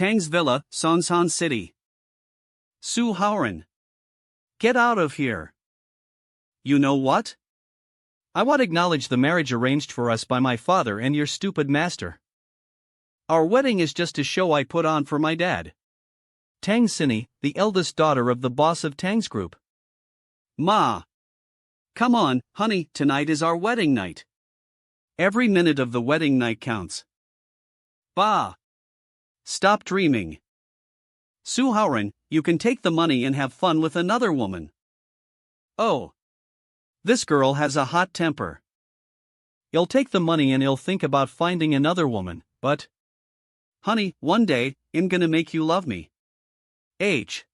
Tang's Villa, Sonsan City. Su Haoran. Get out of here. You know what? I want to acknowledge the marriage arranged for us by my father and your stupid master. Our wedding is just a show I put on for my dad. Tang Sini, the eldest daughter of the boss of Tang's group. Ma. Come on, honey, tonight is our wedding night. Every minute of the wedding night counts. Ba. Stop dreaming. Su Haoran, you can take the money and have fun with another woman. Oh. This girl has a hot temper. He'll take the money and he'll think about finding another woman, but... Honey, one day, I'm gonna make you love me. H.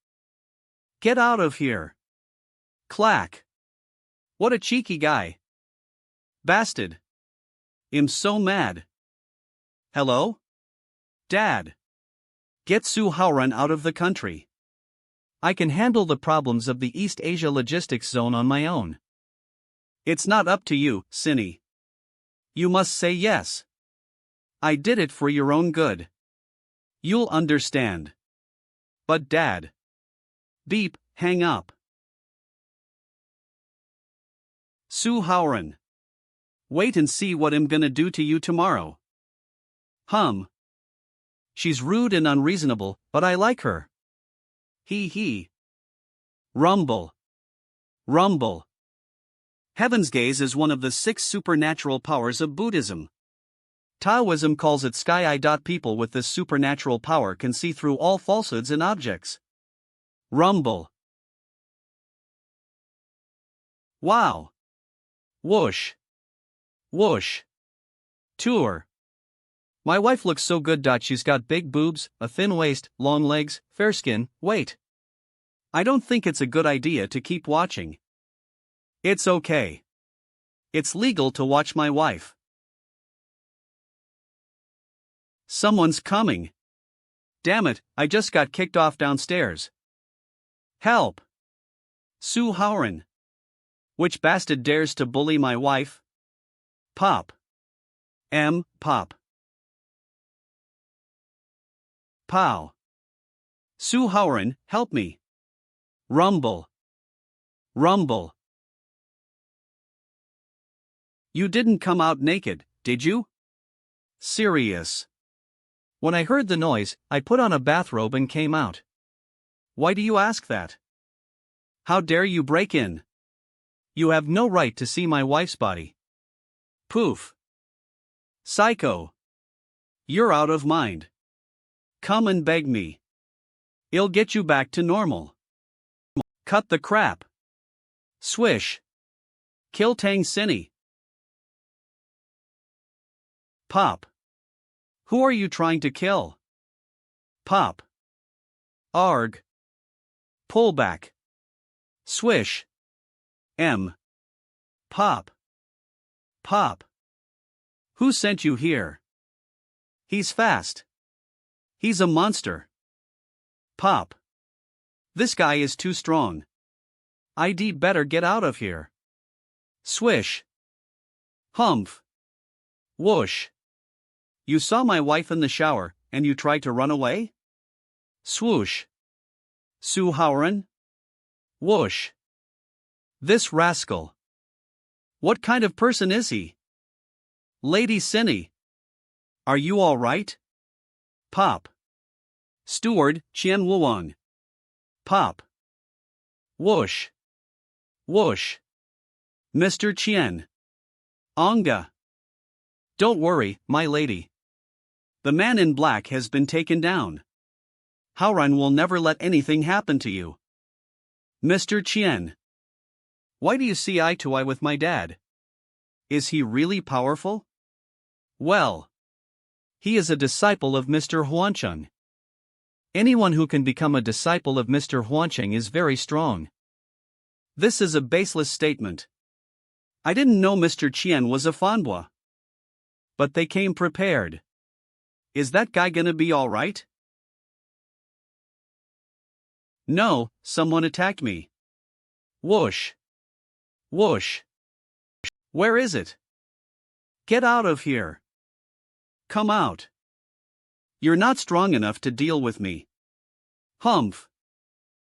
Get out of here. Clack. What a cheeky guy. Bastard. I'm so mad. Hello? Dad. Get Su Haoran out of the country. I can handle the problems of the East Asia logistics zone on my own. It's not up to you, Sini. You must say yes. I did it for your own good. You'll understand. But Dad. Beep, hang up. Su Haoran. Wait and see what I'm gonna do to you tomorrow. She's rude and unreasonable, but I like her. He. Rumble. Rumble. Heaven's gaze is one of the 6 supernatural powers of Buddhism. Taoism calls it sky eye. People with this supernatural power can see through all falsehoods and objects. Rumble. Wow. Whoosh. Whoosh. Tour. My wife looks so good. She's got big boobs, a thin waist, long legs, fair skin. Wait. I don't think it's a good idea to keep watching. It's okay. It's legal to watch my wife. Someone's coming. Damn it, I just got kicked off downstairs. Help. Su Haoran. Which bastard dares to bully my wife? Pop. Pop. Pow. Su Haoran, help me. Rumble. Rumble. You didn't come out naked, did you? Serious. When I heard the noise, I put on a bathrobe and came out. Why do you ask that? How dare you break in? You have no right to see my wife's body. Poof. Psycho. You're out of mind. Come and beg me. I'll get you back to normal. Cut the crap. Swish. Kill Tang Sini. Pop. Who are you trying to kill? Pop. Arg. Pull back. Swish. Pop. Pop. Who sent you here? He's fast. He's a monster. Pop. This guy is too strong. I'd better get out of here. Swish. Humph. Whoosh. You saw my wife in the shower, and you tried to run away? Swoosh. Su Haoran? Whoosh. This rascal. What kind of person is he? Lady Sini. Are you all right? Pop. Steward, Qian Wuwang. Pop. Whoosh. Whoosh. Mr. Qian. Onga. Don't worry, my lady. The man in black has been taken down. Haoran will never let anything happen to you. Mr. Qian. Why do you see eye to eye with my dad? Is he really powerful? Well. He is a disciple of Mr. Huancheng. Anyone who can become a disciple of Mr. Huancheng is very strong. This is a baseless statement. I didn't know Mr. Qian was a fanbua. But they came prepared. Is that guy gonna be alright? No, someone attacked me. Whoosh. Whoosh. Where is it? Get out of here. Come out. You're not strong enough to deal with me. Humph.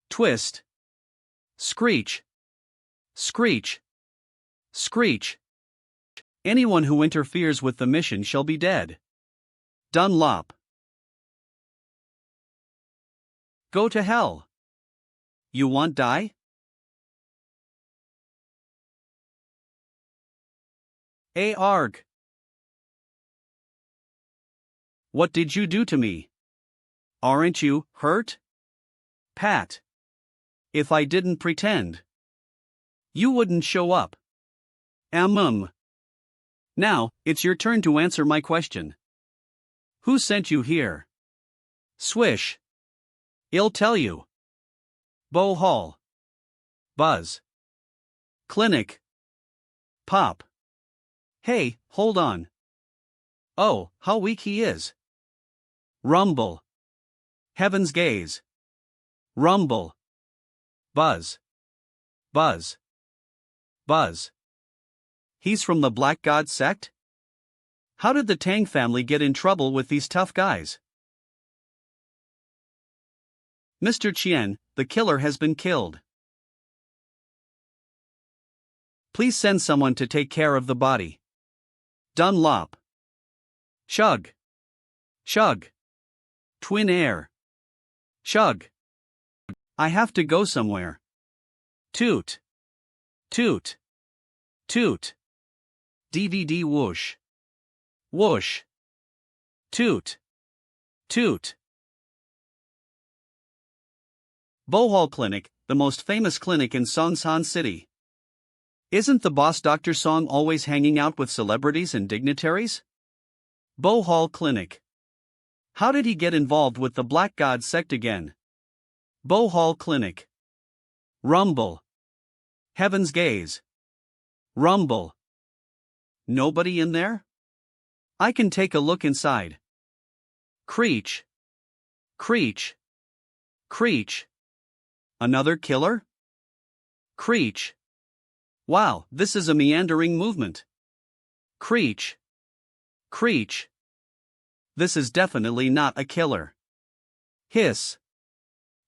Twist. Screech. Screech. Screech. Anyone who interferes with the mission shall be dead. Dunlop. Go to hell. You want die? Arg. What did you do to me? Aren't you hurt? Pat. If I didn't pretend, you wouldn't show up. Now, it's your turn to answer my question. Who sent you here? Swish. I'll tell you. Bow Hall. Buzz. Clinic. Pop. Hey, hold on. Oh, how weak he is. Rumble. Heaven's gaze. Rumble. Buzz. Buzz. Buzz. He's from the Black God sect? How did the Tang family get in trouble with these tough guys? Mr. Chien, the killer has been killed. Please send someone to take care of the body. Dunlop. Shug. Shug. Twin air. Shug. I have to go somewhere. Toot. Toot. Toot. DVD whoosh. Whoosh. Toot. Toot. Bohol Clinic, the most famous clinic in Songsan City. Isn't the boss Dr. Song always hanging out with celebrities and dignitaries? Bohol Clinic. How did he get involved with the Black God sect again? Bohol Clinic. Rumble. Heaven's gaze. Rumble. Nobody in there? I can take a look inside. Creech. Creech. Creech. Another killer? Creech. Wow, this is a meandering movement. Creech. Creech. This is definitely not a killer. Hiss.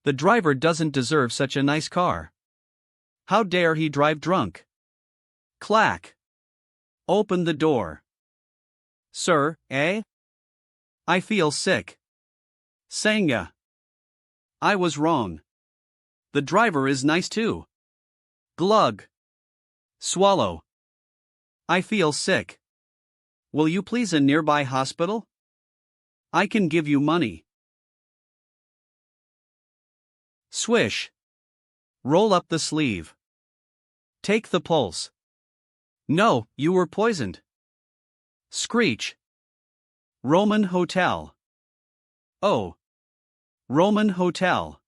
The driver doesn't deserve such a nice car. How dare he drive drunk? Clack. Open the door. Sir, eh? I feel sick. Sanga. I was wrong. The driver is nice too. Glug. Swallow. I feel sick. Will you please a nearby hospital? I can give you money. Swish. Roll up the sleeve. Take the pulse. No, you were poisoned. Screech. Roman Hotel. Oh. Roman Hotel.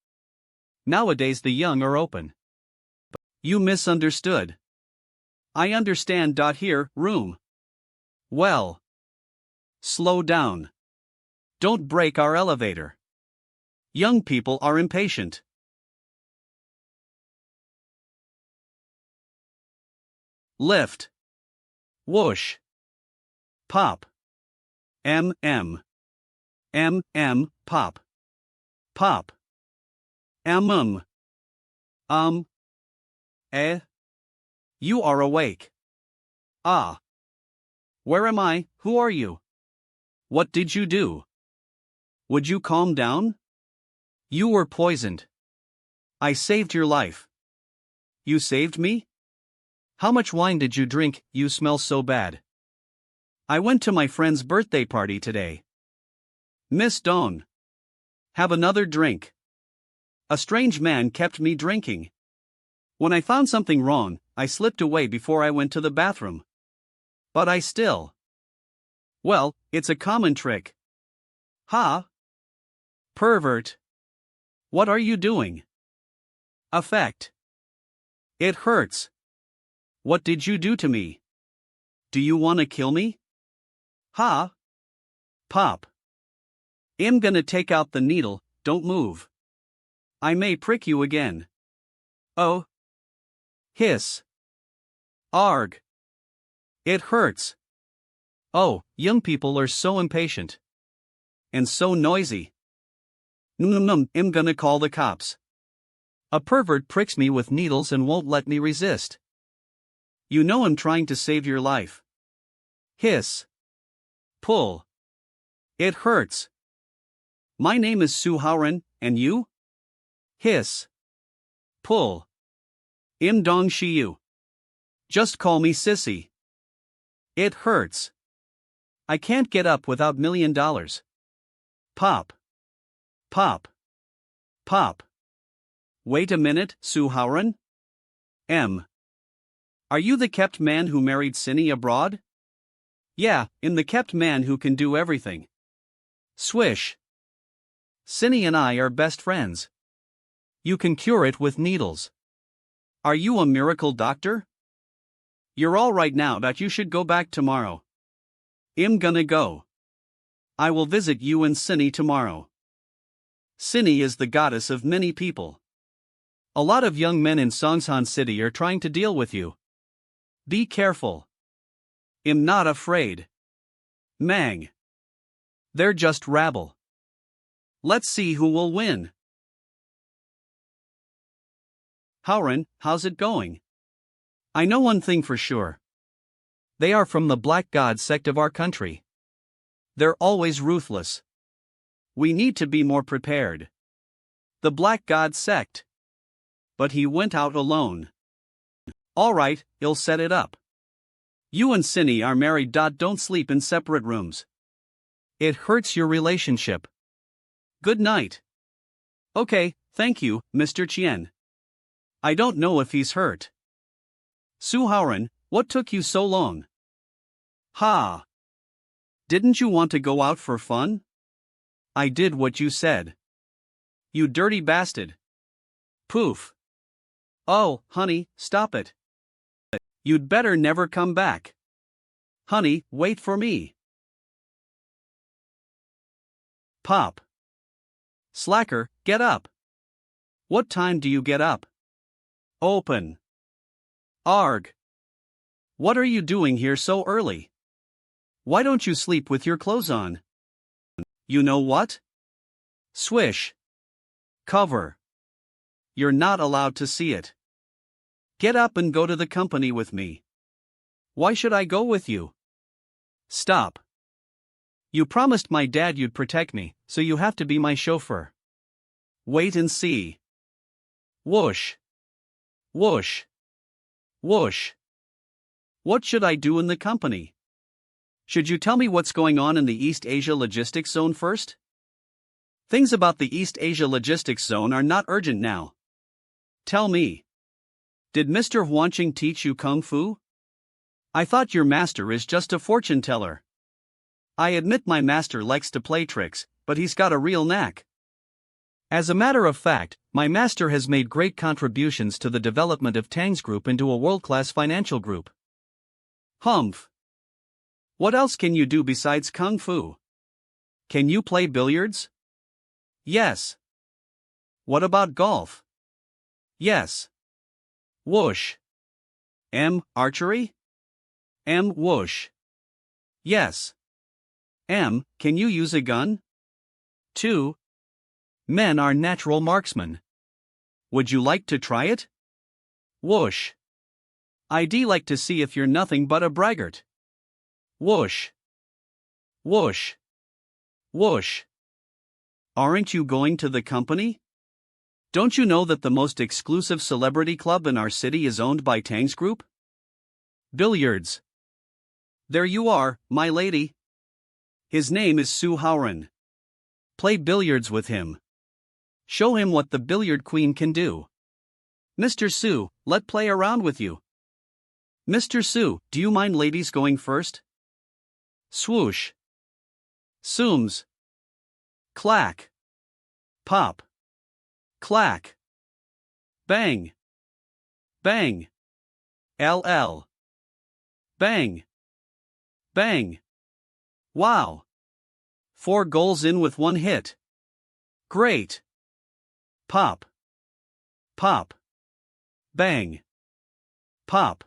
Nowadays the young are open. You misunderstood. I understand. Here, room. Well. Slow down. Don't break our elevator. Young people are impatient. Lift. Whoosh. Pop. Pop. Pop. You are awake. Ah. Where am I? Who are you? What did you do? Would you calm down? You were poisoned. I saved your life. You saved me? How much wine did you drink? You smell so bad. I went to my friend's birthday party today. Miss Dawn. Have another drink. A strange man kept me drinking. When I found something wrong, I slipped away before I went to the bathroom. But I still. Well, it's a common trick. Ha! Pervert. What are you doing? Affect. It hurts. What did you do to me? Do you want to kill me? Ha! Pop. I'm gonna take out the needle, don't move. I may prick you again. Oh. Hiss. Arg. It hurts. Oh, young people are so impatient. and so noisy. I'm gonna call the cops. A pervert pricks me with needles and won't let me resist. You know I'm trying to save your life. Hiss. Pull. It hurts. My name is Su Haoren, and you? Hiss. Pull. Im Dong Shiyu. Just call me Sissy. It hurts. I can't get up without $1 million. Pop. Pop. Pop. Wait a minute, Su Haoren? M. Are you the kept man who married Cinny abroad? Yeah, I'm the kept man who can do everything. Swish. Cinny and I are best friends. You can cure it with needles. Are you a miracle doctor? You're all right now, but you should go back tomorrow. I'm gonna go. I will visit you and Cinny tomorrow. Cinny is the goddess of many people. A lot of young men in Songsan City are trying to deal with you. Be careful. I'm not afraid. Mang. They're just rabble. Let's see who will win. Haoren, how's it going? I know one thing for sure. They are from the Black God sect of our country. They're always ruthless. We need to be more prepared. The Black God sect. But he went out alone. Alright, he'll set it up. You and Cinny are married. Don't sleep in separate rooms. It hurts your relationship. Good night. Okay, thank you, Mr. Chien. I don't know if he's hurt. Su Haoren, what took you so long? Ha! Didn't you want to go out for fun? I did what you said. You dirty bastard. Poof. Oh, honey, stop it. You'd better never come back. Honey, wait for me. Pop. Slacker, get up. What time do you get up? Open. Arg. What are you doing here so early? Why don't you sleep with your clothes on? You know what? Swish. Cover. You're not allowed to see it. Get up and go to the company with me. Why should I go with you? Stop. You promised my dad you'd protect me, so you have to be my chauffeur. Wait and see. Whoosh. Whoosh. Whoosh. What should I do in the company? Should you tell me what's going on in the East Asia Logistics Zone first? Things about the East Asia Logistics Zone are not urgent now. Tell me. Did Mr. Huanqing teach you Kung Fu? I thought your master is just a fortune teller. I admit my master likes to play tricks, but he's got a real knack. As a matter of fact, my master has made great contributions to the development of Tang's Group into a world-class financial group. Humph. What else can you do besides Kung Fu? Can you play billiards? Yes. What about golf? Yes. Whoosh. Archery? Whoosh. Yes. Can you use a gun? 2. Men are natural marksmen. Would you like to try it? Whoosh. I'd like to see if you're nothing but a braggart. Whoosh. Whoosh. Whoosh. Aren't you going to the company? Don't you know that the most exclusive celebrity club in our city is owned by Tang's Group? Billiards. There you are, my lady. His name is Su Haoren. Play billiards with him. Show him what the billiard queen can do. Mr. Su, let play around with you. Mr. Su, do you mind ladies going first? Swoosh. Sooms. Clack. Pop. Clack. Bang. Bang. LL. Bang. Bang. Wow. 4 goals in with 1 hit. Great. Pop. Pop. Bang. Pop.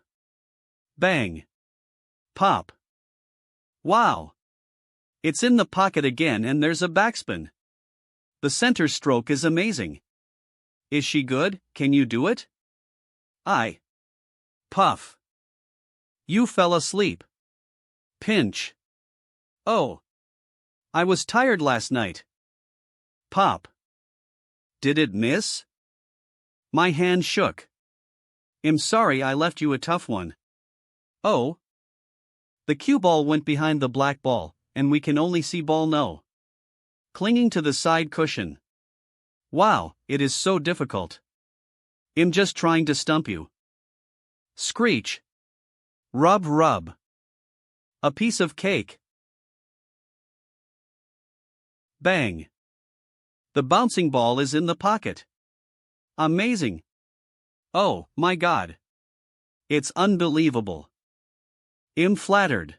Bang. Pop. Wow. It's in the pocket again and there's a backspin. The center stroke is amazing. Is she good? Can you do it? I. Puff. You fell asleep. Pinch. Oh. I was tired last night. Pop. Did it miss? My hand shook. I'm sorry I left you a tough one. Oh. The cue ball went behind the black ball, and we can only see ball no. Clinging to the side cushion. Wow, it is so difficult. I'm just trying to stump you. Screech. Rub rub. A piece of cake. Bang. The bouncing ball is in the pocket. Amazing. Oh, my God. It's unbelievable. I'm flattered.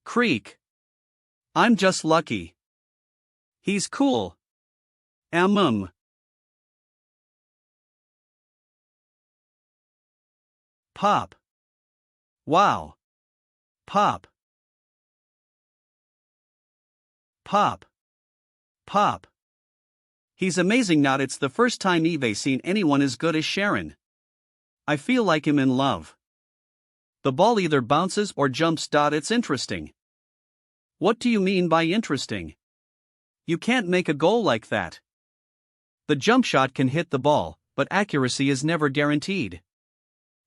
Creak. I'm just lucky. He's cool. Pop. Wow. Pop. Pop. Pop. He's amazing. Not it's the first time Eve seen anyone as good as Sharon. I feel like I'm in love. The ball either bounces or jumps. It's interesting. What do you mean by interesting? You can't make a goal like that. The jump shot can hit the ball, but accuracy is never guaranteed.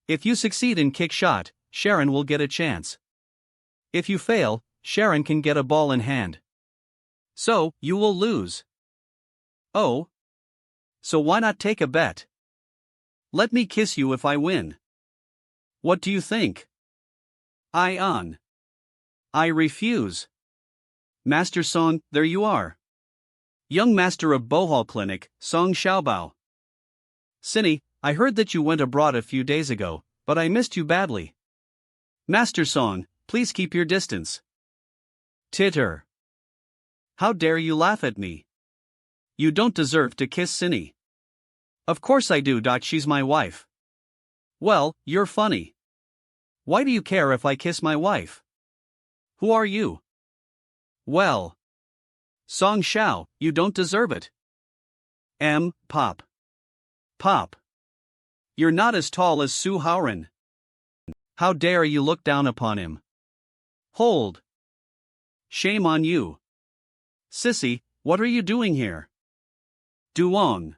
If you succeed in kick shot, Sharon will get a chance. If you fail, Sharon can get a ball in hand. So, you will lose. Oh. So why not take a bet? Let me kiss you if I win. What do you think? I refuse. Master Song, there you are. Young master of Bohol Clinic, Song Xiaobao. Cinny, I heard that you went abroad a few days ago, but I missed you badly. Master Song, please keep your distance. Titter. How dare you laugh at me? You don't deserve to kiss Cinny. Of course I do. She's my wife. Well, you're funny. Why do you care if I kiss my wife? Who are you? Well. Song Xiao, you don't deserve it. Pop. Pop. You're not as tall as Su Haoran. How dare you look down upon him? Hold. Shame on you. Sissy, what are you doing here? Duong.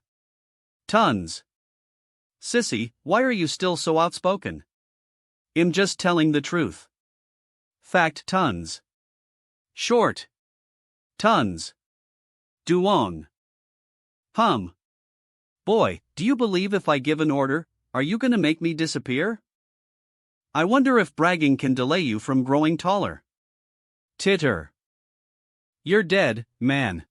Tons. Sissy, why are you still so outspoken? I'm just telling the truth. Fact tons. Short. Tons. Duong. Boy, do you believe if I give an order, are you gonna make me disappear? I wonder if bragging can delay you from growing taller. Titter. You're dead, man.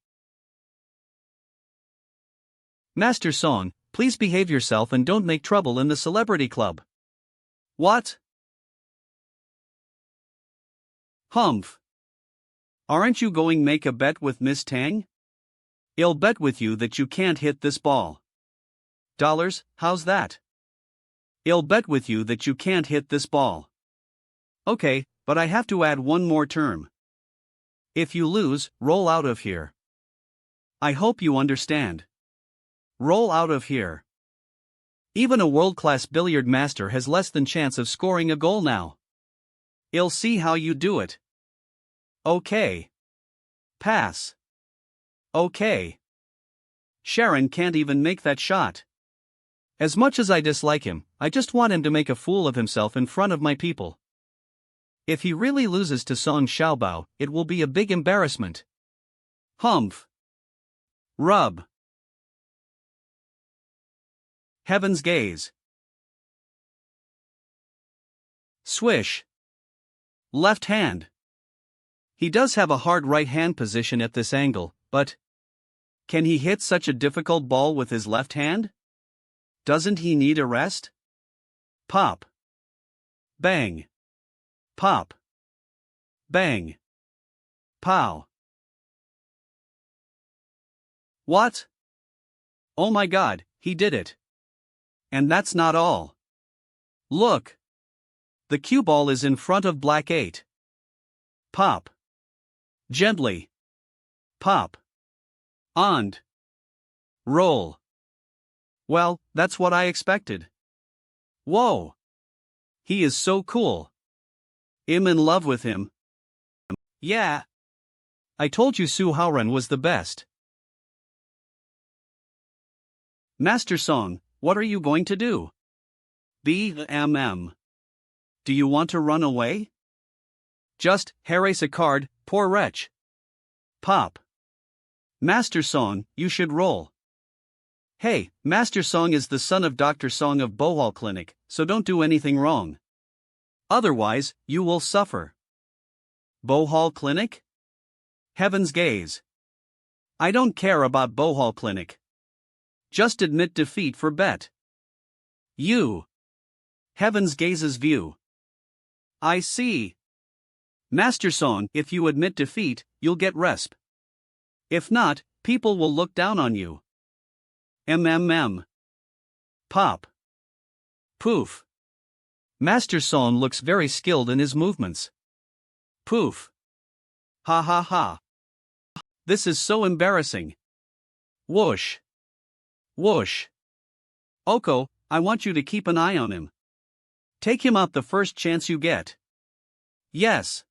Master Song, please behave yourself and don't make trouble in the celebrity club. What? Humph. Aren't you going make a bet with Miss Tang? I'll bet with you that you can't hit this ball. Dollars, how's that? I'll bet with you that you can't hit this ball. Okay, but I have to add one more term. If you lose, roll out of here. I hope you understand. Roll out of here. Even a world-class billiard master has less than chance of scoring a goal now. I'll see how you do it. Okay. Pass. Okay. Sharon can't even make that shot. As much as I dislike him, I just want him to make a fool of himself in front of my people. If he really loses to Song Xiaobao, it will be a big embarrassment. Humph. Rub. Heaven's gaze. Swish. Left hand. He does have a hard right hand position at this angle, but can he hit such a difficult ball with his left hand? Doesn't he need a rest? Pop. Bang. Pop. Bang. Pow. What? Oh my God, he did it. And that's not all. Look. The cue ball is in front of black 8. Pop. Gently. Pop. And. Roll. Well, that's what I expected. Whoa. He is so cool. I'm in love with him. Yeah. I told you Su Haoran was the best. Master Song, what are you going to do? BMM. Do you want to run away? Just, erase a card, poor wretch. Pop. Master Song, you should roll. Hey, Master Song is the son of Dr. Song of Bohol Clinic, so don't do anything wrong. Otherwise, you will suffer. Bohol Clinic? Heaven's gaze. I don't care about Bohol Clinic. Just admit defeat for bet. You. Heaven's gaze's view. I see. Master Song, if you admit defeat, you'll get resp. If not, people will look down on you. MMM. Pop. Poof. Master Song looks very skilled in his movements. Poof. Ha ha ha. This is so embarrassing. Whoosh. Whoosh. Oko, I want you to keep an eye on him. Take him out the first chance you get. Yes.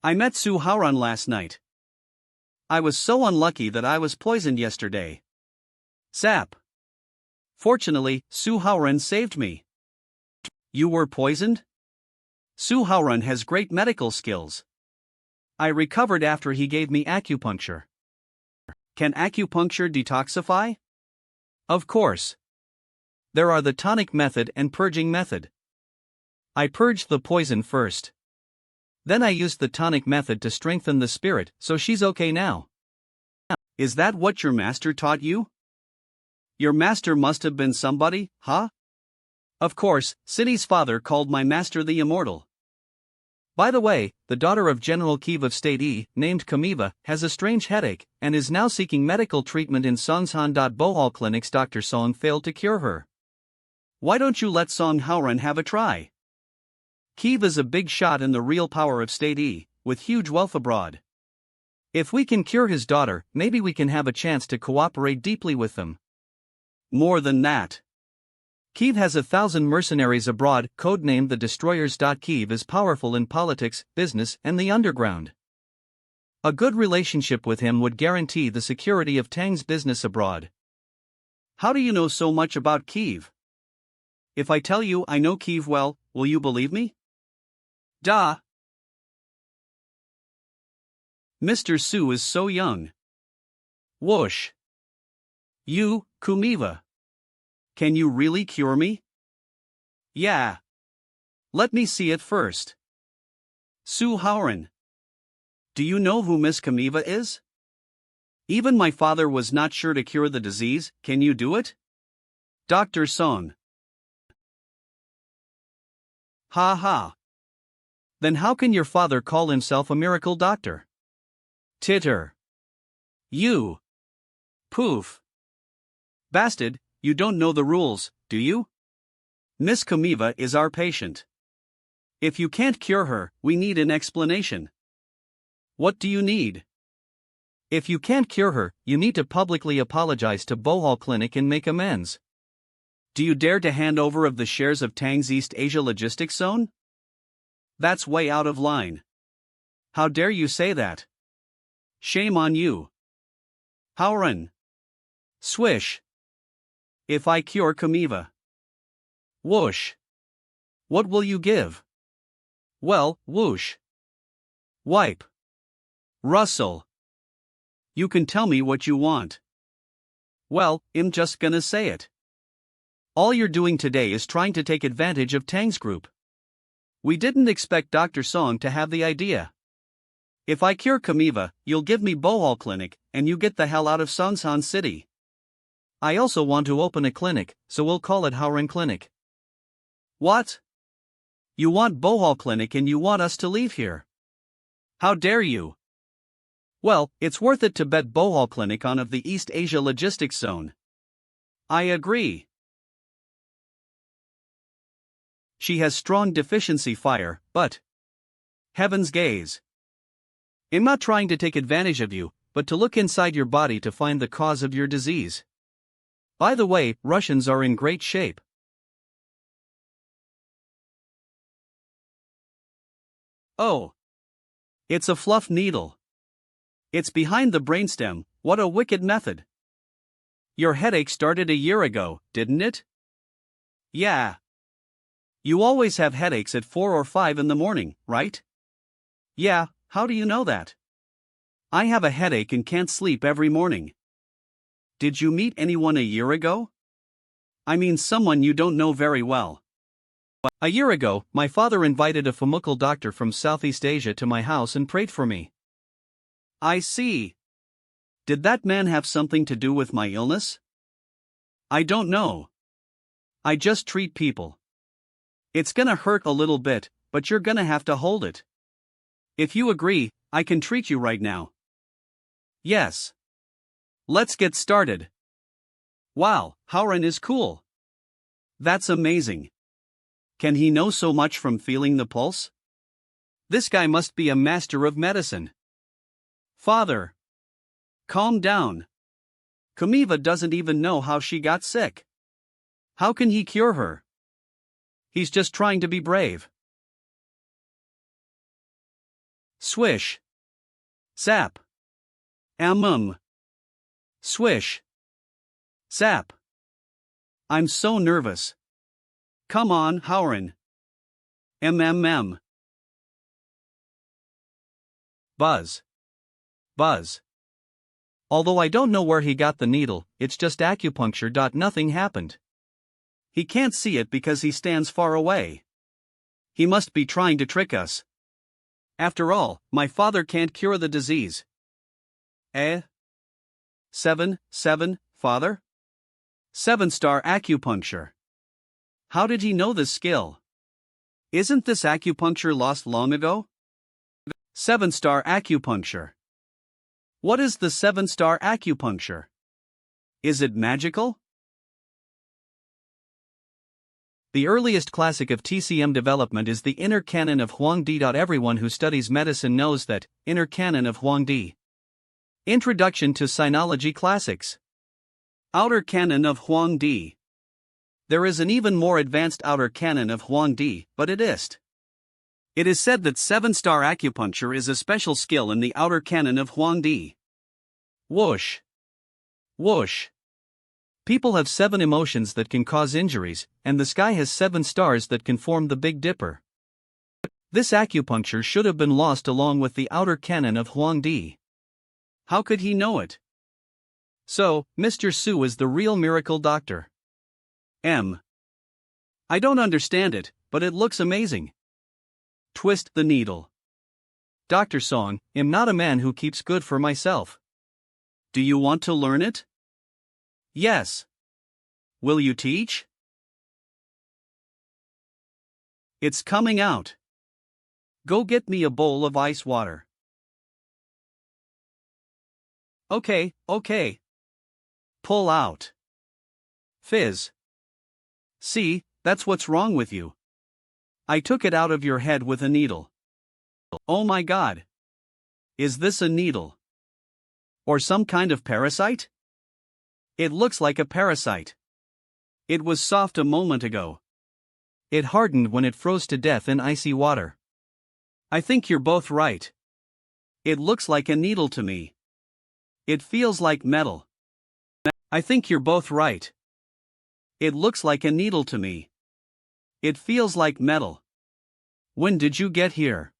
I met Su Haoran last night. I was so unlucky that I was poisoned yesterday. Zap. Fortunately, Su Haoran saved me. You were poisoned? Su Haoran has great medical skills. I recovered after he gave me acupuncture. Can acupuncture detoxify? Of course. There are the tonic method and purging method. I purged the poison first. Then I used the tonic method to strengthen the spirit, so she's okay now. Is that what your master taught you? Your master must have been somebody, huh? Of course, City's father called my master the Immortal. By the way, the daughter of General Kiev of State E, named Kamiva, has a strange headache, and is now seeking medical treatment in Songsan. Bohol Clinic's Dr. Song failed to cure her. Why don't you let Song Haoran have a try? Kiev is a big shot in the real power of State E, with huge wealth abroad. If we can cure his daughter, maybe we can have a chance to cooperate deeply with them. More than that. Kiev has 1,000 mercenaries abroad, codenamed the Destroyers. Kiev is powerful in politics, business, and the underground. A good relationship with him would guarantee the security of Tang's business abroad. How do you know so much about Kiev? If I tell you I know Kiev well, will you believe me? Duh. Mr. Su is so young. Whoosh. You, Kumiva. Can you really cure me? Yeah. Let me see it first. Su Haoran. Do you know who Miss Kamiva is? Even my father was not sure to cure the disease. Can you do it? Dr. Song. Ha ha. Then how can your father call himself a miracle doctor? Titter. You. Poof. Bastard, you don't know the rules, do you? Miss Kamiva is our patient. If you can't cure her, we need an explanation. What do you need? If you can't cure her, you need to publicly apologize to Bohol Clinic and make amends. Do you dare to hand over of the shares of Tang's East Asia Logistics Zone? That's way out of line. How dare you say that? Shame on you. Haoran. Swish. If I cure Kamiva. Whoosh. What will you give? Well, whoosh. Wipe. Rustle. You can tell me what you want. Well, I'm just gonna say it. All you're doing today is trying to take advantage of Tang's group. We didn't expect Dr. Song to have the idea. If I cure Kamiva, you'll give me Bohol Clinic, and you get the hell out of Songsan City. I also want to open a clinic, so we'll call it Haoran Clinic. What? You want Bohol Clinic and you want us to leave here? How dare you? Well, it's worth it to bet Bohol Clinic on of the East Asia Logistics Zone. I agree. She has strong deficiency fire, but... Heaven's gaze. I'm not trying to take advantage of you, but to look inside your body to find the cause of your disease. By the way, Russians are in great shape. Oh. It's a fluff needle. It's behind the brainstem. What a wicked method. Your headache started a year ago, didn't it? Yeah. You always have headaches at 4 or 5 in the morning, right? Yeah, how do you know that? I have a headache and can't sleep every morning. Did you meet anyone a year ago? I mean someone you don't know very well. A year ago, my father invited a famukal doctor from Southeast Asia to my house and prayed for me. I see. Did that man have something to do with my illness? I don't know. I just treat people. It's gonna hurt a little bit, but you're gonna have to hold it. If you agree, I can treat you right now. Yes. Let's get started. Wow, Howren is cool. That's amazing. Can he know so much from feeling the pulse? This guy must be a master of medicine. Father. Calm down. Kamiva doesn't even know how she got sick. How can he cure her? He's just trying to be brave. Swish. Zap. Swish. Zap. I'm so nervous. Come on, Howren. Buzz. Buzz. Although I don't know where he got the needle, it's just acupuncture. Nothing happened. He can't see it because he stands far away. He must be trying to trick us. After all, my father can't cure the disease. 7, father? 7-star acupuncture. How did he know this skill? Isn't this acupuncture lost long ago? 7-star acupuncture. What is the 7-star acupuncture? Is it magical? The earliest classic of TCM development is the Inner Canon of Huangdi. Everyone who studies medicine knows that, Inner Canon of Huangdi. Introduction to Sinology Classics. Outer Canon of Huangdi. There is an even more advanced Outer Canon of Huangdi, but it is. It is said that 7-star acupuncture is a special skill in the Outer Canon of Huangdi. Whoosh. Whoosh. People have 7 emotions that can cause injuries, and the sky has 7 stars that can form the Big Dipper. This acupuncture should have been lost along with the Outer Canon of Huangdi. How could he know it? So, Mr. Su is the real miracle doctor. I don't understand it, but it looks amazing. Twist the needle. Dr. Song, I'm not a man who keeps good for myself. Do you want to learn it? Yes. Will you teach? It's coming out. Go get me a bowl of ice water. Okay. Pull out. Fizz. See, that's what's wrong with you. I took it out of your head with a needle. Oh my God. Is this a needle? Or some kind of parasite? It looks like a parasite. It was soft a moment ago. It hardened when it froze to death in icy water. I think you're both right. It looks like a needle to me. It feels like metal. I think you're both right. It looks like a needle to me. It feels like metal. When did you get here?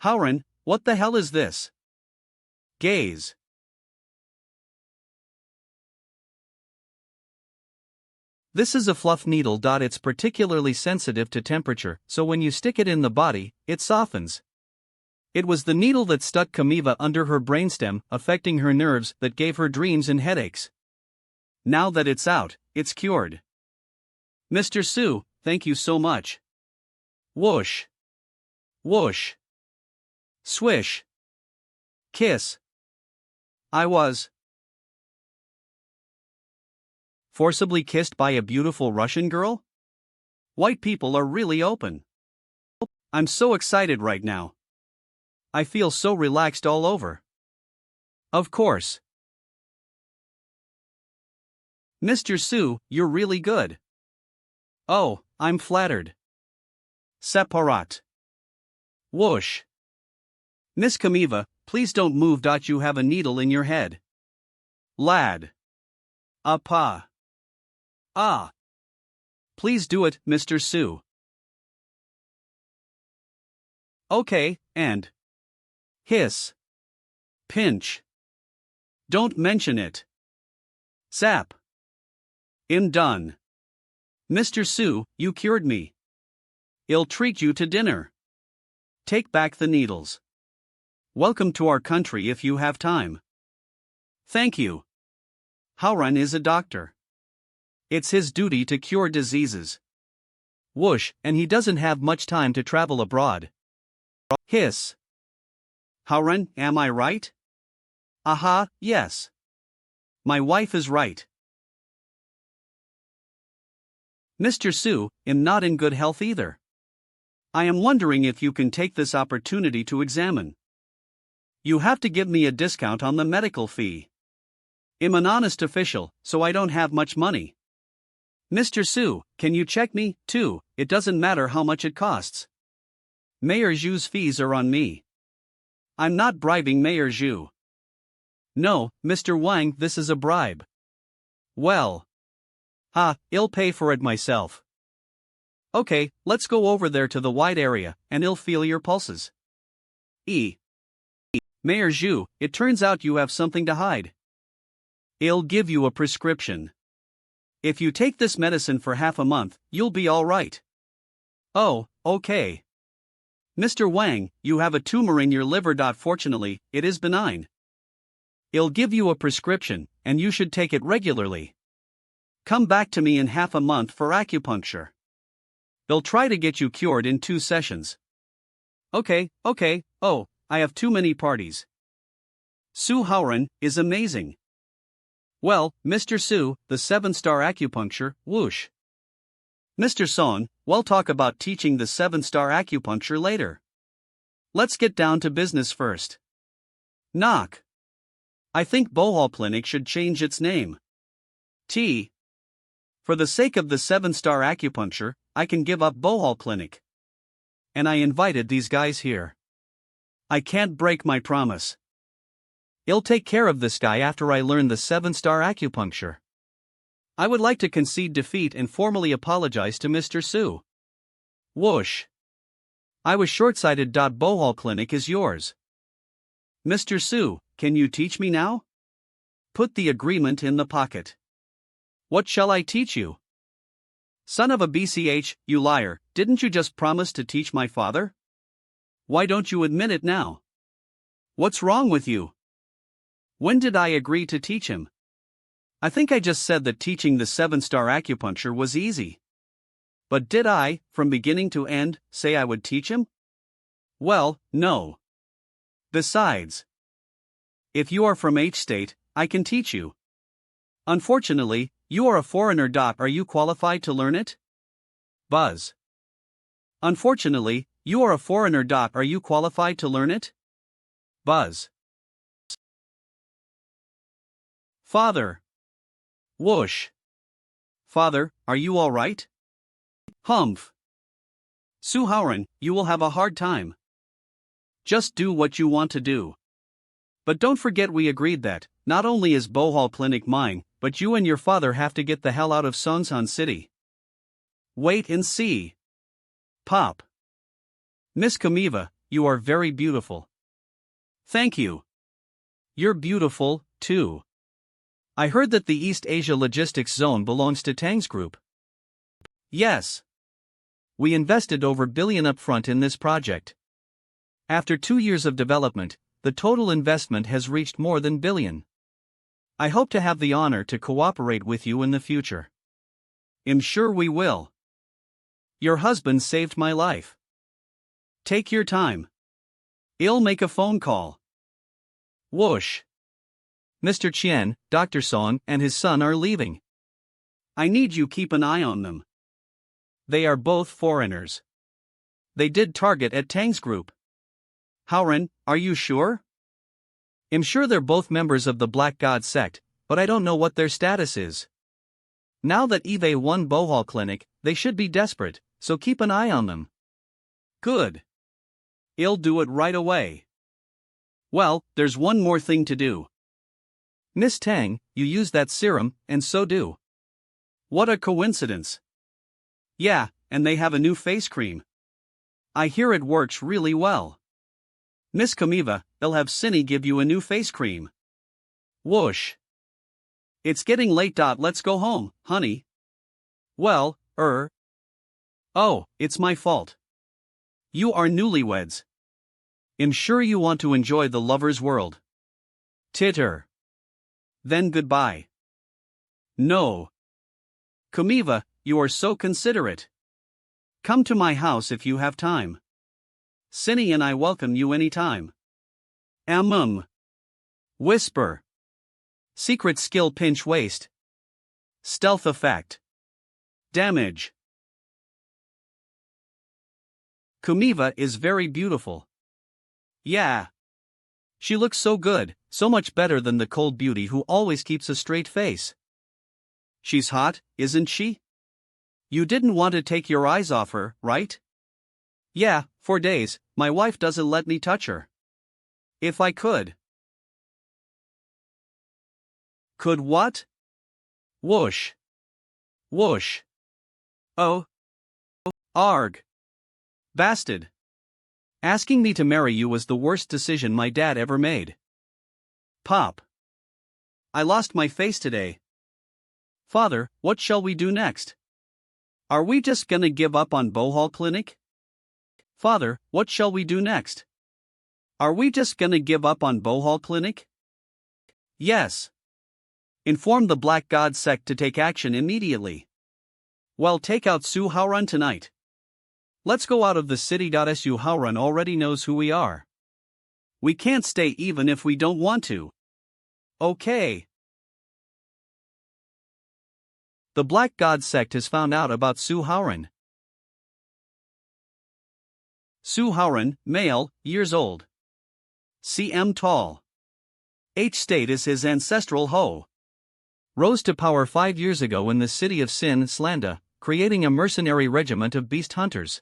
Howren, what the hell is this? Gaze. This is a fluff needle. It's particularly sensitive to temperature, so when you stick it in the body, it softens. It was the needle that stuck Kamiva under her brainstem, affecting her nerves, that gave her dreams and headaches. Now that it's out, it's cured. Mr. Su, thank you so much. Whoosh. Whoosh. Swish. Kiss. I was forcibly kissed by a beautiful Russian girl? White people are really open. I'm so excited right now. I feel so relaxed all over. Of course. Mr. Su, you're really good. Oh, I'm flattered. Separat. Whoosh. Miss Kamiva, please don't move. You have a needle in your head. Lad. Apa. Ah. Please do it, Mr. Su. Okay, and. Hiss. Pinch. Don't mention it. Zap. I'm done. Mr. Su, you cured me. I'll treat you to dinner. Take back the needles. Welcome to our country if you have time. Thank you. Howran is a doctor. It's his duty to cure diseases. Whoosh, and he doesn't have much time to travel abroad. Hiss. Howran, am I right? Aha, yes. My wife is right. Mr. Su, I'm not in good health either. I am wondering if you can take this opportunity to examine. You have to give me a discount on the medical fee. I'm an honest official, so I don't have much money. Mr. Su, can you check me, too? It doesn't matter how much it costs. Mayor Zhu's fees are on me. I'm not bribing Mayor Zhu. No, Mr. Wang, this is a bribe. Well. I'll pay for it myself. Okay, let's go over there to the wide area, and I'll feel your pulses. Mayor Zhu, it turns out you have something to hide. I'll give you a prescription. If you take this medicine for half a month, you'll be all right. Oh, okay. Mr. Wang, you have a tumor in your liver. Fortunately, it is benign. I'll give you a prescription, and you should take it regularly. Come back to me in half a month for acupuncture. They'll try to get you cured in 2 sessions. Okay, oh, I have too many parties. Su Howran is amazing. Well, Mr. Su, the 7-star acupuncture, whoosh. Mr. Son, we'll talk about teaching the 7-star acupuncture later. Let's get down to business first. Knock. I think Bohol Clinic should change its name. For the sake of the 7-star acupuncture, I can give up Bohol Clinic. And I invited these guys here. I can't break my promise. I'll take care of this guy after I learn the 7-star acupuncture. I would like to concede defeat and formally apologize to Mr. Su. Whoosh. I was short-sighted. Bohol Clinic is yours. Mr. Su, can you teach me now? Put the agreement in the pocket. What shall I teach you? Son of a BCH, you liar, didn't you just promise to teach my father? Why don't you admit it now? What's wrong with you? When did I agree to teach him? I think I just said that teaching the 7-star acupuncture was easy. But did I, from beginning to end, say I would teach him? Well, no. Besides, if you are from H state, I can teach you. Unfortunately, you are a foreigner. Are you qualified to learn it? Buzz. Unfortunately, you are a foreigner. Are you qualified to learn it? Buzz. Father. Whoosh. Father, are you all right? Humph. Su Howran, you will have a hard time. Just do what you want to do. But don't forget we agreed that, not only is Bohol Clinic mine, but you and your father have to get the hell out of Sonsan City. Wait and see. Pop. Miss Kamiva, you are very beautiful. Thank you. You're beautiful, too. I heard that the East Asia Logistics Zone belongs to Tang's group. Yes. We invested over $1 billion upfront in this project. After 2 years of development, the total investment has reached more than $1 billion. I hope to have the honor to cooperate with you in the future. I'm sure we will. Your husband saved my life. Take your time. I'll make a phone call. Whoosh. Mr. Qian, Dr. Song, and his son are leaving. I need you keep an eye on them. They are both foreigners. They did target at Tang's group. Howren, are you sure? I'm sure they're both members of the Black God sect, but I don't know what their status is. Now that Eve won Bohol Clinic, they should be desperate, so keep an eye on them. Good. I'll do it right away. Well, there's one more thing to do. Miss Tang, you use that serum, and so do. What a coincidence. Yeah, and they have a new face cream. I hear it works really well. Miss Kamiva, they'll have Cindy give you a new face cream. Whoosh. It's getting late. Let's go home, honey. Well, Oh, it's my fault. You are newlyweds. I'm sure you want to enjoy the lover's world. Titter. Then goodbye. No. Kamiva, you are so considerate. Come to my house if you have time. Cindy and I welcome you anytime. Whisper. Secret skill pinch waist. Stealth effect. Damage. Kamiva is very beautiful. Yeah. She looks so good, so much better than the cold beauty who always keeps a straight face. She's hot, isn't she? You didn't want to take your eyes off her, right? Yeah, for days, my wife doesn't let me touch her. If I could. Could what? Whoosh. Whoosh. Oh. Arg. Bastard. Asking me to marry you was the worst decision my dad ever made. Pop. I lost my face today. Father, what shall we do next? Are we just gonna give up on Bohol Clinic? Father, what shall we do next? Are we just gonna give up on Bohol Clinic? Yes. Inform the Black God sect to take action immediately. Well, take out Su Haoran tonight. Let's go out of the city. Su Haoran already knows who we are. We can't stay even if we don't want to. Okay. The Black God sect has found out about Su Haoran. Su Haoran, male, years old. cm tall. H state is his ancestral Ho. Rose to power 5 years ago in the city of Sin Slanda, creating a mercenary regiment of beast hunters.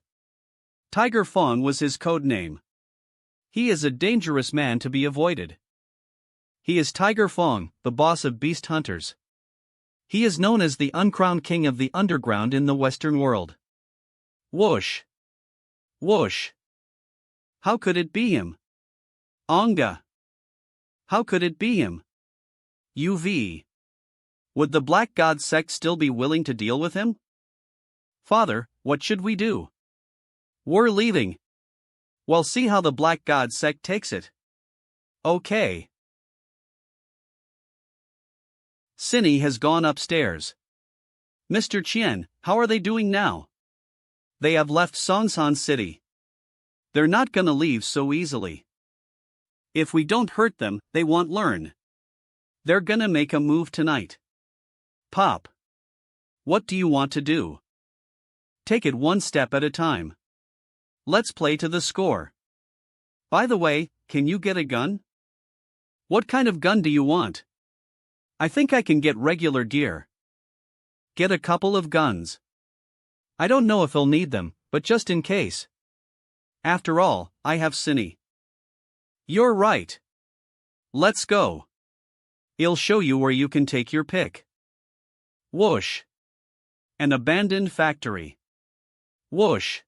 Tiger Fong was his code name. He is a dangerous man to be avoided. He is Tiger Fong, the boss of beast hunters. He is known as the uncrowned king of the underground in the Western world. Whoosh. Whoosh. How could it be him? Onga. How could it be him? UV. Would the Black God sect still be willing to deal with him? Father, what should we do? We're leaving. Well, see how the Black God sect takes it. Okay. Cindy has gone upstairs. Mr. Chien, how are they doing now? They have left Songsan City. They're not gonna leave so easily. If we don't hurt them, they won't learn. They're gonna make a move tonight. Pop. What do you want to do? Take it one step at a time. Let's play to the score. By the way, can you get a gun? What kind of gun do you want? I think I can get regular gear. Get a couple of guns. I don't know if he'll need them, but just in case. After all, I have Cindy. You're right. Let's go. I'll show you where you can take your pick. Whoosh. An abandoned factory. Whoosh.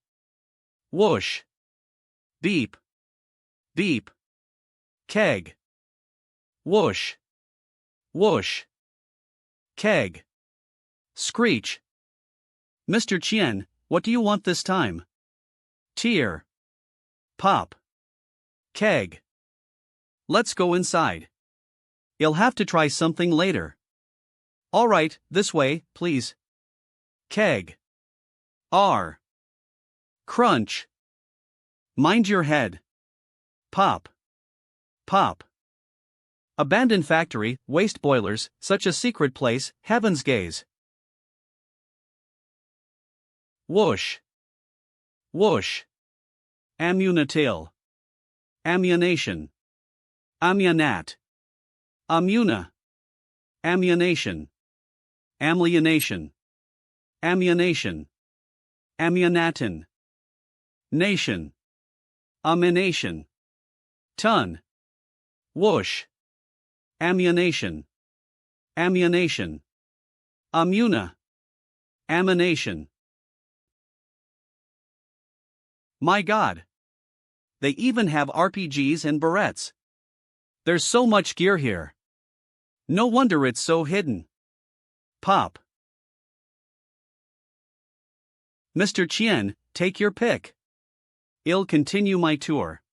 Whoosh. Beep. Beep. Keg. Whoosh. Whoosh. Keg. Screech. Mr. Chien, what do you want this time? Tear. Pop. Keg. Let's go inside. You'll have to try something later. All right, this way, please. Keg. R. Crunch. Mind your head. Pop. Pop. Abandoned factory, waste boilers, such a secret place, heaven's gaze. Whoosh. Whoosh. Ammunitil. ammunition, ammunat, ammuna, ammunition, amlionation, ammunition, ammunatin, nation, ammunition, ton, whoosh, ammunition, ammunition, ammuna, ammunition. My God! They even have RPGs and barrettes. There's so much gear here. No wonder it's so hidden. Pop. Mr. Chien, take your pick. I'll continue my tour.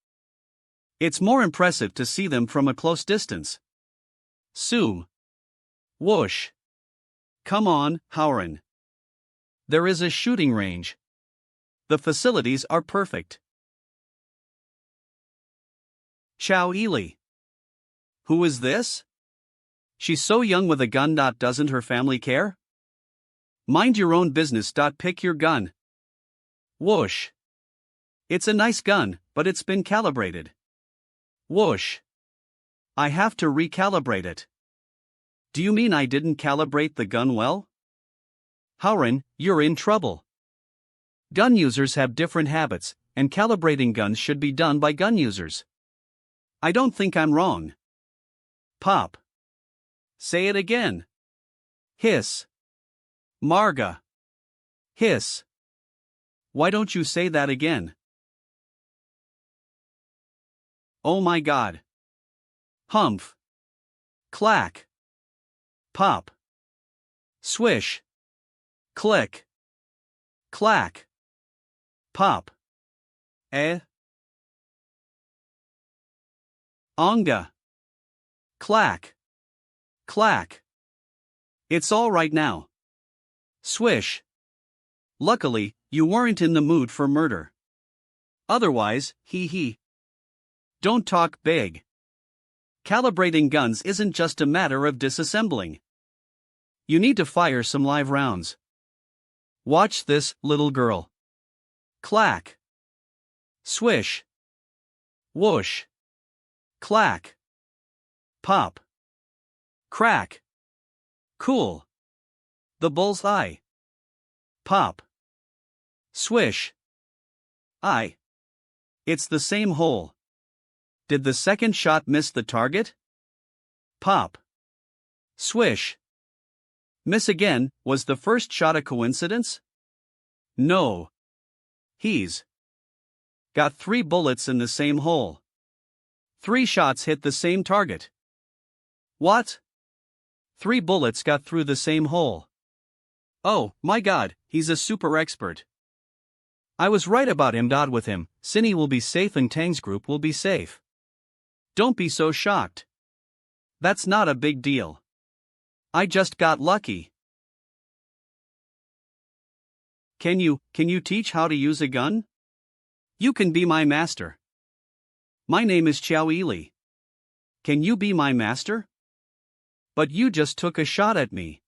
It's more impressive to see them from a close distance. Zoom. Whoosh. Come on, Howren. There is a shooting range. The facilities are perfect. Chow Ili. Who is this? She's so young with a gun. Doesn't her family care? Mind your own business. Pick your gun. Whoosh. It's a nice gun, but it's been calibrated. Whoosh. I have to recalibrate it. Do you mean I didn't calibrate the gun well? Howren, you're in trouble. Gun users have different habits, and calibrating guns should be done by gun users. I don't think I'm wrong. Pop. Say it again. Hiss. Marga. Hiss. Why don't you say that again? Oh my God. Humph. Clack. Pop. Swish. Click. Clack. Pop. Onga. Clack. Clack. It's all right now. Swish. Luckily, you weren't in the mood for murder. Otherwise, hee. Don't talk big. Calibrating guns isn't just a matter of disassembling. You need to fire some live rounds. Watch this, little girl. Clack. Swish. Whoosh. Clack. Pop. Crack. Cool. The bull's eye. Pop. Swish. Eye. It's the same hole. Did the second shot miss the target? Pop. Swish. Miss again. Was the first shot a coincidence? No. He's got 3 bullets in the same hole. 3 shots hit the same target. What? 3 bullets got through the same hole. Oh, my God, he's a super expert. I was right about him. With him, Cinny will be safe and Tang's group will be safe. Don't be so shocked. That's not a big deal. I just got lucky. Can you teach how to use a gun? You can be my master. My name is Chow Ili. Can you be my master? But you just took a shot at me.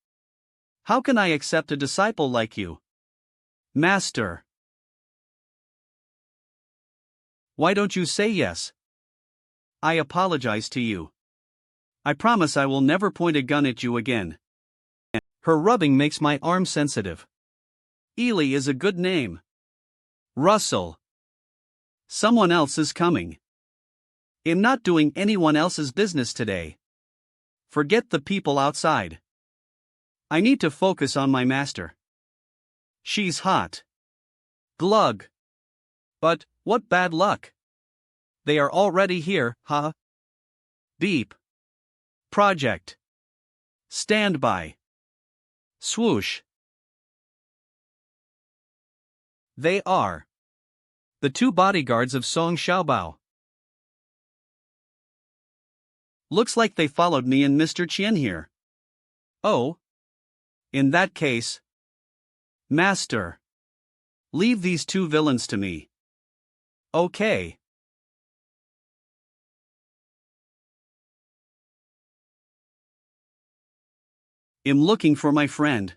How can I accept a disciple like you? Master. Why don't you say yes? I apologize to you. I promise I will never point a gun at you again. Her rubbing makes my arm sensitive. Ely is a good name. Russell. Someone else is coming. I'm not doing anyone else's business today. Forget the people outside. I need to focus on my master. She's hot. Glug. But, what bad luck. They are already here, huh? Beep. Project. Standby. Swoosh. They are the 2 bodyguards of Song Xiaobao. Looks like they followed me and Mr. Chien here. Oh. In that case. Master. Leave these 2 villains to me. Okay. I'm looking for my friend.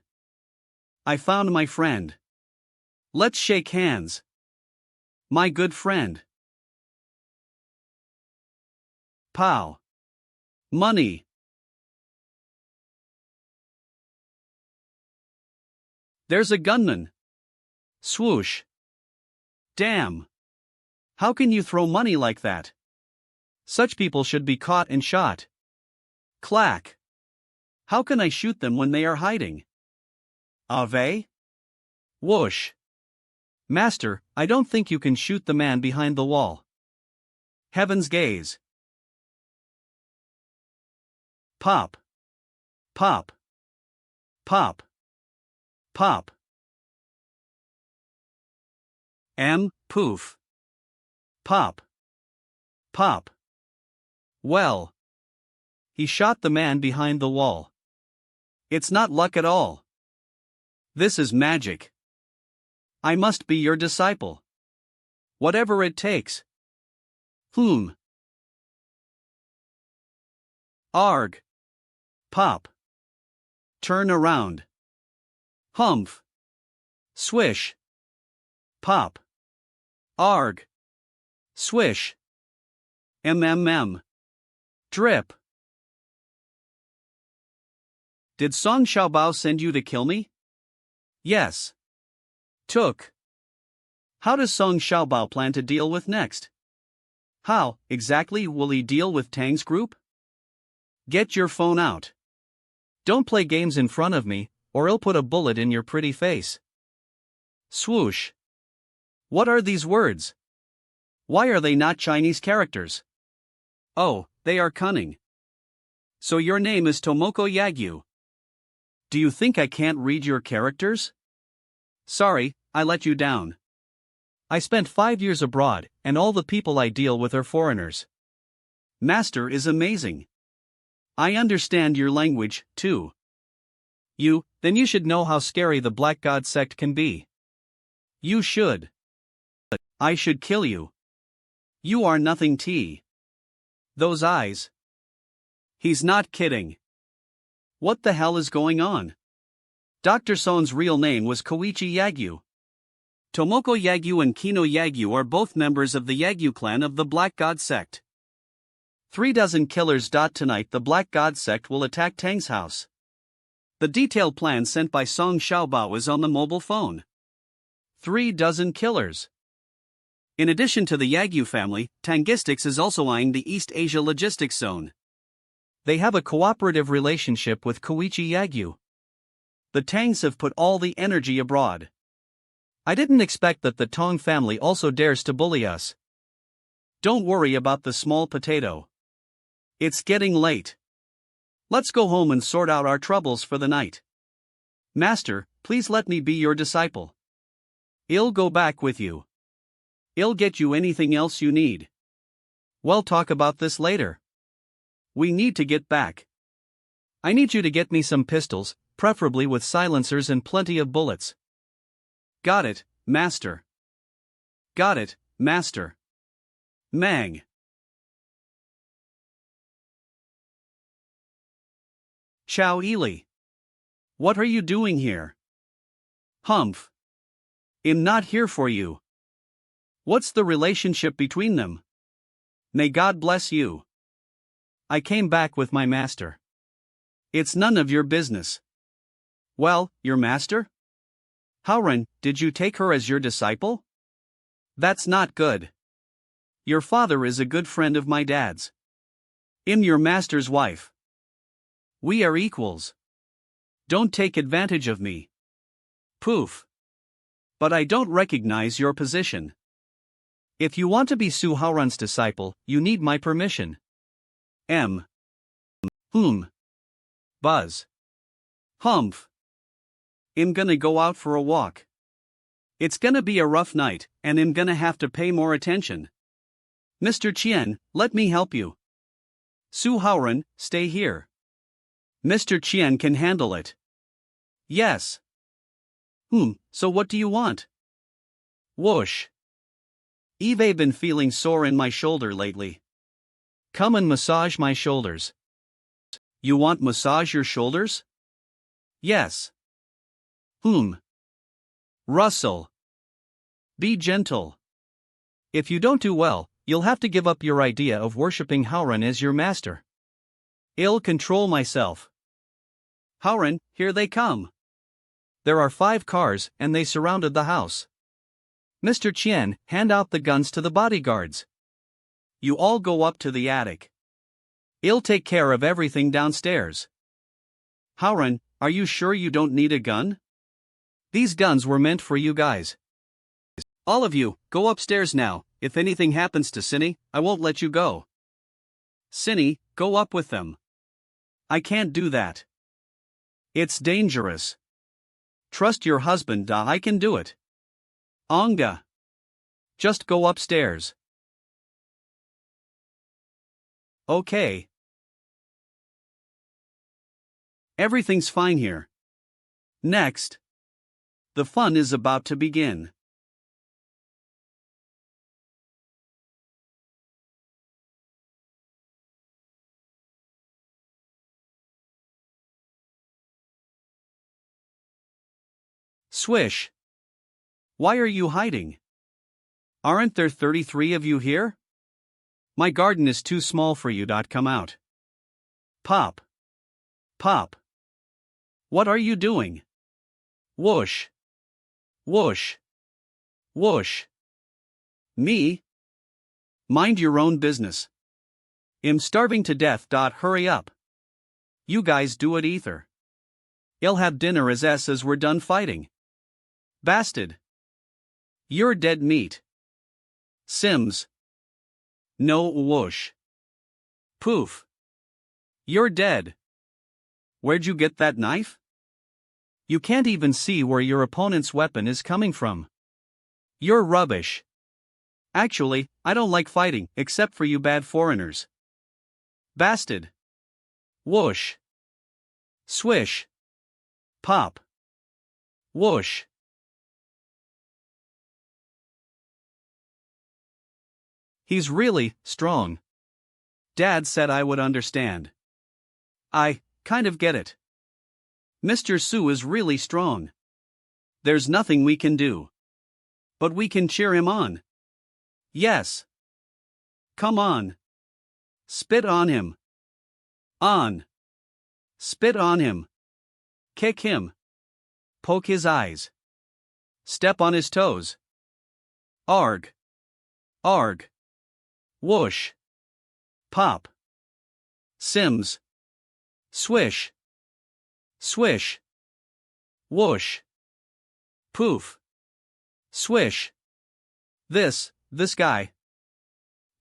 I found my friend. Let's shake hands. My good friend. Pow. Money. There's a gunman. Swoosh. Damn. How can you throw money like that? Such people should be caught and shot. Clack. How can I shoot them when they are hiding? Ave? Whoosh. Master, I don't think you can shoot the man behind the wall. Heaven's gaze. Pop. Pop. Pop. Pop. Poof. Pop. Pop. Well. He shot the man behind the wall. It's not luck at all. This is magic. I must be your disciple. Whatever it takes. Arg. Pop. Turn around. Humph. Swish. Pop. Arg. Swish. Drip. Did Song Xiaobao send you to kill me? Yes. Took. How does Song Xiaobao plan to deal with next? How, exactly, will he deal with Tang's group? Get your phone out. Don't play games in front of me, or I'll put a bullet in your pretty face. Swoosh. What are these words? Why are they not Chinese characters? Oh, they are cunning. So your name is Tomoko Yagyu. Do you think I can't read your characters? Sorry, I let you down. I spent 5 years abroad, and all the people I deal with are foreigners. Master is amazing. I understand your language, too. Then you should know how scary the Black God sect can be. You should. I should kill you. You are nothing T. Those eyes. He's not kidding. What the hell is going on? Dr. Son's real name was Koichi Yagyu. Tomoko Yagyu and Kino Yagyu are both members of the Yagyu clan of the Black God sect. 36 killers. Tonight the Black God sect will attack Tang's house. The detailed plan sent by Song Xiaobao is on the mobile phone. 36 killers. In addition to the Yagyu family, Tangistics is also eyeing the East Asia logistics zone. They have a cooperative relationship with Koichi Yagyu. The Tangs have put all the energy abroad. I didn't expect that the Tong family also dares to bully us. Don't worry about the small potato. It's getting late. Let's go home and sort out our troubles for the night. Master, please let me be your disciple. I'll go back with you. I'll get you anything else you need. We'll talk about this later. We need to get back. I need you to get me some pistols, preferably with silencers and plenty of bullets. Got it, Master. Got it, Master. Mang. Chow Ili. What are you doing here? Humph. I'm not here for you. What's the relationship between them? May God bless you. I came back with my master. It's none of your business. Well, your master? Haoren, did you take her as your disciple? That's not good. Your father is a good friend of my dad's. I'm your master's wife. We are equals. Don't take advantage of me. Poof. But I don't recognize your position. If you want to be Su Haoran's disciple, you need my permission. Buzz. Humph. I'm gonna go out for a walk. It's gonna be a rough night, and I'm gonna have to pay more attention. Mr. Qian, let me help you. Su Haoran, stay here. Mr. Qian can handle it. Yes. So what do you want? Whoosh. I've been feeling sore in my shoulder lately. Come and massage my shoulders. You want massage your shoulders? Yes. Russell. Be gentle. If you don't do well, You'll have to give up your idea of worshipping Howren as your master. I'll control myself. Howren, here they come. There are 5 cars, and they surrounded the house. Mr. Chien, hand out the guns to the bodyguards. You all go up to the attic. I'll take care of everything downstairs. Howren, are you sure you don't need a gun? These guns were meant for you guys. All of you, go upstairs now. If anything happens to Cinny, I won't let you go. Cinny, go up with them. I can't do that. It's dangerous. Trust your husband, I can do it. Onga. Just go upstairs. Okay. Everything's fine here. Next. The fun is about to begin. Swish. Why are you hiding? Aren't there 33 of you here? My garden is too small for you. Come out. Pop. Pop. What are you doing? Whoosh. Whoosh. Whoosh. Me? Mind your own business. I'm starving to death. Hurry up. You guys do it either. I'll have dinner as we're done fighting. Bastard. You're dead meat. Sims. No whoosh. Poof. You're dead. Where'd you get that knife? You can't even see where your opponent's weapon is coming from. You're rubbish. Actually, I don't like fighting, except for you bad foreigners. Bastard. Whoosh. Swish. Pop. Whoosh. He's really strong. Dad said I would understand. I kind of get it. Mr. Su is really strong. There's nothing we can do. But we can cheer him on. Yes. Come on. Spit on him. On. Spit on him. Kick him. Poke his eyes. Step on his toes. Arg. Arg. Whoosh. Pop. Sims. Swish. Swish. Whoosh. Poof. Swish. This guy.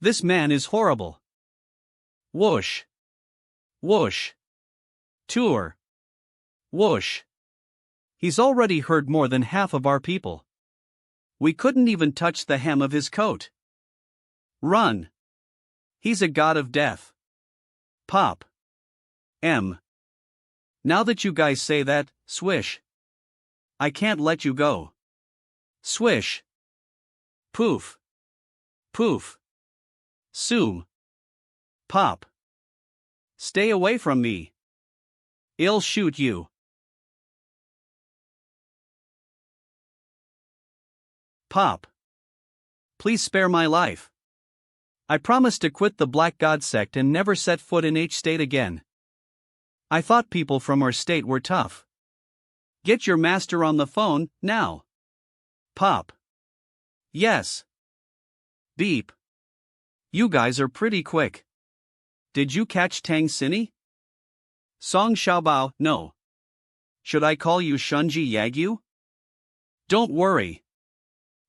This man is horrible. Whoosh. Whoosh. Tour. Whoosh. He's already hurt more than half of our people. We couldn't even touch the hem of his coat. Run. He's a god of death. Pop. M. Now that you guys say that, swish. I can't let you go. Swish. Poof. Poof. Soom. Pop. Stay away from me. I'll shoot you. Pop. Please spare my life. I promise to quit the Black God sect and never set foot in H state again. I thought people from our state were tough. Get your master on the phone, now. Pop. Yes. Beep. You guys are pretty quick. Did you catch Tang Cinny? Song Xiaobao, no. Should I call you Shunji Yagyu? Don't worry.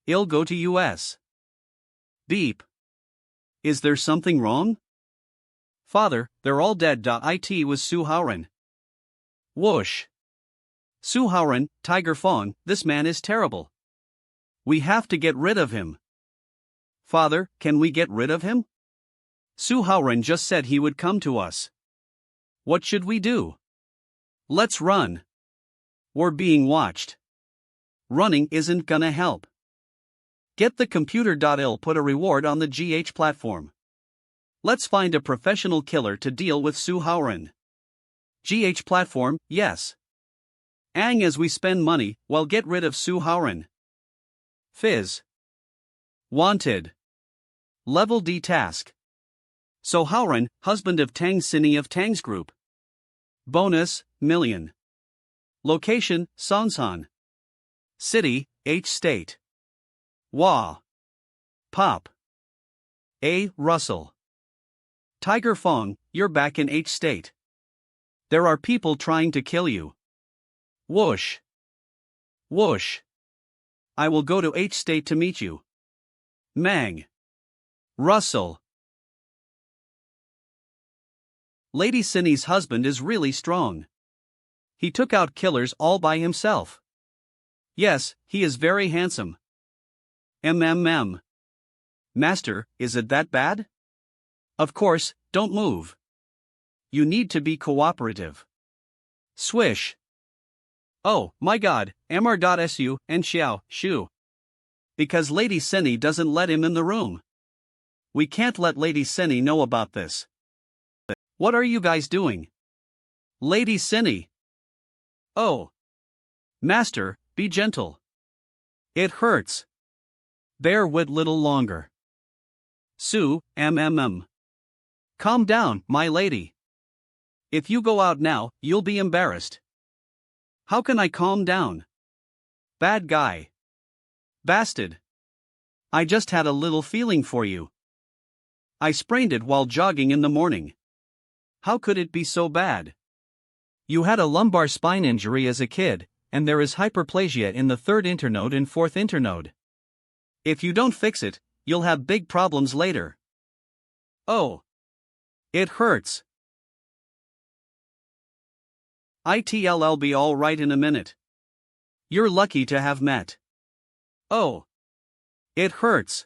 I'll go to US. Beep. Is there something wrong? Father, they're all dead. It was Su Haoren. Whoosh. Su Haoren, Tiger Fong, this man is terrible. We have to get rid of him. Father, can we get rid of him? Su Haoren just said he would come to us. What should we do? Let's run. We're being watched. Running isn't gonna help. Get the computer. I'll put a reward on the GH platform. Let's find a professional killer to deal with Su Haoren. GH platform, yes. As we spend money, well, get rid of Su Haoren. Fizz. Wanted. Level D task. So Howran, husband of Tang Sini of Tang's group. Bonus, million. Location, Sonsan. City, H State. Wah. Pop. A. Russell. Tiger Fong, you're back in H State. There are people trying to kill you. Whoosh. Whoosh. I will go to H State to meet you. Mang. Russell. Lady Sini's husband is really strong. He took out killers all by himself. Yes, he is very handsome. MMM. Master, is it that bad? Of course, don't move. You need to be cooperative. Swish. Oh, my god, Mr.su and Xiao, Shu. Because Lady Sini doesn't let him in the room. We can't let Lady Sini know about this. What are you guys doing? Lady Sini. Oh. Master, be gentle. It hurts. Bear with little longer. Su, MMM. Calm down, my lady. If you go out now, you'll be embarrassed. How can I calm down? Bad guy. Bastard. I just had a little feeling for you. I sprained it while jogging in the morning. How could it be so bad? You had a lumbar spine injury as a kid, and there is hyperplasia in the third internode and fourth internode. If you don't fix it, you'll have big problems later. Oh. It hurts. I'll be all right in a minute. You're lucky to have met. Oh. It hurts.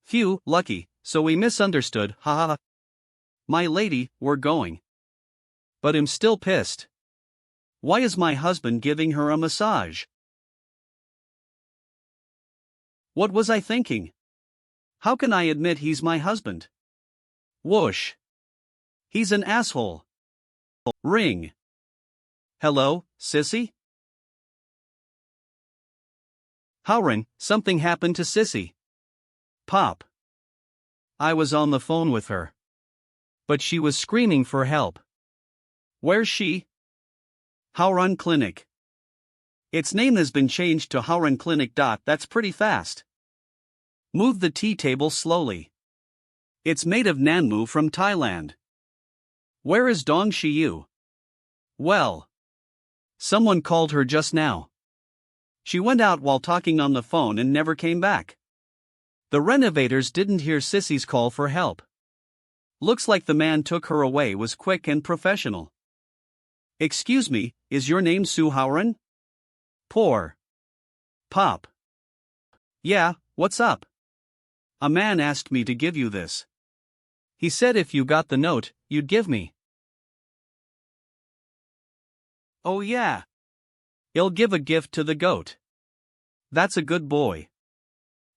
Phew, lucky, so we misunderstood, haha. My lady, we're going. But I'm still pissed. Why is my husband giving her a massage? What was I thinking? How can I admit he's my husband? Whoosh. He's an asshole. Ring. Hello, sissy? Howran, something happened to sissy. Pop. I was on the phone with her. But she was screaming for help. Where's she? Howran Clinic. Its name has been changed to Howran Clinic. That's pretty fast. Move the tea table slowly. It's made of Nanmu from Thailand. Where is Dong Shiyu? Well. Someone called her just now. She went out while talking on the phone and never came back. The renovators didn't hear Sissy's call for help. Looks like the man took her away was quick and professional. Excuse me, is your name Su Howran? Poor. Pop. Yeah, what's up? A man asked me to give you this. He said if you got the note, you'd give me. Oh yeah. He'll give a gift to the goat. That's a good boy.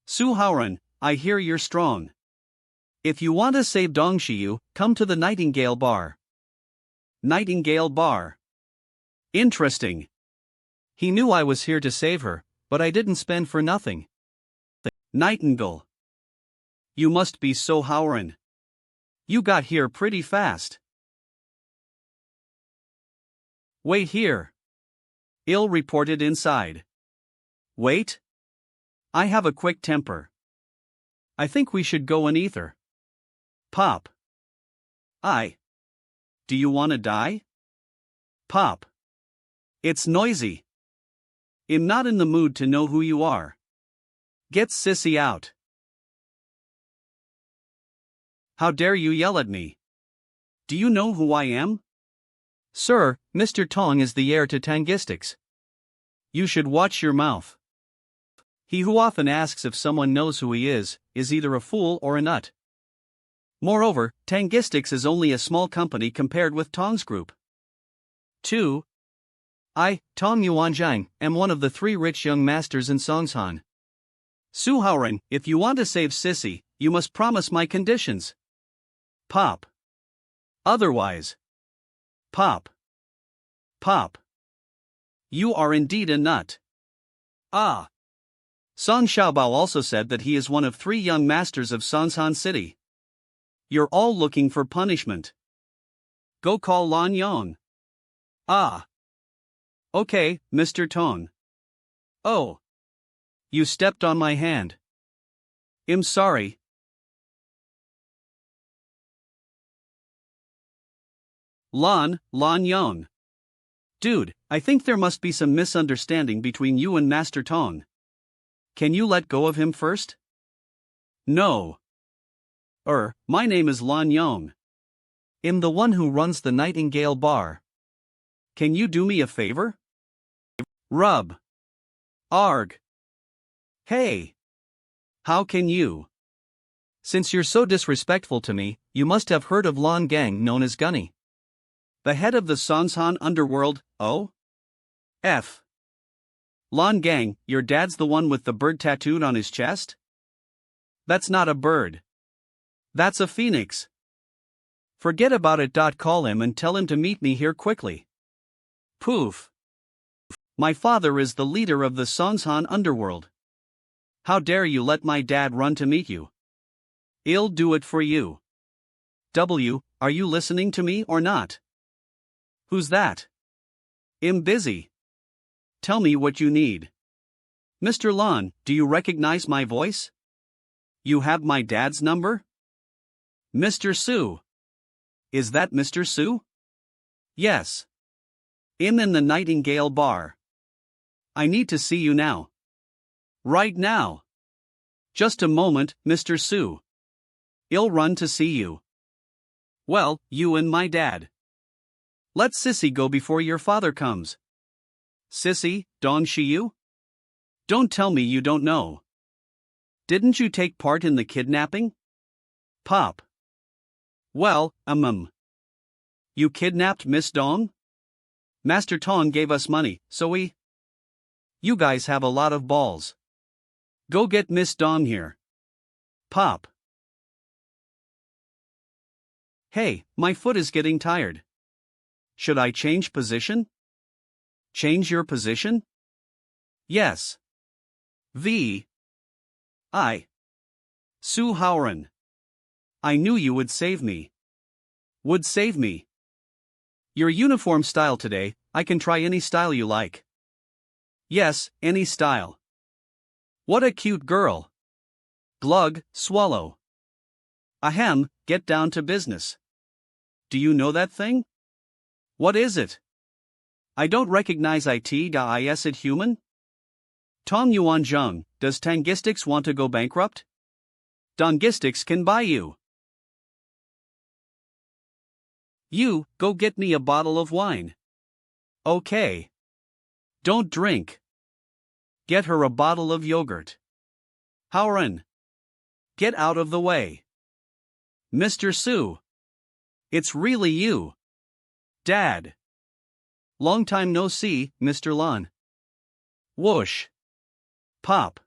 Su Howran, I hear you're strong. If you want to save Dongshiyu, come to the Nightingale Bar. Nightingale Bar. Interesting. He knew I was here to save her, but I didn't spend for nothing. Nightingale. You must be so Howran. You got here pretty fast. Wait here. Ill reported inside. Wait? I have a quick temper. I think we should go in ether. Pop. Do you wanna die? Pop. It's noisy. I'm not in the mood to know who you are. Get Sissy out. How dare you yell at me? Do you know who I am? Sir, Mr. Tong is the heir to Tangistics. You should watch your mouth. He who often asks if someone knows who he is either a fool or a nut. Moreover, Tangistics is only a small company compared with Tong's group. 2. I, Tong Yuanzhang, am one of the 3 rich young masters in Songshan. Su Howran, if you want to save Sissy, you must promise my conditions. Pop. Otherwise. Pop. Pop. You are indeed a nut. Ah. Song Xiaobao also said that he is one of 3 young masters of Sansan City. You're all looking for punishment. Go call Lan Yong. Ah. Okay, Mr. Tong. Oh. You stepped on my hand. I'm sorry. Lan Yong. Dude, I think there must be some misunderstanding between you and Master Tong. Can you let go of him first? No. My name is Lan Yong. I'm the one who runs the Nightingale Bar. Can you do me a favor? Rub. Arg. Hey. How can you? Since you're so disrespectful to me, you must have heard of Lan Gang, known as Gunny. The head of the Sansan underworld. Oh? F. Lan Gang, your dad's the one with the bird tattooed on his chest? That's not a bird. That's a phoenix. Forget about it. Call him and tell him to meet me here quickly. Poof. My father is the leader of the Sansan underworld. How dare you let my dad run to meet you? I'll do it for you. W, are you listening to me or not? Who's that? I'm busy. Tell me what you need. Mr. Lan, do you recognize my voice? You have my dad's number? Mr. Su. Is that Mr. Su? Yes. I'm in the Nightingale Bar. I need to see you now. Right now. Just a moment, Mr. Su. I'll run to see you. Well, you and my dad. Let Sissy go before your father comes. Sissy, Dong Shiyu? Don't tell me you don't know. Didn't you take part in the kidnapping? Pop. Well, You kidnapped Miss Dong? Master Tong gave us money, so we... You guys have a lot of balls. Go get Miss Dong here. Pop. Hey, my foot is getting tired. Should I change position? Change your position? Yes. V. I. Su Haoran. I knew you would save me. Would save me. Your uniform style today, I can try any style you like. Yes, any style. What a cute girl. Glug, swallow. Ahem, get down to business. Do you know that thing? What is it? I don't recognize it. Is it human? Tong Yuan Zheng, does Tangistics want to go bankrupt? Dongistics can buy you. You, go get me a bottle of wine. Okay. Don't drink. Get her a bottle of yogurt. Haoran. Get out of the way. Mr. Su. It's really you. Dad. Long time no see, Mr. Lan. Whoosh. Pop.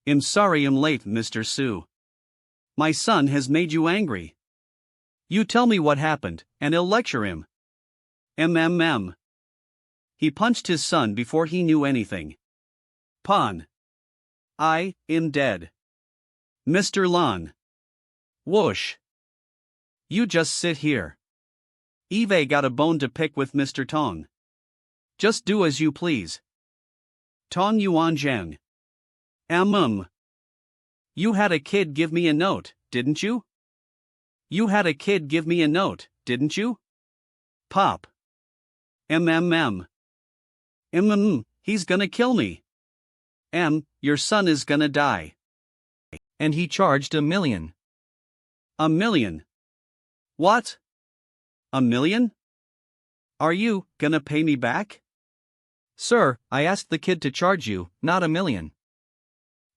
I'm sorry I'm late, Mr. Su. My son has made you angry. You tell me what happened, and I'll lecture him. He punched his son before he knew anything. Pon. I am dead. Mr. Lan. Whoosh. You just sit here. Eve got a bone to pick with Mr. Tong. Just do as you please. Tong Yuan Zheng. You had a kid give me a note, didn't you? You had a kid give me a note, didn't you? Pop. He's gonna kill me. Your son is gonna die. And he charged $1 million. $1 million? What? $1 million? Are you gonna pay me back? Sir, I asked the kid to charge you, not $1 million.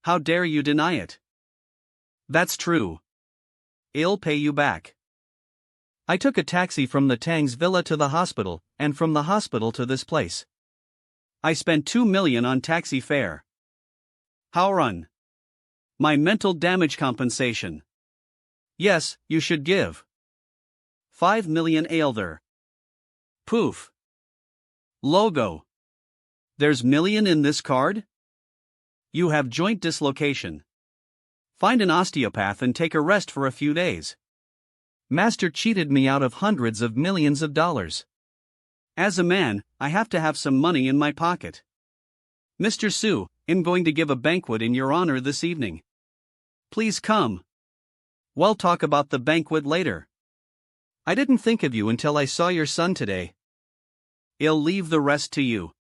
How dare you deny it? That's true. I'll pay you back. I took a taxi from the Tang's villa to the hospital, and from the hospital to this place. I spent $2 million on taxi fare. Haoran. My mental damage compensation. Yes, you should give 5 million aelder. Poof. Logo. There's million in this card? You have joint dislocation. Find an osteopath and take a rest for a few days. Master cheated me out of hundreds of millions of dollars. As a man, I have to have some money in my pocket. Mr. Su, I'm going to give a banquet in your honor this evening. Please come. We'll talk about the banquet later. I didn't think of you until I saw your son today. I'll leave the rest to you.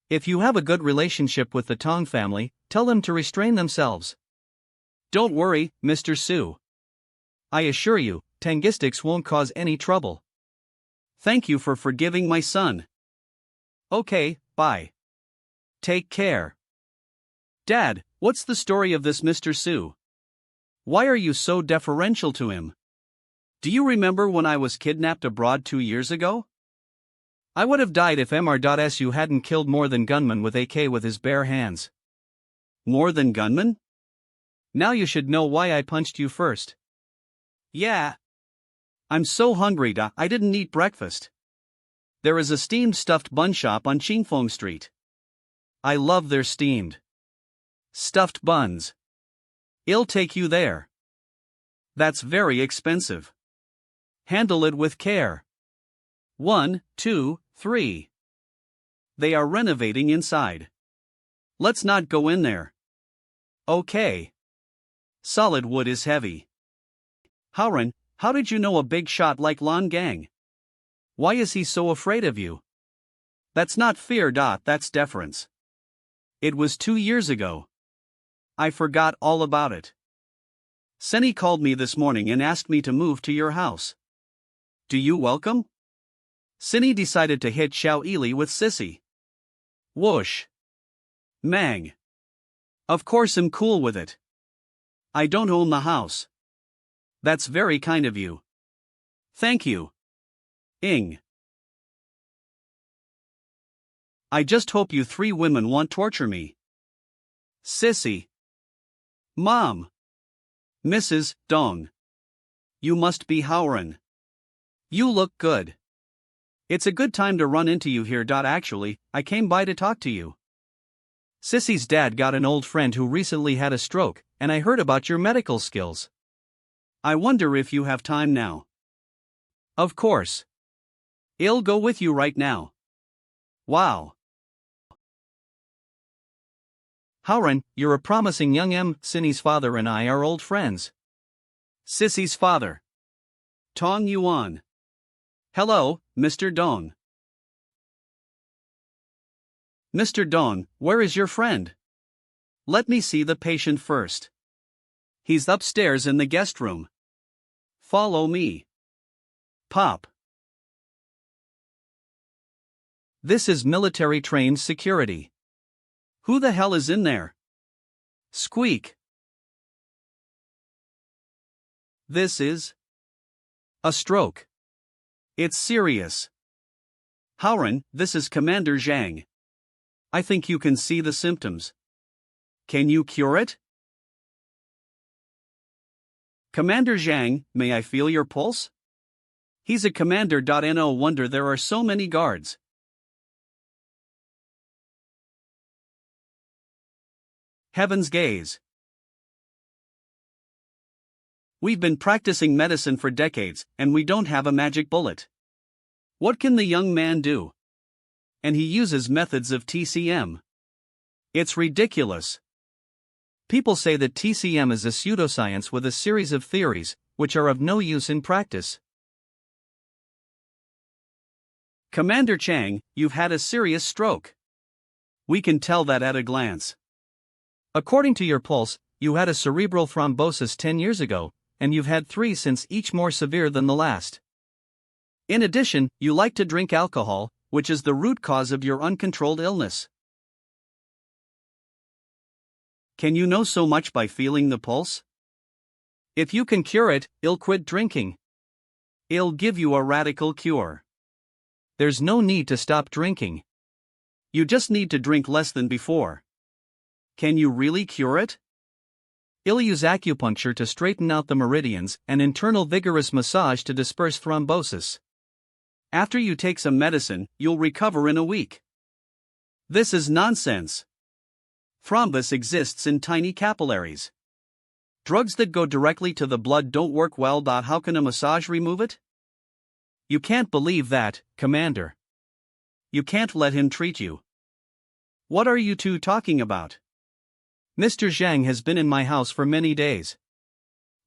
If you have a good relationship with the Tong family, tell them to restrain themselves. Don't worry, Mr. Su. I assure you, Tangistics won't cause any trouble. Thank you for forgiving my son. Okay, bye. Take care. Dad, what's the story of this Mr. Su? Why are you so deferential to him? Do you remember when I was kidnapped abroad 2 years ago? I would have died if Mr.Su hadn't killed more than gunman with AK with his bare hands. More than gunman? Now you should know why I punched you first. Yeah. I'm so hungry I didn't eat breakfast. There is a steamed stuffed bun shop on Qingfeng Street. I love their steamed stuffed buns. I'll take you there. That's very expensive. Handle it with care. 1, 2, 3. They are renovating inside. Let's not go in there. Okay. Solid wood is heavy. Howren, how did you know a big shot like Lan Gang? Why is he so afraid of you? That's not fear. That's deference. It was 2 years ago. I forgot all about it. Senny called me this morning and asked me to move to your house. Do you welcome? Senny decided to hit Xiao Ili with Sissy. Whoosh. Mang. Of course I'm cool with it. I don't own the house. That's very kind of you. Thank you. Ing. I just hope you 3 women won't torture me. Sissy. Mom. Mrs. Dong. You must be Howren. You look good. It's a good time to run into you here. Actually, I came by to talk to you. Sissy's dad got an old friend who recently had a stroke, and I heard about your medical skills. I wonder if you have time now. Of course. I'll go with you right now. Wow. Howren, you're a promising young M. Sinny's father and I are old friends. Sissy's father. Tong Yuan. Hello, Mr. Dong. Mr. Dong, where is your friend? Let me see the patient first. He's upstairs in the guest room. Follow me. Pop. This is military-trained security. Who the hell is in there? Squeak. This is a stroke. It's serious. Howren, this is Commander Zhang. I think you can see the symptoms. Can you cure it? Commander Zhang, may I feel your pulse? He's a commander. No wonder there are so many guards. Heaven's gaze. We've been practicing medicine for decades, and we don't have a magic bullet. What can the young man do? And he uses methods of TCM. It's ridiculous. People say that TCM is a pseudoscience with a series of theories, which are of no use in practice. Commander Chang, you've had a serious stroke. We can tell that at a glance. According to your pulse, you had a cerebral thrombosis 10 years ago, and you've had 3 since, each more severe than the last. In addition, you like to drink alcohol, which is the root cause of your uncontrolled illness. Can you know so much by feeling the pulse? If you can cure it, I'll quit drinking. I'll give you a radical cure. There's no need to stop drinking. You just need to drink less than before. Can you really cure it? I'll use acupuncture to straighten out the meridians and internal vigorous massage to disperse thrombosis. After you take some medicine, you'll recover in a week. This is nonsense. Thrombus exists in tiny capillaries. Drugs that go directly to the blood don't work well. How can a massage remove it? You can't believe that, Commander. You can't let him treat you. What are you two talking about? Mr. Zhang has been in my house for many days.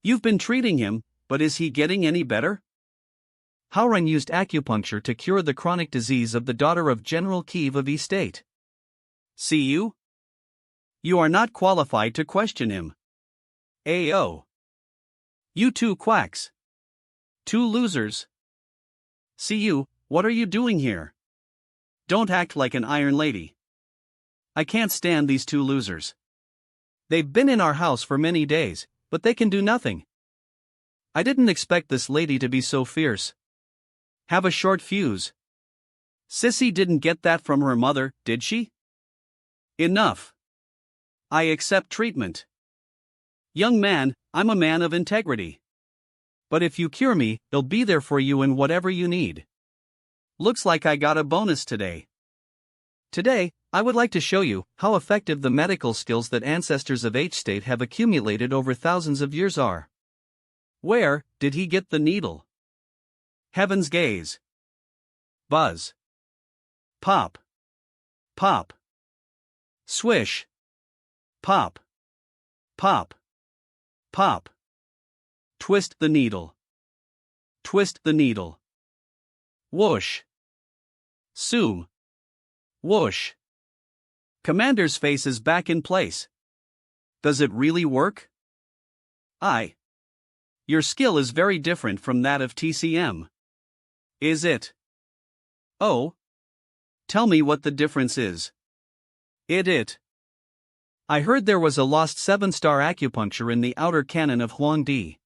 You've been treating him, but is he getting any better? Haoran used acupuncture to cure the chronic disease of the daughter of General Kiev of State. See you? You are not qualified to question him. Ayo. You two quacks. Two losers. See you, what are you doing here? Don't act like an iron lady. I can't stand these two losers. They've been in our house for many days, but they can do nothing. I didn't expect this lady to be so fierce. Have a short fuse. Sissy didn't get that from her mother, did she? Enough. I accept treatment. Young man, I'm a man of integrity. But if you cure me, I'll be there for you in whatever you need. Looks like I got a bonus today. Today, I would like to show you how effective the medical skills that ancestors of H-State have accumulated over thousands of years are. Where did he get the needle? Heaven's gaze. Buzz. Pop. Pop. Swish. Pop. Pop. Pop. Twist the needle. Twist the needle. Whoosh. Zoom. Whoosh. Commander's face is back in place. Does it really work? Your skill is very different from that of TCM. Is it? Oh. Tell me what the difference is. I heard there was a lost 7-star acupuncture in the outer canon of Huangdi.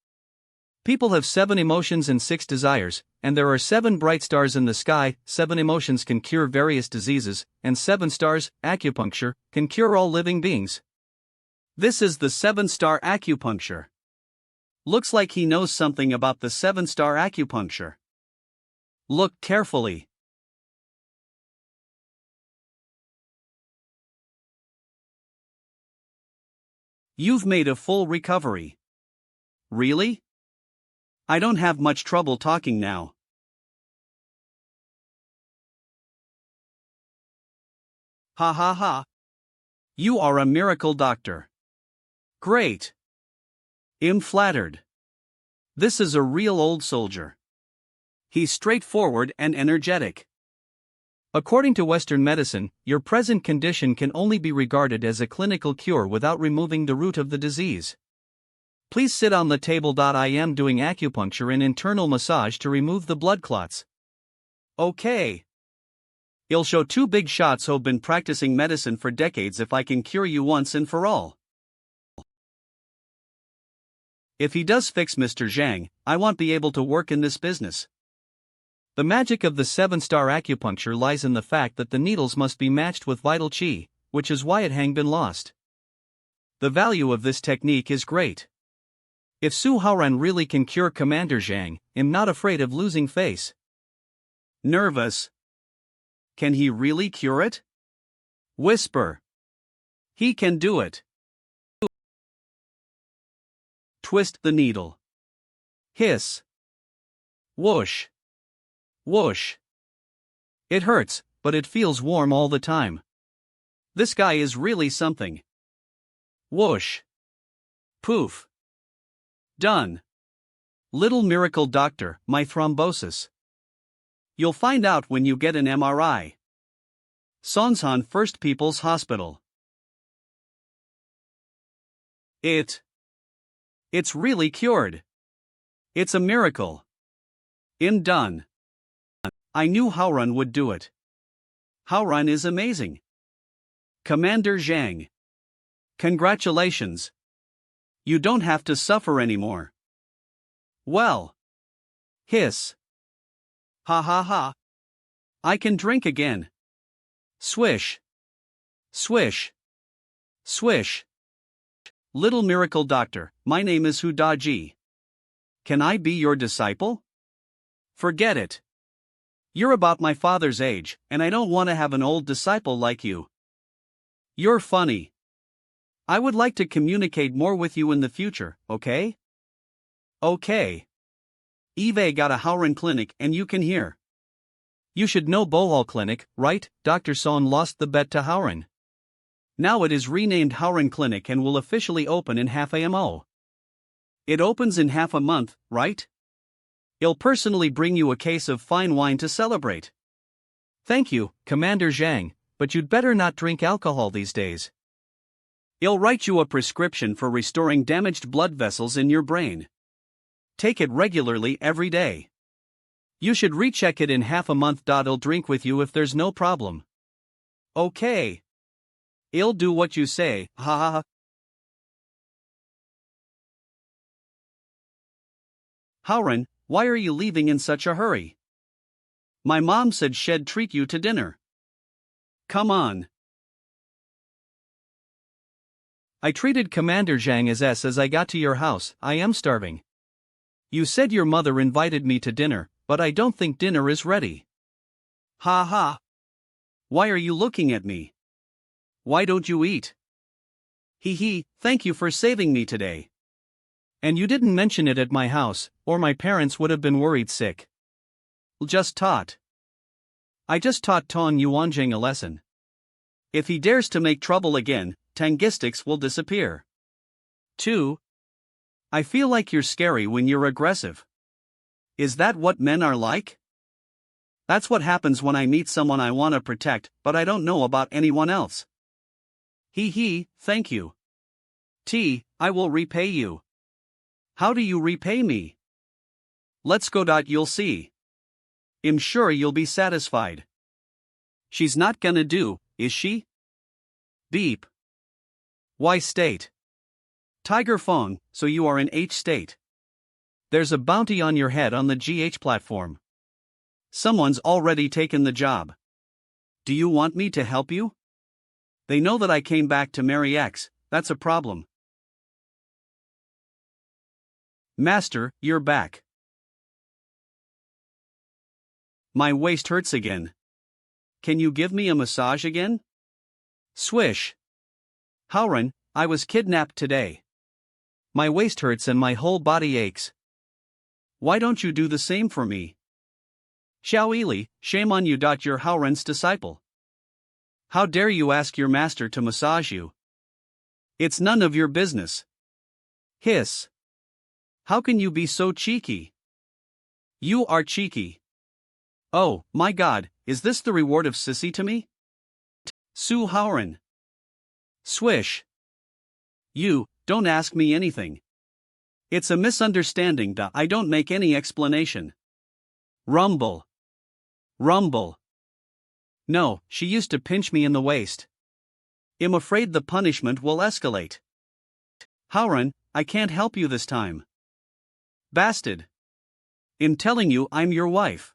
People have 7 emotions and 6 desires, and there are 7 bright stars in the sky. 7 emotions can cure various diseases, and 7 stars, acupuncture, can cure all living beings. This is the 7-star acupuncture. Looks like he knows something about the 7-star acupuncture. Look carefully. You've made a full recovery. Really? I don't have much trouble talking now. Ha ha ha. You are a miracle doctor. Great. I'm flattered. This is a real old soldier. He's straightforward and energetic. According to Western medicine, your present condition can only be regarded as a clinical cure without removing the root of the disease. Please sit on the table. I am doing acupuncture and internal massage to remove the blood clots. Okay. I'll show 2 big shots who've been practicing medicine for decades if I can cure you once and for all. If he does fix Mr. Zhang, I won't be able to work in this business. The magic of the 7-star acupuncture lies in the fact that the needles must be matched with vital qi, which is why it hang been lost. The value of this technique is great. If Su Haoran really can cure Commander Zhang, I'm not afraid of losing face. Nervous. Can he really cure it? Whisper. He can do it. Twist the needle. Hiss. Whoosh. Whoosh. It hurts, but it feels warm all the time. This guy is really something. Whoosh. Poof. Done. Little miracle doctor, my thrombosis. You'll find out when you get an MRI. Sonsan First People's Hospital. It's really cured. It's a miracle. I'm done. I knew Haoran would do it. Haoran is amazing. Commander Zhang. Congratulations. You don't have to suffer anymore. Well. Hiss. Ha ha ha. I can drink again. Swish. Swish. Swish. Little miracle doctor, my name is Hudaji. Can I be your disciple? Forget it. You're about my father's age, and I don't want to have an old disciple like you. You're funny. I would like to communicate more with you in the future, okay? Okay. Eve got a Howren clinic and you can hear. You should know Bohol Clinic, right? Dr. Son lost the bet to Howren. Now it is renamed Howren Clinic and will officially open in half a mo. It opens in half a month, right? I'll personally bring you a case of fine wine to celebrate. Thank you, Commander Zhang, but you'd better not drink alcohol these days. I'll write you a prescription for restoring damaged blood vessels in your brain. Take it regularly every day. You should recheck it in half a month. I'll drink with you if there's no problem. Okay. I'll do what you say, ha ha ha. Howren, why are you leaving in such a hurry? My mom said she'd treat you to dinner. Come on. I treated Commander Zhang as I got to your house. I am starving. You said your mother invited me to dinner, but I don't think dinner is ready. Ha ha. Why are you looking at me? Why don't you eat? Hee hee, thank you for saving me today. And you didn't mention it at my house, or my parents would have been worried sick. I just taught Ton Yuanjing a lesson. If he dares to make trouble again, Tangistics will disappear. 2. I feel like you're scary when you're aggressive. Is that what men are like? That's what happens when I meet someone I want to protect, but I don't know about anyone else. Hee hee, thank you. I will repay you. How do you repay me? Let's go. You'll see. I'm sure you'll be satisfied. She's not gonna do, is she? Beep. Y state. Tiger Fong, so you are in H state. There's a bounty on your head on the GH platform. Someone's already taken the job. Do you want me to help you? They know that I came back to marry X, that's a problem. Master, you're back. My waist hurts again. Can you give me a massage again? Swish. Howren, I was kidnapped today. My waist hurts and my whole body aches. Why don't you do the same for me? Xiao Ili, shame on you. You're Howren's disciple. How dare you ask your master to massage you? It's none of your business. Hiss. How can you be so cheeky? You are cheeky. Oh, my God, is this the reward of sissy to me? Su Howren. Swish. You, don't ask me anything. It's a misunderstanding. I don't make any explanation. Rumble. Rumble. No, she used to pinch me in the waist. I'm afraid the punishment will escalate. Howren, I can't help you this time. Bastard. I'm telling you I'm your wife.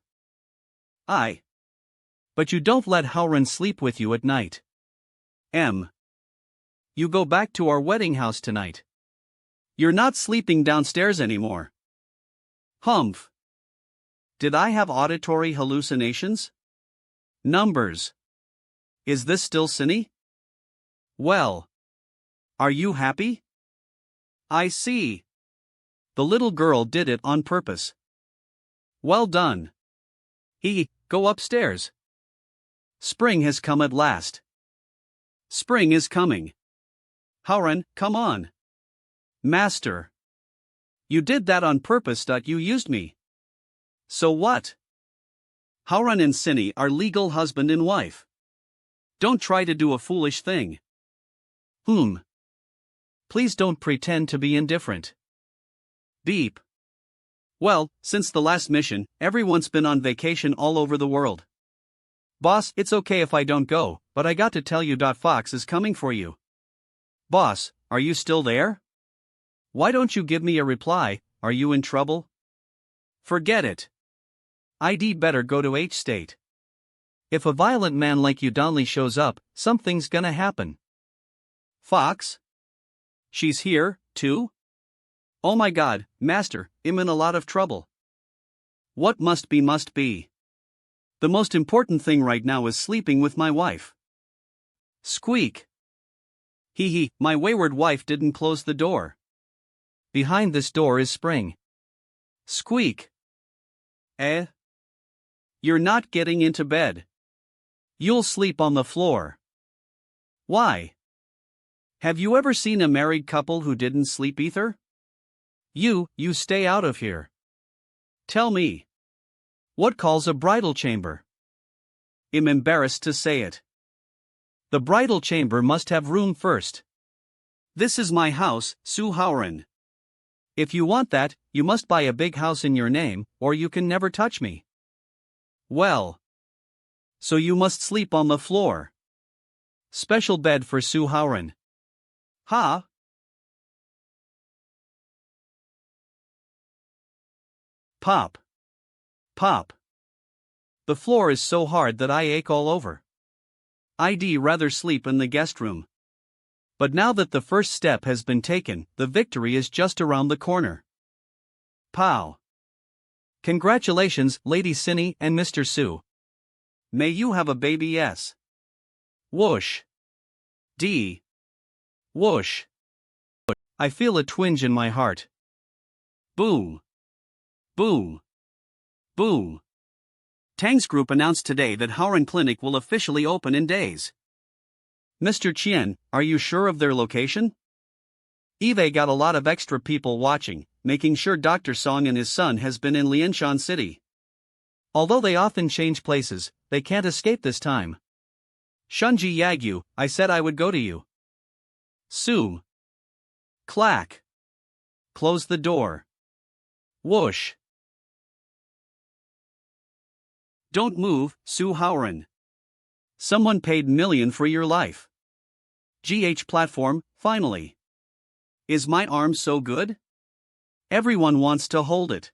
But you don't let Howren sleep with you at night. You go back to our wedding house tonight. You're not sleeping downstairs anymore. Humph. Did I have auditory hallucinations? Numbers. Is this still Cinny? Well. Are you happy? I see. The little girl did it on purpose. Well done. Go upstairs. Spring has come at last. Spring is coming. Howren, come on. Master. You did that on purpose. You used me. So what? Howren and Cinny are legal husband and wife. Don't try to do a foolish thing. Please don't pretend to be indifferent. Beep. Well, since the last mission, everyone's been on vacation all over the world. Boss, it's okay if I don't go, but I got to tell you. Fox is coming for you. Boss, are you still there? Why don't you give me a reply? Are you in trouble? Forget it. I'd better go to H state. If a violent man like you Donley shows up, something's gonna happen. Fox? She's here, too? Oh my god, master, I'm in a lot of trouble. What must be must be. The most important thing right now is sleeping with my wife. Squeak. Hee hee, my wayward wife didn't close the door. Behind this door is spring. Squeak. Eh? You're not getting into bed. You'll sleep on the floor. Why? Have you ever seen a married couple who didn't sleep either? You stay out of here. Tell me. What calls a bridal chamber? I'm embarrassed to say it. The bridal chamber must have room first. This is my house, Su Haoran. If you want that, you must buy a big house in your name, or you can never touch me. Well. So you must sleep on the floor. Special bed for Su Haoran. Ha? Pop. Pop. The floor is so hard that I ache all over. I'd rather sleep in the guest room. But now that the first step has been taken, the victory is just around the corner. Pow. Congratulations, Lady Cinny and Mr. Su. May you have a baby yes. Whoosh. D. Whoosh. I feel a twinge in my heart. Boom. Boom. Boom. Tang's group announced today that Haoran Clinic will officially open in days. Mr. Qian, are you sure of their location? Eve got a lot of extra people watching, making sure Dr. Song and his son has been in Lianshan City. Although they often change places, they can't escape this time. Shunji Yagyu, I said I would go to you. Soom. Clack. Close the door. Whoosh. Don't move, Su Haoran. Someone paid million for your life. GH platform, finally. Is my arm so good? Everyone wants to hold it.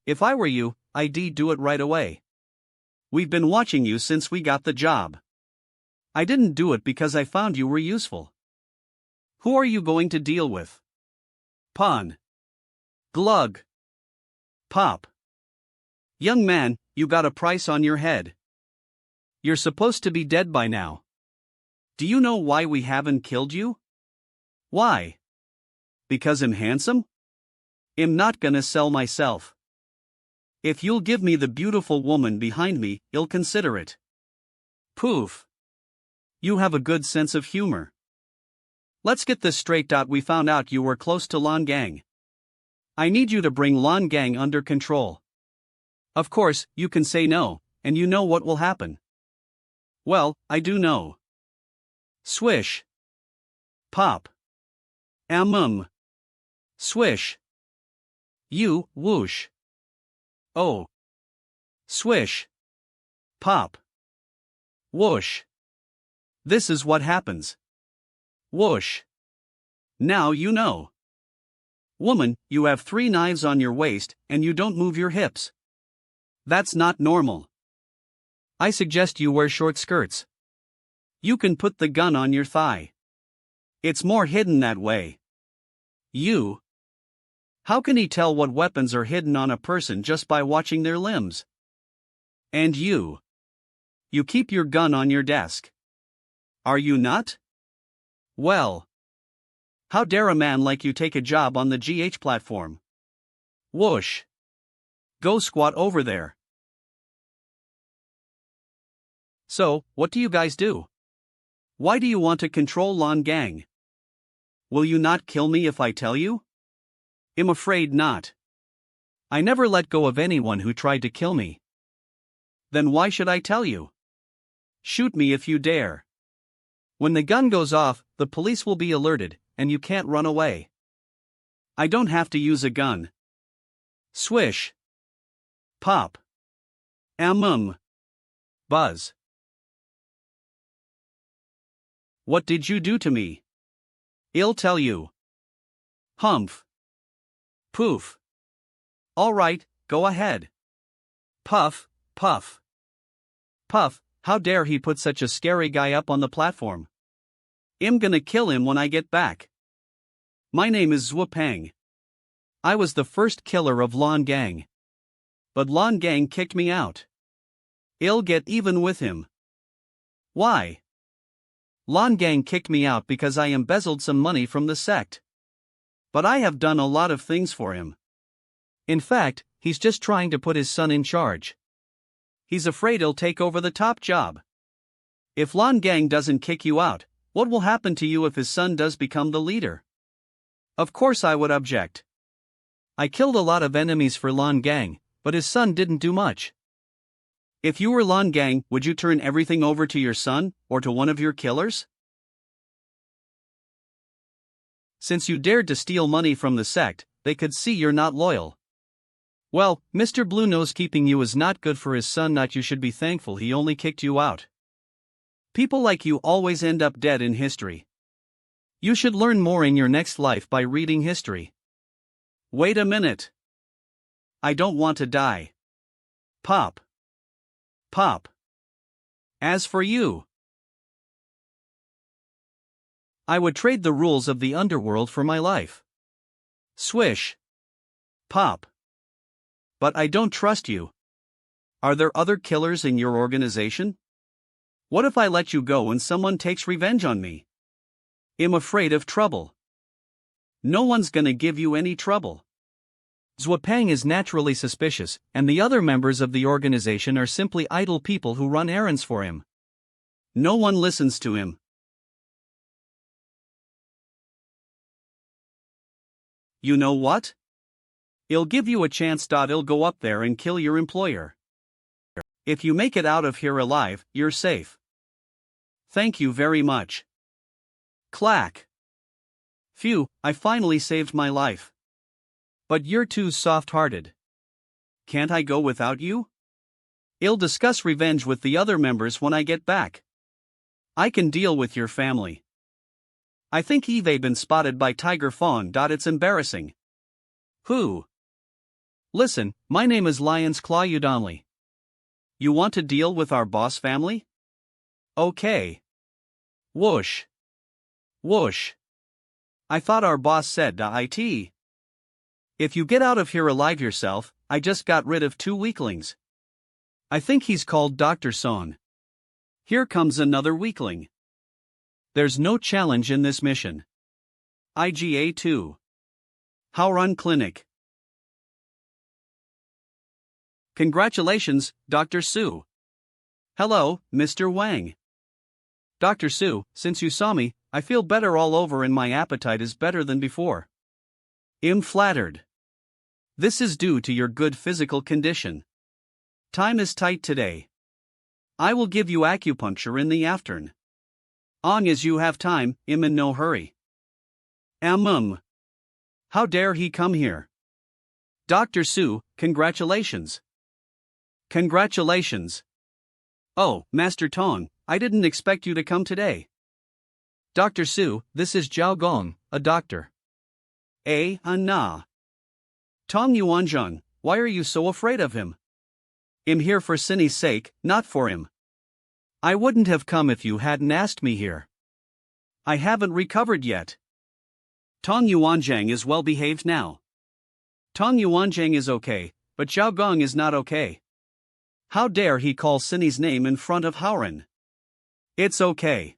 If I were you, I'd do it right away. We've been watching you since we got the job. I didn't do it because I found you were useful. Who are you going to deal with? Pon. Glug. Pop. Young man, you got a price on your head. You're supposed to be dead by now. Do you know why we haven't killed you? Why? Because I'm handsome? I'm not gonna sell myself. If you'll give me the beautiful woman behind me, I'll consider it. Poof. You have a good sense of humor. Let's get this straight. We found out you were close to Lan Gang. I need you to bring Lan Gang under control. Of course, you can say no, and you know what will happen. Well, I do know. Swish. Pop. Swish. You, whoosh. Oh. Swish. Pop. Whoosh. This is what happens. Whoosh. Now you know. Woman, you have 3 knives on your waist, and you don't move your hips. That's not normal. I suggest you wear short skirts. You can put the gun on your thigh. It's more hidden that way. You. How can he tell what weapons are hidden on a person just by watching their limbs? And you. You keep your gun on your desk. Are you not? Well. How dare a man like you take a job on the GH platform? Whoosh. Go squat over there. So, what do you guys do? Why do you want to control Lan Gang? Will you not kill me if I tell you? I'm afraid not. I never let go of anyone who tried to kill me. Then why should I tell you? Shoot me if you dare. When the gun goes off, the police will be alerted, and you can't run away. I don't have to use a gun. Swish. Pop. Buzz. What did you do to me? I'll tell you. Humph. Poof. All right, go ahead. Puff, puff. Puff, how dare he put such a scary guy up on the platform? I'm gonna kill him when I get back. My name is Zwapang. I was the first killer of Lon Gang. But Lon Gang kicked me out. I'll get even with him. Why? Lon Gang kicked me out because I embezzled some money from the sect. But I have done a lot of things for him. In fact, he's just trying to put his son in charge. He's afraid he'll take over the top job. If Lon Gang doesn't kick you out, what will happen to you if his son does become the leader? Of course I would object. I killed a lot of enemies for Lon Gang, but his son didn't do much. If you were Lon Gang, would you turn everything over to your son, or to one of your killers? Since you dared to steal money from the sect, they could see you're not loyal. Well, Mr. Blue Nose keeping you is not good for his son. Not you should be thankful he only kicked you out. People like you always end up dead in history. You should learn more in your next life by reading history. Wait a minute. I don't want to die. Pop. Pop. As for you, I would trade the rules of the underworld for my life. Swish. Pop. But I don't trust you. Are there other killers in your organization? What if I let you go and someone takes revenge on me? I'm afraid of trouble. No one's gonna give you any trouble. Zwapang is naturally suspicious, and the other members of the organization are simply idle people who run errands for him. No one listens to him. You know what? I'll give you a chance. I'll go up there and kill your employer. If you make it out of here alive, you're safe. Thank you very much. Clack. Phew, I finally saved my life. But you're too soft-hearted. Can't I go without you? I'll discuss revenge with the other members when I get back. I can deal with your family. I think Eve been spotted by Tiger Fawn. It's embarrassing. Who? Listen, my name is Lion's Claw Udonly. You want to deal with our boss family? Okay. Whoosh. Whoosh. I thought our boss said it. If you get out of here alive yourself, I just got rid of 2 weaklings. I think he's called Dr. Son. Here comes another weakling. There's no challenge in this mission. IGA 2. Howrun Clinic. Congratulations, Dr. Su. Hello, Mr. Wang. Dr. Su, since you saw me, I feel better all over and my appetite is better than before. I'm flattered. This is due to your good physical condition. Time is tight today. I will give you acupuncture in the afternoon. Long as you have time, I'm in no hurry. How dare he come here? Dr. Su, congratulations. Congratulations. Oh, Master Tong, I didn't expect you to come today. Dr. Su, this is Zhao Gong, a doctor. Nah. Tong Yuanzheng, why are you so afraid of him? I'm here for Cindy's sake, not for him. I wouldn't have come if you hadn't asked me here. I haven't recovered yet. Tong Yuanzheng is well behaved now. Tong Yuanzheng is okay, but Zhao Gong is not okay. How dare he call Cindy's name in front of Howrun? It's okay.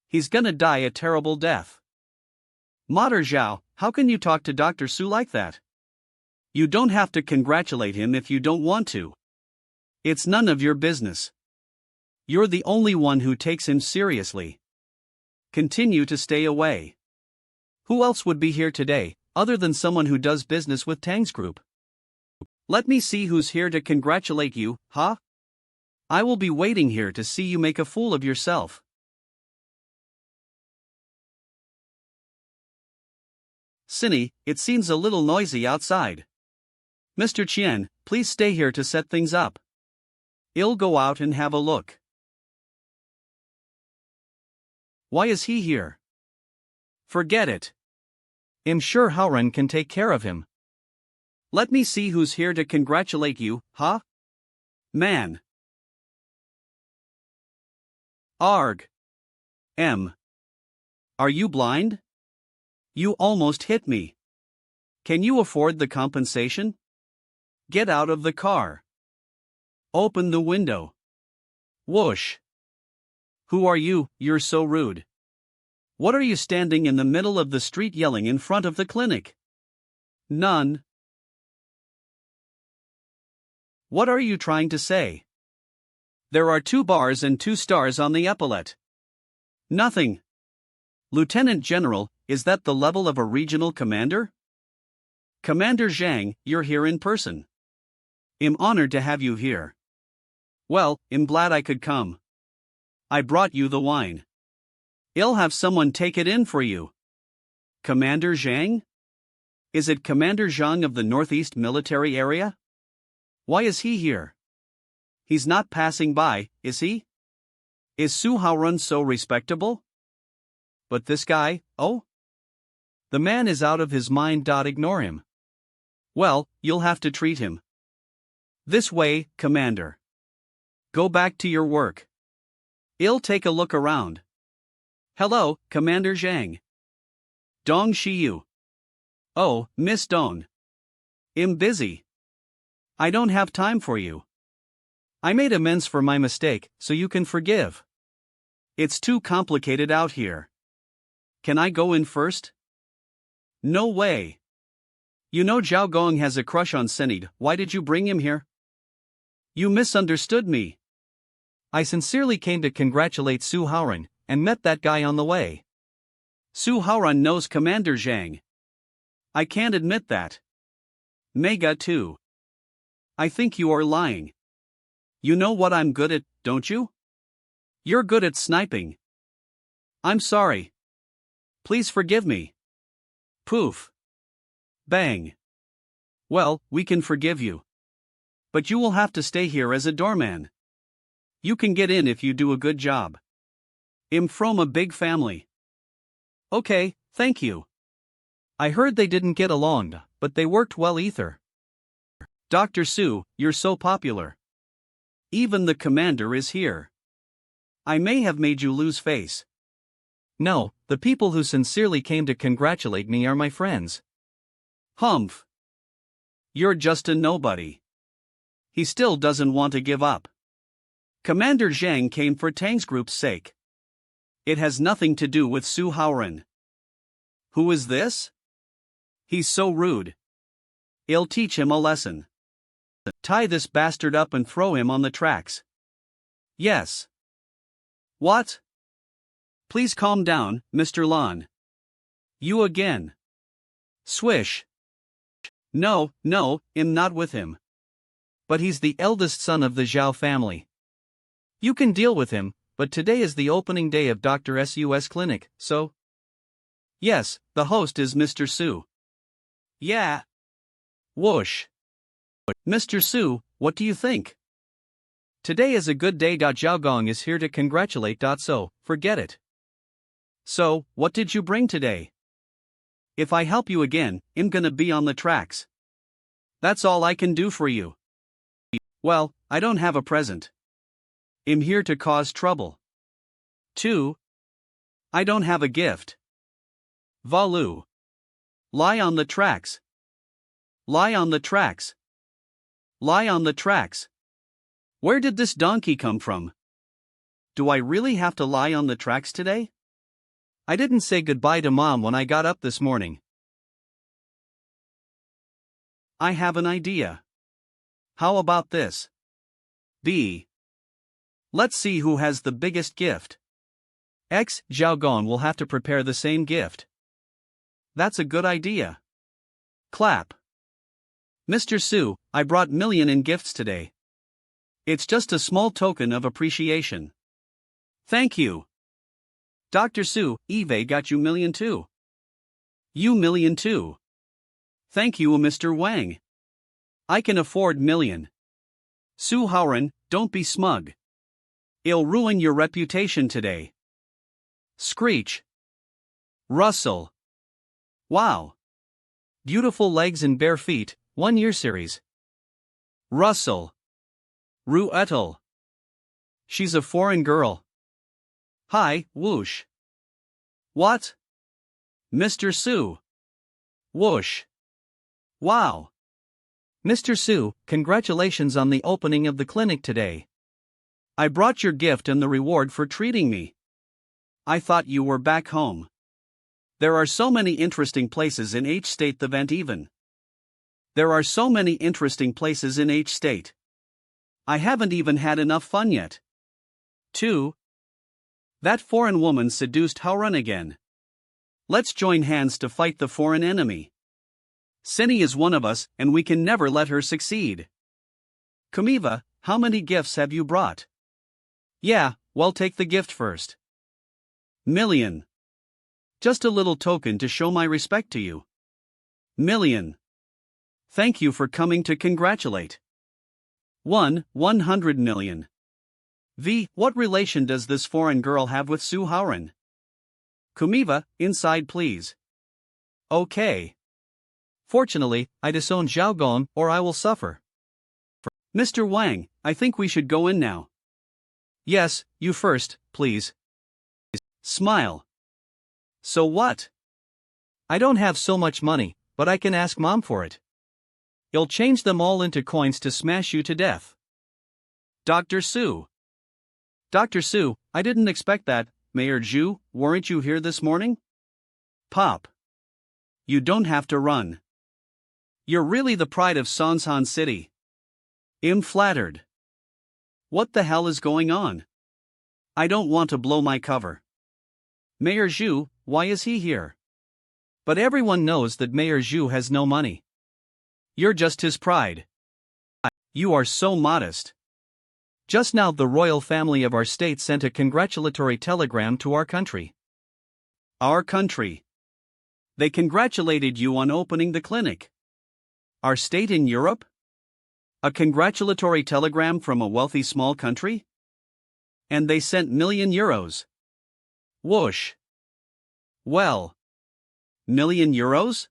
He's gonna die a terrible death. Mater Zhao, how can you talk to Dr. Su like that? You don't have to congratulate him if you don't want to. It's none of your business. You're the only one who takes him seriously. Continue to stay away. Who else would be here today, other than someone who does business with Tang's group? Let me see who's here to congratulate you, huh? I will be waiting here to see you make a fool of yourself. Cindy, it seems a little noisy outside. Mr. Qian, please stay here to set things up. I'll go out and have a look. Why is he here? Forget it. I'm sure Howrun can take care of him. Let me see who's here to congratulate you, huh? Man. Arg. M. Are you blind? You almost hit me. Can you afford the compensation? Get out of the car. Open the window. Whoosh. Who are you? You're so rude. What are you standing in the middle of the street yelling in front of the clinic? None. What are you trying to say? There are 2 bars and 2 stars on the epaulette. Nothing. Lieutenant General, is that the level of a regional commander? Commander Zhang, you're here in person. I'm honored to have you here. Well, I'm glad I could come. I brought you the wine. I'll have someone take it in for you. Commander Zhang? Is it Commander Zhang of the Northeast Military Area? Why is he here? He's not passing by, is he? Is Su Haorun so respectable? But this guy, oh? The man is out of his mind. Ignore him. Well, you'll have to treat him. This way, Commander. Go back to your work. I'll take a look around. Hello, Commander Zhang. Dong Shiyu. Oh, Miss Dong. I'm busy. I don't have time for you. I made amends for my mistake, so you can forgive. It's too complicated out here. Can I go in first? No way. You know Zhao Gong has a crush on Senid. Why did you bring him here? You misunderstood me. I sincerely came to congratulate Su Haorun, and met that guy on the way. Su Haorun knows Commander Zhang. I can't admit that. Mega too. I think you are lying. You know what I'm good at, don't you? You're good at sniping. I'm sorry. Please forgive me. Poof. Bang. Well, we can forgive you. But you will have to stay here as a doorman. You can get in if you do a good job. I'm from a big family. Okay, thank you. I heard they didn't get along, but they worked well either. Dr. Su, you're so popular. Even the commander is here. I may have made you lose face. No, the people who sincerely came to congratulate me are my friends. Humph. You're just a nobody. He still doesn't want to give up. Commander Zhang came for Tang's group's sake. It has nothing to do with Su Haorun. Who is this? He's so rude. I'll teach him a lesson. Tie this bastard up and throw him on the tracks. Yes. What? Please calm down, Mr. Lan. You again. Swish. No, I'm not with him. But he's the eldest son of the Zhao family. You can deal with him, but today is the opening day of Dr. Su's clinic, so... Yes, the host is Mr. Su. Yeah. Whoosh. Mr. Su, what do you think? Today is a good day. Zhao Gong is here to congratulate. So, forget it. So, what did you bring today? If I help you again, I'm gonna be on the tracks. That's all I can do for you. Well, I don't have a present. I'm here to cause trouble. 2. I don't have a gift. Valu. Lie on the tracks. Lie on the tracks. Lie on the tracks. Where did this donkey come from? Do I really have to lie on the tracks today? I didn't say goodbye to Mom when I got up this morning. I have an idea. How about this? B. Let's see who has the biggest gift. X. Zhao Gong will have to prepare the same gift. That's a good idea. Clap. Mr. Su, I brought million in gifts today. It's just a small token of appreciation. Thank you. Dr. Su, Eve got you million too. You million too. Thank you, Mr. Wang. I can afford million. Su Haorun, don't be smug. It'll ruin your reputation today. Screech. Rustle. Wow. Beautiful legs and bare feet, 1 year series. Rustle. Ruetal. She's a foreign girl. Hi, whoosh. What? Mr. Su. Whoosh. Wow. Mr. Su, congratulations on the opening of the clinic today. I brought your gift and the reward for treating me. I thought you were back home. There are so many interesting places in each state. The vent even. There are so many interesting places in each state. I haven't even had enough fun yet. 2. That foreign woman seduced Hauran again. Let's join hands to fight the foreign enemy. Cindy is one of us, and we can never let her succeed. Kumiva, how many gifts have you brought? Yeah, well, take the gift first. Million. Just a little token to show my respect to you. Million. Thank you for coming to congratulate. 100 million. V. What relation does this foreign girl have with Su Hauran? Kumiva, inside please. Okay. Fortunately, I disown Xiaogon or I will suffer. Mr. Wang, I think we should go in now. Yes, you first, please. Smile. So what? I don't have so much money, but I can ask Mom for it. You'll change them all into coins to smash you to death. Dr. Su. Dr. Su, I didn't expect that. Mayor Zhu, weren't you here this morning? Pop. You don't have to run. You're really the pride of Sansan City. I'm flattered. What the hell is going on? I don't want to blow my cover. Mayor Zhu, why is he here? But everyone knows that Mayor Zhu has no money. You're just his pride. You are so modest. Just now the royal family of our state sent a congratulatory telegram to our country. Our country. They congratulated you on opening the clinic. Our state in Europe? A congratulatory telegram from a wealthy small country? And they sent €1,000,000. Whoosh. Well. €1,000,000?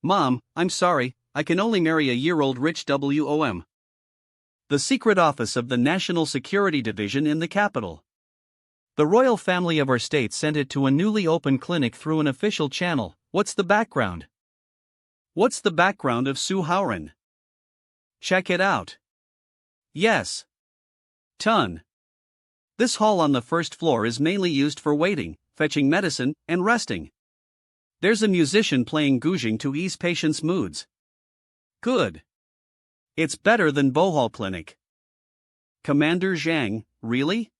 Mom, I'm sorry, I can only marry a year-old rich WOM. The secret office of the National Security Division in the capital. The royal family of our state sent it to a newly opened clinic through an official channel. What's the background? What's the background of Su Hauran? Check it out. Yes. Ton. This hall on the first floor is mainly used for waiting, fetching medicine, and resting. There's a musician playing guzheng to ease patients' moods. Good. It's better than Bohol Clinic. Commander Zhang, really?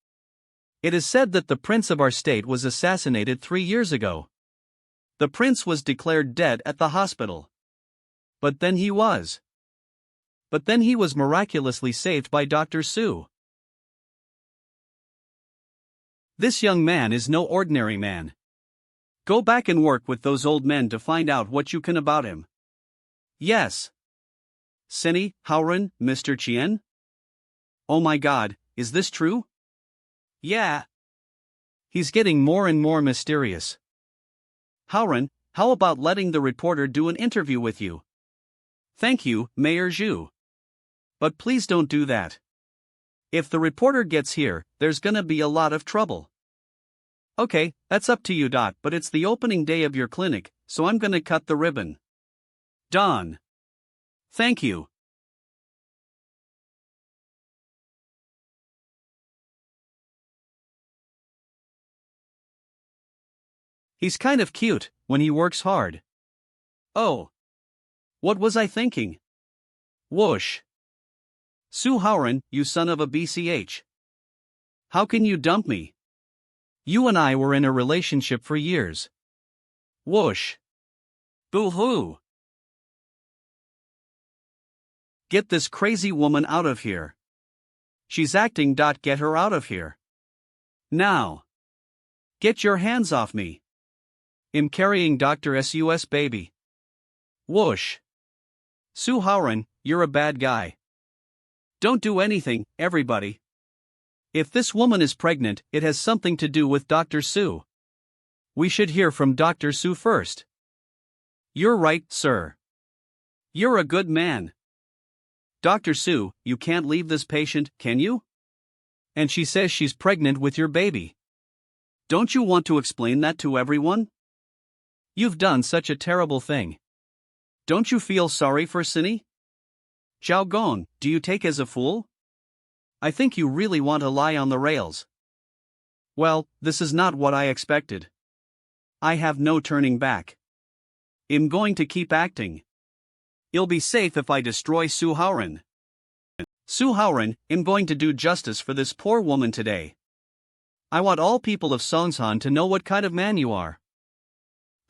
It is said that the prince of our state was assassinated 3 years ago. The prince was declared dead at the hospital. But then he was miraculously saved by Dr. Su. This young man is no ordinary man. Go back and work with those old men to find out what you can about him. Yes. Cindy, Hauran, Mr. Chien? Oh my God, is this true? Yeah. He's getting more and more mysterious. Hauran, how about letting the reporter do an interview with you? Thank you, Mayor Zhu. But please don't do that. If the reporter gets here, there's gonna be a lot of trouble. Okay, that's up to you. But it's the opening day of your clinic, so I'm gonna cut the ribbon. Don. Thank you. He's kind of cute when he works hard. Oh. What was I thinking? Whoosh. Su Hauran, you son of a BCH. How can you dump me? You and I were in a relationship for years. Whoosh. Boo-hoo. Get this crazy woman out of here. She's acting. Get her out of here. Now. Get your hands off me. I'm carrying Dr. Su's baby. Whoosh. Su Hauran, you're a bad guy. Don't do anything, everybody. If this woman is pregnant, it has something to do with Dr. Su. We should hear from Dr. Su first. You're right, sir. You're a good man. Dr. Su, you can't leave this patient, can you? And she says she's pregnant with your baby. Don't you want to explain that to everyone? You've done such a terrible thing. Don't you feel sorry for Cindy? Zhao Gong, do you take as a fool? I think you really want to lie on the rails. Well, this is not what I expected. I have no turning back. I'm going to keep acting. It'll be safe if I destroy Su Haoran. Su Haoran, I'm going to do justice for this poor woman today. I want all people of Songshan to know what kind of man you are.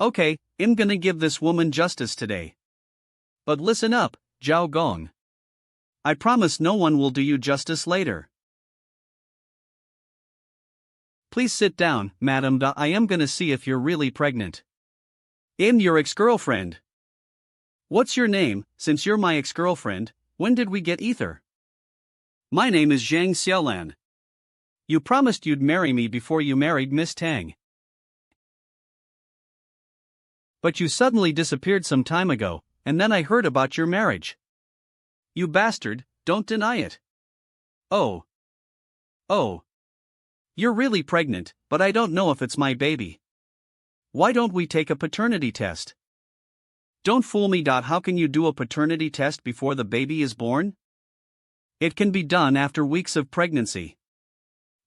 Okay, I'm gonna give this woman justice today. But listen up, Zhao Gong. I promise no one will do you justice later. Please sit down, madam. I am gonna see if you're really pregnant. I'm your ex-girlfriend. What's your name? Since you're my ex-girlfriend, when did we get ether? My name is Zhang Xiaolan. You promised you'd marry me before you married Miss Tang. But you suddenly disappeared some time ago, and then I heard about your marriage. You bastard, don't deny it. Oh. You're really pregnant, but I don't know if it's my baby. Why don't we take a paternity test? Don't fool me. How can you do a paternity test before the baby is born? It can be done after weeks of pregnancy.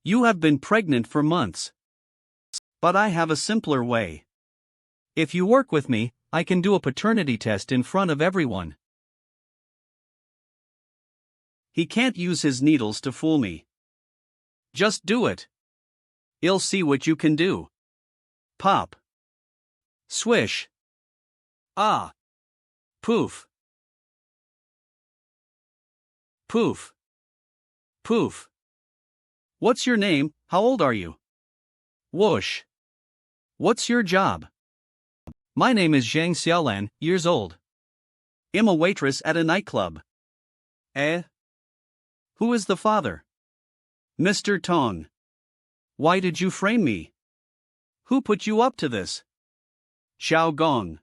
You have been pregnant for months. But I have a simpler way. If you work with me, I can do a paternity test in front of everyone. He can't use his needles to fool me. Just do it. I'll see what you can do. Pop. Swish. Ah. Poof. Poof. Poof. What's your name? How old are you? Whoosh. What's your job? My name is Zhang Xiaolan, years old. I'm a waitress at a nightclub. Eh? Who is the father? Mr. Tong. Why did you frame me? Who put you up to this? Xiao Gong.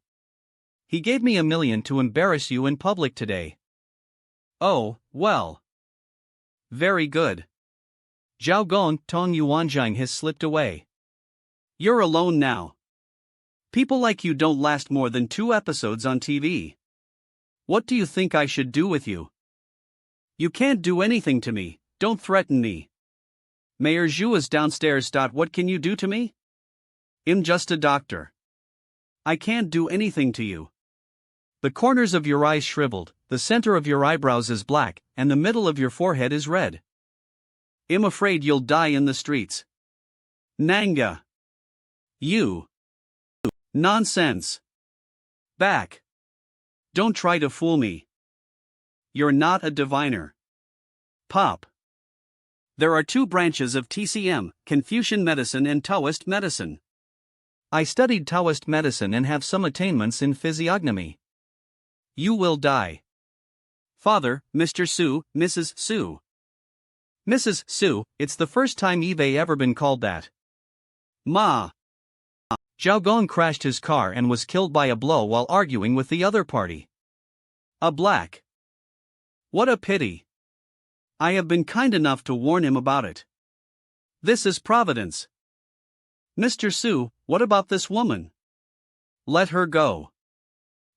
He gave me $1 million to embarrass you in public today. Oh, well. Very good. Zhao Gong, Tong Yuanzhang has slipped away. You're alone now. People like you don't last more than 2 episodes on TV. What do you think I should do with you? You can't do anything to me, don't threaten me. Mayor Zhu is downstairs. What can you do to me? I'm just a doctor. I can't do anything to you. The corners of your eyes shriveled, the center of your eyebrows is black, and the middle of your forehead is red. I'm afraid you'll die in the streets. Nanga. You. Nonsense. Back. Don't try to fool me. You're not a diviner. Pop. There are 2 branches of TCM, Confucian medicine and Taoist medicine. I studied Taoist medicine and have some attainments in physiognomy. You will die. Father, Mr. Su, Mrs. Su. Mrs. Su, it's the first time Eve ever been called that. Ma. Zhao Gong crashed his car and was killed by a blow while arguing with the other party. A black. What a pity. I have been kind enough to warn him about it. This is Providence. Mr. Su, what about this woman? Let her go.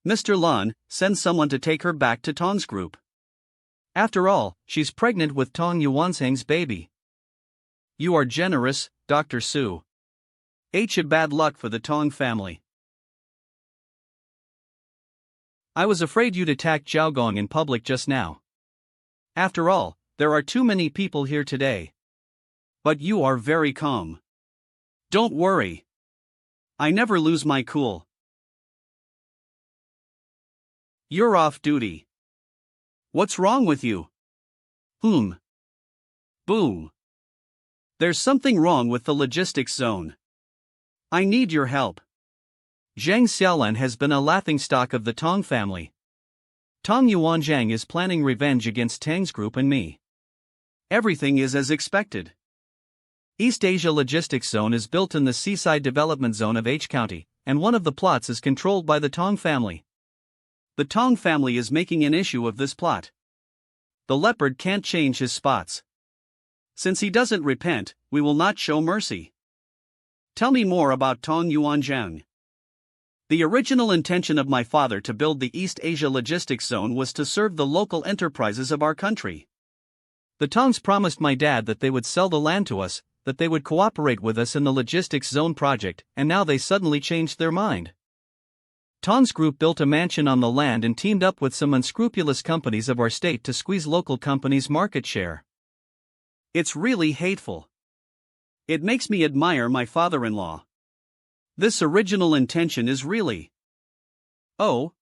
Mr. Lun, send someone to take her back to Tong's group. After all, she's pregnant with Tong Yuanzhang's baby. You are generous, Dr. Su. Bad luck for the Tong family. I was afraid you'd attack Zhao Gong in public just now. After all, there are too many people here today. But you are very calm. Don't worry. I never lose my cool. You're off duty. What's wrong with you? Boom. There's something wrong with the logistics zone. I need your help. Zhang Xiaolan has been a laughingstock of the Tong family. Tong Yuanzhang is planning revenge against Tang's group and me. Everything is as expected. East Asia Logistics Zone is built in the Seaside Development Zone of H County, and one of the plots is controlled by the Tong family. The Tong family is making an issue of this plot. The leopard can't change his spots. Since he doesn't repent, we will not show mercy. Tell me more about Tong Yuanzhang. The original intention of my father to build the East Asia Logistics Zone was to serve the local enterprises of our country. The Tongs promised my dad that they would sell the land to us, that they would cooperate with us in the Logistics Zone project, and now they suddenly changed their mind. Tongs Group built a mansion on the land and teamed up with some unscrupulous companies of our state to squeeze local companies' market share. It's really hateful. It makes me admire my father-in-law. This original intention is really... Oh.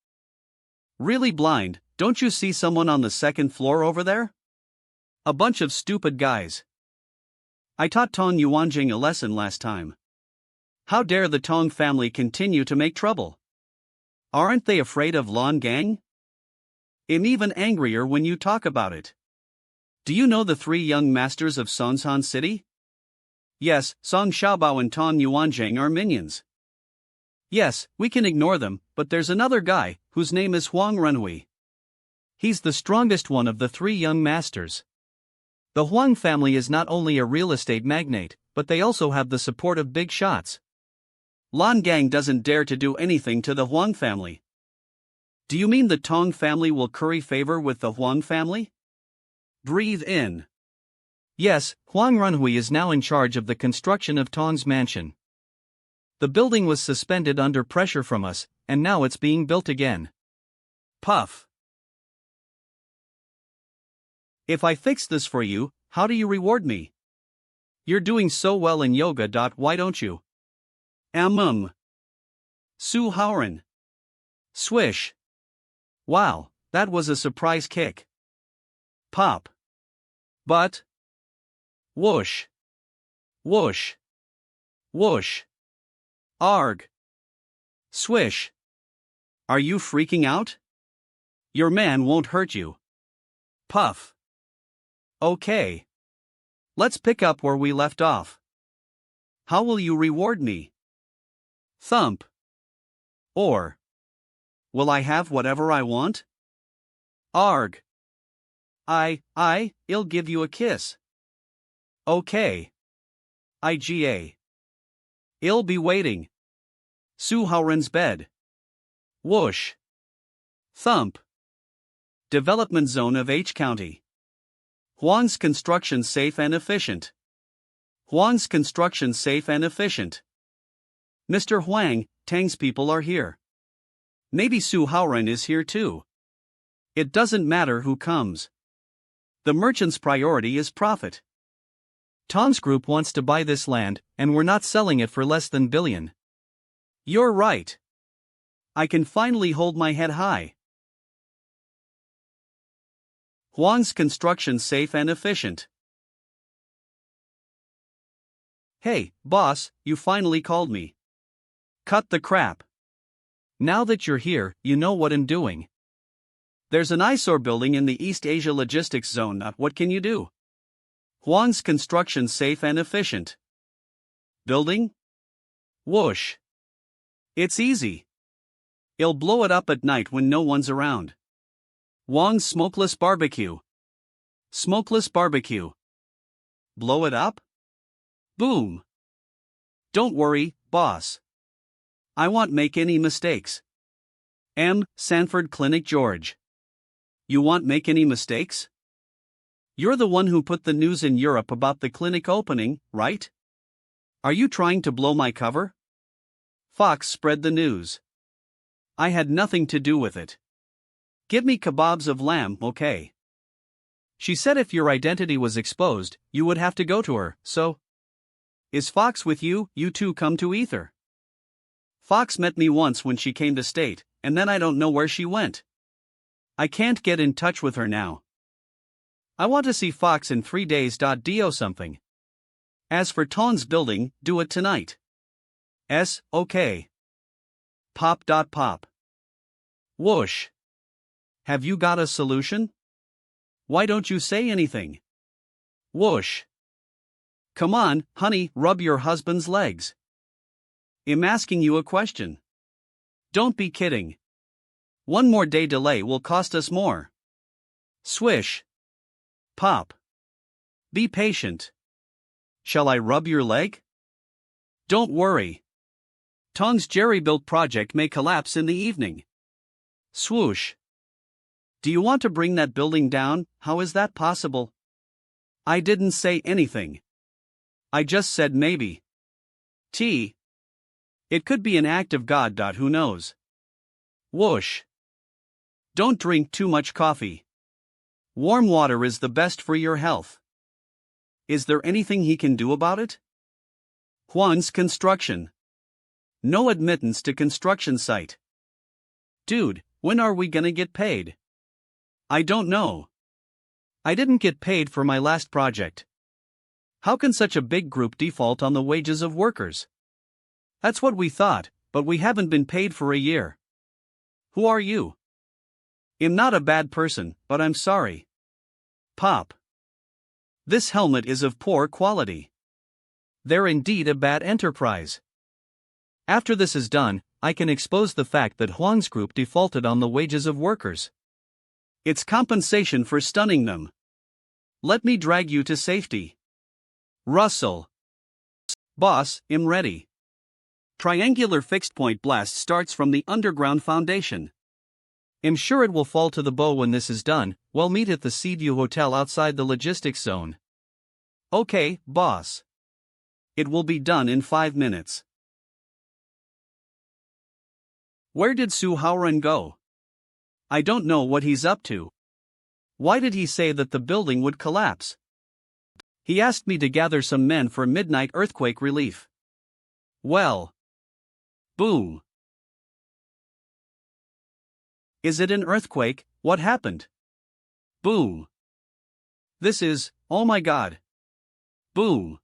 Really blind. Don't you see someone on the second floor over there? A bunch of stupid guys. I taught Tong Yuanjing a lesson last time. How dare the Tong family continue to make trouble? Aren't they afraid of Lan Gang? I'm even angrier when you talk about it. Do you know the three young masters of Sonsan City? Yes, Song Xiaobao and Tong Yuanjing are minions. Yes, we can ignore them, but there's another guy, whose name is Huang Renhui. He's the strongest one of the three young masters. The Huang family is not only a real estate magnate, but they also have the support of big shots. Lan Gang doesn't dare to do anything to the Huang family. Do you mean the Tong family will curry favor with the Huang family? Breathe in. Yes, Huang Renhui is now in charge of the construction of Tong's mansion. The building was suspended under pressure from us, and now it's being built again. Puff. If I fix this for you, how do you reward me? You're doing so well in yoga. Why don't you? Su Haoran. Swish. Wow, that was a surprise kick. Pop. But. Whoosh. Whoosh. Whoosh. Arg. Swish. Are you freaking out? Your man won't hurt you. Puff. Okay. Let's pick up where we left off. How will you reward me? Thump. Or. Will I have whatever I want? Arg. I'll give you a kiss. Okay. IGA. I'll be waiting. Su Haoran's bed. Whoosh. Thump. Development zone of H County. Huang's construction safe and efficient. Huang's construction safe and efficient. Mr. Huang, Tang's people are here. Maybe Su Haoran is here too. It doesn't matter who comes. The merchant's priority is profit. Tong's group wants to buy this land, and we're not selling it for less than billion. You're right. I can finally hold my head high. Huang's construction safe and efficient. Hey, boss, you finally called me. Cut the crap. Now that you're here, you know what I'm doing. There's an eyesore building in the East Asia Logistics Zone. What can you do? Huang's construction safe and efficient. Building? Whoosh. It's easy. I'll blow it up at night when no one's around. Huang's smokeless barbecue. Smokeless barbecue. Blow it up? Boom. Don't worry, boss. I won't make any mistakes. Sanford Clinic George. You won't make any mistakes? You're the one who put the news in Europe about the clinic opening, right? Are you trying to blow my cover? Fox spread the news. I had nothing to do with it. Give me kebabs of lamb, okay? She said if your identity was exposed, you would have to go to her, so... Is Fox with you? You two come to Ether. Fox met me once when she came to state, and then I don't know where she went. I can't get in touch with her now. I want to see Fox in 3 days. Do something. As for Ton's building, do it tonight. Okay. Pop. Pop. Whoosh. Have you got a solution? Why don't you say anything? Whoosh. Come on, honey, rub your husband's legs. I'm asking you a question. Don't be kidding. 1 more day delay will cost us more. Swish. Pop. Be patient. Shall I rub your leg? Don't worry. Tong's jerry-built project may collapse in the evening. Swoosh. Do you want to bring that building down? How is that possible? I didn't say anything. I just said maybe. T. It could be an act of God. Who knows? Whoosh. Don't drink too much coffee. Warm water is the best for your health. Is there anything he can do about it? Juan's construction. No admittance to construction site. Dude, when are we gonna get paid? I don't know. I didn't get paid for my last project. How can such a big group default on the wages of workers? That's what we thought, but we haven't been paid for a year. Who are you? I'm not a bad person, but I'm sorry. Pop. This helmet is of poor quality. They're indeed a bad enterprise. After this is done, I can expose the fact that Huang's group defaulted on the wages of workers. It's compensation for stunning them. Let me drag you to safety. Russell. Boss, I'm ready. Triangular fixed point blast starts from the underground foundation. I'm sure it will fall to the bow when this is done. We'll meet at the Seaview Hotel outside the logistics zone. Okay, boss. It will be done in 5 minutes. Where did Su Haoran go? I don't know what he's up to. Why did he say that the building would collapse? He asked me to gather some men for midnight earthquake relief. Well. Boom. Is it an earthquake? What happened? Boom. This is, oh my god. Boom.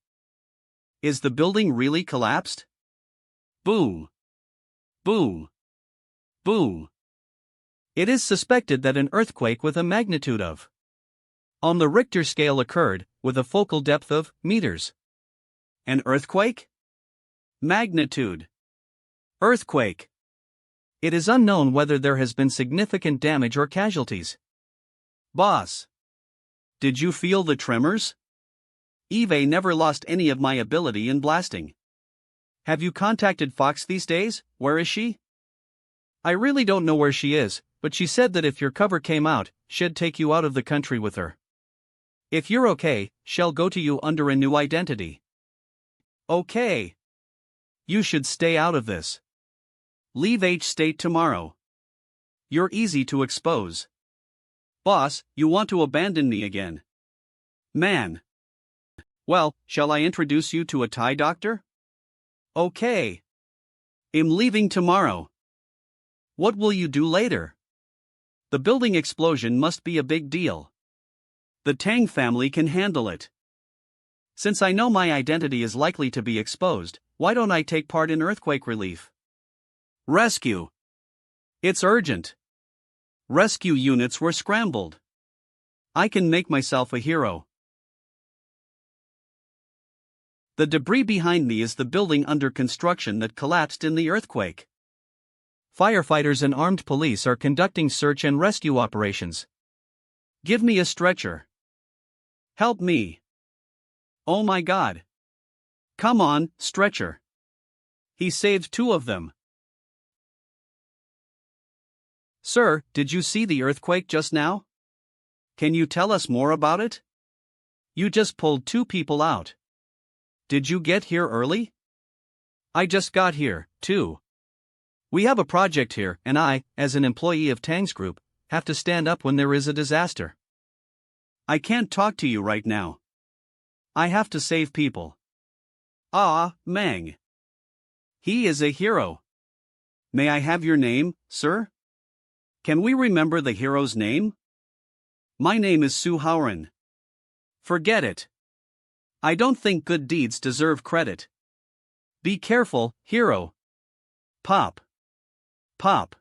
Is the building really collapsed? Boom. Boom. Boom. It is suspected that an earthquake with a magnitude of on the Richter scale occurred, with a focal depth of meters. An earthquake? Magnitude. Earthquake. It is unknown whether there has been significant damage or casualties. Boss. Did you feel the tremors? Eve never lost any of my ability in blasting. Have you contacted Fox these days? Where is she? I really don't know where she is, but she said that if your cover came out, she'd take you out of the country with her. If you're okay, she'll go to you under a new identity. Okay. You should stay out of this. Leave H state tomorrow. You're easy to expose. Boss, you want to abandon me again? Man. Well, shall I introduce you to a Thai doctor? Okay. I'm leaving tomorrow. What will you do later? The building explosion must be a big deal. The Tang family can handle it. Since I know my identity is likely to be exposed, why don't I take part in earthquake relief? Rescue. It's urgent. Rescue units were scrambled. I can make myself a hero. The debris behind me is the building under construction that collapsed in the earthquake. Firefighters and armed police are conducting search and rescue operations. Give me a stretcher. Help me. Oh my god. Come on, stretcher. He saved 2 of them. Sir, did you see the earthquake just now? Can you tell us more about it? You just pulled 2 people out. Did you get here early? I just got here, too. We have a project here, and I, as an employee of Tang's group, have to stand up when there is a disaster. I can't talk to you right now. I have to save people. Ah, Mang. He is a hero. May I have your name, sir? Can we remember the hero's name? My name is Su Haoran. Forget it. I don't think good deeds deserve credit. Be careful, hero. Pop. Pop.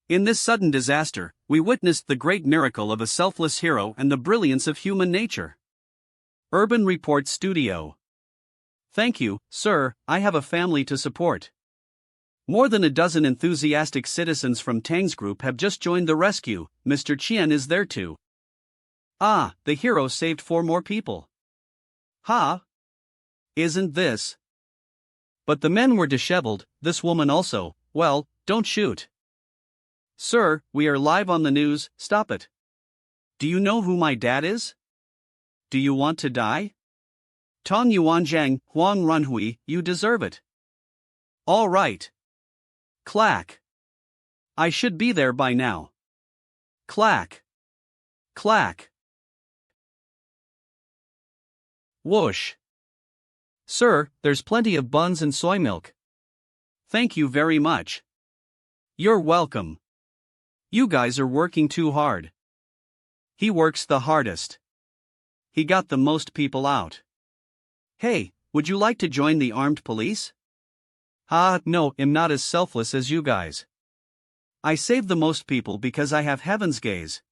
In this sudden disaster, we witnessed the great miracle of a selfless hero and the brilliance of human nature. Urban Report Studio. Thank you, sir, I have a family to support. More than a dozen enthusiastic citizens from Tang's group have just joined the rescue. Mr. Qian is there too. Ah, the hero saved 4 more people. Ha! Isn't this But the men were disheveled, this woman also. Well, don't shoot. Sir, we are live on the news, stop it. Do you know who my dad is? Do you want to die? Tong Yuanjiang, Huang Runhui, you deserve it. All right. Clack. I should be there by now. Clack. Clack. Whoosh. Sir, there's plenty of buns and soy milk. Thank you very much. You're welcome. You guys are working too hard. He works the hardest. He got the most people out. Hey, would you like to join the armed police? No, I'm not as selfless as you guys. I save the most people because I have heaven's gaze.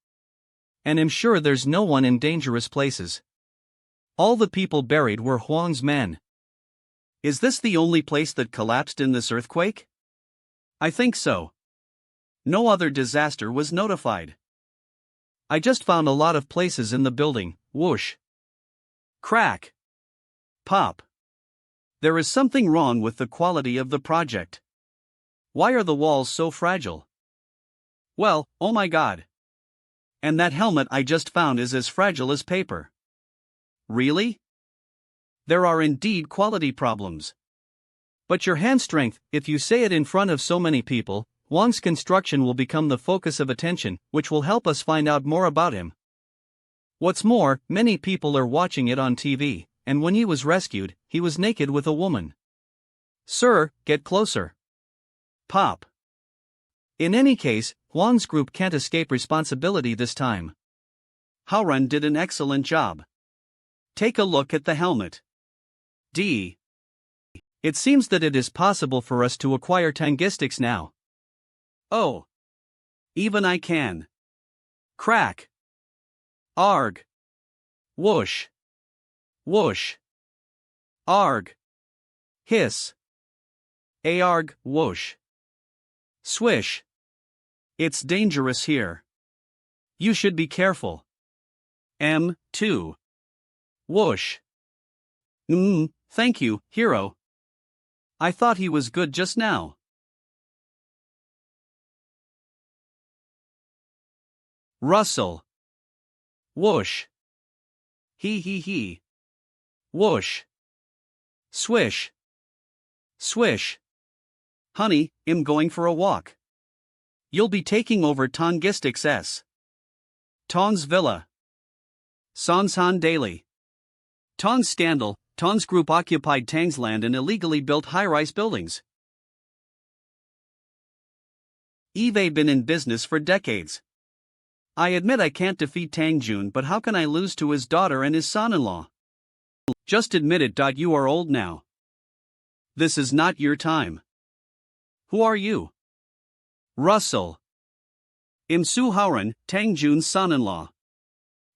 And I'm sure there's no one in dangerous places. All the people buried were Huang's men. Is this the only place that collapsed in this earthquake? I think so. No other disaster was notified. I just found a lot of places in the building. Whoosh. Crack. Pop. There is something wrong with the quality of the project. Why are the walls so fragile? Well, oh my god. And that helmet I just found is as fragile as paper. Really? There are indeed quality problems. But your hand strength, if you say it in front of so many people, Wang's construction will become the focus of attention, which will help us find out more about him. What's more, many people are watching it on TV, and when he was rescued, he was naked with a woman. Sir, get closer. Pop. In any case, Wang's group can't escape responsibility this time. Haoran did an excellent job. Take a look at the helmet. D. It seems that it is possible for us to acquire tangistics now. Oh. Even I can. Crack. Arg. Whoosh. Whoosh. Arg. Hiss. Arg, whoosh. Swish. It's dangerous here. You should be careful. M2. Whoosh. Thank you, hero. I thought he was good just now. Rustle. Whoosh. He. Whoosh. Swish. Swish. Honey, I'm going for a walk. You'll be taking over Tongistics S. Tong's Villa. Sansan Daily. Tong's Scandal. Tong's group occupied Tang's land and illegally built high-rise buildings. Eve been in business for decades. I admit I can't defeat Tang Jun, but how can I lose to his daughter and his son-in-law? Just admit it. You are old now. This is not your time. Who are you? Russell. I'm Su Haoran, Tang Jun's son-in-law.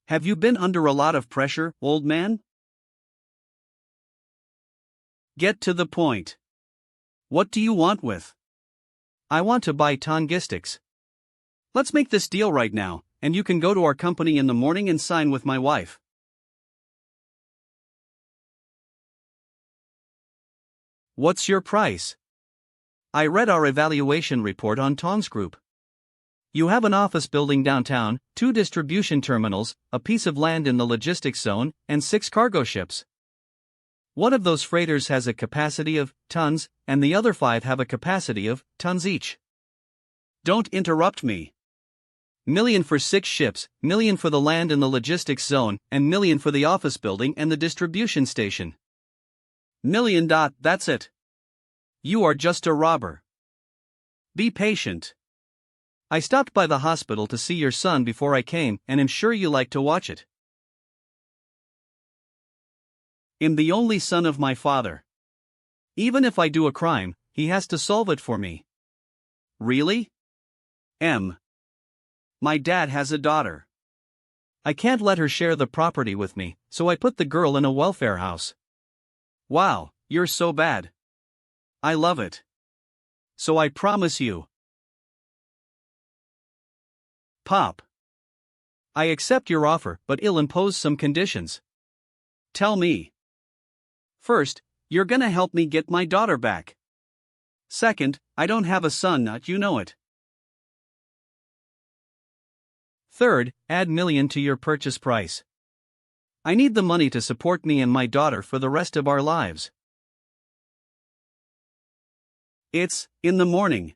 Have you been under a lot of pressure, old man? Get to the point. What do you want with? I want to buy Tongistics. Let's make this deal right now, and you can go to our company in the morning and sign with my wife. What's your price? I read our evaluation report on Tong's group. You have an office building downtown, 2 distribution terminals, a piece of land in the logistics zone, and 6 cargo ships. One of those freighters has a capacity of tons, and the other 5 have a capacity of tons each. Don't interrupt me. Million for 6 ships, million for the land in the logistics zone, and million for the office building and the distribution station. Million. That's it. You are just a robber. Be patient. I stopped by the hospital to see your son before I came, and am sure you like to watch it. I'm the only son of my father. Even if I do a crime, he has to solve it for me. Really? My dad has a daughter. I can't let her share the property with me, so I put the girl in a welfare house. Wow, you're so bad. I love it. So I promise you. Pop. I accept your offer, but I'll impose some conditions. Tell me. First, You're gonna help me get my daughter back. Second, I don't have a son, you know it. Third, add million to your purchase price. I need the money to support me and my daughter for the rest of our lives. It's in the morning.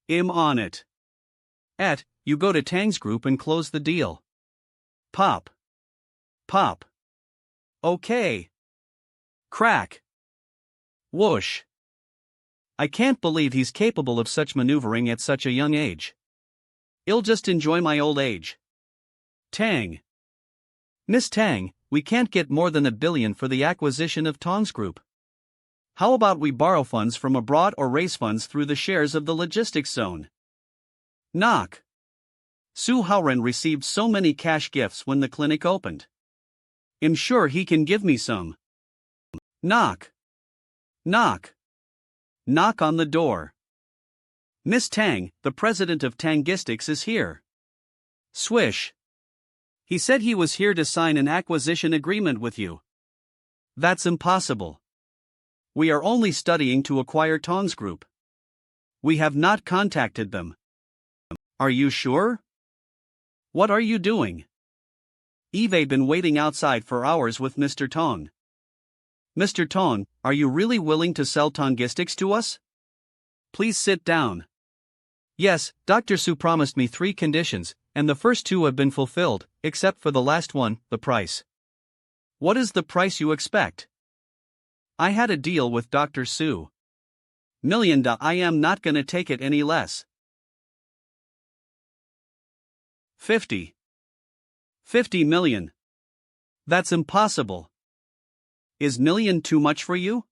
I'm on it. You go to Tang's group and close the deal. Pop. Pop. Okay. Crack. Whoosh. I can't believe he's capable of such maneuvering at such a young age. I'll just enjoy my old age. Tang. Miss Tang, we can't get more than $1 billion for the acquisition of Tong's group. How about we borrow funds from abroad or raise funds through the shares of the logistics zone? Knock. Su Haoren received so many cash gifts when the clinic opened. I'm sure he can give me some. Knock. Knock. Knock on the door. Miss Tang, the president of Tangistics, is here. Swish. He said he was here to sign an acquisition agreement with you. That's impossible. We are only studying to acquire Tong's group. We have not contacted them. Are you sure? What are you doing? Eve been waiting outside for hours with Mr. Tong. Mr. Tong, are you really willing to sell Tangistics to us? Please sit down. Yes, Dr. Su promised me 3 conditions, and the first 2 have been fulfilled, except for the last one, the price. What is the price you expect? I had a deal with Dr. Su. Million. I am not gonna take it any less. 50. 50 million. That's impossible. Is million too much for you?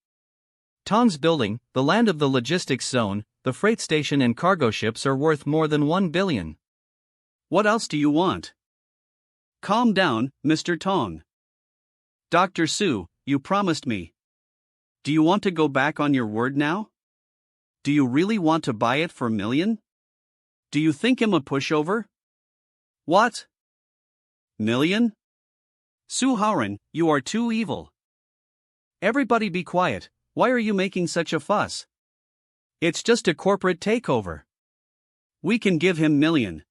Tong's building, the land of the logistics zone, the freight station and cargo ships are worth more than 1 billion. What else do you want? Calm down, Mr. Tong. Dr. Su, you promised me. Do you want to go back on your word now? Do you really want to buy it for $1 million? Do you think I'm a pushover? What? $1 million? Su Haoren, you are too evil. Everybody be quiet, why are you making such a fuss? It's just a corporate takeover. We can give him $1 million.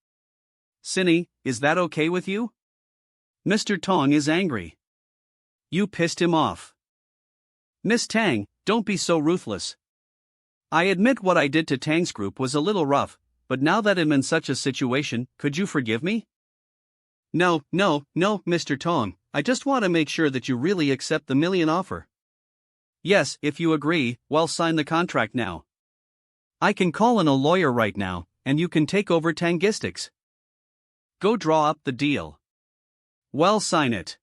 Cindy, is that okay with you? Mr. Tong is angry. You pissed him off. Miss Tang, don't be so ruthless. I admit what I did to Tang's group was a little rough, but now that I'm in such a situation, could you forgive me? No, Mr. Tong, I just want to make sure that you really accept the $1 million offer. Yes, if you agree, well, sign the contract now. I can call in a lawyer right now, and you can take over Tangistics. Go draw up the deal. Well, sign it.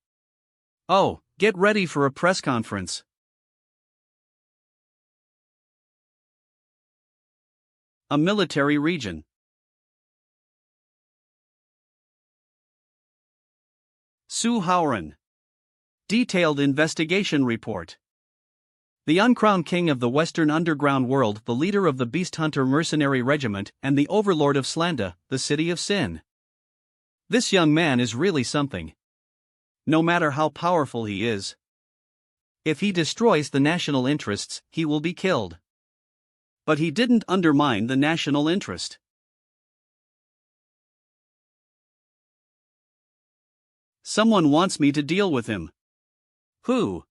Oh, get ready for a press conference. A military region. Su Haoren. Detailed investigation report. The uncrowned king of the Western underground world, the leader of the Beast Hunter Mercenary Regiment, and the overlord of Slanda, the city of Sin. This young man is really something. No matter how powerful he is, if he destroys the national interests, he will be killed. But he didn't undermine the national interest. Someone wants me to deal with him. Who?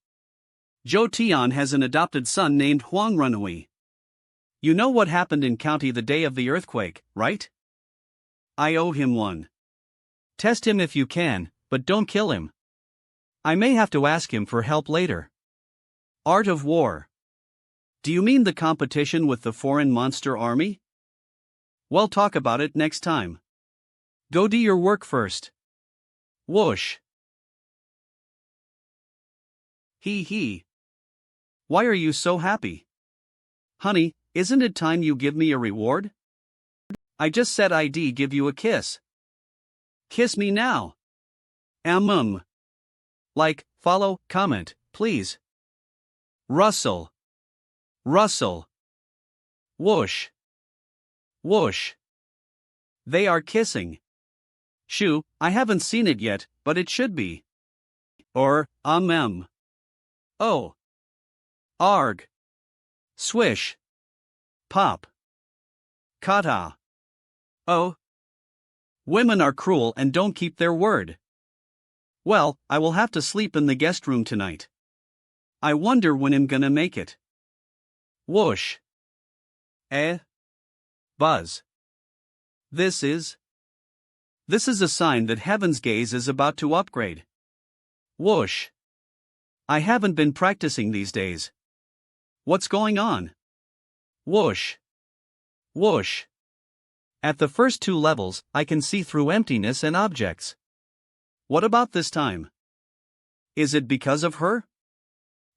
Zhou Tian has an adopted son named Huang Runhui. You know what happened in county the day of the earthquake, right? I owe him one. Test him if you can, but don't kill him. I may have to ask him for help later. Art of War. Do you mean the competition with the foreign monster army? We'll talk about it next time. Go do your work first. Whoosh. He. Why are you so happy? Honey, isn't it time you give me a reward? I just said I'd give you a kiss. Kiss me now. Like, follow, comment, please. Russell. Whoosh. They are kissing. Shoo, I haven't seen it yet, but it should be. Or, Oh. Arg. Swish. Pop. Kata. Oh. Women are cruel and don't keep their word. Well, I will have to sleep in the guest room tonight. I wonder when I'm gonna make it. Whoosh. Buzz. This is a sign that Heaven's Gaze is about to upgrade. Whoosh. I haven't been practicing these days. What's going on? Whoosh. Whoosh. At the first 2 levels, I can see through emptiness and objects. What about this time? Is it because of her?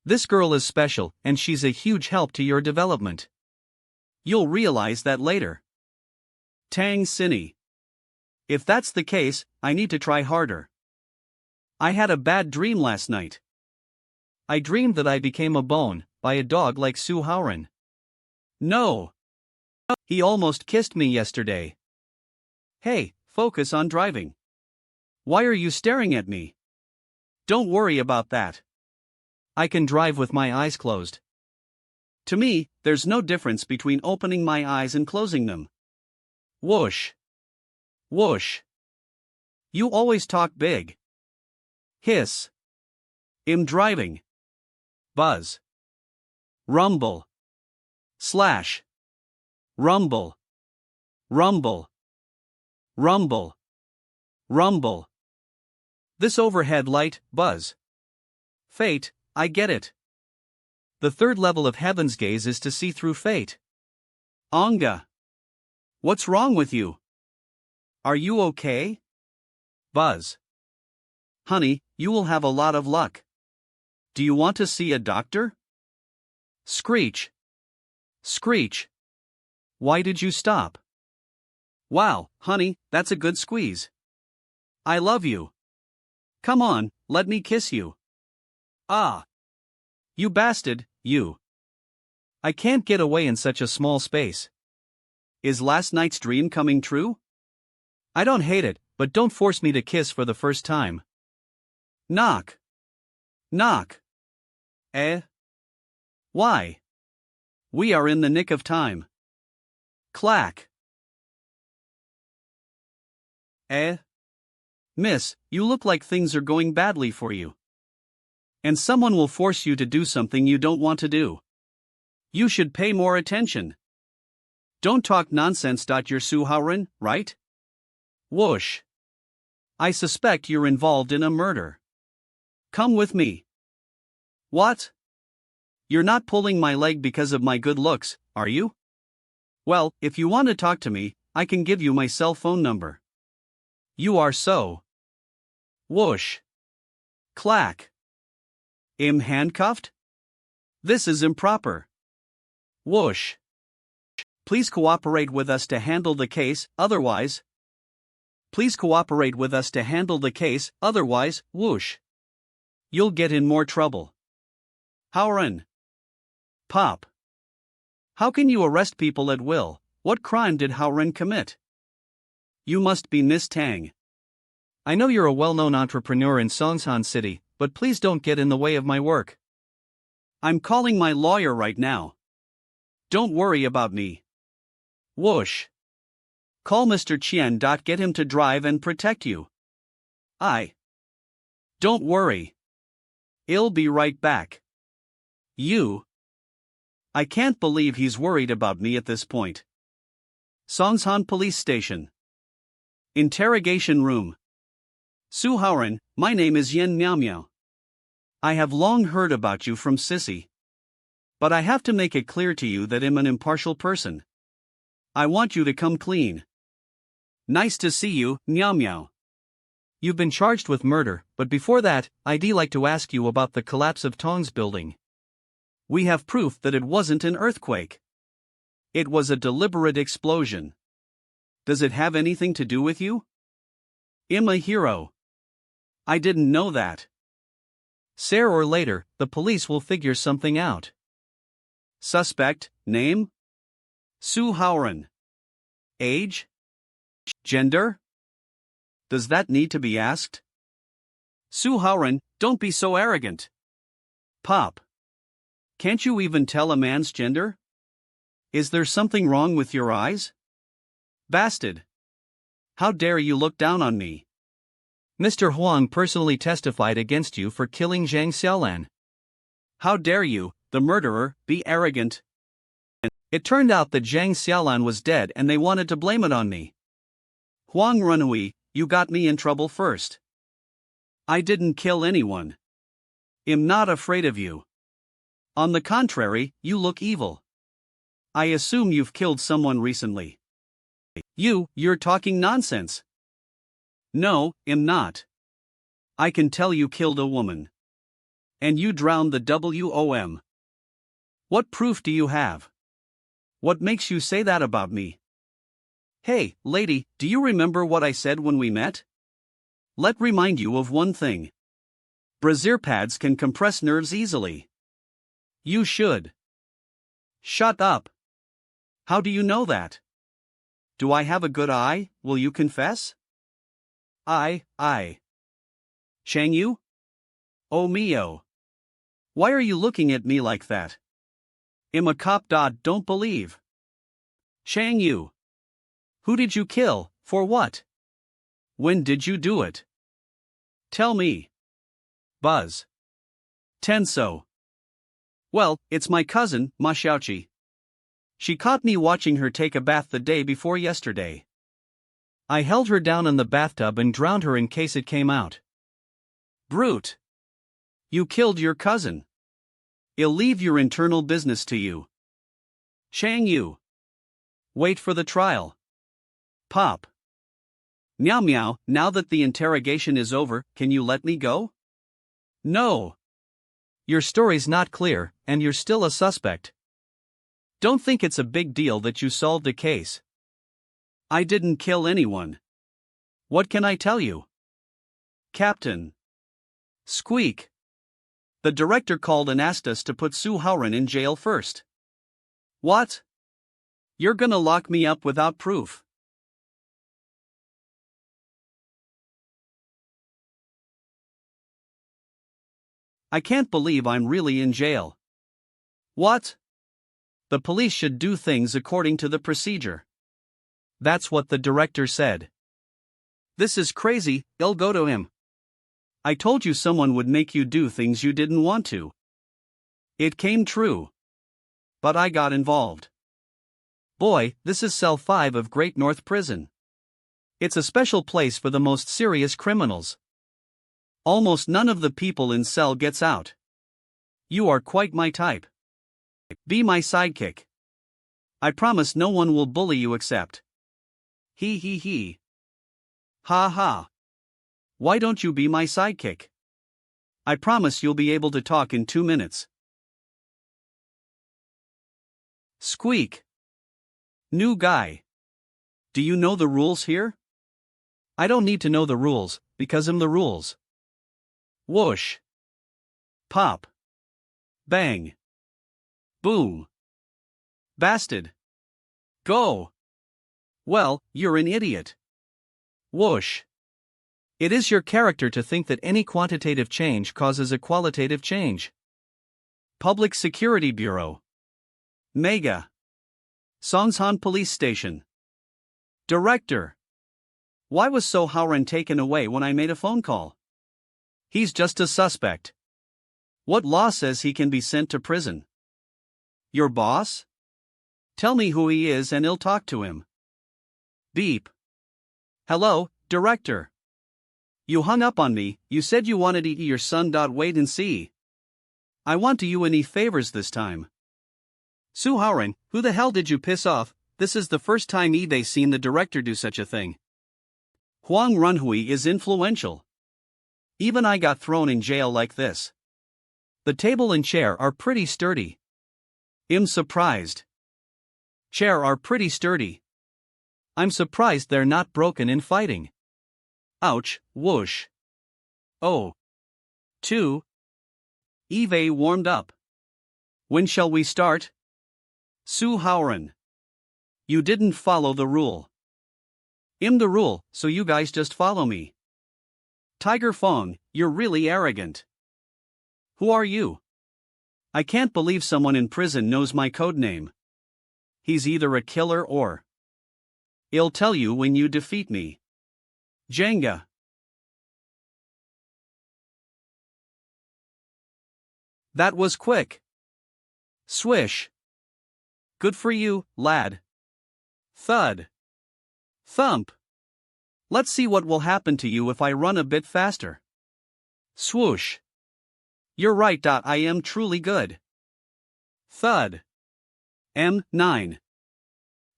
This girl is special, and she's a huge help to your development. You'll realize that later. Tang Cine. If that's the case, I need to try harder. I had a bad dream last night. I dreamed that I became a bone by a dog like Su Haoran. No. He almost kissed me yesterday. Hey, focus on driving. Why are you staring at me? Don't worry about that. I can drive with my eyes closed. To me, there's no difference between opening my eyes and closing them. Whoosh. Whoosh. You always talk big. Hiss. I'm driving. Buzz. Rumble. Slash. Rumble. Rumble. Rumble. Rumble. This overhead light, buzz. Fate, I get it. The 3rd level of Heaven's Gaze is to see through fate. Anga. What's wrong with you? Are you okay? Buzz. Honey, you will have a lot of luck. Do you want to see a doctor? Screech. Screech. Why did you stop? Wow, honey, that's a good squeeze. I love you. Come on, let me kiss you. Ah. You bastard, you. I can't get away in such a small space. Is last night's dream coming true? I don't hate it, but don't force me to kiss for the first time. Knock. Knock. Why? We are in the nick of time. Clack. Miss, you look like things are going badly for you. And someone will force you to do something you don't want to do. You should pay more attention. Don't talk nonsense. You're Su Haoran, right? Whoosh. I suspect you're involved in a murder. Come with me. What? You're not pulling my leg because of my good looks, are you? Well, if you want to talk to me, I can give you my cell phone number. You are so. Whoosh. Clack. Am handcuffed? This is improper. Whoosh. Please cooperate with us to handle the case, otherwise. Please cooperate with us to handle the case, otherwise, whoosh. You'll get in more trouble. Haoran. Pop. How can you arrest people at will? What crime did Haoran commit? You must be Miss Tang. I know you're a well-known entrepreneur in Songshan City, but please don't get in the way of my work. I'm calling my lawyer right now. Don't worry about me. Whoosh. Call Mr. Qian. Get him to drive and protect you. Don't worry. I'll be right back. You. I can't believe he's worried about me at this point. Songshan Police Station. Interrogation Room. Su Haoran, my name is Yen Miao Miao. I have long heard about you from Sissy. But I have to make it clear to you that I'm an impartial person. I want you to come clean. Nice to see you, Miao Miao. You've been charged with murder, but before that, I'd like to ask you about the collapse of Tong's building. We have proof that it wasn't an earthquake. It was a deliberate explosion. Does it have anything to do with you? I'm a hero. I didn't know that. Sooner or later, the police will figure something out. Suspect, name? Su Haoran. Age? Gender? Does that need to be asked? Su Haoran, don't be so arrogant. Pop. Can't you even tell a man's gender? Is there something wrong with your eyes? Bastard! How dare you look down on me? Mr. Huang personally testified against you for killing Zhang Xiaolan. How dare you, the murderer, be arrogant? It turned out that Zhang Xiaolan was dead and they wanted to blame it on me. Huang Runhui, you got me in trouble first. I didn't kill anyone. I'm not afraid of you. On the contrary, you look evil. I assume you've killed someone recently. You're talking nonsense. No, I'm not. I can tell you killed a woman. And you drowned the WOM. What proof do you have? What makes you say that about me? Hey, lady, do you remember what I said when we met? Let remind you of one thing. Brassiere pads can compress nerves easily. You should. Shut up. How do you know that? Do I have a good eye, will you confess? I. Shang Yu? Oh mio. Why are you looking at me like that? I'm a cop. Don't believe. Shang Yu. Who did you kill, for what? When did you do it? Tell me. Buzz. Tenso. Well, it's my cousin, Ma Xiaoqi. She caught me watching her take a bath the day before yesterday. I held her down in the bathtub and drowned her in case it came out. Brute. You killed your cousin. I'll leave your internal business to you. Shang Yu. Wait for the trial. Pop. Meow meow, now that the interrogation is over, can you let me go? No. Your story's not clear, and you're still a suspect. Don't think it's a big deal that you solved a case. I didn't kill anyone. What can I tell you? Captain. Squeak. The director called and asked us to put Su Haoran in jail first. What? You're gonna lock me up without proof. I can't believe I'm really in jail. What? The police should do things according to the procedure. That's what the director said. This is crazy, I'll go to him. I told you someone would make you do things you didn't want to. It came true. But I got involved. Boy, this is cell 5 of Great North Prison. It's a special place for the most serious criminals. Almost none of the people in cell gets out. You are quite my type. Be my sidekick. I promise no one will bully you except. He. Ha ha. Why don't you be my sidekick? I promise you'll be able to talk in 2 minutes. Squeak. New guy. Do you know the rules here? I don't need to know the rules, because I'm the rules. Whoosh. Pop. Bang. Boom. Bastard. Go. Well, you're an idiot. Whoosh. It is your character to think that any quantitative change causes a qualitative change. Public Security Bureau. Mega. Songshan Police Station. Director. Why was So Haoran taken away when I made a phone call? He's just a suspect. What law says he can be sent to prison? Your boss? Tell me who he is and I'll talk to him. Beep. Hello, director. You hung up on me, you said you wanted to eat your son. Wait and see. I want to you any favors this time. Su Haoran, who the hell did you piss off? This is the first time eBay's seen the director do such a thing. Huang Runhui is influential. Even I got thrown in jail like this. The table and chair are pretty sturdy. I'm surprised. Chair are pretty sturdy. I'm surprised they're not broken in fighting. Ouch, whoosh. Oh. 2. Eve warmed up. When shall we start? Su Haoran. You didn't follow the rule. I'm the rule, so you guys just follow me. Tiger Fong, you're really arrogant. Who are you? I can't believe someone in prison knows my code name. He's either a killer or... I'll tell you when you defeat me. Jenga. That was quick. Swish. Good for you, lad. Thud. Thump. Let's see what will happen to you if I run a bit faster. Swoosh. You're right. I am truly good. Thud. M9.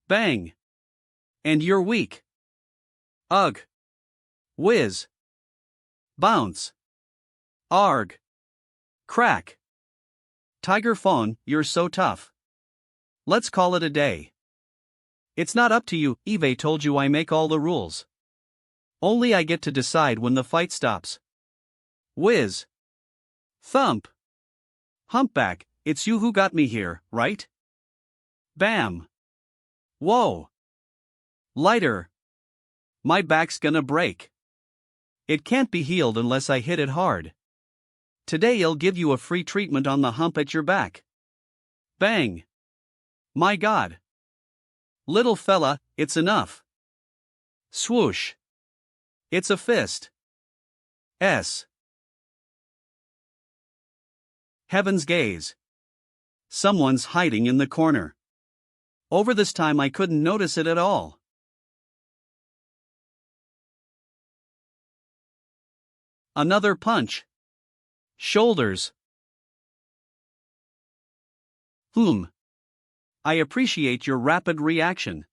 Bang. And you're weak. Ugh. Whiz. Bounce. Arg. Crack. Tiger Fawn, you're so tough. Let's call it a day. It's not up to you, Eve told you I make all the rules. Only I get to decide when the fight stops. Whiz. Thump. Humpback, it's you who got me here, right? Bam. Whoa. Lighter. My back's gonna break. It can't be healed unless I hit it hard. Today I'll give you a free treatment on the hump at your back. Bang. My God. Little fella, it's enough. Swoosh. It's a fist. S. Heaven's gaze. Someone's hiding in the corner. Over this time I couldn't notice it at all. Another punch. Shoulders. I appreciate your rapid reaction.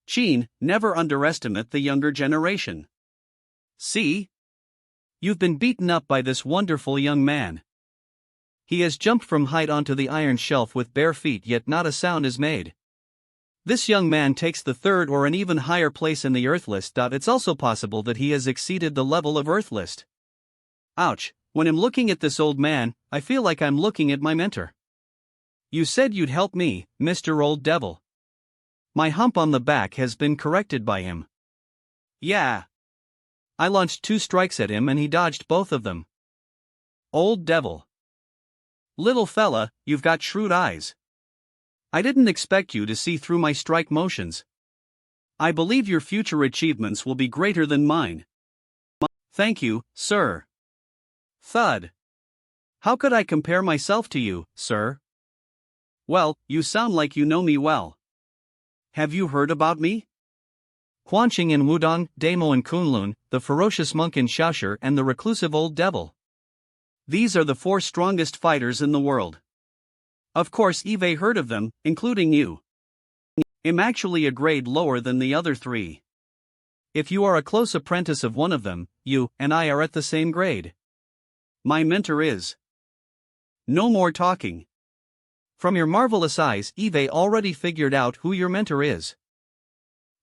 Chin, never underestimate the younger generation. See? You've been beaten up by this wonderful young man. He has jumped from height onto the iron shelf with bare feet, yet not a sound is made. This young man takes the third or an even higher place in the Earth list. It's also possible that he has exceeded the level of Earth list. Ouch, when I'm looking at this old man, I feel like I'm looking at my mentor. You said you'd help me, Mr. Old Devil. My hump on the back has been corrected by him. Yeah. I launched 2 strikes at him and he dodged both of them. Old Devil. Little fella, you've got shrewd eyes. I didn't expect you to see through my strike motions. I believe your future achievements will be greater than mine. Thank you, sir. Thud. How could I compare myself to you, sir? Well, you sound like you know me well. Have you heard about me? Quanqing in Wudong, Damo in Kunlun, the ferocious monk in Shaoshi, and the reclusive old devil. These are the 4 strongest fighters in the world. Of course Eve heard of them, including you. I'm actually a grade lower than the other 3. If you are a close apprentice of one of them, you and I are at the same grade. My mentor is. No more talking. From your marvelous eyes, Eve already figured out who your mentor is.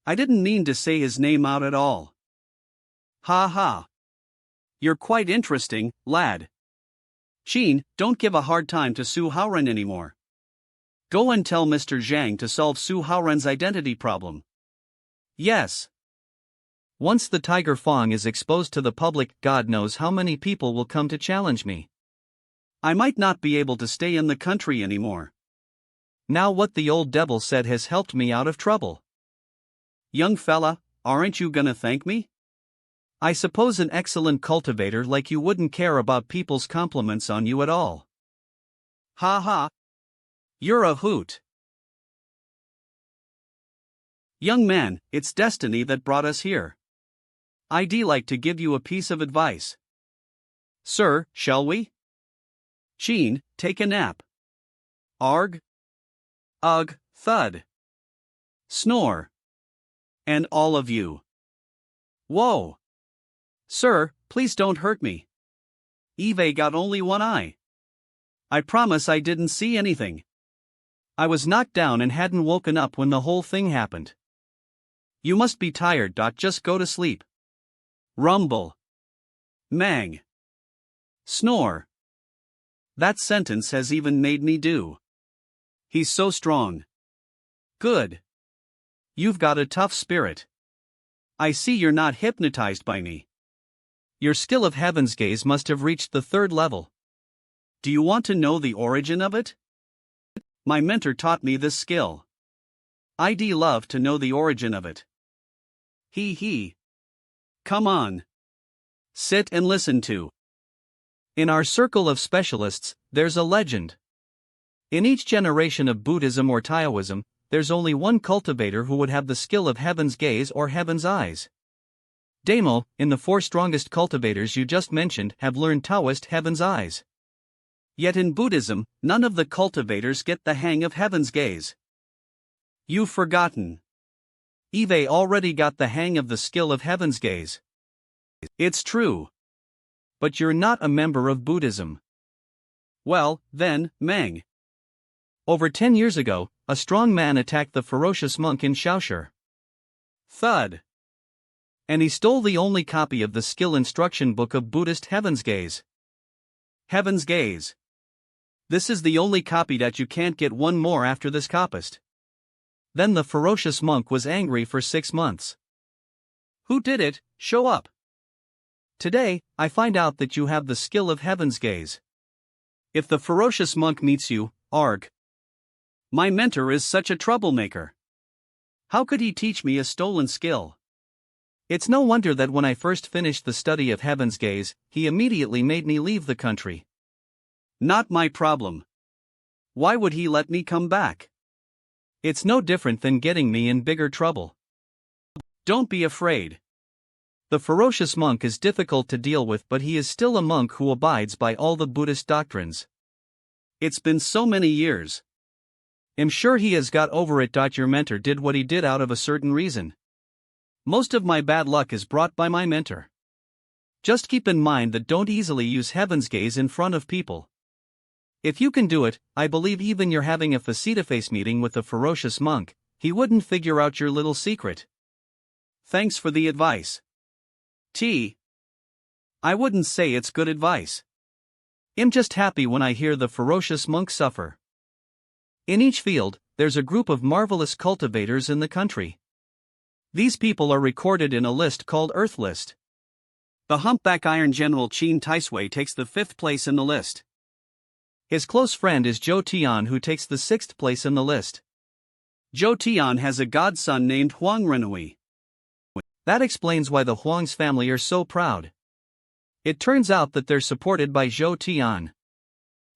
I didn't mean to say his name out at all. Ha ha. You're quite interesting, lad. Chin, don't give a hard time to Su Haoren anymore. Go and tell Mr. Zhang to solve Su Haoren's identity problem. Yes. Once the Tiger Fang is exposed to the public, God knows how many people will come to challenge me. I might not be able to stay in the country anymore. Now what the old devil said has helped me out of trouble. Young fella, aren't you gonna thank me? I suppose an excellent cultivator like you wouldn't care about people's compliments on you at all. Ha ha. You're a hoot. Young man, it's destiny that brought us here. I'd like to give you a piece of advice. Sir, shall we? Chin, take a nap. Arg. Ugh, thud. Snore. And all of you. Whoa. Sir, please don't hurt me. Eve got only one eye. I promise I didn't see anything. I was knocked down and hadn't woken up when the whole thing happened. You must be tired. Just go to sleep. Rumble. Mang. Snore. That sentence has even made me do. He's so strong. Good. You've got a tough spirit. I see you're not hypnotized by me. Your skill of heaven's gaze must have reached the 3rd level. Do you want to know the origin of it? My mentor taught me this skill. I'd love to know the origin of it. He. Come on. Sit and listen to. In our circle of specialists, there's a legend. In each generation of Buddhism or Taoism, there's only one cultivator who would have the skill of heaven's gaze or heaven's eyes. Damo, in the 4 strongest cultivators you just mentioned, have learned Taoist heaven's eyes. Yet in Buddhism, none of the cultivators get the hang of heaven's gaze. You've forgotten. Eve already got the hang of the skill of heaven's gaze. It's true. But you're not a member of Buddhism. Well, then, Mang. Over 10 years ago, a strong man attacked the ferocious monk in Shaoxi. Thud. And he stole the only copy of the skill instruction book of Buddhist heaven's gaze. Heaven's gaze. This is the only copy that you can't get one more after this copist. Then the ferocious monk was angry for 6 months. Who did it? Show up. Today, I find out that you have the skill of heaven's gaze. If the ferocious monk meets you, arg. My mentor is such a troublemaker. How could he teach me a stolen skill? It's no wonder that when I first finished the study of heaven's gaze, he immediately made me leave the country. Not my problem. Why would he let me come back? It's no different than getting me in bigger trouble. Don't be afraid. The ferocious monk is difficult to deal with, but he is still a monk who abides by all the Buddhist doctrines. It's been so many years. I'm sure he has got over it. Your mentor did what he did out of a certain reason. Most of my bad luck is brought by my mentor. Just keep in mind that don't easily use heaven's gaze in front of people. If you can do it, I believe even you're having a face-to-face meeting with the ferocious monk, he wouldn't figure out your little secret. Thanks for the advice. I wouldn't say it's good advice. I'm just happy when I hear the ferocious monk suffer. In each field, there's a group of marvelous cultivators in the country. These people are recorded in a list called Earth List. The humpback Iron General Chin Taisui takes the 5th place in the list. His close friend is Zhou Tian, who takes the 6th place in the list. Zhou Tian has a godson named Huang Renui. That explains why the Huang's family are so proud. It turns out that they're supported by Zhou Tian.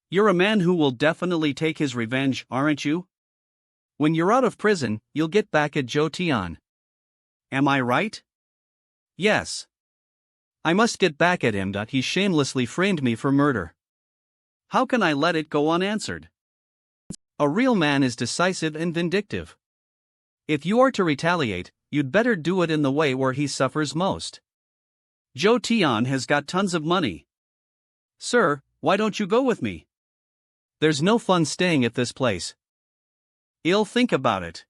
You're a man who will definitely take his revenge, aren't you? When you're out of prison, you'll get back at Zhou Tian. Am I right? Yes. I must get back at him. He shamelessly framed me for murder. How can I let it go unanswered? A real man is decisive and vindictive. If you are to retaliate, you'd better do it in the way where he suffers most. Zhou Tian has got tons of money. Sir, why don't you go with me? There's no fun staying at this place. I'll think about it.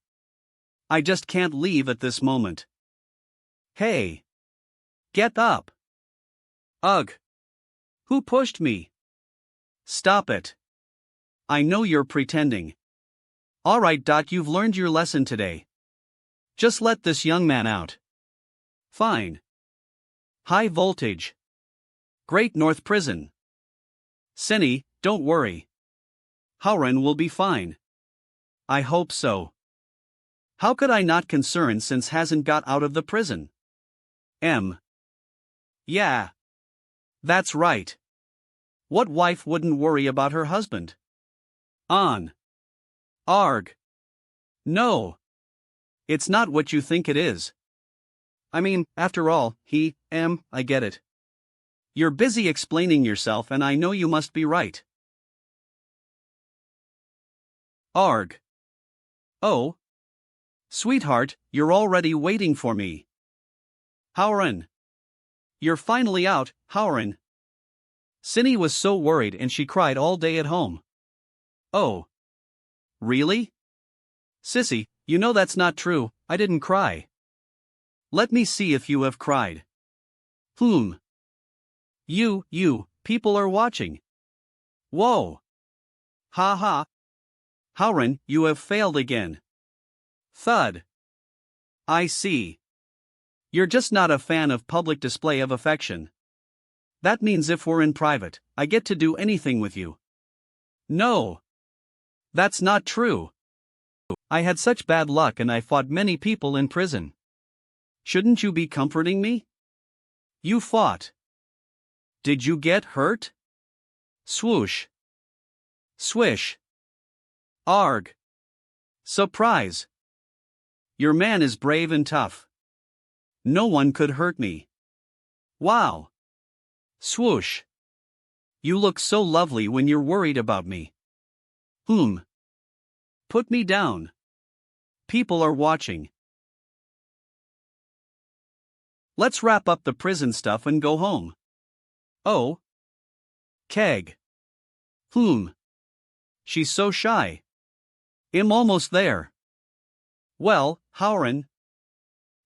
I just can't leave at this moment. Hey! Get up! Ugh! Who pushed me? Stop it. I know you're pretending. Alright. You've learned your lesson today. Just let this young man out. Fine. High voltage. Great North Prison. Cindy, don't worry. Howren will be fine. I hope so. How could I not concern since hasn't got out of the prison? Yeah. That's right. What wife wouldn't worry about her husband? Arg. No. It's not what you think it is. I mean, after all, I get it. You're busy explaining yourself and I know you must be right. Arg. Oh. Sweetheart, you're already waiting for me. Howren. You're finally out, Howren. Cindy was so worried and she cried all day at home. Oh. Really? Sissy, you know that's not true, I didn't cry. Let me see if you have cried. You, people are watching. Whoa. Ha ha. Howren, you have failed again. Thud. I see. You're just not a fan of public display of affection. That means if we're in private, I get to do anything with you. No. That's not true. I had such bad luck and I fought many people in prison. Shouldn't you be comforting me? You fought. Did you get hurt? Swoosh. Swish. Arg. Surprise. Your man is brave and tough. No one could hurt me. Wow. Swoosh. You look so lovely when you're worried about me. Put me down. People are watching. Let's wrap up the prison stuff and go home. Oh. Keg. She's so shy. I'm almost there. Well, Howren.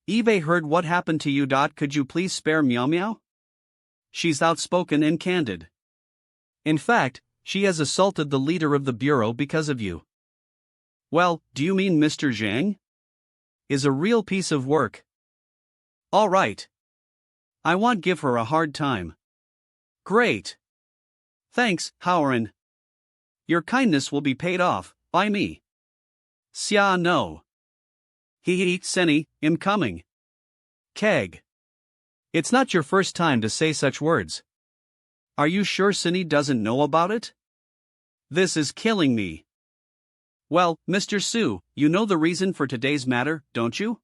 Eve heard what happened to you. Could you please spare Meow Meow? She's outspoken and candid. In fact, she has assaulted the leader of the bureau because of you. Well, do you mean Mr. Zhang? Is a real piece of work. All right. I won't give her a hard time. Great. Thanks, Howren. Your kindness will be paid off, by me. Xia no. Senny, I'm coming. Keg. It's not your first time to say such words. Are you sure Cindy doesn't know about it? This is killing me. Well, Mr. Su, you know the reason for today's matter, don't you?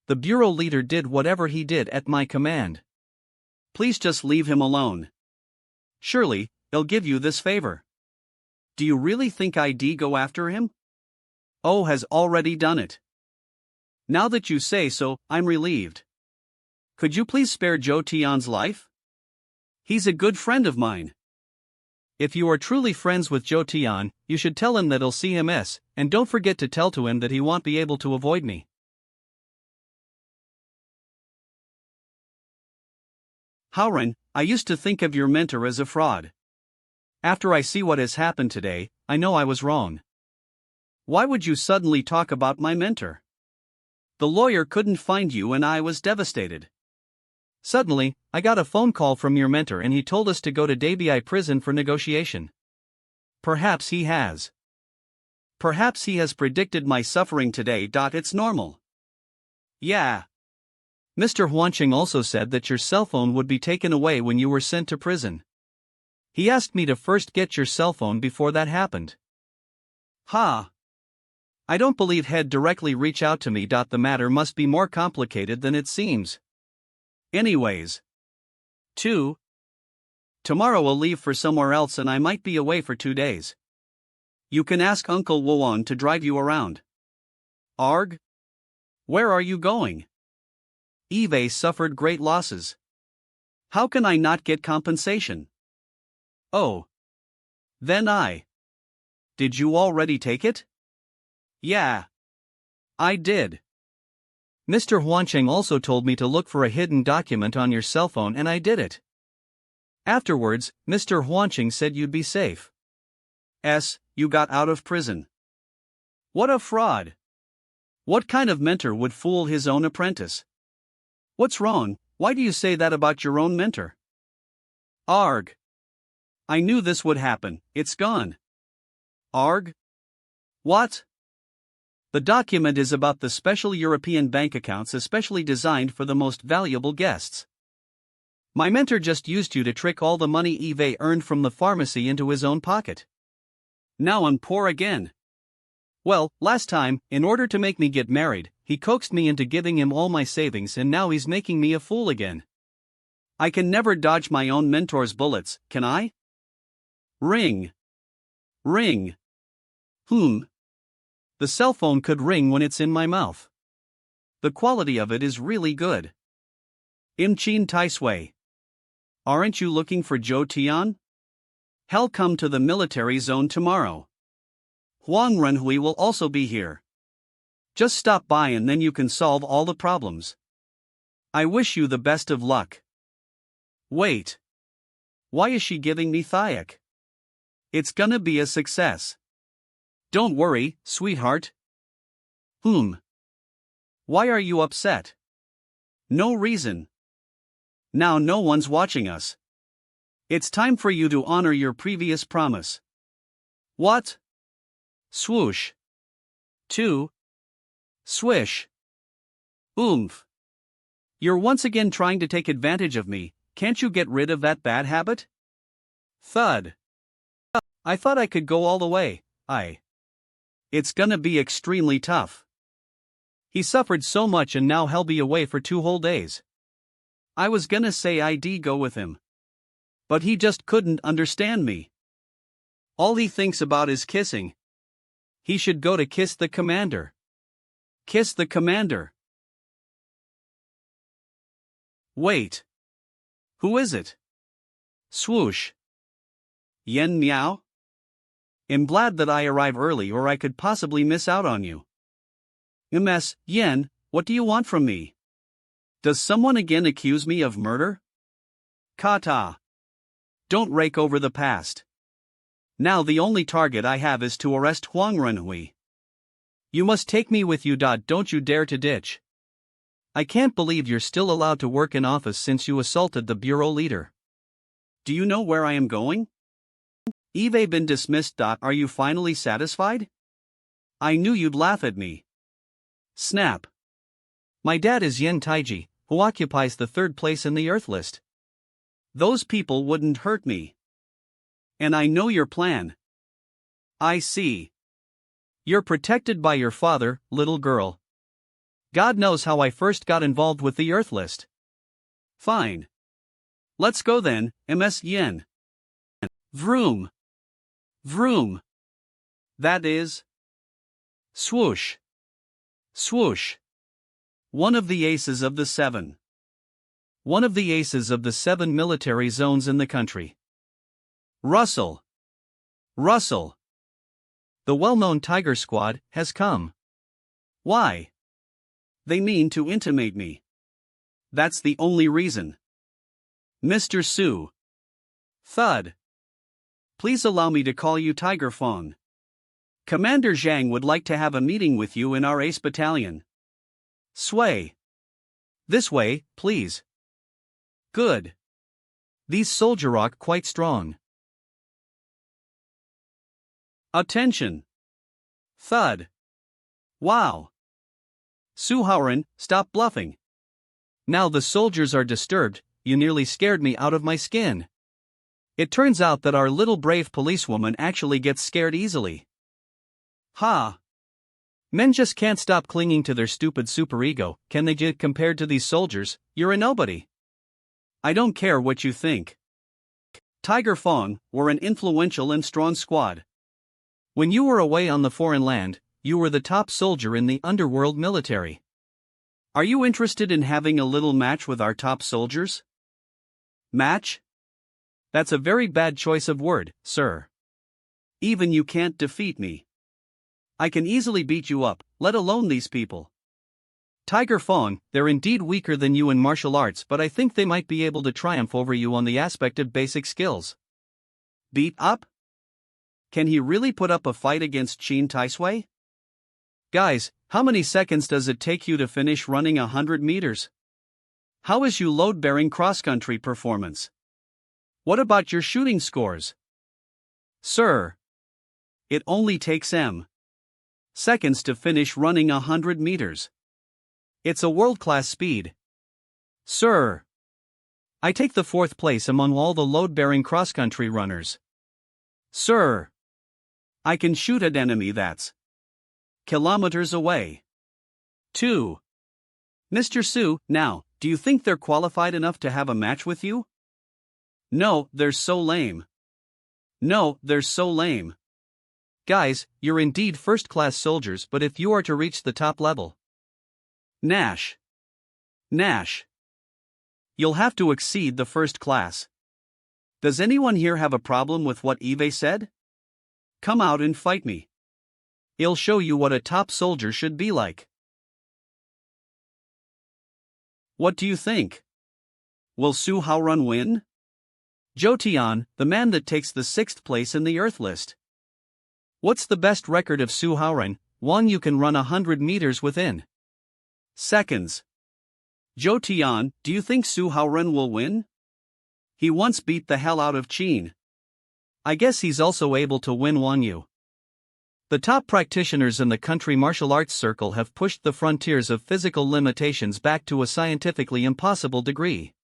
The bureau leader did whatever he did at my command. Please just leave him alone. Surely, he'll give you this favor. Do you really think I'd go after him? O has already done it. Now that you say so, I'm relieved. Could you please spare Zhou Tian's life? He's a good friend of mine. If you are truly friends with Zhou Tian, you should tell him that I'll see him and don't forget to tell to him that he won't be able to avoid me. Howren, I used to think of your mentor as a fraud. After I see what has happened today, I know I was wrong. Why would you suddenly talk about my mentor? The lawyer couldn't find you and I was devastated. Suddenly, I got a phone call from your mentor and he told us to go to Dabi prison for negotiation. Perhaps he has. Perhaps he has predicted my suffering today. It's normal. Yeah. Mr. Huanqing also said that your cell phone would be taken away when you were sent to prison. He asked me to first get your cell phone before that happened. Ha! I don't believe he'd directly reach out to me. The matter must be more complicated than it seems. Anyways. Tomorrow I'll leave for somewhere else and I might be away for 2 days. You can ask Uncle Wuan to drive you around. Arg? Where are you going? Eve suffered great losses. How can I not get compensation? Oh. Then Did you already take it? Yeah. I did. Mr. Huanqing also told me to look for a hidden document on your cell phone and I did it. Afterwards, Mr. Huanqing said you'd be safe. You got out of prison. What a fraud. What kind of mentor would fool his own apprentice? What's wrong? Why do you say that about your own mentor? Arg. I knew this would happen, it's gone. Arg? What? The document is about the special European bank accounts especially designed for the most valuable guests. My mentor just used you to trick all the money Eve earned from the pharmacy into his own pocket. Now I'm poor again. Well, last time, in order to make me get married, he coaxed me into giving him all my savings and now he's making me a fool again. I can never dodge my own mentor's bullets, can I? Ring. Ring. The cell phone could ring when it's in my mouth. The quality of it is really good. Im Chin Tai Sui. Aren't you looking for Zhou Tian? He'll come to the military zone tomorrow. Huang Renhui will also be here. Just stop by and then you can solve all the problems. I wish you the best of luck. Wait. Why is she giving me Thyak? It's gonna be a success. Don't worry, sweetheart. Why are you upset? No reason. Now no one's watching us. It's time for you to honor your previous promise. What? Swoosh. 2. Swish. Oomph. You're once again trying to take advantage of me, can't you get rid of that bad habit? Thud. I thought I could go all the way, It's gonna be extremely tough. He suffered so much and now he'll be away for 2 whole days. I was gonna say I'd go with him. But he just couldn't understand me. All he thinks about is kissing. He should go to kiss the commander. Kiss the commander. Wait. Who is it? Swoosh. Yen meow? I'm glad that I arrive early or I could possibly miss out on you. MS, Yen, what do you want from me? Does someone again accuse me of murder? Kata. Don't rake over the past. Now the only target I have is to arrest Huang Renhui. You must take me with you. Don't you dare to ditch. I can't believe you're still allowed to work in office since you assaulted the bureau leader. Do you know where I am going? Eve been dismissed. Are you finally satisfied? I knew you'd laugh at me. Snap. My dad is Yen Taiji, who occupies the 3rd place in the Earth list. Those people wouldn't hurt me. And I know your plan. I see. You're protected by your father, little girl. God knows how I first got involved with the Earth list. Fine. Let's go then, MS Yen. Vroom. Vroom. That is. Swoosh. Swoosh. One of the aces of the 7. One of the aces of the 7 military zones in the country. Rustle. Rustle. The well-known Tiger Squad has come. Why? They mean to intimidate me. That's the only reason. Mr. Su. Thud. Please allow me to call you Tiger Fong. Commander Zhang would like to have a meeting with you in our ace battalion. Sway. This way, please. Good. These soldier are quite strong. Attention. Thud. Wow. Su Haoren, stop bluffing. Now the soldiers are disturbed, you nearly scared me out of my skin. It turns out that our little brave policewoman actually gets scared easily. Ha! Men just can't stop clinging to their stupid superego, can they? Compared to these soldiers, you're a nobody. I don't care what you think. Tiger Fong were an influential and strong squad. When you were away on the foreign land, you were the top soldier in the underworld military. Are you interested in having a little match with our top soldiers? Match? That's a very bad choice of word, sir. Even you can't defeat me. I can easily beat you up, let alone these people. Tiger Fong, they're indeed weaker than you in martial arts, but I think they might be able to triumph over you on the aspect of basic skills. Beat up? Can he really put up a fight against Qin Taisui? Guys, how many seconds does it take you to finish running 100 meters? How is your load-bearing cross-country performance? What about your shooting scores? Sir, it only takes seconds to finish running 100 meters. It's a world-class speed. Sir, I take the 4th place among all the load-bearing cross-country runners. Sir, I can shoot at enemy that's kilometers away. 2. Mr. Su, now, do you think they're qualified enough to have a match with you? No, they're so lame. No, they're so lame. Guys, you're indeed first-class soldiers, but if you are to reach the top level, Nash. You'll have to exceed the first class. Does anyone here have a problem with what Eve said? Come out and fight me. I'll show you what a top soldier should be like. What do you think? Will Su Haoren win? Zhou Tian, the man that takes the 6th place in the Earth list. What's the best record of Su Haoren? One you can run 100 meters within seconds. Zhou Tian, do you think Su Haoren will win? He once beat the hell out of Chin. I guess he's also able to win Wanyu. The top practitioners in the country martial arts circle have pushed the frontiers of physical limitations back to a scientifically impossible degree.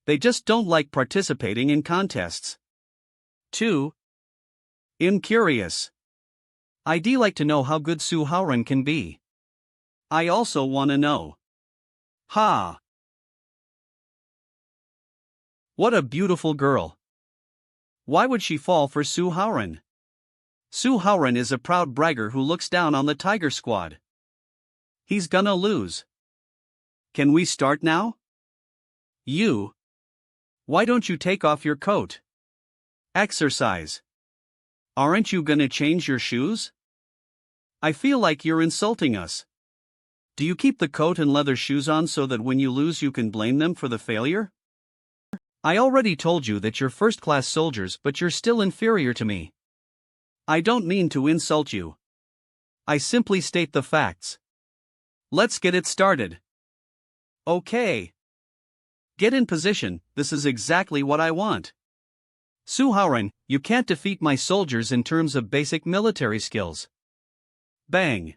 They just don't like participating in contests. 2. I'm curious. I'd like to know how good Su Haoren can be. I also wanna know. Ha! What a beautiful girl. Why would she fall for Su Haoren? Su Haoren is a proud bragger who looks down on the Tiger Squad. He's gonna lose. Can we start now? You. Why don't you take off your coat? Exercise. Aren't you gonna change your shoes? I feel like you're insulting us. Do you keep the coat and leather shoes on so that when you lose you can blame them for the failure? I already told you that you're first-class soldiers, but you're still inferior to me. I don't mean to insult you. I simply state the facts. Let's get it started. Okay. Get in position, this is exactly what I want. Su Haoren, you can't defeat my soldiers in terms of basic military skills. Bang.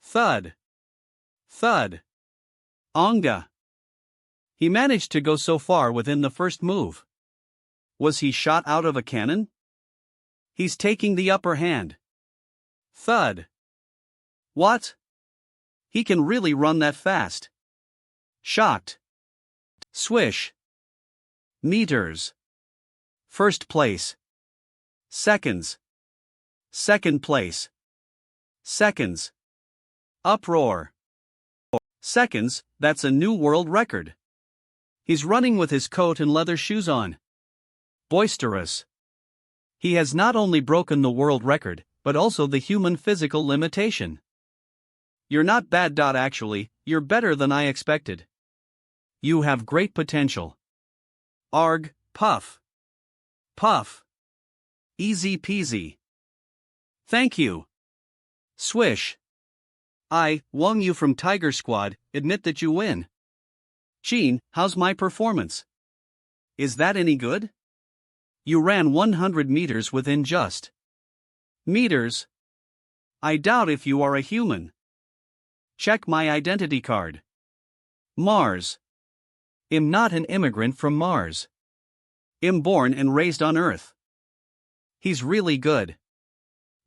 Thud. Thud. Onga. He managed to go so far within the first move. Was he shot out of a cannon? He's taking the upper hand. Thud. What? He can really run that fast. Shocked. Swish. Meters. First place. Seconds. Second place. Seconds. Uproar. Seconds, that's a new world record. He's running with his coat and leather shoes on. Boisterous. He has not only broken the world record, but also the human physical limitation. You're not bad. Actually, you're better than I expected. You have great potential. Arg, puff. Puff. Easy peasy. Thank you. Swish. I, Wang Yu from Tiger Squad, admit that you win. Chin, how's my performance? Is that any good? You ran 100 meters within just meters. I doubt if you are a human. Check my identity card. Mars. I'm not an immigrant from Mars. I'm born and raised on Earth. He's really good.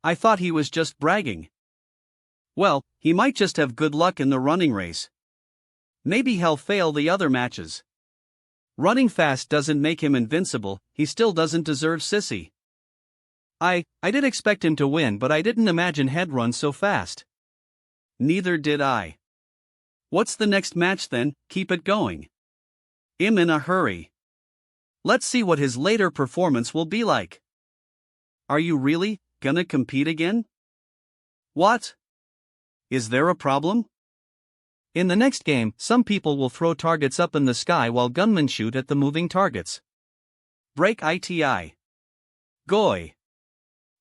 I thought he was just bragging. Well, he might just have good luck in the running race. Maybe he'll fail the other matches. Running fast doesn't make him invincible, he still doesn't deserve sissy. I did expect him to win, but I didn't imagine he'd run so fast. Neither did I. What's the next match then? Keep it going. I'm in a hurry. Let's see what his later performance will be like. Are you really gonna compete again? What? Is there a problem? In the next game, some people will throw targets up in the sky while gunmen shoot at the moving targets. Break ITI. Goy.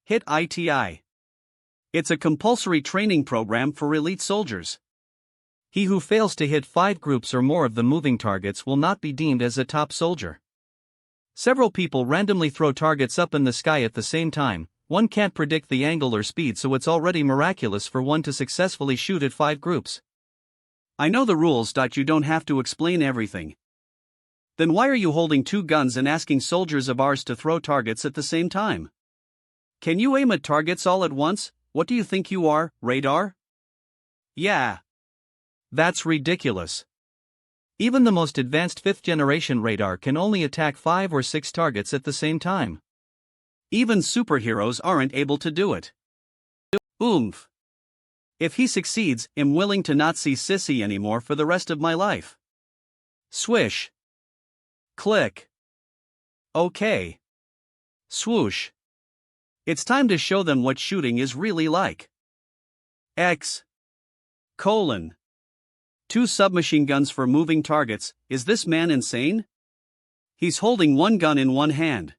Hit ITI. It's a compulsory training program for elite soldiers. He who fails to hit 5 groups or more of the moving targets will not be deemed as a top soldier. Several people randomly throw targets up in the sky at the same time. One can't predict the angle or speed, so it's already miraculous for one to successfully shoot at 5 groups. I know the rules. You don't have to explain everything. Then why are you holding 2 guns and asking soldiers of ours to throw targets at the same time? Can you aim at targets all at once? What do you think you are, radar? Yeah. That's ridiculous. Even the most advanced 5th-generation radar can only attack 5 or 6 targets at the same time. Even superheroes aren't able to do it. Oomph. If he succeeds, I'm willing to not see sissy anymore for the rest of my life. Swish. Click. Okay. Swoosh. It's time to show them what shooting is really like. X. Colon. 2 submachine guns for moving targets. Is this man insane? He's holding 1 gun in 1 hand.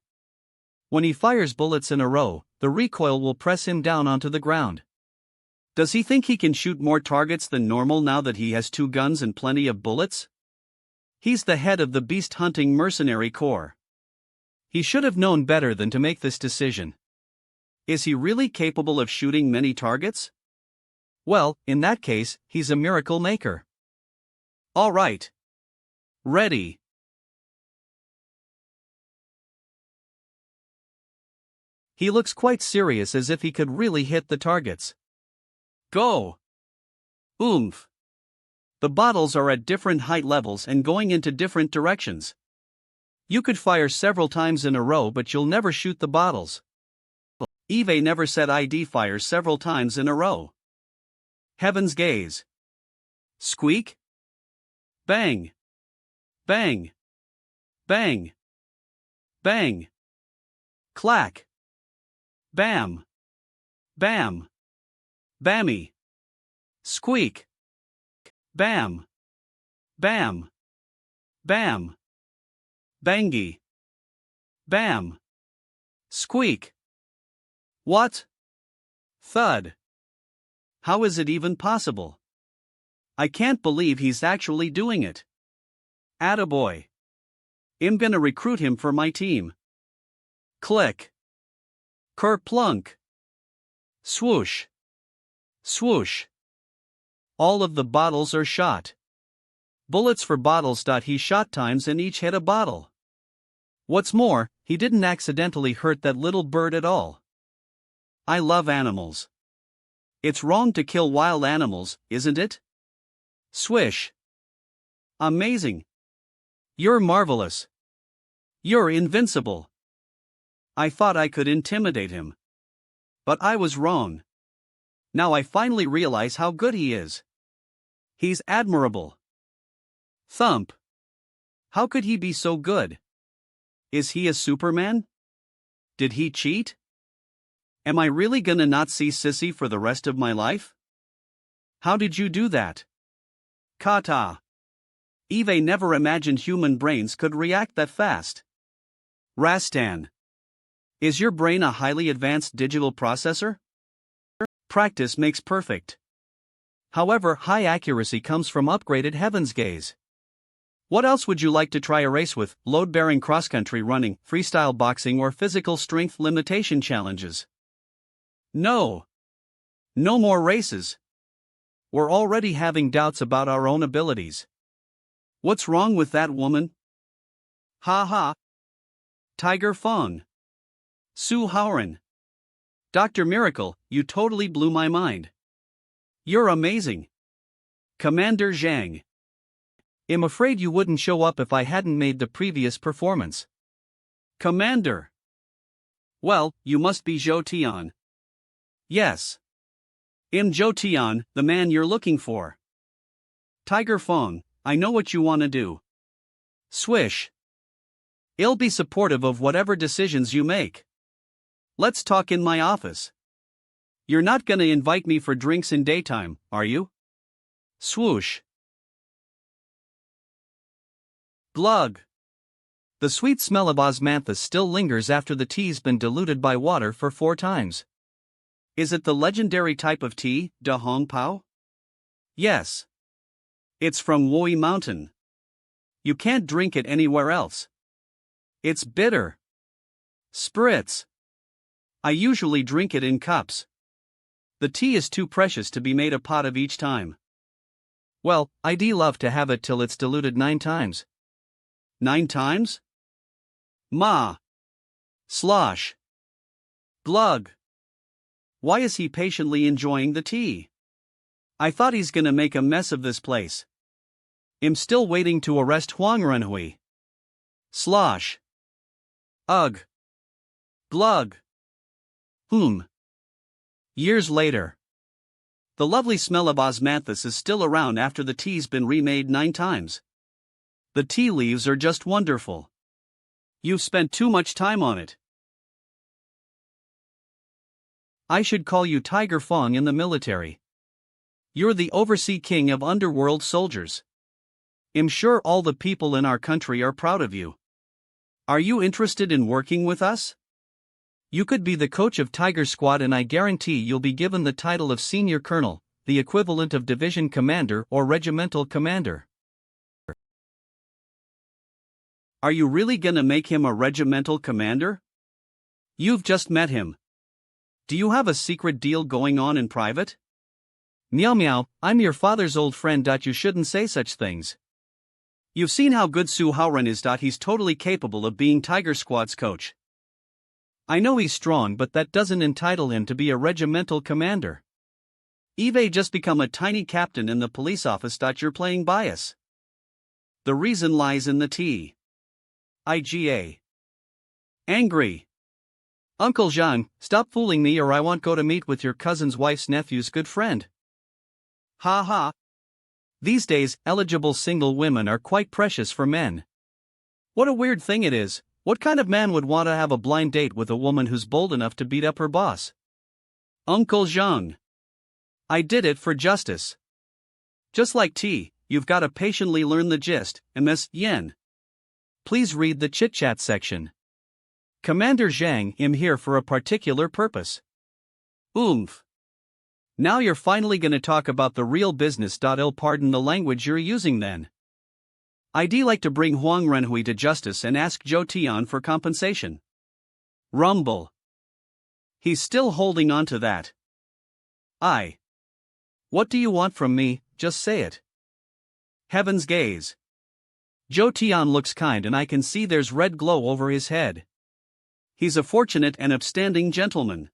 When he fires bullets in a row, the recoil will press him down onto the ground. Does he think he can shoot more targets than normal now that he has 2 guns and plenty of bullets? He's the head of the beast-hunting mercenary corps. He should have known better than to make this decision. Is he really capable of shooting many targets? Well, in that case, he's a miracle maker. All right. Ready. He looks quite serious, as if he could really hit the targets. Go! Oomph! The bottles are at different height levels and going into different directions. You could fire several times in a row, but you'll never shoot the bottles. Eve never said I'd fire several times in a row. Heaven's gaze. Squeak. Bang. Bang. Bang. Bang. Clack. Bam. Bam. Bammy. Squeak. Bam. Bam. Bam. Bangy. Bam. Squeak. What? Thud. How is it even possible? I can't believe he's actually doing it. Attaboy. I'm gonna recruit him for my team. Click. Kerplunk. Swoosh. Swoosh. All of the bottles are shot. Bullets for bottles. He shot times and each hit a bottle. What's more, he didn't accidentally hurt that little bird at all. I love animals. It's wrong to kill wild animals, isn't it? Swish. Amazing. You're marvelous. You're invincible. I thought I could intimidate him. But I was wrong. Now I finally realize how good he is. He's admirable. Thump. How could he be so good? Is he a Superman? Did he cheat? Am I really gonna not see Sissy for the rest of my life? How did you do that? Kata. Eve never imagined human brains could react that fast. Rastan. Is your brain a highly advanced digital processor? Practice makes perfect. However, high accuracy comes from upgraded Heaven's Gaze. What else would you like to try a race with? Load-bearing cross-country running, freestyle boxing, or physical strength limitation challenges? No. No more races. We're already having doubts about our own abilities. What's wrong with that woman? Ha ha. Tiger Fong. Su Haoran. Dr. Miracle, you totally blew my mind. You're amazing. Commander Zhang. I'm afraid you wouldn't show up if I hadn't made the previous performance. Commander. Well, you must be Zhou Tian. Yes. I'm Zhou Tian, the man you're looking for. Tiger Fong, I know what you want to do. Swish. I'll be supportive of whatever decisions you make. Let's talk in my office. You're not gonna invite me for drinks in daytime, are you? Swoosh. Glug. The sweet smell of osmanthus still lingers after the tea's been diluted by water for 4 times. Is it the legendary type of tea, Da Hong Pao? Yes. It's from Woi Mountain. You can't drink it anywhere else. It's bitter. Spritz. I usually drink it in cups. The tea is too precious to be made a pot of each time. Well, I'd love to have it till it's diluted 9 times. 9 times? Ma. Slosh. Glug. Why is he patiently enjoying the tea? I thought he's gonna make a mess of this place. I'm still waiting to arrest Huang Renhui. Slosh. Ugh. Glug. Years later. The lovely smell of osmanthus is still around after the tea's been remade 9 times. The tea leaves are just wonderful. You've spent too much time on it. I should call you Tiger Fong in the military. You're the oversea king of underworld soldiers. I'm sure all the people in our country are proud of you. Are you interested in working with us? You could be the coach of Tiger Squad, and I guarantee you'll be given the title of Senior Colonel, the equivalent of Division Commander or Regimental Commander. Are you really gonna make him a regimental commander? You've just met him. Do you have a secret deal going on in private? Meow meow, I'm your father's old friend. You shouldn't say such things. You've seen how good Su Haoren is. He's totally capable of being Tiger Squad's coach. I know he's strong, but that doesn't entitle him to be a regimental commander. Eve just become a tiny captain in the police office. You're playing bias. The reason lies in the T. IGA. Angry. Uncle Zhang, stop fooling me or I won't go to meet with your cousin's wife's nephew's good friend. Ha ha. These days, eligible single women are quite precious for men. What a weird thing it is. What kind of man would want to have a blind date with a woman who's bold enough to beat up her boss? Uncle Zhang. I did it for justice. Just like tea, you've got to patiently learn the gist, Ms. Yen. Please read the chit-chat section. Commander Zhang, I'm here for a particular purpose. Oomph. Now you're finally gonna talk about the real business. I'll pardon the language you're using then. I'd like to bring Huang Renhui to justice and ask Zhou Tian for compensation. Rumble. He's still holding on to that. What do you want from me? Just say it. Heaven's gaze. Zhou Tian looks kind and I can see there's red glow over his head. He's a fortunate and upstanding gentleman.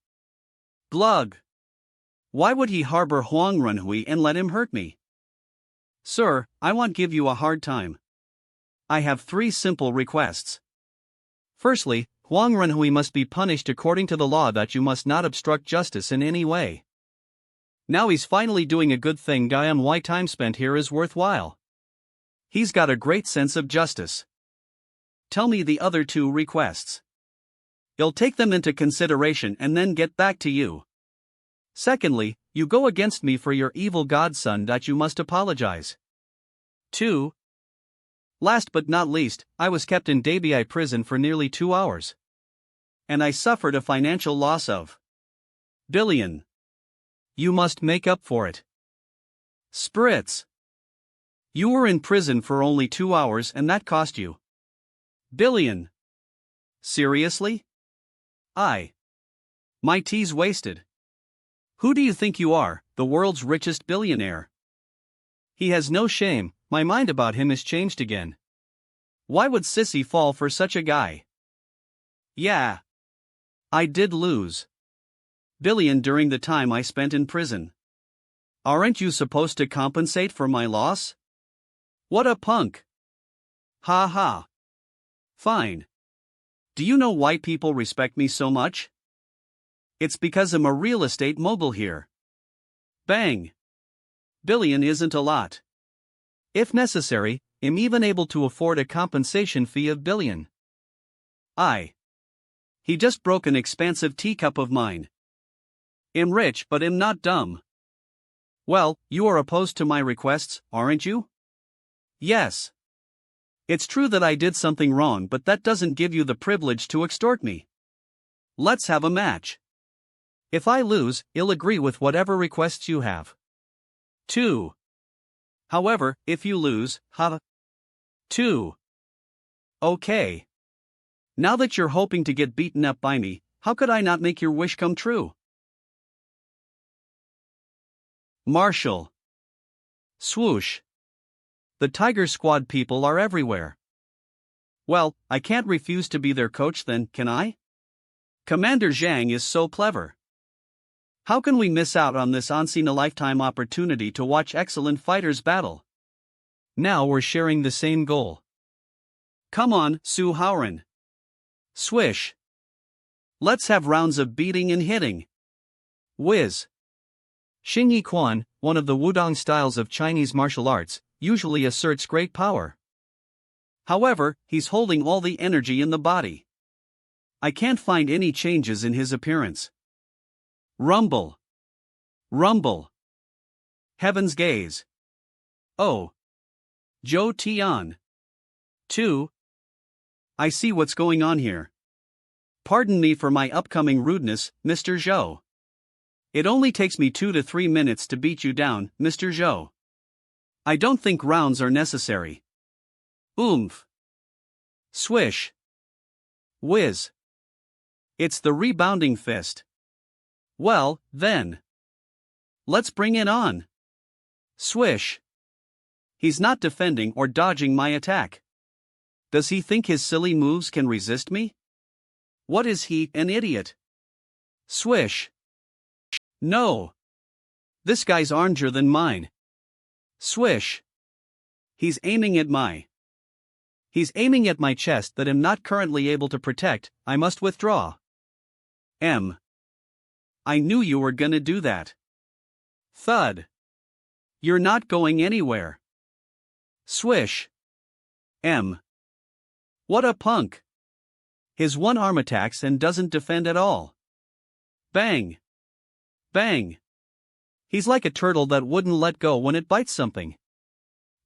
Glug. Why would he harbor Huang Renhui and let him hurt me? Sir, I won't give you a hard time. I have 3 simple requests. Firstly, Huang Renhui must be punished according to the law. You must not obstruct justice in any way. Now he's finally doing a good thing. Why time spent here is worthwhile. He's got a great sense of justice. Tell me the other 2 requests. I'll take them into consideration and then get back to you. Secondly, you go against me for your evil godson. You must apologize. 2. Last but not least, I was kept in Dabi prison for nearly 2 hours. And I suffered a financial loss of billion. You must make up for it. Spritz. You were in prison for only 2 hours and that cost you billion. Seriously? My tea's wasted. Who do you think you are, the world's richest billionaire? He has no shame. My mind about him has changed again. Why would Sissy fall for such a guy? Yeah. I did lose billion during the time I spent in prison. Aren't you supposed to compensate for my loss? What a punk. Ha ha. Fine. Do you know why people respect me so much? It's because I'm a real estate mogul here. Bang. Billion isn't a lot. If necessary, I'm even able to afford a compensation fee of billion. He just broke an expansive teacup of mine. I'm rich but I'm not dumb. Well, you are opposed to my requests, aren't you? Yes. It's true that I did something wrong, but that doesn't give you the privilege to extort me. Let's have a match. If I lose, I'll agree with whatever requests you have. 2. However, if you lose, 2. Okay. Now that you're hoping to get beaten up by me, how could I not make your wish come true? Marshall. Swoosh. The Tiger Squad people are everywhere. Well, I can't refuse to be their coach then, can I? Commander Zhang is so clever. How can we miss out on this once-in-a-lifetime opportunity to watch excellent fighters battle? Now we're sharing the same goal. Come on, Su Haoren. Swish. Let's have rounds of beating and hitting. Whiz. Xingyi Quan, one of the Wudong styles of Chinese martial arts, usually asserts great power. However, he's holding all the energy in the body. I can't find any changes in his appearance. Rumble. Rumble. Heaven's gaze. Oh. Zhou Tian. 2. I see what's going on here. Pardon me for my upcoming rudeness, Mr. Zhou. It only takes me 2 to 3 minutes to beat you down, Mr. Zhou. I don't think rounds are necessary. Oomph. Swish. Whiz. It's the rebounding fist. Well, then. Let's bring it on. Swish. He's not defending or dodging my attack. Does he think his silly moves can resist me? What is he, an idiot? Swish. No. This guy's arnger than mine. Swish. He's aiming at my chest that I'm not currently able to protect. I must withdraw. I knew you were gonna do that. Thud. You're not going anywhere. Swish. What a punk. His one arm attacks and doesn't defend at all. Bang. Bang. He's like a turtle that wouldn't let go when it bites something.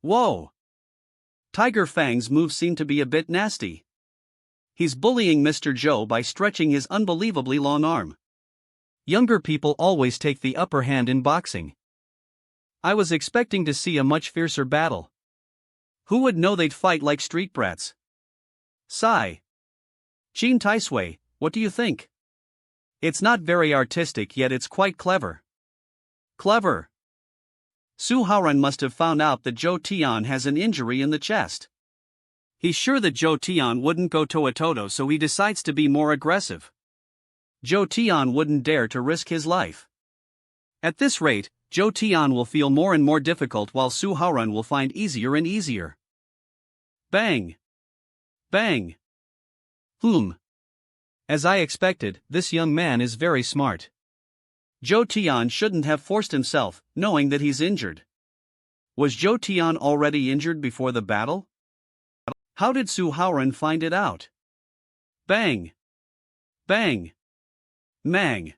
Whoa. Tiger Fang's moves seem to be a bit nasty. He's bullying Mr. Joe by stretching his unbelievably long arm. Younger people always take the upper hand in boxing. I was expecting to see a much fiercer battle. Who would know they'd fight like street brats? Sigh. Jean Taisui, what do you think? It's not very artistic, yet it's quite clever. Clever. Su Haoran must have found out that Zhou Tian has an injury in the chest. He's sure that Zhou Tian wouldn't go toe-a-toe, so he decides to be more aggressive. Zhou Tian wouldn't dare to risk his life. At this rate, Zhou Tian will feel more and more difficult while Su Haoran will find easier and easier. Bang. Bang. As I expected, this young man is very smart. Zhou Tian shouldn't have forced himself, knowing that he's injured. Was Zhou Tian already injured before the battle? How did Su Haoran find it out? Bang. Bang. Mang.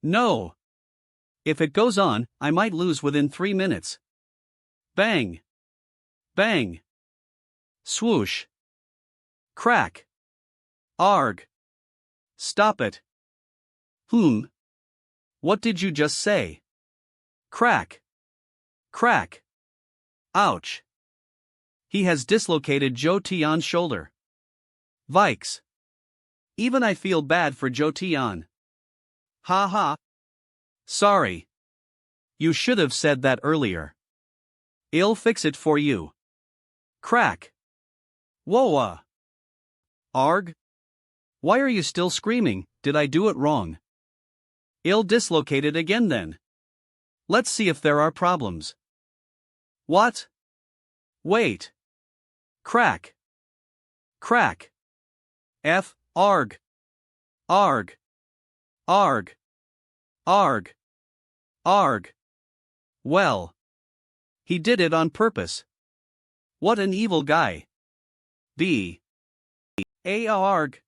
No. If it goes on, I might lose within 3 minutes. Bang. Bang. Swoosh. Crack. Arg. Stop it. What did you just say? Crack. Crack. Ouch. He has dislocated Zhou Tian's shoulder. Vikes. Even I feel bad for Zhou Tian. Ha ha. Sorry. You should have said that earlier. I'll fix it for you. Crack. Whoa. Arg. Why are you still screaming? Did I do it wrong? I'll dislocate it again then. Let's see if there are problems. What? Wait. Crack. Crack. Arg. Arg. Arg. Arg. Arg. Well. He did it on purpose. What an evil guy. Arg.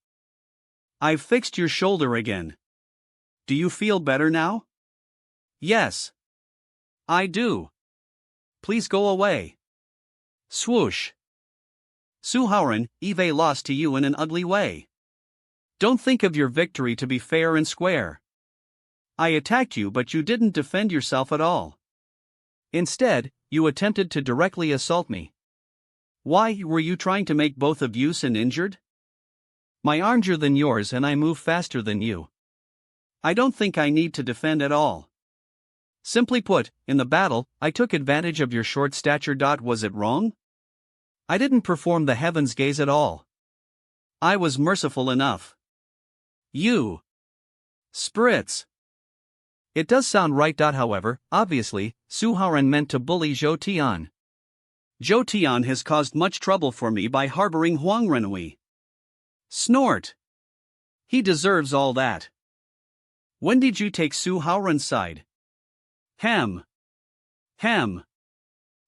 I've fixed your shoulder again. Do you feel better now? Yes. I do. Please go away. Swoosh. Su Haoran, Eve lost to you in an ugly way. Don't think of your victory to be fair and square. I attacked you, but you didn't defend yourself at all. Instead, you attempted to directly assault me. Why were you trying to make both of you sin injured? My armger than yours and I move faster than you. I don't think I need to defend at all. Simply put, in the battle, I took advantage of your short stature. Was it wrong? I didn't perform the heaven's gaze at all. I was merciful enough. You. Spritz. It does sound right. However, obviously, Su Haoran meant to bully Zhou Tian. Zhou Tian has caused much trouble for me by harboring Huang Renui. Snort. He deserves all that. When did you take Su Haoran's side? Hem.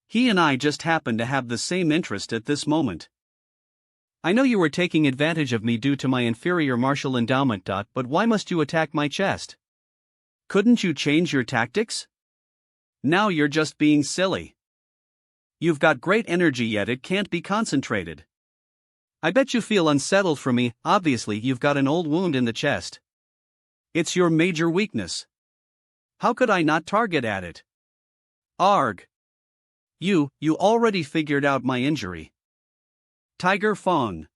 He and I just happen to have the same interest at this moment. I know you were taking advantage of me due to my inferior martial endowment. But why must you attack my chest? Couldn't you change your tactics? Now you're just being silly. You've got great energy, yet it can't be concentrated. I bet you feel unsettled for me. Obviously you've got an old wound in the chest. It's your major weakness. How could I not target at it? Arg. You already figured out my injury. Tiger Fong.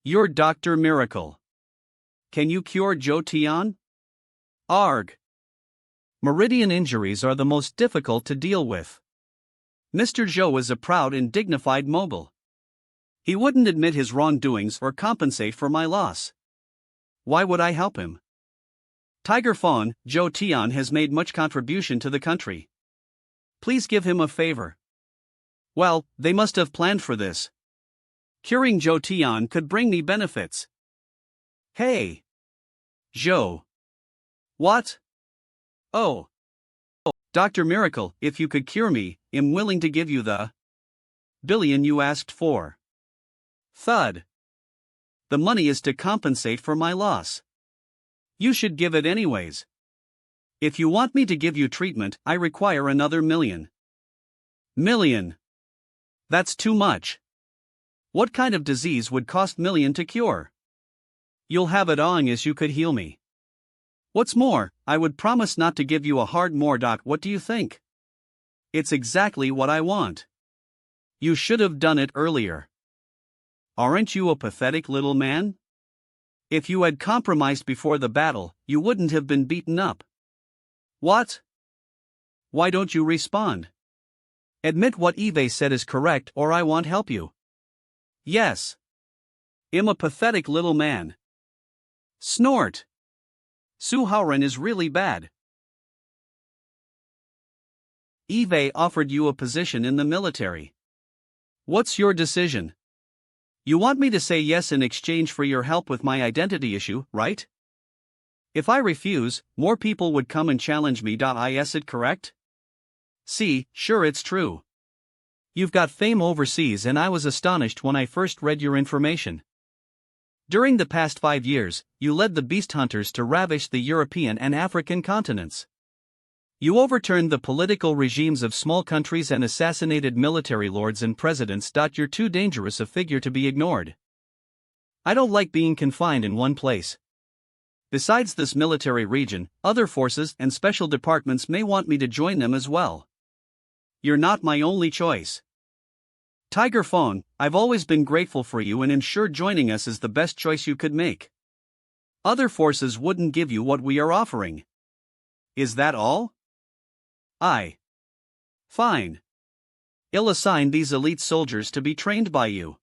You're Dr. Miracle. Can you cure Joe Tian? Arg. Meridian injuries are the most difficult to deal with. Mr. Zhou is a proud and dignified mogul. He wouldn't admit his wrongdoings or compensate for my loss. Why would I help him? Tiger Fawn, Zhou Tian has made much contribution to the country. Please give him a favor. Well, they must have planned for this. Curing Zhou Tian could bring me benefits. Hey! Zhou. What? Oh. Dr. Miracle, if you could cure me, I'm willing to give you the billion you asked for. Thud. The money is to compensate for my loss. You should give it anyways. If you want me to give you treatment, I require another million. Million. That's too much. What kind of disease would cost million to cure? You'll have it on as you could heal me. What's more, I would promise not to give you a hard more. What do you think? It's exactly what I want. You should have done it earlier. Aren't you a pathetic little man? If you had compromised before the battle, you wouldn't have been beaten up. What? Why don't you respond? Admit what Eve said is correct or I won't help you. Yes. I'm a pathetic little man. Snort. Su Haoren is really bad. Eve offered you a position in the military. What's your decision? You want me to say yes in exchange for your help with my identity issue, right? If I refuse, more people would come and challenge me. Is it correct? See, sure it's true. You've got fame overseas and I was astonished when I first read your information. During the past 5 years, you led the beast hunters to ravish the European and African continents. You overturned the political regimes of small countries and assassinated military lords and presidents. You're too dangerous a figure to be ignored. I don't like being confined in one place. Besides this military region, other forces and special departments may want me to join them as well. You're not my only choice. Tiger Fawn, I've always been grateful for you and am sure joining us is the best choice you could make. Other forces wouldn't give you what we are offering. Is that all? Fine. I'll assign these elite soldiers to be trained by you.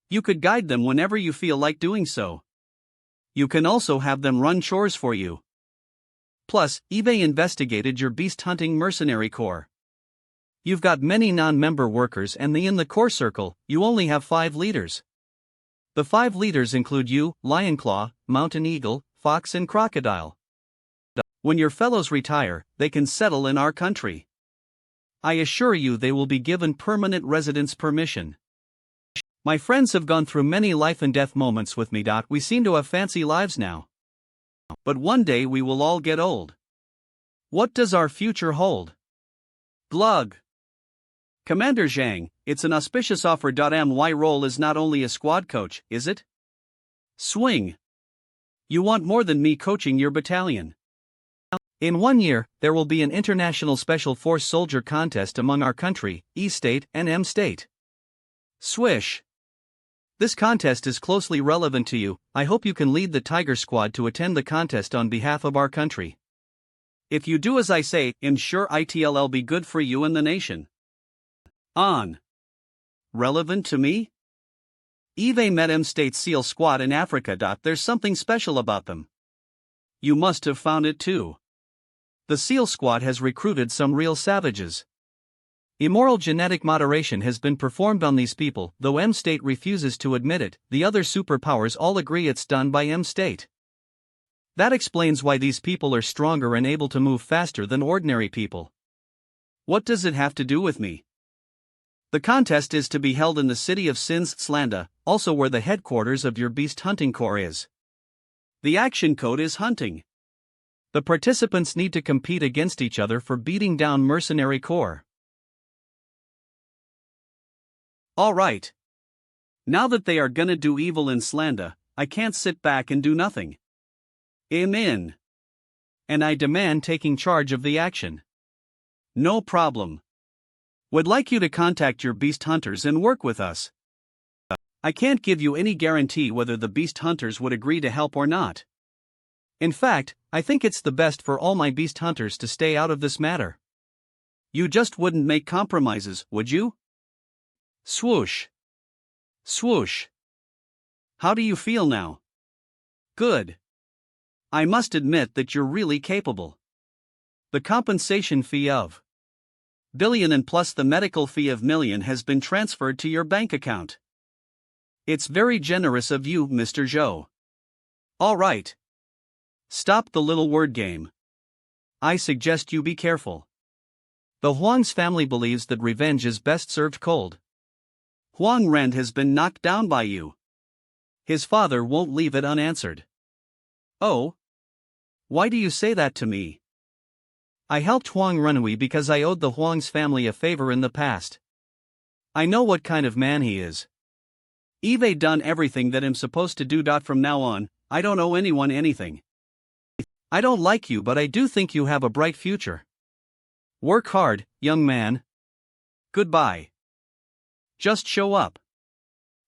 You could guide them whenever you feel like doing so. You can also have them run chores for you. Plus, eBay investigated your beast hunting mercenary corps. You've got many non-member workers and in the core circle, you only have 5 leaders. The 5 leaders include you, Lionclaw, Mountain Eagle, Fox and Crocodile. When your fellows retire, they can settle in our country. I assure you they will be given permanent residence permission. My friends have gone through many life and death moments with me. We seem to have fancy lives now. But one day we will all get old. What does our future hold? Glug. Commander Zhang, it's an auspicious offer. My role is not only a squad coach, is it? Swing. You want more than me coaching your battalion. In 1 year, there will be an international special force soldier contest among our country, E State and M State. Swish. This contest is closely relevant to you. I hope you can lead the Tiger Squad to attend the contest on behalf of our country. If you do as I say, I'm sure it'll be good for you and the nation. On. Relevant to me? Eve met M State SEAL Squad in Africa. There's something special about them. You must have found it too. The SEAL Squad has recruited some real savages. Immoral genetic moderation has been performed on these people, though M State refuses to admit it. The other superpowers all agree it's done by M State. That explains why these people are stronger and able to move faster than ordinary people. What does it have to do with me? The contest is to be held in the city of Slanda, also where the headquarters of your beast hunting corps is. The action code is hunting. The participants need to compete against each other for beating down mercenary corps. Alright. Now that they are gonna do evil in Slanda, I can't sit back and do nothing. I'm in. And I demand taking charge of the action. No problem. Would like you to contact your beast hunters and work with us. I can't give you any guarantee whether the beast hunters would agree to help or not. In fact, I think it's the best for all my beast hunters to stay out of this matter. You just wouldn't make compromises, would you? Swoosh. Swoosh. How do you feel now? Good. I must admit that you're really capable. The compensation fee of billion and plus the medical fee of million has been transferred to your bank account. It's very generous of you, Mr. Zhou. All right. Stop the little word game. I suggest you be careful. The Huang's family believes that revenge is best served cold. Huang Ren has been knocked down by you. His father won't leave it unanswered. Oh? Why do you say that to me? I helped Huang Renhui because I owed the Huang's family a favor in the past. I know what kind of man he is. I've done everything that I'm supposed to do. From now on, I don't owe anyone anything. I don't like you, but I do think you have a bright future. Work hard, young man. Goodbye. Just show up.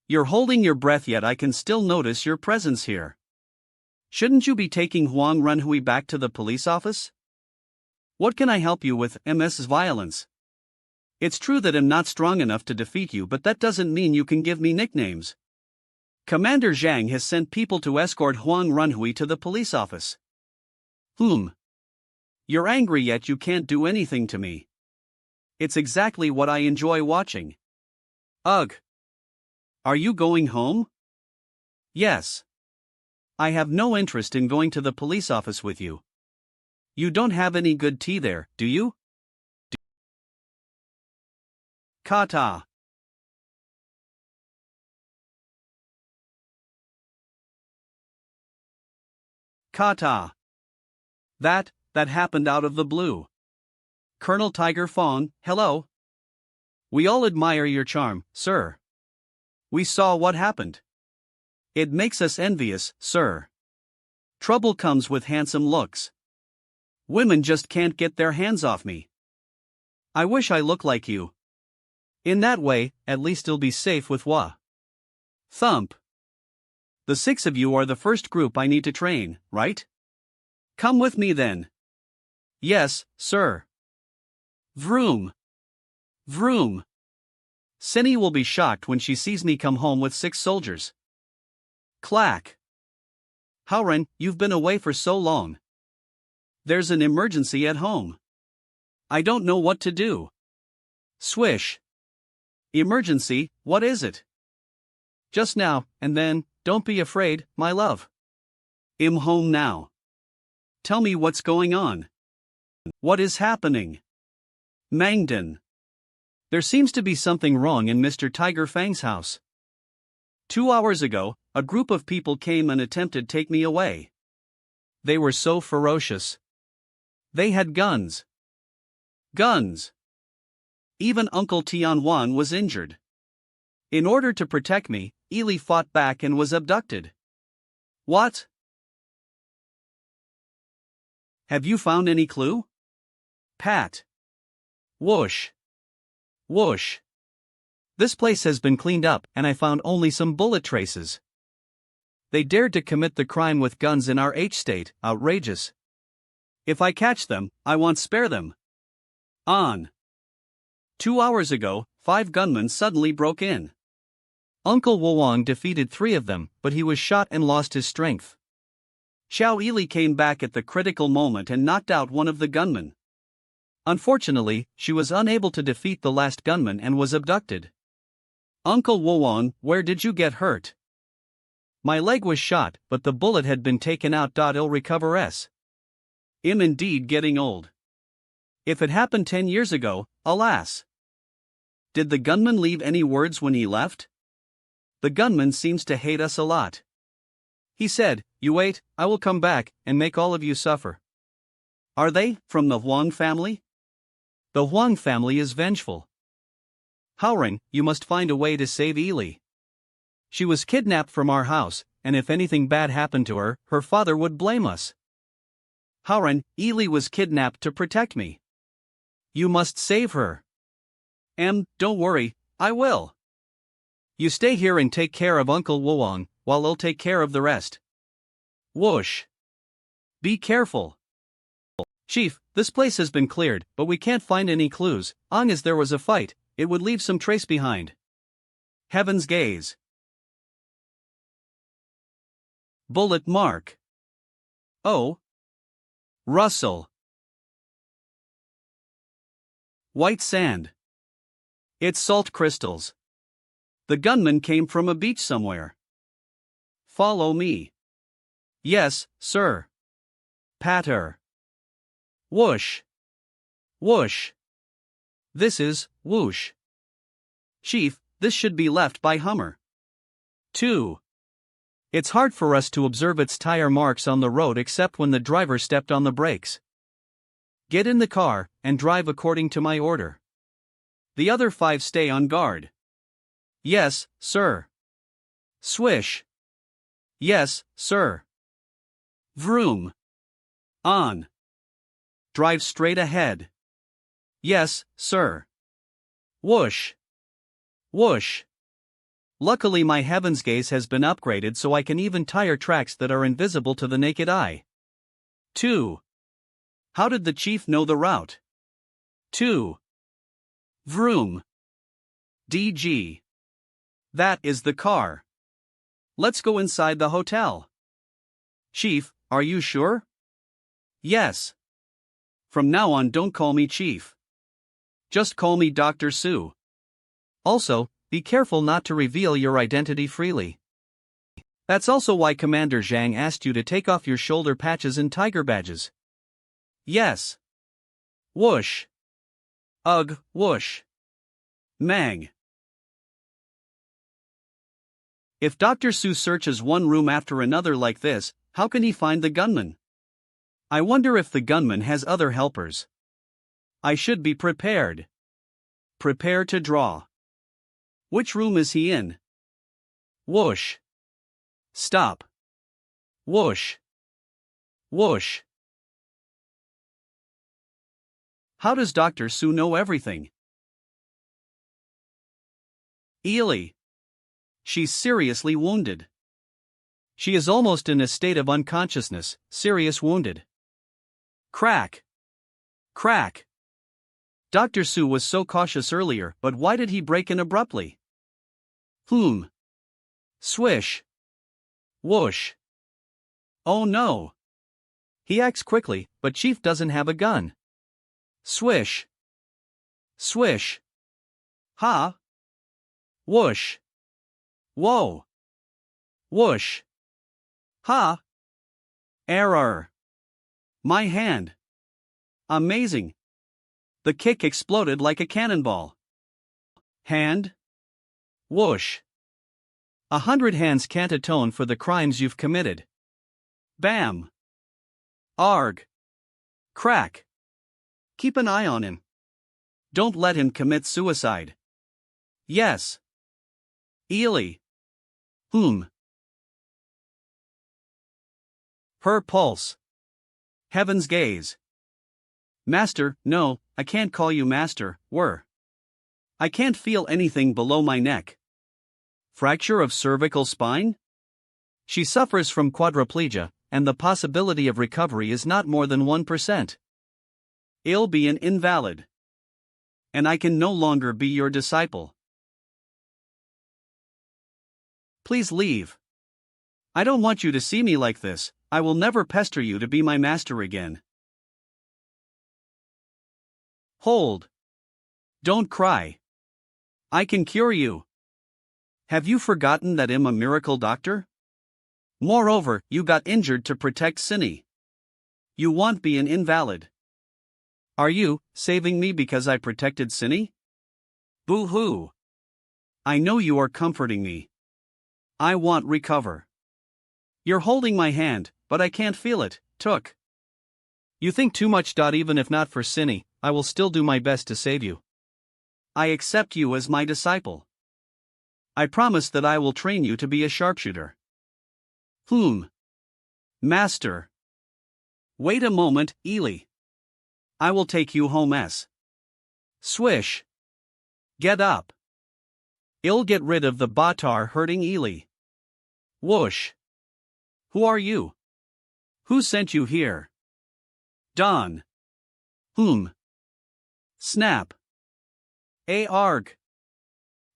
You're holding your breath, yet I can still notice your presence here. Shouldn't you be taking Huang Renhui back to the police office? What can I help you with, Ms. Violence? It's true that I'm not strong enough to defeat you, but that doesn't mean you can give me nicknames. Commander Zhang has sent people to escort Huang Renhui to the police office. You're angry, yet you can't do anything to me. It's exactly what I enjoy watching. Ugh. Are you going home? Yes. I have no interest in going to the police office with you. You don't have any good tea there, do you? Kata. Kata. That happened out of the blue. Colonel Tiger Fong, hello. We all admire your charm, sir. We saw what happened. It makes us envious, sir. Trouble comes with handsome looks. Women just can't get their hands off me. I wish I looked like you. In that way, at least you'll be safe with Hua. Thump. The 6 of you are the first group I need to train, right? Come with me then. Yes, sir. Vroom. Vroom. Cindy will be shocked when she sees me come home with 6 soldiers. Clack. Haoren, you've been away for so long. There's an emergency at home. I don't know what to do. Swish. Emergency, what is it? Just now, and then, don't be afraid, my love. I'm home now. Tell me what's going on. What is happening? Mangdan. There seems to be something wrong in Mr. Tiger Fang's house. 2 hours ago, a group of people came and attempted to take me away. They were so ferocious. They had guns. Guns. Even Uncle Tianwan was injured. In order to protect me, Ili fought back and was abducted. What? Have you found any clue? Pat. Whoosh. Whoosh. This place has been cleaned up, and I found only some bullet traces. They dared to commit the crime with guns in our H-state, outrageous. If I catch them, I won't spare them. On. 2 hours ago, 5 gunmen suddenly broke in. Uncle Wowang defeated 3 of them, but he was shot and lost his strength. Xiao Ili came back at the critical moment and knocked out one of the gunmen. Unfortunately, she was unable to defeat the last gunman and was abducted. Uncle Wowang, where did you get hurt? My leg was shot, but the bullet had been taken out. I'll recover. I'm indeed getting old. If it happened 10 years ago, alas. Did the gunman leave any words when he left? The gunman seems to hate us a lot. He said, "You wait, I will come back, and make all of you suffer." Are they from the Huang family? The Huang family is vengeful. Haoren, you must find a way to save Ili. She was kidnapped from our house, and if anything bad happened to her, her father would blame us. Haoren, Ili was kidnapped to protect me. You must save her. Don't worry, I will. You stay here and take care of Uncle Woong, while I'll take care of the rest. Whoosh. Be careful. Chief, this place has been cleared, but we can't find any clues. As there was a fight, it would leave some trace behind. Heaven's gaze. Bullet mark. Oh. Russell. White sand. It's salt crystals. The gunman came from a beach somewhere. Follow me. Yes, sir. Patter. Whoosh. Whoosh. This is whoosh. Chief, this should be left by Hummer. 2. It's hard for us to observe its tire marks on the road except when the driver stepped on the brakes. Get in the car and drive according to my order. The other 5 stay on guard. Yes, sir. Swish. Yes, sir. Vroom. On. Drive straight ahead. Yes, sir. Whoosh. Whoosh. Luckily my heaven's gaze has been upgraded so I can even tire tracks that are invisible to the naked eye. 2. How did the chief know the route? 2. Vroom. DG. That is the car. Let's go inside the hotel. Chief, are you sure? Yes. From now on don't call me Chief. Just call me Dr. Sue. Also, be careful not to reveal your identity freely. That's also why Commander Zhang asked you to take off your shoulder patches and tiger badges. Yes. Whoosh. Ugh, whoosh. Mang. If Dr. Sue searches one room after another like this, how can he find the gunman? I wonder if the gunman has other helpers. I should be prepared. Prepare to draw. Which room is he in? Whoosh. Stop. Whoosh. Whoosh. How does Dr. Sue know everything? Ely. She's seriously wounded. She is almost in a state of unconsciousness, serious wounded. Crack. Crack. Dr. Sue was so cautious earlier, but why did he break in abruptly? Swish. Whoosh. Oh no. He acts quickly, but Chief doesn't have a gun. Swish. Swish. Ha. Whoosh. Whoa. Whoosh. Ha. Error. My hand. Amazing. The kick exploded like a cannonball. Hand. Whoosh. 100 hands can't atone for the crimes you've committed. Bam. Arg. Crack. Keep an eye on him. Don't let him commit suicide. Yes. Ely. Her pulse. Heaven's gaze. Master, no, I can't call you master, I can't feel anything below my neck. Fracture of cervical spine? She suffers from quadriplegia, and the possibility of recovery is not more than 1%. I'll be an invalid. And I can no longer be your disciple. Please leave. I don't want you to see me like this. I will never pester you to be my master again. Hold. Don't cry. I can cure you. Have you forgotten that I'm a miracle doctor? Moreover, you got injured to protect Cindy. You won't be an invalid. Are you saving me because I protected Cindy? Boo-hoo. I know you are comforting me. I want recover. You're holding my hand, but I can't feel it, Took. You think too much. Even if not for Cindy, I will still do my best to save you. I accept you as my disciple. I promise that I will train you to be a sharpshooter. Master. Wait a moment, Ely. I will take you home. Swish. Get up. I'll get rid of the batar hurting Ely. Whoosh. Who are you? Who sent you here? Don. Snap. Arg.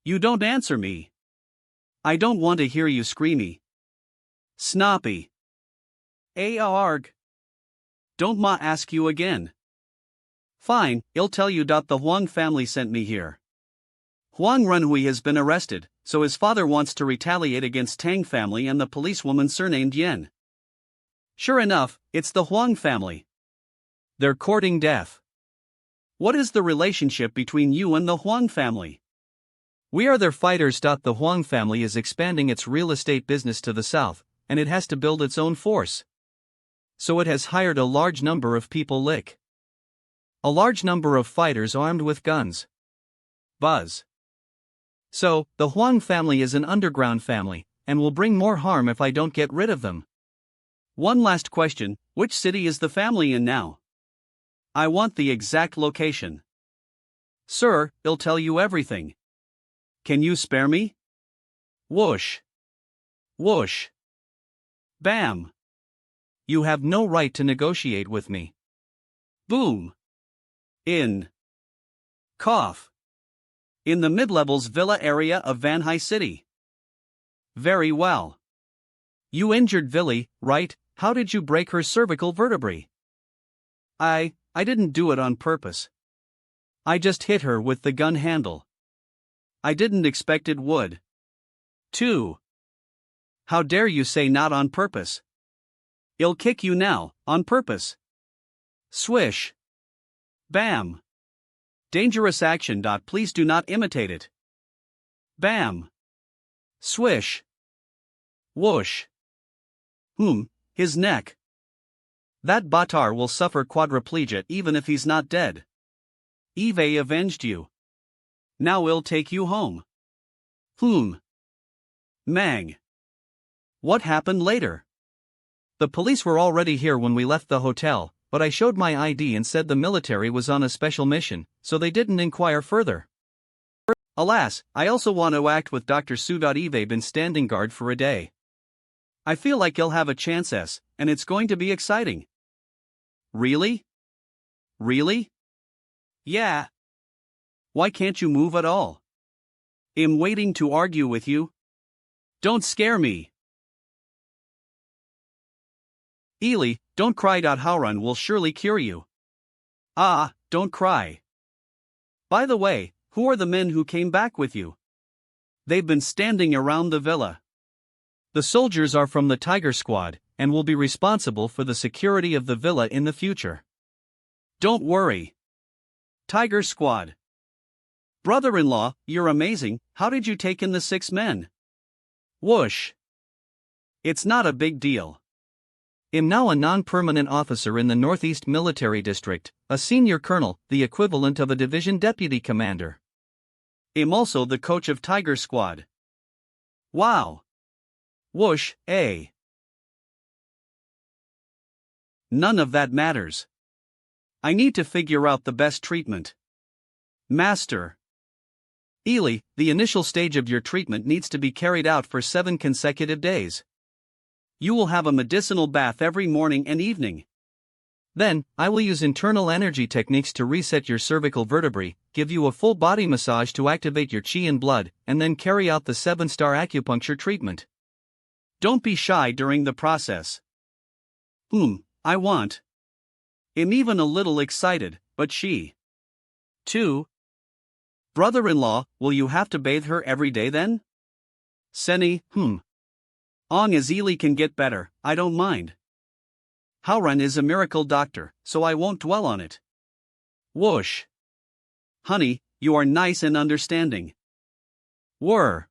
You don't answer me. I don't want to hear you screamy. Snoppy. Arg. Don't ma ask you again. Fine, I'll tell you. The Huang family sent me here. Huang Renhui has been arrested, so his father wants to retaliate against Tang family and the policewoman surnamed Yen. Sure enough, it's the Huang family. They're courting death. What is the relationship between you and the Huang family? We are their fighters. The Huang family is expanding its real estate business to the south, and it has to build its own force. So it has hired a large number of people. A large number of fighters armed with guns. Buzz. So, the Huang family is an underground family, and will bring more harm if I don't get rid of them. One last question, which city is the family in now? I want the exact location. Sir, I'll tell you everything. Can you spare me? Whoosh. Whoosh. Bam. You have no right to negotiate with me. Boom. In. Cough. In the mid-levels villa area of Vanhai City. Very well. You injured Villy, right? How did you break her cervical vertebrae? I didn't do it on purpose. I just hit her with the gun handle. I didn't expect it would. 2. How dare you say not on purpose? I'll kick you now, on purpose. Swish. Bam. Dangerous action. Please do not imitate it. Bam. Swish. Whoosh. His neck. That batar will suffer quadriplegia even if he's not dead. Eve avenged you. Now we'll take you home. Mang. What happened later? The police were already here when we left the hotel, but I showed my ID and said the military was on a special mission, so they didn't inquire further. Alas, I also want to act with Dr. Su. Eve been standing guard for a day. I feel like he'll have a chance, and it's going to be exciting. Really? Really? Yeah. Why can't you move at all? I'm waiting to argue with you. Don't scare me. Ely, don't cry. Howrun will surely cure you. Ah, don't cry. By the way, who are the men who came back with you? They've been standing around the villa. The soldiers are from the Tiger Squad, and will be responsible for the security of the villa in the future. Don't worry. Tiger Squad. Brother-in-law, you're amazing. How did you take in the 6 men? Whoosh. It's not a big deal. I'm now a non-permanent officer in the Northeast Military District, a senior colonel, the equivalent of a division deputy commander. I'm also the coach of Tiger Squad. Wow. Whoosh, None of that matters. I need to figure out the best treatment. Master. Ely, the initial stage of your treatment needs to be carried out for 7 consecutive days. You will have a medicinal bath every morning and evening. Then, I will use internal energy techniques to reset your cervical vertebrae, give you a full body massage to activate your chi and blood, and then carry out the 7-star acupuncture treatment. Don't be shy during the process. I want. I'm even a little excited, but she. 2. Brother-in-law, will you have to bathe her every day then? Seni, Ong as Ely can get better, I don't mind. Howrun is a miracle doctor, so I won't dwell on it. Whoosh. Honey, you are nice and understanding. Whir.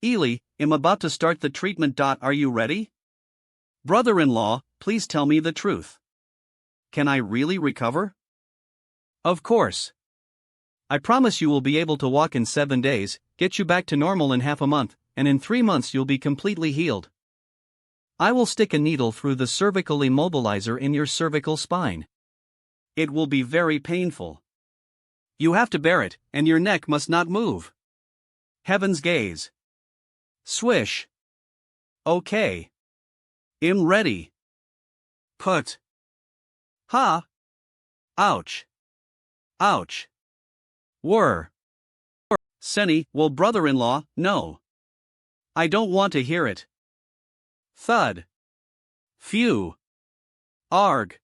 Ely, I'm about to start the treatment. Are you ready? Brother-in-law, please tell me the truth. Can I really recover? Of course. I promise you will be able to walk in 7 days, get you back to normal in half a month, and in 3 months you'll be completely healed. I will stick a needle through the cervical immobilizer in your cervical spine. It will be very painful. You have to bear it, and your neck must not move. Heaven's gaze. Swish. Okay. I'm ready. Put. Ha. Ouch. Ouch. Whir. Senny, well, brother-in-law, no. I don't want to hear it. Thud. Phew. Arg.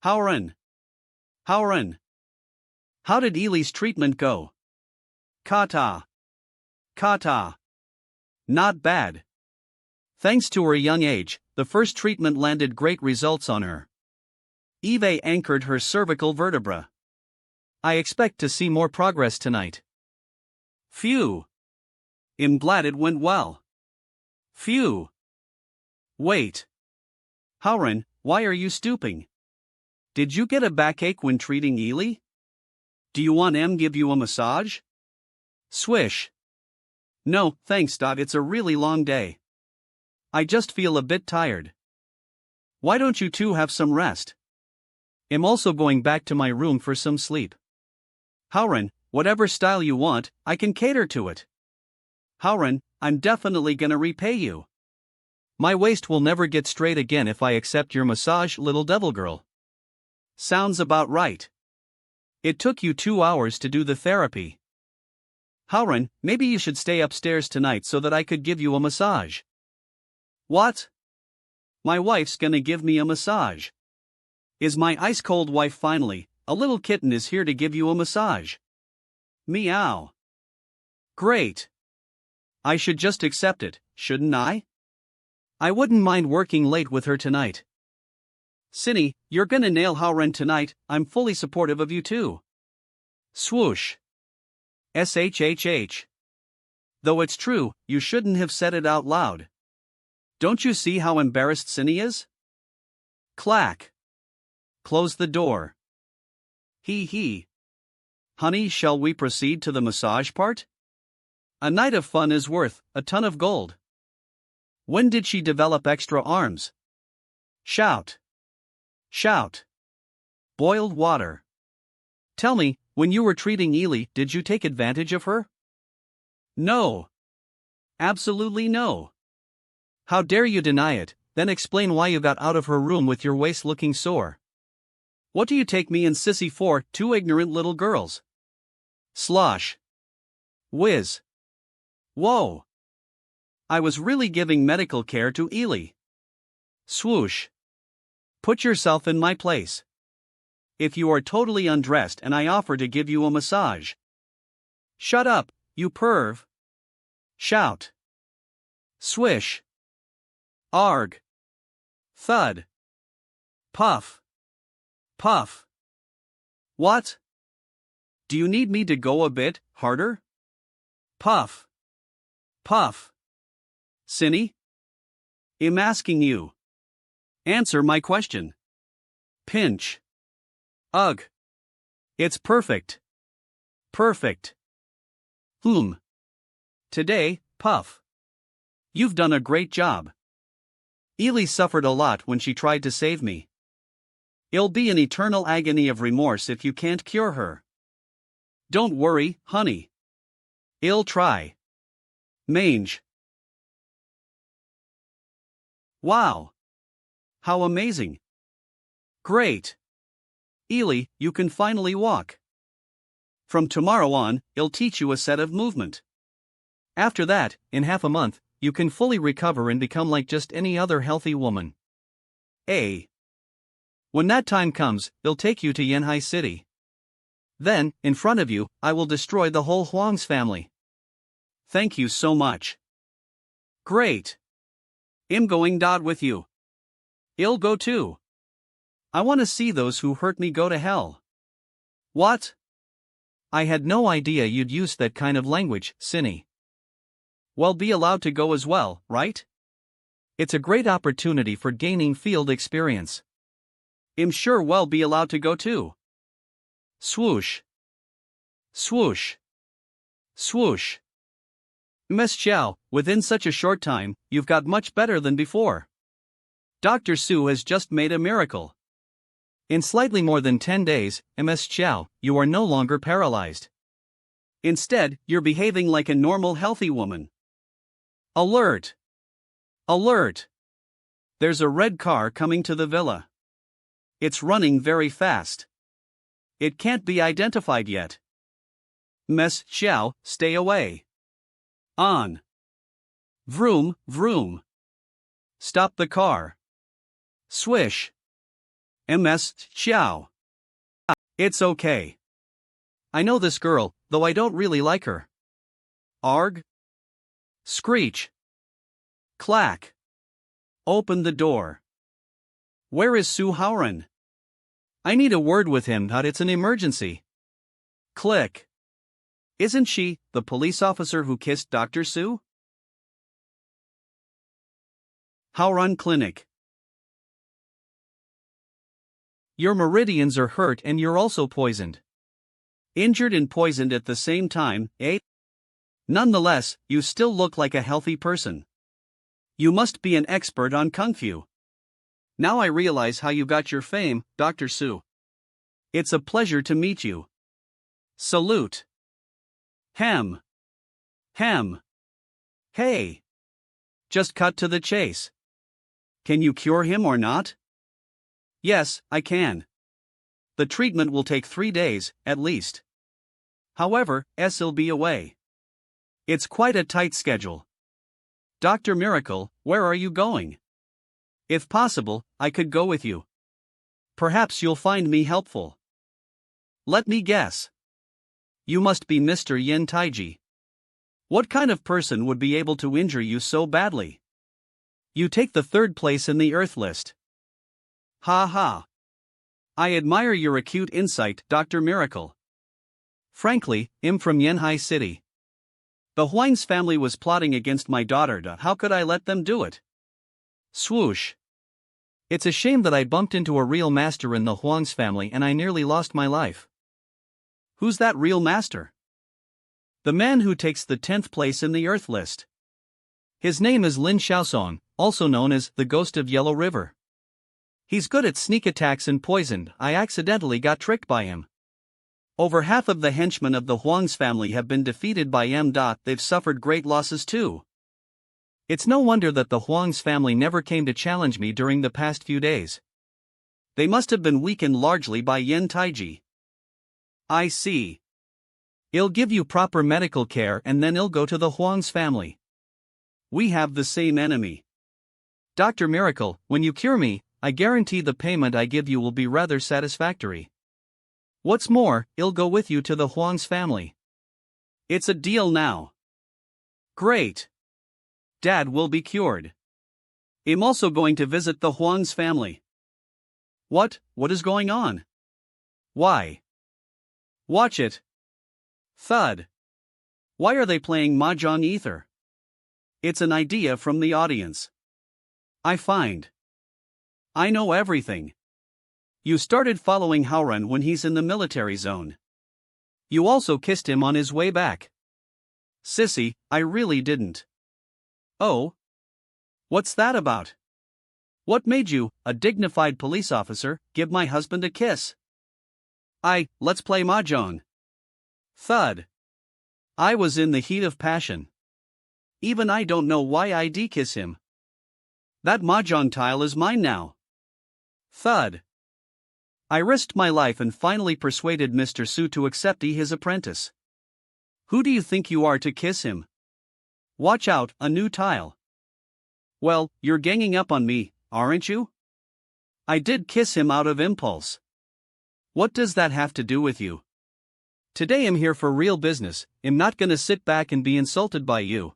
Howrin. Howrin. How did Ely's treatment go? Kata. Kata. Not bad. Thanks to her young age, the first treatment landed great results on her. Eve anchored her cervical vertebra. I expect to see more progress tonight. Phew. I'm glad it went well. Phew. Wait. Howrin, why are you stooping? Did you get a backache when treating Ely? Do you want give you a massage? Swish. No, thanks, Dot. It's a really long day. I just feel a bit tired. Why don't you two have some rest? I'm also going back to my room for some sleep. Howrin, whatever style you want, I can cater to it. Howrin, I'm definitely gonna repay you. My waist will never get straight again if I accept your massage, little devil girl. Sounds about right. It took you 2 hours to do the therapy. Howrin, maybe you should stay upstairs tonight so that I could give you a massage. What? My wife's gonna give me a massage. Is my ice-cold wife finally? A little kitten is here to give you a massage. Meow. Great. I should just accept it, shouldn't I? I wouldn't mind working late with her tonight. Cinny, you're gonna nail Howren tonight. I'm fully supportive of you too. Swoosh. SHHH. Though it's true, you shouldn't have said it out loud. Don't you see how embarrassed Cinny is? Clack. Close the door. Hee. Honey, shall we proceed to the massage part? A night of fun is worth a ton of gold. When did she develop extra arms? Shout. Shout. Boiled water. Tell me, when you were treating Ely, did you take advantage of her? No. Absolutely no. How dare you deny it, then explain why you got out of her room with your waist looking sore. What do you take me and Sissy for, two ignorant little girls? Slosh. Whiz. Whoa. I was really giving medical care to Ely. Swoosh. Put yourself in my place. If you are totally undressed and I offer to give you a massage. Shut up, you perv. Shout. Swish. Arg. Thud. Puff. Puff. What? Do you need me to go a bit harder? Puff. Puff. Cinny? I'm asking you. Answer my question. Pinch. Ugh. It's perfect. Perfect. Today, Puff. You've done a great job. Ely suffered a lot when she tried to save me. It'll be an eternal agony of remorse if you can't cure her. Don't worry, honey. I'll try. Mange. Wow. How amazing. Great. Ely, you can finally walk. From tomorrow on, I'll teach you a set of movement. After that, in half a month, you can fully recover and become like just any other healthy woman. When that time comes, I'll take you to Yanhai City. Then, in front of you, I will destroy the whole Huang's family. Thank you so much. Great. I'm going with you. I'll go too. I want to see those who hurt me go to hell. What? I had no idea you'd use that kind of language, Cinny. Well, be allowed to go as well, right? It's a great opportunity for gaining field experience. I'm sure we'll be allowed to go too. Swoosh. Swoosh. Swoosh. Miss Chow, within such a short time, you've got much better than before. Dr. Su has just made a miracle. In slightly more than 10 days, Ms. Chow, you are no longer paralyzed. Instead, you're behaving like a normal healthy woman. Alert! Alert! There's a red car coming to the villa. It's running very fast. It can't be identified yet. Miss Xiao, stay away. On. Vroom, vroom. Stop the car. Swish. Ms. Xiao. It's okay. I know this girl, though I don't really like her. Arg. Screech. Clack. Open the door. Where is Su Haoran? I need a word with him, but it's an emergency. Click. Isn't she the police officer who kissed Dr. Su? Haoran Clinic. Your meridians are hurt and you're also poisoned. Injured and poisoned at the same time, eh? Nonetheless, you still look like a healthy person. You must be an expert on Kung Fu. Now I realize how you got your fame, Dr. Su. It's a pleasure to meet you. Salute. Hem. Hem. Hey. Just cut to the chase. Can you cure him or not? Yes, I can. The treatment will take 3 days, at least. However, S'll be away. It's quite a tight schedule. Dr. Miracle, where are you going? If possible, I could go with you. Perhaps you'll find me helpful. Let me guess. You must be Mr. Yin Taiji. What kind of person would be able to injure you so badly? You take the 3rd place in the Earth list. Ha ha. I admire your acute insight, Dr. Miracle. Frankly, I'm from Yanhai City. The Huang's family was plotting against my daughter. How could I let them do it? Swoosh. It's a shame that I bumped into a real master in the Huang's family and I nearly lost my life. Who's that real master? The man who takes the 10th place in the Earth list. His name is Lin Xiaosong, also known as the Ghost of Yellow River. He's good at sneak attacks and poison. I accidentally got tricked by him. Over half of the henchmen of the Huang's family have been defeated by him. They've suffered great losses too. It's no wonder that the Huang's family never came to challenge me during the past few days. They must have been weakened largely by Yin Taiji. I see. He'll give you proper medical care and then he'll go to the Huang's family. We have the same enemy. Dr. Miracle, when you cure me, I guarantee the payment I give you will be rather satisfactory. What's more, he'll go with you to the Huang's family. It's a deal now. Great. Dad will be cured. I'm also going to visit the Huang's family. What is going on? Why? Watch it. Thud. Why are they playing Mahjong Ether? It's an idea from the audience. I know everything. You started following Haoran when he's in the military zone. You also kissed him on his way back. Sissy, I really didn't. Oh? What's that about? What made you, a dignified police officer, give my husband a kiss? Let's play Mahjong. Thud. I was in the heat of passion. Even I don't know why I kiss him. That Mahjong tile is mine now. Thud. I risked my life and finally persuaded Mr. Su to accept his apprentice. Who do you think you are to kiss him? Watch out, a new tile. Well, you're ganging up on me, aren't you? I did kiss him out of impulse. What does that have to do with you? Today I'm here for real business. I'm not gonna sit back and be insulted by you.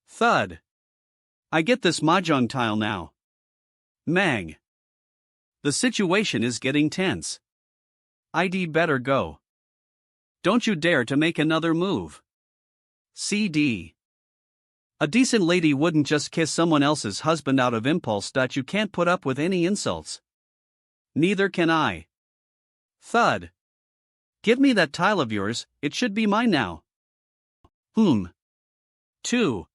Thud. I get this Mahjong tile now. Mang. The situation is getting tense. I'd better go. Don't you dare to make another move. CD. A decent lady wouldn't just kiss someone else's husband out of impulse. You can't put up with any insults. Neither can I. Thud. Give me that tile of yours, it should be mine now. 2.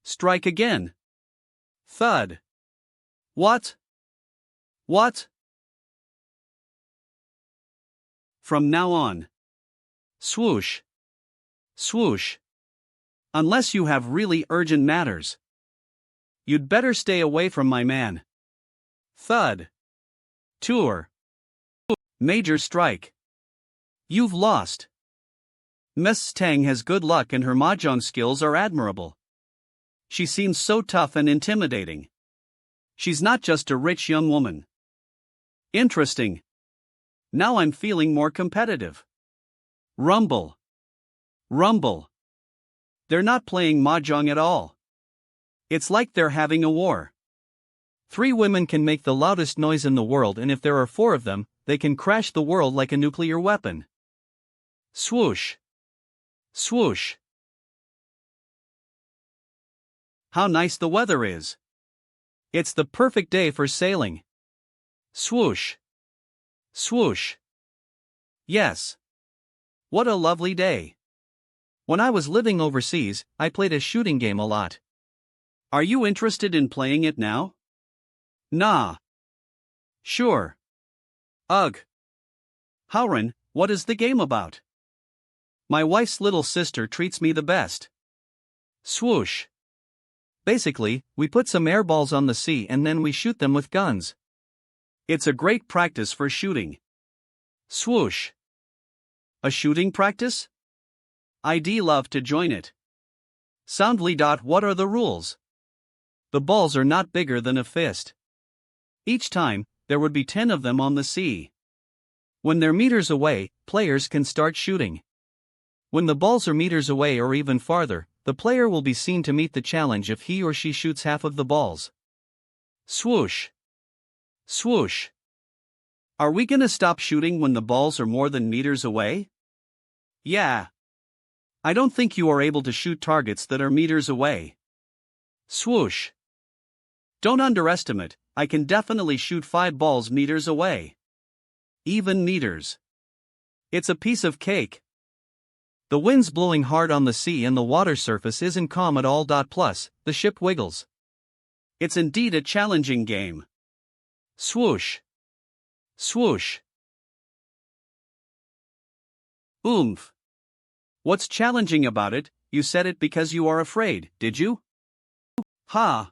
Strike again. Thud. What? From now on. Swoosh. Swoosh. Unless you have really urgent matters. You'd better stay away from my man. Thud. Tour. Major strike. You've lost. Miss Tang has good luck and her mahjong skills are admirable. She seems so tough and intimidating. She's not just a rich young woman. Interesting. Now I'm feeling more competitive. Rumble. Rumble. They're not playing mahjong at all. It's like they're having a war. 3 women can make the loudest noise in the world, and if there are 4 of them, they can crash the world like a nuclear weapon. Swoosh. Swoosh. How nice the weather is. It's the perfect day for sailing. Swoosh. Swoosh. Yes. What a lovely day. When I was living overseas, I played a shooting game a lot. Are you interested in playing it now? Nah. Sure. Ugh. Howren, what is the game about? My wife's little sister treats me the best. Swoosh. Basically, we put some air balls on the sea and then we shoot them with guns. It's a great practice for shooting. Swoosh. A shooting practice? I'd love to join it. Soundly. What are the rules? The balls are not bigger than a fist. Each time, there would be 10 of them on the sea. When they're meters away, players can start shooting. When the balls are meters away or even farther, the player will be seen to meet the challenge if he or she shoots half of the balls. Swoosh. Swoosh. Are we gonna stop shooting when the balls are more than meters away? Yeah. I don't think you are able to shoot targets that are meters away. Swoosh. Don't underestimate, I can definitely shoot 5 balls meters away. Even meters. It's a piece of cake. The wind's blowing hard on the sea and the water surface isn't calm at all. Plus, the ship wiggles. It's indeed a challenging game. Swoosh. Swoosh. Oomph. What's challenging about it? You said it because you are afraid, did you? Ha.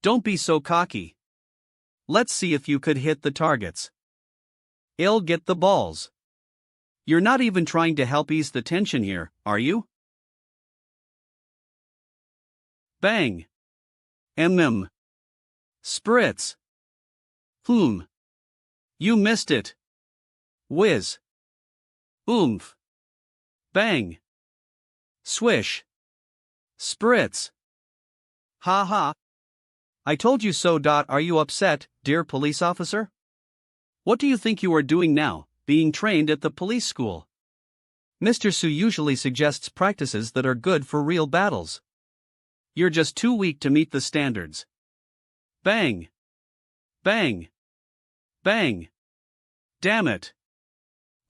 Don't be so cocky. Let's see if you could hit the targets. I'll get the balls. You're not even trying to help ease the tension here, are you? Bang. Spritz. You missed it. Whiz. Oomph. Bang. Swish. Spritz. Ha ha. I told you so. Are you upset, dear police officer? What do you think you are doing now, being trained at the police school? Mr. Su usually suggests practices that are good for real battles. You're just too weak to meet the standards. Bang. Bang. Bang. Damn it.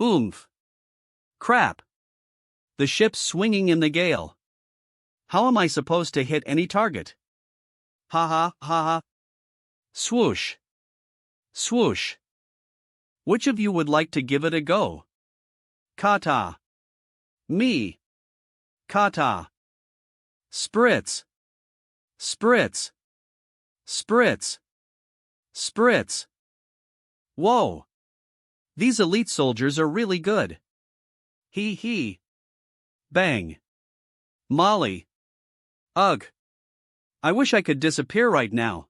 Oomph. Crap. The ship's swinging in the gale. How am I supposed to hit any target? Ha ha ha ha. Swoosh. Swoosh. Which of you would like to give it a go? Kata. Me. Kata. Spritz. Spritz. Spritz. Spritz. Whoa. These elite soldiers are really good. Hee hee. Bang. Molly. Ugh. I wish I could disappear right now.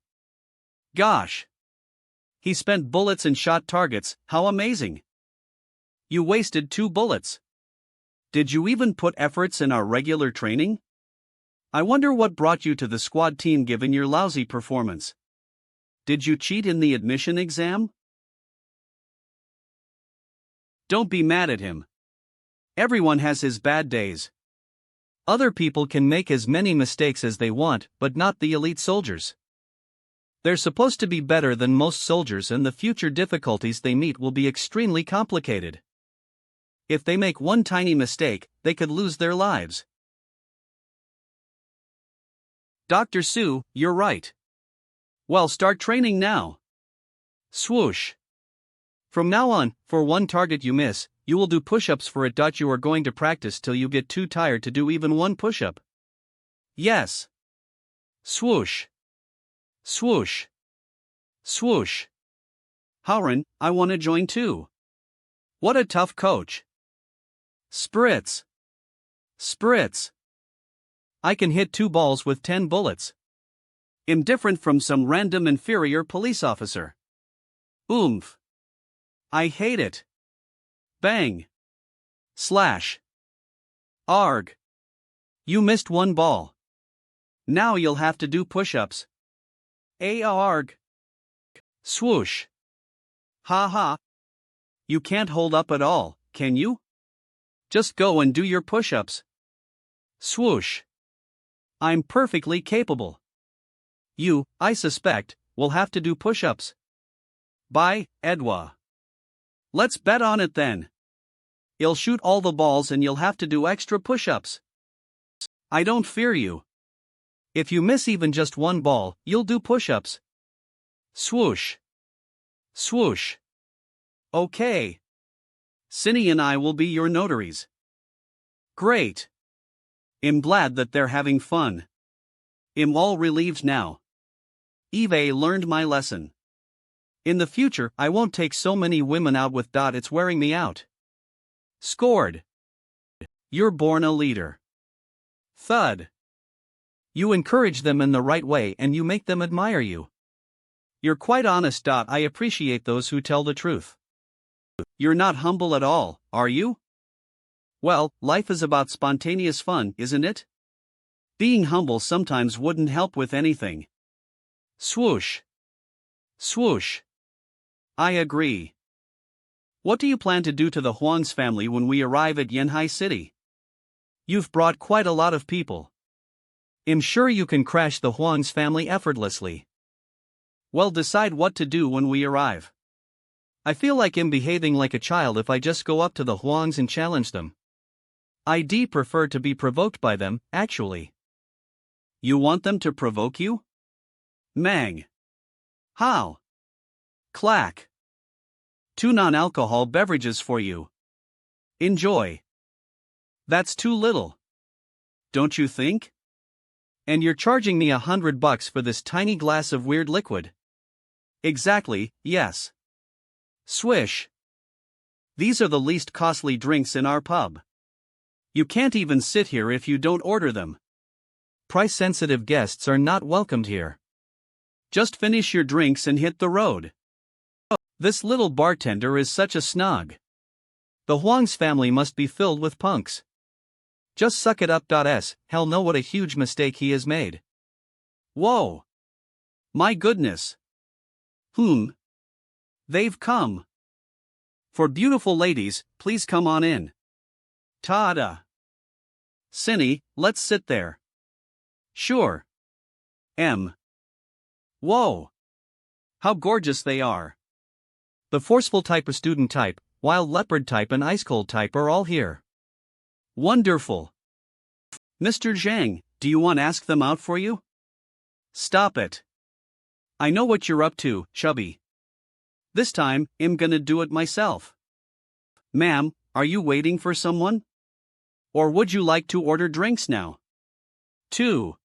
Gosh. He spent bullets and shot targets, how amazing. You wasted 2 bullets. Did you even put efforts in our regular training? I wonder what brought you to the squad team given your lousy performance. Did you cheat in the admission exam? Don't be mad at him. Everyone has his bad days. Other people can make as many mistakes as they want, but not the elite soldiers. They're supposed to be better than most soldiers, and the future difficulties they meet will be extremely complicated. If they make one tiny mistake, they could lose their lives. Dr. Su, you're right. Well, start training now. Swoosh. From now on, for one target you miss, You will do push-ups for it. You are going to practice till you get too tired to do even one push-up. Yes. Swoosh. Swoosh. Swoosh. Howren, I want to join too. What a tough coach. Spritz. Spritz. I can hit 2 balls with 10 bullets. I'm different from some random inferior police officer. Oomph. I hate it. Bang. Slash. Arg. You missed 1 ball. Now you'll have to do push-ups. Arg. Swoosh. Ha ha. You can't hold up at all, can you? Just go and do your push-ups. Swoosh. I'm perfectly capable. You, I suspect, will have to do push-ups. By Edwa. Let's bet on it then. I'll shoot all the balls and you'll have to do extra push-ups. I don't fear you. If you miss even just 1 ball, you'll do push-ups. Swoosh. Swoosh. Okay. Cindy and I will be your notaries. Great. I'm glad that they're having fun. I'm all relieved now. Eve learned my lesson. In the future, I won't take so many women out with. It's wearing me out. Scored. You're born a leader. Thud. You encourage them in the right way and you make them admire you. You're quite honest. I appreciate those who tell the truth. You're not humble at all, are you? Well, life is about spontaneous fun, isn't it? Being humble sometimes wouldn't help with anything. Swoosh. Swoosh. I agree. What do you plan to do to the Huang's family when we arrive at Yanhai City? You've brought quite a lot of people. I'm sure you can crash the Huang's family effortlessly. Well, decide what to do when we arrive. I feel like I'm behaving like a child if I just go up to the Huangs and challenge them. I'd prefer to be provoked by them, actually. You want them to provoke you? Mang. How? Clack. 2 non-alcohol beverages for you. Enjoy. That's too little. Don't you think? And you're charging me $100 for this tiny glass of weird liquid. Exactly, yes. Swish. These are the least costly drinks in our pub. You can't even sit here if you don't order them. Price-sensitive guests are not welcomed here. Just finish your drinks and hit the road. This little bartender is such a snog. The Huang's family must be filled with punks. Just suck it up. Hell no, what a huge mistake he has made. Whoa. My goodness. They've come. For beautiful ladies, please come on in. Ta-da. Cindy, let's sit there. Sure. Whoa. How gorgeous they are. The forceful type, a student type, wild leopard type and ice cold type are all here. Wonderful. Mr. Zhang, do you want to ask them out for you? Stop it. I know what you're up to, chubby. This time, I'm gonna do it myself. Ma'am, are you waiting for someone? Or would you like to order drinks now? 2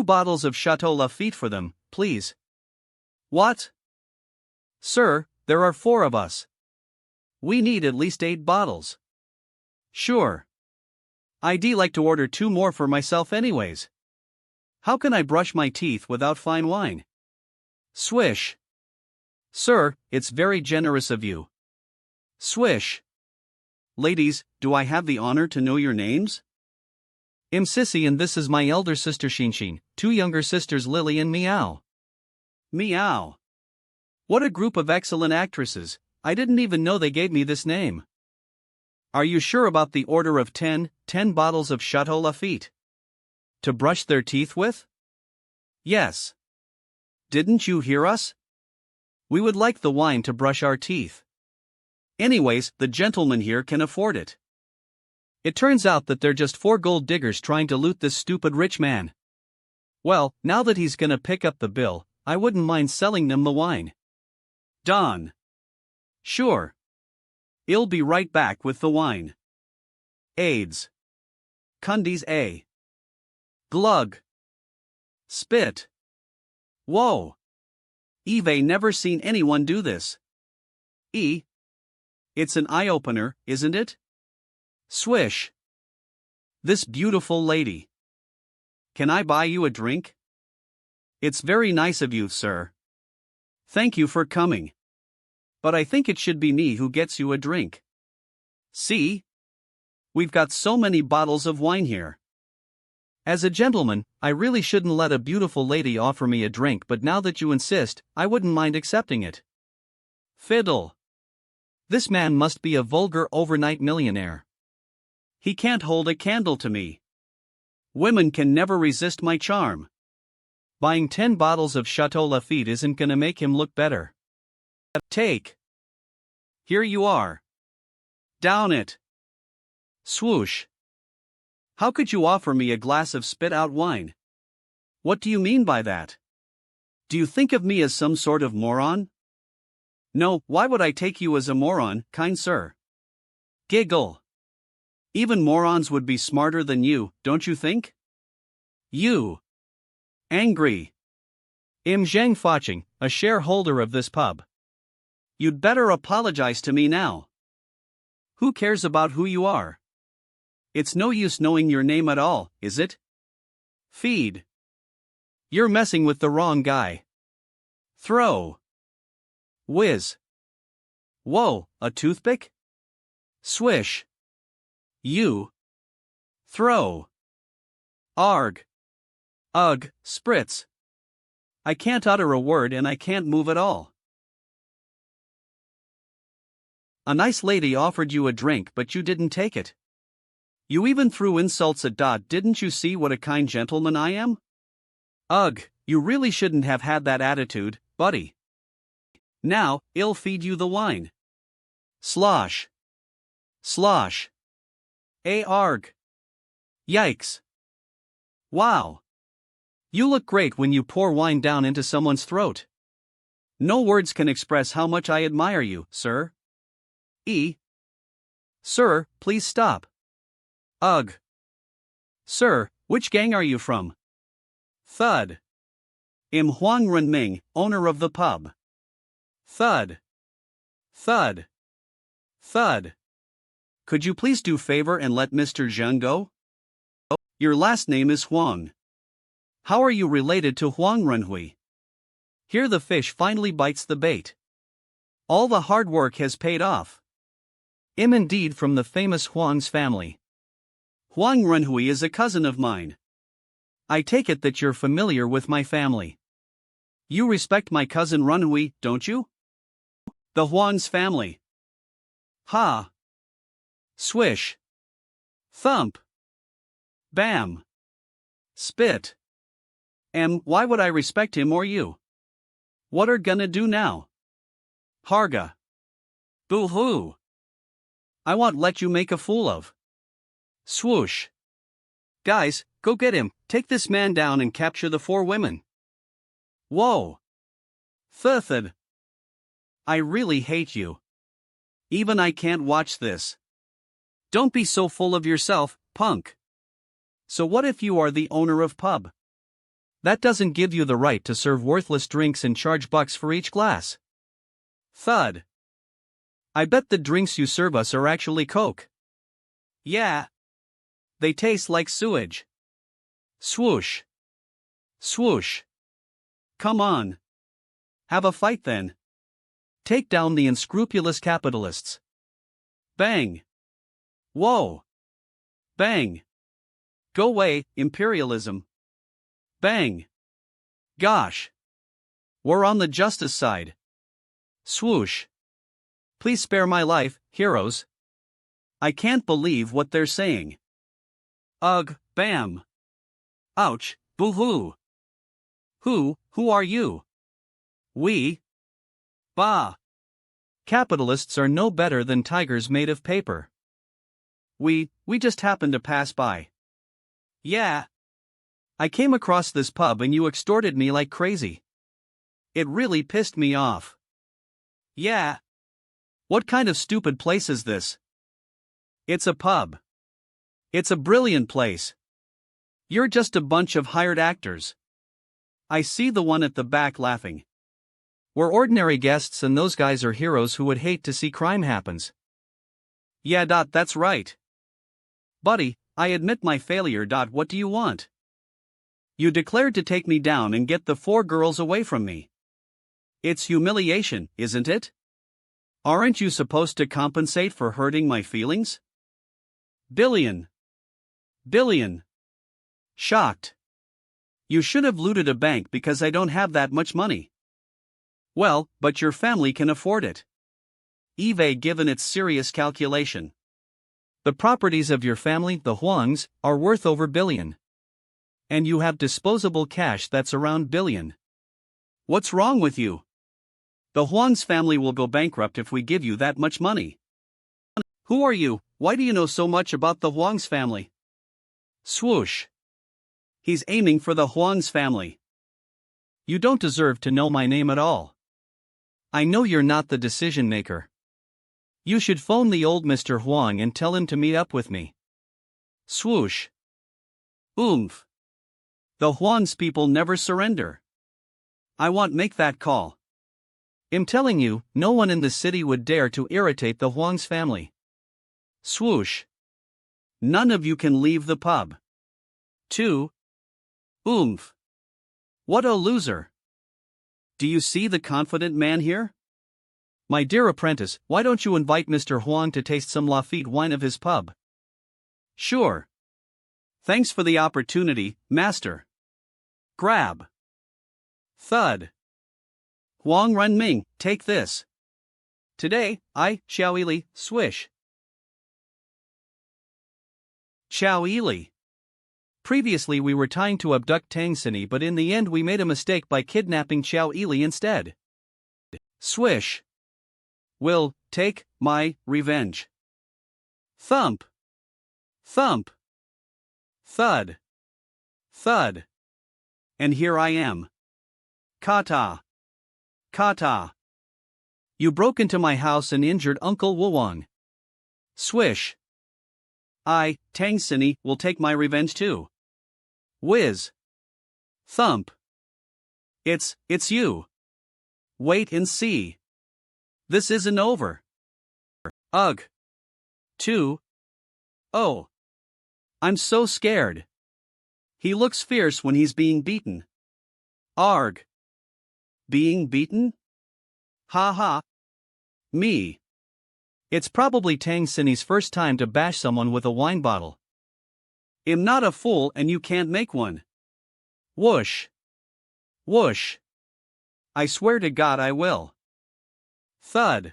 bottles of Chateau Lafite for them, please. What? Sir, there are 4 of us. We need at least 8 bottles. Sure. I'd like to order 2 more for myself anyways. How can I brush my teeth without fine wine? Swish. Sir, it's very generous of you. Swish. Ladies, do I have the honor to know your names? I'm Sissy and this is my elder sister Shinshin, 2 younger sisters Lily and Meow. Meow. What a group of excellent actresses, I didn't even know they gave me this name. Are you sure about the order of 10 bottles of Chateau Lafite? To brush their teeth with? Yes. Didn't you hear us? We would like the wine to brush our teeth. Anyways, the gentleman here can afford it. It turns out that they're just 4 gold diggers trying to loot this stupid rich man. Well, now that he's gonna pick up the bill, I wouldn't mind selling them the wine. Don. Sure. I'll be right back with the wine. AIDS. Kundies A. Glug. Spit. Whoa. Eve never seen anyone do this. E. It's an eye-opener, isn't it? Swish. This beautiful lady. Can I buy you a drink? It's very nice of you, sir. Thank you for coming. But I think it should be me who gets you a drink. See? We've got so many bottles of wine here. As a gentleman, I really shouldn't let a beautiful lady offer me a drink, but now that you insist, I wouldn't mind accepting it. Fiddle. This man must be a vulgar overnight millionaire. He can't hold a candle to me. Women can never resist my charm. Buying 10 bottles of Chateau Lafite isn't gonna make him look better. Take. Here you are. Down it. Swoosh. How could you offer me a glass of spit-out wine? What do you mean by that? Do you think of me as some sort of moron? No, why would I take you as a moron, kind sir? Giggle. Even morons would be smarter than you, don't you think? You. Angry. I'm Zhang Faching, a shareholder of this pub. You'd better apologize to me now. Who cares about who you are? It's no use knowing your name at all, is it? Feed. You're messing with the wrong guy. Throw. Whiz. Whoa, a toothpick? Swish. You. Throw. Arg. Ugh, spritz. I can't utter a word and I can't move at all. A nice lady offered you a drink but you didn't take it. You even threw insults at Dot. Didn't you see what a kind gentleman I am? Ugh, you really shouldn't have had that attitude, buddy. Now, I'll feed you the wine. Slosh. Slosh. Arg. Yikes. Wow. You look great when you pour wine down into someone's throat. No words can express how much I admire you, sir. Sir, please stop. Ugh. Sir, which gang are you from? Thud. I'm Huang Renming, owner of the pub. Thud. Thud. Thud. Could you please do favor and let Mr. Zheng go? Your last name is Huang. How are you related to Huang Renhui? Here the fish finally bites the bait. All the hard work has paid off. I'm indeed from the famous Huang's family. Huang Renhui is a cousin of mine. I take it that you're familiar with my family. You respect my cousin Renhui, don't you? The Huang's family. Ha. Swish. Thump. Bam. Spit. Why would I respect him or you? What are gonna do now? Harga. Boo-hoo. I won't let you make a fool of. Swoosh. Guys, go get him, take this man down and capture the 4 women. Whoa. Thirthid. I really hate you. Even I can't watch this. Don't be so full of yourself, punk. So what if you are the owner of pub? That doesn't give you the right to serve worthless drinks and charge bucks for each glass. Thud. I bet the drinks you serve us are actually Coke. Yeah. They taste like sewage. Swoosh. Swoosh. Come on. Have a fight then. Take down the unscrupulous capitalists. Bang. Whoa. Bang. Go away, imperialism. Bang. Gosh. We're on the justice side. Swoosh. Please spare my life, heroes. I can't believe what they're saying. Ugh, bam. Ouch, boo-hoo. Who are you? We? Bah. Capitalists are no better than tigers made of paper. We just happened to pass by. Yeah. I came across this pub and you extorted me like crazy. It really pissed me off. Yeah. What kind of stupid place is this? It's a pub. It's a brilliant place. You're just a bunch of hired actors. I see the one at the back laughing. We're ordinary guests and those guys are heroes who would hate to see crime happens. Yeah. That's right. Buddy, I admit my failure. What do you want? You declared to take me down and get the 4 girls away from me. It's humiliation, isn't it? Aren't you supposed to compensate for hurting my feelings? Billion. Shocked. You should have looted a bank because I don't have that much money. Well, but your family can afford it. Eve given its serious calculation. The properties of your family, the Huangs, are worth over billion. And you have disposable cash that's around billion. What's wrong with you? The Huang's family will go bankrupt if we give you that much money. Who are you? Why do you know so much about the Huang's family? Swoosh. He's aiming for the Huang's family. You don't deserve to know my name at all. I know you're not the decision maker. You should phone the old Mr. Huang and tell him to meet up with me. Swoosh. Oomph. The Huang's people never surrender. I won't make that call. I'm telling you, no one in the city would dare to irritate the Huang's family. Swoosh. None of you can leave the pub. 2. Oomph. What a loser. Do you see the confident man here? My dear apprentice, why don't you invite Mr. Huang to taste some Lafitte wine of his pub? Sure. Thanks for the opportunity, master. Grab. Thud. Huang Renming, take this. Today, I, Xiao Yili, swish. Xiao Yili. Previously we were trying to abduct Tang Sini, but in the end we made a mistake by kidnapping Xiao Yili instead. Swish. Will take my revenge. Thump. Thump. Thud. Thud. And here I am. Kata. Kata. You broke into my house and injured Uncle Wuwang. Swish. I, Tang Sini, will take my revenge too. Whiz. Thump. It's you. Wait and see. This isn't over. Ugh. 2. Oh. I'm so scared. He looks fierce when he's being beaten. Arg. Being beaten? Ha ha. Me. It's probably Tang Sini's first time to bash someone with a wine bottle. I'm not a fool and you can't make one. Whoosh. Whoosh. I swear to God I will. Thud.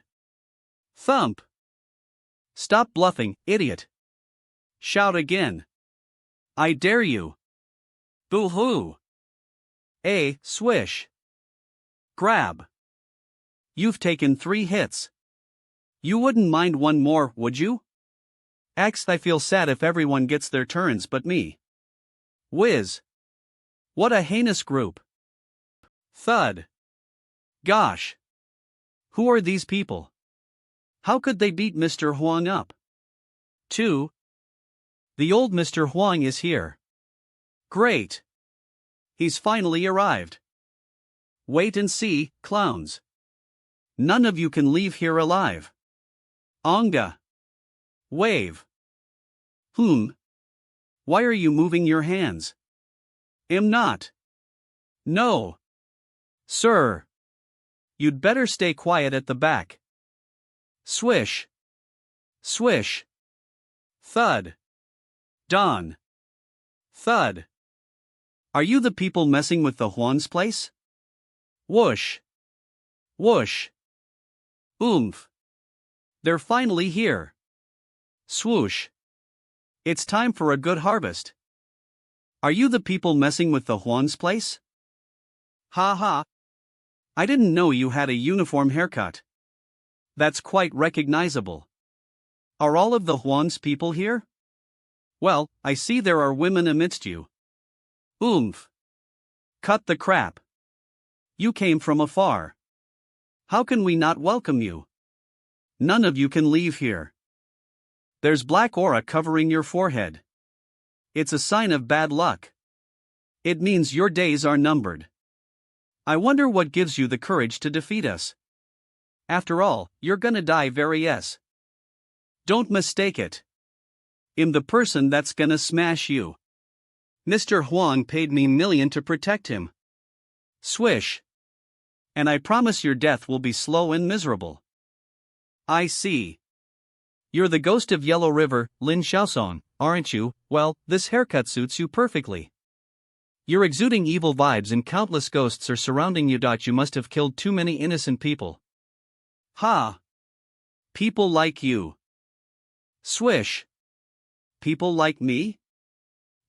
Thump. Stop bluffing, idiot. Shout again. I dare you. Boo-hoo. Swish. Grab. You've taken 3 hits. You wouldn't mind one more, would you? I feel sad if everyone gets their turns but me. Whiz. What a heinous group. Thud. Gosh. Who are these people? How could they beat Mr. Huang up? 2. The old Mr. Huang is here. Great. He's finally arrived. Wait and see, clowns. None of you can leave here alive. Onga. Wave. Why are you moving your hands? Am not. No. Sir. You'd better stay quiet at the back. Swish. Swish. Thud. Dawn. Thud. Are you the people messing with the Huan's place? Whoosh. Whoosh. Oomph. They're finally here. Swoosh. It's time for a good harvest. Are you the people messing with the Huan's place? Ha ha. I didn't know you had a uniform haircut. That's quite recognizable. Are all of the Huan's people here? Well, I see there are women amidst you. Oomph. Cut the crap. You came from afar. How can we not welcome you? None of you can leave here. There's black aura covering your forehead. It's a sign of bad luck. It means your days are numbered. I wonder what gives you the courage to defeat us. After all, you're gonna die very yes. Don't mistake it. I'm the person that's gonna smash you. Mr. Huang paid me million to protect him. Swish. And I promise your death will be slow and miserable. I see. You're the ghost of Yellow River, Lin Xiaosong, aren't you? Well, this haircut suits you perfectly. You're exuding evil vibes and countless ghosts are surrounding you. You must have killed too many innocent people. Ha! People like you. Swish. People like me?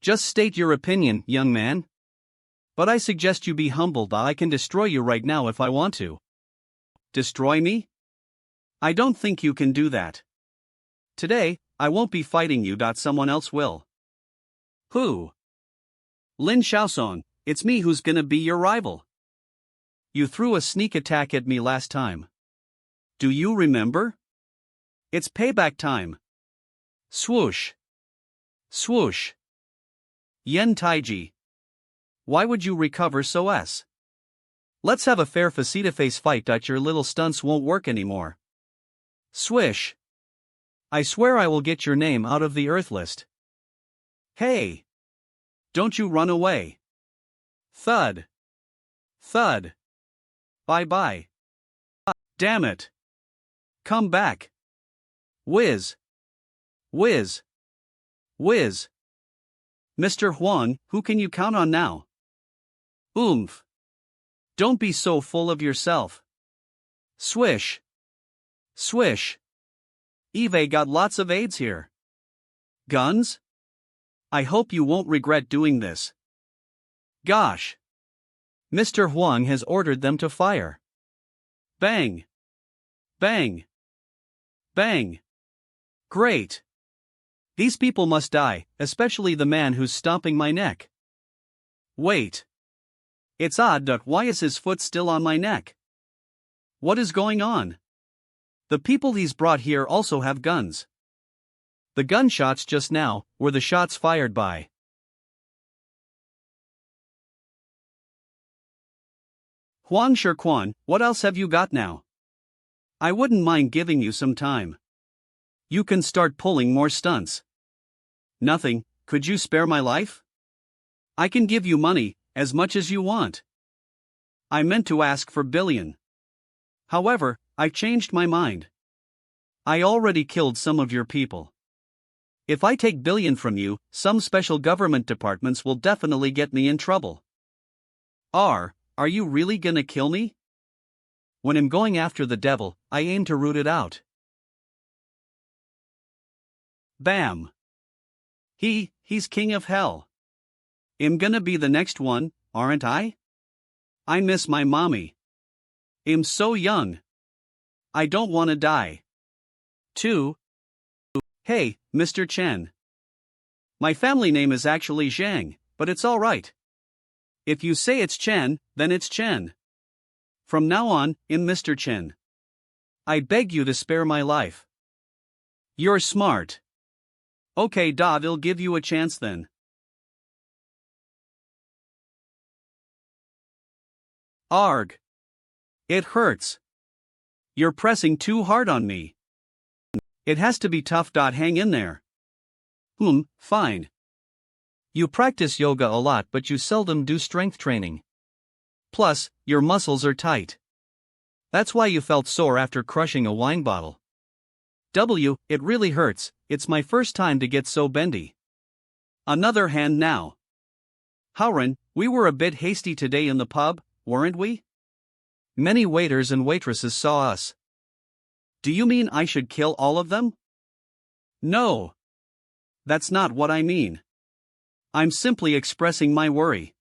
Just state your opinion, young man. But I suggest you be humble. I can destroy you right now if I want to. Destroy me? I don't think you can do that. Today, I won't be fighting you. Someone else will. Who? Lin Xiaosong, it's me who's gonna be your rival. You threw a sneak attack at me last time. Do you remember? It's payback time. Swoosh. Swoosh. Yen Taiji. Why would you recover so s? Let's have a fair face-to-face fight. Your little stunts won't work anymore. Swish. I swear I will get your name out of the Earth list. Hey! Don't you run away. Thud. Thud. Bye-bye. Damn it. Come back. Whiz. Whiz. Whiz. Mr. Huang, who can you count on now? Oomph. Don't be so full of yourself. Swish. Swish. Eve got lots of aides here. Guns? I hope you won't regret doing this. Gosh. Mr. Huang has ordered them to fire. Bang. Bang. Bang. Great. These people must die, especially the man who's stomping my neck. Wait. It's odd. Why is his foot still on my neck? What is going on? The people he's brought here also have guns. The gunshots just now were the shots fired by Huang Shirquan. What else have you got now? I wouldn't mind giving you some time. You can start pulling more stunts. Nothing. Could you spare my life? I can give you money, as much as you want. I meant to ask for billion. However, I've changed my mind. I already killed some of your people. If I take billion from you, some special government departments will definitely get me in trouble. Are you really gonna kill me? When I'm going after the devil, I aim to root it out. Bam. He's king of hell. I'm gonna be the next one, aren't I? I miss my mommy. I'm so young. I don't wanna die. 2. Hey, Mr. Chen. My family name is actually Zhang, but it's alright. If you say it's Chen, then it's Chen. From now on, I'm Mr. Chen. I beg you to spare my life. You're smart. Okay, I'll give you a chance then. Arg. It hurts. You're pressing too hard on me. It has to be tough. Hang in there. Fine. You practice yoga a lot, but you seldom do strength training. Plus, your muscles are tight. That's why you felt sore after crushing a wine bottle. It really hurts. It's my first time to get so bendy. Another hand now. Howren, we were a bit hasty today in the pub, weren't we? Many waiters and waitresses saw us. Do you mean I should kill all of them? No. That's not what I mean. I'm simply expressing my worry.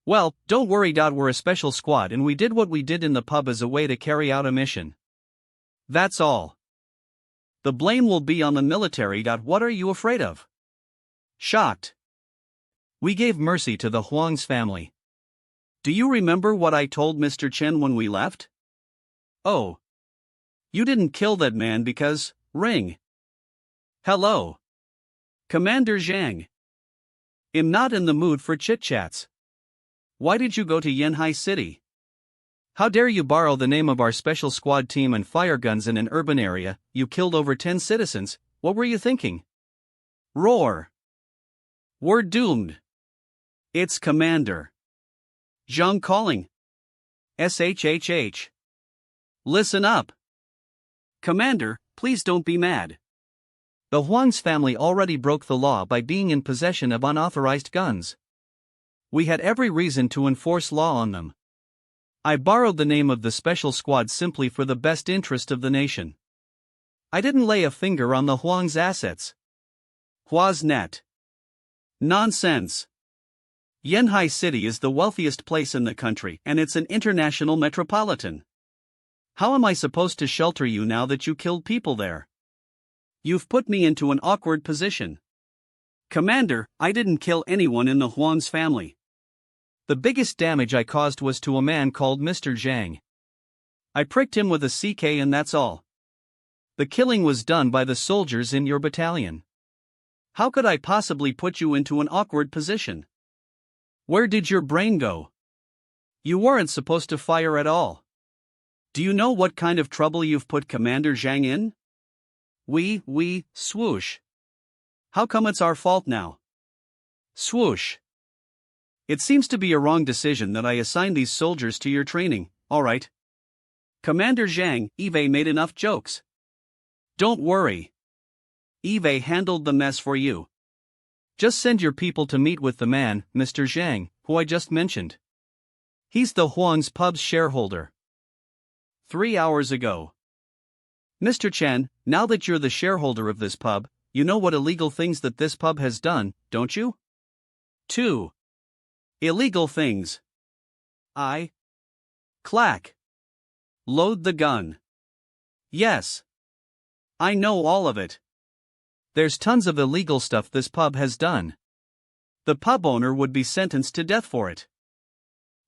Well, don't worry. We're a special squad and we did what we did in the pub as a way to carry out a mission. That's all. The blame will be on the military. What are you afraid of? Shocked. We gave mercy to the Huang's family. Do you remember what I told Mr. Chen when we left? Oh. You didn't kill that man because, ring. Hello. Commander Zhang. I'm not in the mood for chit-chats. Why did you go to Yanhai City? How dare you borrow the name of our special squad team and fire guns in an urban area? You killed over 10 citizens, what were you thinking? Roar. We're doomed. It's Commander Zhang calling. SHHH. Listen up. Commander, please don't be mad. The Huang's family already broke the law by being in possession of unauthorized guns. We had every reason to enforce law on them. I borrowed the name of the special squad simply for the best interest of the nation. I didn't lay a finger on the Huang's assets. Hua's net. Nonsense. Yanhai City is the wealthiest place in the country and it's an international metropolitan. How am I supposed to shelter you now that you killed people there? You've put me into an awkward position. Commander, I didn't kill anyone in the Huang's family. The biggest damage I caused was to a man called Mr. Zhang. I pricked him with a CK and that's all. The killing was done by the soldiers in your battalion. How could I possibly put you into an awkward position? Where did your brain go? You weren't supposed to fire at all. Do you know what kind of trouble you've put Commander Zhang in? Swoosh. How come it's our fault now? Swoosh. It seems to be a wrong decision that I assigned these soldiers to your training, alright. Commander Zhang, Eve made enough jokes. Don't worry. Eve handled the mess for you. Just send your people to meet with the man, Mr. Zhang, who I just mentioned. He's the Huang's pub's shareholder. 3 hours ago. Mr. Chen, now that you're the shareholder of this pub, you know what illegal things that this pub has done, don't you? 2. Illegal things. Clack. Load the gun. Yes. I know all of it. There's tons of illegal stuff this pub has done. The pub owner would be sentenced to death for it.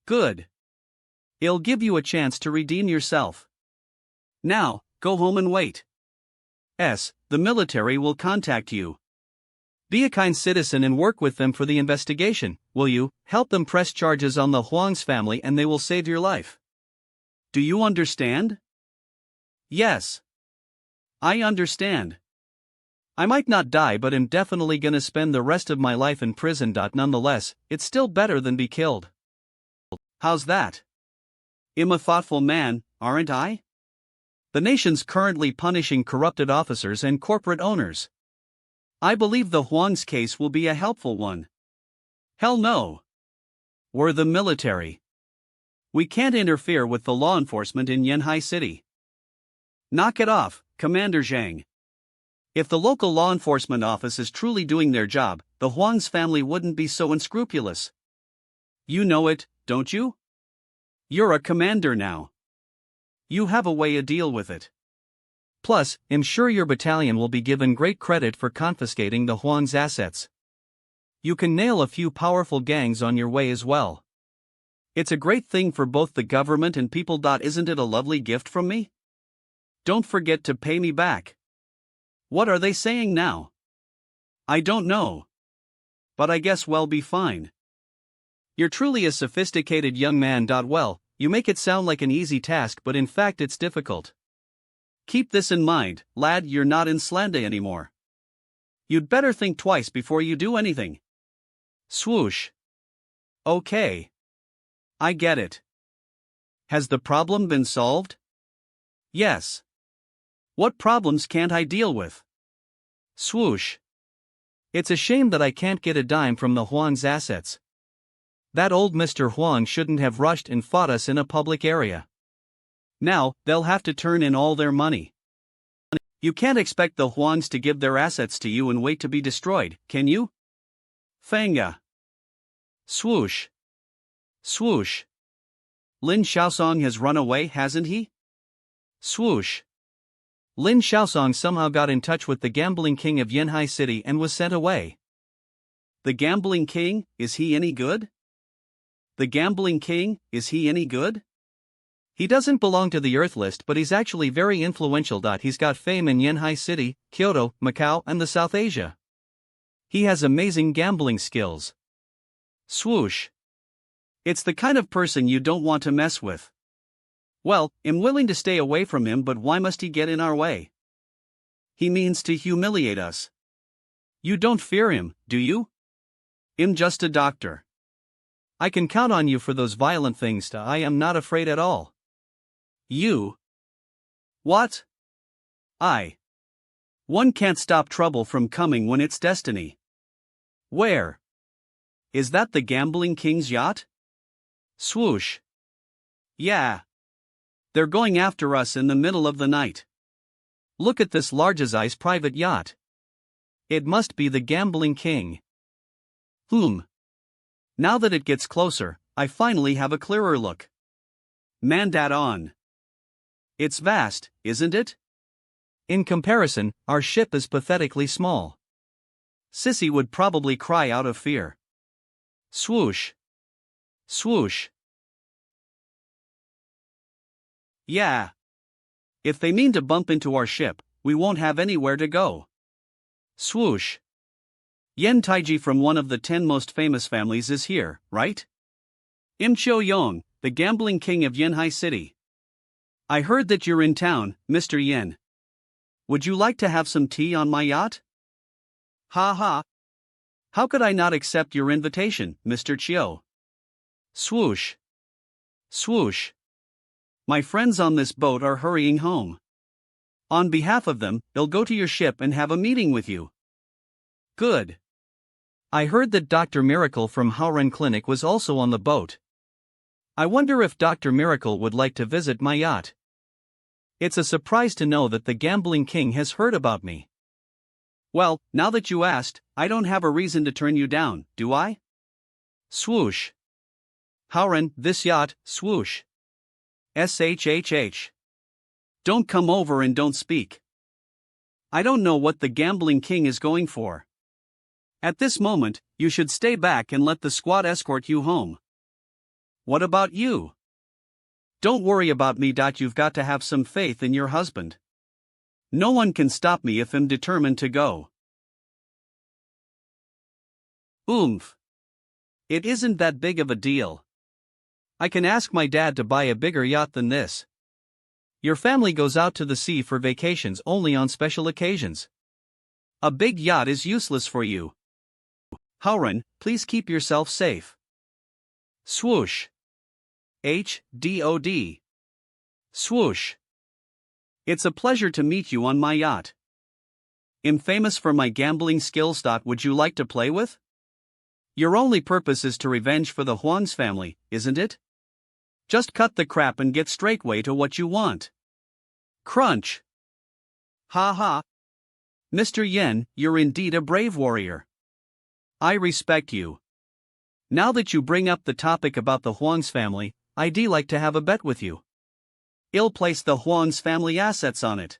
Good. It'll give you a chance to redeem yourself. Now, go home and wait. The military will contact you. Be a kind citizen and work with them for the investigation, will you? Help them press charges on the Huang's family and they will save your life. Do you understand? Yes. I understand. I might not die but am definitely gonna spend the rest of my life in prison. Nonetheless, it's still better than be killed. How's that? I'm a thoughtful man, aren't I? The nation's currently punishing corrupted officers and corporate owners. I believe the Huang's case will be a helpful one. Hell no. We're the military. We can't interfere with the law enforcement in Yanhai City. Knock it off, Commander Zhang. If the local law enforcement office is truly doing their job, the Huang's family wouldn't be so unscrupulous. You know it, don't you? You're a commander now. You have a way to deal with it. Plus, I'm sure your battalion will be given great credit for confiscating the Huang's assets. You can nail a few powerful gangs on your way as well. It's a great thing for both the government and people. Isn't it a lovely gift from me? Don't forget to pay me back. What are they saying now? I don't know. But I guess we'll be fine. You're truly a sophisticated young man. Well, you make it sound like an easy task but in fact it's difficult. Keep this in mind, lad, you're not in Slanda anymore. You'd better think twice before you do anything. Swoosh. Okay. I get it. Has the problem been solved? Yes. What problems can't I deal with? Swoosh. It's a shame that I can't get a dime from the Huang's assets. That old Mr. Huang shouldn't have rushed and fought us in a public area. Now, they'll have to turn in all their money. You can't expect the Huangs to give their assets to you and wait to be destroyed, can you? Fanga. Swoosh. Swoosh. Lin Xiaosong has run away, hasn't he? Swoosh. Lin Xiaosong somehow got in touch with the gambling king of Yanhai City and was sent away. The gambling king, is he any good? The gambling king, is he any good? He doesn't belong to the Earth list, but he's actually very influential. He's got fame in Yanhai City, Kyoto, Macau, and the South Asia. He has amazing gambling skills. Swoosh. It's the kind of person you don't want to mess with. Well, I'm willing to stay away from him, but why must he get in our way? He means to humiliate us. You don't fear him, do you? I'm just a doctor. I can count on you for those violent things. I am not afraid at all. You? What? One can't stop trouble from coming when it's destiny. Where? Is that the gambling king's yacht? Swoosh. Yeah. They're going after us in the middle of the night. Look at this large as ice private yacht. It must be the gambling king. Now that it gets closer, I finally have a clearer look. Man dat on. It's vast, isn't it? In comparison, our ship is pathetically small. Sissy would probably cry out of fear. Swoosh. Swoosh. Yeah. If they mean to bump into our ship, we won't have anywhere to go. Swoosh. Yen Taiji from one of the 10 most famous families is here, right? Im Cho Yong, the gambling king of Yanhai City. I heard that you're in town, Mr. Yen. Would you like to have some tea on my yacht? Ha ha. How could I not accept your invitation, Mr. Chiu? Swoosh. Swoosh. My friends on this boat are hurrying home. On behalf of them, they'll go to your ship and have a meeting with you. Good. I heard that Dr. Miracle from Haoren Clinic was also on the boat. I wonder if Dr. Miracle would like to visit my yacht. It's a surprise to know that the gambling king has heard about me. Well, now that you asked, I don't have a reason to turn you down, do I? Swoosh. Haoren, this yacht, swoosh. SHHH. Don't come over and don't speak. I don't know what the gambling king is going for. At this moment, you should stay back and let the squad escort you home. What about you? Don't worry about me. You've got to have some faith in your husband. No one can stop me if I'm determined to go. Oomph. It isn't that big of a deal. I can ask my dad to buy a bigger yacht than this. Your family goes out to the sea for vacations only on special occasions. A big yacht is useless for you. Haoren, please keep yourself safe. Swoosh. HDOD. Swoosh. It's a pleasure to meet you on my yacht. I'm famous for my gambling skills. Would you like to play with? Your only purpose is to revenge for the Huang's family, isn't it? Just cut the crap and get straightway to what you want. Crunch. Ha ha. Mr. Yen, you're indeed a brave warrior. I respect you. Now that you bring up the topic about the Huang's family, I'd like to have a bet with you. I'll place the Huang's family assets on it.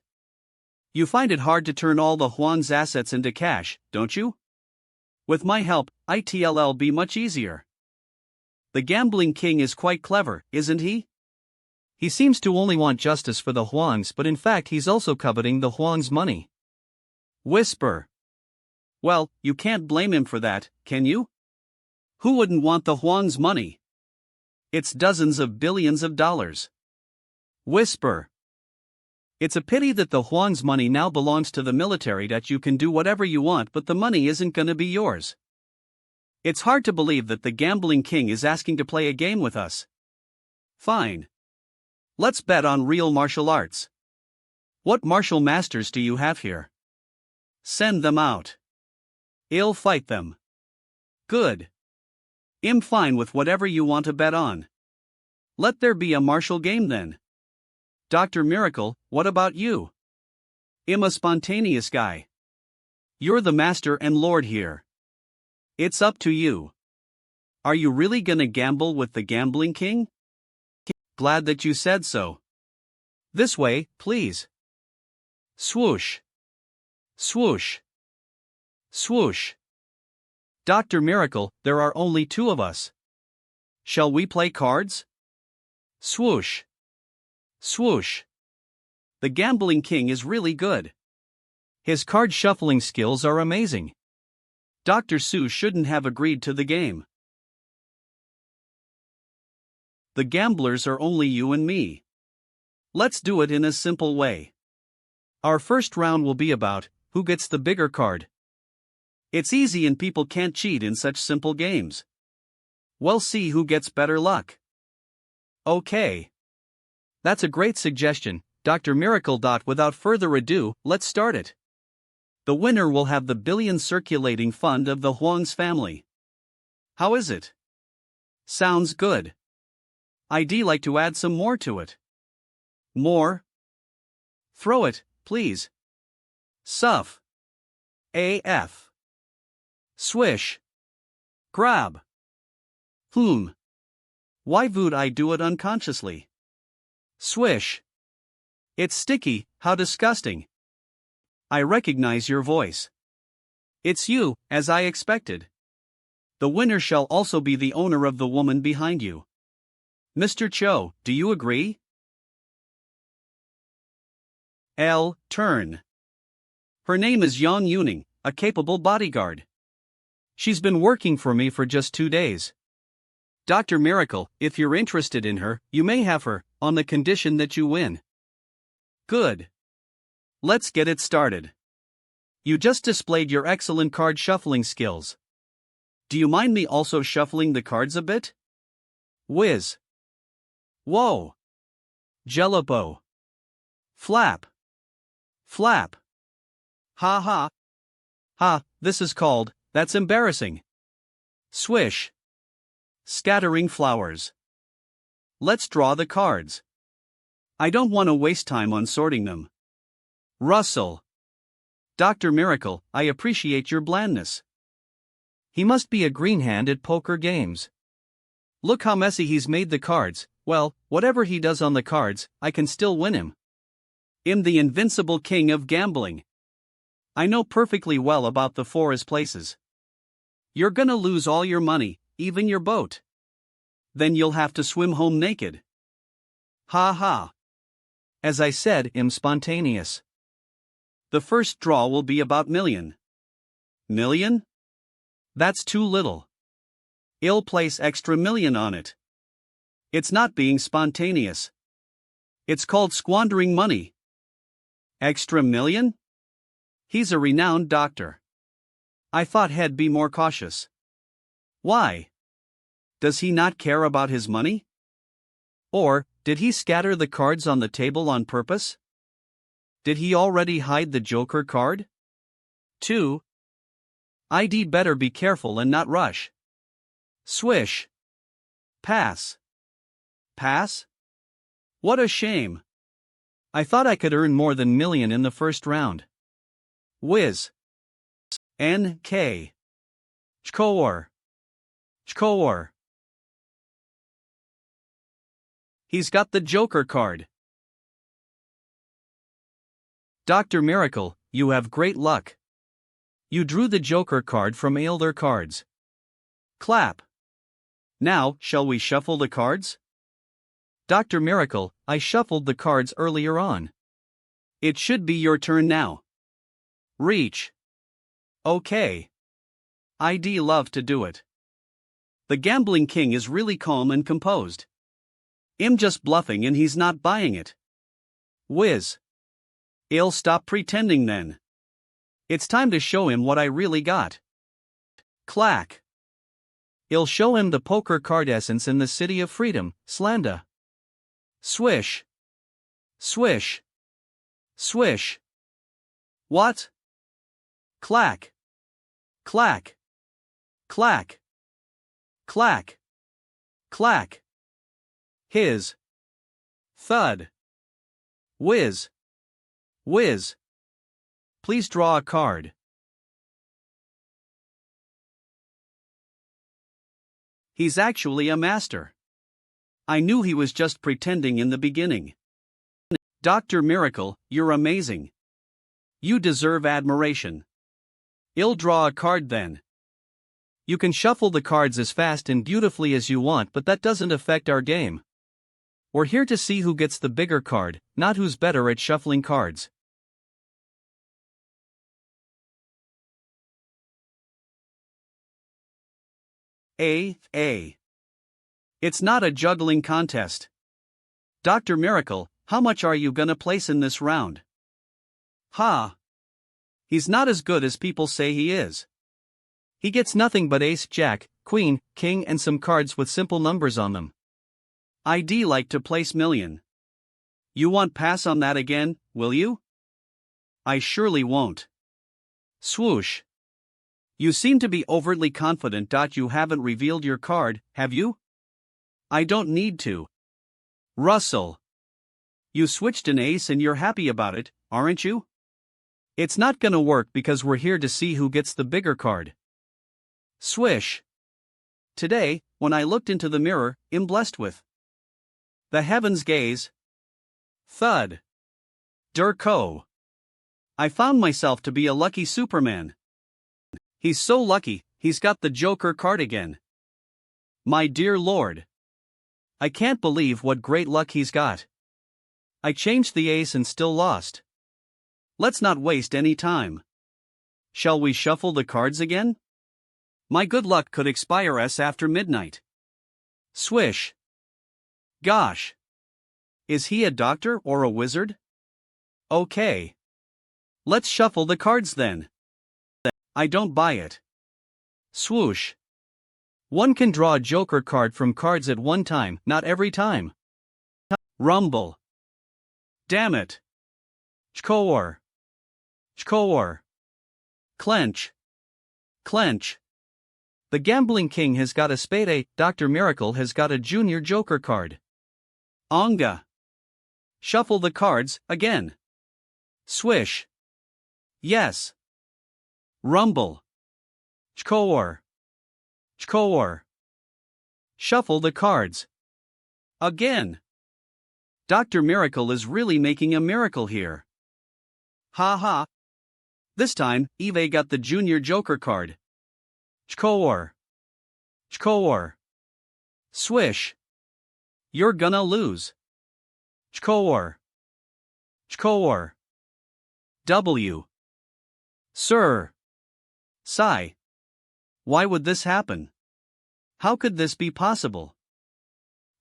You find it hard to turn all the Huang's assets into cash, don't you? With my help, it'll be much easier. The gambling king is quite clever, isn't he? He seems to only want justice for the Huangs, but in fact he's also coveting the Huang's money. Whisper. Well, you can't blame him for that, can you? Who wouldn't want the Huang's money? It's dozens of billions of dollars. Whisper. It's a pity that the Huang's money now belongs to the military. That you can do whatever you want, but the money isn't gonna be yours. It's hard to believe that the gambling king is asking to play a game with us. Fine. Let's bet on real martial arts. What martial masters do you have here? Send them out. I'll fight them. Good. I'm fine with whatever you want to bet on. Let there be a martial game then. Dr. Miracle, what about you? I'm a spontaneous guy. You're the master and lord here. It's up to you. Are you really gonna gamble with the gambling king? Glad that you said so. This way, please. Swoosh. Swoosh. Swoosh. Dr. Miracle, there are only 2 of us. Shall we play cards? Swoosh. Swoosh. The gambling king is really good. His card shuffling skills are amazing. Dr. Seuss shouldn't have agreed to the game. The gamblers are only you and me. Let's do it in a simple way. Our first round will be about who gets the bigger card. It's easy and people can't cheat in such simple games. We'll see who gets better luck. Okay. That's a great suggestion, Dr. Miracle. Without further ado, let's start it. The winner will have the billion circulating fund of the Huang's family. How is it? Sounds good. I'd like to add some more to it. More? Throw it, please. Suff. AF. Swish. Grab. Why would I do it unconsciously? Swish. It's sticky, how disgusting. I recognize your voice. It's you, as I expected. The winner shall also be the owner of the woman behind you. Mr. Cho, do you agree? Turn. Her name is Yang Yuning, a capable bodyguard. She's been working for me for just 2 days. Dr. Miracle, if you're interested in her, you may have her, on the condition that you win. Good. Let's get it started. You just displayed your excellent card shuffling skills. Do you mind me also shuffling the cards a bit? Whiz. Whoa. Jello. Flap. Flap. Ha ha. Ha, this is called, that's embarrassing. Swish. Scattering flowers. Let's draw the cards. I don't want to waste time on sorting them. Rustle. Dr. Miracle, I appreciate your blandness. He must be a green hand at poker games. Look how messy he's made the cards. Well, whatever he does on the cards, I can still win him. I'm the invincible king of gambling. I know perfectly well about the forest places. You're gonna lose all your money, even your boat. Then you'll have to swim home naked. Ha ha. As I said, I'm spontaneous. The first draw will be about million. Million? That's too little. I'll place extra million on it. It's not being spontaneous. It's called squandering money. Extra million? He's a renowned doctor. I thought he'd be more cautious. Why? Does he not care about his money? Or, did he scatter the cards on the table on purpose? Did he already hide the Joker card? 2. I'd better be careful and not rush. Swish. Pass. Pass? What a shame. I thought I could earn more than million in the first round. Whiz. NK. Chkor. Chkor. He's got the Joker card. Dr. Miracle, you have great luck. You drew the Joker card from all their cards. Clap. Now, shall we shuffle the cards? Dr. Miracle, I shuffled the cards earlier on. It should be your turn now. Reach. Okay. I'd love to do it. The gambling king is really calm and composed. I'm just bluffing and he's not buying it. Whiz. I'll stop pretending then. It's time to show him what I really got. Clack. I'll show him the poker card essence in the city of freedom, Slanda. Swish. Swish. Swish. What? Clack. Clack. Clack. Clack. Clack. His. Thud. Whiz. Whiz. Please draw a card. He's actually a master. I knew he was just pretending in the beginning. Dr. Miracle, you're amazing. You deserve admiration. I'll draw a card then. You can shuffle the cards as fast and beautifully as you want, but that doesn't affect our game. We're here to see who gets the bigger card, not who's better at shuffling cards. A. It's not a juggling contest. Dr. Miracle, how much are you gonna place in this round? Ha! He's not as good as people say he is. He gets nothing but ace, jack, queen, king and some cards with simple numbers on them. I'd like to place million. You want pass on that again, will you? I surely won't. Swoosh. You seem to be overtly confident. You haven't revealed your card, have you? I don't need to. Russell. You switched an ace and you're happy about it, aren't you? It's not gonna work because we're here to see who gets the bigger card. Swish. Today, when I looked into the mirror, I'm blessed with the heavens gaze. Thud. Durko. I found myself to be a lucky Superman. He's so lucky, he's got the Joker card again. My dear Lord. I can't believe what great luck he's got. I changed the ace and still lost. Let's not waste any time. Shall we shuffle the cards again? My good luck could expire after midnight. Swish. Gosh. Is he a doctor or a wizard? Okay. Let's shuffle the cards then. I don't buy it. Swoosh. One can draw a Joker card from cards at one time, not every time. Rumble. Damn it. Chkor. Chkor. Clench. Clench. The gambling king has got a spade. Dr. Miracle has got a junior Joker card. Onga. Shuffle the cards, again. Swish. Yes. Rumble. Chkor. Chkor. Shuffle the cards. Again. Dr. Miracle is really making a miracle here. Ha ha. This time, Eve got the junior Joker card. Chkor. Chkor. Swish. You're gonna lose. Chkor. Chkor. W. Sir. Sigh. Why would this happen? How could this be possible?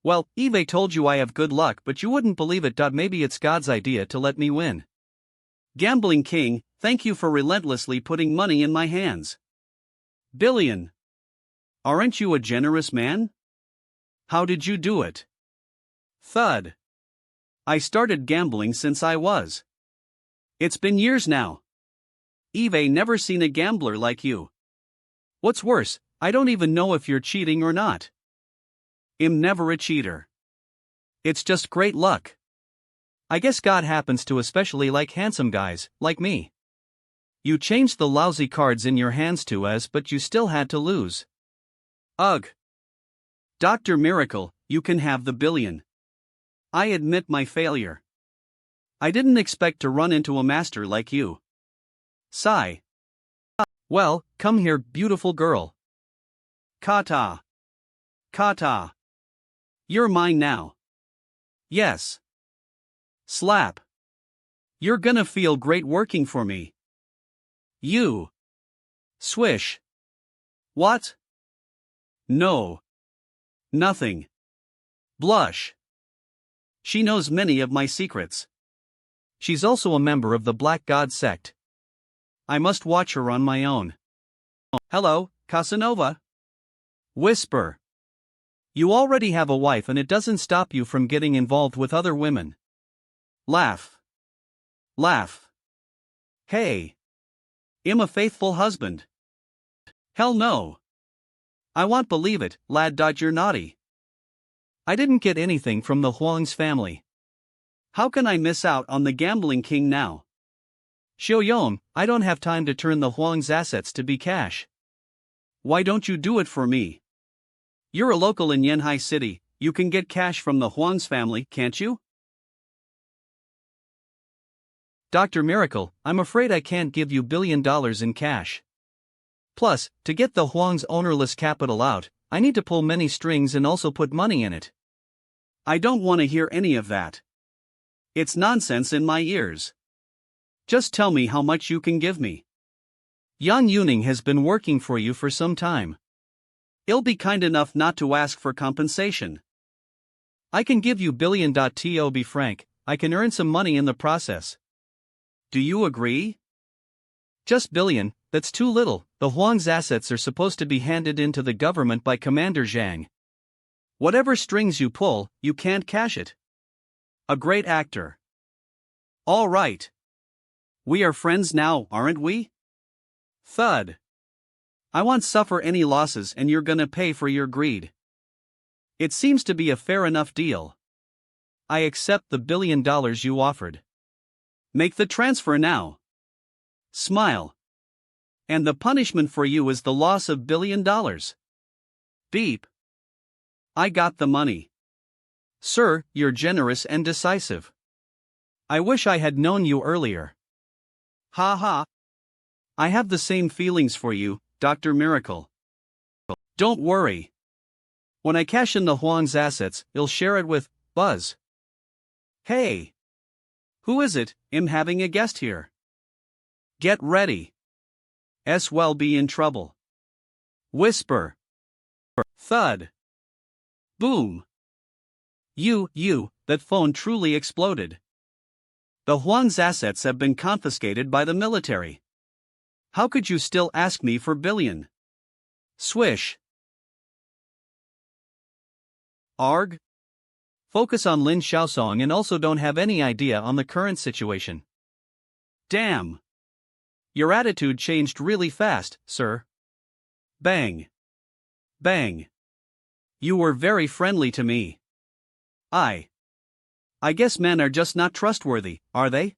Well, Eve told you I have good luck, but you wouldn't believe it. Maybe it's God's idea to let me win. Gambling king, thank you for relentlessly putting money in my hands. Billion. Aren't you a generous man? How did you do it? Thud. I started gambling since I was. It's been years now. Eve never seen a gambler like you. What's worse, I don't even know if you're cheating or not. I'm never a cheater. It's just great luck. I guess God happens to especially like handsome guys, like me. You changed the lousy cards in your hands to us, but you still had to lose. Ugh. Dr. Miracle, you can have the billion. I admit my failure. I didn't expect to run into a master like you. Sigh. Well, come here, beautiful girl. Kata. Kata. You're mine now. Yes. Slap. You're gonna feel great working for me. You. Swish. What? No. Nothing. Blush. She knows many of my secrets. She's also a member of the Black God sect. I must watch her on my own. Hello, Casanova. Whisper. You already have a wife and it doesn't stop you from getting involved with other women. Laugh. Laugh. Hey. I'm a faithful husband. Hell no. I won't believe it, lad. You're naughty. I didn't get anything from the Huang's family. How can I miss out on the gambling king now? Xiaoyong, I don't have time to turn the Huang's assets to be cash. Why don't you do it for me? You're a local in Yanhai City, you can get cash from the Huang's family, can't you? Dr. Miracle, I'm afraid I can't give you $1 billion in cash. Plus, to get the Huang's ownerless capital out, I need to pull many strings and also put money in it. I don't want to hear any of that. It's nonsense in my ears. Just tell me how much you can give me. Yan Yuning has been working for you for some time. He'll be kind enough not to ask for compensation. I can give you billion. To be frank, I can earn some money in the process. Do you agree? Just billion, that's too little. The Huang's assets are supposed to be handed in to the government by Commander Zhang. Whatever strings you pull, you can't cash it. A great actor. All right. We are friends now, aren't we? Thud. I won't suffer any losses and you're gonna pay for your greed. It seems to be a fair enough deal. I accept the $1 billion you offered. Make the transfer now. Smile. And the punishment for you is the loss of $1 billion. Beep. I got the money. Sir, you're generous and decisive. I wish I had known you earlier. Ha ha. I have the same feelings for you, Dr. Miracle. Don't worry. When I cash in the Huang's assets, he'll share it with Buzz. Hey. Who is it? I'm having a guest here. Get ready. Will be in trouble. Whisper. Thud. Boom. That phone truly exploded. The Huang's assets have been confiscated by the military. How could you still ask me for billion? Swish. Arg? Focus on Lin Xiaosong and also don't have any idea on the current situation. Damn. Your attitude changed really fast, sir. Bang. Bang. You were very friendly to me. I guess men are just not trustworthy, are they?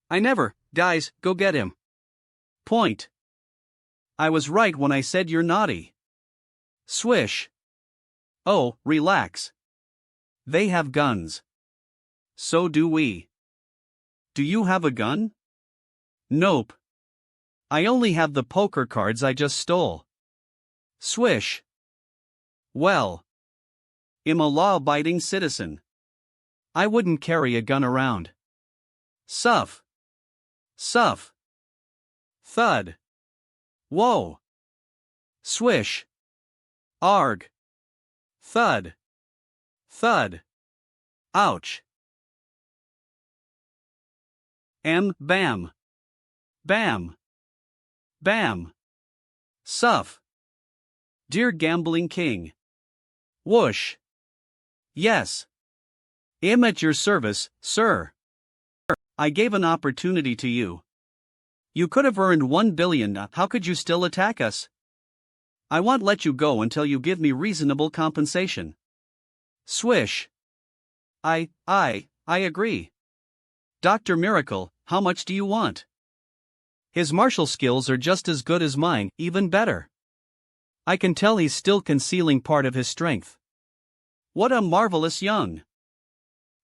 I never. Guys, go get him. Point. I was right when I said you're naughty. Swish. Oh, relax. They have guns. So do we. Do you have a gun? Nope. I only have the poker cards I just stole. Swish. Well. I'm a law-abiding citizen. I wouldn't carry a gun around. Suff. Suff. Thud. Whoa. Swish. Arg. Thud. Thud. Ouch. Bam. Bam. Bam. Suff. Dear Gambling King. Whoosh. Yes. I'm at your service, sir. I gave an opportunity to you. You could have earned 1 billion. How could you still attack us? I won't let you go until you give me reasonable compensation. Swish. I agree. Dr. Miracle, how much do you want? His martial skills are just as good as mine, even better. I can tell he's still concealing part of his strength. What a marvelous young.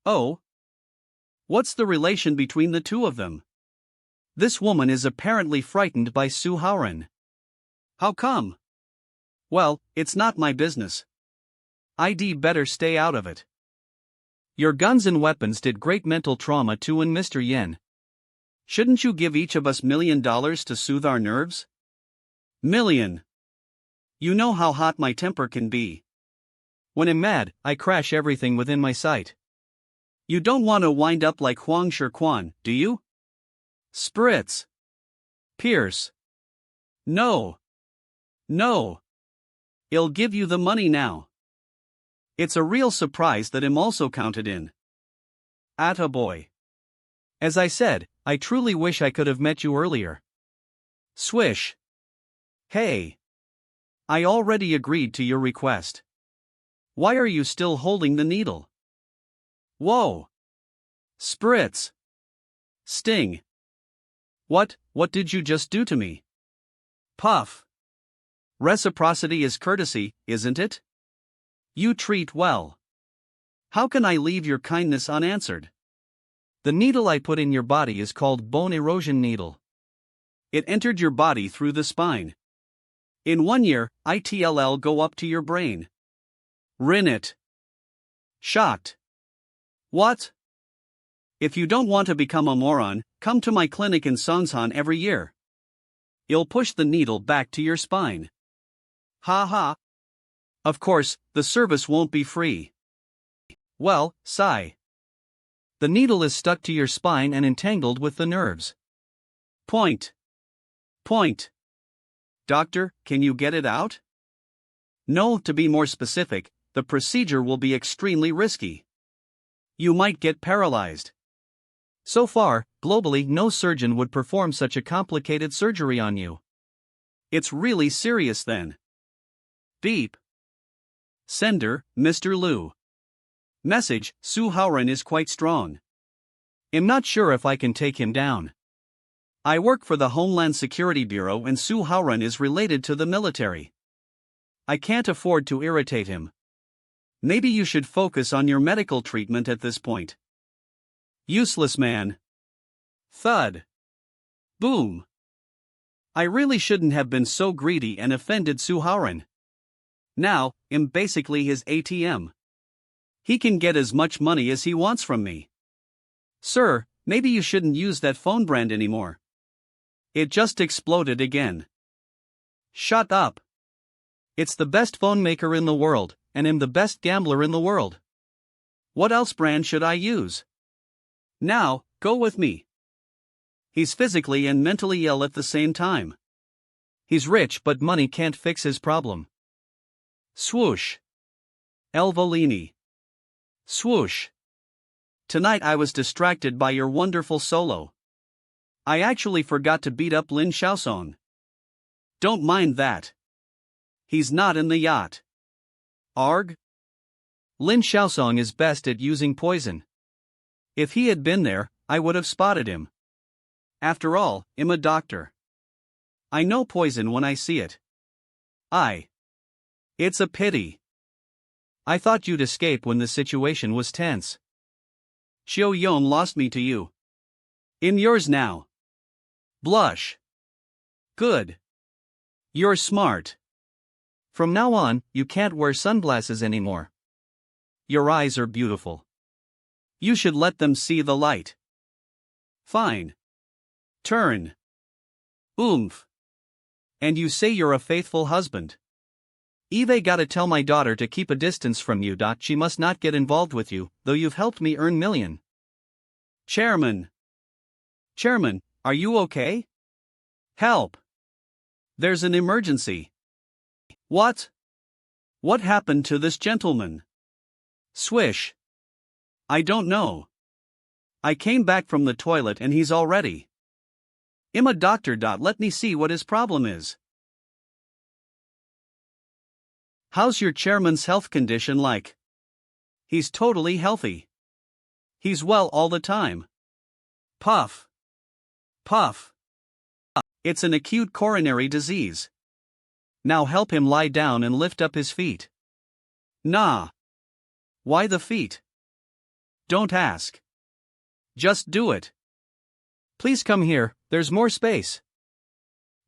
Oh. What's the relation between the two of them? This woman is apparently frightened by Su Haoran. How come? Well, it's not my business. I'd better stay out of it. Your guns and weapons did great mental trauma to Mr. Yen. Shouldn't you give each of us $1 million to soothe our nerves? Million. You know how hot my temper can be. When I'm mad, I crash everything within my sight. You don't want to wind up like Huang Shirquan, do you? Spritz. Pierce. No. No. I'll give you the money now. It's a real surprise that I'm also counted in. Attaboy. As I said, I truly wish I could have met you earlier. Swish. Hey. I already agreed to your request. Why are you still holding the needle? Whoa. Spritz. Sting. What did you just do to me? Puff. Reciprocity is courtesy, isn't it? You treat well. How can I leave your kindness unanswered? The needle I put in your body is called bone erosion needle. It entered your body through the spine. In 1 year, it'll go up to your brain. Rin it. Shocked. What? If you don't want to become a moron, come to my clinic in Songsan every year. You'll push the needle back to your spine. Ha ha. Of course, the service won't be free. Well, sigh. The needle is stuck to your spine and entangled with the nerves. Point. Point. Doctor, can you get it out? No, to be more specific, the procedure will be extremely risky. You might get paralyzed. So far, globally, no surgeon would perform such a complicated surgery on you. It's really serious then. Beep. Sender, Mr. Liu. Message, Su Haoren is quite strong. I'm not sure if I can take him down. I work for the Homeland Security Bureau and Su Haoren is related to the military. I can't afford to irritate him. Maybe you should focus on your medical treatment at this point. Useless man. Thud. Boom. I really shouldn't have been so greedy and offended Su Haoren. Now, I'm basically his ATM. He can get as much money as he wants from me. Sir, maybe you shouldn't use that phone brand anymore. It just exploded again. Shut up. It's the best phone maker in the world, and I'm the best gambler in the world. What else brand should I use? Now, go with me. He's physically and mentally ill at the same time. He's rich but money can't fix his problem. Swoosh. El Volini. Swoosh. Tonight I was distracted by your wonderful solo. I actually forgot to beat up Lin Xiaosong. Don't mind that. He's not in the yacht. Arg? Lin Xiaosong is best at using poison. If he had been there, I would have spotted him. After all, I'm a doctor. I know poison when I see it. It's a pity. I thought you'd escape when the situation was tense. Xiao Yon lost me to you. I'm yours now. Blush. Good. You're smart. From now on, you can't wear sunglasses anymore. Your eyes are beautiful. You should let them see the light. Fine. Turn. Oomph. And you say you're a faithful husband. Eve gotta tell my daughter to keep a distance from you. She must not get involved with you, though you've helped me earn million. Chairman, are you okay? Help. There's an emergency. What? What happened to this gentleman? Swish. I don't know. I came back from the toilet and he's already. I'm a doctor. Let me see what his problem is. How's your chairman's health condition like? He's totally healthy. He's well all the time. Puff. Puff. It's an acute coronary disease. Now help him lie down and lift up his feet. Nah. Why the feet? Don't ask. Just do it. Please come here, there's more space.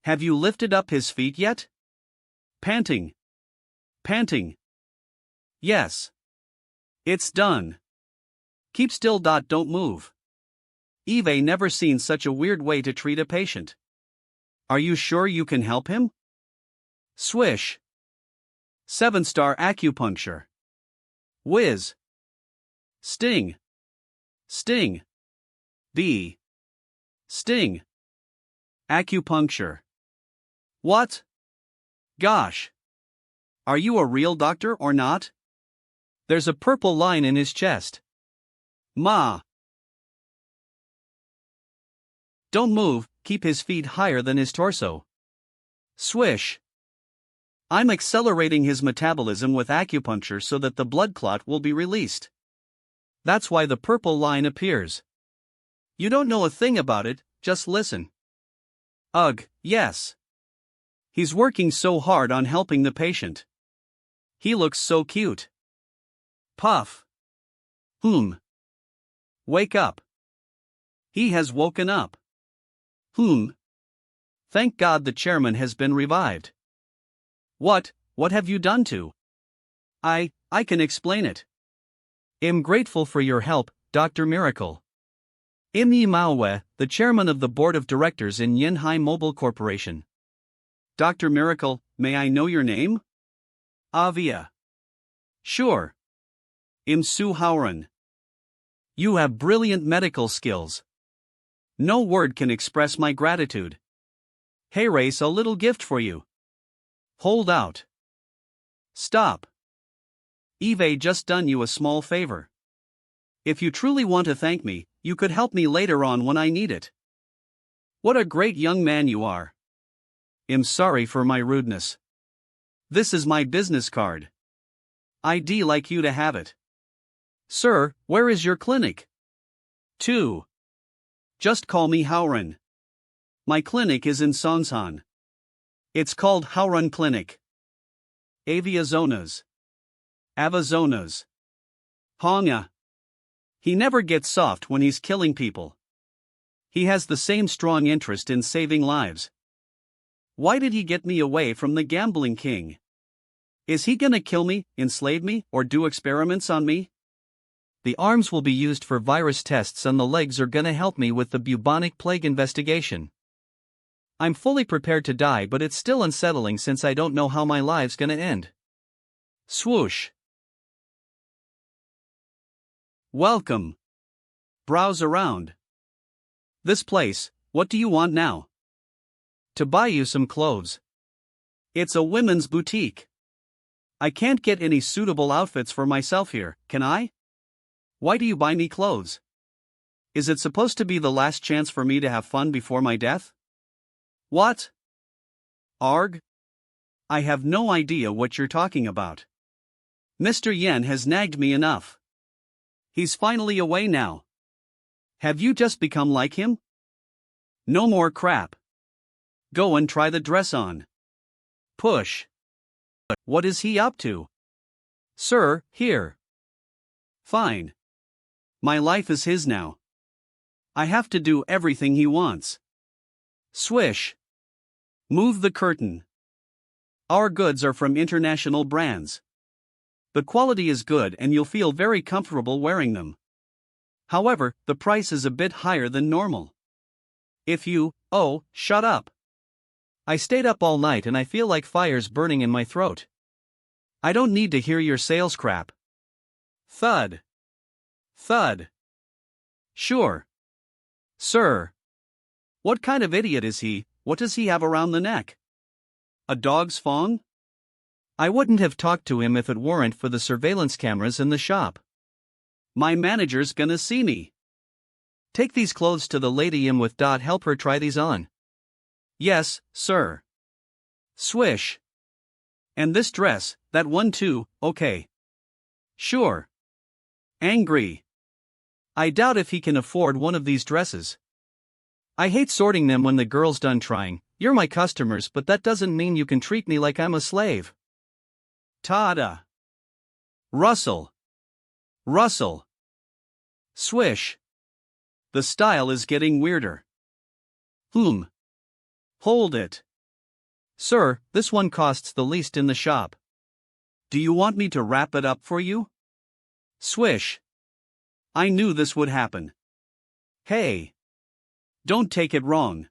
Have you lifted up his feet yet? Panting. Panting. Yes. It's done. Keep still. Don't move. Eve never seen such a weird way to treat a patient. Are you sure you can help him? Swish. 7-star acupuncture. Whiz. Sting. Sting. B. Sting. Acupuncture. What? Gosh. Are you a real doctor or not? There's a purple line in his chest. Ma. Don't move, keep his feet higher than his torso. Swish. I'm accelerating his metabolism with acupuncture so that the blood clot will be released. That's why the purple line appears. You don't know a thing about it, just listen. Ugh, yes. He's working so hard on helping the patient. He looks so cute. Puff. Wake up. He has woken up. Thank God the chairman has been revived. What have you done to? I can explain it. Am grateful for your help, Dr. Miracle. Manhwa, the chairman of the board of directors in Yanhai Mobile Corporation. Dr. Miracle, may I know your name? Avia. Sure. Su Howren. You have brilliant medical skills. No word can express my gratitude. Hey Race, a little gift for you. Hold out. Stop. Eve just done you a small favor. If you truly want to thank me, you could help me later on when I need it. What a great young man you are. I'm sorry for my rudeness. This is my business card. I'd like you to have it. Sir, where is your clinic? 2. Just call me Howren. My clinic is in Sonsan. It's called Howren Clinic. Aviazonas. Avazonas. Honga. He never gets soft when he's killing people. He has the same strong interest in saving lives. Why did he get me away from the gambling king? Is he gonna kill me, enslave me, or do experiments on me? The arms will be used for virus tests and the legs are gonna help me with the bubonic plague investigation. I'm fully prepared to die, but it's still unsettling since I don't know how my life's gonna end. Swoosh. Welcome. Browse around. This place, what do you want now? To buy you some clothes. It's a women's boutique. I can't get any suitable outfits for myself here, can I? Why do you buy me clothes? Is it supposed to be the last chance for me to have fun before my death? What? Arg? I have no idea what you're talking about. Mr. Yen has nagged me enough. He's finally away now. Have you just become like him? No more crap. Go and try the dress on. Push. What is he up to? Sir, here. Fine. My life is his now. I have to do everything he wants. Swish. Move the curtain. Our goods are from international brands. The quality is good and you'll feel very comfortable wearing them. However, the price is a bit higher than normal. If you, shut up. I stayed up all night and I feel like fire's burning in my throat. I don't need to hear your sales crap. Thud. Thud. Sure. Sir. What kind of idiot is he? What does he have around the neck? A dog's thong? I wouldn't have talked to him if it weren't for the surveillance cameras in the shop. My manager's gonna see me. Take these clothes to the lady with. Help her try these on. Yes, sir. Swish. And this dress, that one too, okay. Sure. Angry. I doubt if he can afford one of these dresses. I hate sorting them when the girl's done trying. You're my customers, but that doesn't mean you can treat me like I'm a slave. Tada. Rustle. Rustle. Swish. The style is getting weirder. Hold it. Sir, this one costs the least in the shop. Do you want me to wrap it up for you? Swish. I knew this would happen. Hey. Don't take it wrong.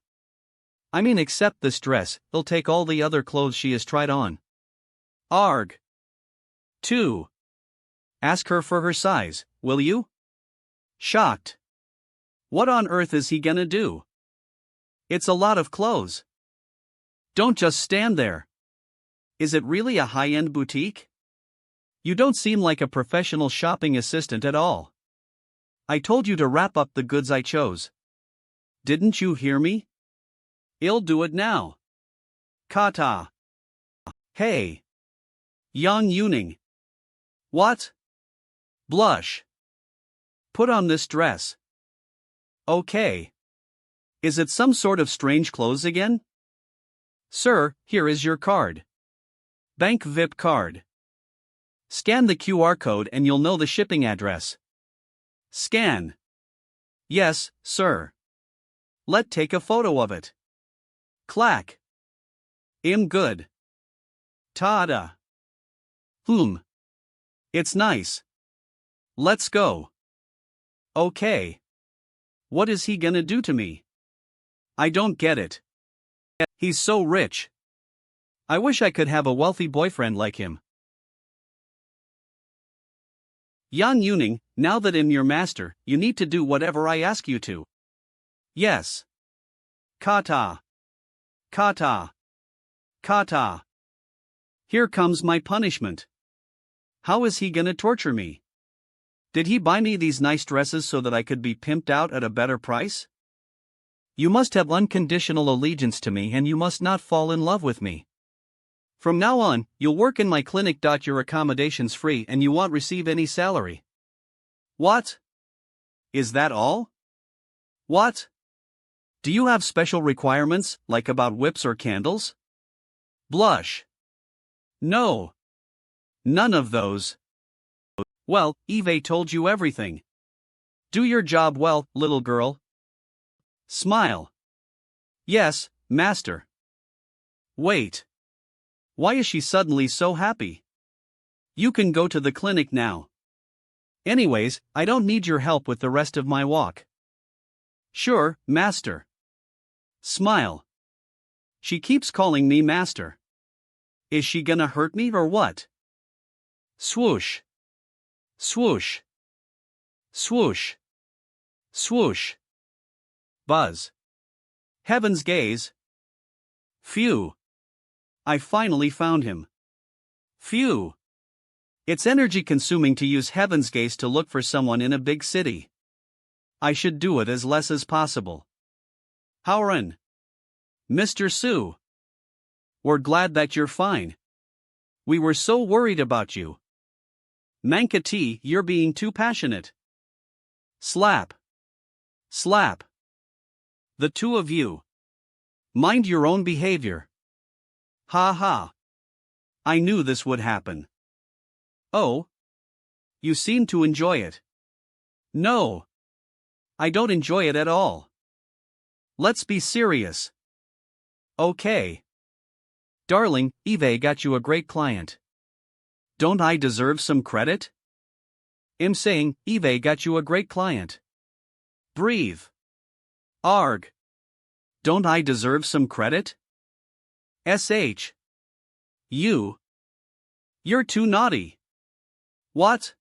I mean, except this dress, he'll take all the other clothes she has tried on. Arg. 2. Ask her for her size, will you? Shocked. What on earth is he gonna do? It's a lot of clothes. Don't just stand there. Is it really a high-end boutique? You don't seem like a professional shopping assistant at all. I told you to wrap up the goods I chose. Didn't you hear me? I'll do it now. Kata. Hey. Yang Yuning. What? Blush. Put on this dress. Okay. Is it some sort of strange clothes again? Sir, here is your card. Bank VIP card. Scan the QR code and you'll know the shipping address. Scan. Yes, sir. Let's take a photo of it. Clack. I'm good. Tada. It's nice. Let's go. Okay. What is he gonna do to me? I don't get it. He's so rich. I wish I could have a wealthy boyfriend like him. Yan Yuning, now that I'm your master, you need to do whatever I ask you to. Yes. Kata. Kata. Kata. Here comes my punishment. How is he gonna torture me? Did he buy me these nice dresses so that I could be pimped out at a better price? You must have unconditional allegiance to me and you must not fall in love with me. From now on, you'll work in my clinic. Your accommodation's free and you won't receive any salary. What? Is that all? What? Do you have special requirements, like about whips or candles? Blush. No. None of those. Well, Eve told you everything. Do your job well, little girl. Smile. Yes, master. Wait. Why is she suddenly so happy? You can go to the clinic now. Anyways, I don't need your help with the rest of my walk. Sure, master. Smile. She keeps calling me master. Is she gonna hurt me or what? Swoosh. Swoosh. Swoosh. Swoosh. Buzz. Heaven's gaze. Phew. I finally found him. Phew. It's energy consuming to use Heaven's gaze to look for someone in a big city. I should do it as less as possible. Howren. Mr. Su. We're glad that you're fine. We were so worried about you. Manka T, you're being too passionate. Slap. Slap. The two of you. Mind your own behavior. Ha ha. I knew this would happen. Oh? You seem to enjoy it. No. I don't enjoy it at all. Let's be serious. Okay. Darling, Eve got you a great client. Don't I deserve some credit? I'm saying, Eve got you a great client. Breathe. Arg. Don't I deserve some credit? SH. You. You're too naughty. What?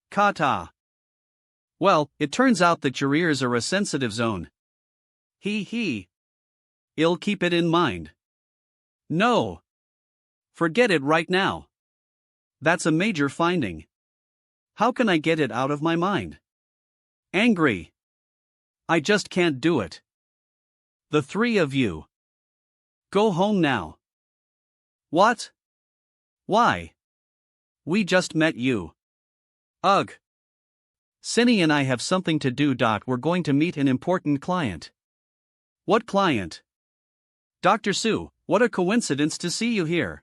Kata. Well, it turns out that your ears are a sensitive zone. He. I'll keep it in mind. No. Forget it right now. That's a major finding. How can I get it out of my mind? Angry. I just can't do it. The three of you. Go home now. What? Why? We just met you. Ugh. Cindy and I have something to do. We're going to meet an important client. What client? Dr. Su, what a coincidence to see you here.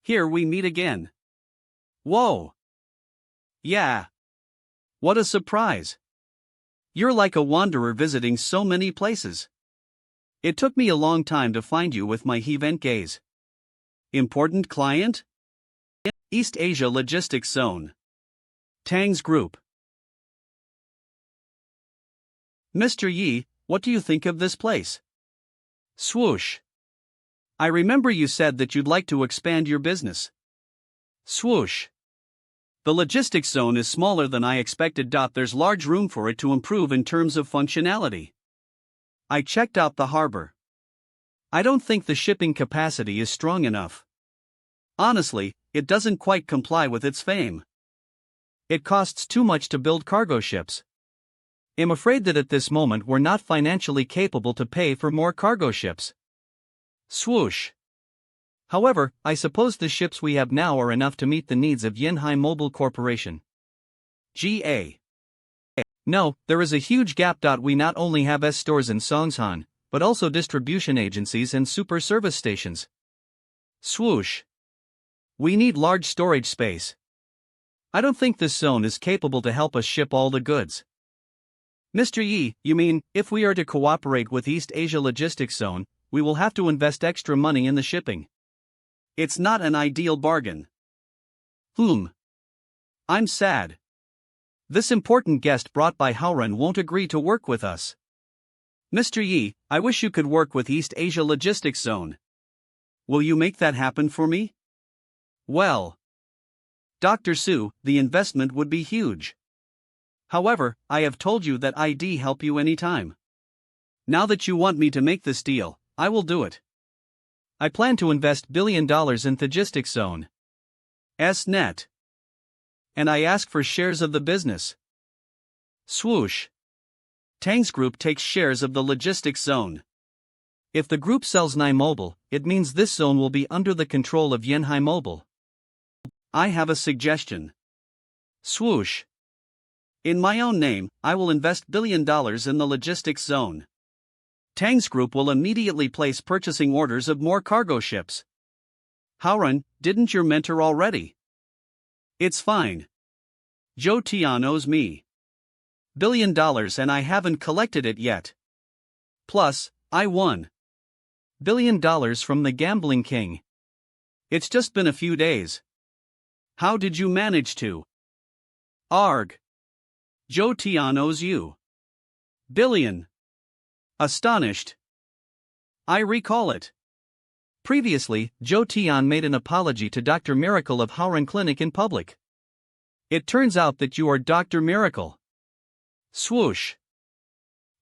Here we meet again. Whoa. Yeah. What a surprise. You're like a wanderer visiting so many places. It took me a long time to find you with my event gaze. Important client? East Asia Logistics Zone. Tang's Group. Mr. Yi, what do you think of this place? Swoosh. I remember you said that you'd like to expand your business. Swoosh. The logistics zone is smaller than I expected. There's large room for it to improve in terms of functionality. I checked out the harbor. I don't think the shipping capacity is strong enough. Honestly, it doesn't quite comply with its fame. It costs too much to build cargo ships. I'm afraid that at this moment we're not financially capable to pay for more cargo ships. Swoosh. However, I suppose the ships we have now are enough to meet the needs of Yinhai Mobile Corporation. GA. No, there is a huge gap. We not only have S-stores in Songshan, but also distribution agencies and super service stations. Swoosh. We need large storage space. I don't think this zone is capable to help us ship all the goods. Mr. Yi, you mean, if we are to cooperate with East Asia Logistics Zone, we will have to invest extra money in the shipping. It's not an ideal bargain. I'm sad. This important guest brought by Howrun won't agree to work with us. Mr. Yi, I wish you could work with East Asia Logistics Zone. Will you make that happen for me? Well, Dr. Su, the investment would be huge. However, I have told you that I'd help you anytime. Now that you want me to make this deal, I will do it. I plan to invest $1 billion in Logistics Zone. Net. And I ask for shares of the business. Swoosh. Tang's Group takes shares of the Logistics Zone. If the group sells Nai Mobile, it means this zone will be under the control of Yanhai Mobile. I have a suggestion. Swoosh. In my own name, I will invest $1 billion in the Logistics Zone. Tang's Group will immediately place purchasing orders of more cargo ships. Howrun, didn't your mentor already? It's fine. Zhou Tian owes me $1 billion and I haven't collected it yet. Plus, I won $1 billion from the Gambling King. It's just been a few days. How did you manage to? Arg. Zhou Tian owes you $1 billion. Astonished. I recall it. Previously, Zhou Tian made an apology to Dr. Miracle of Howrun Clinic in public. It turns out that you are Dr. Miracle. Swoosh.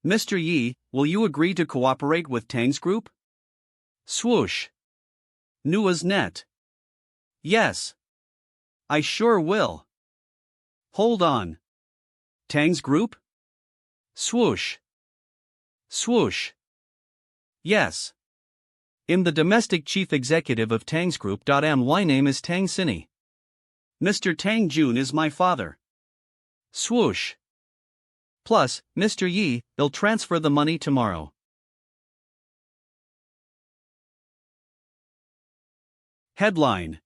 Mr. Yi, will you agree to cooperate with Tang's Group? Swoosh. Nua's net. Yes. I sure will. Hold on. Tang's Group? Swoosh. Swoosh. Yes. I'm the domestic chief executive of Tang's Group. My name is Tang Sini. Mr. Tang Jun is my father. Swoosh. Plus, Mr. Yi, they'll transfer the money tomorrow. Headline.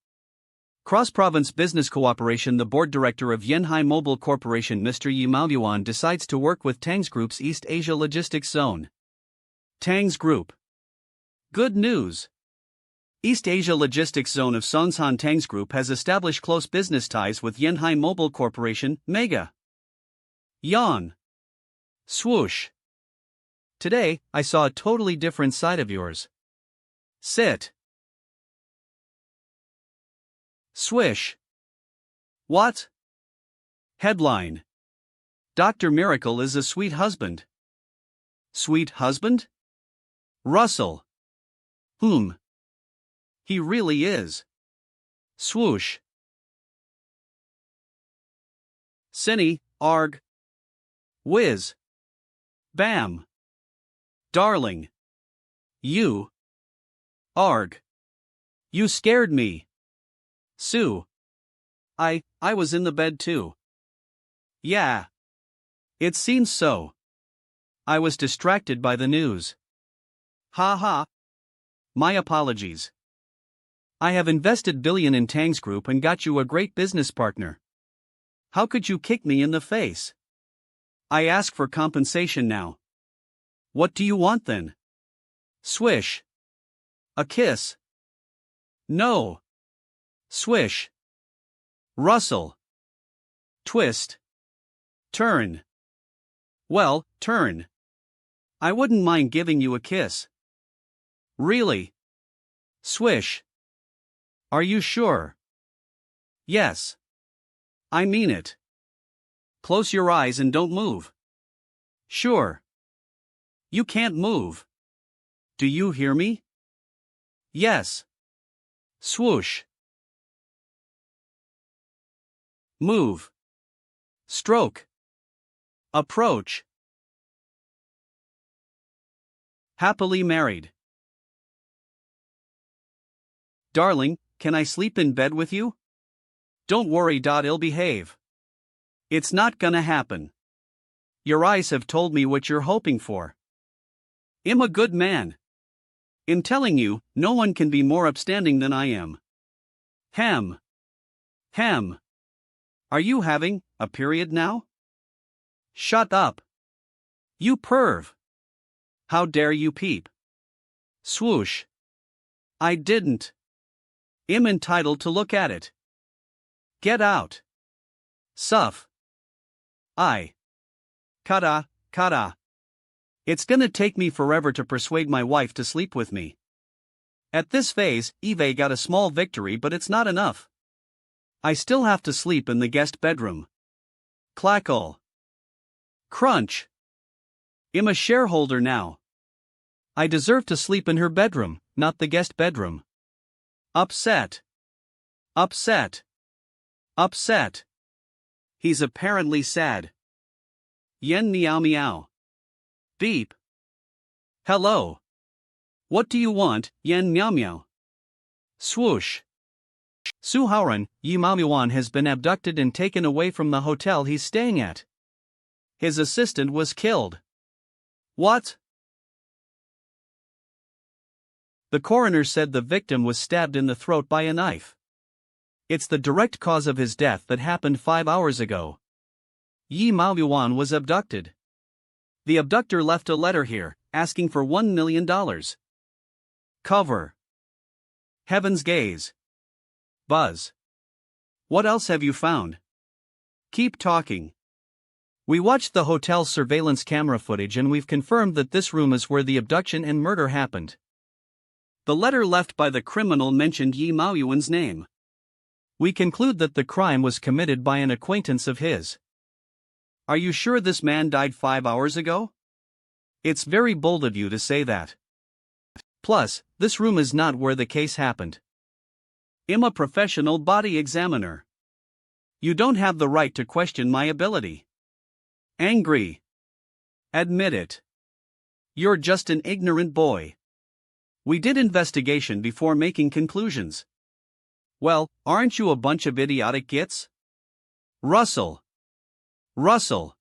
Cross-province business cooperation. The board director of Yanhai Mobile Corporation, Mr. Yi Maoyuan, decides to work with Tang's Group's East Asia Logistics Zone. Tang's Group. Good news. East Asia Logistics Zone of Songsan Tang's Group has established close business ties with Yanhai Mobile Corporation, Mega. Yawn. Swoosh. Today, I saw a totally different side of yours. Sit. Swish. What? Headline. Dr. Miracle is a sweet husband. Sweet husband? Russell. Whom? He really is. Swoosh. Cine, arg. Whiz. Bam. Darling. You. Arg. You scared me. Sue. I was in the bed too. Yeah. It seems so. I was distracted by the news. Ha ha. My apologies. I have invested $1 billion in Tang's Group and got you a great business partner. How could you kick me in the face? I ask for compensation now. What do you want then? Swish. A kiss. No. Swish. Rustle. Twist. Turn. Well, turn. I wouldn't mind giving you a kiss. Really? Swish. Are you sure? Yes. I mean it. Close your eyes and don't move. Sure. You can't move. Do you hear me? Yes. Swoosh. Move. Stroke. Approach. Happily married. Darling, can I sleep in bed with you? Don't worry. I'll behave. It's not gonna happen. Your eyes have told me what you're hoping for. I'm a good man. I'm telling you, no one can be more upstanding than I am. Hem. Hem. Are you having a period now? Shut up. You perv. How dare you peep? Swoosh. I didn't. I'm entitled to look at it. Get out. Suff. I. Kata, kata. It's gonna take me forever to persuade my wife to sleep with me. At this phase, Eve got a small victory, but it's not enough. I still have to sleep in the guest bedroom. Clackle. Crunch. I'm a shareholder now. I deserve to sleep in her bedroom, not the guest bedroom. Upset. Upset. Upset. He's apparently sad. Yen meow meow. Beep. Hello. What do you want, Yen meow meow? Swoosh. Su Haoran, Yi Maoyuan has been abducted and taken away from the hotel he's staying at. His assistant was killed. What? The coroner said the victim was stabbed in the throat by a knife. It's the direct cause of his death that happened 5 hours ago. Yi Maoyuan was abducted. The abductor left a letter here, asking for $1 million. Cover. Heaven's gaze. Buzz. What else have you found? Keep talking. We watched the hotel's surveillance camera footage and we've confirmed that this room is where the abduction and murder happened. The letter left by the criminal mentioned Yi Maoyuan's name. We conclude that the crime was committed by an acquaintance of his. Are you sure this man died 5 hours ago? It's very bold of you to say that. Plus, this room is not where the case happened. I'm a professional body examiner. You don't have the right to question my ability. Angry. Admit it. You're just an ignorant boy. We did investigation before making conclusions. Well, aren't you a bunch of idiotic gits? Russell. Russell.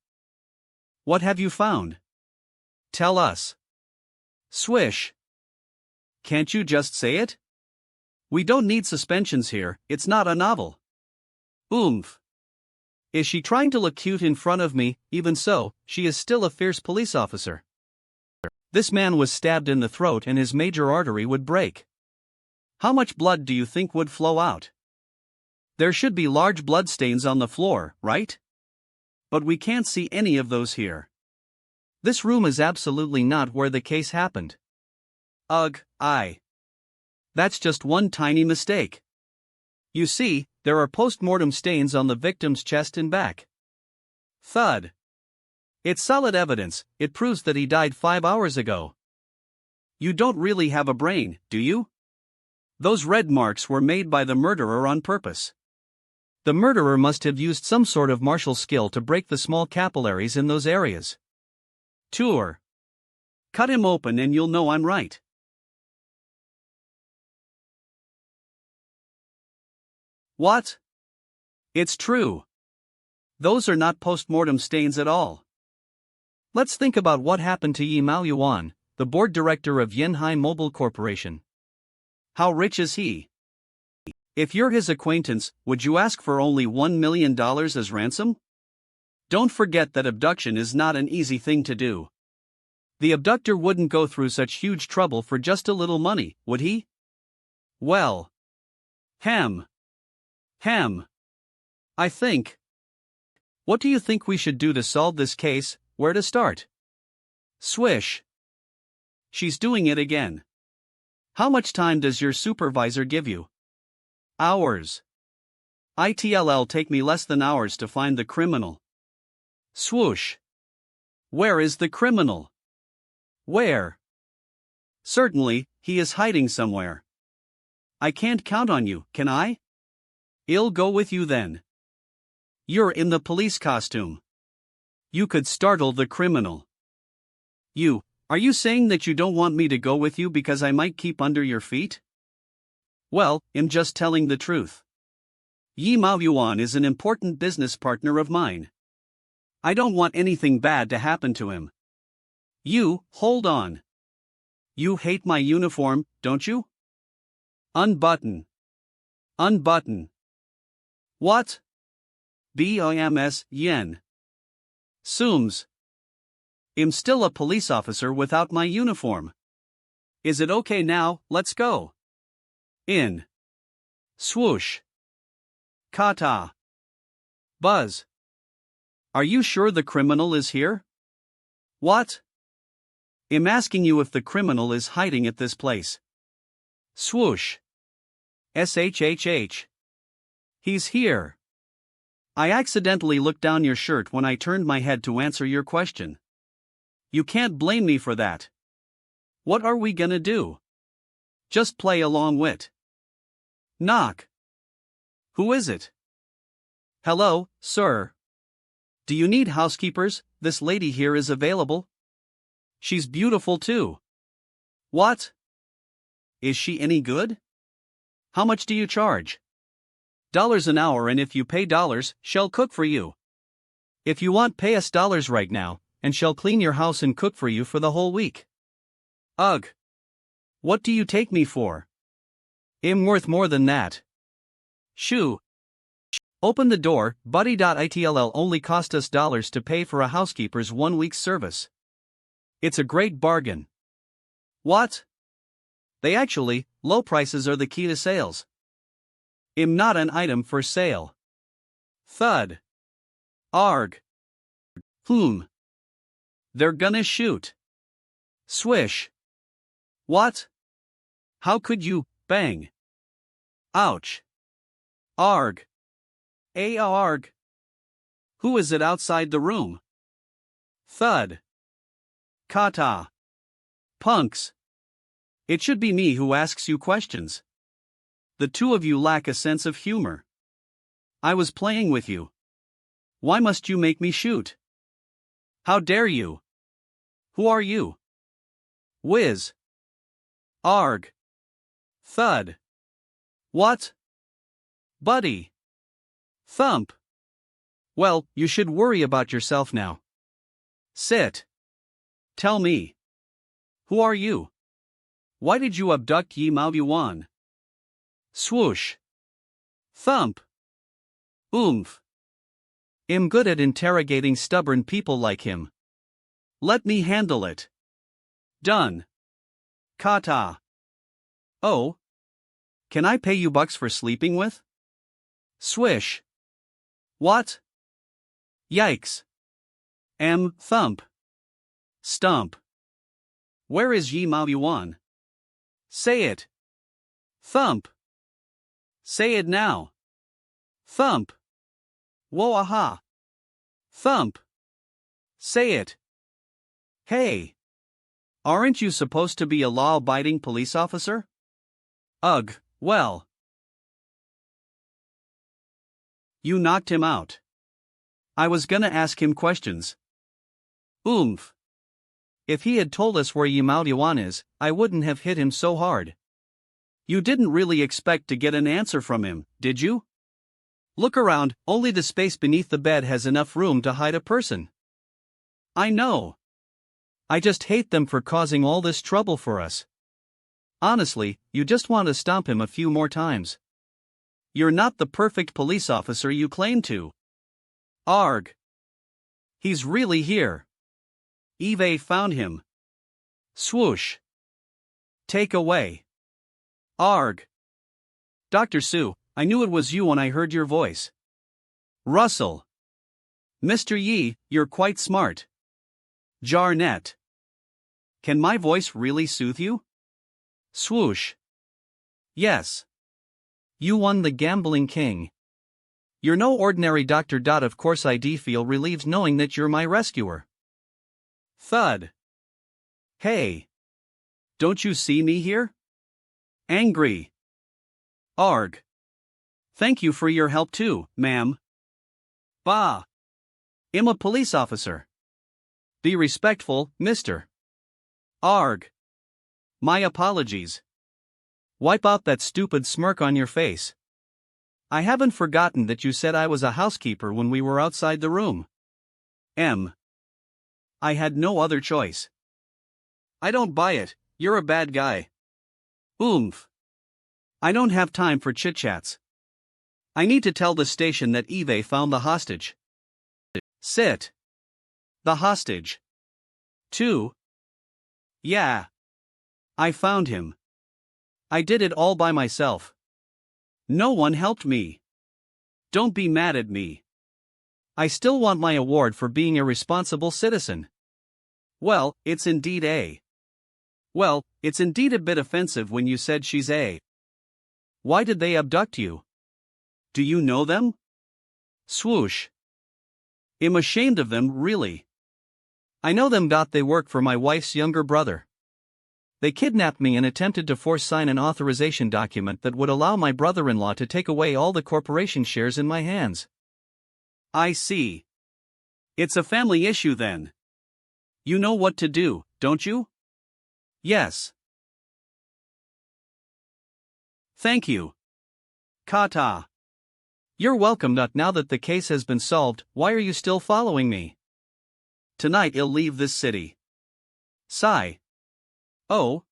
What have you found? Tell us. Swish. Can't you just say it? We don't need suspensions here, it's not a novel. Oomph. Is she trying to look cute in front of me? Even so, she is still a fierce police officer. This man was stabbed in the throat and his major artery would break. How much blood do you think would flow out? There should be large blood stains on the floor, right? But we can't see any of those here. This room is absolutely not where the case happened. Ugh, That's just one tiny mistake. You see, there are post-mortem stains on the victim's chest and back. Thud. It's solid evidence, it proves that he died 5 hours ago. You don't really have a brain, do you? Those red marks were made by the murderer on purpose. The murderer must have used some sort of martial skill to break the small capillaries in those areas. Tour. Cut him open and you'll know I'm right. What? It's true. Those are not post-mortem stains at all. Let's think about what happened to Yi Maoyuan, the board director of Yanhai Mobile Corporation. How rich is he? If you're his acquaintance, would you ask for only $1 million as ransom? Don't forget that abduction is not an easy thing to do. The abductor wouldn't go through such huge trouble for just a little money, would he? Well. Hem. I think. What do you think we should do to solve this case? Where to start? Swish. She's doing it again. How much time does your supervisor give you? Hours. It'll take me less than hours to find the criminal. Swoosh. Where is the criminal? Where? Certainly, he is hiding somewhere. I can't count on you, can I? I'll go with you then. You're in the police costume. You could startle the criminal. Are you saying that you don't want me to go with you because I might keep under your feet? Well, I'm just telling the truth. Yi Maoyuan is an important business partner of mine. I don't want anything bad to happen to him. Hold on. You hate my uniform, don't you? Unbutton. What? BIMS, yen. Sooms. I'm still a police officer without my uniform. Is it okay now? Let's go. In. Swoosh. Kata. Buzz. Are you sure the criminal is here? What? I'm asking you if the criminal is hiding at this place. Swoosh. SHHH. He's here. I accidentally looked down your shirt when I turned my head to answer your question. You can't blame me for that. What are we gonna do? Just play along wit. Knock. Who is it? Hello, sir. Do you need housekeepers? This lady here is available. She's beautiful too. What? Is she any good? How much do you charge? $1 an hour, and if you pay dollars, she'll cook for you. If you want, pay us dollars right now, and she'll clean your house and cook for you for the whole week. Ugh. What do you take me for? I'm worth more than that. Shoo. Open the door, buddy. It'll only cost us dollars to pay for a housekeeper's 1 week's service. It's a great bargain. What? Low prices are the key to sales. I'm not an item for sale. Thud. Arg. They're gonna shoot. Swish. What? How could you, bang? Ouch. Arg. Arg. Who is it outside the room? Thud. Kata. Punks. It should be me who asks you questions. The two of you lack a sense of humor. I was playing with you. Why must you make me shoot? How dare you? Who are you? Whiz. Arg. Thud. What? Buddy. Thump. Well, you should worry about yourself now. Sit. Tell me. Who are you? Why did you abduct Yi Mao Yuan? Swoosh. Thump. Oomph. I'm good at interrogating stubborn people like him. Let me handle it. Done. Kata. Oh. Can I pay you bucks for sleeping with? Swish. What? Yikes. Thump. Stump. Where is Yi Mao Yuan? Say it. Thump. Say it now. Thump. Whoa, aha. Thump. Say it. Hey. Aren't you supposed to be a law-abiding police officer? Ugh, well. You knocked him out. I was gonna ask him questions. Oomph. If he had told us where Yi Mao Yuan is, I wouldn't have hit him so hard. You didn't really expect to get an answer from him, did you? Look around, only the space beneath the bed has enough room to hide a person. I know. I just hate them for causing all this trouble for us. Honestly, you just want to stomp him a few more times. You're not the perfect police officer you claim to. Arg. He's really here. Eve found him. Swoosh. Take away. Arg. Dr. Sue, I knew it was you when I heard your voice. Russell. Mr. Yi, you're quite smart. Jarnet. Can my voice really soothe you? Swoosh. Yes. You won the gambling king. You're no ordinary doctor. Of course I do feel relieved knowing that you're my rescuer. Thud. Hey. Don't you see me here? Angry. Arg. Thank you for your help too, ma'am. Bah. I'm a police officer. Be respectful, mister. Arg. My apologies. Wipe out that stupid smirk on your face. I haven't forgotten that you said I was a housekeeper when we were outside the room. I had no other choice. I don't buy it, you're a bad guy. Oomph. I don't have time for chit-chats. I need to tell the station that Eve found the hostage. Sit. The hostage. 2. Yeah. I found him. I did it all by myself. No one helped me. Don't be mad at me. I still want my award for being a responsible citizen. Well, it's indeed a bit offensive when you said she's a. Why did they abduct you? Do you know them? Swoosh. I'm ashamed of them, really. I know them. They work for my wife's younger brother. They kidnapped me and attempted to force sign an authorization document that would allow my brother-in-law to take away all the corporation shares in my hands. I see. It's a family issue then. You know what to do, don't you? Yes. Thank you. Kata. You're welcome. Now that the case has been solved, why are you still following me? Tonight I'll leave this city. Sigh. Oh.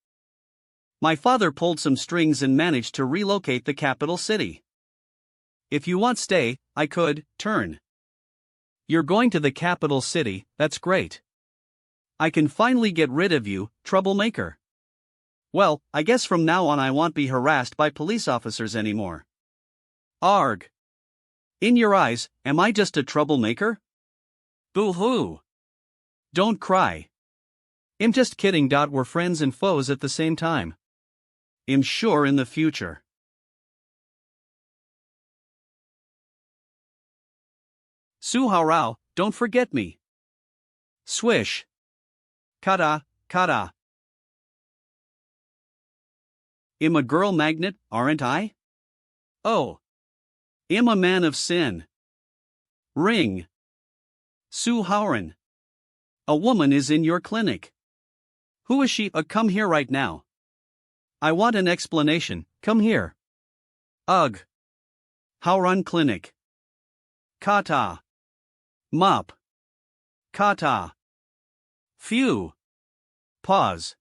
My father pulled some strings and managed to relocate the capital city. If you want stay, I could turn. You're going to the capital city, that's great. I can finally get rid of you, troublemaker. Well, I guess from now on I won't be harassed by police officers anymore. Arg. In your eyes, am I just a troublemaker? Boo-hoo. Don't cry. I'm just kidding. We're friends and foes at the same time. I'm sure in the future. Suharao, don't forget me. Swish. Kata, kata. I'm a girl magnet, aren't I? Oh. I'm a man of sin. Ring. Suhauran. A woman is in your clinic. Who is she? Come here right now. I want an explanation, come here. Ugh. Hauran clinic. Kata. Mop. Kata. Phew. Pause.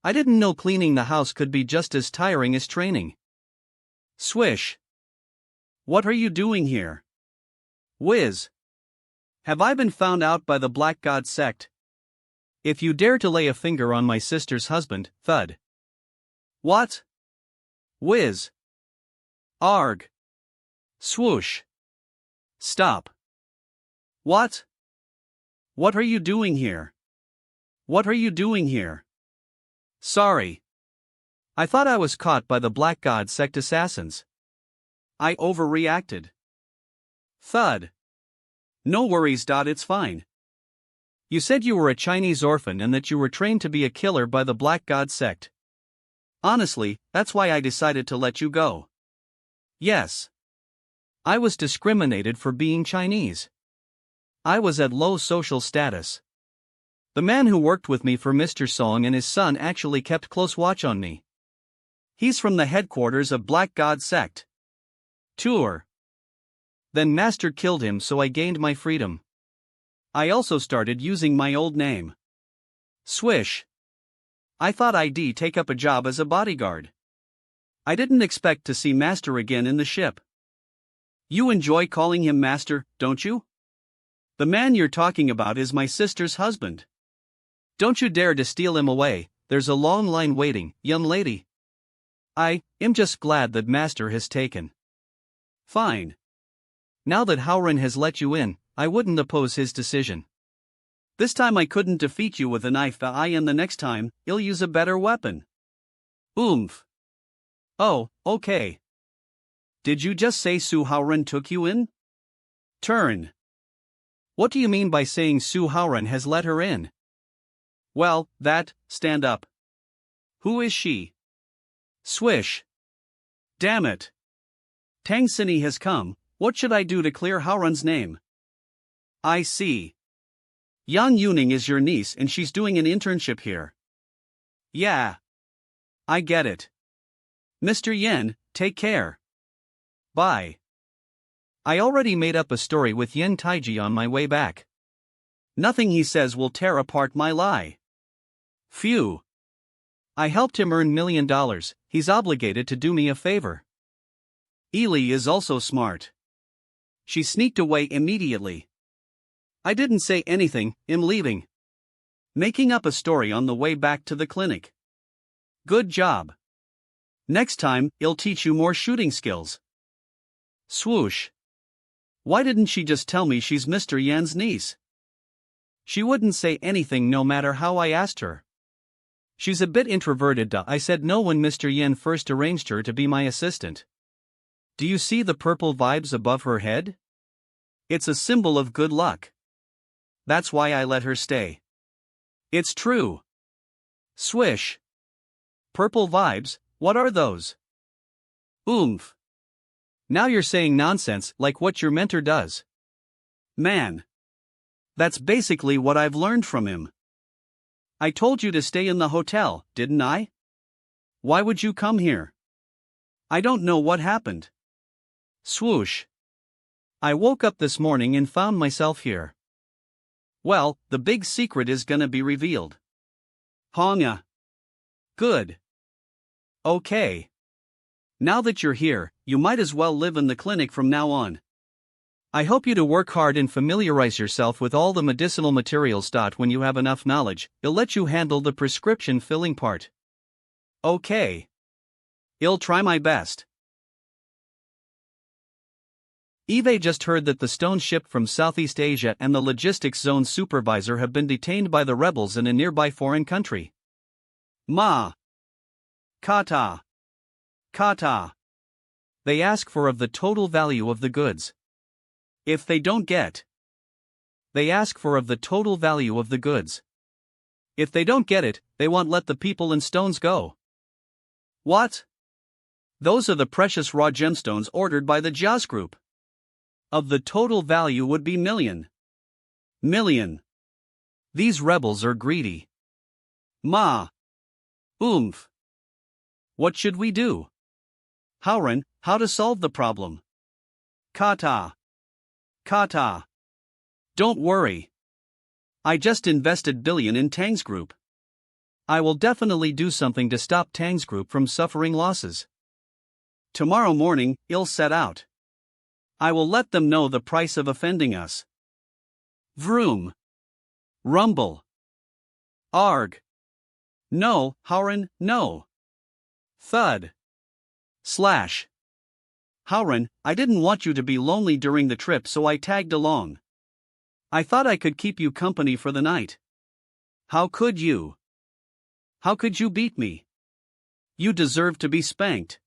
I didn't know cleaning the house could be just as tiring as training. Swish. What are you doing here? Whiz. Have I been found out by the Black God sect? If you dare to lay a finger on my sister's husband, thud. What? Whiz. Arg. Swoosh. Stop. What? What are you doing here? What are you doing here? Sorry. I thought I was caught by the Black God sect assassins. I overreacted. Thud. No worries. It's fine. You said you were a Chinese orphan and that you were trained to be a killer by the Black God sect. Honestly, that's why I decided to let you go. Yes. I was discriminated for being Chinese. I was at low social status. The man who worked with me for Mr. Song and his son actually kept close watch on me. He's from the headquarters of Black God sect. Tour. Then Master killed him, so I gained my freedom. I also started using my old name. Swish. I thought I'd take up a job as a bodyguard. I didn't expect to see Master again in the ship. You enjoy calling him Master, don't you? The man you're talking about is my sister's husband. Don't you dare to steal him away, there's a long line waiting, young lady. I am just glad that Master has taken. Fine. Now that Hauran has let you in, I wouldn't oppose his decision. This time I couldn't defeat you with a knife, and the next time, I'll use a better weapon. Oomph. Oh, okay. Did you just say Su Hauran took you in? Turn. What do you mean by saying Su Hauran has let her in? Well, stand up. Who is she? Swish. Damn it. Tang Sini has come, what should I do to clear Hauran's name? I see. Yang Yuning is your niece and she's doing an internship here. Yeah. I get it. Mr. Yen, take care. Bye. I already made up a story with Yen Taiji on my way back. Nothing he says will tear apart my lie. Phew. I helped him earn $1 million, he's obligated to do me a favor. Ely is also smart. She sneaked away immediately. I didn't say anything, I'm leaving. Making up a story on the way back to the clinic. Good job. Next time, I'll teach you more shooting skills. Swoosh. Why didn't she just tell me she's Mr. Yan's niece? She wouldn't say anything no matter how I asked her. She's a bit introverted. I said no when Mr. Yan first arranged her to be my assistant. Do you see the purple vibes above her head? It's a symbol of good luck. That's why I let her stay. It's true. Swish. Purple vibes, what are those? Oomph. Now you're saying nonsense like what your mentor does. Man. That's basically what I've learned from him. I told you to stay in the hotel, didn't I? Why would you come here? I don't know what happened. Swoosh. I woke up this morning and found myself here. Well, the big secret is gonna be revealed. Honga. Good. Okay. Now that you're here, you might as well live in the clinic from now on. I hope you to work hard and familiarize yourself with all the medicinal materials. When you have enough knowledge, it'll let you handle the prescription filling part. Okay. I'll try my best. Eve just heard that the stone ship from Southeast Asia and the logistics zone supervisor have been detained by the rebels in a nearby foreign country. Ma. Kata. Kata. They ask for of the total value of the goods. If they don't get. They ask for of the total value of the goods. If they don't get it, they won't let the people and stones go. What? Those are the precious raw gemstones ordered by the Jas group. Of the total value would be million. Million. These rebels are greedy. Ma. Oomph. What should we do? Howren, how to solve the problem? Kata. Kata. Don't worry. I just invested billion in Tang's group. I will definitely do something to stop Tang's group from suffering losses. Tomorrow morning, I'll set out. I will let them know the price of offending us. Vroom. Rumble. Arg. No, Howren, no. Thud. Slash. Howren, I didn't want you to be lonely during the trip, so I tagged along. I thought I could keep you company for the night. How could you? How could you beat me? You deserve to be spanked.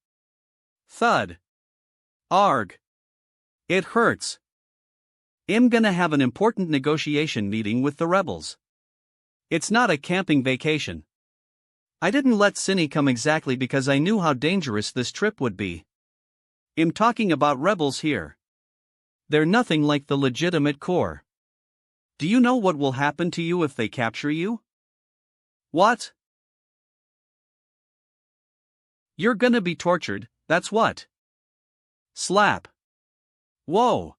Thud. Arg. It hurts. I'm gonna have an important negotiation meeting with the rebels. It's not a camping vacation. I didn't let Cinny come exactly because I knew how dangerous this trip would be. I'm talking about rebels here. They're nothing like the legitimate core. Do you know what will happen to you if they capture you? What? You're gonna be tortured, that's what. Slap. Whoa.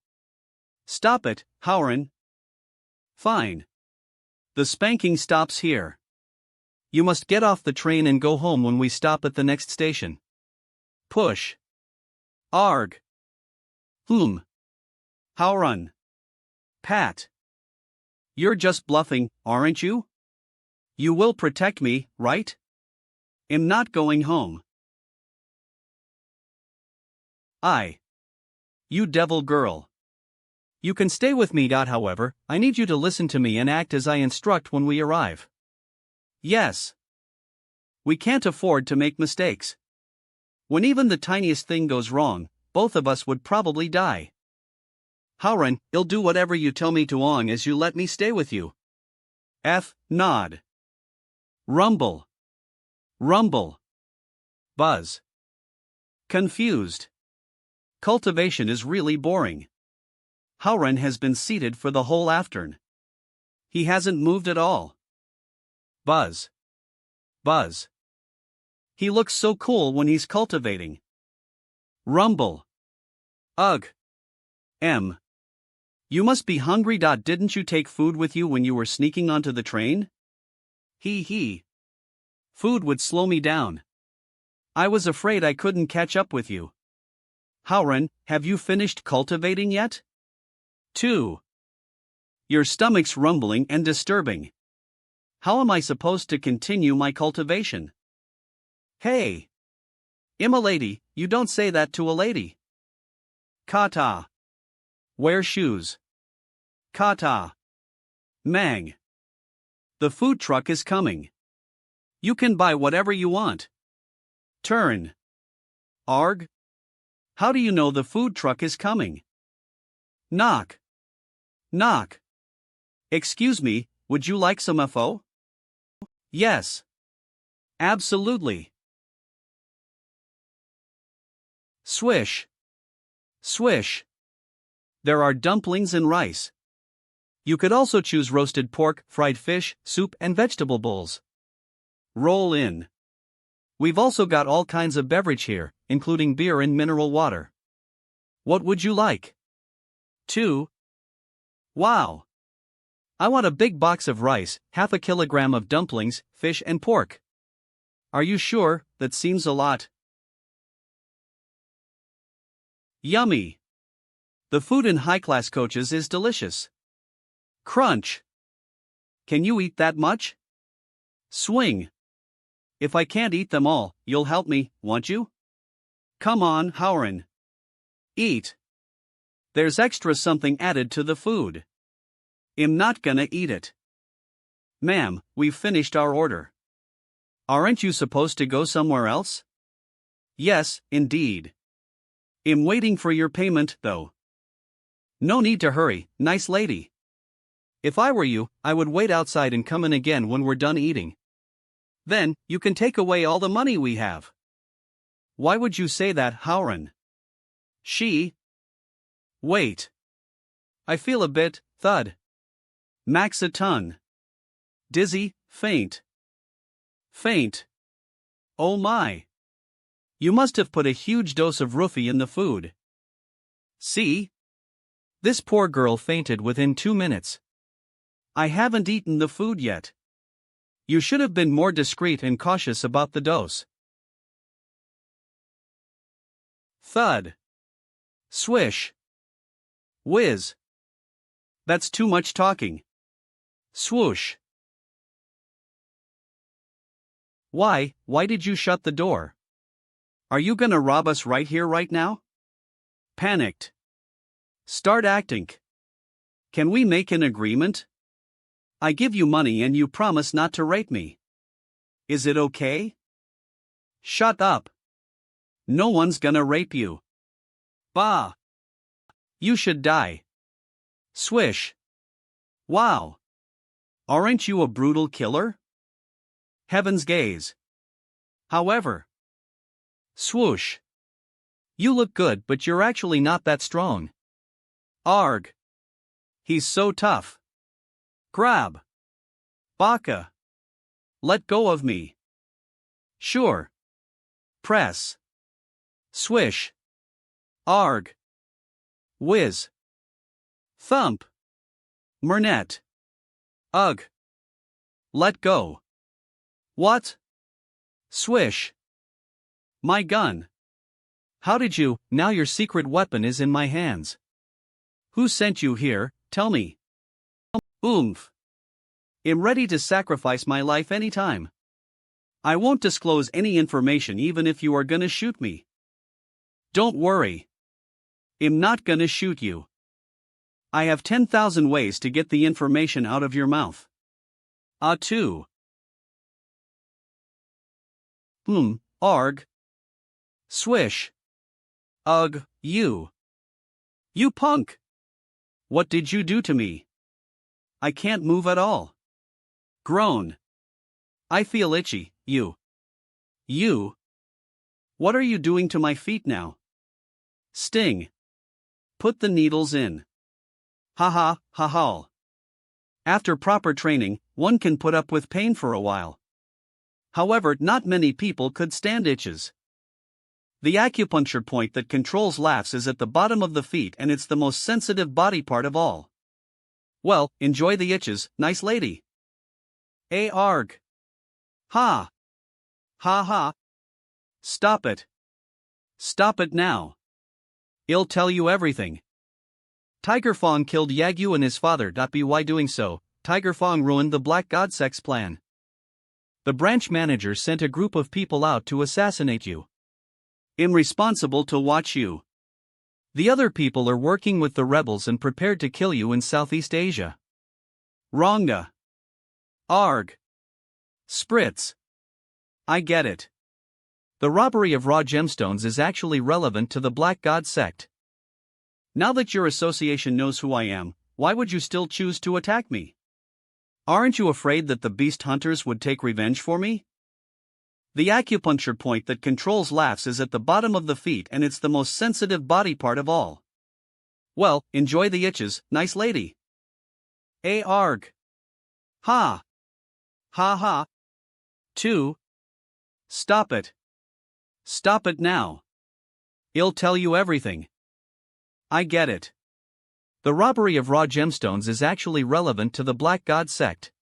Stop it, Howren. Fine. The spanking stops here. You must get off the train and go home when we stop at the next station. Push. Arg. Howrun. Pat. You're just bluffing, aren't you? You will protect me, right? I'm not going home. You devil girl. You can stay with me. However, I need you to listen to me and act as I instruct when we arrive. Yes. We can't afford to make mistakes. When even the tiniest thing goes wrong, both of us would probably die. Howren, I'll do whatever you tell me to long as you let me stay with you. Nod. Rumble. Rumble. Buzz. Confused. Cultivation is really boring. Howren has been seated for the whole afternoon. He hasn't moved at all. Buzz. Buzz. He looks so cool when he's cultivating. Rumble. Ugh. You must be hungry. Didn't you take food with you when you were sneaking onto the train? He. Food would slow me down. I was afraid I couldn't catch up with you. Howren, have you finished cultivating yet? 2. Your stomach's rumbling and disturbing. How am I supposed to continue my cultivation? Hey! I'm a lady, you don't say that to a lady. Kata. Wear shoes. Kata. Mang. The food truck is coming. You can buy whatever you want. Turn. Arg. How do you know the food truck is coming? Knock. Knock. Excuse me, would you like some FO? Yes. Absolutely. Swish. Swish. There are dumplings and rice. You could also choose roasted pork, fried fish, soup, and vegetable bowls. Roll in. We've also got all kinds of beverage here, including beer and mineral water. What would you like? 2. Wow. I want a big box of rice, half a kilogram of dumplings, fish and pork. Are you sure? That seems a lot. Yummy. The food in high-class coaches is delicious. Crunch. Can you eat that much? Swing. If I can't eat them all, you'll help me, won't you? Come on, Howren. Eat. There's extra something added to the food. I'm not gonna eat it. Ma'am, we've finished our order. Aren't you supposed to go somewhere else? Yes, indeed. I'm waiting for your payment, though. No need to hurry, nice lady. If I were you, I would wait outside and come in again when we're done eating. Then, you can take away all the money we have. Why would you say that, Howren? She. Wait. I feel a bit, thud. Max a ton. Dizzy, faint. Faint. Oh my. You must have put a huge dose of roofie in the food. See? This poor girl fainted within 2 minutes. I haven't eaten the food yet. You should have been more discreet and cautious about the dose. Thud. Swish. Whiz. That's too much talking. Swoosh. Why did you shut the door? Are you gonna rob us right here right now? Panicked. Start acting. Can we make an agreement? I give you money and you promise not to rape me. Is it okay? Shut up. No one's gonna rape you. Bah. You should die. Swish. Wow. Aren't you a brutal killer? Heaven's gaze. However. Swoosh. You look good, but you're actually not that strong. Arg. He's so tough. Grab. Baka. Let go of me. Sure. Press. Swish. Arg. Whiz. Thump. Mernet. Ugh. Let go. What? Swish. My gun. How did you? Now your secret weapon is in my hands. Who sent you here, tell me. Oomph. I'm ready to sacrifice my life anytime. I won't disclose any information even if you are gonna shoot me. Don't worry. I'm not gonna shoot you. I have 10,000 ways to get the information out of your mouth. Too. Arg. Swish. Ugh, you. You punk. What did you do to me? I can't move at all. Groan. I feel itchy, you. You. What are you doing to my feet now? Sting. Put the needles in. Ha ha, ha ha. After proper training, one can put up with pain for a while. However, not many people could stand itches. The acupuncture point that controls laughs is at the bottom of the feet and it's the most sensitive body part of all. Well, enjoy the itches, nice lady. Arg. Ha. Ha ha. Stop it. Stop it now. I'll tell you everything. Tiger Fong killed Yagyu and his father. By doing so, Tiger Fong ruined the Black God sex plan. The branch manager sent a group of people out to assassinate you. I'm responsible to watch you. The other people are working with the rebels and prepared to kill you in Southeast Asia. Wronga. Arg. Spritz. I get it. The robbery of raw gemstones is actually relevant to the Black God sect. Now that your association knows who I am, why would you still choose to attack me? Aren't you afraid that the beast hunters would take revenge for me? The acupuncture point that controls laughs is at the bottom of the feet and it's the most sensitive body part of all. Well, enjoy the itches, nice lady. Arg. Ha. Ha ha. 2. Stop it. Stop it now. I'll tell you everything. I get it. The robbery of raw gemstones is actually relevant to the Black God sect.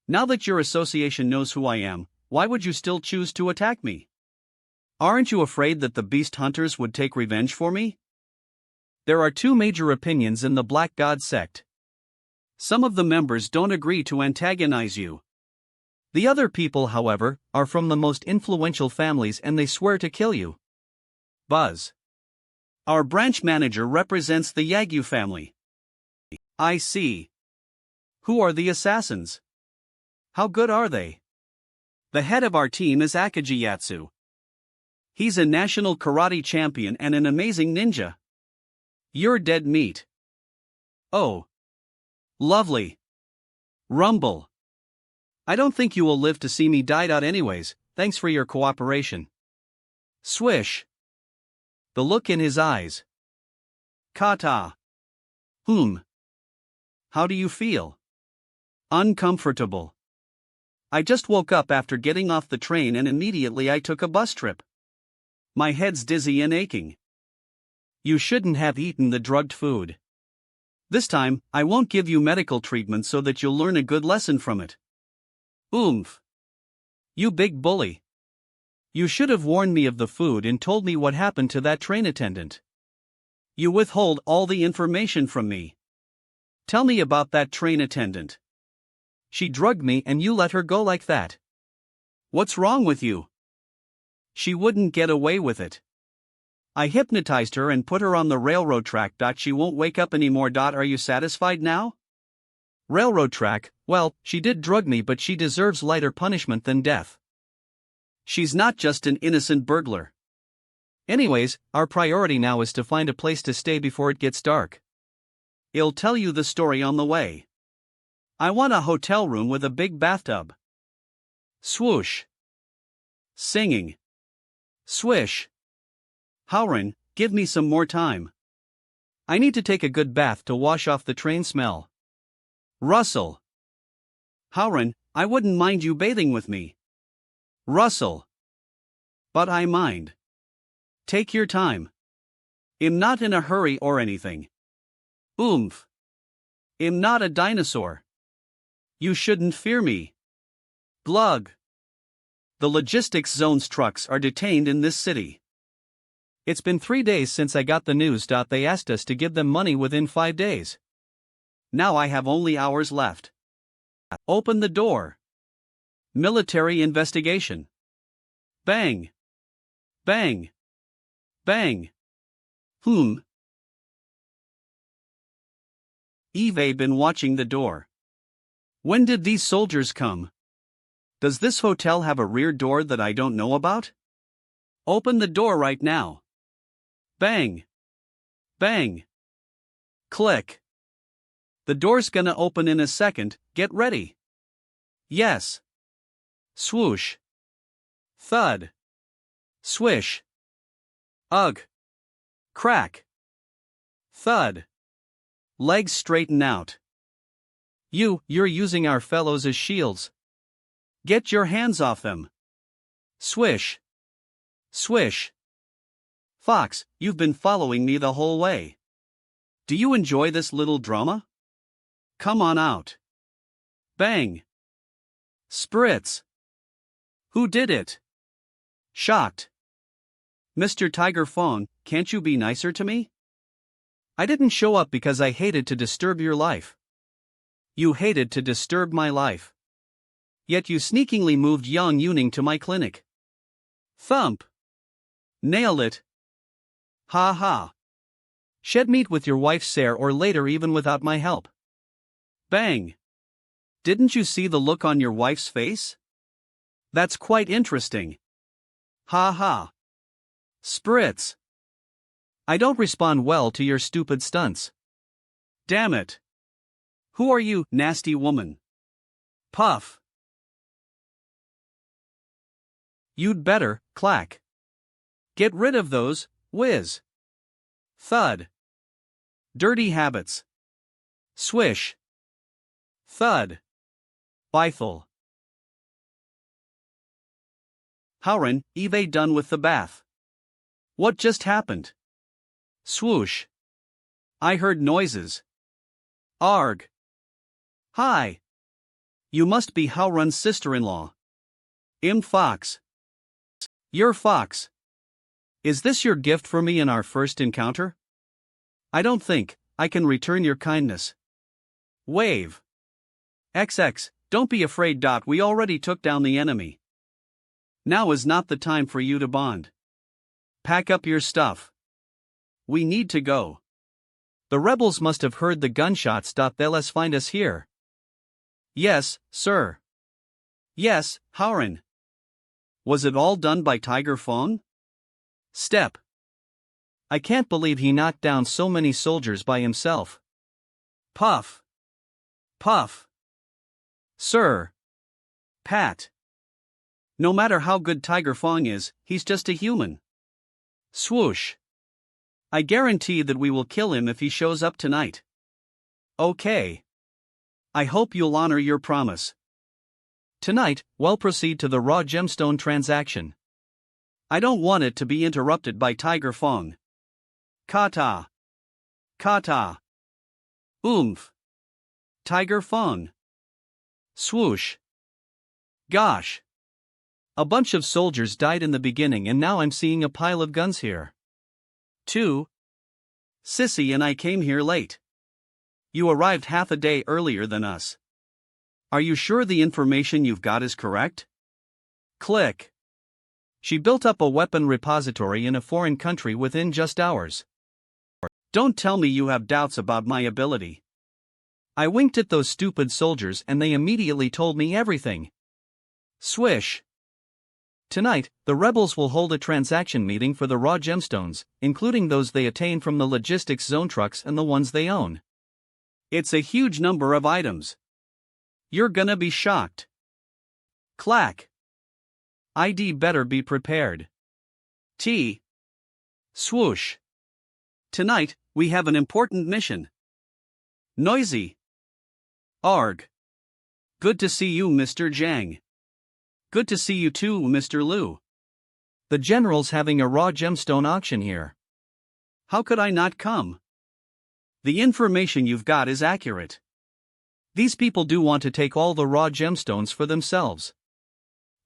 Now that your association knows who I am, why would you still choose to attack me? Aren't you afraid that the beast hunters would take revenge for me? There are two major opinions in the Black God sect. Some of the members don't agree to antagonize you. The other people, however, are from the most influential families and they swear to kill you. Buzz. Our branch manager represents the Yagyu family. I see. Who are the assassins? How good are they? The head of our team is Akajiyatsu. He's a national karate champion and an amazing ninja. You're dead meat. Oh. Lovely. Rumble. I don't think you will live to see me died out anyways, thanks for your cooperation. Swish. The look in his eyes. Kata. How do you feel? Uncomfortable. I just woke up after getting off the train and immediately I took a bus trip. My head's dizzy and aching. You shouldn't have eaten the drugged food. This time, I won't give you medical treatment so that you'll learn a good lesson from it. Oomph. You big bully. You should have warned me of the food and told me what happened to that train attendant. You withhold all the information from me. Tell me about that train attendant. She drugged me and you let her go like that. What's wrong with you? She wouldn't get away with it. I hypnotized her and put her on the railroad track. She won't wake up anymore. Are you satisfied now? Railroad track, well, she did drug me but she deserves lighter punishment than death. She's not just an innocent burglar. Anyways, our priority now is to find a place to stay before it gets dark. I'll tell you the story on the way. I want a hotel room with a big bathtub. Swoosh. Singing. Swish. Howrin, give me some more time. I need to take a good bath to wash off the train smell. Russell. Howrin, I wouldn't mind you bathing with me. Russell. But I mind. Take your time. I'm not in a hurry or anything. Oomph. I'm not a dinosaur. You shouldn't fear me. Glug. The logistics zone's trucks are detained in this city. It's been 3 days since I got the news. They asked us to give them money within 5 days. Now I have only hours left. Open the door. Military investigation. Bang. Bang. Bang. Eve been watching the door. When did these soldiers come? Does this hotel have a rear door that I don't know about? Open the door right now. Bang. Bang. Click. The door's gonna open in a second, get ready. Yes. Swoosh. Thud. Swish. Ugh. Crack. Thud. Legs straighten out. You're using our fellows as shields. Get your hands off them. Swish. Swish. Fox, you've been following me the whole way. Do you enjoy this little drama? Come on out. Bang. Spritz. Who did it? Shocked. Mr. Tiger Phone, can't you be nicer to me? I didn't show up because I hated to disturb your life. You hated to disturb my life. Yet you sneakingly moved young Yuning to my clinic. Thump. Nailed it. Ha ha. Shed meat with your wife Sarah or later even without my help. Bang! Didn't you see the look on your wife's face? That's quite interesting. Ha ha. Spritz. I don't respond well to your stupid stunts. Damn it. Who are you, nasty woman? Puff. You'd better, clack. Get rid of those, whiz. Thud. Dirty habits. Swish. Thud. Bithel. Howren, Eve done with the bath. What just happened? Swoosh. I heard noises. Arg. Hi. You must be Howren's sister-in-law. Fox. You're Fox. Is this your gift for me in our first encounter? I don't think I can return your kindness. Wave. XX, don't be afraid. We already took down the enemy. Now is not the time for you to bond. Pack up your stuff. We need to go. The rebels must have heard the gunshots. They'll find us here. Yes, sir. Yes, Howren. Was it all done by Tiger Fong? Step. I can't believe he knocked down so many soldiers by himself. Puff. Puff. Sir. Pat. No matter how good Tiger Fong is, he's just a human. Swoosh. I guarantee that we will kill him if he shows up tonight. Okay. I hope you'll honor your promise. Tonight, we'll proceed to the raw gemstone transaction. I don't want it to be interrupted by Tiger Fong. Kata. Kata. Oomph. Tiger Fong. Swoosh. Gosh. A bunch of soldiers died in the beginning and now I'm seeing a pile of guns here. 2. Sissy and I came here late. You arrived half a day earlier than us. Are you sure the information you've got is correct? Click. She built up a weapon repository in a foreign country within just hours. Don't tell me you have doubts about my ability. I winked at those stupid soldiers and they immediately told me everything. Swish. Tonight, the rebels will hold a transaction meeting for the raw gemstones, including those they attain from the logistics zone trucks and the ones they own. It's a huge number of items. You're gonna be shocked. Clack. ID better be prepared. T. Swoosh. Tonight, we have an important mission. Noisy. Arg. Good to see you, Mr. Zhang. Good to see you too, Mr. Liu. The general's having a raw gemstone auction here. How could I not come? The information you've got is accurate. These people do want to take all the raw gemstones for themselves.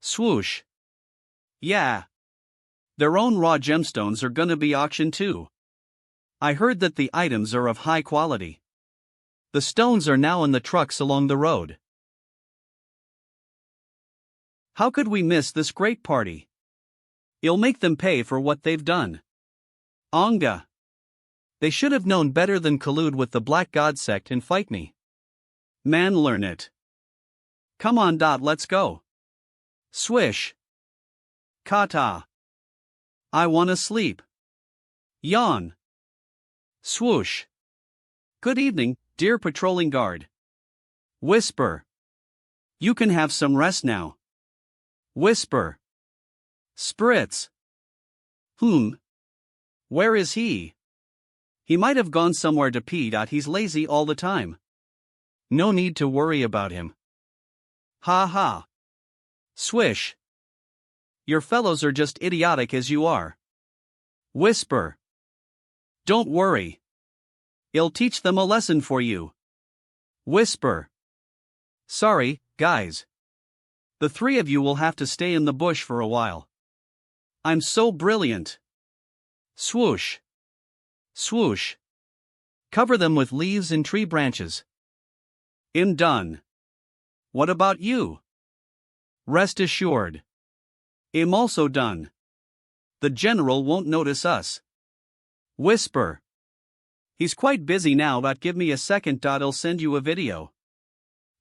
Swoosh. Yeah. Their own raw gemstones are gonna be auctioned too. I heard that the items are of high quality. The stones are now in the trucks along the road. How could we miss this great party? It'll make them pay for what they've done. Onga. They should have known better than collude with the Black God sect and fight me. Man, learn it. Come on, let's go. Swish. Kata. I wanna sleep. Yawn. Swoosh. Good evening, dear patrolling guard. Whisper. You can have some rest now. Whisper. Spritz. Where is he? He might have gone somewhere to pee. He's lazy all the time. No need to worry about him. Ha ha. Swish. Your fellows are just idiotic as you are. Whisper. Don't worry. I'll teach them a lesson for you. Whisper. Sorry, guys. The three of you will have to stay in the bush for a while. I'm so brilliant. Swoosh. Swoosh. Cover them with leaves and tree branches. I'm done. What about you? Rest assured. I'm also done. The general won't notice us. Whisper. He's quite busy now, but give me a second. I'll send you a video.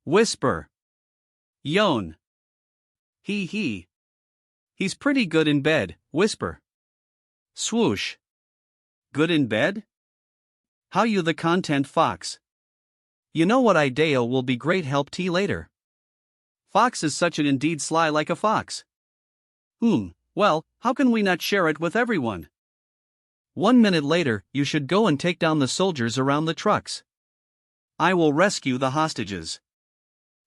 Whisper. Yon. He. He's pretty good in bed. Whisper. Swoosh. Good in bed? How you the content fox? You know what idea will be great help tea later. Fox is such an indeed sly like a fox. Well, how can we not share it with everyone? 1 minute later, you should go and take down the soldiers around the trucks. I will rescue the hostages.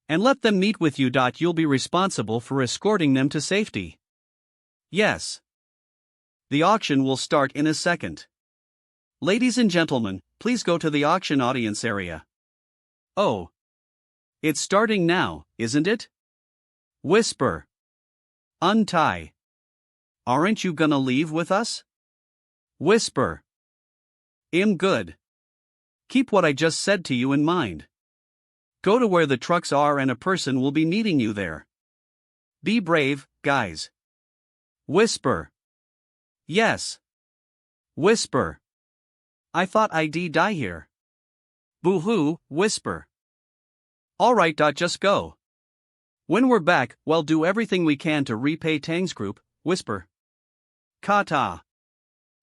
And let them meet with you. You'll be responsible for escorting them to safety. Yes. The auction will start in a second. Ladies and gentlemen, please go to the auction audience area. Oh. It's starting now, isn't it? Whisper. Untie. Aren't you gonna leave with us? Whisper. Good. Keep what I just said to you in mind. Go to where the trucks are and a person will be meeting you there. Be brave, guys. Whisper. Yes. Whisper. I thought I'd die here. Boo-hoo. Whisper. Alright. Just go. When we're back, we'll do everything we can to repay Tang's group. Whisper. Kata.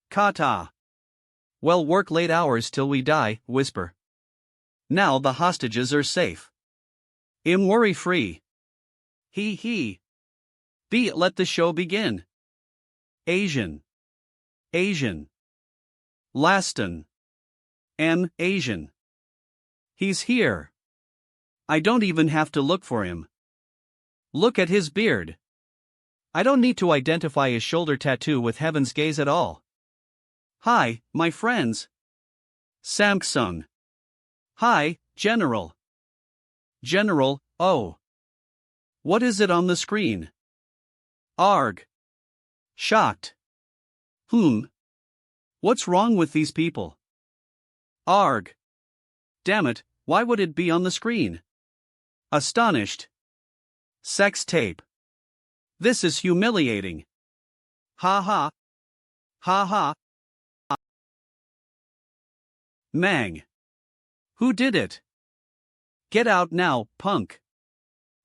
Kata. Well, work late hours till we die. Whisper. Now the hostages are safe. Worry free. He. Let the show begin. Asian. Laston. Asian. He's here. I don't even have to look for him. Look at his beard. I don't need to identify his shoulder tattoo with heaven's gaze at all. Hi, my friends. Samsung. Hi, General. General, oh. What is it on the screen? Arg. Shocked. What's wrong with these people? Arg. Damn it, why would it be on the screen? Astonished. Sex tape. This is humiliating. Ha ha. Ha ha. Mang. Who did it? Get out now, punk.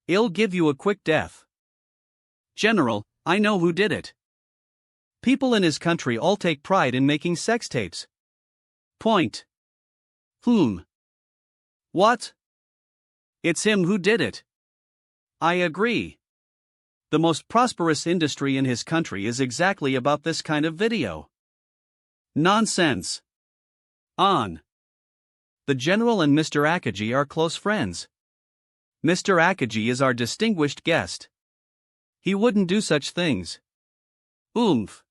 I'll give you a quick death. General, I know who did it. People in his country all take pride in making sex tapes. Point. What? It's him who did it. I agree. The most prosperous industry in his country is exactly about this kind of video. Nonsense. On. The General and Mr. Akaji are close friends. Mr. Akaji is our distinguished guest. He wouldn't do such things. Oomph.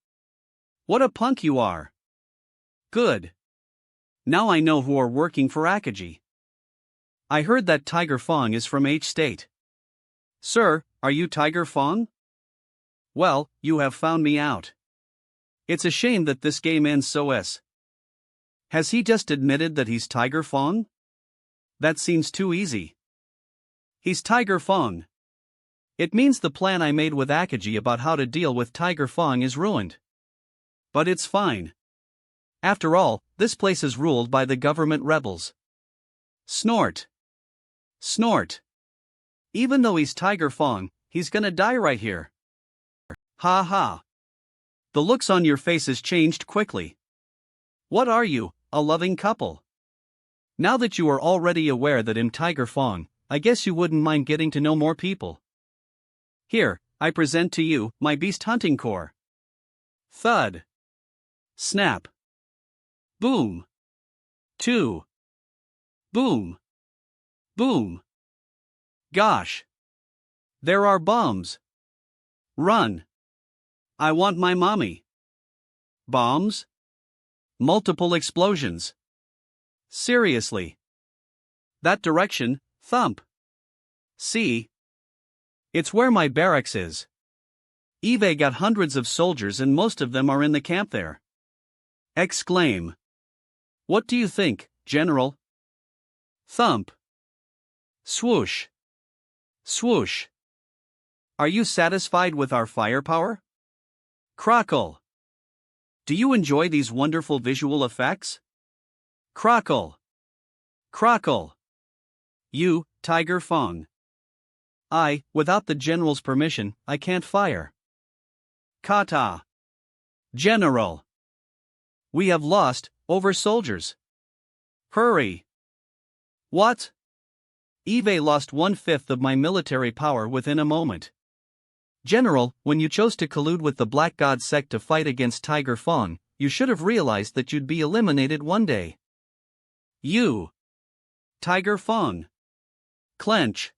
What a punk you are. Good. Now I know who are working for Akaji. I heard that Tiger Fong is from H State. Sir, are you Tiger Fong? Well, you have found me out. It's a shame that this game ends so. Has he just admitted that he's Tiger Fong? That seems too easy. He's Tiger Fong. It means the plan I made with Akaji about how to deal with Tiger Fong is ruined. But it's fine. After all, this place is ruled by the government rebels. Snort. Snort. Even though he's Tiger Fong, he's gonna die right here. Ha ha. The looks on your faces changed quickly. What are you, a loving couple? Now that you are already aware that I'm Tiger Fong, I guess you wouldn't mind getting to know more people. Here, I present to you my beast hunting corps. Thud. Snap. Boom. 2. Boom. Boom. Gosh. There are bombs. Run. I want my mommy. Bombs? Multiple explosions. Seriously. That direction, thump. See? It's where my barracks is. Eve got hundreds of soldiers and most of them are in the camp there. Exclaim. What do you think, General? Thump. Swoosh. Swoosh. Are you satisfied with our firepower? Crackle. Do you enjoy these wonderful visual effects? Crockle. Crockle. You, Tiger Fong. Without the general's permission, I can't fire. Kata. General. We have lost, over soldiers. Hurry. What? Eve lost 1/5 of my military power within a moment. General, when you chose to collude with the Black God sect to fight against Tiger Fong, you should have realized that you'd be eliminated one day. You. Tiger Fong. Clench.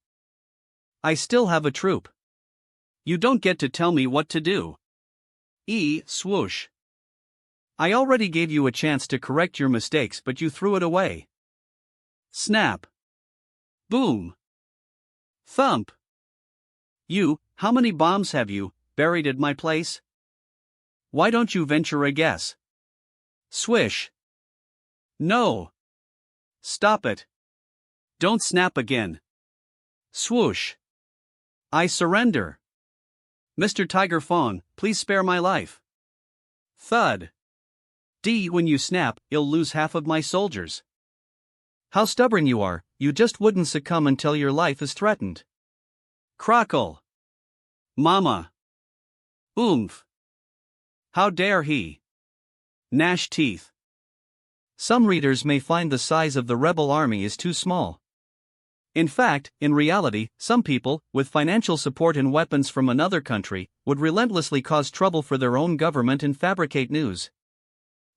I still have a troop. You don't get to tell me what to do. Swoosh. I already gave you a chance to correct your mistakes, but you threw it away. Snap. Boom. Thump. You, how many bombs have you buried at my place? Why don't you venture a guess? Swish. No. Stop it. Don't snap again. Swoosh. I surrender. Mr. Tiger Fong, please spare my life. Thud. When you snap, you'll lose half of my soldiers. How stubborn you are, you just wouldn't succumb until your life is threatened. Crockle. Mama. Oomph. How dare he? Gnash teeth. Some readers may find the size of the rebel army is too small. In fact, in reality, some people, with financial support and weapons from another country, would relentlessly cause trouble for their own government and fabricate news.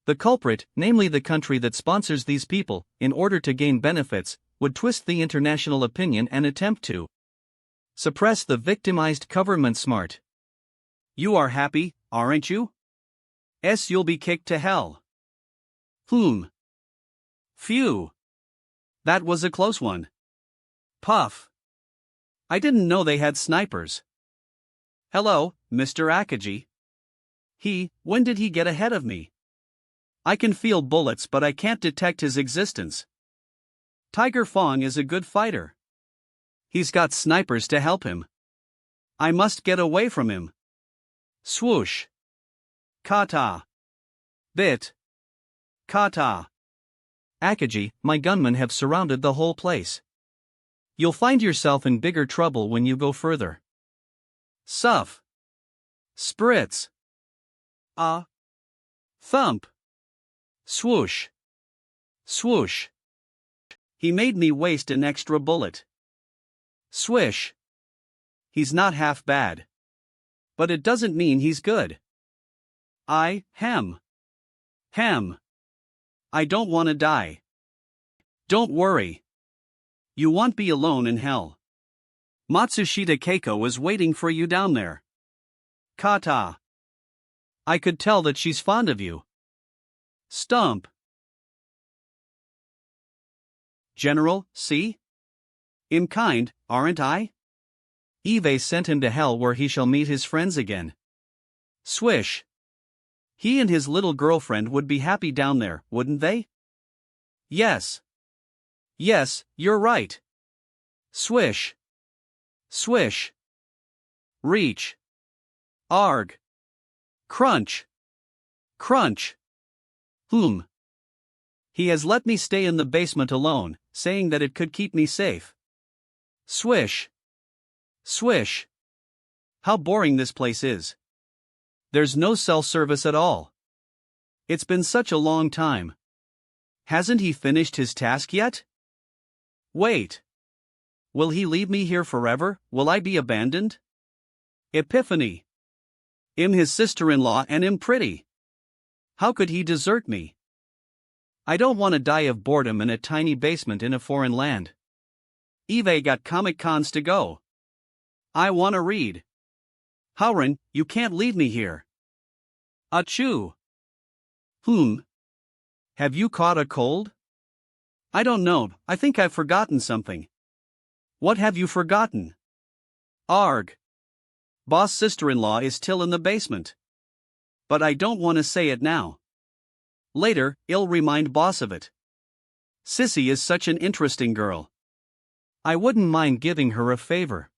The culprit, namely the country that sponsors these people, in order to gain benefits, would twist the international opinion and attempt to suppress the victimized government. Smart. You are happy, aren't you? You'll be kicked to hell. Phew. That was a close one. Puff. I didn't know they had snipers. Hello, Mr. Akaji. When did he get ahead of me? I can feel bullets, but I can't detect his existence. Tiger Fong is a good fighter. He's got snipers to help him. I must get away from him. Swoosh. Kata. Bit. Kata. Akaji, my gunmen have surrounded the whole place. You'll find yourself in bigger trouble when you go further. Suff. Spritz. Thump. Swoosh. Swoosh. He made me waste an extra bullet. Swish. He's not half bad. But it doesn't mean he's good. Hem. I don't want to die. Don't worry. You won't be alone in hell. Matsushita Keiko is waiting for you down there. Kata. I could tell that she's fond of you. Stump. General, see? I'm kind, aren't I? Eve sent him to hell where he shall meet his friends again. Swish. He and his little girlfriend would be happy down there, wouldn't they? Yes. Yes, you're right. Swish. Swish. Reach. Arg. Crunch. Crunch. He has let me stay in the basement alone, saying that it could keep me safe. Swish. Swish. How boring this place is. There's no cell service at all. It's been such a long time. Hasn't he finished his task yet? Wait. Will he leave me here forever? Will I be abandoned? Epiphany. His sister-in-law and pretty. How could he desert me? I don't want to die of boredom in a tiny basement in a foreign land. Eve got Comic Cons to go. I want to read. Howren, you can't leave me here. Achoo. Have you caught a cold? I don't know, I think I've forgotten something. What have you forgotten? Arg. Boss' sister-in-law is still in the basement. But I don't want to say it now. Later, I'll remind boss of it. Sissy is such an interesting girl. I wouldn't mind giving her a favor.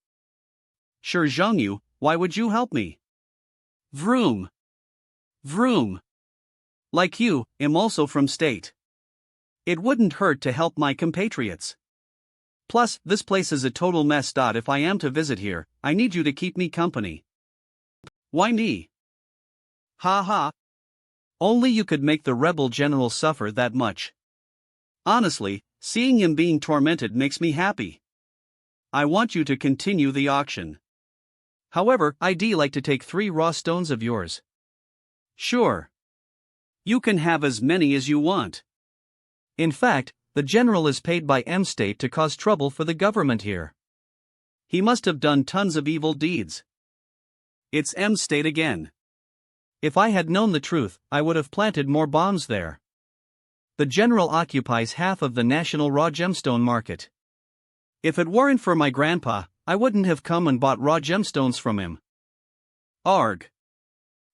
Sure, Zhongyu, why would you help me? Vroom. Vroom. Like you, I'm also from state. It wouldn't hurt to help my compatriots. Plus, this place is a total mess. If I am to visit here, I need you to keep me company. Why me? Ha ha. Only you could make the rebel general suffer that much. Honestly, seeing him being tormented makes me happy. I want you to continue the auction. However, I'd like to take 3 raw stones of yours. Sure. You can have as many as you want. In fact, the general is paid by M State to cause trouble for the government here. He must have done tons of evil deeds. It's M State again. If I had known the truth, I would have planted more bombs there. The general occupies half of the national raw gemstone market. If it weren't for my grandpa, I wouldn't have come and bought raw gemstones from him. Arg.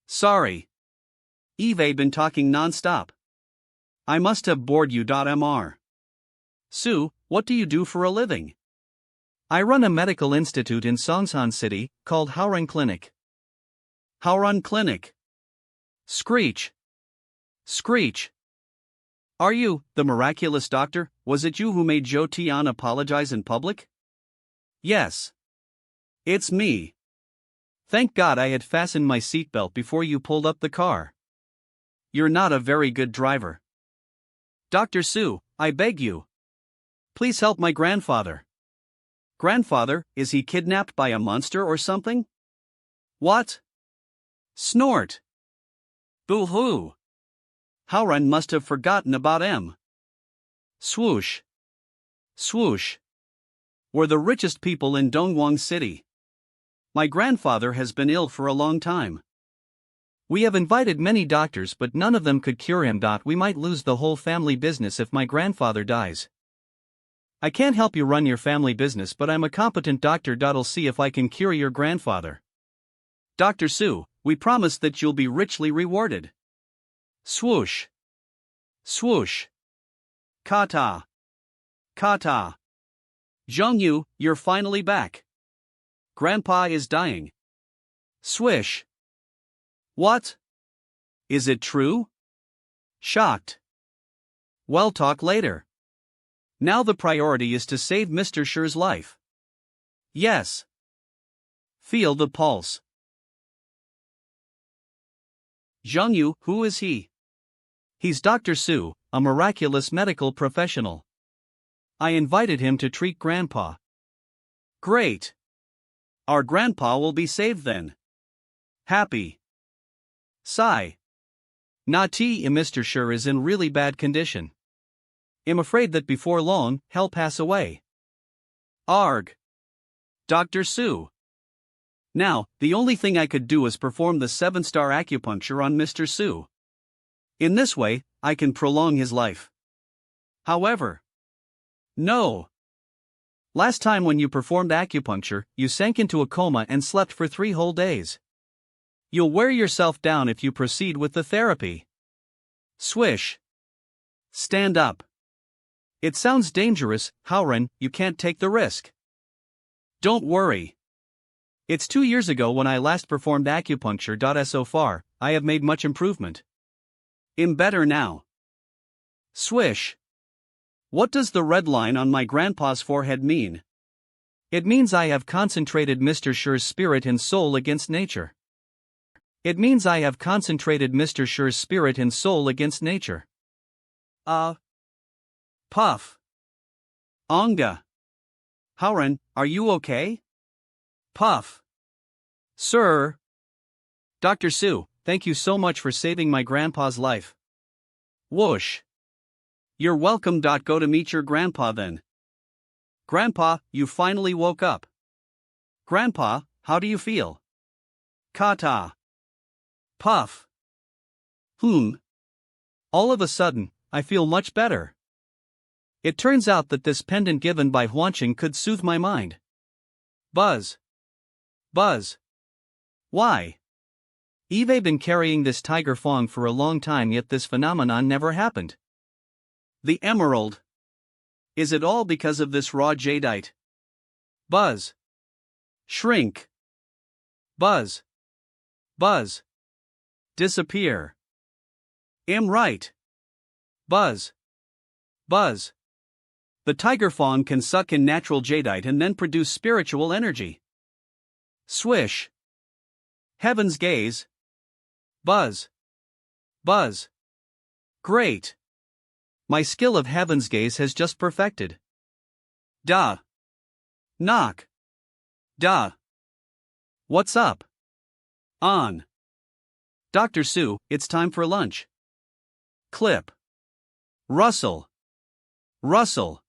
Sorry. Eve been talking non-stop. I must have bored you. Mr. Sue, what do you do for a living? I run a medical institute in Songsan City, called Haorun Clinic. Haorun Clinic. Screech. Screech. Are you, the miraculous doctor? Was it you who made Zhou Tian apologize in public? Yes. It's me. Thank God I had fastened my seatbelt before you pulled up the car. You're not a very good driver. Dr. Sue, I beg you. Please help my grandfather. Grandfather, is he kidnapped by a monster or something? What? Snort. Boo-hoo. Haorun must have forgotten about M. Swoosh. Swoosh. We're the richest people in Dongguan City. My grandfather has been ill for a long time. We have invited many doctors, but none of them could cure him. We might lose the whole family business if my grandfather dies. I can't help you run your family business, but I'm a competent doctor. I'll see if I can cure your grandfather. Dr. Sue, we promise that you'll be richly rewarded. Swoosh. Swoosh. Kata. Kata. Zhongyu, you're finally back. Grandpa is dying. Swish. What? Is it true? Shocked. Well, talk later. Now the priority is to save Mr. Sher's life. Yes. Feel the pulse. Zhongyu, who is he? He's Dr. Sue, a miraculous medical professional. I invited him to treat Grandpa. Great. Our grandpa will be saved then. Happy. Sigh. Nati, Mr. Sher is in really bad condition. I'm afraid that before long, he'll pass away. Arg. Dr. Sue. Now, the only thing I could do is perform the 7-star acupuncture on Mr. Sue. In this way, I can prolong his life. However, no. Last time when you performed acupuncture, you sank into a coma and slept for 3 whole days. You'll wear yourself down if you proceed with the therapy. Swish. Stand up. It sounds dangerous, Haorun, you can't take the risk. Don't worry. It's 2 years ago when I last performed acupuncture. So far, I have made much improvement. I'm better now. Swish. What does the red line on my grandpa's forehead mean? It means I have concentrated Mr. Sher's spirit and soul against nature. It means I have concentrated Mr. Sher's spirit and soul against nature. Puff. Onga. Haorun, are you okay? Puff. Sir. Dr. Sue, thank you so much for saving my grandpa's life. Whoosh. You're welcome. Go to meet your grandpa then. Grandpa, you finally woke up. Grandpa, how do you feel? Kata. Puff. All of a sudden, I feel much better. It turns out that this pendant given by Huanqing could soothe my mind. Buzz. Buzz. Why? Eve been carrying this tiger fong for a long time, yet this phenomenon never happened. The emerald. Is it all because of this raw jadeite? Buzz. Shrink. Buzz. Buzz. Disappear. Am right. Buzz. Buzz. The tiger fawn can suck in natural jadeite and then produce spiritual energy. Swish. Heaven's gaze. Buzz. Buzz. Great. My skill of heaven's gaze has just perfected. Duh. Knock. Duh. What's up? On. Dr. Sue, it's time for lunch. Clip. Rustle. Rustle.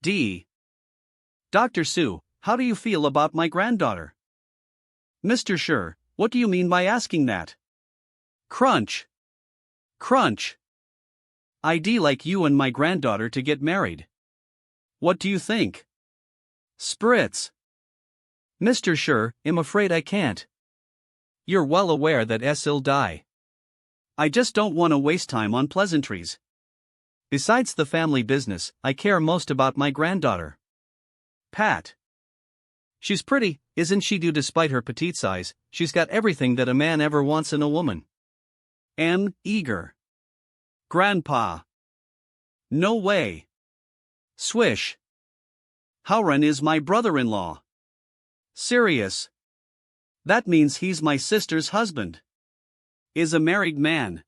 D. Dr. Sue, how do you feel about my granddaughter? Mr. Sure, what do you mean by asking that? Crunch. Crunch. I'd like you and my granddaughter to get married. What do you think? Spritz. Mr. Sure, I'm afraid I can't. You're well aware that S'll die. I just don't want to waste time on pleasantries. Besides the family business, I care most about my granddaughter. Pat. She's pretty, isn't she? Despite her petite size, she's got everything that a man ever wants in a woman. M. Eager. Grandpa. No way. Swish. Howren is my brother-in-law. Serious. That means he's my sister's husband. Is a married man.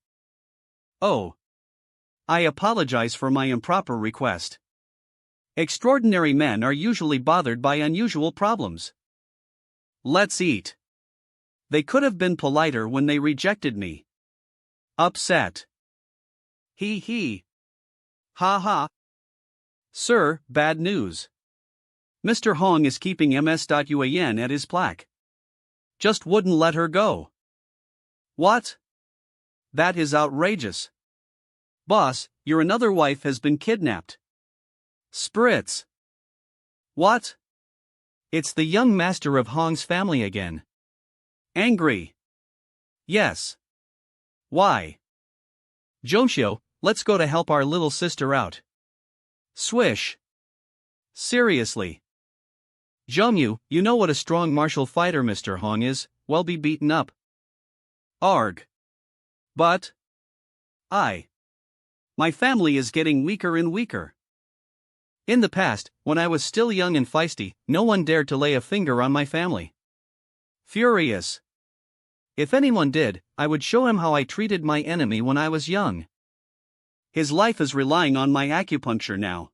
Oh. I apologize for my improper request. Extraordinary men are usually bothered by unusual problems. Let's eat. They could have been politer when they rejected me. Upset. Hee hee. Ha ha. Sir, bad news. Mr. Hong is keeping ms.yuan at his plaque. Just wouldn't let her go. What? That is outrageous. Boss, your another wife has been kidnapped. Spritz. What? It's the young master of Hong's family again. Angry. Yes. Why? Jomshio, let's go to help our little sister out. Swish. Seriously. Jomyu, you know what a strong martial fighter Mr. Hong is, well be beaten up. Arg. But. My family is getting weaker and weaker. In the past, when I was still young and feisty, no one dared to lay a finger on my family. Furious. If anyone did, I would show him how I treated my enemy when I was young. His life is relying on my acupuncture now.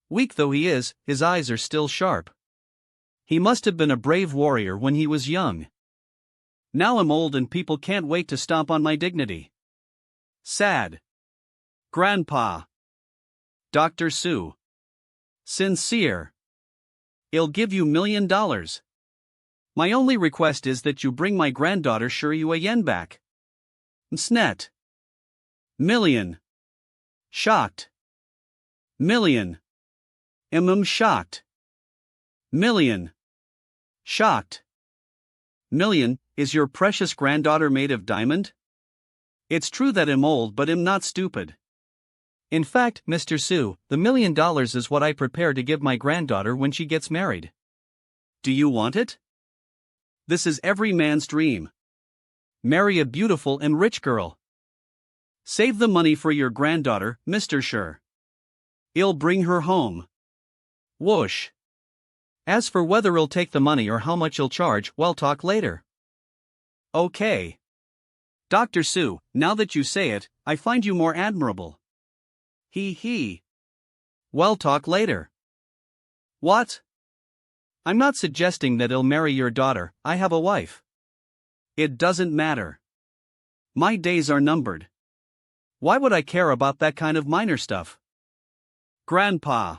Weak though he is, his eyes are still sharp. He must have been a brave warrior when he was young. Now I'm old and people can't wait to stomp on my dignity. Sad. Grandpa. Dr. Sue. Sincere. I'll give you $1 million. My only request is that you bring my granddaughter Yen back. Snet. Million. Shocked. Million. Shocked. Million. Shocked. Million, is your precious granddaughter made of diamond? It's true that I'm old but I'm not stupid. In fact, Mr. Sue, the $1 million is what I prepare to give my granddaughter when she gets married. Do you want it? This is every man's dream. Marry a beautiful and rich girl. Save the money for your granddaughter, Mr. Sure. I'll bring her home. Whoosh. As for whether I'll take the money or how much I'll charge, we'll talk later. Okay. Dr. Sue, now that you say it, I find you more admirable. Hee hee. We'll talk later. What? I'm not suggesting that I'll marry your daughter, I have a wife. It doesn't matter. My days are numbered. Why would I care about that kind of minor stuff? Grandpa.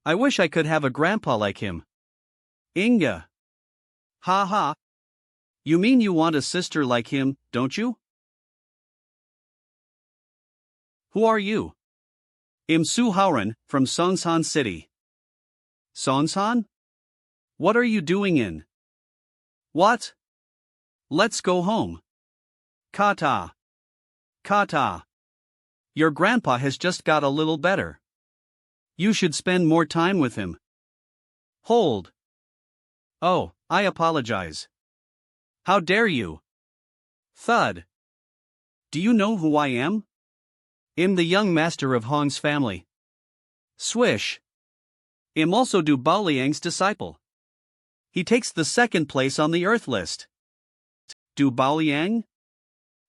I wish I could have a grandpa like him. Inga. Ha ha. You mean you want a sister like him, don't you? Who are you? I'm Su Haoren, from Songsan City. Songsan? What are you doing in? What? Let's go home. Kata. Kata. Your grandpa has just got a little better. You should spend more time with him. Hold. Oh, I apologize. How dare you? Thud. Do you know who I am? Im the young master of Hong's family. Swish. Im also Du Baoliang's disciple. He takes the second place on the Earth list. Du Baoliang?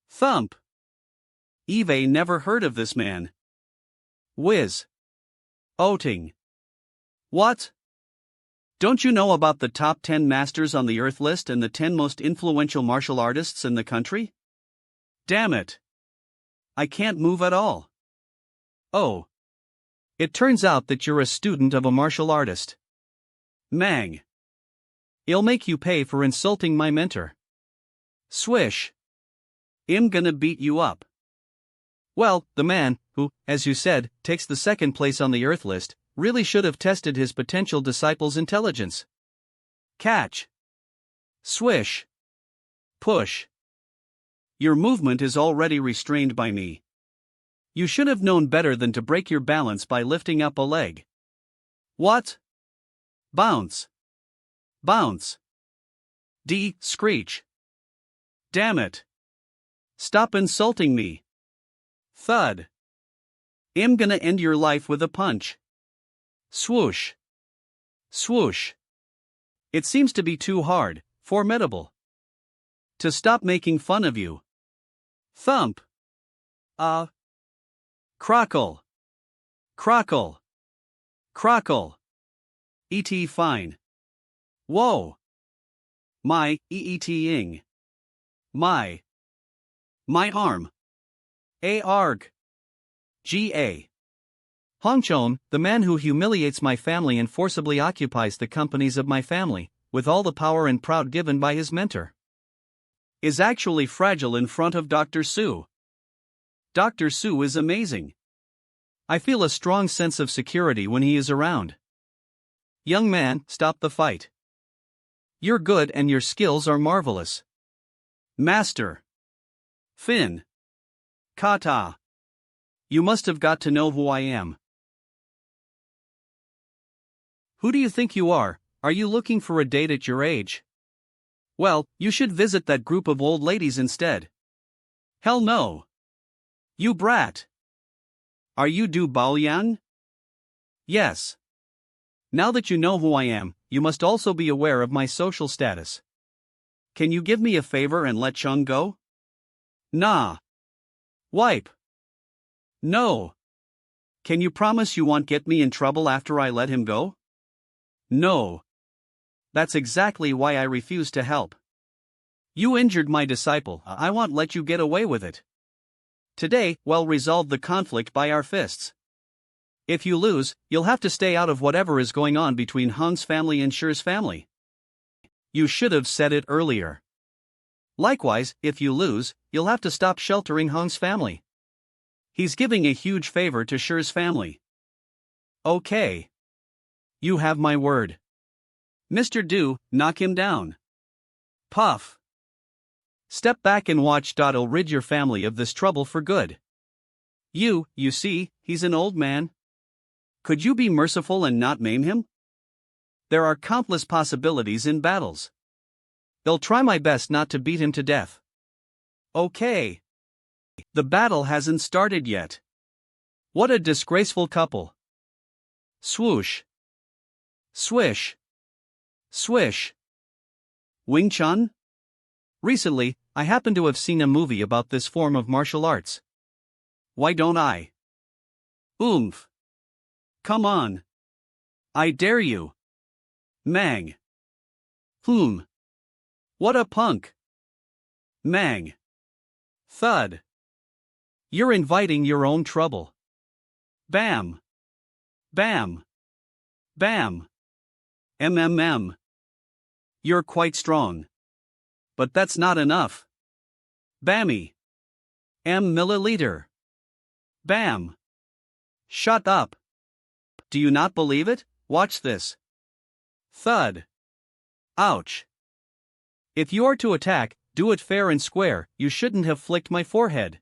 Thump. Eve never heard of this man. Whiz. Oting. What? Don't you know about the top 10 masters on the Earth list and the 10 most influential martial artists in the country? Damn it. I can't move at all. Oh. It turns out that you're a student of a martial artist. Mang. I'll make you pay for insulting my mentor. Swish. I'm gonna beat you up. Well, the man, who, as you said, takes the second place on the Earth list, really should have tested his potential disciple's intelligence. Catch. Swish. Push. Your movement is already restrained by me. You should have known better than to break your balance by lifting up a leg. What? Bounce. Bounce. Screech. Damn it. Stop insulting me. Thud. I'm gonna end your life with a punch. Swoosh. Swoosh. It seems to be too hard, formidable. To stop making fun of you. Thump. Crockle. Crockle. Crockle. E.T. fine. Whoa. My, E.E.T.ing. My arm. A.Arg. G.A. Hongchon, the man who humiliates my family and forcibly occupies the companies of my family, with all the power and proud given by his mentor, is actually fragile in front of Dr. Su. Dr. Su is amazing. I feel a strong sense of security when he is around. Young man, stop the fight. You're good and your skills are marvelous. Master. Fin. Kata. You must have got to know who I am. Who do you think you are? Are you looking for a date at your age? Well, you should visit that group of old ladies instead. Hell no. You brat. Are you Du Baoliang? Yes. Now that you know who I am, you must also be aware of my social status. Can you give me a favor and let Chung go? Nah. Wipe. No. Can you promise you won't get me in trouble after I let him go? No. That's exactly why I refuse to help. You injured my disciple, I won't let you get away with it. Today, we'll resolve the conflict by our fists. If you lose, you'll have to stay out of whatever is going on between Hung's family and Shi's family. You should have said it earlier. Likewise, if you lose, you'll have to stop sheltering Hung's family. He's giving a huge favor to Shi's family. Okay. You have my word. Mr. Du, knock him down. Puff. Step back and watch. I'll rid your family of this trouble for good. You see, he's an old man. Could you be merciful and not maim him? There are countless possibilities in battles. They'll try my best not to beat him to death. Okay. The battle hasn't started yet. What a disgraceful couple. Swoosh. Swish. Swish. Wing Chun? Recently, I happen to have seen a movie about this form of martial arts. Why don't I? Oomph. Come on. I dare you. Mang. What a punk. Mang. Thud. You're inviting your own trouble. Bam. Bam. Bam. MMM. You're quite strong. But that's not enough. Bammy. Milliliter. Bam. Shut up. Do you not believe it? Watch this. Thud. Ouch. If you are to attack, do it fair and square. You shouldn't have flicked my forehead.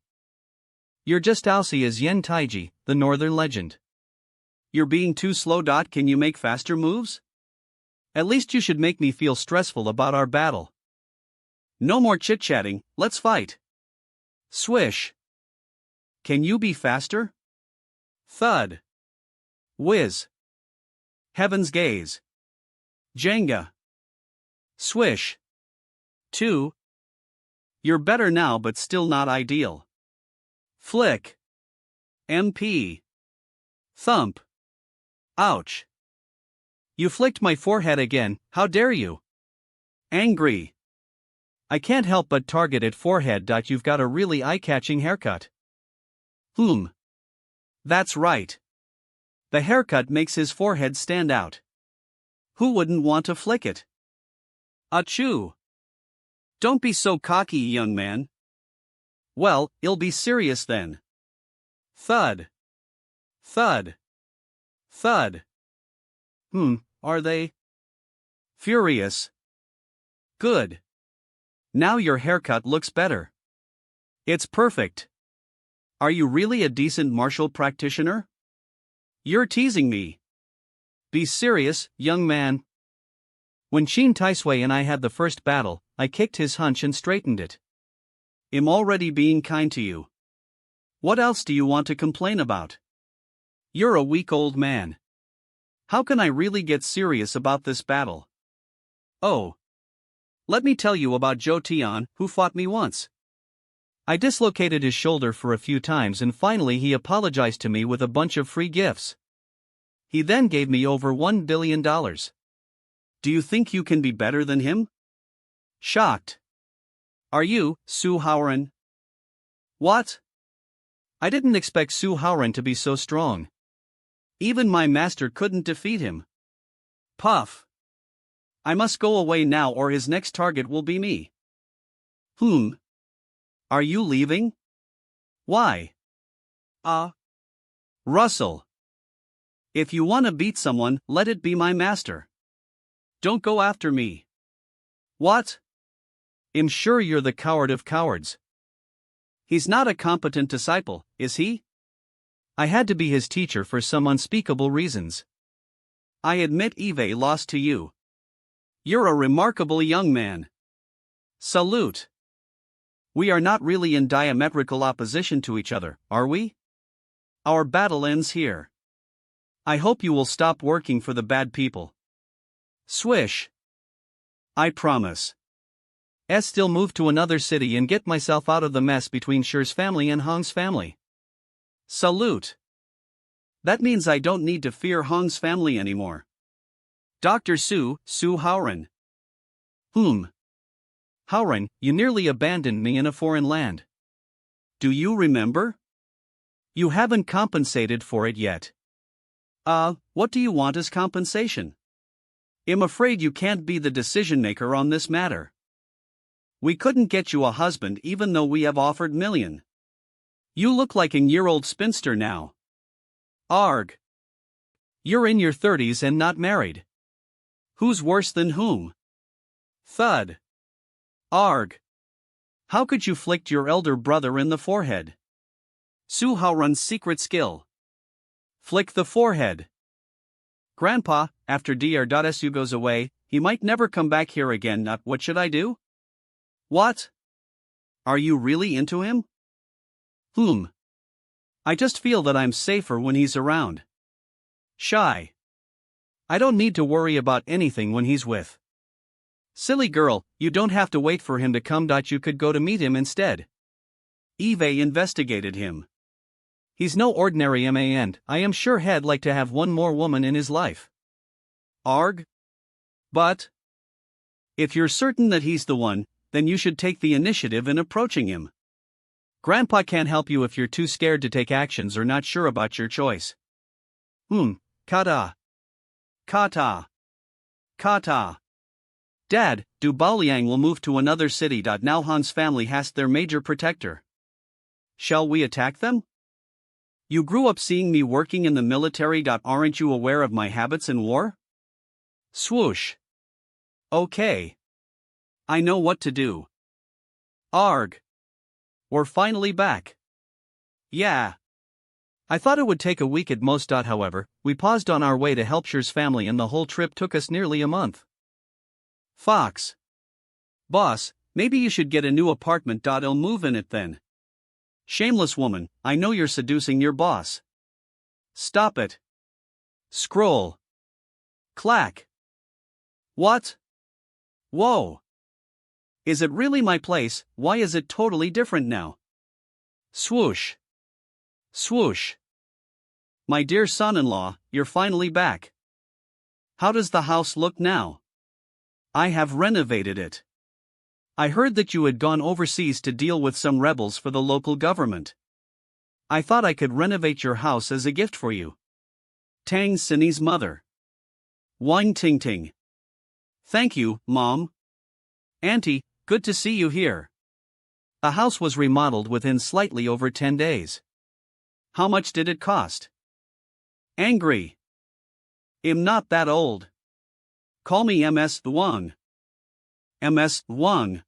You're just ousy as Yen Taiji, the northern legend. You're being too slow. Can you make faster moves? At least you should make me feel stressful about our battle. No more chit-chatting, let's fight. Swish. Can you be faster? Thud. Whiz. Heaven's gaze. Jenga. Swish. 2. You're better now but still not ideal. Flick. MP. Thump. Ouch. You flicked my forehead again, how dare you? Angry. I can't help but target at forehead. You've got a really eye-catching haircut. That's right. The haircut makes his forehead stand out. Who wouldn't want to flick it? Achoo. Don't be so cocky, young man. Well, it'll be serious then. Thud. Thud. Thud. Are they? Furious. Good. Now your haircut looks better. It's perfect. Are you really a decent martial practitioner? You're teasing me. Be serious, young man. When Shin Taisui and I had the first battle, I kicked his hunch and straightened it. I'm already being kind to you. What else do you want to complain about? You're a weak old man. How can I really get serious about this battle? Oh. Let me tell you about Joe Tian, who fought me once. I dislocated his shoulder for a few times and finally he apologized to me with a bunch of free gifts. He then gave me over $1 billion. Do you think you can be better than him? Shocked. Are you, Su Haoran? What? I didn't expect Su Haoran to be so strong. Even my master couldn't defeat him. Puff. I must go away now or his next target will be me. Are you leaving? Why? Russell. If you want to beat someone, let it be my master. Don't go after me. What? I'm sure you're the coward of cowards. He's not a competent disciple, is he? I had to be his teacher for some unspeakable reasons. I admit Eve lost to you. You're a remarkable young man. Salute. We are not really in diametrical opposition to each other, are we? Our battle ends here. I hope you will stop working for the bad people. Swish. I promise. Still move to another city and get myself out of the mess between Shi's family and Hong's family. Salute. That means I don't need to fear Hong's family anymore. Dr. Su Haoran. Haoran, you nearly abandoned me in a foreign land. Do you remember? You haven't compensated for it yet. What do you want as compensation? I'm afraid you can't be the decision maker on this matter. We couldn't get you a husband even though we have offered million. You look like a year-old spinster now. Arg. You're in your 30s and not married. Who's worse than whom? Thud. Arg. How could you flick your elder brother in the forehead? Su Haoran's secret skill. Flick the forehead. Grandpa, after Dr. goes away, he might never come back here again. What should I do? What? Are you really into him? I just feel that I'm safer when he's around. Shy. I don't need to worry about anything when he's with. Silly girl, you don't have to wait for him to come. You could go to meet him instead. Eve investigated him. He's no ordinary man. I am sure he'd like to have one more woman in his life. Arg? But? If you're certain that he's the one, then you should take the initiative in approaching him. Grandpa can't help you if you're too scared to take actions or not sure about your choice. Kata. Kata. Kata. Dad, Du Baoliang will move to another city. Now Han's family has their major protector. Shall we attack them? You grew up seeing me working in the military. Aren't you aware of my habits in war? Swoosh. Okay. I know what to do. Arg. We're finally back. Yeah. I thought it would take a week at most. However, we paused on our way to help Shi's family and the whole trip took us nearly a month. Fox. Boss, maybe you should get a new apartment. I'll move in it then. Shameless woman, I know you're seducing your boss. Stop it. Scroll. Clack. What? Whoa. Is it really my place? Why is it totally different now? Swoosh. Swoosh. My dear son-in-law, you're finally back. How does the house look now? I have renovated it. I heard that you had gone overseas to deal with some rebels for the local government. I thought I could renovate your house as a gift for you. Tang Sinny's mother. Wang Ting Ting. Thank you, Mom. Auntie, good to see you here. The house was remodeled within slightly over 10 days. How much did it cost? Angry. I'm not that old. Call me MS Wang. MS Wang.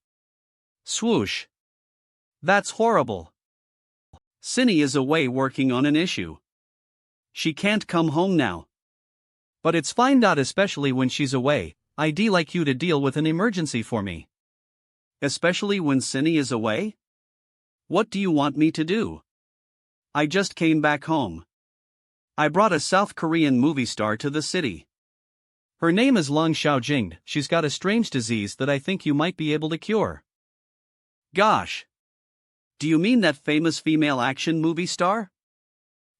Swoosh. That's horrible. Cindy is away working on an issue. She can't come home now. But it's fine. Especially when she's away, I'd like you to deal with an emergency for me. Especially when Cindy is away? What do you want me to do? I just came back home. I brought a South Korean movie star to the city. Her name is Long Xiaojing. She's got a strange disease that I think you might be able to cure. Gosh. Do you mean that famous female action movie star?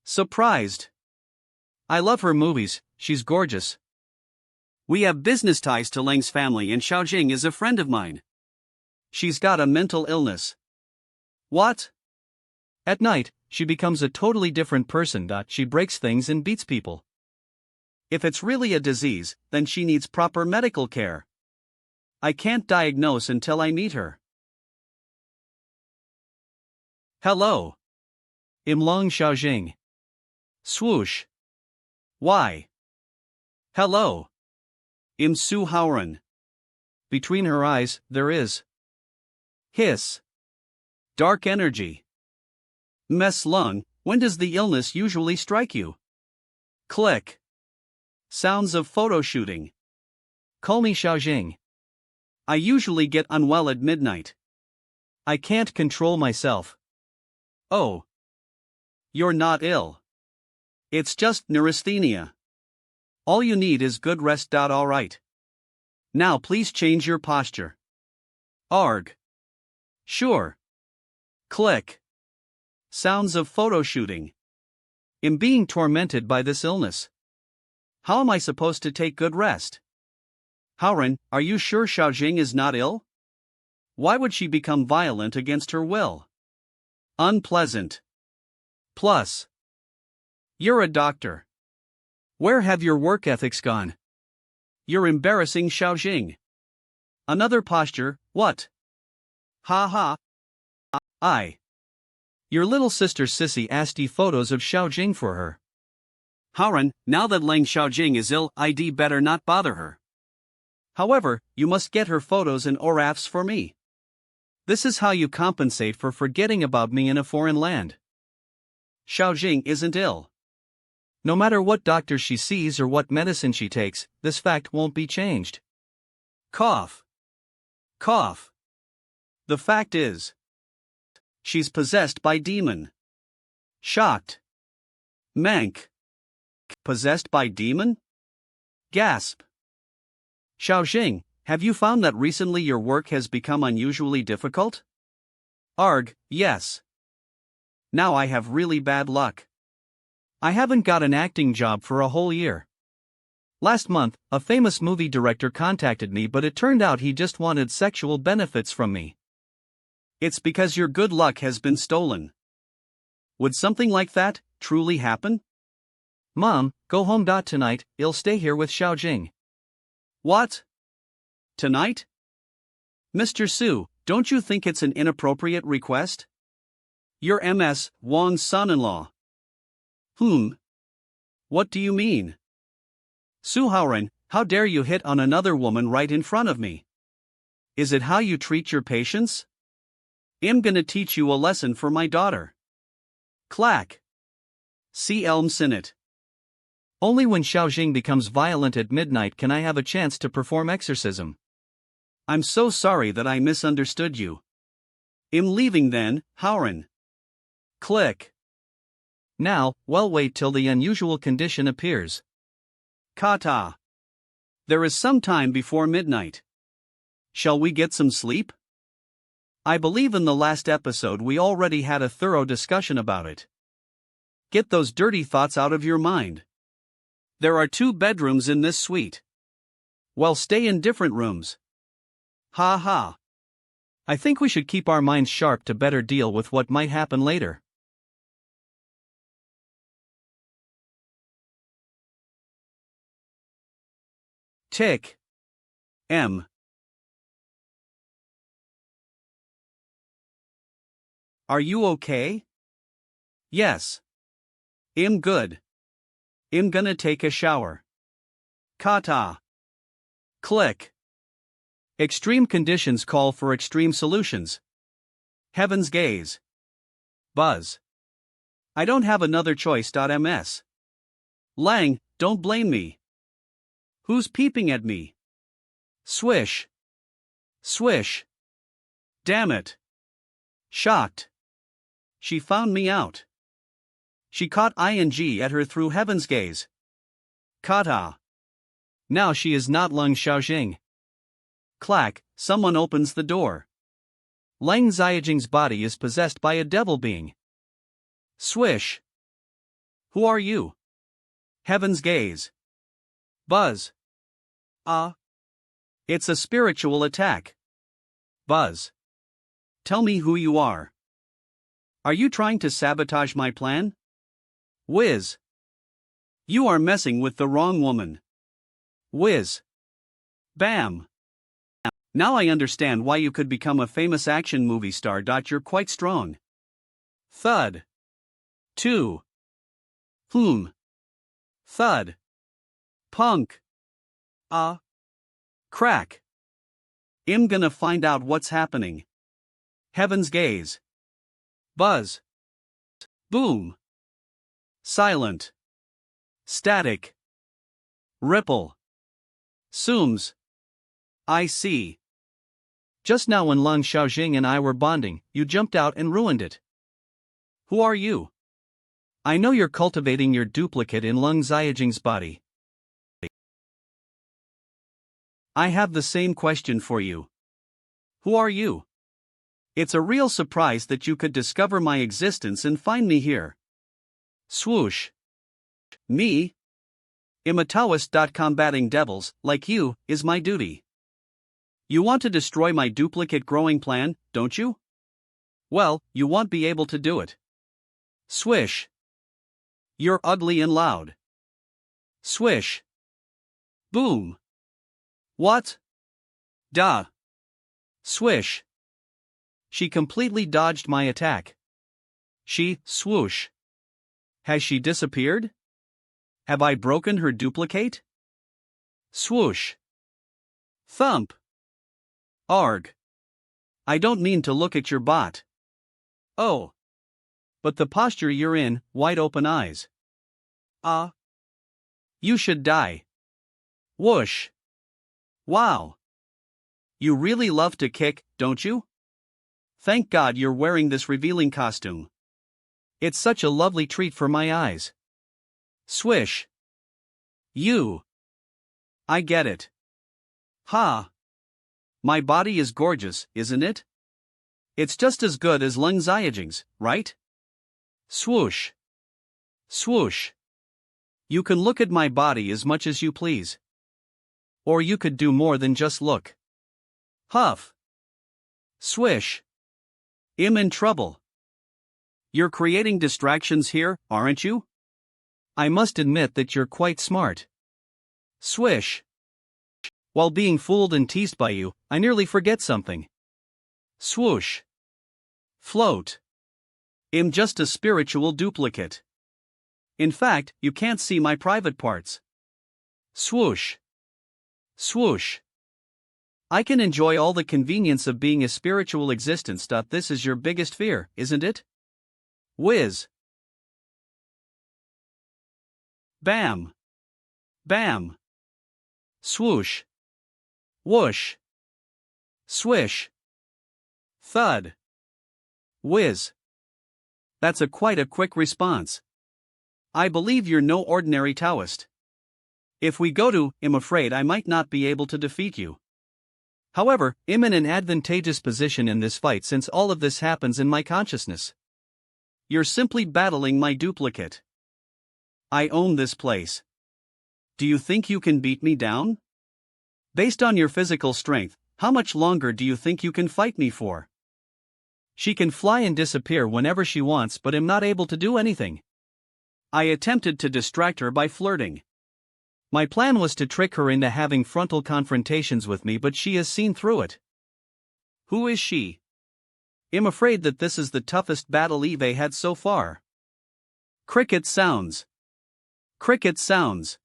Surprised. I love her movies, she's gorgeous. We have business ties to Lang's family and Xiaojing is a friend of mine. She's got a mental illness. What? At night, she becomes a totally different person. She breaks things and beats people. If it's really a disease, then she needs proper medical care. I can't diagnose until I meet her. Hello. I'm Long Xiaojing. Swoosh. Why? Hello. I'm Su Haoran. Between her eyes, there is hiss. Dark energy. Mess Lung, when does the illness usually strike you? Click. Sounds of photo shooting. Call me Xiaojing. I usually get unwell at midnight. I can't control myself. Oh. You're not ill. It's just neurasthenia. All you need is good rest. Alright. Now please change your posture. Arg. Sure. Click. Sounds of photo shooting. I'm being tormented by this illness. How am I supposed to take good rest? Haoran, are you sure Xiaojing is not ill? Why would she become violent against her will? Unpleasant. Plus. You're a doctor. Where have your work ethics gone? You're embarrassing Xiaojing. Another posture, what? Ha ha. Your little sister Sissy asked you photos of Xiaojing for her. Haoran, now that Lang Xiaojing is ill, I'd better not bother her. However, you must get her photos and oraphs for me. This is how you compensate for forgetting about me in a foreign land. Xiaojing isn't ill. No matter what doctor she sees or what medicine she takes, this fact won't be changed. Cough. Cough. The fact is, she's possessed by demon. Shocked. Mank. Possessed by demon? Gasp. Xiaojing, have you found that recently your work has become unusually difficult? Arg, yes. Now I have really bad luck. I haven't got an acting job for a whole year. Last month, a famous movie director contacted me, but it turned out he just wanted sexual benefits from me. It's because your good luck has been stolen. Would something like that truly happen? Mom, go home. Tonight, I'll stay here with Xiaojing. What? Tonight? Mr. Su, don't you think it's an inappropriate request? You're MS Wang's son-in-law. What do you mean? Su Haoran, how dare you hit on another woman right in front of me? Is it how you treat your patients? I'm gonna teach you a lesson for my daughter. Clack. See Elm Sinnet. Only when Xiaojing becomes violent at midnight can I have a chance to perform exorcism. I'm so sorry that I misunderstood you. I'm leaving then, Haoran. Click. Now, well, wait till the unusual condition appears. Kata. There is some time before midnight. Shall we get some sleep? I believe in the last episode we already had a thorough discussion about it. Get those dirty thoughts out of your mind. There are 2 bedrooms in this suite. Well, stay in different rooms. Ha ha. I think we should keep our minds sharp to better deal with what might happen later. Tick. M. Are you okay? Yes. I'm good. I'm gonna take a shower. Kata. Click. Extreme conditions call for extreme solutions. Heaven's gaze. Buzz. I don't have another choice. Ms. Lang, don't blame me. Who's peeping at me? Swish. Swish. Damn it. Shocked. She found me out. She caught ing at her through heaven's gaze. Kata. Now she is not Leng Xiaojing. Clack, someone opens the door. Leng Xiaojing's body is possessed by a devil being. Swish. Who are you? Heaven's gaze. Buzz. It's a spiritual attack. Buzz. Tell me who you are. Are you trying to sabotage my plan? Whiz. You are messing with the wrong woman. Whiz. Bam. Now I understand why you could become a famous action movie star. You're quite strong. Thud. 2. Thud. Punk. Crack. I'm gonna find out what's happening. Heaven's gaze. Buzz. Boom. Silent. Static. Ripple. Zooms. I see. Just now when Leng Xiaojing and I were bonding, you jumped out and ruined it. Who are you? I know you're cultivating your duplicate in Leng Xiaojing's body. I have the same question for you. Who are you? It's a real surprise that you could discover my existence and find me here. Swoosh. Me? I'm a Taoist. Combating devils, like you, is my duty. You want to destroy my duplicate growing plan, don't you? Well, you won't be able to do it. Swish. You're ugly and loud. Swish. Boom. What? Duh. Swish. She completely dodged my attack. Swoosh. Has she disappeared? Have I broken her duplicate? Swoosh. Thump. Arg. I don't mean to look at your bot. Oh. But the posture you're in, wide open eyes. You should die. Whoosh. Wow. You really love to kick, don't you? Thank God you're wearing this revealing costume. It's such a lovely treat for my eyes. Swish. You. I get it. Ha. My body is gorgeous, isn't it? It's just as good as Leng Xiaojing's, right? Swoosh. Swoosh. You can look at my body as much as you please. Or you could do more than just look. Huff. Swish. I'm in trouble. You're creating distractions here, aren't you? I must admit that you're quite smart. Swish. While being fooled and teased by you, I nearly forget something. Swoosh. Float. I'm just a spiritual duplicate. In fact, you can't see my private parts. Swoosh. Swoosh. I can enjoy all the convenience of being a spiritual existence. This is your biggest fear, isn't it? Whiz. Bam. Bam. Swoosh. Whoosh. Swish. Thud. Whiz. That's quite a quick response. I believe you're no ordinary Taoist. If we go to, I'm afraid I might not be able to defeat you. However, I'm in an advantageous position in this fight since all of this happens in my consciousness. You're simply battling my duplicate. I own this place. Do you think you can beat me down? Based on your physical strength, how much longer do you think you can fight me for? She can fly and disappear whenever she wants, but I'm not able to do anything. I attempted to distract her by flirting. My plan was to trick her into having frontal confrontations with me, but she has seen through it. Who is she? I'm afraid that this is the toughest battle Eve had so far. Cricket sounds. Cricket sounds.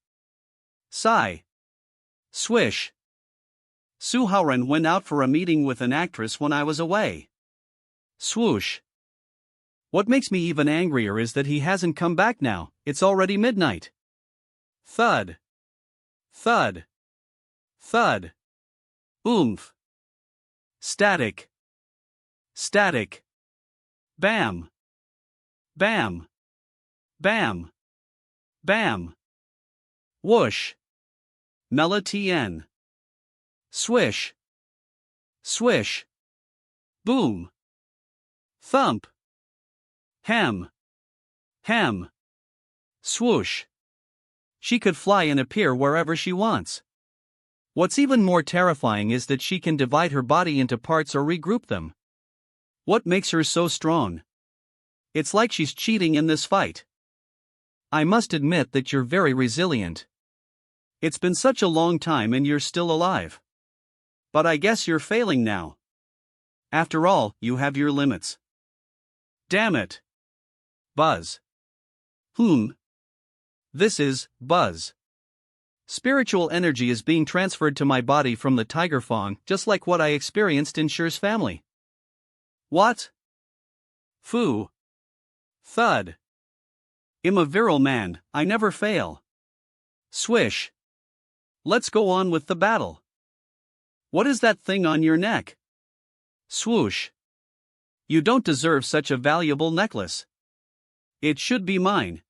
Sigh. Swish. Su Haoren went out for a meeting with an actress when I was away. Swoosh. What makes me even angrier is that he hasn't come back now. It's already midnight. Thud. Thud. Thud. Oomph. Static. Static. Bam. Bam. Bam. Bam. Whoosh. Melatian. Swish. Swish. Boom. Thump. Hem. Hem. Swoosh. She could fly and appear wherever she wants. What's even more terrifying is that she can divide her body into parts or regroup them. What makes her so strong? It's like she's cheating in this fight. I must admit that you're very resilient. It's been such a long time and you're still alive. But I guess you're failing now. After all, you have your limits. Damn it. Buzz. This is Buzz. Spiritual energy is being transferred to my body from the tiger fawn, just like what I experienced in Sher's family. What? Foo. Thud. I'm a virile man, I never fail. Swish. Let's go on with the battle. What is that thing on your neck? Swoosh. You don't deserve such a valuable necklace. It should be mine.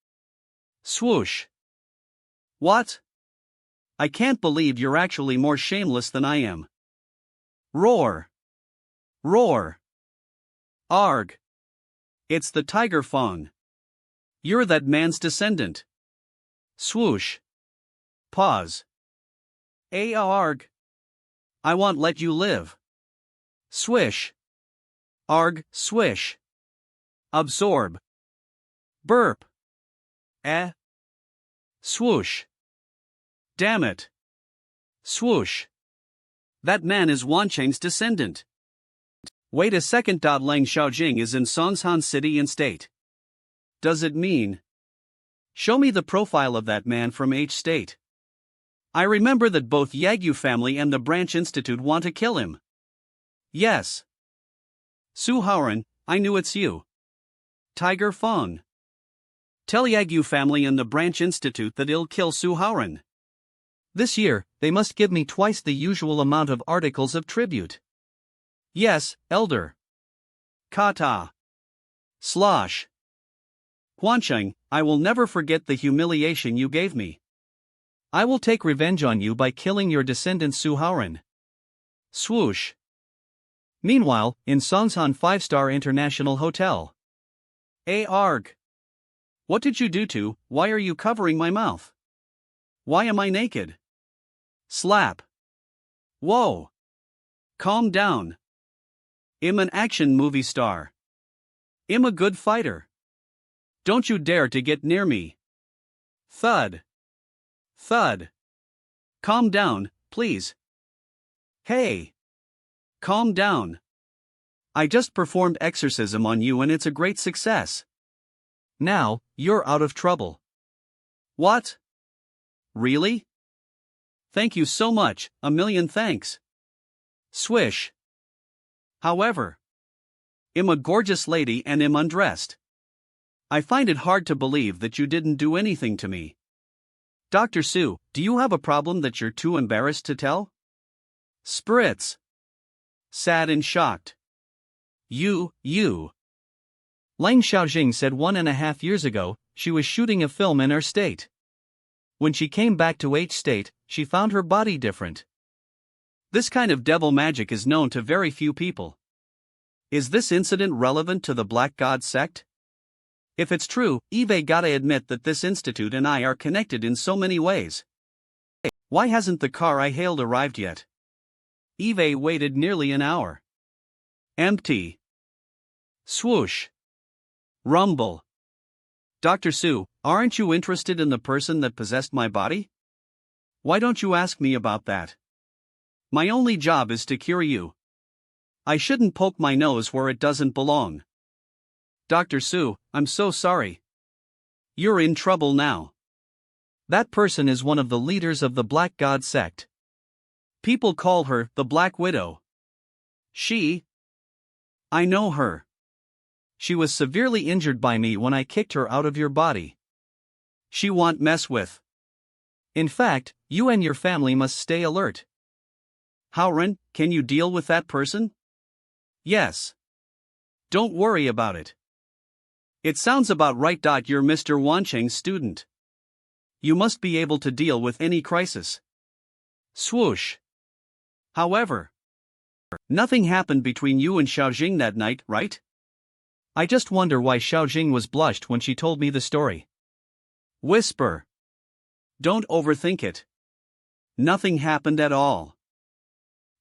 Swoosh. What? I can't believe you're actually more shameless than I am. Roar. Roar. Arg. It's the tiger fawn. You're that man's descendant. Swoosh. Pause. Arg. I won't let you live. Swish. Arg, swish. Absorb. Burp. Swoosh. Damn it. Swoosh. That man is Wancheng's descendant. Wait a second. Lang Xiaojing is in Songshan City and State. Does it mean? Show me the profile of that man from H State. I remember that both Yagyu family and the Branch Institute want to kill him. Yes. Su Haoren, I knew it's you. Tiger Fong. Tell Yagyu family and the Branch Institute that it'll kill Su Haoren. This year, they must give me twice the usual amount of articles of tribute. Yes, Elder. Kata. Slosh. Huancheng, I will never forget the humiliation you gave me. I will take revenge on you by killing your descendant Su Haoren. Swoosh. Meanwhile, in Songshan 5-star International Hotel. Arg. What did you do to? Why are you covering my mouth? Why am I naked? Slap. Whoa. Calm down. I'm an action movie star. I'm a good fighter. Don't you dare to get near me. Thud. Thud. Calm down, please. Hey. Calm down. I just performed exorcism on you and it's a great success. Now, you're out of trouble. What? Really? Thank you so much, a million thanks. Swish. However, I'm a gorgeous lady and am undressed. I find it hard to believe that you didn't do anything to me. Dr. Su, do you have a problem that you're too embarrassed to tell? Spritz. Sad and shocked. You. Lang Xiaojing said 1.5 years ago, she was shooting a film in her state. When she came back to H state, she found her body different. This kind of devil magic is known to very few people. Is this incident relevant to the Black God sect? If it's true, Eve gotta admit that this institute and I are connected in so many ways. Why hasn't the car I hailed arrived yet? Eve waited nearly an hour. Empty. Swoosh. Rumble. Dr. Su, aren't you interested in the person that possessed my body? Why don't you ask me about that? My only job is to cure you. I shouldn't poke my nose where it doesn't belong. Dr. Su, I'm so sorry. You're in trouble now. That person is one of the leaders of the Black God sect. People call her the Black Widow. I know her. She was severely injured by me when I kicked her out of your body. She won't mess with. In fact, you and your family must stay alert. Howren, can you deal with that person? Yes. Don't worry about it. It sounds about right. You're Mr. Wancheng's student. You must be able to deal with any crisis. Swoosh. However, nothing happened between you and Xiaojing that night, right? I just wonder why Xiaojing was blushed when she told me the story. Whisper. Don't overthink it. Nothing happened at all.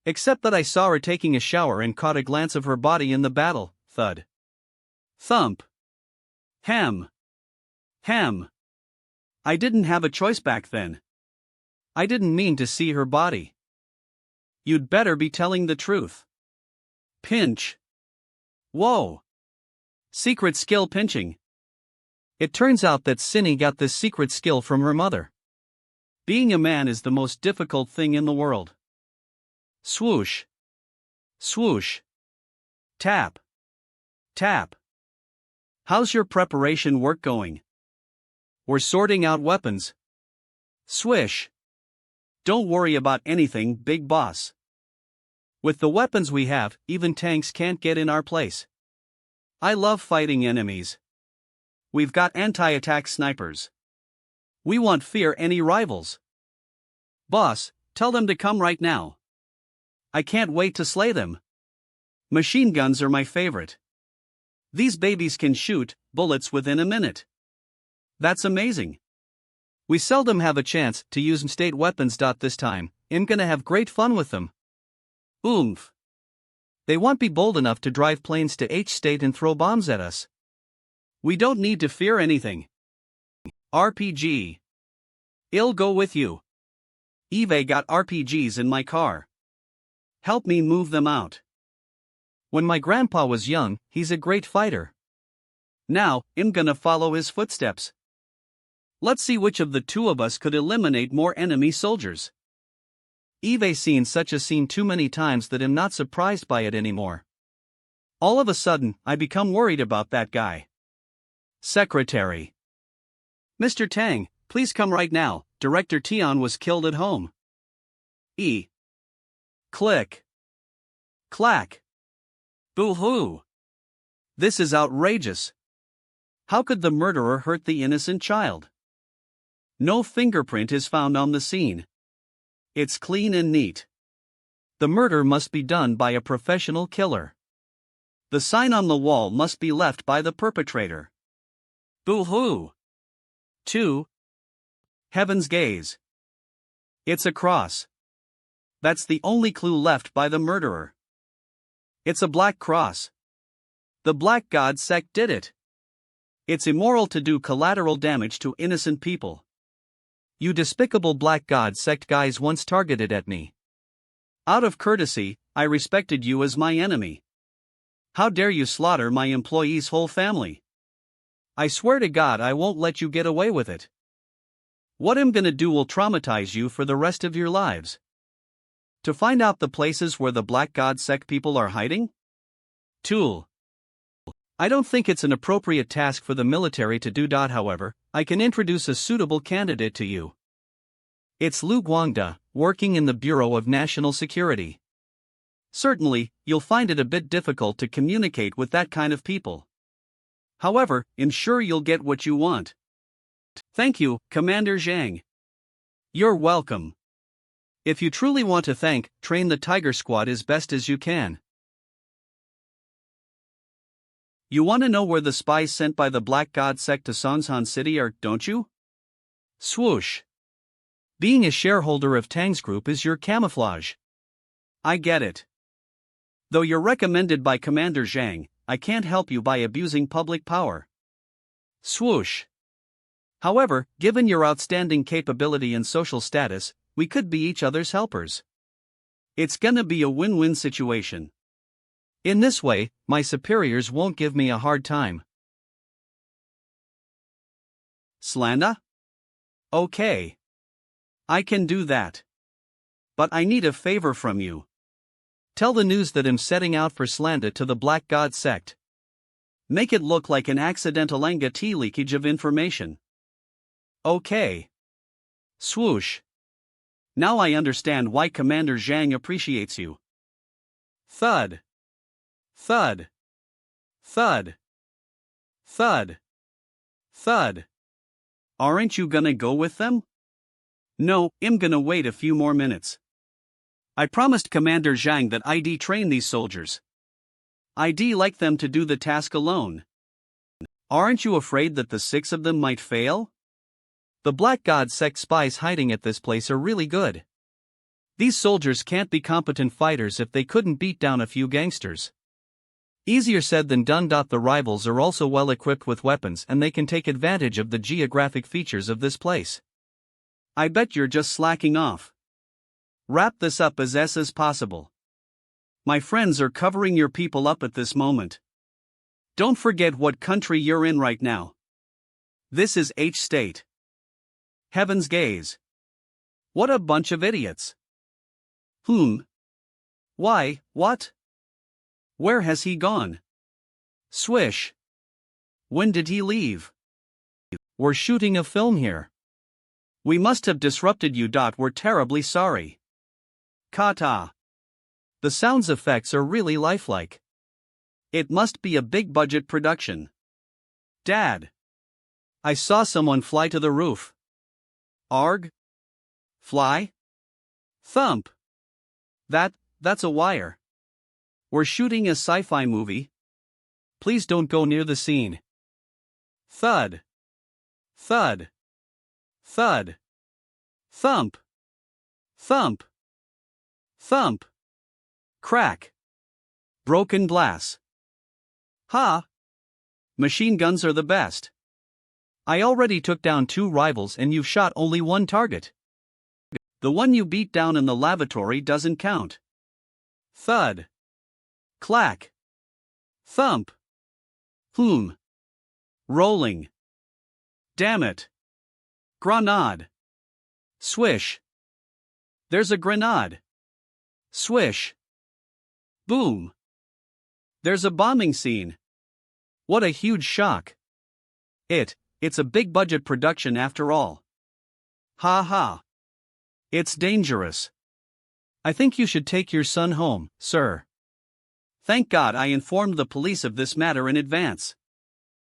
Except that I saw her taking a shower and caught a glance of her body in the battle. Thud. Thump. Hem. Hem. I didn't have a choice back then. I didn't mean to see her body. You'd better be telling the truth. Pinch. Whoa. Secret skill pinching. It turns out that Cindy got this secret skill from her mother. Being a man is the most difficult thing in the world. Swoosh. Swoosh. Tap. Tap. How's your preparation work going? We're sorting out weapons. Swish. Don't worry about anything, big boss. With the weapons we have, even tanks can't get in our place. I love fighting enemies. We've got anti-attack snipers. We won't fear any rivals. Boss, tell them to come right now. I can't wait to slay them. Machine guns are my favorite. These babies can shoot bullets within a minute. That's amazing. We seldom have a chance to use state weapons. This time, I'm gonna have great fun with them. Oomph. They won't be bold enough to drive planes to H state and throw bombs at us. We don't need to fear anything. RPG. I'll go with you. Eve got RPGs in my car. Help me move them out. When my grandpa was young, he's a great fighter. Now, I'm gonna follow his footsteps. Let's see which of the two of us could eliminate more enemy soldiers. Eve seen such a scene too many times that I'm not surprised by it anymore. All of a sudden, I become worried about that guy. Secretary. Mr. Tang, please come right now. Director Tian was killed at home. Click. Clack. Boo-hoo. This is outrageous. How could the murderer hurt the innocent child? No fingerprint is found on the scene. It's clean and neat. The murder must be done by a professional killer. The sign on the wall must be left by the perpetrator. Boo-hoo. 2. Heaven's gaze. It's a cross. That's the only clue left by the murderer. It's a black cross. The Black God sect did it. It's immoral to do collateral damage to innocent people. You despicable Black God sect guys once targeted at me. Out of courtesy, I respected you as my enemy. How dare you slaughter my employee's whole family? I swear to God I won't let you get away with it. What I'm gonna do will traumatize you for the rest of your lives. To find out the places where the Black God sect people are hiding? Tool. I don't think it's an appropriate task for the military to do. However, I can introduce a suitable candidate to you. It's Lu Guangda, working in the Bureau of National Security. Certainly, you'll find it a bit difficult to communicate with that kind of people. However, ensure you'll get what you want. Thank you, Commander Zhang. You're welcome. If you truly want to thank, train the Tiger Squad as best as you can. You want to know where the spies sent by the Black God sect to Songsan City are, don't you? Swoosh. Being a shareholder of Tang's group is your camouflage. I get it. Though you're recommended by Commander Zhang, I can't help you by abusing public power. Swoosh. However, given your outstanding capability and social status, we could be each other's helpers. It's gonna be a win-win situation. In this way, my superiors won't give me a hard time. Slanda? Okay. I can do that. But I need a favor from you. Tell the news that I'm setting out for Slanda to the Black God sect. Make it look like an accidental tea leakage of information. Okay. Swoosh. Now I understand why Commander Zhang appreciates you. Thud. Thud. Thud. Thud. Thud. Aren't you gonna go with them? No, I'm gonna wait a few more minutes. I promised Commander Zhang that I'd train these soldiers. I'd like them to do the task alone. Aren't you afraid that the 6 of them might fail? The Black God sect spies hiding at this place are really good. These soldiers can't be competent fighters if they couldn't beat down a few gangsters. Easier said than done. The rivals are also well equipped with weapons and they can take advantage of the geographic features of this place. I bet you're just slacking off. Wrap this up as possible. My friends are covering your people up at this moment. Don't forget what country you're in right now. This is H State. Heaven's gaze. What a bunch of idiots. Why, what? Where has he gone? Swish. When did he leave? We're shooting a film here. We must have disrupted you. We're terribly sorry. Kata. The sounds effects are really lifelike. It must be a big budget production. Dad. I saw someone fly to the roof. Arg? Fly? Thump. That's a wire. We're shooting a sci-fi movie. Please don't go near the scene. Thud. Thud. Thud. Thump. Thump. Thump. Crack. Broken glass. Ha! Machine guns are the best. I already took down 2 rivals and you've shot only 1 target. The one you beat down in the lavatory doesn't count. Thud. Clack. Thump. Rolling. Damn it. Grenade. Swish. There's a grenade. Swish. Boom. There's a bombing scene. What a huge shock. It's a big budget production after all. Ha ha. It's dangerous. I think you should take your son home, sir. Thank God I informed the police of this matter in advance.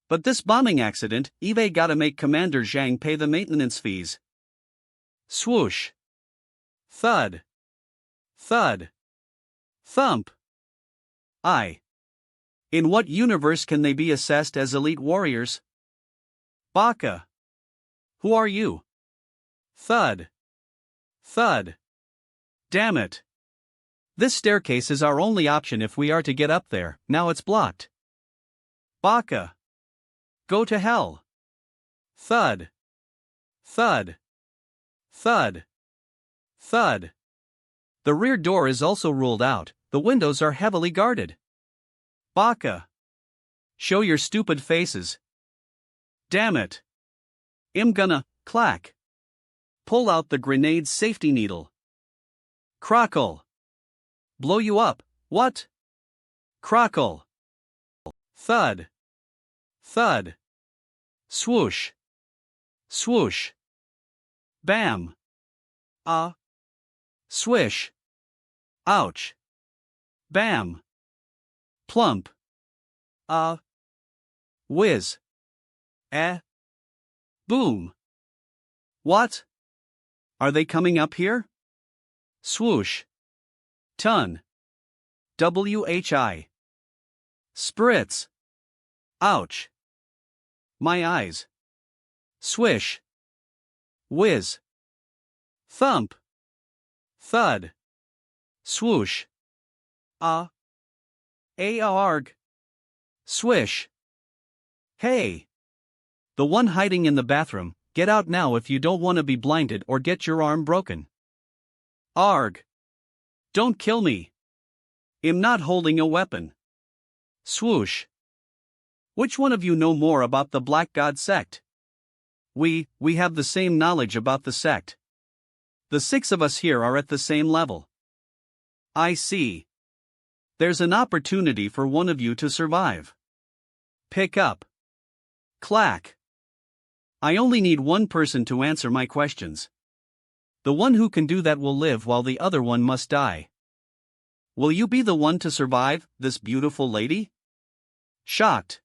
But this bombing accident, Eve gotta make Commander Zhang pay the maintenance fees. Swoosh. Thud. Thud. Thump. In what universe can they be assessed as elite warriors? Baka. Who are you? Thud. Thud. Damn it. This staircase is our only option if we are to get up there. Now it's blocked. Baka. Go to hell. Thud. Thud. Thud. Thud. The rear door is also ruled out. The windows are heavily guarded. Baka. Show your stupid faces. Damn it. I'm gonna clack. Pull out the grenade's safety needle. Crackle. Blow you up, what? Crackle. Thud. Thud. Swoosh. Swoosh. Bam. Swish. Ouch. Bam. Plump. Whiz. Eh? Boom. What? Are they coming up here? Swoosh. Ton. WHI. Spritz. Ouch. My eyes. Swish. Whiz. Thump. Thud. Swoosh. Arg. Swish. Hey. The one hiding in the bathroom, get out now if you don't want to be blinded or get your arm broken. Arg. Don't kill me. I'm not holding a weapon. Swoosh. Which one of you know more about the Black God sect? We have the same knowledge about the sect. The 6 of us here are at the same level. I see. There's an opportunity for one of you to survive. Pick up. Clack. I only need one person to answer my questions. The one who can do that will live while the other one must die. Will you be the one to survive, this beautiful lady? Shocked.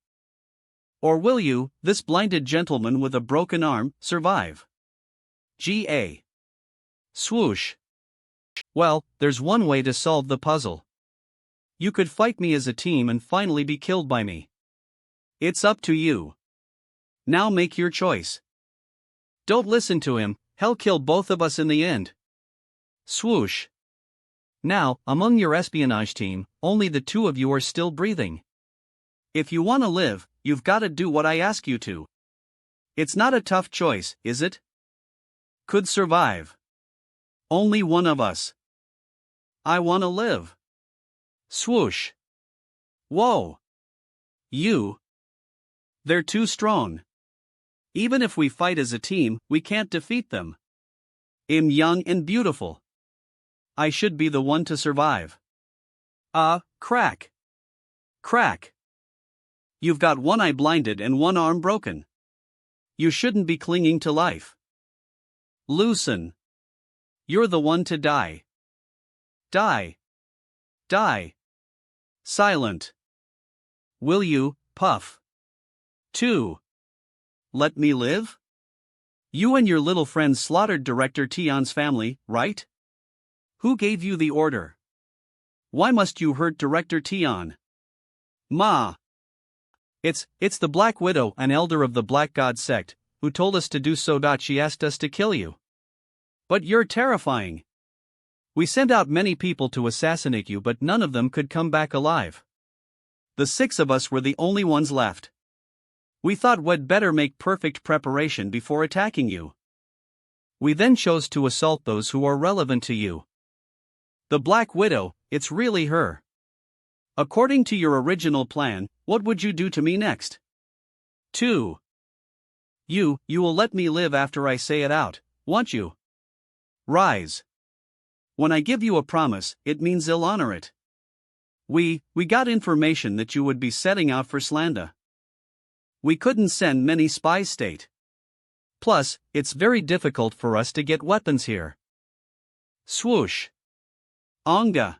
Or will you, this blinded gentleman with a broken arm, survive? G.A. Swoosh. Well, there's one way to solve the puzzle. You could fight me as a team and finally be killed by me. It's up to you. Now make your choice. Don't listen to him, he'll kill both of us in the end. Swoosh. Now, among your espionage team, only the 2 of you are still breathing. If you want to live, you've got to do what I ask you to. It's not a tough choice, is it? Could survive. Only one of us. I want to live. Swoosh. Whoa. You. They're too strong. Even if we fight as a team, we can't defeat them. I'm young and beautiful. I should be the one to survive. Crack. Crack. You've got one eye blinded and one arm broken. You shouldn't be clinging to life. Loosen. You're the one to die. Die. Die. Silent. Will you, Puff? 2. Let me live? You and your little friend slaughtered Director Tion's family, right? Who gave you the order? Why must you hurt Director Tion? Ma. It's the Black Widow, an elder of the Black God sect, who told us to do so. She asked us to kill you. But you're terrifying. We sent out many people to assassinate you, but none of them could come back alive. The 6 of us were the only ones left. We thought we'd better make perfect preparation before attacking you. We then chose to assault those who are relevant to you. The Black Widow, it's really her. According to your original plan, what would you do to me next? 2. You will let me live after I say it out, won't you? Rise. When I give you a promise, it means I'll honor it. We got information that you would be setting out for Slanda. We couldn't send many spies state. Plus, it's very difficult for us to get weapons here. Swoosh. Onga.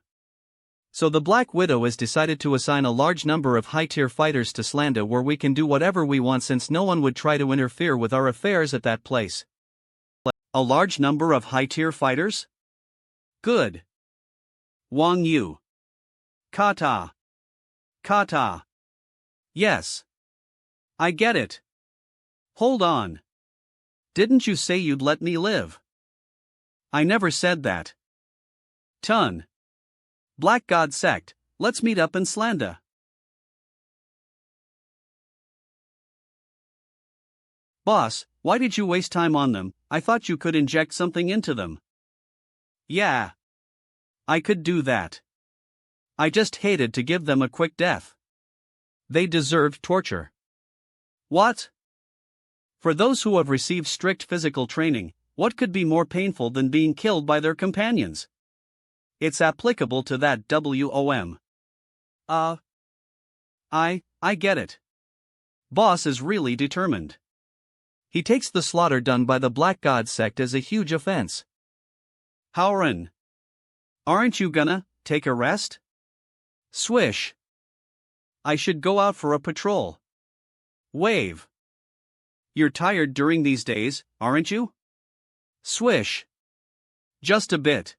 So the Black Widow has decided to assign a large number of high-tier fighters to Slanda, where we can do whatever we want since no one would try to interfere with our affairs at that place. A large number of high-tier fighters? Good. Wang Yu. Kata. Kata. Yes. I get it. Hold on. Didn't you say you'd let me live? I never said that. Ton. Black God sect, let's meet up in Slanda. Boss, why did you waste time on them? I thought you could inject something into them. Yeah. I could do that. I just hated to give them a quick death. They deserved torture. What? For those who have received strict physical training, what could be more painful than being killed by their companions? It's applicable to that WOM. I get it. Boss is really determined. He takes the slaughter done by the Black God sect as a huge offense. Howren. Aren't you gonna take a rest? Swish. I should go out for a patrol. Wave. You're tired during these days, aren't you? Swish. Just a bit.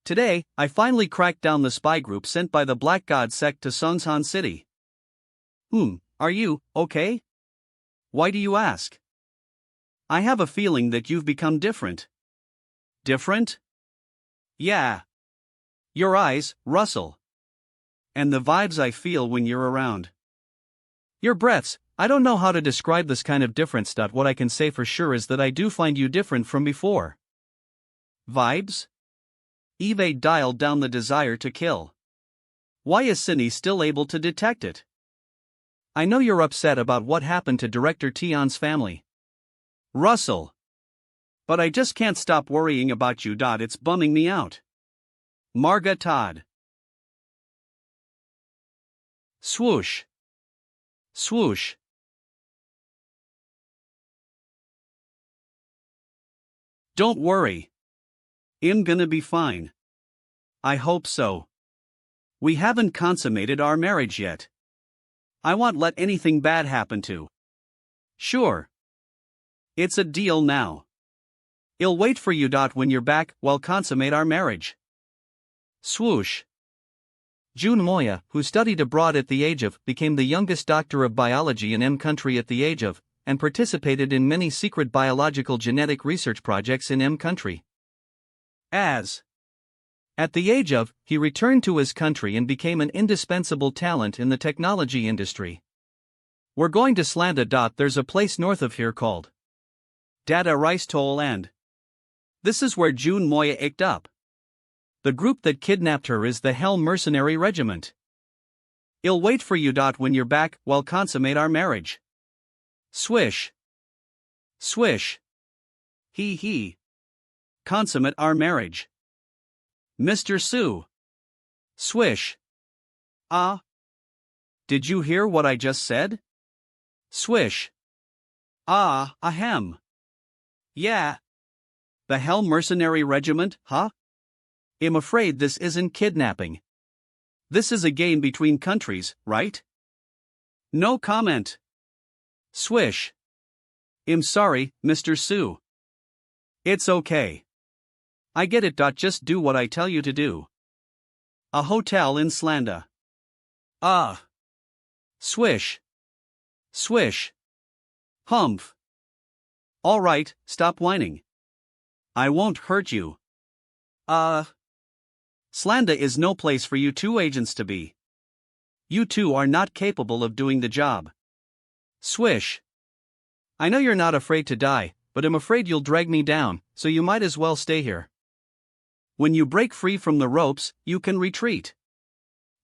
Today, I finally cracked down the spy group sent by the Black God sect to Seongsan City. Are you okay? Why do you ask? I have a feeling that you've become different. Different? Yeah. Your eyes, Russell. And the vibes I feel when you're around. Your breaths, I don't know how to describe this kind of difference. What I can say for sure is that I do find you different from before. Vibes? Eve dialed down the desire to kill. Why is Cindy still able to detect it? I know you're upset about what happened to Director Tion's family. Russell. But I just can't stop worrying about you. It's bumming me out. Marga Todd. Swoosh. Swoosh. Don't worry. I'm gonna be fine. I hope so. We haven't consummated our marriage yet. I won't let anything bad happen to. Sure. It's a deal now. I'll wait for you. When you're back, we'll consummate our marriage. Swoosh. Jun Moya, who studied abroad at the age of, became the youngest doctor of biology in M country at the age of, and participated in many secret biological genetic research projects in M country. At the age of, he returned to his country and became an indispensable talent in the technology industry. We're going to Slanda. There's a place north of here called Data Rice Toll, and this is where June Moya icked up. The group that kidnapped her is the Hell Mercenary Regiment. I'll wait for you. When you're back, we'll consummate our marriage. Swish. Swish. He. Consummate our marriage. Mr. Sue. Swish. Did you hear what I just said? Swish. Ahem. Yeah. The Hell Mercenary Regiment, huh? I'm afraid this isn't kidnapping. This is a game between countries, right? No comment. Swish. I'm sorry, Mr. Sue. It's okay. I get it. Just do what I tell you to do. A hotel in Slanda. Swish. Swish. Humph. All right, stop whining. I won't hurt you. Slanda is no place for you two agents to be. You two are not capable of doing the job. Swish. I know you're not afraid to die, but I'm afraid you'll drag me down, so you might as well stay here. When you break free from the ropes, you can retreat.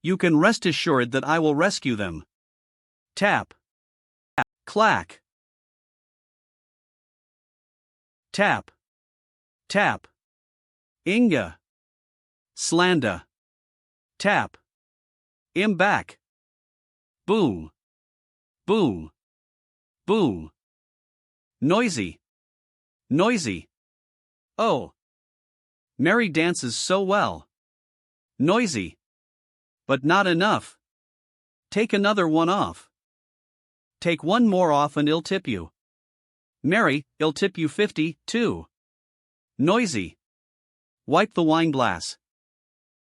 You can rest assured that I will rescue them. Tap. Clack. Tap. Tap. Inga. Slanda. Tap. I'm back. Boom. Boom. Boom. Noisy. Noisy. Oh. Mary dances so well. Noisy. But not enough. Take another one off. Take one more off and I'll tip you. Mary, I'll tip you 50, too. Noisy. Wipe the wine glass.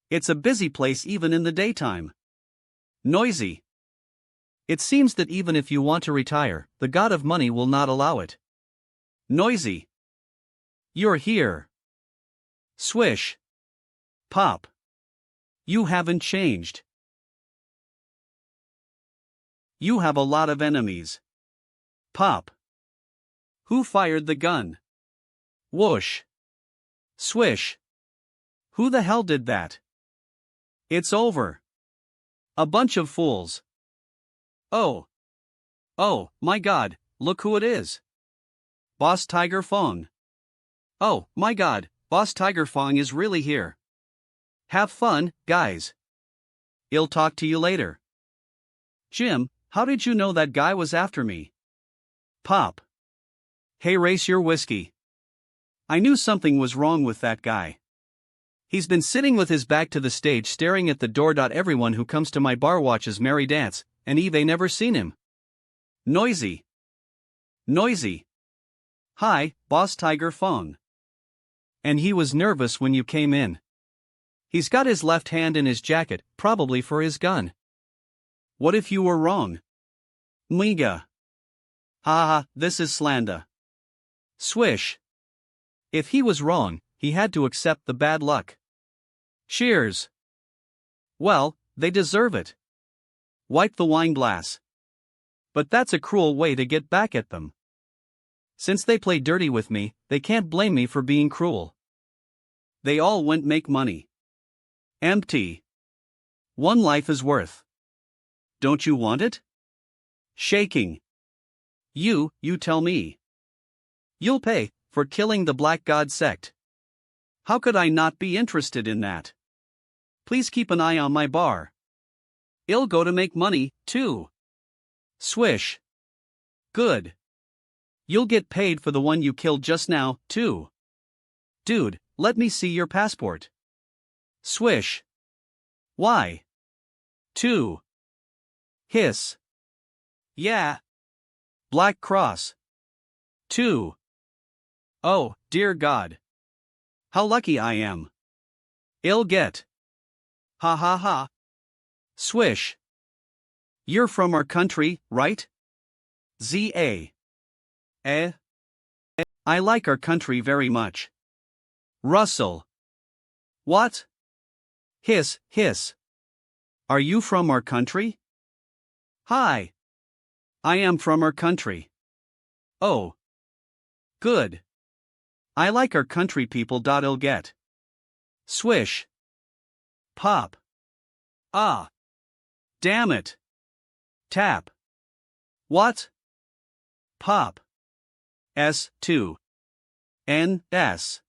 It's a busy place even in the daytime. Noisy. It seems that even if you want to retire, the god of money will not allow it. Noisy. You're here. Swish. Pop. You haven't changed. You have a lot of enemies. Pop. Who fired the gun? Whoosh. Swish. Who the hell did that? It's over. A bunch of fools. Oh. Oh, my God, look who it is. Boss Tiger Fong. Oh, my God, Boss Tiger Fong is really here. Have fun, guys. I'll talk to you later. Jim, how did you know that guy was after me? Pop. Hey, race your whiskey. I knew something was wrong with that guy. He's been sitting with his back to the stage staring at the door. Everyone who comes to my bar watches Mary dance, and Eve never seen him. Noisy. Noisy. Hi, Boss Tiger Fong. And he was nervous when you came in. He's got his left hand in his jacket, probably for his gun. What if you were wrong? Manga. Haha, this is slander. Swish. If he was wrong, he had to accept the bad luck. Cheers. Well, they deserve it. Wipe the wine glass. But that's a cruel way to get back at them. Since they play dirty with me, they can't blame me for being cruel. They all went make money. Empty. One life is worth. Don't you want it? Shaking. You tell me. You'll pay for killing the Black God sect. How could I not be interested in that? Please keep an eye on my bar. I'll go to make money, too. Swish. Good. You'll get paid for the one you killed just now, too. Dude, let me see your passport. Swish. Why? 2. Hiss. Yeah. Black Cross. 2. Oh, dear God. How lucky I am. I'll get. Ha ha ha. Swish. You're from our country, right? Z.A. Eh? I like our country very much. Russell. What? Hiss, hiss. Are you from our country? Hi. I am from our country. Oh. Good. I like our country people. I'll get. Swish. Pop. Ah. Damn it. Tap. What? Pop. S2. N.S.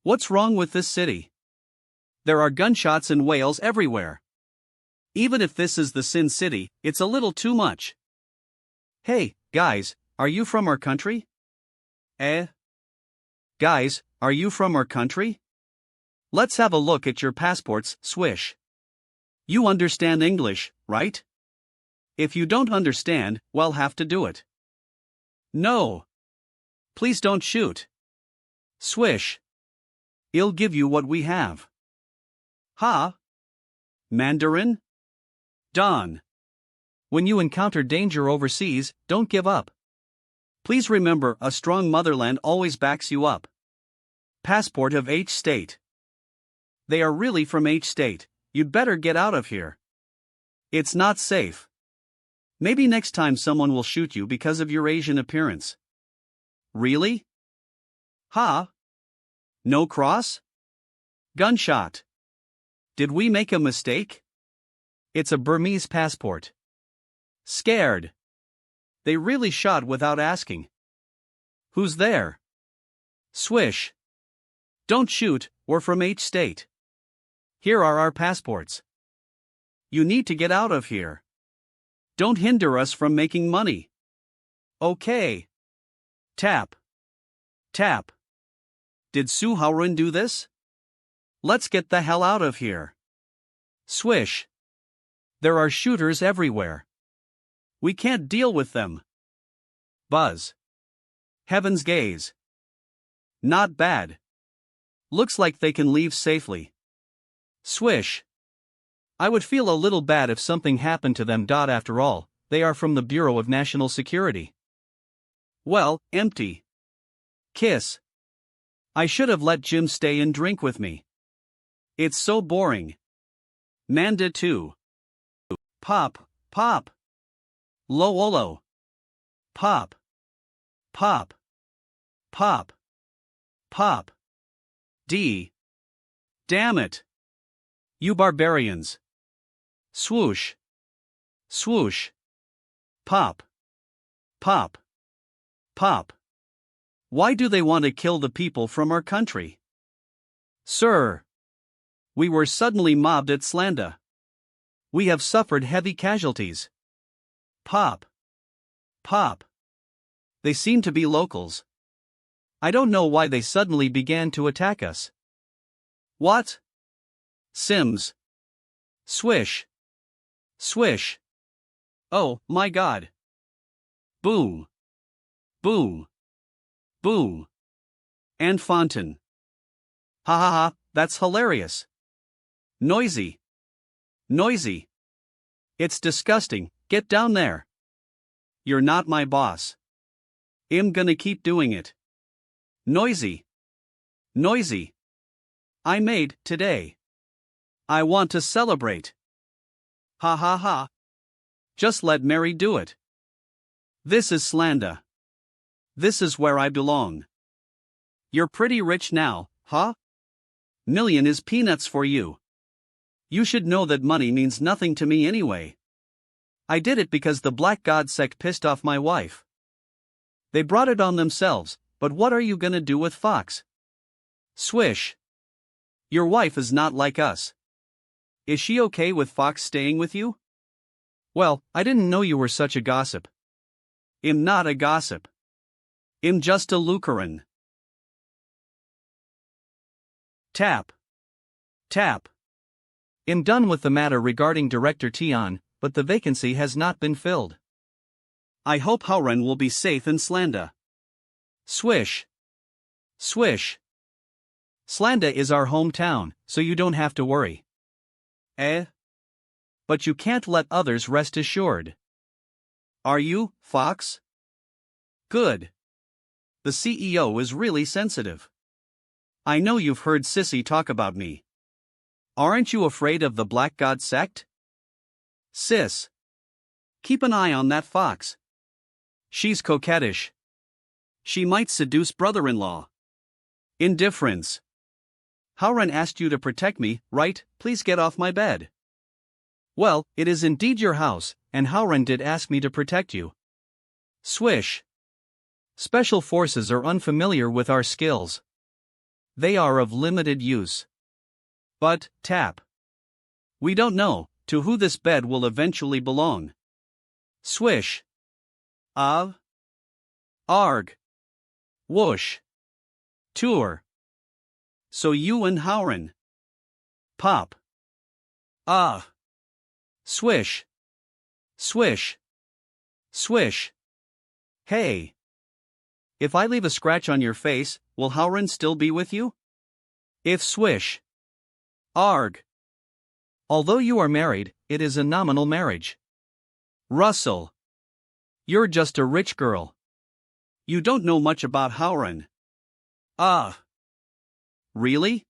What's wrong with this city? There are gunshots and whales everywhere. Even if this is the Sin City, it's a little too much. Hey, guys, are you from our country? Eh? Guys, are you from our country? Let's have a look at your passports. Swish. You understand English, right? If you don't understand, we'll have to do it. No. Please don't shoot. Swish. I'll give you what we have. Ha? Mandarin? Don. When you encounter danger overseas, don't give up. Please remember, a strong motherland always backs you up. Passport of H state. They are really from H state. You'd better get out of here. It's not safe. Maybe next time someone will shoot you because of your Asian appearance. Really? Ha? No cross? Gunshot. Did we make a mistake? It's a Burmese passport. Scared. They really shot without asking. Who's there? Swish. Don't shoot, we're from H state. Here are our passports. You need to get out of here. Don't hinder us from making money. Okay. Tap. Tap. Did Su Haoren do this? Let's get the hell out of here. Swish. There are shooters everywhere. We can't deal with them. Buzz. Heaven's gaze. Not bad. Looks like they can leave safely. Swish. I would feel a little bad if something happened to them. After all, they are from the Bureau of National Security. Well, empty. Kiss. I should have let Jim stay and drink with me. It's so boring. Manda too. Pop, pop. Lo-olo. Pop. Pop. Pop. Pop. D. Damn it. You barbarians. Swoosh. Swoosh. Pop. Pop. Pop. Why do they want to kill the people from our country? Sir. We were suddenly mobbed at Slanda. We have suffered heavy casualties. Pop. Pop. They seem to be locals. I don't know why they suddenly began to attack us. What? Sims. Swish. Swish. Oh, my God. Boo. Boo. Boo. And Fontaine. Ha ha ha, that's hilarious. Noisy. Noisy. It's disgusting, get down there. You're not my boss. I'm gonna keep doing it. Noisy. Noisy. I made, today. I want to celebrate. Ha ha ha. Just let Mary do it. This is Slanda. This is where I belong. You're pretty rich now, huh? Million is peanuts for you. You should know that money means nothing to me anyway. I did it because the Black God sect pissed off my wife. They brought it on themselves, but what are you gonna do with Fox? Swish. Your wife is not like us. Is she okay with Fox staying with you? Well, I didn't know you were such a gossip. I'm not a gossip. I'm just a Lucaran. Tap. Tap. I'm done with the matter regarding Director Tion, but the vacancy has not been filled. I hope Howren will be safe in Slanda. Swish. Swish. Slanda is our hometown, so you don't have to worry. Eh? But you can't let others rest assured. Are you, Fox? Good. The CEO is really sensitive. I know you've heard Sissy talk about me. Aren't you afraid of the Black God sect? Sis. Keep an eye on that Fox. She's coquettish. She might seduce brother-in-law. Indifference. Howren asked you to protect me, right? Please get off my bed. Well, it is indeed your house, and Howren did ask me to protect you. Swish. Special forces are unfamiliar with our skills. They are of limited use. But, tap. We don't know to who this bed will eventually belong. Swish. Of. Arg. Whoosh. Tour. So you and Howren. Pop. Ah. Swish. Swish. Swish. Hey. If I leave a scratch on your face, will Howren still be with you? If swish. Arg. Although you are married, it is a nominal marriage. Russell. You're just a rich girl. You don't know much about Howren. Ah. Really?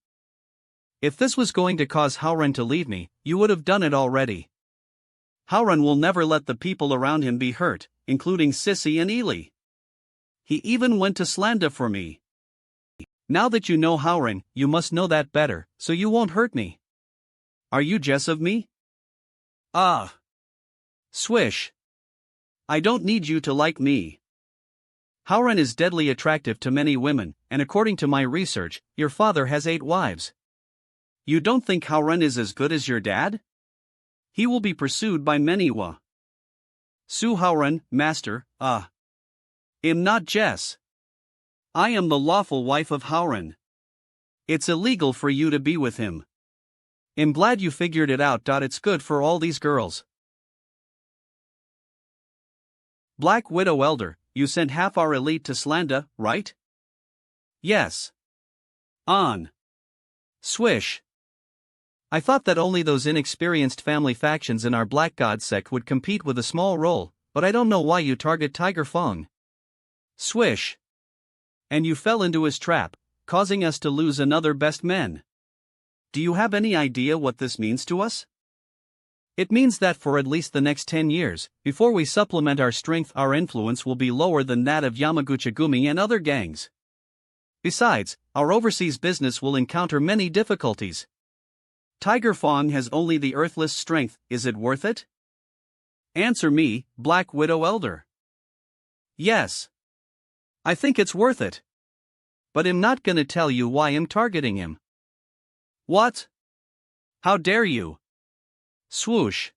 If this was going to cause Howren to leave me, you would have done it already. Howren will never let the people around him be hurt, including Sissy and Ely. He even went to Slanda for me. Now that you know Howren, you must know that better, so you won't hurt me. Are you jealous of me? Ah. Swish. I don't need you to like me. Howren is deadly attractive to many women, and according to my research, your father has 8 wives. You don't think Howren is as good as your dad? He will be pursued by Manhwa. Sue Howren, master, I'm not Jess. I am the lawful wife of Howren. It's illegal for you to be with him. I'm glad you figured it out. It's good for all these girls. Black Widow Elder, you sent half our elite to Slanda, right? Yes. On. Swish. I thought that only those inexperienced family factions in our Black God sect would compete with a small role, but I don't know why you target Tiger Fong. Swish. And you fell into his trap, causing us to lose another best man. Do you have any idea what this means to us? It means that for at least the next 10 years, before we supplement our strength, our influence will be lower than that of Yamaguchi-gumi and other gangs. Besides, our overseas business will encounter many difficulties. Tiger Fong has only the earthless strength, is it worth it? Answer me, Black Widow Elder. Yes. I think it's worth it. But I'm not gonna tell you why I'm targeting him. What? How dare you? Swoosh.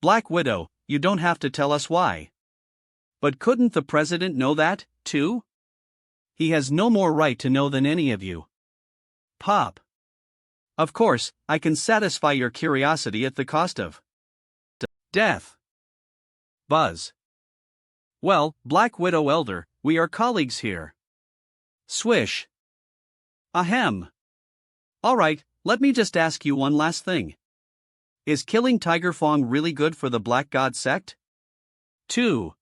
Black Widow, you don't have to tell us why. But couldn't the president know that, too? He has no more right to know than any of you. Pop. Of course, I can satisfy your curiosity at the cost of death. Buzz. Well, Black Widow Elder, we are colleagues here. Swish. Ahem. Alright, let me just ask you one last thing. Is killing Tiger Fong really good for the Black God sect? 2.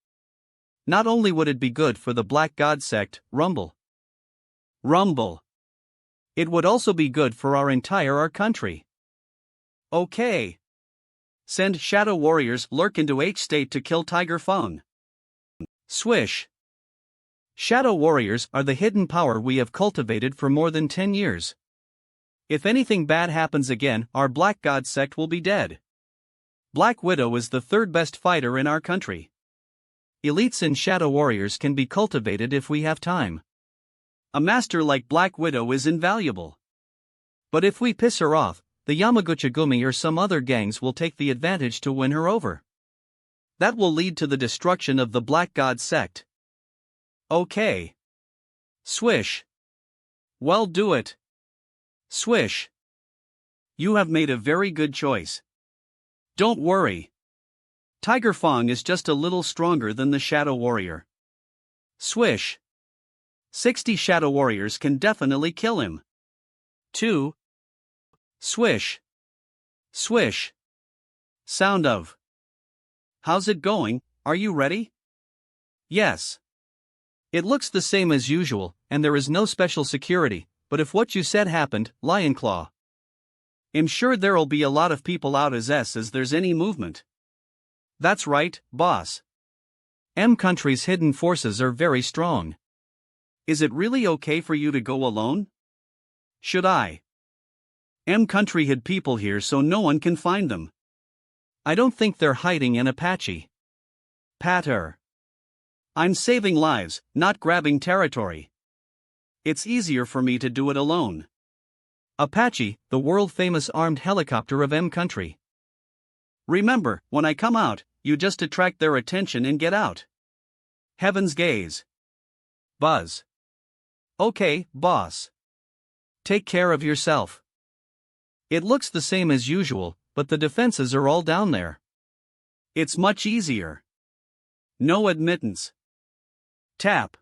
Not only would it be good for the Black God sect, Rumble. It would also be good for our country. Okay. Send shadow warriors lurk into H state to kill Tiger Fong. Swish. Shadow warriors are the hidden power we have cultivated for more than 10 years. If anything bad happens again, our Black God sect will be dead. Black Widow is the third best fighter in our country. Elites and shadow warriors can be cultivated if we have time. A master like Black Widow is invaluable. But if we piss her off, the Yamaguchi-gumi or some other gangs will take the advantage to win her over. That will lead to the destruction of the Black God sect. Okay. Swish. Well, do it. Swish. You have made a very good choice. Don't worry. Tiger Fong is just a little stronger than the Shadow Warrior. Swish. 60 Shadow Warriors can definitely kill him. 2. Swish. Swish. Sound of. How's it going, are you ready? Yes. It looks the same as usual, and there is no special security, but if what you said happened, Lion Claw. I'm sure there'll be a lot of people out as there's any movement. That's right, boss. M country's hidden forces are very strong. Is it really okay for you to go alone? Should I? M country hid people here so no one can find them. I don't think they're hiding in Apache. Patter. I'm saving lives, not grabbing territory. It's easier for me to do it alone. Apache, the world-famous armed helicopter of M country. Remember, when I come out, you just attract their attention and get out. Heaven's gaze. Buzz. Okay, boss. Take care of yourself. It looks the same as usual, but the defenses are all down there. It's much easier. No admittance. Tap.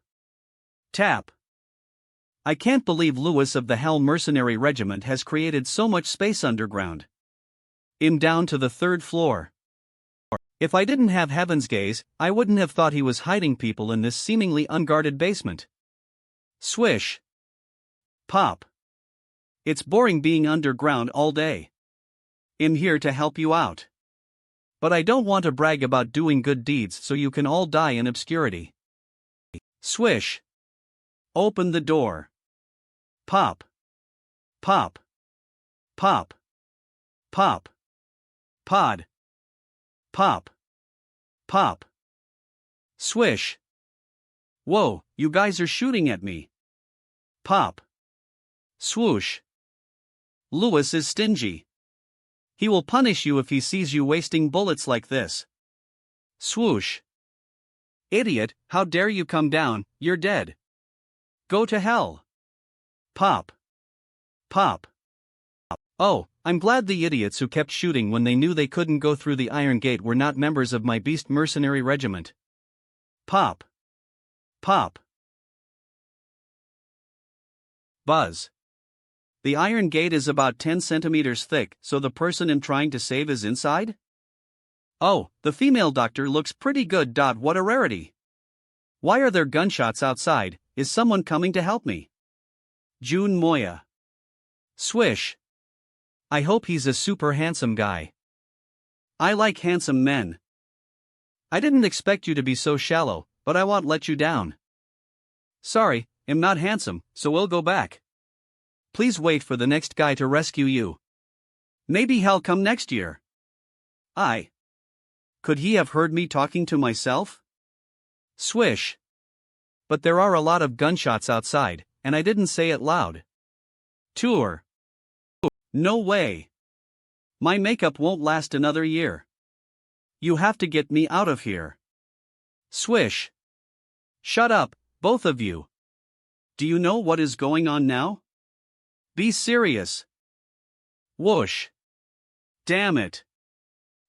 Tap. I can't believe Lewis of the Hell Mercenary Regiment has created so much space underground. I'm down to the 3rd floor. If I didn't have Heaven's gaze, I wouldn't have thought he was hiding people in this seemingly unguarded basement. Swish. Pop. It's boring being underground all day. I'm here to help you out. But I don't want to brag about doing good deeds so you can all die in obscurity. Swish. Open the door. Pop. Pop. Pop. Pop. Pod. Pop. Pop. Swish. Whoa, you guys are shooting at me. Pop. Swoosh. Lewis is stingy. He will punish you if he sees you wasting bullets like this. Swoosh. Idiot, how dare you come down, you're dead. Go to hell. Pop. Pop. Oh, I'm glad the idiots who kept shooting when they knew they couldn't go through the Iron Gate were not members of my beast mercenary regiment. Pop. Pop. Buzz. The Iron Gate is about 10 centimeters thick, so the person I'm trying to save is inside? Oh, the female doctor looks pretty good. What a rarity. Why are there gunshots outside? Is someone coming to help me? June Moya. Swish. I hope he's a super handsome guy. I like handsome men. I didn't expect you to be so shallow, but I won't let you down. Sorry, I'm not handsome, so we'll go back. Please wait for the next guy to rescue you. Maybe he'll come next year. Could he have heard me talking to myself? Swish. But there are a lot of gunshots outside, and I didn't say it loud. Tour. No way. My makeup won't last another year. You have to get me out of here. Swish. Shut up, both of you. Do you know what is going on now? Be serious. Whoosh. Damn it.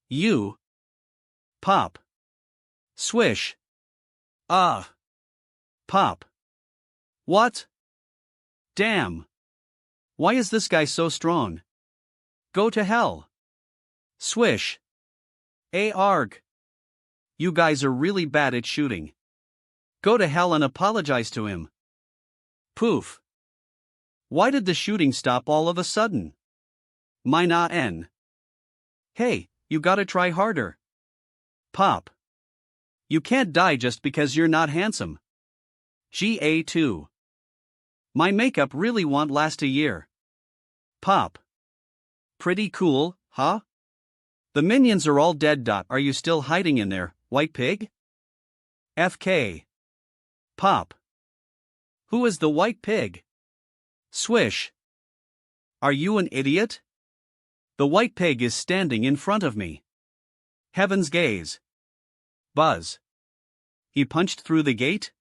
You. Pop. Swish. Ah! Pop! What? Damn! Why is this guy so strong? Go to hell! Swish! Arg! You guys are really bad at shooting. Go to hell and apologize to him. Poof! Why did the shooting stop all of a sudden? N. Hey, you gotta try harder. Pop! You can't die just because you're not handsome. GA2. My makeup really won't last a year. Pop! Pretty cool, huh? The minions are all dead. Are you still hiding in there, white pig? FK. Pop! Who is the white pig? Swish! Are you an idiot? The white pig is standing in front of me. Heaven's gaze. Buzz. He punched through the gate?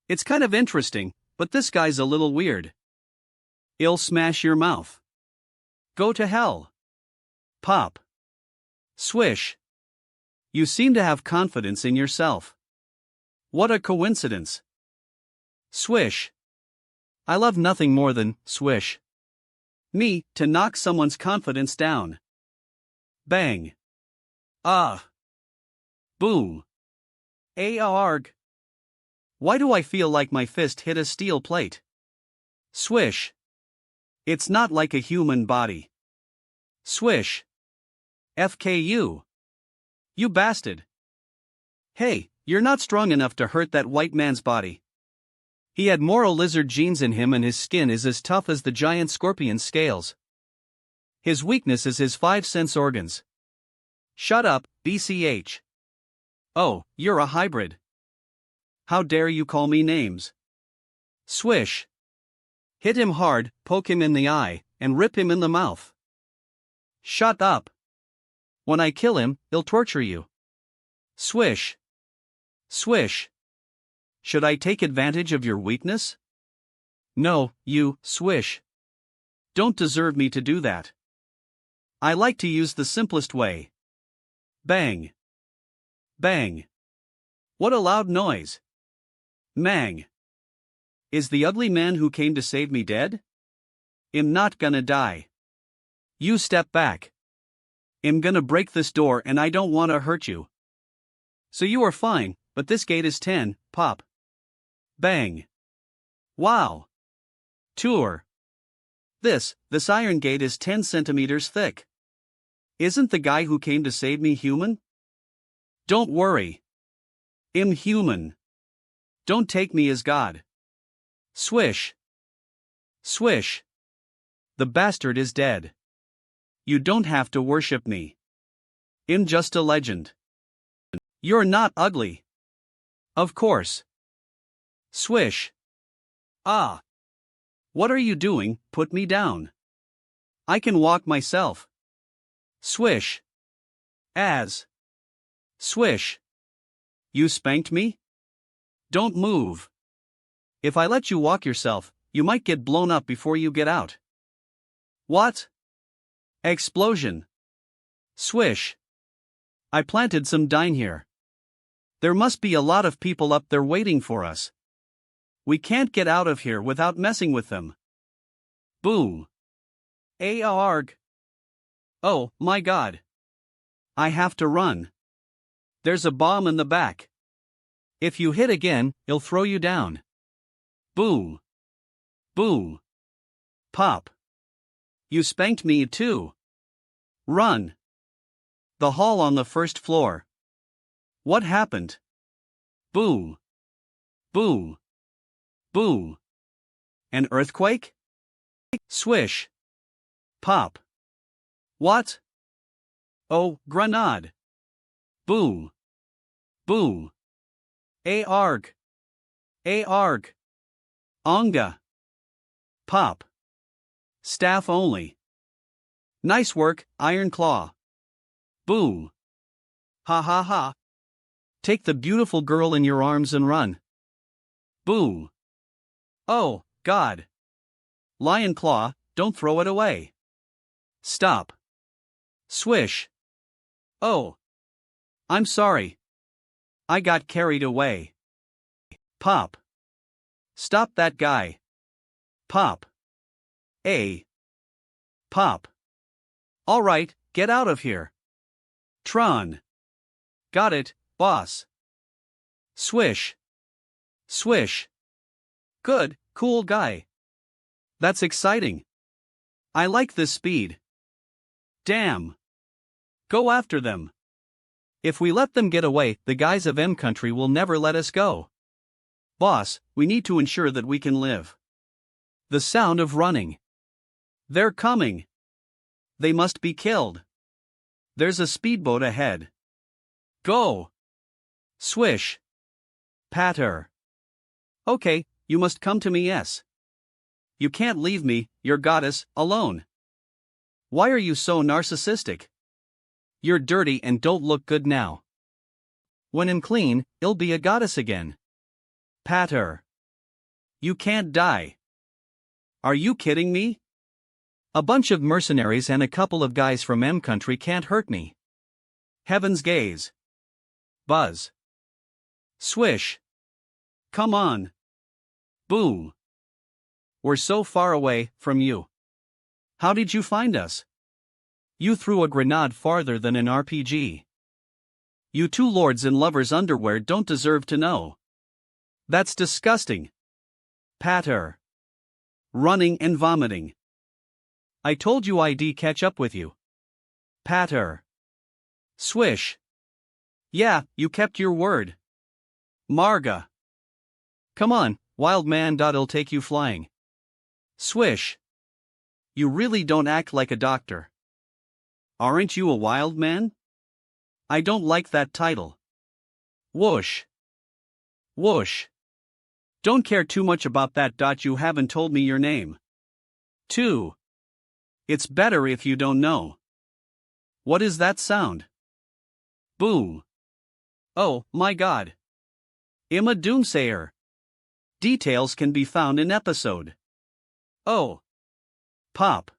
It's kind of interesting, but this guy's a little weird. I'll smash your mouth. Go to hell. Pop. Swish. You seem to have confidence in yourself. What a coincidence. Swish. I love nothing more than swish. Me, to knock someone's confidence down. Bang. Ah. Boom. Arg. Why do I feel like my fist hit a steel plate? Swish. It's not like a human body. Swish. FKU. You bastard. Hey, you're not strong enough to hurt that white man's body. He had moral lizard genes in him and his skin is as tough as the giant scorpion's scales. His weakness is his 5 sense organs. Shut up, BCH. Oh, you're a hybrid. How dare you call me names? Swish. Hit him hard, poke him in the eye, and rip him in the mouth. Shut up. When I kill him, he'll torture you. Swish. Swish. Should I take advantage of your weakness? No, you, Swish. Don't deserve me to do that. I like to use the simplest way. Bang. Bang. What a loud noise. Mang. Is the ugly man who came to save me dead? I'm not gonna die. You step back. I'm gonna break this door and I don't wanna hurt you. So you are fine, but this gate is 10, pop. Bang. Wow. Tour. This iron gate is 10 centimeters thick. Isn't the guy who came to save me human? Don't worry. I'm human. Don't take me as God. Swish. Swish. The bastard is dead. You don't have to worship me. I'm just a legend. You're not ugly. Of course. Swish. Ah. What are you doing? Put me down. I can walk myself. Swish. As. Swish. You spanked me? Don't move. If I let you walk yourself, you might get blown up before you get out. What? Explosion. Swish. I planted some dine here. There must be a lot of people up there waiting for us. We can't get out of here without messing with them. Boom. Arg. Oh, my God. I have to run. There's a bomb in the back. If you hit again, it'll throw you down. Boom. Boom. Pop. You spanked me too. Run. The hall on the first floor. What happened? Boom. Boom. Boom. An earthquake? Swish. Pop. What? Oh, grenade. Boom. Boom. Arg. Arg. Onga. Pop. Staff only. Nice work, Iron Claw. Boom. Ha ha ha. Take the beautiful girl in your arms and run. Boom. Oh, God. Lion Claw, don't throw it away. Stop. Swish. Oh. I'm sorry. I got carried away. Pop. Stop that guy. Pop. Pop. All right, get out of here. Tron. Got it, boss. Swish. Swish. Good, cool guy. That's exciting. I like this speed. Damn. Go after them. If we let them get away, the guys of M Country will never let us go. Boss, we need to ensure that we can live. The sound of running. They're coming. They must be killed. There's a speedboat ahead. Go. Swish. Patter. Okay, you must come to me, yes. You can't leave me, your goddess, alone. Why are you so narcissistic? You're dirty and don't look good now. When I'm clean, I'll be a goddess again. Patter. You can't die. Are you kidding me? A bunch of mercenaries and a couple of guys from M Country can't hurt me. Heaven's gaze. Buzz. Swish. Come on. Boom. We're so far away from you. How did you find us? You threw a grenade farther than an RPG. You two lords in lovers' underwear don't deserve to know. That's disgusting. Patter. Running and vomiting. I told you I'd catch up with you. Patter. Swish. Yeah, you kept your word. Marga. Come on, wild man. I'll take you flying. Swish. You really don't act like a doctor. Aren't you a wild man? I don't like that title. Whoosh. Whoosh. Don't care too much about that. You haven't told me your name. 2. It's better if you don't know. What is that sound? Boom. Oh, my God. I'm a doomsayer. Details can be found in episode. Oh. Pop.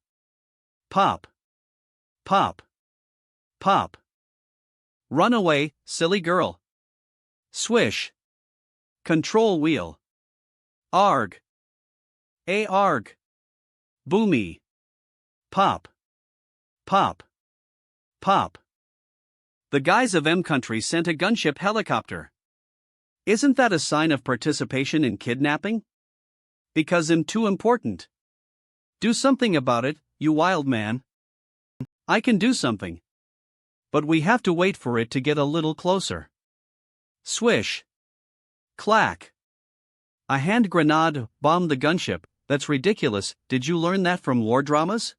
Pop. Pop. Pop. Run away, silly girl. Swish. Control wheel. Arg. Arg. Boomy. Pop. Pop. Pop. The guys of M Country sent a gunship helicopter. Isn't that a sign of participation in kidnapping? Because I'm too important. Do something about it, you wild man. I can do something. But we have to wait for it to get a little closer. Swish. Clack. A hand grenade bombed the gunship. That's ridiculous. Did you learn that from war dramas?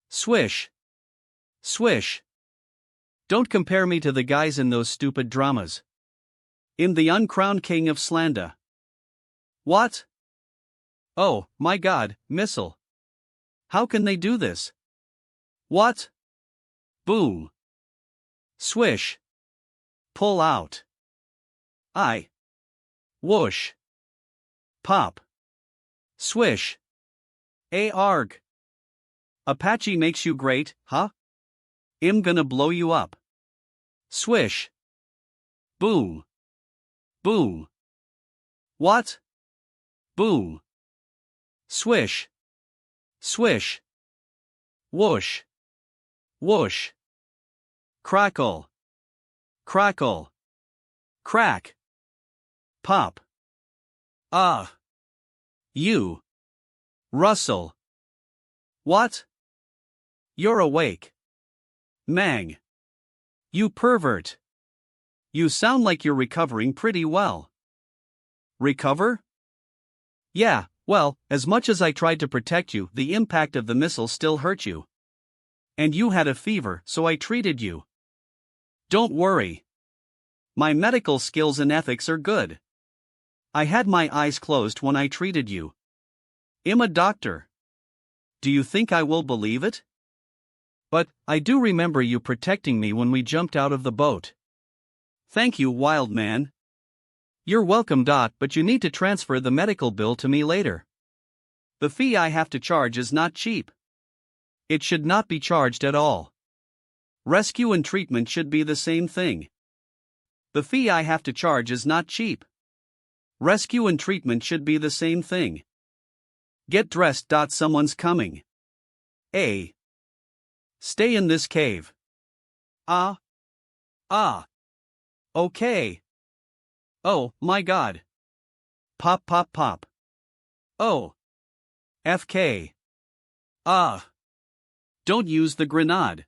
Swish. Swish. Don't compare me to the guys in those stupid dramas. I'm the uncrowned king of Slanda. What? Oh, my God, missile. How can they do this? What? Boom. Swish. Pull out. Whoosh. Pop. Swish. Arg. Apache makes you great, huh? I'm gonna blow you up. Swish. Boom. Boom. What? Boom. Swish. Swish. Whoosh. Whoosh. Crackle. Crackle. Crack. Pop. You. Russell. What? You're awake. Mang. You pervert. You sound like you're recovering pretty well. Recover? Yeah, well, as much as I tried to protect you, the impact of the missile still hurt you. And you had a fever, so I treated you. Don't worry. My medical skills and ethics are good. I had my eyes closed when I treated you. I'm a doctor. Do you think I will believe it? But, I do remember you protecting me when we jumped out of the boat. Thank you, wild man. You're welcome. But you need to transfer the medical bill to me later. The fee I have to charge is not cheap. It should not be charged at all. Rescue and treatment should be the same thing. The fee I have to charge is not cheap. Rescue and treatment should be the same thing. Get dressed. Someone's coming. A. Stay in this cave. Ah. Ah. Okay. Oh, my god. Pop pop pop. Oh. FK. Ah. Don't use the grenade.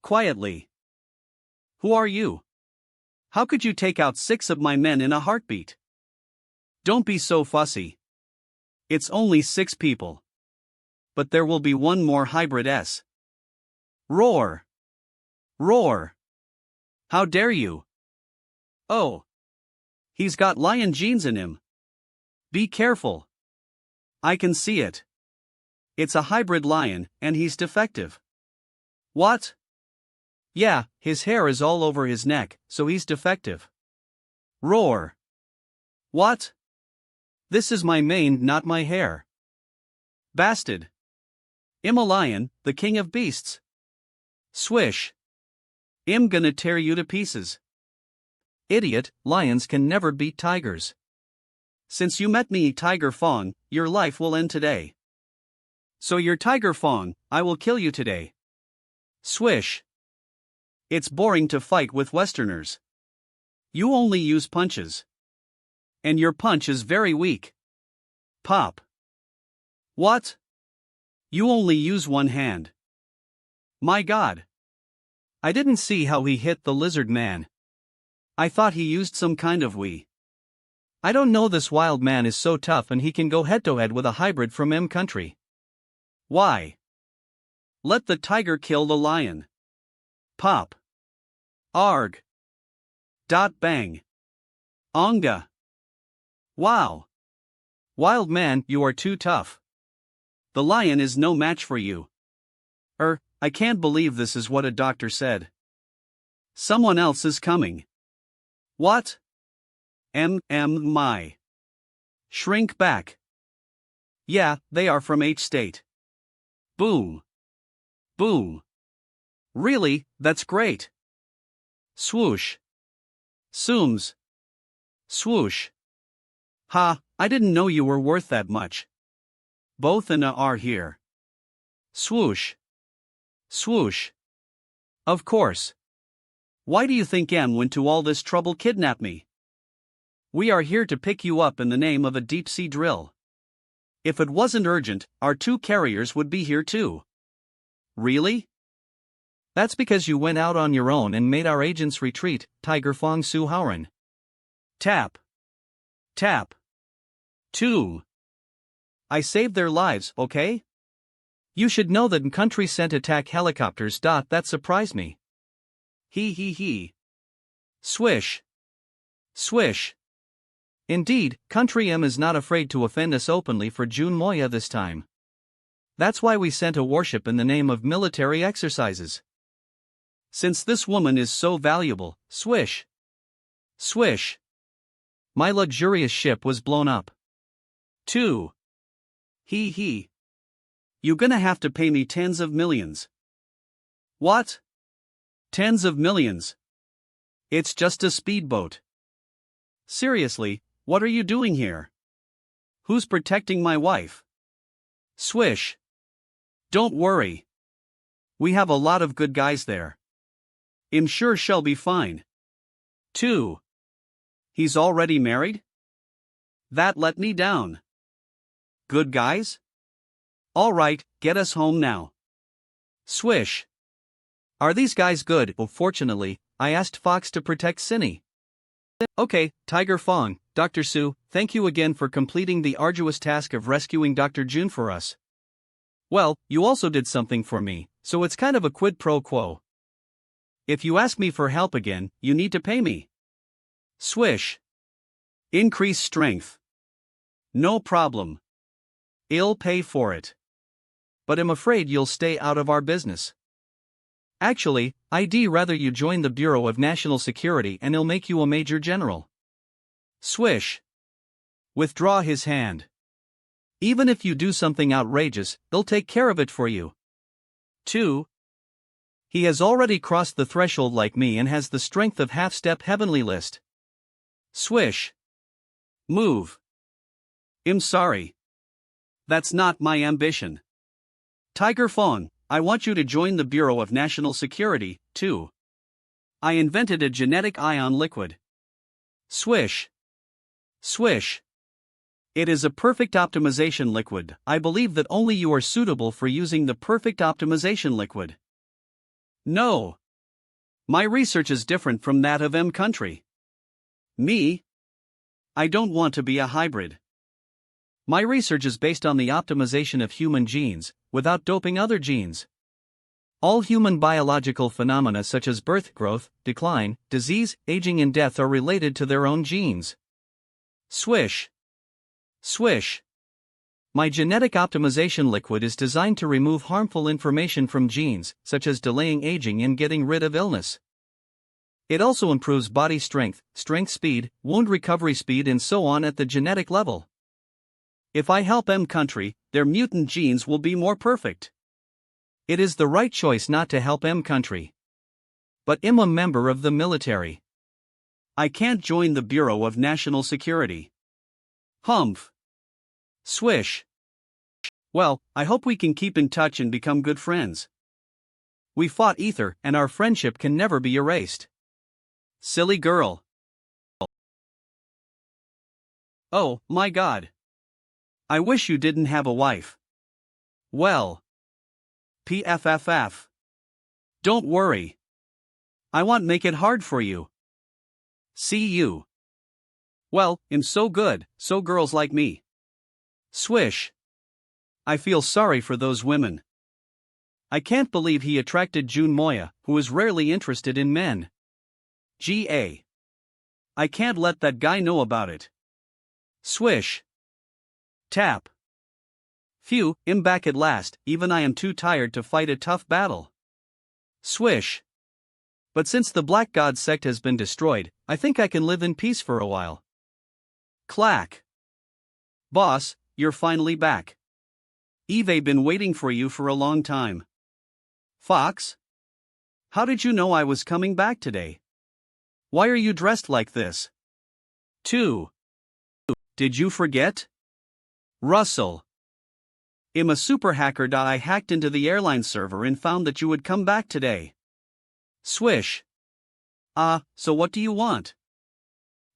Quietly. Who are you? How could you take out 6 of my men in a heartbeat? Don't be so fussy. It's only 6 people. But there will be one more hybrid S. Roar. Roar. How dare you? Oh. He's got lion genes in him. Be careful. I can see it. It's a hybrid lion, and he's defective. What? Yeah, his hair is all over his neck, so he's defective. Roar. What? This is my mane, not my hair. Bastard. I'm a lion, the king of beasts. Swish. I'm gonna tear you to pieces. Idiot, lions can never beat tigers. Since you met me, Tiger Fawn, your life will end today. So you're Tiger Fawn, I will kill you today. Swish. It's boring to fight with Westerners. You only use punches. And your punch is very weak. Pop. What? You only use one hand. My god. I didn't see how he hit the lizard man. I thought he used some kind of Wii. I don't know, this wild man is so tough and he can go head to head with a hybrid from M country. Why? Let the tiger kill the lion. Pop. Arg. Bang. Onga. Wow. Wild man, you are too tough. The lion is no match for you. I can't believe this is what a doctor said. Someone else is coming. What? My. Shrink back. Yeah, they are from H state. Boom. Boom. Really, that's great. Swoosh. Sooms. Swoosh. Ha, I didn't know you were worth that much. Both and a are here. Swoosh. Swoosh. Of course. Why do you think M went to all this trouble kidnap me? We are here to pick you up in the name of a deep-sea drill. If it wasn't urgent, our 2 carriers would be here too. Really? That's because you went out on your own and made our agents retreat, Tiger Fong Su Howren. Tap. Tap. 2. I saved their lives, okay? You should know that country sent attack helicopters. That surprised me. He. Swish. Swish. Indeed, country M is not afraid to offend us openly for June Moya this time. That's why we sent a warship in the name of military exercises. Since this woman is so valuable, swish. Swish. My luxurious ship was blown up. 2. He. You gonna have to pay me tens of millions. What? Tens of millions. It's just a speedboat. Seriously, what are you doing here? Who's protecting my wife? Swish. Don't worry. We have a lot of good guys there. I'm sure she'll be fine. 2. He's already married? That let me down. Good guys? All right, get us home now. Swish. Are these guys good? Oh, fortunately, I asked Fox to protect Cinny. Okay, Tiger Fong, Dr. Su, thank you again for completing the arduous task of rescuing Dr. Jun for us. Well, you also did something for me, so it's kind of a quid pro quo. If you ask me for help again, you need to pay me. Swish. Increase strength. No problem. I'll pay for it. But I'm afraid you'll stay out of our business. Actually, I'd rather you join the Bureau of National Security and it'll make you a major general. Swish. Withdraw his hand. Even if you do something outrageous, they'll take care of it for you. 2. He has already crossed the threshold like me and has the strength of half-step heavenly list. Swish. Move. I'm sorry. That's not my ambition. Tiger Phone, I want you to join the Bureau of National Security, too. I invented a genetic ion liquid. Swish. Swish. It is a perfect optimization liquid. I believe that only you are suitable for using the perfect optimization liquid. No. My research is different from that of M country. Me? I don't want to be a hybrid. My research is based on the optimization of human genes, without doping other genes. All human biological phenomena such as birth, growth, decline, disease, aging and death are related to their own genes. Swish. Swish. My genetic optimization liquid is designed to remove harmful information from genes, such as delaying aging and getting rid of illness. It also improves body strength, strength speed, wound recovery speed and so on at the genetic level. If I help M country, their mutant genes will be more perfect. It is the right choice not to help M country. But I'm a member of the military. I can't join the Bureau of National Security. Humph. Swish. Well, I hope we can keep in touch and become good friends. We fought Ether and our friendship can never be erased. Silly girl. Oh, my God. I wish you didn't have a wife. Well. PFFF. Don't worry. I won't make it hard for you. See you. Well, I'm so good, so girls like me. Swish. I feel sorry for those women. I can't believe he attracted June Moya, who is rarely interested in men. G.A. I can't let that guy know about it. Swish. Tap. Phew, I'm back at last, even I am too tired to fight a tough battle. Swish. But since the Black God sect has been destroyed, I think I can live in peace for a while. Clack. Boss, you're finally back. Eve been waiting for you for a long time. Fox? How did you know I was coming back today? Why are you dressed like this? 2. Did you forget? Russell. I'm a super hacker. I hacked into the airline server and found that you would come back today. Swish. So what do you want?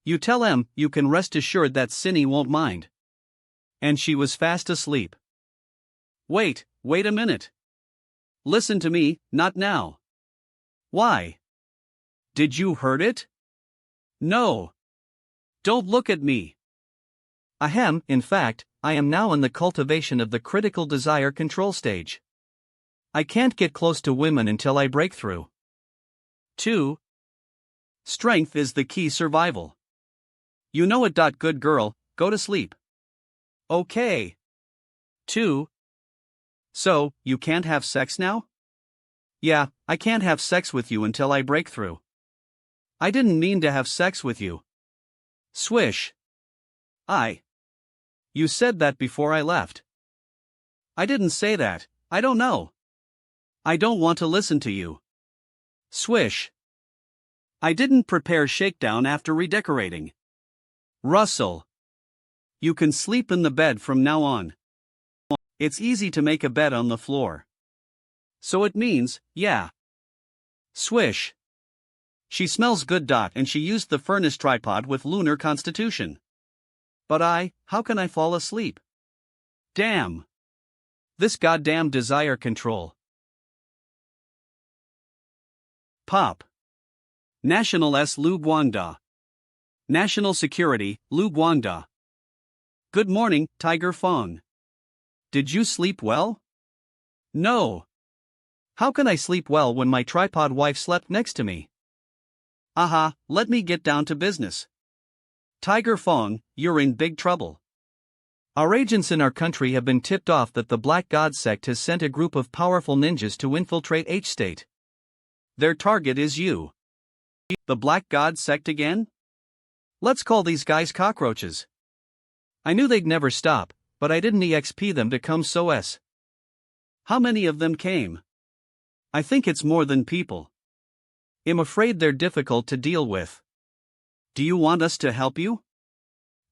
You tell M you can rest assured that Cinny won't mind. And she was fast asleep. Wait a minute. Listen to me, not now. Why? Did you heard it? No. Don't look at me. Ahem, in fact, I am now in the cultivation of the critical desire control stage. I can't get close to women until I break through. 2. Strength is the key survival. You know it. Good girl, go to sleep. Okay. 2. So, you can't have sex now? Yeah, I can't have sex with you until I break through. I didn't mean to have sex with you. Swish. You said that before I left. I didn't say that, I don't know. I don't want to listen to you. Swish. I didn't prepare shakedown after redecorating. Russell. You can sleep in the bed from now on. It's easy to make a bed on the floor. So it means, yeah. Swish. She smells good. And she used the furnace tripod with lunar constitution. But how can I fall asleep? Damn. This goddamn desire control. Pop. National S. Lu Guangda. National Security, Lu Guangda. Good morning, Tiger Fong. Did you sleep well? No. How can I sleep well when my tripod wife slept next to me? Let me get down to business. Tiger Fong, you're in big trouble. Our agents in our country have been tipped off that the Black God sect has sent a group of powerful ninjas to infiltrate H-State. Their target is you. The Black God sect again? Let's call these guys cockroaches. I knew they'd never stop, but I didn't EXP them to come so s. How many of them came? I think it's more than people. I'm afraid they're difficult to deal with. Do you want us to help you?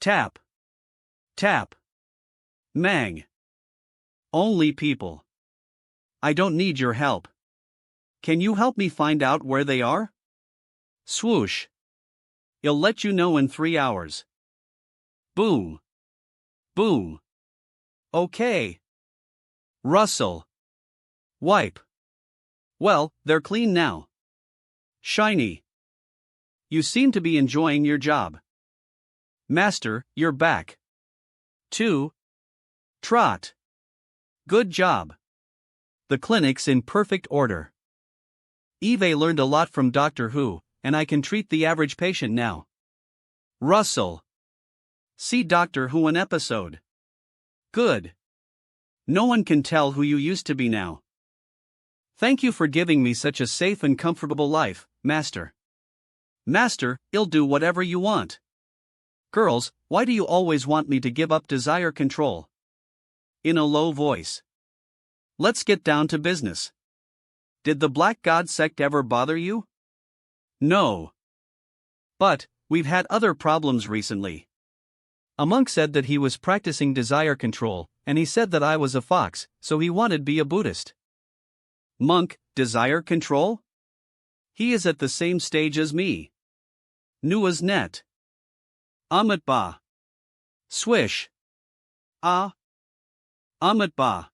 Tap. Tap. Mang. Only people. I don't need your help. Can you help me find out where they are? Swoosh. I'll let you know in 3 hours. Boom. Boom. Okay. Rustle. Wipe. Well, they're clean now. Shiny. You seem to be enjoying your job. Master, you're back. 2. Trot. Good job. The clinic's in perfect order. Eve learned a lot from Doctor Who, and I can treat the average patient now. Russell. See Doctor Who an episode. Good. No one can tell who you used to be now. Thank you for giving me such a safe and comfortable life, Master. Master, I'll do whatever you want. Girls, why do you always want me to give up desire control? In a low voice. Let's get down to business. Did the Black God sect ever bother you? No. But, we've had other problems recently. A monk said that he was practicing desire control, and he said that I was a fox, so he wanted to be a Buddhist. Monk, desire control? He is at the same stage as me. Nua's net. Amitba. Swish. Ah. Amitba.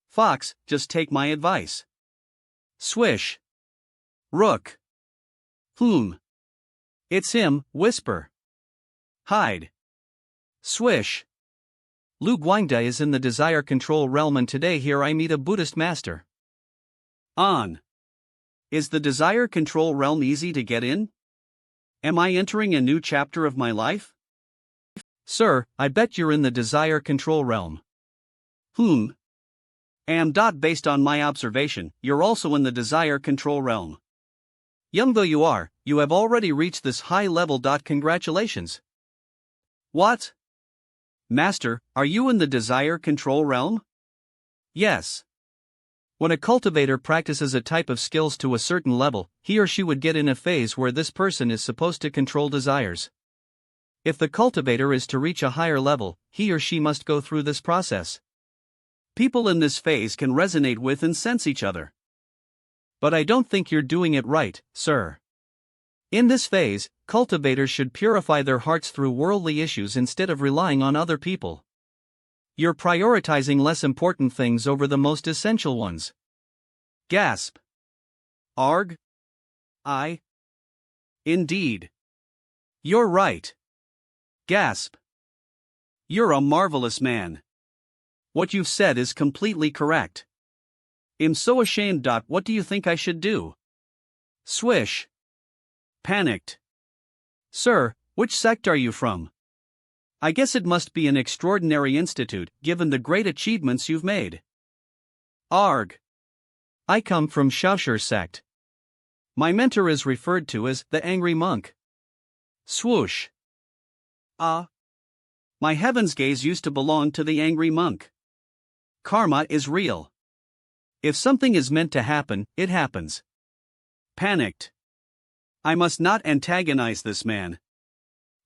Fox, just take my advice. Swish. Rook. It's him, whisper. Hide. Swish. Lu Guangda is in the desire control realm, and today here I meet a Buddhist master. On. Is the desire control realm easy to get in? Am I entering a new chapter of my life? Sir, I bet you're in the desire control realm. Based on my observation, you're also in the desire control realm. Young though you are, you have already reached this high level. Congratulations. What? Master, are you in the desire control realm? Yes. When a cultivator practices a type of skills to a certain level, he or she would get in a phase where this person is supposed to control desires. If the cultivator is to reach a higher level, he or she must go through this process. People in this phase can resonate with and sense each other. But I don't think you're doing it right, sir. In this phase, cultivators should purify their hearts through worldly issues instead of relying on other people. You're prioritizing less important things over the most essential ones. Gasp. Arg? Indeed. You're right. Gasp. You're a marvelous man. What you've said is completely correct. I'm so ashamed. What do you think I should do? Swish. Panicked. Sir, which sect are you from? I guess it must be an extraordinary institute, given the great achievements you've made. Arg. I come from Shaoshur sect. My mentor is referred to as the angry monk. Swoosh. My heaven's gaze used to belong to the angry monk. Karma is real. If something is meant to happen, it happens. Panicked. I must not antagonize this man.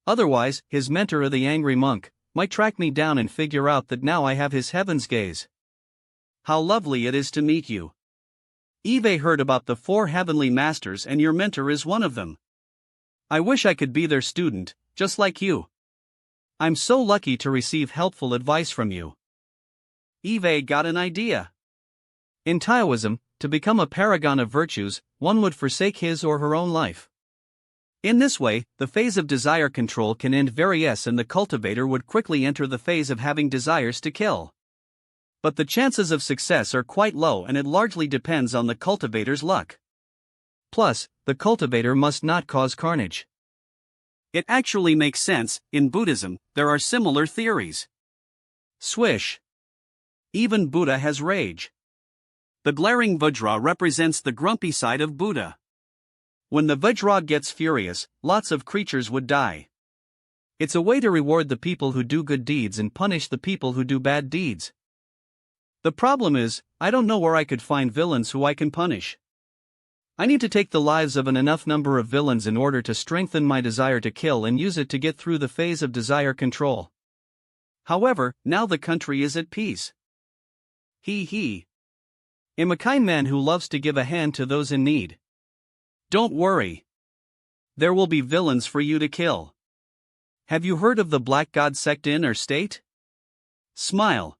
Otherwise, his mentor, the angry monk, might track me down and figure out that now I have his heaven's gaze. How lovely it is to meet you. Eve heard about the 4 heavenly masters, and your mentor is one of them. I wish I could be their student, just like you. I'm so lucky to receive helpful advice from you. Eve got an idea. In Taoism, to become a paragon of virtues, one would forsake his or her own life. In this way, the phase of desire control can end and the cultivator would quickly enter the phase of having desires to kill. But the chances of success are quite low, and it largely depends on the cultivator's luck. Plus, the cultivator must not cause carnage. It actually makes sense. In Buddhism, there are similar theories. Swish. Even Buddha has rage. The glaring Vajra represents the grumpy side of Buddha. When the Vajra gets furious, lots of creatures would die. It's a way to reward the people who do good deeds and punish the people who do bad deeds. The problem is, I don't know where I could find villains who I can punish. I need to take the lives of an enough number of villains in order to strengthen my desire to kill and use it to get through the phase of desire control. However, now the country is at peace. He. I'm a kind man who loves to give a hand to those in need. Don't worry. There will be villains for you to kill. Have you heard of the Black God sect in our state? Smile.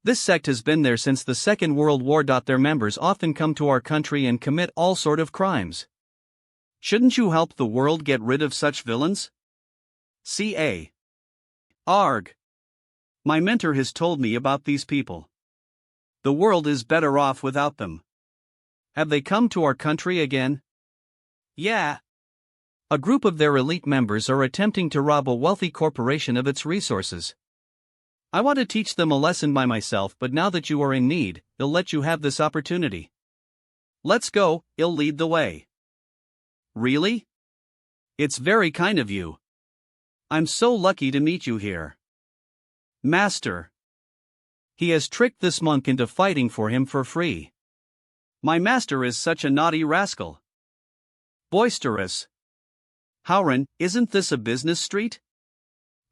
This sect has been there since the Second World War. Their members often come to our country and commit all sort of crimes. Shouldn't you help the world get rid of such villains? Ca. Arg. My mentor has told me about these people. The world is better off without them. Have they come to our country again? Yeah. A group of their elite members are attempting to rob a wealthy corporation of its resources. I want to teach them a lesson by myself, but now that you are in need, they'll let you have this opportunity. Let's go, I'll lead the way. Really? It's very kind of you. I'm so lucky to meet you here. Master. He has tricked this monk into fighting for him for free. My master is such a naughty rascal. Boisterous. Howren, isn't this a business street?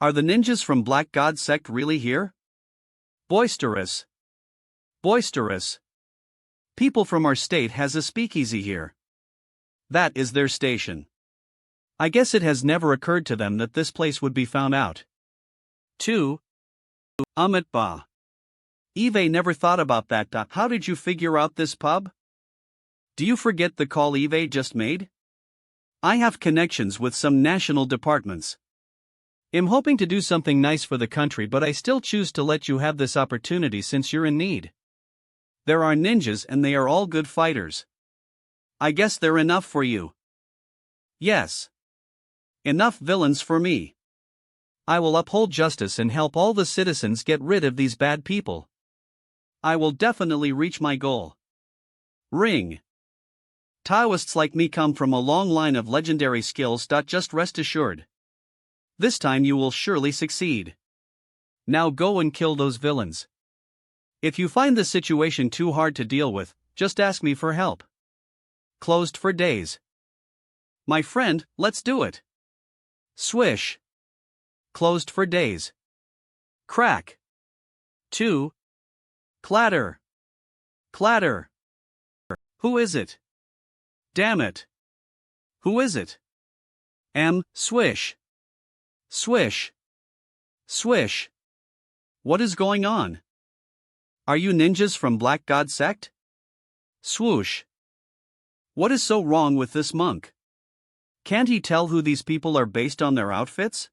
Are the ninjas from Black God sect really here? Boisterous. Boisterous. People from our state has a speakeasy here. That is their station. I guess it has never occurred to them that this place would be found out. 2. Ba. Eve never thought about that. How did you figure out this pub? Do you forget the call Eve just made? I have connections with some national departments. I'm hoping to do something nice for the country, but I still choose to let you have this opportunity since you're in need. There are ninjas and they are all good fighters. I guess they're enough for you. Yes. Enough villains for me. I will uphold justice and help all the citizens get rid of these bad people. I will definitely reach my goal. Ring. Taoists like me come from a long line of legendary skills. Just rest assured. This time you will surely succeed. Now go and kill those villains. If you find the situation too hard to deal with, just ask me for help. Closed for days. My friend, let's do it. Swish. Closed for days. Crack. 2. Clatter. Clatter. Who is it? Damn it. Who is it? Swish. Swish. Swish. What is going on? Are you ninjas from Black God sect? Swoosh. What is so wrong with this monk? Can't he tell who these people are based on their outfits?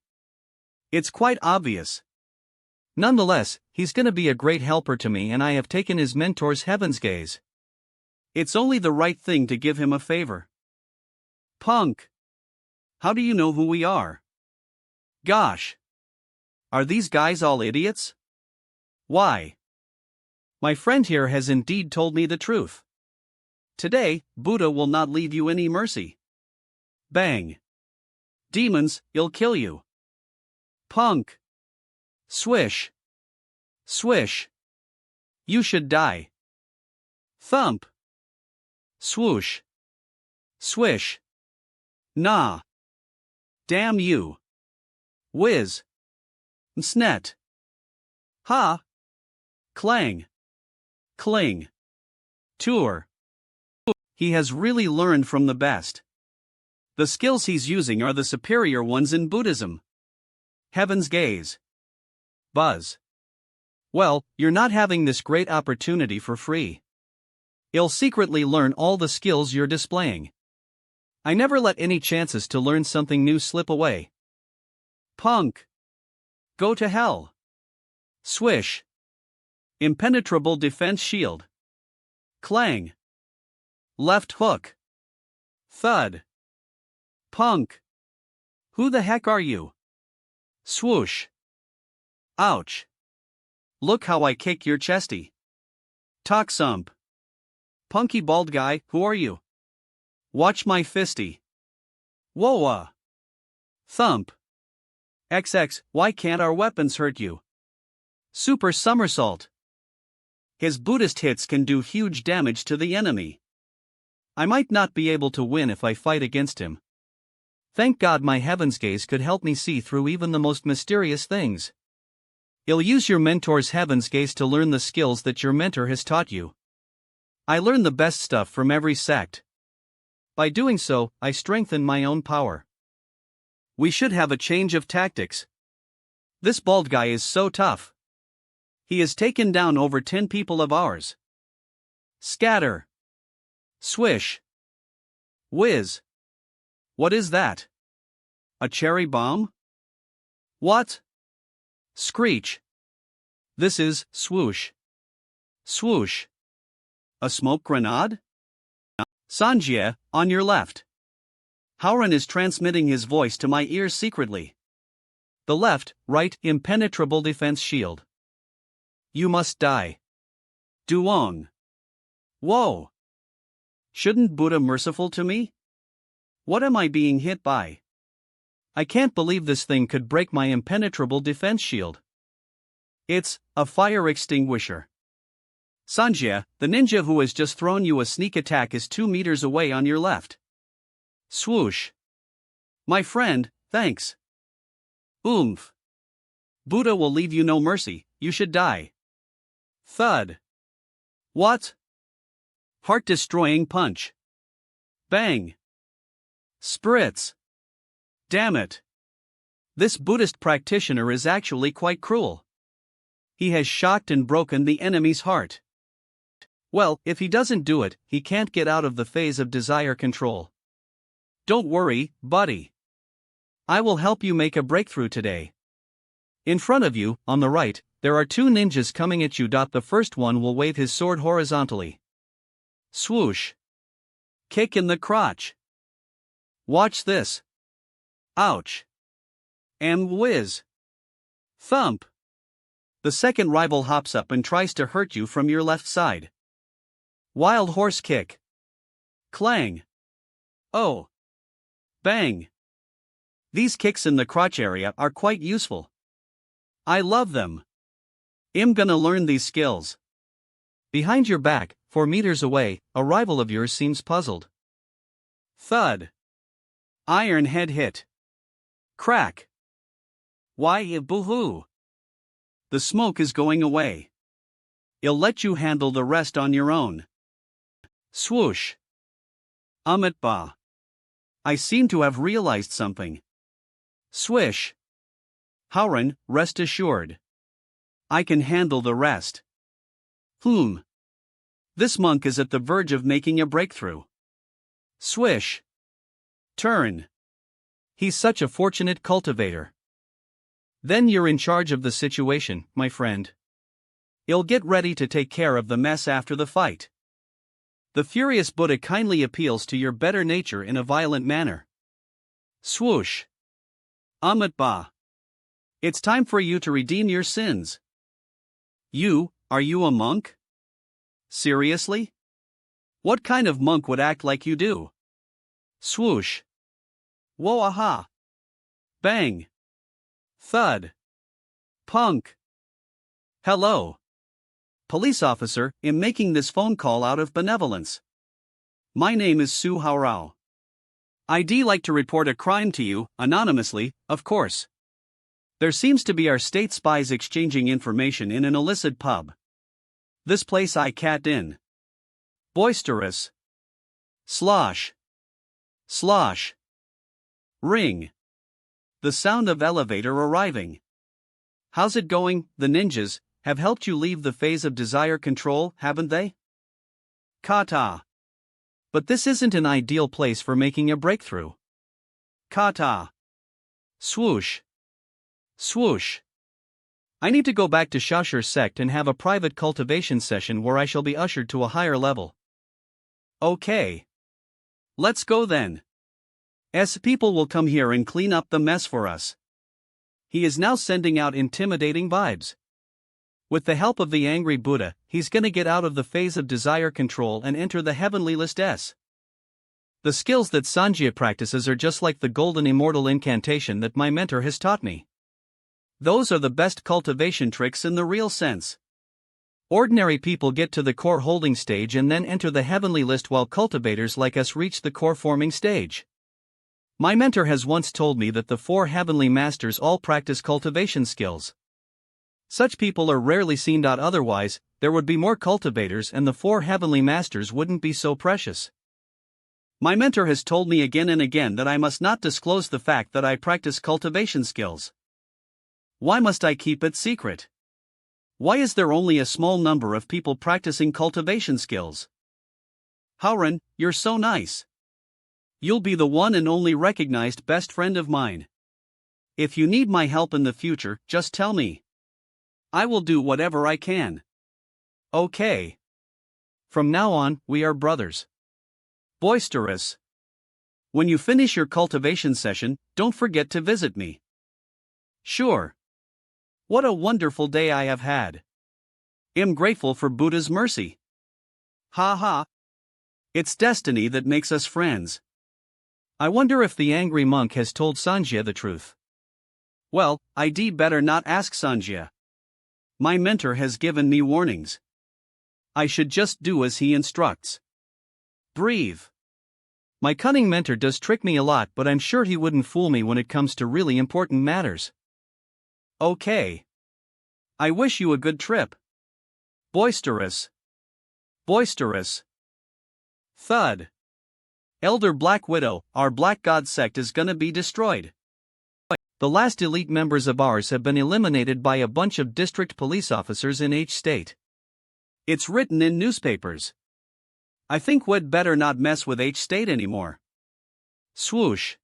It's quite obvious. Nonetheless, he's gonna be a great helper to me, and I have taken his mentor's heaven's gaze. It's only the right thing to give him a favor. Punk. How do you know who we are? Gosh. Are these guys all idiots? Why? My friend here has indeed told me the truth. Today, Buddha will not leave you any mercy. Bang. Demons, he'll kill you. Punk. Swish. Swish. You should die. Thump. Swoosh. Swish. Nah. Damn you. Whiz. Snet. Ha. Clang. Cling. Tour. He has really learned from the best. The skills he's using are the superior ones in Buddhism. Heaven's gaze. Buzz. Well, you're not having this great opportunity for free. You'll secretly learn all the skills you're displaying. I never let any chances to learn something new slip away. Punk. Go to hell. Swish. Impenetrable defense shield. Clang. Left hook. Thud. Punk. Who the heck are you? Swoosh. Ouch. Look how I kick your chesty. Toxump. Punky bald guy, who are you? Watch my fisty. Whoa. Thump. XX, why can't our weapons hurt you? Super somersault. His Buddhist hits can do huge damage to the enemy. I might not be able to win if I fight against him. Thank God my heaven's gaze could help me see through even the most mysterious things. You'll use your mentor's heaven's gaze to learn the skills that your mentor has taught you. I learn the best stuff from every sect. By doing so, I strengthen my own power. We should have a change of tactics. This bald guy is so tough. He has taken down over 10 people of ours. Scatter. Swish. Whiz. What is that? A cherry bomb? What? Screech. This is swoosh. Swoosh. A smoke grenade? Sanjia, on your left. Howran is transmitting his voice to my ears secretly. The left, right, impenetrable defense shield. You must die. Duong. Whoa. Shouldn't Buddha merciful to me? What am I being hit by? I can't believe this thing could break my impenetrable defense shield. It's a fire extinguisher. Sanjia, the ninja who has just thrown you a sneak attack is 2 meters away on your left. Swoosh. My friend, thanks. Oomph. Buddha will leave you no mercy, you should die. Thud. What? Heart-destroying punch. Bang. Spritz. Damn it. This Buddhist practitioner is actually quite cruel. He has shocked and broken the enemy's heart. Well, if he doesn't do it, he can't get out of the phase of desire control. Don't worry, buddy. I will help you make a breakthrough today. In front of you, on the right, there are 2 ninjas coming at you. The first one will wave his sword horizontally. Swoosh. Kick in the crotch. Watch this. Ouch. And whiz. Thump. The second rival hops up and tries to hurt you from your left side. Wild horse kick. Clang. Oh. Bang. These kicks in the crotch area are quite useful. I love them. I'm gonna learn these skills. Behind your back, 4 meters away, a rival of yours seems puzzled. Thud. Iron head hit. Crack. Why, boo-hoo. The smoke is going away. I'll let you handle the rest on your own. Swoosh. Ba. I seem to have realized something. Swish. Howran, rest assured. I can handle the rest. This monk is at the verge of making a breakthrough. Swish. Turn. He's such a fortunate cultivator. Then you're in charge of the situation, my friend. You'll get ready to take care of the mess after the fight. The furious Buddha kindly appeals to your better nature in a violent manner. Swoosh. Ba. It's time for you to redeem your sins. Are you a monk? Seriously? What kind of monk would act like you do? Swoosh. Whoa, aha. Bang. Thud. Punk. Hello. Police officer, I'm making this phone call out of benevolence. My name is Su Haorao. I'd like to report a crime to you, anonymously, of course. There seems to be our state spies exchanging information in an illicit pub. This place I cat in. Boisterous. Slosh. Slosh. Ring. The sound of elevator arriving. How's it going? The ninjas have helped you leave the phase of desire control, haven't they? Kata. But this isn't an ideal place for making a breakthrough. Kata. Swoosh. Swoosh. I need to go back to Shashur sect and have a private cultivation session where I shall be ushered to a higher level. Okay. Let's go then. People will come here and clean up the mess for us. He is now sending out intimidating vibes. With the help of the angry Buddha, he's gonna get out of the phase of desire control and enter the heavenly list S. The skills that Sanjia practices are just like the golden immortal incantation that my mentor has taught me. Those are the best cultivation tricks in the real sense. Ordinary people get to the core holding stage and then enter the heavenly list, while cultivators like us reach the core forming stage. My mentor has once told me that the 4 heavenly masters all practice cultivation skills. Such people are rarely seen. Otherwise, there would be more cultivators and the 4 heavenly masters wouldn't be so precious. My mentor has told me again and again that I must not disclose the fact that I practice cultivation skills. Why must I keep it secret? Why is there only a small number of people practicing cultivation skills? Howren, you're so nice. You'll be the one and only recognized best friend of mine. If you need my help in the future, just tell me. I will do whatever I can. Okay. From now on, we are brothers. Boisterous. When you finish your cultivation session, don't forget to visit me. Sure. What a wonderful day I have had. I'm grateful for Buddha's mercy. Ha ha. It's destiny that makes us friends. I wonder if the angry monk has told Sanjia the truth. Well, I'd better not ask Sanjia. My mentor has given me warnings. I should just do as he instructs. Breathe. My cunning mentor does trick me a lot, but I'm sure he wouldn't fool me when it comes to really important matters. Okay. I wish you a good trip. Boisterous. Boisterous. Thud. Elder Black Widow, our Black God sect is gonna be destroyed. The last elite members of ours have been eliminated by a bunch of district police officers in each state. It's written in newspapers. I think we'd better not mess with H state anymore. Swoosh.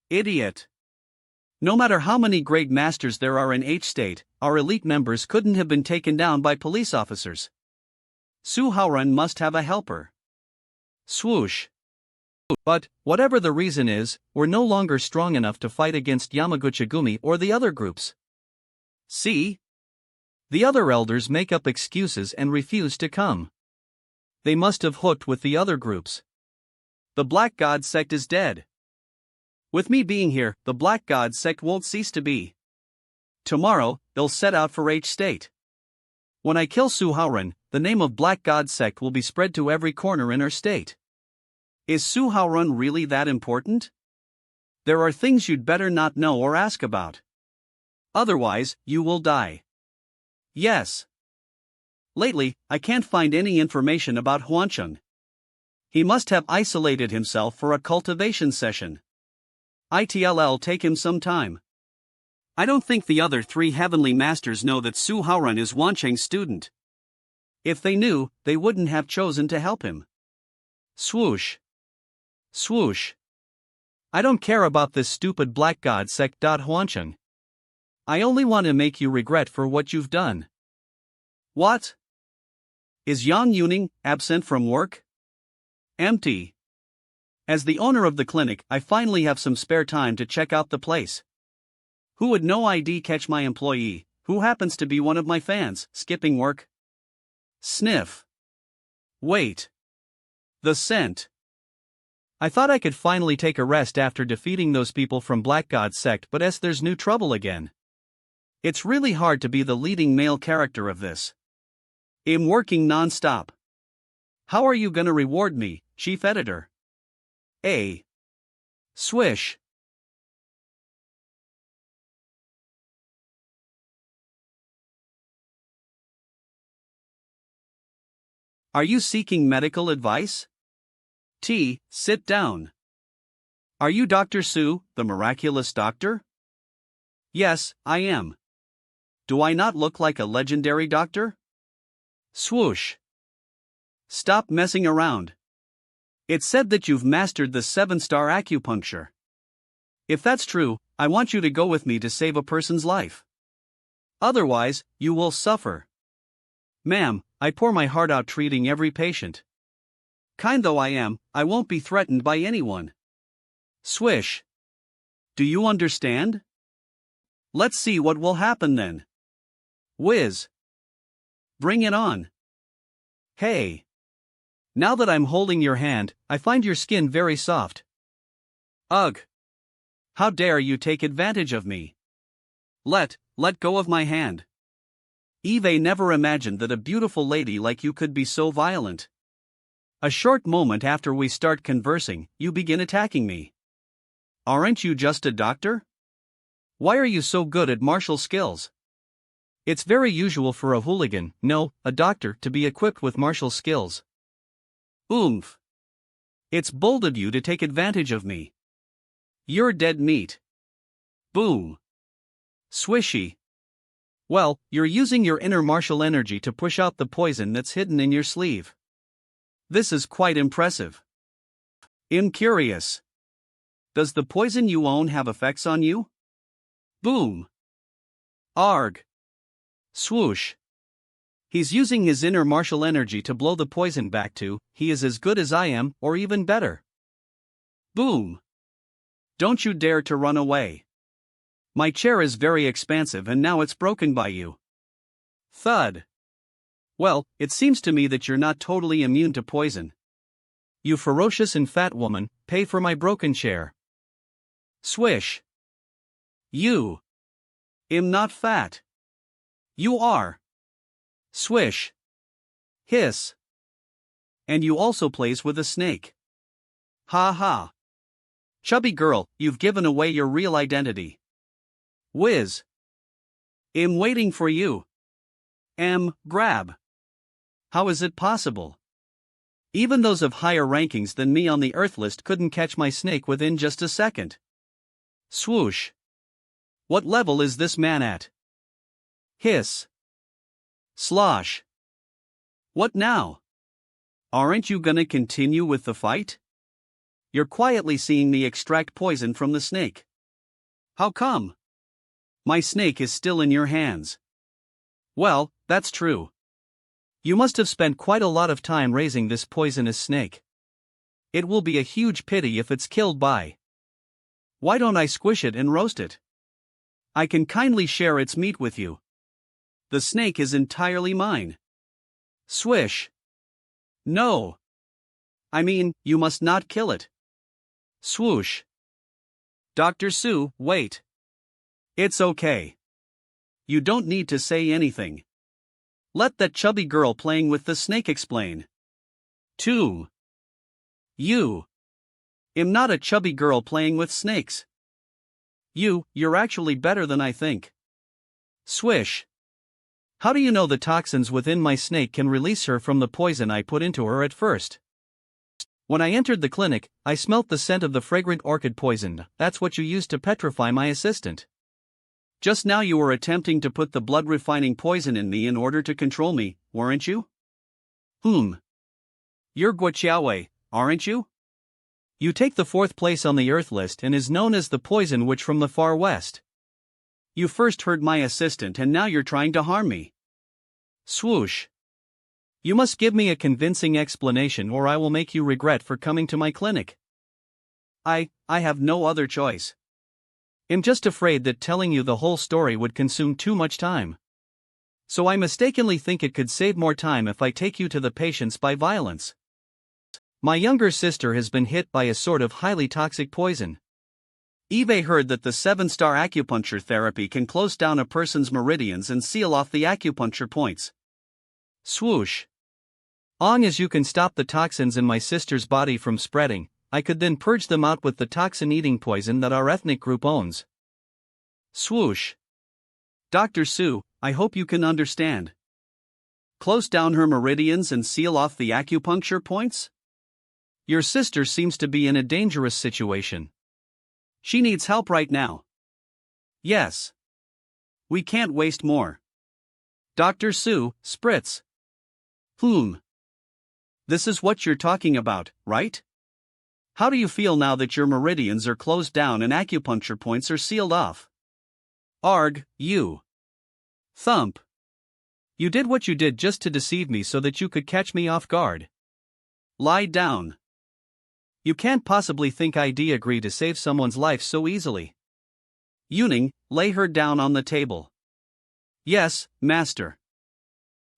Idiot. No matter how many great masters there are in H state, our elite members couldn't have been taken down by police officers. Su Haoran must have a helper. Swoosh. But, whatever the reason is, we're no longer strong enough to fight against Yamaguchi-gumi or the other groups. See? The other elders make up excuses and refuse to come. They must have hooked with the other groups. The Black God sect is dead. With me being here, the Black God sect won't cease to be. Tomorrow, they'll set out for H state. When I kill Su Haoran, the name of Black God sect will be spread to every corner in our state. Is Su Haoran really that important? There are things you'd better not know or ask about. Otherwise, you will die. Yes. Lately, I can't find any information about Huancheng. He must have isolated himself for a cultivation session. It'll take him some time. I don't think the other 3 heavenly masters know that Su Haoran is Huancheng's student. If they knew, they wouldn't have chosen to help him. Swoosh. Swoosh. I don't care about this stupid Black God sect. Huancheng. I only want to make you regret for what you've done. What? Is Yang Yuning absent from work? Empty. As the owner of the clinic, I finally have some spare time to check out the place. Who would know I'd catch my employee, who happens to be one of my fans, skipping work? Sniff. Wait. The scent. I thought I could finally take a rest after defeating those people from Black God sect, but there's new trouble again. It's really hard to be the leading male character of this. I'm working non-stop. How are you gonna reward me, chief editor? Swish. Are you seeking medical advice? T. Sit down. Are you Dr. Su, the miraculous doctor? Yes, I am. Do I not look like a legendary doctor? Swoosh. Stop messing around. It's said that you've mastered the 7-star acupuncture. If that's true, I want you to go with me to save a person's life. Otherwise, you will suffer. Ma'am, I pour my heart out treating every patient. Kind though I am, I won't be threatened by anyone. Swish. Do you understand? Let's see what will happen then. Whiz. Bring it on. Hey. Now that I'm holding your hand, I find your skin very soft. Ugh. How dare you take advantage of me? Let go of my hand. Eve never imagined that a beautiful lady like you could be so violent. A short moment after we start conversing, you begin attacking me. Aren't you just a doctor? Why are you so good at martial skills? It's very usual for a hooligan, no, a doctor, to be equipped with martial skills. Oomph. It's bold of you to take advantage of me. You're dead meat. Boom. Swishy. Well, you're using your inner martial energy to push out the poison that's hidden in your sleeve. This is quite impressive. I'm curious. Does the poison you own have effects on you? Boom. Arg. Swoosh. He's using his inner martial energy to blow the poison back to, he is as good as I am, or even better. Boom. Don't you dare to run away. My chair is very expansive and now it's broken by you. Thud. Well, it seems to me that you're not totally immune to poison. You ferocious and fat woman, pay for my broken chair. Swish. You. I'm not fat. You are. Swish. Hiss. And you also plays with a snake. Ha ha. Chubby girl, you've given away your real identity. Whiz. I'm waiting for you. Grab. How is it possible? Even those of higher rankings than me on the Earth list couldn't catch my snake within just a second. Swoosh. What level is this man at? Hiss. Slosh. What now? Aren't you gonna continue with the fight? You're quietly seeing me extract poison from the snake. How come? My snake is still in your hands. Well, that's true. You must have spent quite a lot of time raising this poisonous snake. It will be a huge pity if it's killed by. Why don't I squish it and roast it? I can kindly share its meat with you. The snake is entirely mine. Swish. No. I mean, you must not kill it. Swoosh. Dr. Sue, wait. It's okay. You don't need to say anything. Let that chubby girl playing with the snake explain. 2. I'm not a chubby girl playing with snakes. You're actually better than I think. Swish. How do you know the toxins within my snake can release her from the poison I put into her at first? When I entered the clinic, I smelt the scent of the fragrant orchid poison. That's what you used to petrify my assistant. Just now you were attempting to put the blood-refining poison in me in order to control me, weren't you? You're Guaqiaowei, aren't you? You take the 4th place on the Earth list and is known as the poison witch from the far west. You first heard my assistant and now you're trying to harm me. Swoosh. You must give me a convincing explanation or I will make you regret for coming to my clinic. I have no other choice. I'm just afraid that telling you the whole story would consume too much time. So I mistakenly think it could save more time if I take you to the patients by violence. My younger sister has been hit by a sort of highly toxic poison. Eve heard that the 7-star acupuncture therapy can close down a person's meridians and seal off the acupuncture points. Swoosh. Long as you can stop the toxins in my sister's body from spreading, I could then purge them out with the toxin-eating poison that our ethnic group owns. Swoosh. Dr. Sue, I hope you can understand. Close down her meridians and seal off the acupuncture points? Your sister seems to be in a dangerous situation. She needs help right now. Yes. We can't waste more. Dr. Sue, spritz. This is what you're talking about, right? How do you feel now that your meridians are closed down and acupuncture points are sealed off? Arg, you. Thump. You did what you did just to deceive me so that you could catch me off guard. Lie down. You can't possibly think I'd agree to save someone's life so easily. Yuning, lay her down on the table. Yes, master.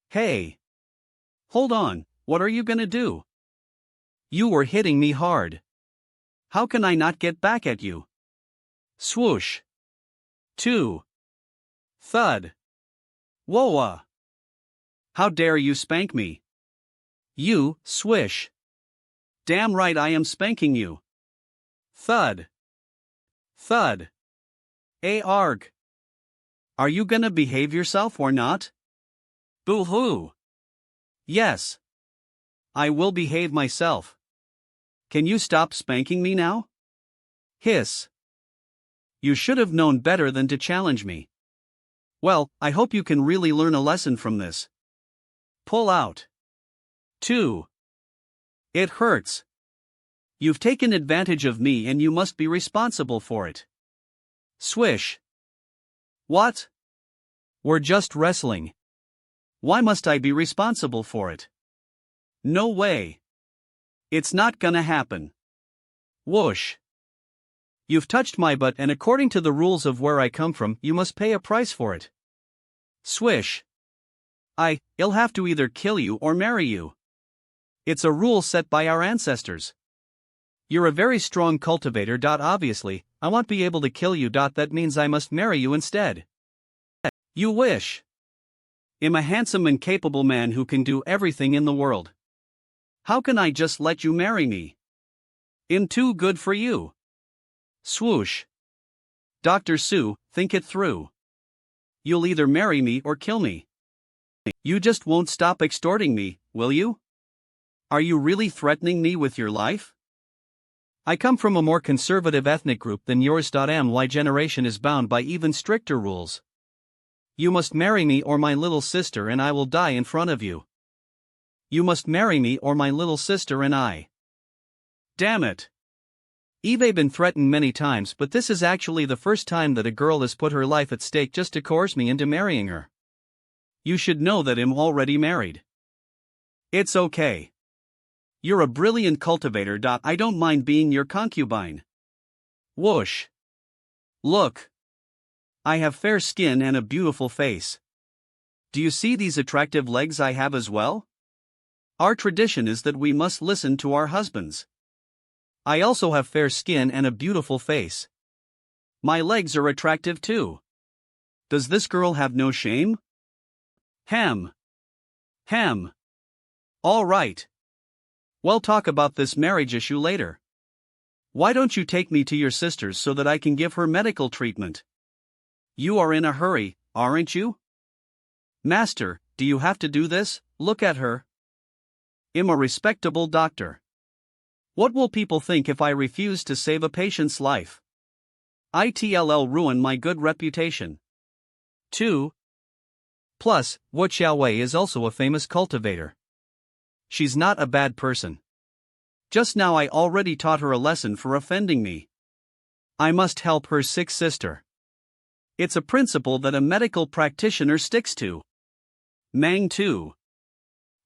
Hey. Hold on, what are you gonna do? You were hitting me hard. How can I not get back at you? Swoosh. 2. Thud. Whoa. How dare you spank me? You, swish. Damn right I am spanking you. Thud. Thud. Arg. Are you gonna behave yourself or not? Boo-hoo. Yes. I will behave myself. Can you stop spanking me now? Hiss. You should have known better than to challenge me. Well, I hope you can really learn a lesson from this. Pull out. 2. It hurts. You've taken advantage of me and you must be responsible for it. Swish. What? We're just wrestling. Why must I be responsible for it? No way. It's not gonna happen. Whoosh. You've touched my butt and according to the rules of where I come from, you must pay a price for it. Swish. I'll have to either kill you or marry you. It's a rule set by our ancestors. You're a very strong cultivator. Obviously, I won't be able to kill you. That means I must marry you instead. You wish. I'm a handsome and capable man who can do everything in the world. How can I just let you marry me? I'm too good for you. Swoosh. Dr. Sue, think it through. You'll either marry me or kill me. You just won't stop extorting me, will you? Are you really threatening me with your life? I come from a more conservative ethnic group than yours. My generation is bound by even stricter rules. You must marry me or my little sister and I will die in front of you. You must marry me or my little sister and I. Damn it. I've been threatened many times, but this is actually the first time that a girl has put her life at stake just to coerce me into marrying her. You should know that I'm already married. It's okay. You're a brilliant cultivator. I don't mind being your concubine. Whoosh. Look. I have fair skin and a beautiful face. Do you see these attractive legs I have as well? Our tradition is that we must listen to our husbands. I also have fair skin and a beautiful face. My legs are attractive too. Does this girl have no shame? Hem. Hem. All right. We'll talk about this marriage issue later. Why don't you take me to your sister's so that I can give her medical treatment? You are in a hurry, aren't you? Master, do you have to do this? Look at her. I'm a respectable doctor. What will people think if I refuse to save a patient's life? It'll ruin my good reputation. 2. Plus, Wu Xiaowei is also a famous cultivator. She's not a bad person. Just now I already taught her a lesson for offending me. I must help her sick sister. It's a principle that a medical practitioner sticks to. Mang 2.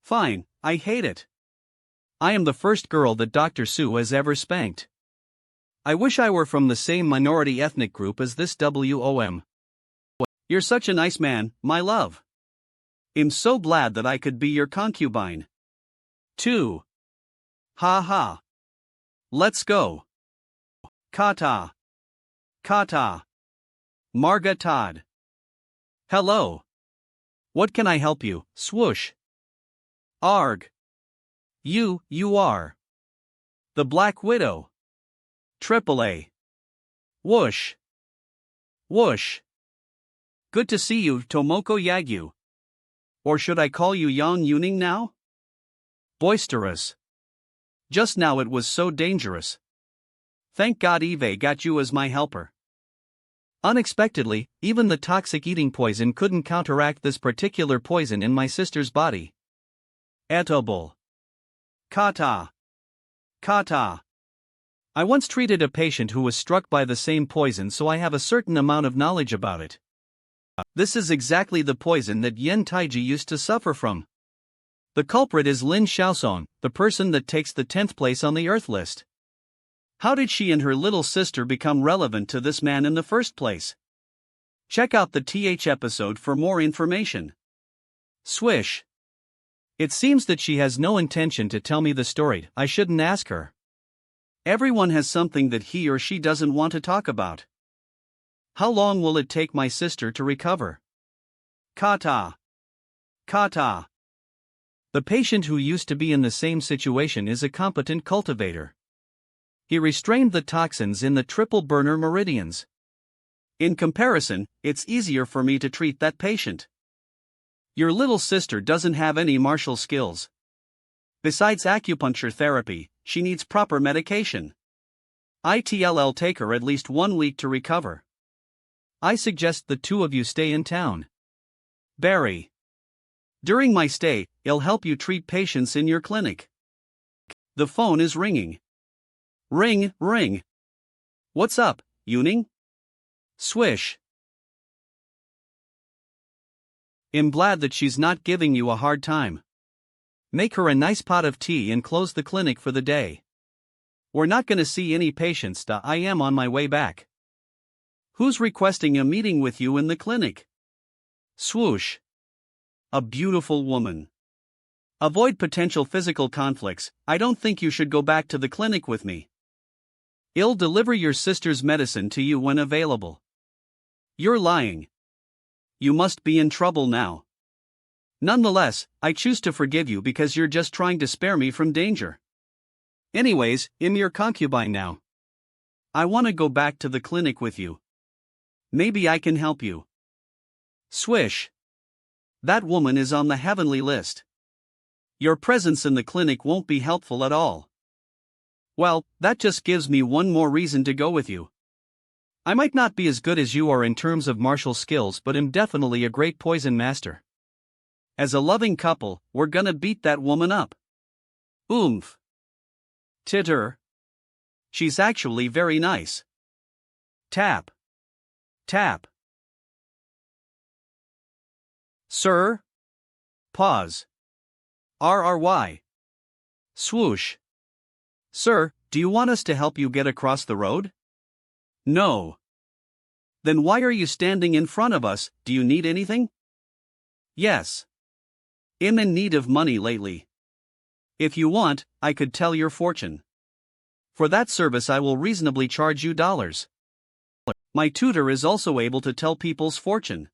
Fine, I hate it. I am the first girl that Dr. Sue has ever spanked. I wish I were from the same minority ethnic group as this WOM. You're such a nice man, my love. I'm so glad that I could be your concubine. 2. Ha ha. Let's go. Kata. Kata. Marga Todd. Hello. What can I help you? Swoosh. Arg. You are. The Black Widow. AAA. Whoosh. Whoosh. Good to see you, Tomoko Yagyu. Or should I call you Yang Yuning now? Boisterous. Just now it was so dangerous. Thank God Eve got you as my helper. Unexpectedly, even the toxic eating poison couldn't counteract this particular poison in my sister's body. Edible. Kata. Kata. I once treated a patient who was struck by the same poison, so I have a certain amount of knowledge about it. This is exactly the poison that Yen Taiji used to suffer from. The culprit is Lin Xiaosong, the person that takes the 10th place on the Earth list. How did she and her little sister become relevant to this man in the first place? Check out the TH episode for more information. Swish. It seems that she has no intention to tell me the story. I shouldn't ask her. Everyone has something that he or she doesn't want to talk about. How long will it take my sister to recover? Kata. Kata. The patient who used to be in the same situation is a competent cultivator. He restrained the toxins in the triple burner meridians. In comparison, it's easier for me to treat that patient. Your little sister doesn't have any martial skills. Besides acupuncture therapy, she needs proper medication. It'll take her at least 1 week to recover. I suggest the two of you stay in town. Barry. During my stay, I'll help you treat patients in your clinic. The phone is ringing. Ring, ring. What's up, Yuning? Swish. I'm glad that she's not giving you a hard time. Make her a nice pot of tea and close the clinic for the day. We're not gonna see any patients. I am on my way back. Who's requesting a meeting with you in the clinic? Swoosh. A beautiful woman. Avoid potential physical conflicts. I don't think you should go back to the clinic with me. I'll deliver your sister's medicine to you when available. You're lying. You must be in trouble now. Nonetheless, I choose to forgive you because you're just trying to spare me from danger. Anyways, I'm your concubine now. I want to go back to the clinic with you. Maybe I can help you. Swish. That woman is on the heavenly list. Your presence in the clinic won't be helpful at all. Well, that just gives me one more reason to go with you. I might not be as good as you are in terms of martial skills, but am definitely a great poison master. As a loving couple, we're gonna beat that woman up. Oomph. Titter. She's actually very nice. Tap. Tap. Sir? Pause. RRY. Swoosh. Sir, do you want us to help you get across the road? No. Then why are you standing in front of us? Do you need anything? Yes. I'm in need of money lately. If you want, I could tell your fortune. For that service I will reasonably charge you dollars. My tutor is also able to tell people's fortune.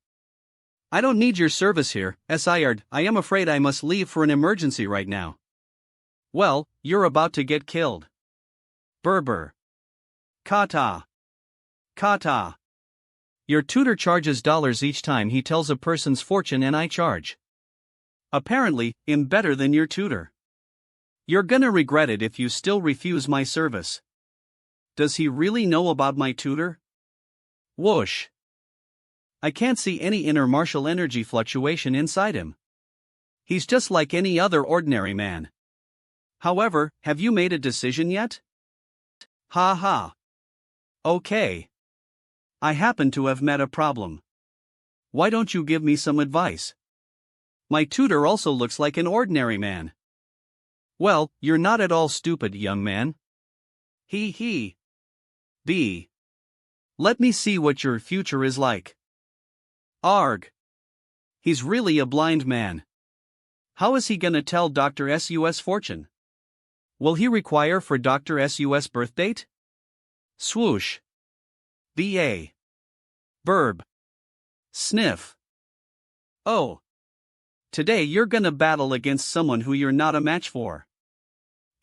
I don't need your service here, Sired. I am afraid I must leave for an emergency right now. Well, you're about to get killed. Berber. Kata. Kata. Your tutor charges dollars each time he tells a person's fortune and I charge. Apparently, I'm better than your tutor. You're gonna regret it if you still refuse my service. Does he really know about my tutor? Whoosh. I can't see any inner martial energy fluctuation inside him. He's just like any other ordinary man. However, have you made a decision yet? Ha ha. Okay. I happen to have met a problem. Why don't you give me some advice? My tutor also looks like an ordinary man. Well, you're not at all stupid, young man. He. B. Let me see what your future is like. Arg. He's really a blind man. How is he gonna tell Dr. S.U.'s fortune? Will he require for Dr. S.U.'s birth date? Swoosh. B.A. Verb. Sniff. Oh. Today you're gonna battle against someone who you're not a match for.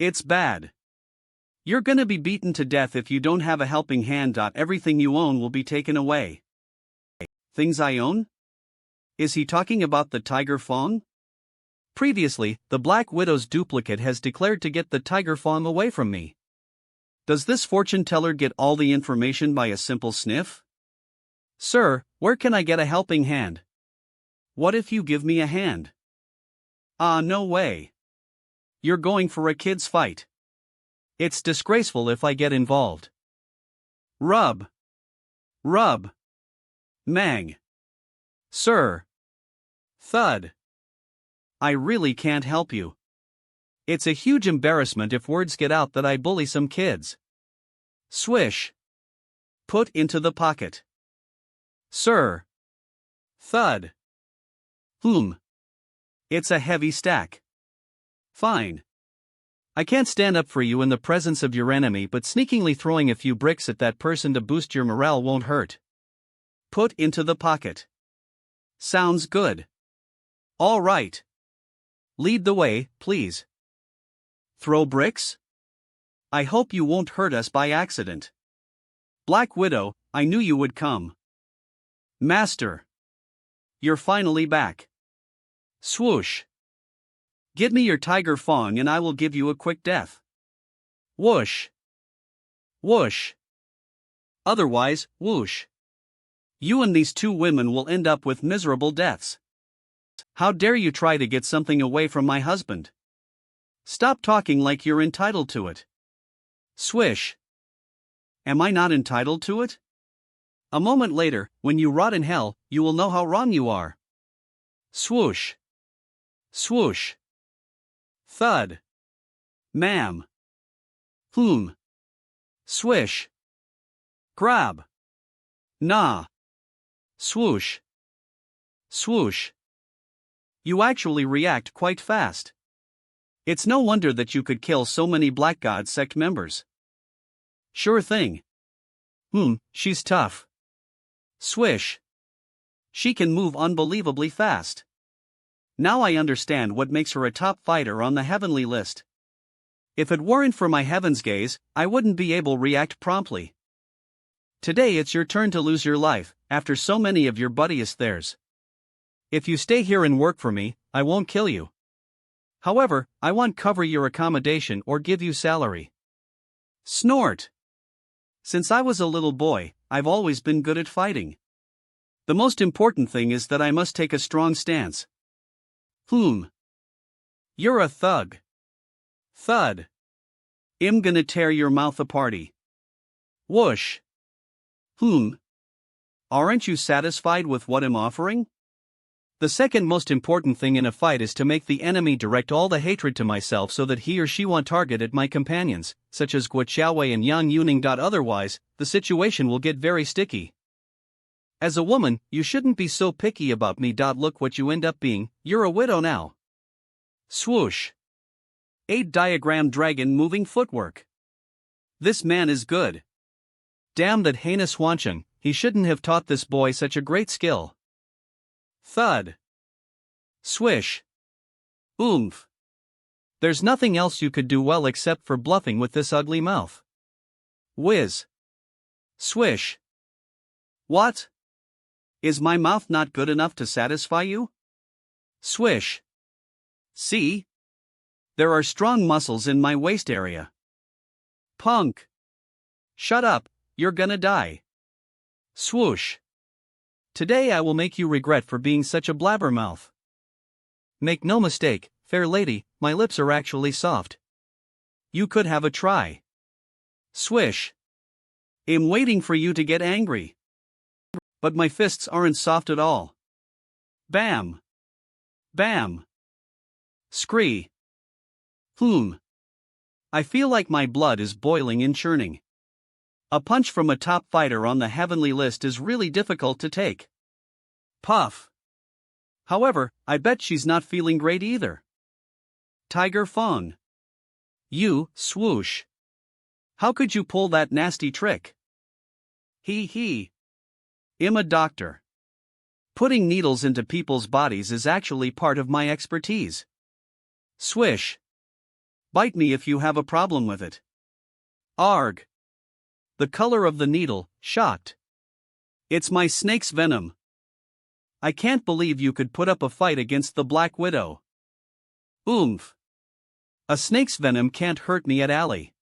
It's bad. You're gonna be beaten to death if you don't have a helping hand. Everything you own will be taken away. Things I own? Is he talking about the tiger fawn? Previously, the Black Widow's duplicate has declared to get the tiger fawn away from me. Does this fortune teller get all the information by a simple sniff? Sir, where can I get a helping hand? What if you give me a hand? No way. You're going for a kid's fight. It's disgraceful if I get involved. Rub. Rub. Mang. Sir. Thud. I really can't help you. It's a huge embarrassment if words get out that I bully some kids. Swish. Put into the pocket. Sir. Thud. It's a heavy stack. Fine. I can't stand up for you in the presence of your enemy, but sneakingly throwing a few bricks at that person to boost your morale won't hurt. Put into the pocket. Sounds good. All right. Lead the way, please. Throw bricks? I hope you won't hurt us by accident. Black Widow, I knew you would come. Master. You're finally back. Swoosh. Give me your tiger fang and I will give you a quick death. Whoosh. Whoosh. Otherwise, whoosh. You and these two women will end up with miserable deaths. How dare you try to get something away from my husband? Stop talking like you're entitled to it. Swish. Am I not entitled to it? A moment later, when you rot in hell, you will know how wrong you are. Swoosh. Swoosh. Thud. Ma'am. Swish. Grab. Nah. Swoosh. Swoosh. You actually react quite fast. It's no wonder that you could kill so many Black God sect members. Sure thing. She's tough. Swish. She can move unbelievably fast. Now I understand what makes her a top fighter on the heavenly list. If it weren't for my heaven's gaze, I wouldn't be able to react promptly. Today it's your turn to lose your life, after so many of your buddies theirs. If you stay here and work for me, I won't kill you. However, I won't cover your accommodation or give you salary. Snort. Since I was a little boy, I've always been good at fighting. The most important thing is that I must take a strong stance. You're a thug. Thud. I'm gonna tear your mouth aparty. Whoosh. Aren't you satisfied with what I'm offering? The second most important thing in a fight is to make the enemy direct all the hatred to myself so that he or she won't target at my companions, such as Guo Xiaowei and Yang Yuning. Otherwise, the situation will get very sticky. As a woman, you shouldn't be so picky about me. Look what you end up being, you're a widow now. Swoosh. 8 diagram dragon moving footwork. This man is good. Damn that heinous Huancheng, he shouldn't have taught this boy such a great skill. Thud. Swish. Oomph. There's nothing else you could do well except for bluffing with this ugly mouth. Whiz. Swish. What? Is my mouth not good enough to satisfy you? Swish. See? There are strong muscles in my waist area. Punk. Shut up, you're gonna die. Swoosh. Today I will make you regret for being such a blabbermouth. Make no mistake, fair lady, my lips are actually soft. You could have a try. Swish. I'm waiting for you to get angry. But my fists aren't soft at all. Bam. Bam. Scree. I feel like my blood is boiling and churning. A punch from a top fighter on the heavenly list is really difficult to take. Puff. However, I bet she's not feeling great either. Tiger Fang. You, swoosh. How could you pull that nasty trick? He. I'm a doctor. Putting needles into people's bodies is actually part of my expertise. Swish. Bite me if you have a problem with it. Arg. The color of the needle, shocked. It's my snake's venom. I can't believe you could put up a fight against the Black Widow. Oomph. A snake's venom can't hurt me at alley.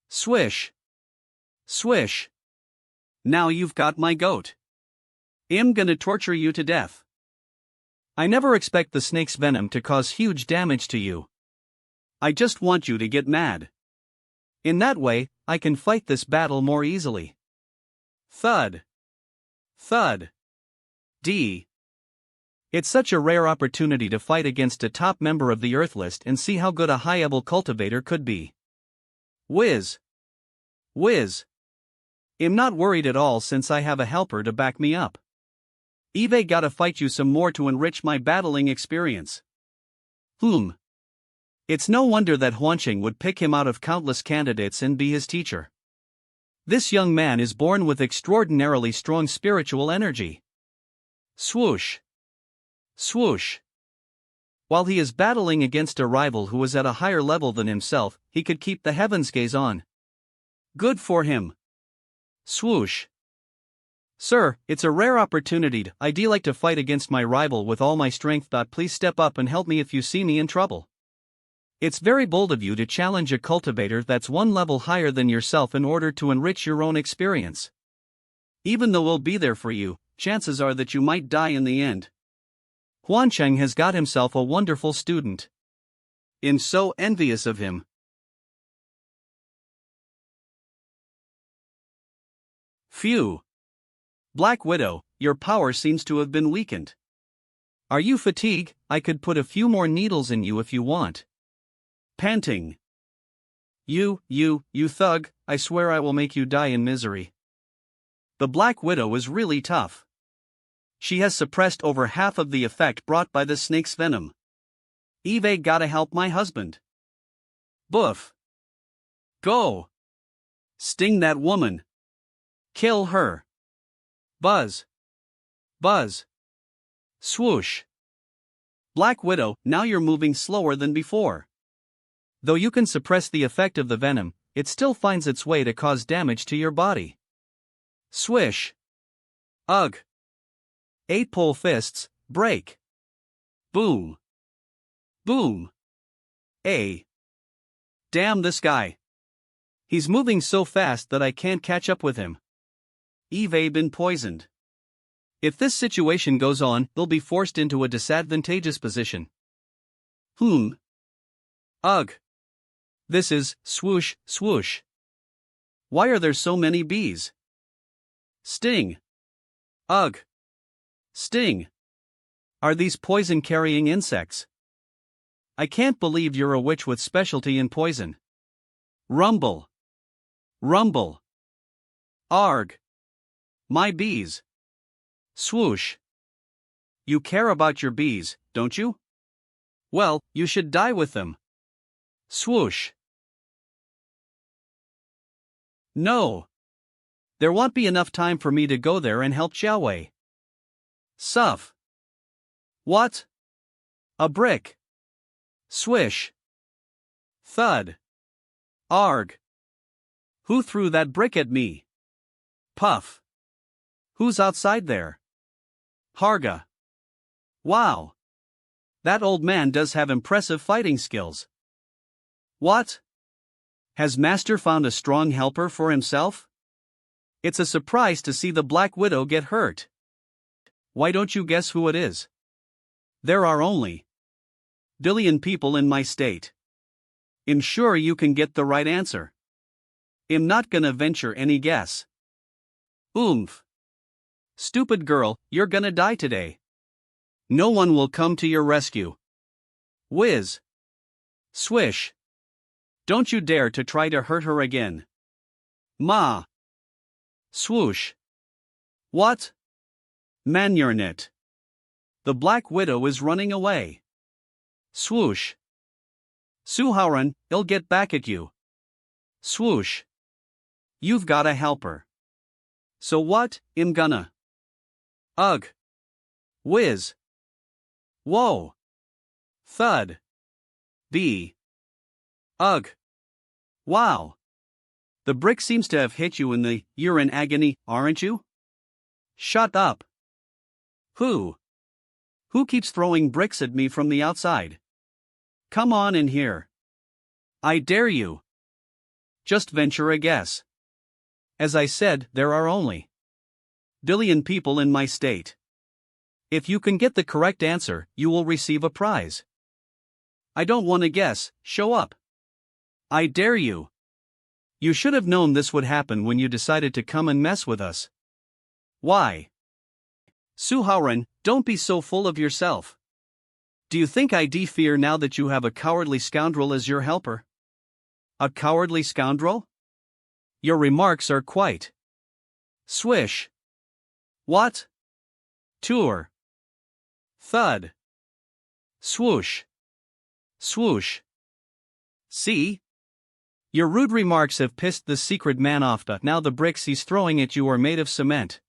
Swish. Swish. Now you've got my goat. I'm gonna torture you to death. I never expect the snake's venom to cause huge damage to you. I just want you to get mad. In that way, I can fight this battle more easily. Thud. Thud. D. It's such a rare opportunity to fight against a top member of the Earth list and see how good a high-level cultivator could be. Whiz. Whiz. I'm not worried at all since I have a helper to back me up. Eve gotta fight you some more to enrich my battling experience. It's no wonder that Huancheng would pick him out of countless candidates and be his teacher. This young man is born with extraordinarily strong spiritual energy. Swoosh. Swoosh. While he is battling against a rival who is at a higher level than himself, he could keep the heavens gaze on. Good for him. Swoosh. Sir, it's a rare opportunity. I'd like to fight against my rival with all my strength. Please step up and help me if you see me in trouble. It's very bold of you to challenge a cultivator that's one level higher than yourself in order to enrich your own experience. Even though we'll be there for you, chances are that you might die in the end. Huancheng has got himself a wonderful student. I'm so envious of him. Phew. Black Widow, your power seems to have been weakened. Are you fatigued? I could put a few more needles in you if you want. Panting. You thug, I swear I will make you die in misery. The Black Widow is really tough. She has suppressed over half of the effect brought by the snake's venom. Eve gotta help my husband. Boof. Go. Sting that woman. Kill her. Buzz. Buzz. Swoosh. Black Widow, now you're moving slower than before. Though you can suppress the effect of the venom, it still finds its way to cause damage to your body. Swish. Ugh. 8-pole fists, break. Boom. Boom. Damn this guy. He's moving so fast that I can't catch up with him. Eve been poisoned. If this situation goes on, they'll be forced into a disadvantageous position. Ugh. This is swoosh, swoosh. Why are there so many bees? Sting. Ugh. Sting. Are these poison-carrying insects? I can't believe you're a witch with specialty in poison. Rumble. Rumble. Arg. My bees. Swoosh. You care about your bees, don't you? Well, you should die with them. Swoosh. No. There won't be enough time for me to go there and help Xiaowei. Suff. What? A brick. Swish. Thud. Arg. Who threw that brick at me? Puff. Who's outside there? Harga. Wow. That old man does have impressive fighting skills. What? Has Master found a strong helper for himself? It's a surprise to see the Black Widow get hurt. Why don't you guess who it is? There are only billion people in my state. I'm sure you can get the right answer. I'm not gonna venture any guess. Oomph. Stupid girl, you're gonna die today. No one will come to your rescue. Whiz. Swish. Don't you dare to try to hurt her again. Ma. Swoosh. What? Manhwarecap. The Black Widow is running away. Swoosh. Suharan, I'll get back at you. Swoosh. You've gotta help her. So what, I'm gonna. Ugh. Whiz. Whoa. Thud. B. Ugh. Wow. The brick seems to have hit you in the, you're in agony, aren't you? Shut up. Who? Who keeps throwing bricks at me from the outside? Come on in here. I dare you. Just venture a guess. As I said, there are only billion people in my state. If you can get the correct answer, you will receive a prize. I don't want to guess, show up. I dare you. You should have known this would happen when you decided to come and mess with us. Why? Suharan, don't be so full of yourself. Do you think I fear now that you have a cowardly scoundrel as your helper? A cowardly scoundrel? Your remarks are quite. Swish. What? Tour. Thud. Swoosh. Swoosh. See? Your rude remarks have pissed the secret man off. Now the bricks he's throwing at you are made of cement.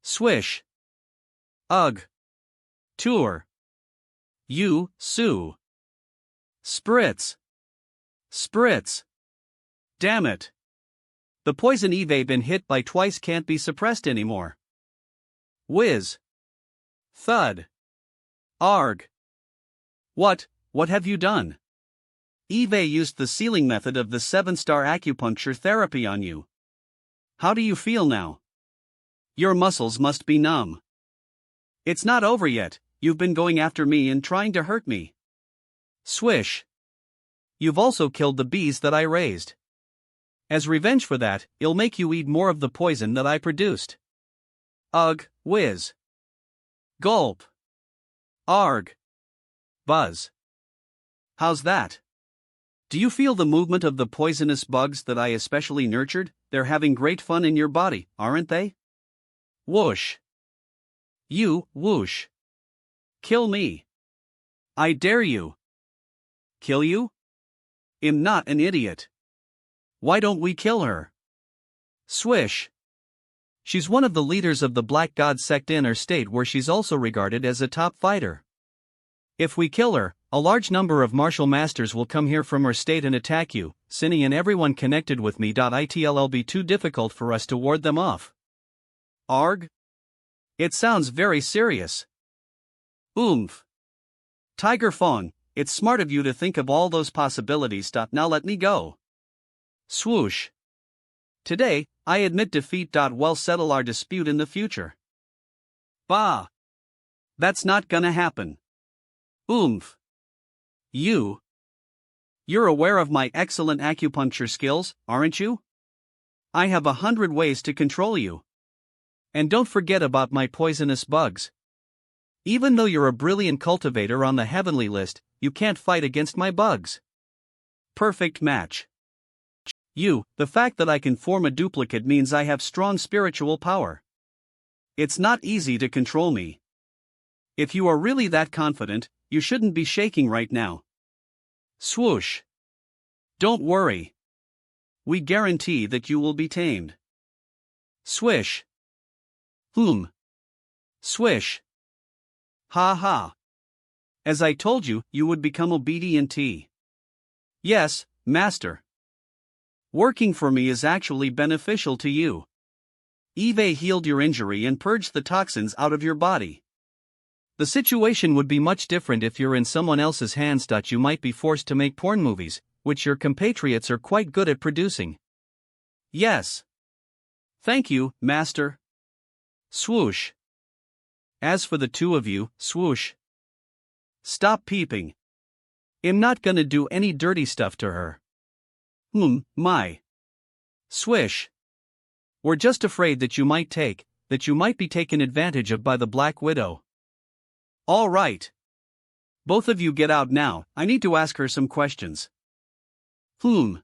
Swish. Ugh. Tour. Sue. Spritz. Spritz. Damn it. The poison Eve been hit by twice can't be suppressed anymore. Whiz. Thud. Arg. What have you done? Eve used the sealing method of the 7-star acupuncture therapy on you. How do you feel now? Your muscles must be numb. It's not over yet, you've been going after me and trying to hurt me. Swish. You've also killed the bees that I raised. As revenge for that, I'll make you eat more of the poison that I produced. Ugh, whiz. Gulp. Arg. Buzz. How's that? Do you feel the movement of the poisonous bugs that I especially nurtured? They're having great fun in your body, aren't they? Whoosh. You, whoosh. Kill me. I dare you. Kill you? I'm not an idiot. Why don't we kill her? Swish. She's one of the leaders of the Black God sect in her state, where she's also regarded as a top fighter. If we kill her, a large number of martial masters will come here from her state and attack you, Cinny, and everyone connected with me. It'll be too difficult for us to ward them off. Arg? It sounds very serious. Oomph. Tiger Fawn, it's smart of you to think of all those possibilities. Now let me go. Swoosh. Today, I admit defeat. We'll settle our dispute in the future. Bah. That's not gonna happen. Oomph. You're aware of my excellent acupuncture skills, aren't you? I have 100 ways to control you. And don't forget about my poisonous bugs. Even though you're a brilliant cultivator on the heavenly list, you can't fight against my bugs. Perfect match. The fact that I can form a duplicate means I have strong spiritual power. It's not easy to control me. If you are really that confident, you shouldn't be shaking right now. Swoosh. Don't worry. We guarantee that you will be tamed. Swish. Swish. Ha ha. As I told you, you would become obedient. Yes, master. Working for me is actually beneficial to you. Eve healed your injury and purged the toxins out of your body. The situation would be much different if you're in someone else's hands. You might be forced to make porn movies, which your compatriots are quite good at producing. Yes. Thank you, master. Swoosh. As for the two of you, swoosh. Stop peeping. I'm not gonna do any dirty stuff to her. My. Swish. We're just afraid that you might be taken advantage of by the Black Widow. All right. Both of you get out now, I need to ask her some questions. You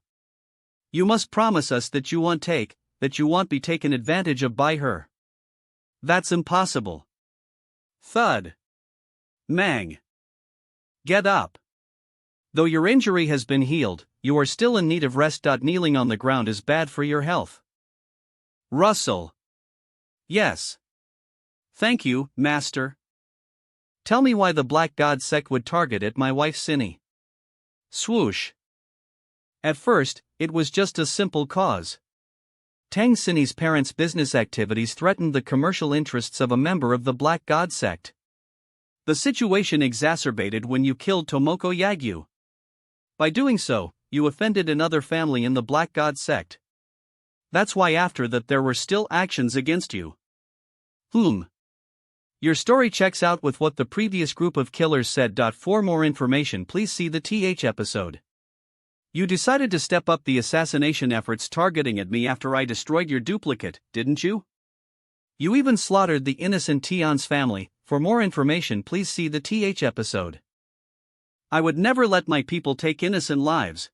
must promise us that you won't be taken advantage of by her. That's impossible. Thud. Mang. Get up. Though your injury has been healed, you are still in need of rest. Kneeling on the ground is bad for your health. Rustle. Yes. Thank you, master. Tell me why the Black God sect would target at my wife Cinny. Swoosh. At first, it was just a simple cause. Tang Cinny's parents' business activities threatened the commercial interests of a member of the Black God sect. The situation exacerbated when you killed Tomoko Yagyu. By doing so, you offended another family in the Black God sect. That's why after that there were still actions against you. Your story checks out with what the previous group of killers said. For more information, please see the episode. You decided to step up the assassination efforts targeting at me after I destroyed your duplicate, didn't you? You even slaughtered the innocent Tion's family. For more information, please see the episode. I would never let my people take innocent lives.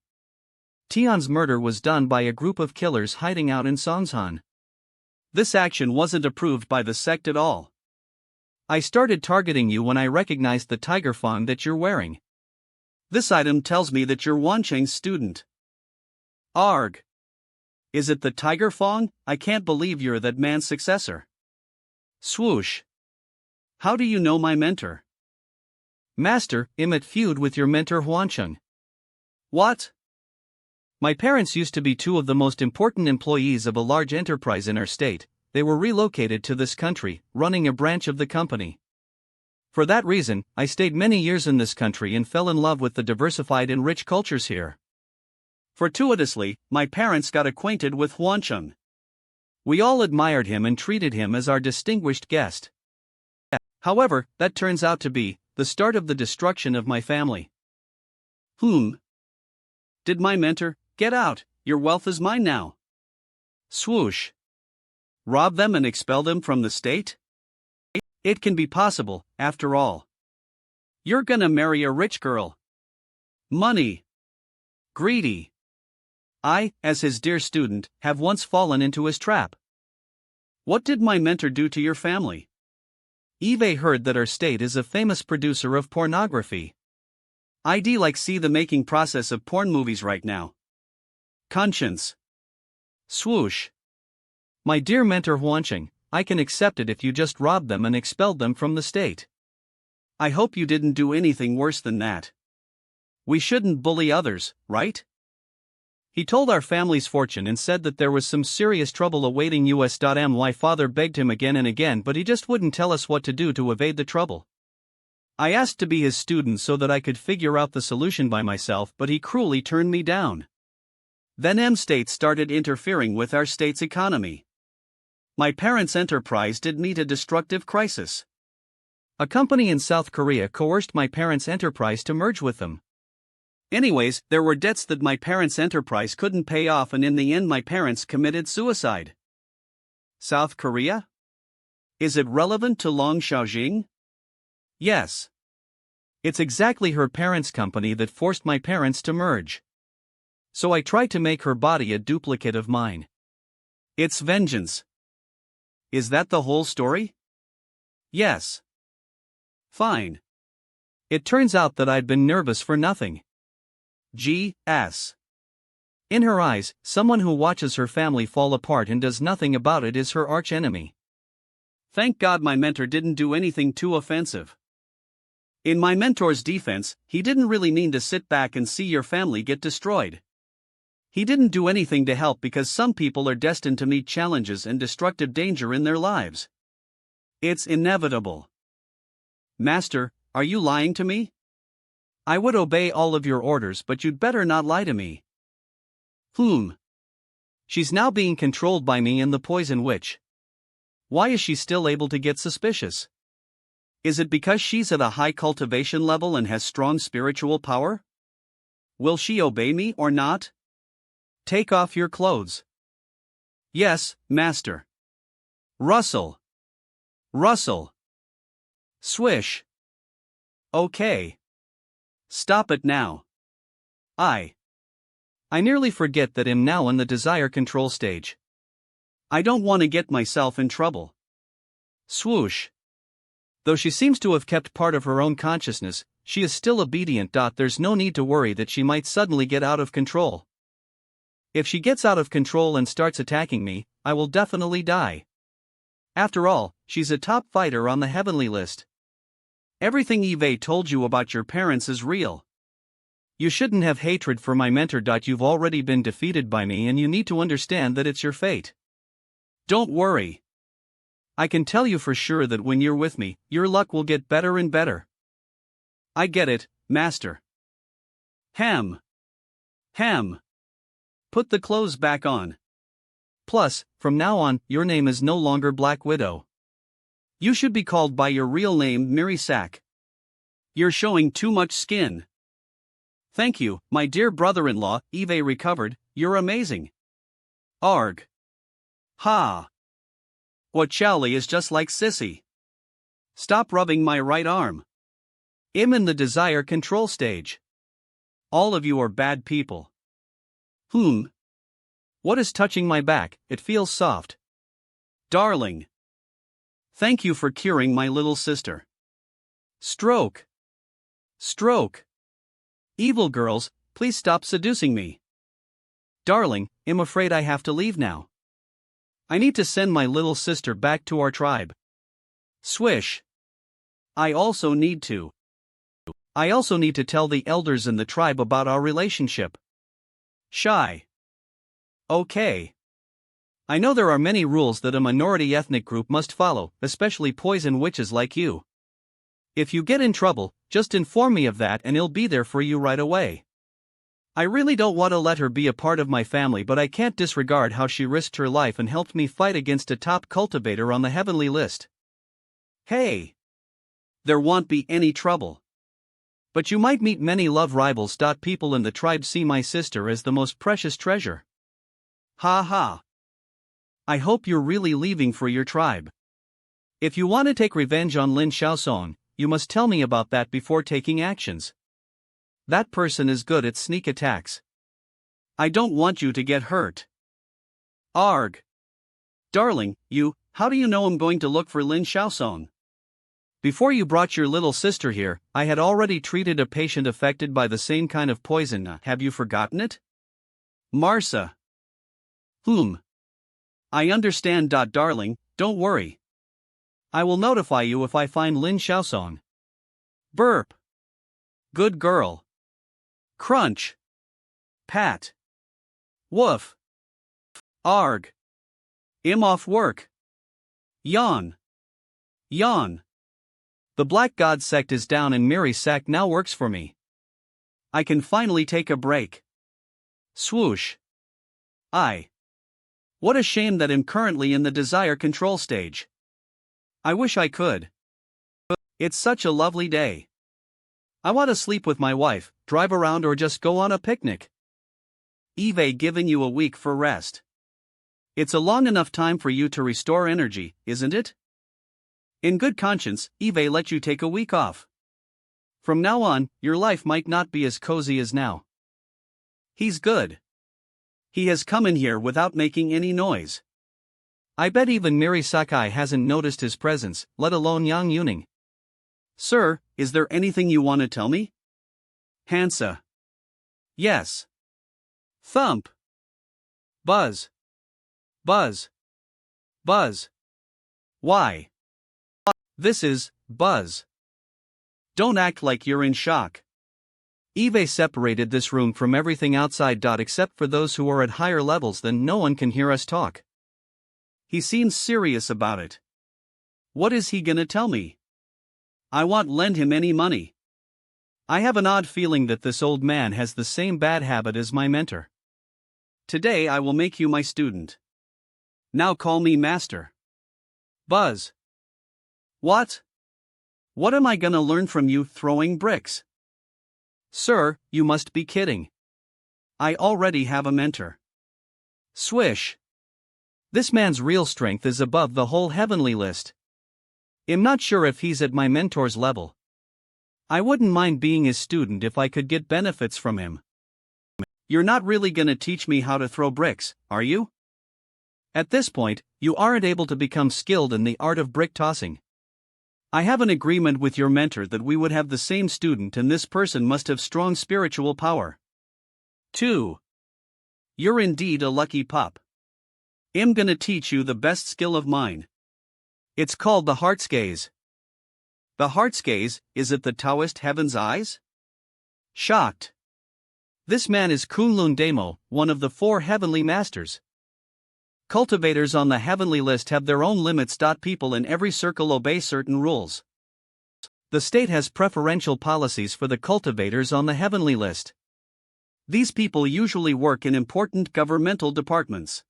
Tion's murder was done by a group of killers hiding out in Songsan. This action wasn't approved by the sect at all. I started targeting you when I recognized the tiger fawn that you're wearing. This item tells me that you're Wancheng's student. Arg. Is it the tiger fawn? I can't believe you're that man's successor. Swoosh. How do you know my mentor? Master, I'm at feud with your mentor Huancheng. What? My parents used to be two of the most important employees of a large enterprise in our state. They were relocated to this country, running a branch of the company. For that reason, I stayed many years in this country and fell in love with the diversified and rich cultures here. Fortuitously, my parents got acquainted with Huancheng. We all admired him and treated him as our distinguished guest. However, that turns out to be the start of the destruction of my family. Did my mentor, get out, your wealth is mine now? Swoosh. Rob them and expel them from the state? It can be possible, after all. You're gonna marry a rich girl. Money. Greedy. I, as his dear student, have once fallen into his trap. What did my mentor do to your family? Eve heard that our state is a famous producer of pornography. I'd like see the making process of porn movies right now. Conscience. Swoosh. My dear mentor Huancheng, I can accept it if you just robbed them and expelled them from the state. I hope you didn't do anything worse than that. We shouldn't bully others, right? He told our family's fortune and said that there was some serious trouble awaiting us. My father begged him again and again, but he just wouldn't tell us what to do to evade the trouble. I asked to be his student so that I could figure out the solution by myself, but he cruelly turned me down. Then M-State started interfering with our state's economy. My parents' enterprise did meet a destructive crisis. A company in South Korea coerced my parents' enterprise to merge with them. Anyways, there were debts that my parents' enterprise couldn't pay off, and in the end my parents committed suicide. South Korea? Is it relevant to Long Xiaojing? Yes. It's exactly her parents' company that forced my parents to merge. So I tried to make her body a duplicate of mine. It's vengeance. Is that the whole story? Yes. Fine. It turns out that I'd been nervous for nothing. G.S. In her eyes, someone who watches her family fall apart and does nothing about it is her archenemy. Thank God my mentor didn't do anything too offensive. In my mentor's defense, he didn't really mean to sit back and see your family get destroyed. He didn't do anything to help because some people are destined to meet challenges and destructive danger in their lives. It's inevitable. Master, are you lying to me? I would obey all of your orders, but you'd better not lie to me. She's now being controlled by me and the poison witch. Why is she still able to get suspicious? Is it because she's at a high cultivation level and has strong spiritual power? Will she obey me or not? Take off your clothes. Yes, master. Rustle. Rustle. Swish. Okay. Stop it now. I nearly forget that I'm now in the desire control stage. I don't want to get myself in trouble. Swoosh. Though she seems to have kept part of her own consciousness, she is still obedient. There's no need to worry that she might suddenly get out of control. If she gets out of control and starts attacking me, I will definitely die. After all, she's a top fighter on the heavenly list. Everything Eve told you about your parents is real. You shouldn't have hatred for my mentor. You've already been defeated by me and you need to understand that it's your fate. Don't worry. I can tell you for sure that when you're with me, your luck will get better and better. I get it, master. Ham. Put the clothes back on. Plus, from now on, your name is no longer Black Widow. You should be called by your real name, Mirisak. You're showing too much skin. Thank you, my dear brother-in-law. Eve recovered. You're amazing. Arg. Ha. What Chowli is just like Sissy. Stop rubbing my right arm. I'm in the desire control stage. All of you are bad people. What is touching my back? It feels soft. Darling. Thank you for curing my little sister. Stroke. Evil girls, please stop seducing me. Darling, I'm afraid I have to leave now. I need to send my little sister back to our tribe. Swish. I also need to. I also need to tell the elders in the tribe about our relationship. Shy. Okay. I know there are many rules that a minority ethnic group must follow, especially poison witches like you. If you get in trouble, just inform me of that and I'll be there for you right away. I really don't want to let her be a part of my family, but I can't disregard how she risked her life and helped me fight against a top cultivator on the heavenly list. Hey! There won't be any trouble. But you might meet many love rivals. People in the tribe see my sister as the most precious treasure. Ha ha. I hope you're really leaving for your tribe. If you want to take revenge on Lin Xiaosong, you must tell me about that before taking actions. That person is good at sneak attacks. I don't want you to get hurt. Arg. Darling, how do you know I'm going to look for Lin Xiaosong? Before you brought your little sister here, I had already treated a patient affected by the same kind of poison. Have you forgotten it? Marsa. I understand. Darling, don't worry. I will notify you if I find Lin Xiaosong. Burp. Good girl. Crunch. Pat. Woof. Arg. I'm off work. Yawn. Yawn. The Black God sect is down and Miri's sack now works for me. I can finally take a break. Swoosh. What a shame that I'm currently in the desire control stage. I wish I could. It's such a lovely day. I want to sleep with my wife, drive around, or just go on a picnic. Eve given you a week for rest. It's a long enough time for you to restore energy, isn't it? In good conscience, Eve let you take a week off. From now on, your life might not be as cozy as now. He's good. He has come in here without making any noise. I bet even Miri Sakai hasn't noticed his presence, let alone Yang Yuning. Sir, is there anything you want to tell me? Hansa. Yes. Thump. Buzz. Buzz. Buzz. Why? This is Buzz. Don't act like you're in shock. Eve separated this room from everything outside. Except for those who are at higher levels, then no one can hear us talk. He seems serious about it. What is he gonna tell me? I won't lend him any money. I have an odd feeling that this old man has the same bad habit as my mentor. Today I will make you my student. Now call me master. Buzz. What? What am I gonna learn from you throwing bricks? Sir, you must be kidding. I already have a mentor. Swish. This man's real strength is above the whole heavenly list. I'm not sure if he's at my mentor's level. I wouldn't mind being his student if I could get benefits from him. You're not really gonna teach me how to throw bricks, are you? At this point, you aren't able to become skilled in the art of brick tossing. I have an agreement with your mentor that we would have the same student, and this person must have strong spiritual power. 2. You're indeed a lucky pup. I'm gonna teach you the best skill of mine. It's called the Heart's Gaze. The Heart's Gaze, is it the Taoist Heaven's Eyes? Shocked. This man is Kunlun Demo, one of the 4 heavenly masters. Cultivators on the heavenly list have their own limits. People in every circle obey certain rules. The state has preferential policies for the cultivators on the heavenly list. These people usually work in important governmental departments.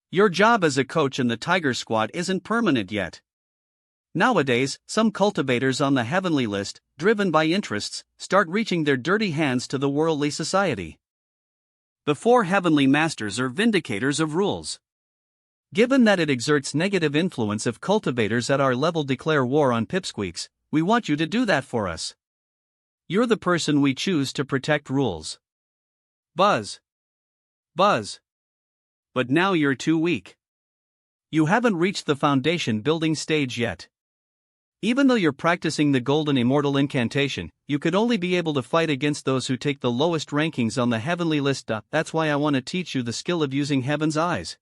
Your job as a coach in the Tiger Squad isn't permanent yet. Nowadays, some cultivators on the heavenly list, driven by interests, start reaching their dirty hands to the worldly society. The 4 heavenly masters are vindicators of rules. Given that it exerts negative influence if cultivators at our level declare war on pipsqueaks, we want you to do that for us. You're the person we choose to protect rules. Buzz. Buzz. But now you're too weak. You haven't reached the foundation building stage yet. Even though you're practicing the golden immortal incantation, you could only be able to fight against those who take the lowest rankings on the heavenly list. That's why I want to teach you the skill of using Heaven's Eyes.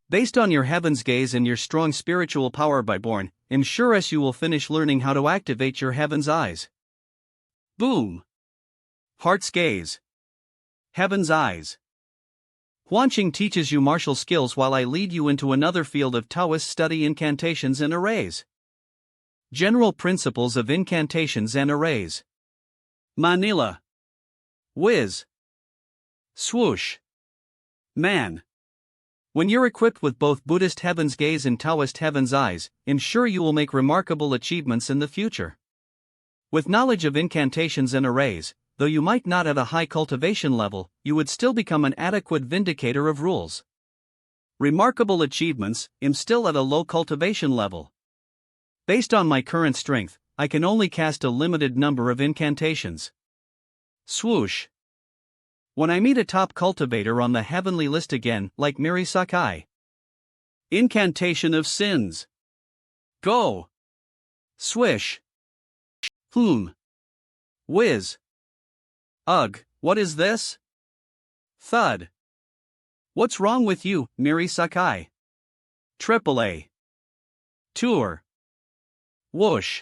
Based on your Heaven's Gaze and your strong spiritual power by born, I'm sure as you will finish learning how to activate your Heaven's Eyes. Boom. Heart's gaze. Heaven's eyes. Huanqing teaches you martial skills while I lead you into another field of Taoist study, incantations and arrays. General principles of incantations and arrays. Manila. Whiz. Swoosh. Man. When you're equipped with both Buddhist heaven's gaze and Taoist heaven's eyes, ensure you will make remarkable achievements in the future. With knowledge of incantations and arrays, though you might not at a high cultivation level, you would still become an adequate vindicator of rules. Remarkable achievements, I'm still at a low cultivation level. Based on my current strength, I can only cast a limited number of incantations. Swoosh. When I meet a top cultivator on the heavenly list again, like Miri Sakai. Incantation of sins. Go. Swish. Whiz. Ugh, what is this? Thud. What's wrong with you, Miri Sakai? AAA. Tour. Whoosh.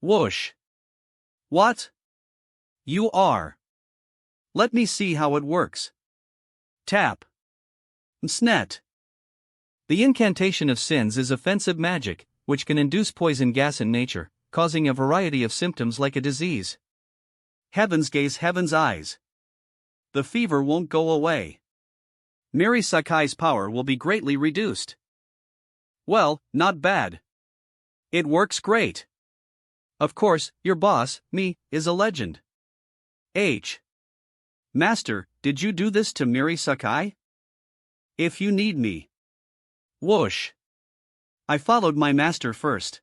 Whoosh. What? You are. Let me see how it works. Tap. Snet. The incantation of sins is offensive magic, which can induce poison gas in nature, causing a variety of symptoms like a disease. Heaven's gaze, heaven's eyes. The fever won't go away. Miri Sakai's power will be greatly reduced. Well, not bad. It works great. Of course, your boss, me, is a legend. Master, did you do this to Miri Sakai? If you need me. Whoosh. I followed my master first.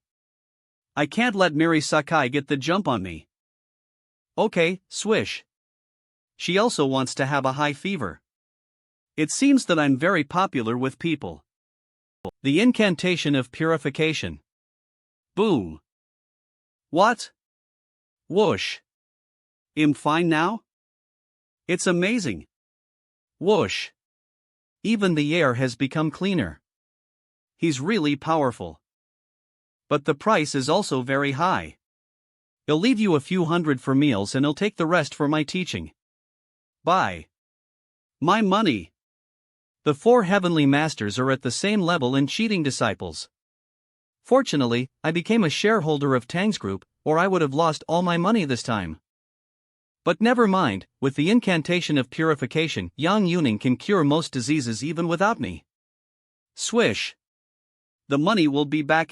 I can't let Miri Sakai get the jump on me. Okay, swish. She also wants to have a high fever. It seems that I'm very popular with people. The incantation of purification. Boom. What? Whoosh. I'm fine now? It's amazing. Whoosh. Even the air has become cleaner. He's really powerful. But the price is also very high. He'll leave you a few hundred for meals and he'll take the rest for my teaching. Bye. My money. The 4 heavenly masters are at the same level in cheating disciples. Fortunately, I became a shareholder of Tang's group, or I would have lost all my money this time. But never mind, with the incantation of purification, Yang Yuning can cure most diseases even without me. Swish. The money will be back.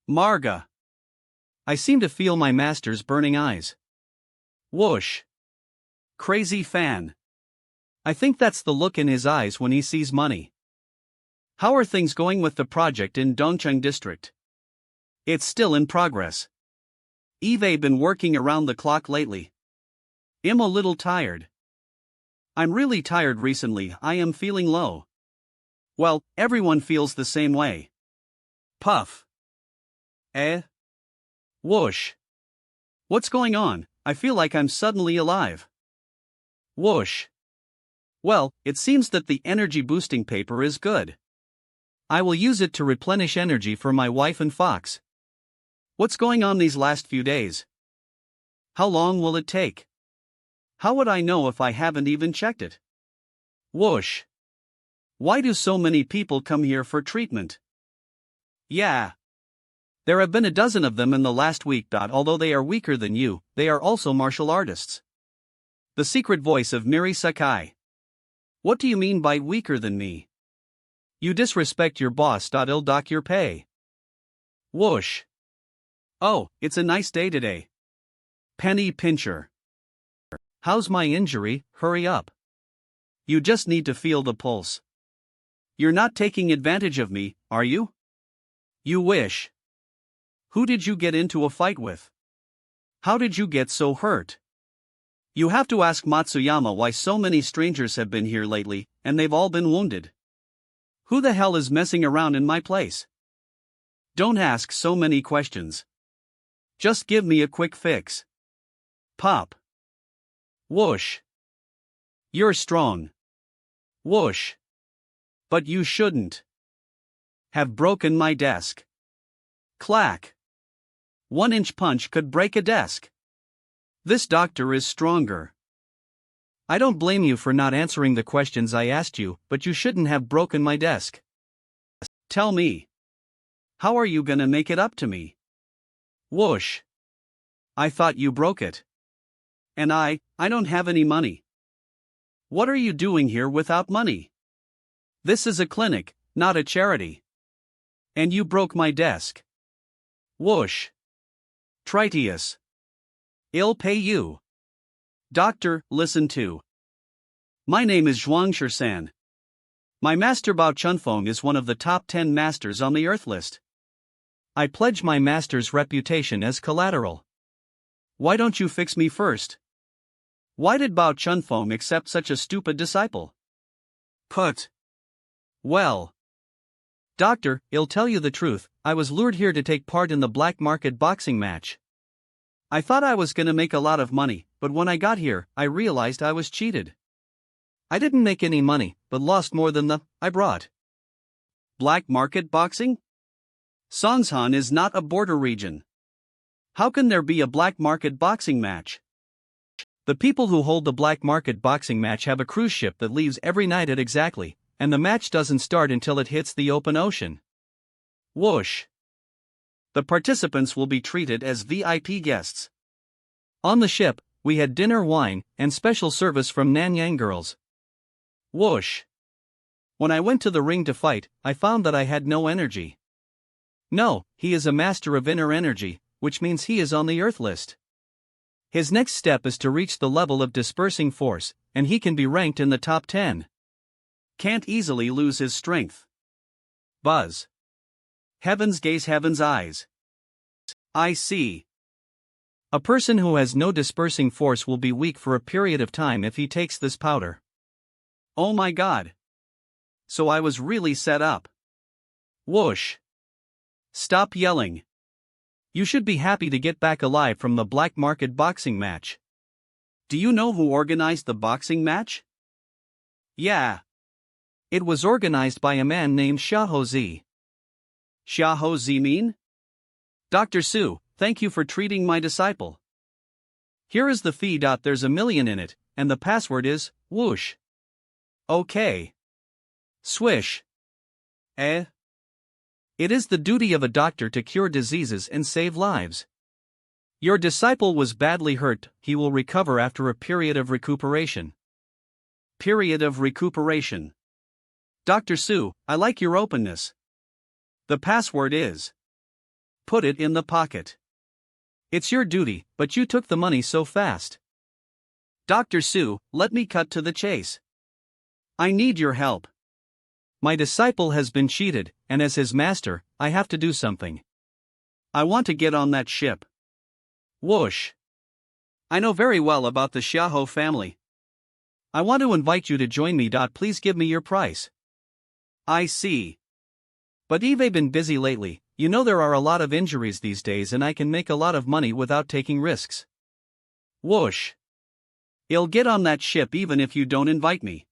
Marga. I seem to feel my master's burning eyes. Whoosh. Crazy fan. I think that's the look in his eyes when he sees money. How are things going with the project in Dongcheng district? It's still in progress. Eve been working around the clock lately. I'm a little tired. I'm really tired recently. I am feeling low. Well, everyone feels the same way. Puff. Whoosh. What's going on? I feel like I'm suddenly alive. Whoosh. Well, it seems that the energy boosting paper is good. I will use it to replenish energy for my wife and Fox. What's going on these last few days? How long will it take? How would I know if I haven't even checked it? Whoosh. Why do so many people come here for treatment? Yeah. There have been a dozen of them in the last week. Although they are weaker than you, they are also martial artists. The secret voice of Miri Sakai. What do you mean by weaker than me? You disrespect your boss. I'll dock your pay. Whoosh. Oh, it's a nice day today. Penny pincher. How's my injury? Hurry up. You just need to feel the pulse. You're not taking advantage of me, are you? You wish. Who did you get into a fight with? How did you get so hurt? You have to ask Matsuyama why so many strangers have been here lately, and they've all been wounded. Who the hell is messing around in my place? Don't ask so many questions. Just give me a quick fix. Pop. Whoosh. You're strong. Whoosh. But you shouldn't have broken my desk. Clack. 1-inch punch could break a desk. This doctor is stronger. I don't blame you for not answering the questions I asked you, but you shouldn't have broken my desk. Tell me. How are you gonna make it up to me? Whoosh. I thought you broke it. And I don't have any money. What are you doing here without money? This is a clinic, not a charity. And you broke my desk. Whoosh. Tritius. I'll pay you. Doctor, listen to. My name is Zhuangshi-san. My master Bao Chunfeng is one of the top 10 masters on the Earth list. I pledge my master's reputation as collateral. Why don't you fix me first? Why did Bao Chunfeng accept such a stupid disciple? Well. Doctor, I'll tell you the truth, I was lured here to take part in the black market boxing match. I thought I was gonna make a lot of money, but when I got here, I realized I was cheated. I didn't make any money, but lost more than I brought. Black market boxing? Songshan is not a border region. How can there be a black market boxing match? The people who hold the black market boxing match have a cruise ship that leaves every night at exactly, and the match doesn't start until it hits the open ocean. Whoosh. The participants will be treated as VIP guests. On the ship, we had dinner, wine, and special service from Nanyang girls. Whoosh. When I went to the ring to fight, I found that I had no energy. No, he is a master of inner energy, which means he is on the Earth list. His next step is to reach the level of dispersing force, and he can be ranked in the top 10. Can't easily lose his strength. Buzz. Heavens gaze heaven's eyes. I see. A person who has no dispersing force will be weak for a period of time if he takes this powder. Oh my god. So I was really set up. Whoosh. Stop yelling. You should be happy to get back alive from the black market boxing match. Do you know who organized the boxing match? Yeah. It was organized by a man named Xiaozi. Xiaozi mean? Dr. Su, thank you for treating my disciple. Here is the fee. There's $1 million in it, and the password is, whoosh. Okay. Swish. Eh? It is the duty of a doctor to cure diseases and save lives. Your disciple was badly hurt, he will recover after a period of recuperation. Period of recuperation. Dr. Su, I like your openness. The password is. Put it in the pocket. It's your duty, but you took the money so fast. Dr. Su, let me cut to the chase. I need your help. My disciple has been cheated, and as his master, I have to do something. I want to get on that ship. Whoosh. I know very well about the Xiao family. I want to invite you to join me. Please give me your price. I see. But I've been busy lately, you know there are a lot of injuries these days and I can make a lot of money without taking risks. Whoosh. I'll get on that ship even if you don't invite me.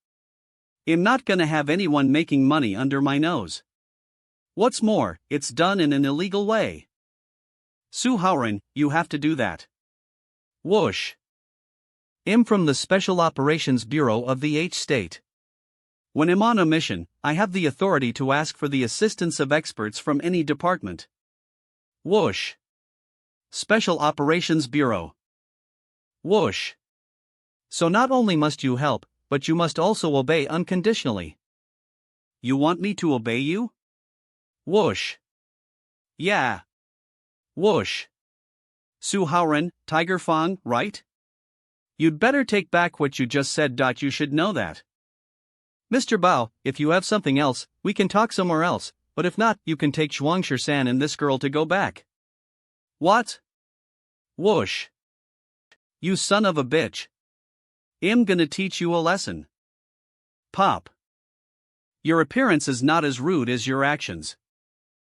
I'm not gonna have anyone making money under my nose. What's more, it's done in an illegal way. Su Haoran, you have to do that. Whoosh. I'm from the Special Operations Bureau of the H State. When I'm on a mission, I have the authority to ask for the assistance of experts from any department. Whoosh. Special Operations Bureau. Whoosh. So not only must you help, but you must also obey unconditionally. You want me to obey you? Whoosh. Yeah. Whoosh. Su Haoran, Tiger Fang, right? You'd better take back what you just said. You should know that. Mr. Bao, if you have something else, we can talk somewhere else, but if not, you can take Zhuangshi-san and this girl to go back. What? Whoosh. You son of a bitch. I'm gonna teach you a lesson. Pop. Your appearance is not as rude as your actions.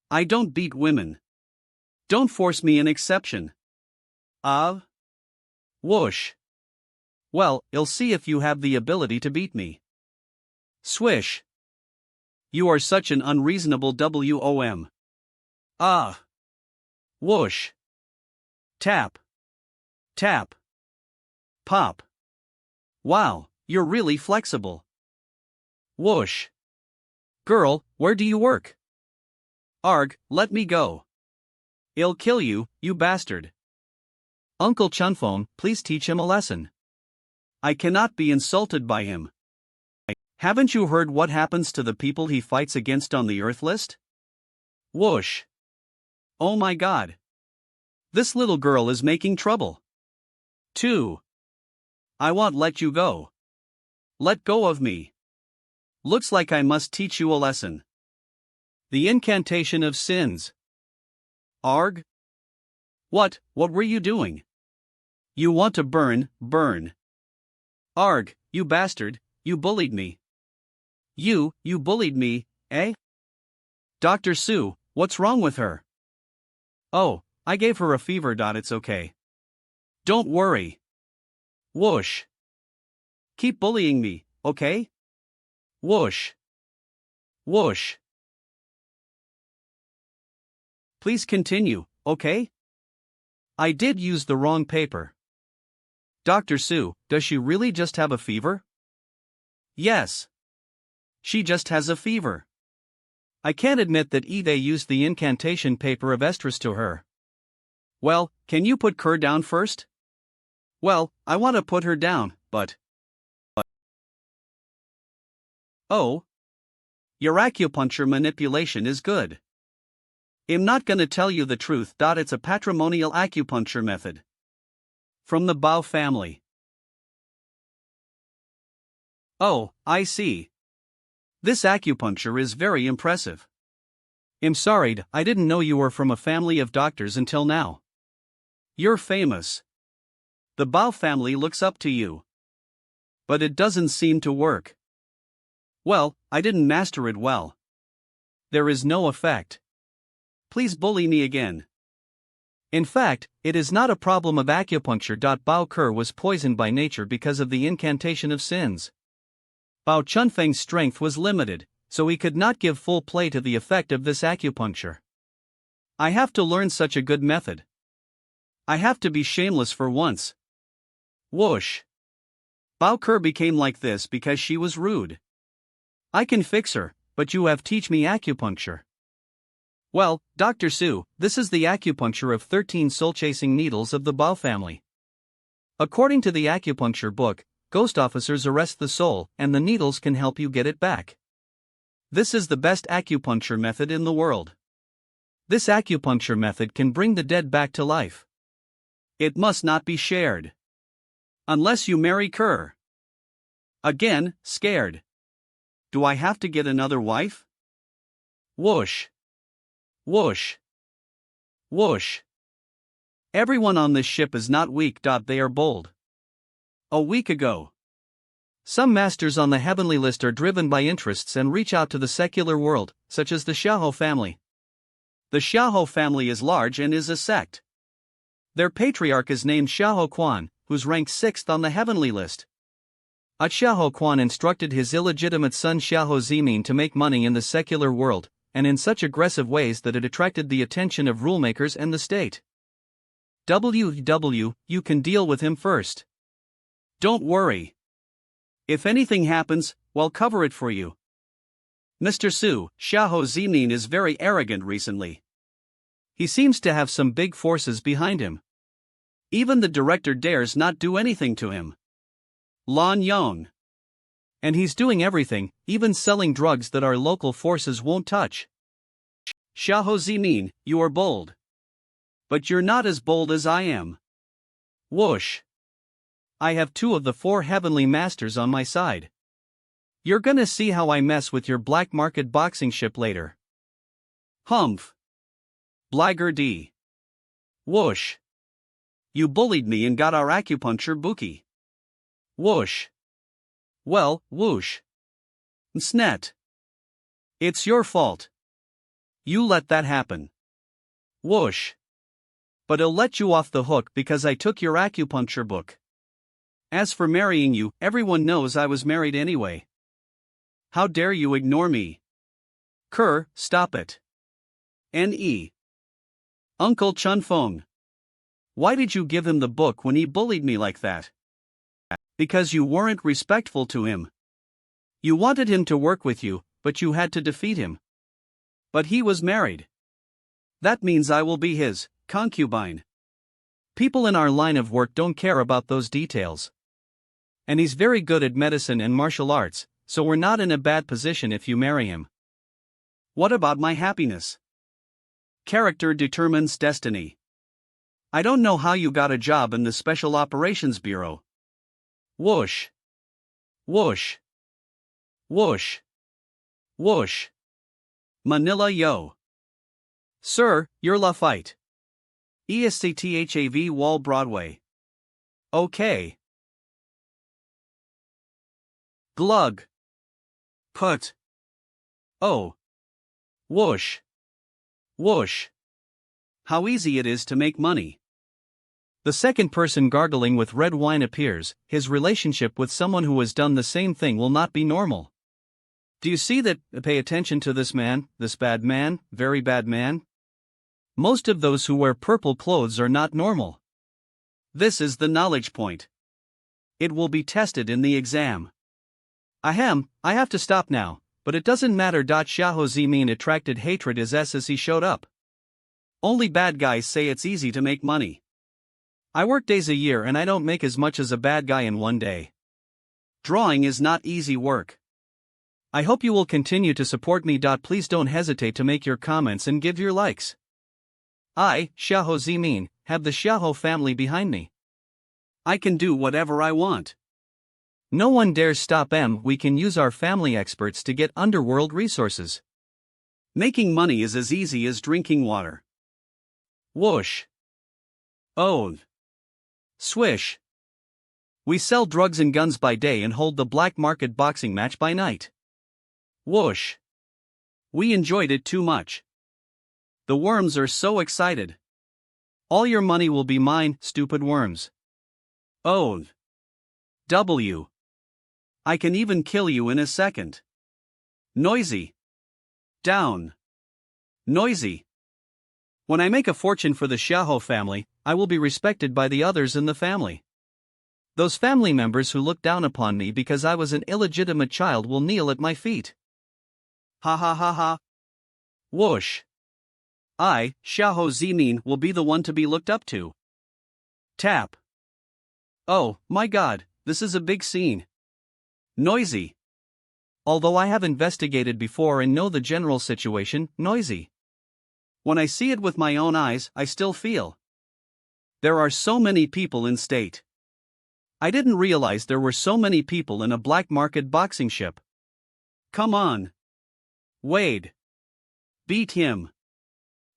I don't beat women. Don't force me an exception. Whoosh. Well, I'll see if you have the ability to beat me. Swish. You are such an unreasonable WOM. Whoosh. Tap. Tap. Pop. Wow, you're really flexible. Whoosh. Girl, where do you work? Arg, let me go. I'll kill you, you bastard. Uncle Chunfeng, please teach him a lesson. I cannot be insulted by him. Haven't you heard what happens to the people he fights against on the Earth list? Whoosh. Oh my god. This little girl is making trouble. 2. I won't let you go. Let go of me. Looks like I must teach you a lesson. The incantation of sins. Arg? What were you doing? You want to burn. Arg, you bastard, you bullied me. You bullied me, eh? Dr. Sue, what's wrong with her? Oh, I gave her a fever. It's okay. Don't worry. Whoosh. Keep bullying me, okay? Whoosh. Whoosh. Please continue, okay? I did use the wrong paper. Dr. Sue, does she really just have a fever? Yes. She just has a fever. I can't admit that Eve used the incantation paper of estrus to her. Well, can you put Kerr down first? Well, I want to put her down, but... Oh. Your acupuncture manipulation is good. I'm not gonna tell you the truth. It's a patrimonial acupuncture method. From the Bao family. Oh, I see. This acupuncture is very impressive. I'm sorry, I didn't know you were from a family of doctors until now. You're famous. The Bao family looks up to you. But it doesn't seem to work. Well, I didn't master it well. There is no effect. Please bully me again. In fact, it is not a problem of acupuncture. Bao Kerr was poisoned by nature because of the incantation of sins. Bao Chunfeng's strength was limited, so he could not give full play to the effect of this acupuncture. I have to learn such a good method. I have to be shameless for once. Whoosh. Bao Kerr became like this because she was rude. I can fix her, but you have teach me acupuncture. Well, Dr. Sue, this is the acupuncture of 13 soul-chasing needles of the Bao family. According to the acupuncture book, ghost officers arrest the soul, and the needles can help you get it back. This is the best acupuncture method in the world. This acupuncture method can bring the dead back to life. It must not be shared. Unless you marry Kerr. Again, scared. Do I have to get another wife? Whoosh. Whoosh. Whoosh. Everyone on this ship is not weak. They are bold. A week ago. Some masters on the heavenly list are driven by interests and reach out to the secular world, such as the Xiaohou family. The Xiaohou family is large and is a sect. Their patriarch is named Xiaohou Quan, who's ranked 6th on the heavenly list. Xiaohou Quan instructed his illegitimate son Xiaohou Zimin to make money in the secular world, and in such aggressive ways that it attracted the attention of rulemakers and the state. You can deal with him first. Don't worry. If anything happens, we'll cover it for you. Mr. Su, Xiaohou Zimin is very arrogant recently. He seems to have some big forces behind him. Even the director dares not do anything to him. Lan Yong. And he's doing everything, even selling drugs that our local forces won't touch. Xiaohou Zimin, you are bold. But you're not as bold as I am. Whoosh. I have 2 of the 4 heavenly masters on my side. You're gonna see how I mess with your black market boxing ship later. Humph. Blackguard. Whoosh. You bullied me and got our acupuncture bookie. Whoosh. Well, whoosh. Snet. It's your fault. You let that happen. Whoosh. But I'll let you off the hook because I took your acupuncture book. As for marrying you, everyone knows I was married anyway. How dare you ignore me? Kerr, stop it. N.E. Uncle Chunfeng. Why did you give him the book when he bullied me like that? Because you weren't respectful to him. You wanted him to work with you, but you had to defeat him. But he was married. That means I will be his concubine. People in our line of work don't care about those details. And he's very good at medicine and martial arts, so we're not in a bad position if you marry him. What about my happiness? Character determines destiny. I don't know how you got a job in the Special Operations Bureau. Whoosh. Whoosh. Whoosh. Whoosh. Manila yo. Sir, you're Lafayette. ESCTHAV Wall Broadway. Okay. Glug. Put. Oh. Whoosh. Whoosh. How easy it is to make money. The second person gargling with red wine appears. His relationship with someone who has done the same thing will not be normal. Do you see that? Pay attention to this man, this bad man, very bad man. Most of those who wear purple clothes are not normal. This is the knowledge point. It will be tested in the exam. Ahem, I have to stop now, but it doesn't matter. Xiao Zimin attracted hatred as he showed up. Only bad guys say it's easy to make money. I work days a year and I don't make as much as a bad guy in one day. Drawing is not easy work. I hope you will continue to support me. Please don't hesitate to make your comments and give your likes. I, Xiao Zimin, have the Xiao family behind me. I can do whatever I want. No one dares stop me. We can use our family experts to get underworld resources. Making money is as easy as drinking water. Whoosh. Oh. Swish. We sell drugs and guns by day and hold the black market boxing match by night. Whoosh. We enjoyed it too much. The worms are so excited. All your money will be mine, stupid worms. Oh. W. I can even kill you in a second. Noisy. Down. Noisy. When I make a fortune for the Xiao family, I will be respected by the others in the family. Those family members who look down upon me because I was an illegitimate child will kneel at my feet. Ha ha ha ha. Whoosh. I, Xiao Zimin, will be the one to be looked up to. Tap. Oh, my god, this is a big scene. Noisy. Although I have investigated before and know the general situation, noisy. When I see it with my own eyes, I still feel. There are so many people in state. I didn't realize there were so many people in a black market boxing ship. Come on. Wade. Beat him.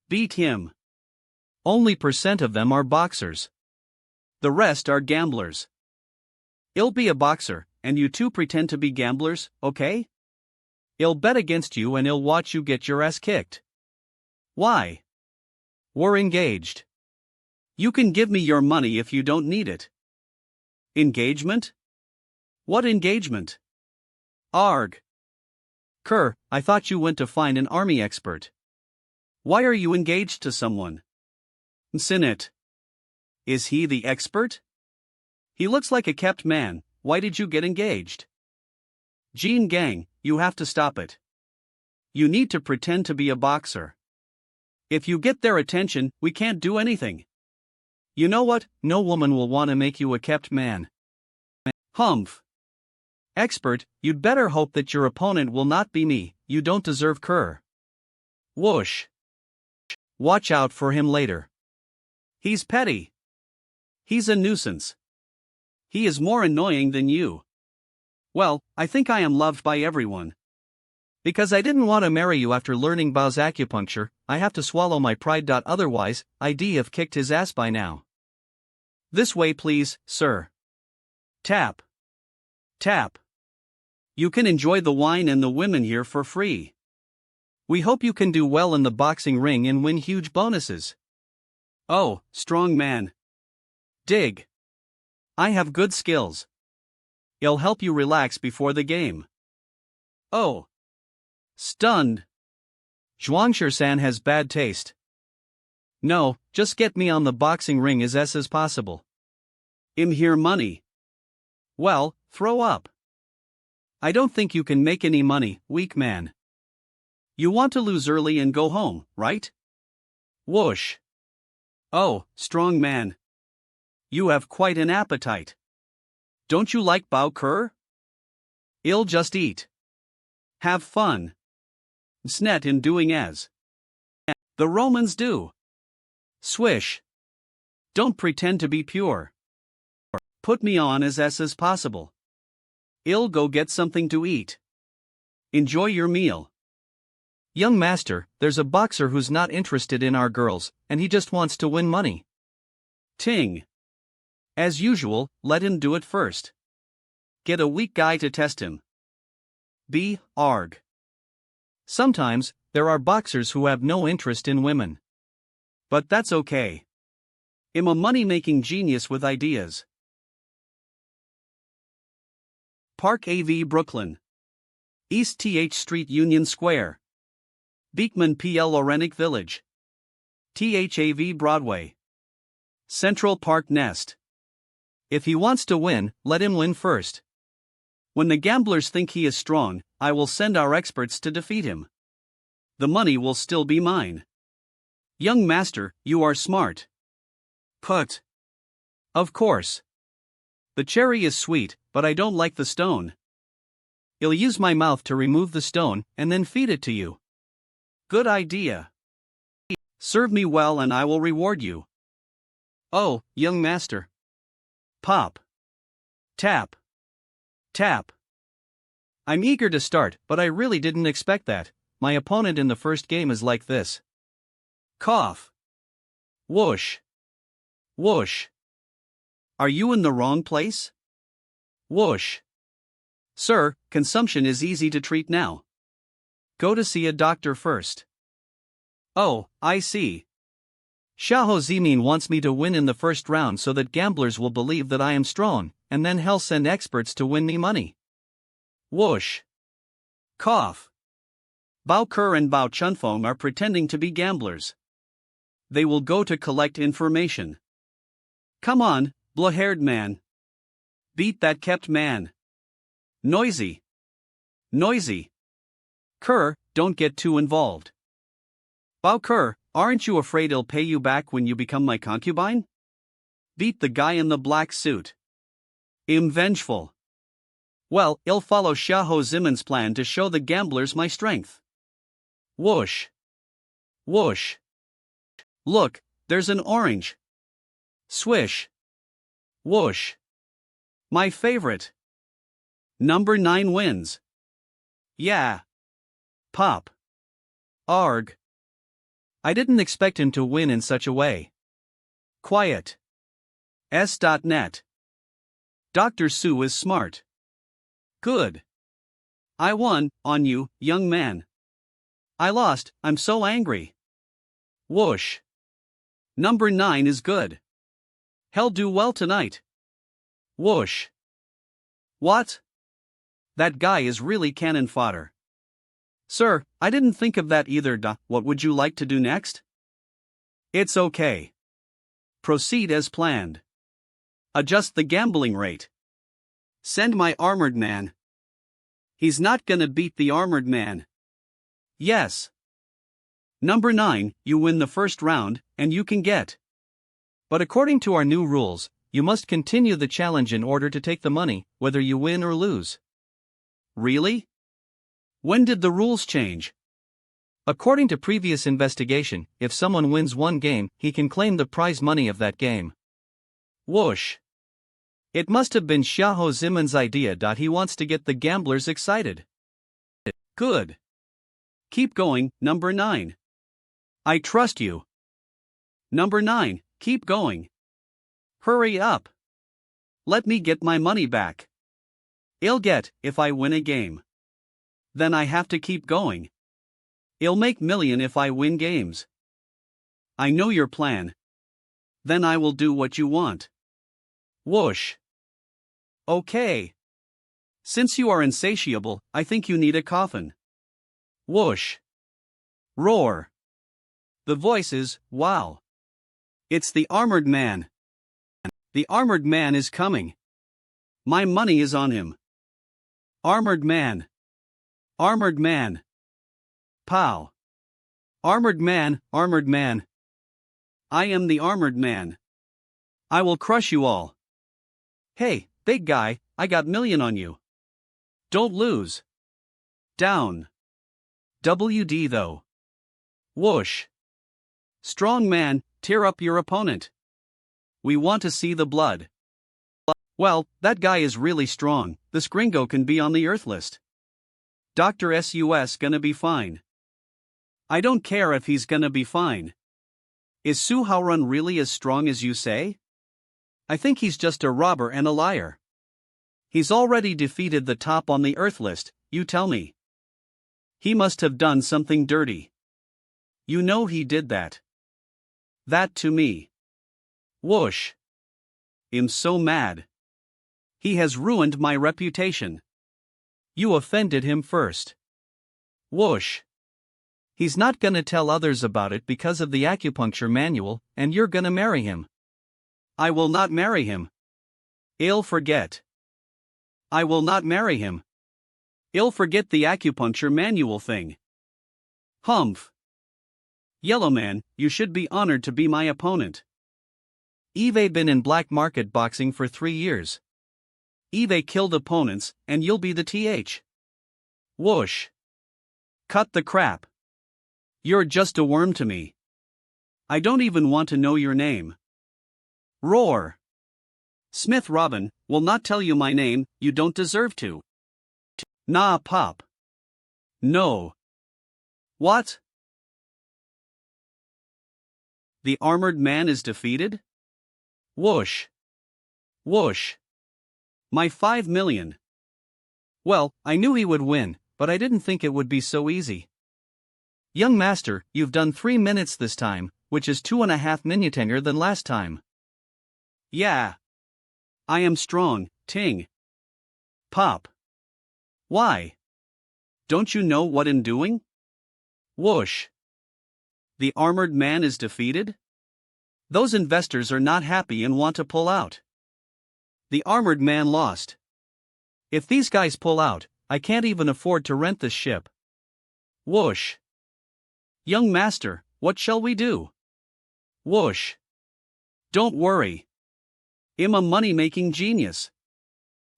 Beat him. Only % of them are boxers. The rest are gamblers. I'll be a boxer, and you two pretend to be gamblers, okay? I'll bet against you and I'll watch you get your ass kicked. Why? We're engaged. You can give me your money if you don't need it. Engagement? What engagement? Arg. Kerr, I thought you went to find an army expert. Why are you engaged to someone? Sinit. Is he the expert? He looks like a kept man. Why did you get engaged? Jean Gang, you have to stop it. You need to pretend to be a boxer. If you get their attention, we can't do anything. You know what? No woman will want to make you a kept man. Humph. Expert, you'd better hope that your opponent will not be me. You don't deserve Kerr. Whoosh. Watch out for him later. He's petty. He's a nuisance. He is more annoying than you. Well, I think I am loved by everyone. Because I didn't want to marry you after learning Bao's acupuncture, I have to swallow my pride. Otherwise, I'd have kicked his ass by now. This way please, sir. Tap. Tap. You can enjoy the wine and the women here for free. We hope you can do well in the boxing ring and win huge bonuses. Oh, strong man. Dig. I have good skills. I'll help you relax before the game. Oh. Stunned. Zhuangshi-san has bad taste. No, just get me on the boxing ring as possible. Here money. Well, throw up. I don't think you can make any money, weak man. You want to lose early and go home, right? Whoosh. Oh, strong man. You have quite an appetite. Don't you like bao kur? I'll just eat. Have fun. Snet in doing as the Romans do. Swish. Don't pretend to be pure. Put me on as possible. I'll go get something to eat. Enjoy your meal. Young master, there's a boxer who's not interested in our girls, and he just wants to win money. Ting. As usual, let him do it first. Get a weak guy to test him. Arg. Sometimes, there are boxers who have no interest in women. But that's okay. I'm a money-making genius with ideas. Park AV Brooklyn. East TH Street Union Square. Beekman PL Orenic Village. THAV Broadway. Central Park Nest. If he wants to win, let him win first. When the gamblers think he is strong, I will send our experts to defeat him. The money will still be mine. Young master, you are smart. Put. Of course. The cherry is sweet, but I don't like the stone. I'll use my mouth to remove the stone, and then feed it to you. Good idea. Serve me well and I will reward you. Oh, young master. Pop. Tap. Tap. I'm eager to start, but I really didn't expect that. My opponent in the first game is like this. Cough. Whoosh. Whoosh. Are you in the wrong place? Whoosh. Sir, consumption is easy to treat now. Go to see a doctor first. Oh, I see. Xiahou Zimin wants me to win in the first round so that gamblers will believe that I am strong, and then he'll send experts to win me money. Whoosh. Cough. Bao Kur and Bao Chunfeng are pretending to be gamblers. They will go to collect information. Come on, blue-haired man. Beat that kept man. Noisy. Noisy. Kur, don't get too involved. Bao Kur, aren't you afraid I'll pay you back when you become my concubine? Beat the guy in the black suit. I'm vengeful. Well, I'll follow Xiahou Zimin's plan to show the gamblers my strength. Whoosh. Whoosh. Look, there's an orange. Swish. Whoosh. My favorite. Number 9 wins. Yeah. Pop. Arg. I didn't expect him to win in such a way. Quiet. S.net. Dr. Su is smart. Good. I won, on you, young man. I lost, I'm so angry. Whoosh. Number 9 is good. He'll do well tonight. Whoosh. What? That guy is really cannon fodder. Sir, I didn't think of that either. What would you like to do next? It's okay. Proceed as planned. Adjust the gambling rate. Send my armored man. He's not gonna beat the armored man. Yes. Number 9, you win the first round, and you can get. But according to our new rules, you must continue the challenge in order to take the money, whether you win or lose. Really? When did the rules change? According to previous investigation, if someone wins one game, he can claim the prize money of that game. Whoosh. It must have been Xiahou Zimin's idea. He wants to get the gamblers excited. Good. Keep going, number 9. I trust you. Number 9, keep going. Hurry up. Let me get my money back. I'll get, if I win a game. Then I have to keep going. I'll make million if I win games. I know your plan. Then I will do what you want. Whoosh. Okay. Since you are insatiable, I think you need a coffin. Whoosh. Roar. The voice is, wow. It's the armored man. The armored man is coming. My money is on him. Armored man. Armored man. Pow. Armored man, armored man. I am the armored man. I will crush you all. Hey, big guy, I got million on you. Don't lose. Down. WD though. Whoosh. Strong man, tear up your opponent. We want to see the blood. Well, that guy is really strong, this gringo can be on the Earth list. Dr. SUS gonna be fine. I don't care if he's gonna be fine. Is Su Haorun really as strong as you say? I think he's just a robber and a liar. He's already defeated the top on the Earth list, you tell me. He must have done something dirty. You know he did that. That to me. Whoosh. I'm so mad. He has ruined my reputation. You offended him first. Whoosh. He's not gonna tell others about it because of the acupuncture manual, and you're gonna marry him. I will not marry him. I'll forget. I will not marry him. I'll forget the acupuncture manual thing. Humph. Yellowman, you should be honored to be my opponent. Eve been in black market boxing for 3 years. Eve killed opponents, and you'll be the th. Whoosh. Cut the crap. You're just a worm to me. I don't even want to know your name. Roar. Smith Robin, will not tell you my name, you don't deserve to. Nah, Pop. No. What? The armored man is defeated? Whoosh. Whoosh. My 5 million. Well, I knew he would win, but I didn't think it would be so easy. Young master, you've done 3 minutes this time, which is 2.5 minutenger than last time. Yeah. I am strong, Ting. Pop. Why? Don't you know what I'm doing? Whoosh. The armored man is defeated? Those investors are not happy and want to pull out. The armored man lost. If these guys pull out, I can't even afford to rent this ship. Whoosh. Young master, what shall we do? Whoosh. Don't worry. I'm a money-making genius.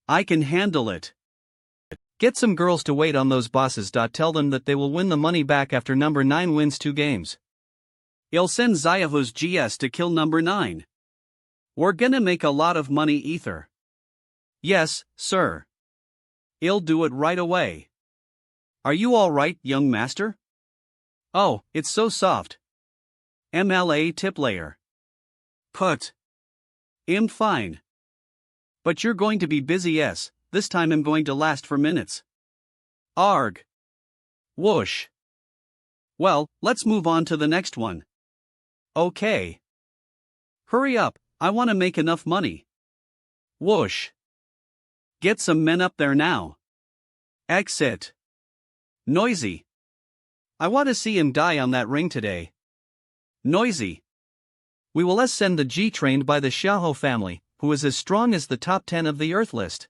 I can handle it. Get some girls to wait on those bosses. Tell them that they will win the money back after number 9 wins 2 games. I'll send Zayavuz GS to kill number 9. We're gonna make a lot of money, Ether. Yes, sir. I'll do it right away. Are you alright, young master? Oh, it's so soft. MLA tip layer. Put. I'm fine. But you're going to be busy, yes, this time I'm going to last for minutes. Arg. Whoosh. Well, let's move on to the next one. Okay. Hurry up, I want to make enough money. Whoosh. Get some men up there now. Exit. Noisy. I want to see him die on that ring today. Noisy. We will send the G trained by the Xiaoho family, who is as strong as the top 10 of the Earth list.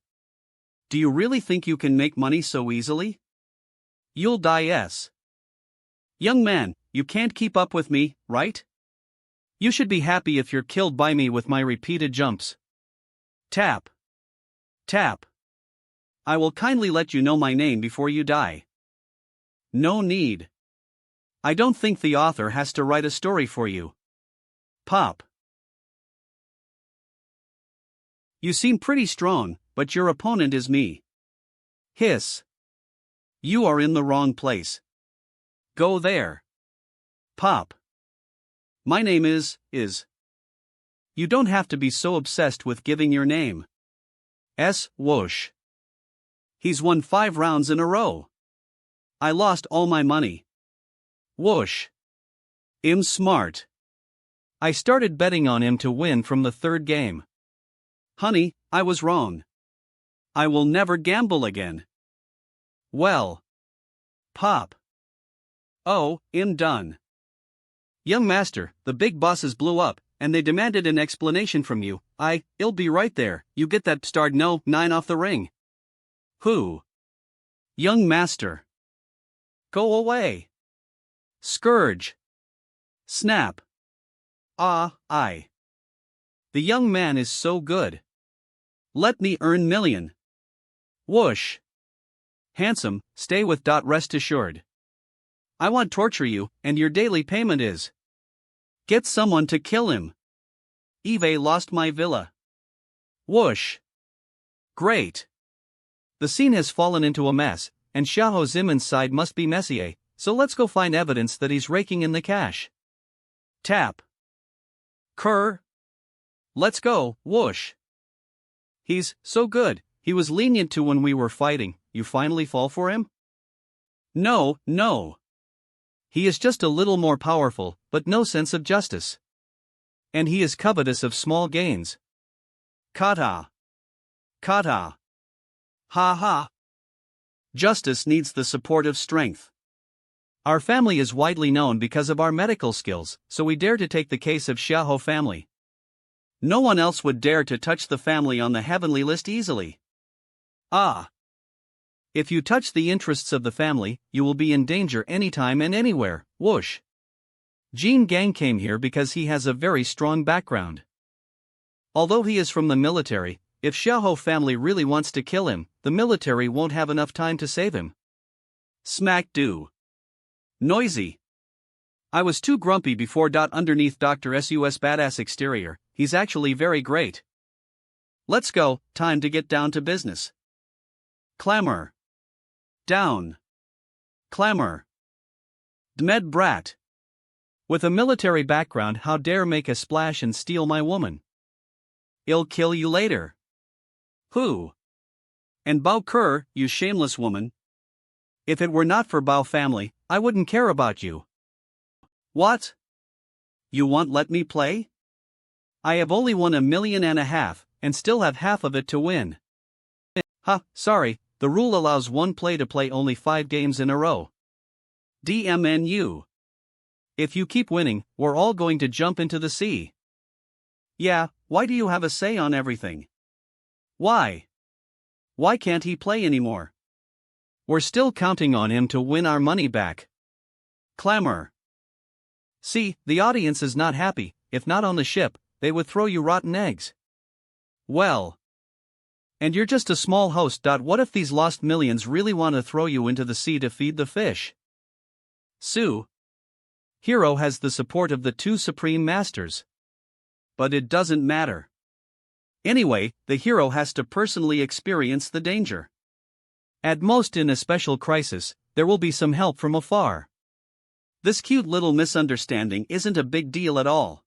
Do you really think you can make money so easily? You'll die, yes. Young man, you can't keep up with me, right? You should be happy if you're killed by me with my repeated jumps. Tap. Tap. I will kindly let you know my name before you die. No need. I don't think the author has to write a story for you. Pop. You seem pretty strong, but your opponent is me. Hiss. You are in the wrong place. Go there. Pop. My name is. You don't have to be so obsessed with giving your name. Whoosh. He's won 5 rounds in a row. I lost all my money. Whoosh. I'm smart. I started betting on him to win from the 3rd game. Honey, I was wrong. I will never gamble again. Well. Pop. Oh, I'm done. Young master, the big bosses blew up, and they demanded an explanation from you. I'll be right there. You get that starred no 9 off the ring. Who? Young master. Go away. Scourge. Snap. The young man is so good. Let me earn million. Whoosh. Handsome, stay with. Rest assured. I want torture you, and your daily payment is. Get someone to kill him. Eve lost my villa. Whoosh. Great. The scene has fallen into a mess, and Xiahou Zimin's side must be messier, so let's go find evidence that he's raking in the cash. Tap. Kerr. Let's go, whoosh. He's so good, he was lenient to when we were fighting. You finally fall for him? No. He is just a little more powerful, but no sense of justice. And he is covetous of small gains. Kata. Ha ha. Justice needs the support of strength. Our family is widely known because of our medical skills, so we dare to take the case of Xiahou family. No one else would dare to touch the family on the heavenly list easily. If you touch the interests of the family, you will be in danger anytime and anywhere. Whoosh. Jin Gang came here because he has a very strong background. Although he is from the military, if Xiahou family really wants to kill him, the military won't have enough time to save him. Smack do. Noisy. I was too grumpy before. Underneath Dr. Sus badass exterior, he's actually very great. Let's go, time to get down to business. Clamor. Down. Clamor. Dmed brat. With a military background, how dare make a splash and steal my woman? I'll kill you later. Who? And Bao Kerr, you shameless woman. If it were not for Bao family, I wouldn't care about you. What? You won't let me play? I have only won 1.5 million, and still have half of it to win. Sorry, the rule allows one player to play only 5 games in a row. DMNU. If you keep winning, we're all going to jump into the sea. Yeah, why do you have a say on everything? Why? Why can't he play anymore? We're still counting on him to win our money back. Clamor. See, the audience is not happy. If not on the ship, they would throw you rotten eggs. Well. And you're just a small host. What if these lost millions really want to throw you into the sea to feed the fish? Sue. Hero has the support of the 2 supreme masters. But it doesn't matter. Anyway, the hero has to personally experience the danger. At most, in a special crisis, there will be some help from afar. This cute little misunderstanding isn't a big deal at all.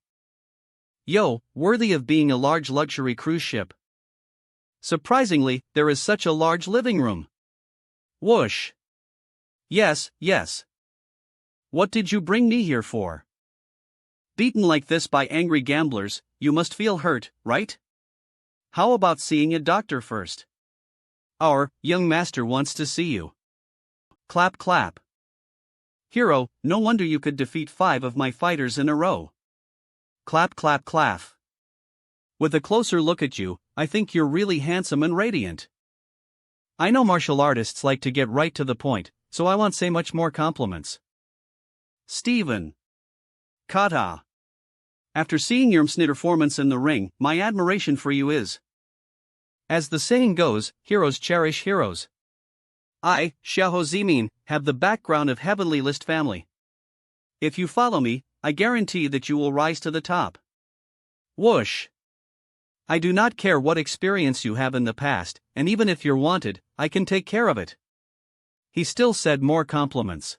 Yo, worthy of being a large luxury cruise ship. Surprisingly, there is such a large living room. Whoosh. Yes. What did you bring me here for? Beaten like this by angry gamblers, you must feel hurt, right? How about seeing a doctor first? Our young master wants to see you. Clap clap. Hero, no wonder you could defeat 5 of my fighters in a row. Clap clap clap. With a closer look at you, I think you're really handsome and radiant. I know martial artists like to get right to the point, so I won't say much more compliments. Steven. Kata. After seeing your performance in the ring, my admiration for you is. As the saying goes, heroes cherish heroes. I, Xiahou Zimin, have the background of heavenly list family. If you follow me, I guarantee that you will rise to the top. Whoosh. I do not care what experience you have in the past, and even if you're wanted, I can take care of it. He still said more compliments.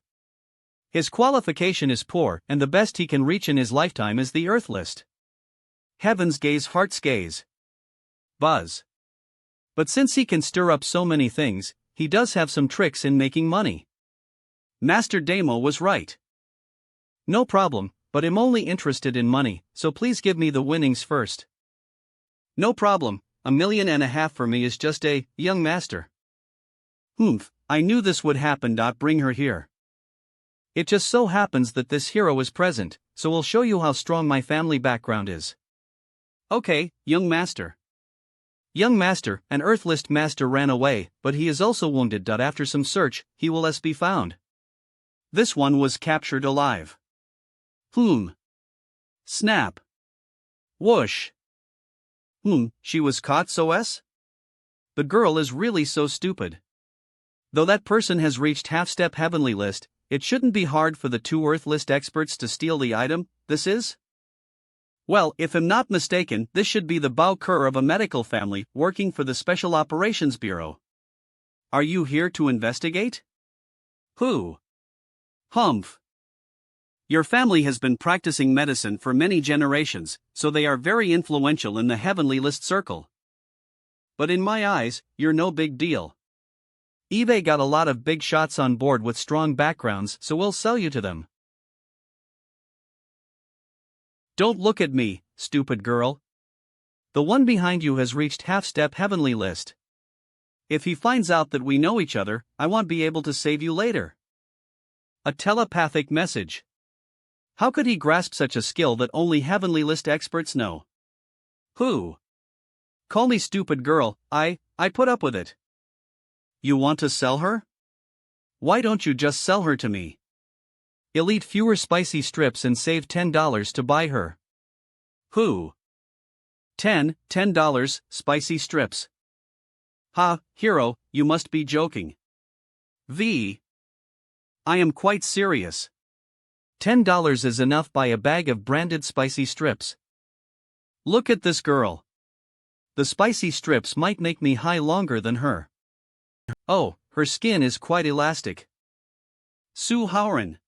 His qualification is poor, and the best he can reach in his lifetime is the Earth list. Heaven's gaze, heart's gaze. Buzz. But since he can stir up so many things, he does have some tricks in making money. Master Damo was right. No problem, but I'm only interested in money, so please give me the winnings first. No problem, 1.5 million for me is just a young master. I knew this would happen. Bring her here. It just so happens that this hero is present, so we'll show you how strong my family background is. Okay, young master. Young master, an Earthlist master ran away, but he is also wounded. After some search, he will be found. This one was captured alive. Snap. Whoosh. She was caught The girl is really so stupid. Though that person has reached half-step heavenly list, it shouldn't be hard for the two Earth list experts to steal the item, this is? Well, if I'm not mistaken, this should be the Bao Kur of a medical family working for the Special Operations Bureau. Are you here to investigate? Who? Humph. Your family has been practicing medicine for many generations, so they are very influential in the heavenly list circle. But in my eyes, you're no big deal. eBay got a lot of big shots on board with strong backgrounds, so we'll sell you to them. Don't look at me, stupid girl. The one behind you has reached half-step heavenly list. If he finds out that we know each other, I won't be able to save you later. A telepathic message. How could he grasp such a skill that only heavenly list experts know? Who? Call me stupid girl, I put up with it. You want to sell her? Why don't you just sell her to me? You'll eat fewer spicy strips and save $10 to buy her. Who? $10 spicy strips. Ha, hero, you must be joking. I am quite serious. $10 is enough buy a bag of branded spicy strips. Look at this girl. The spicy strips might make me high longer than her. Oh, her skin is quite elastic. Su Haoran.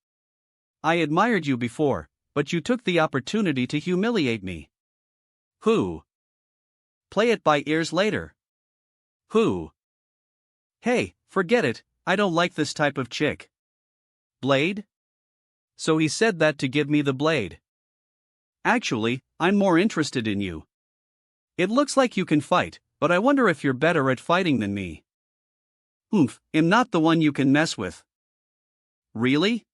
I admired you before, but you took the opportunity to humiliate me. Who? Play it by ears later. Who? Hey, forget it, I don't like this type of chick. Blade? So he said that to give me the blade. Actually, I'm more interested in you. It looks like you can fight, but I wonder if you're better at fighting than me. I'm not the one you can mess with. Really?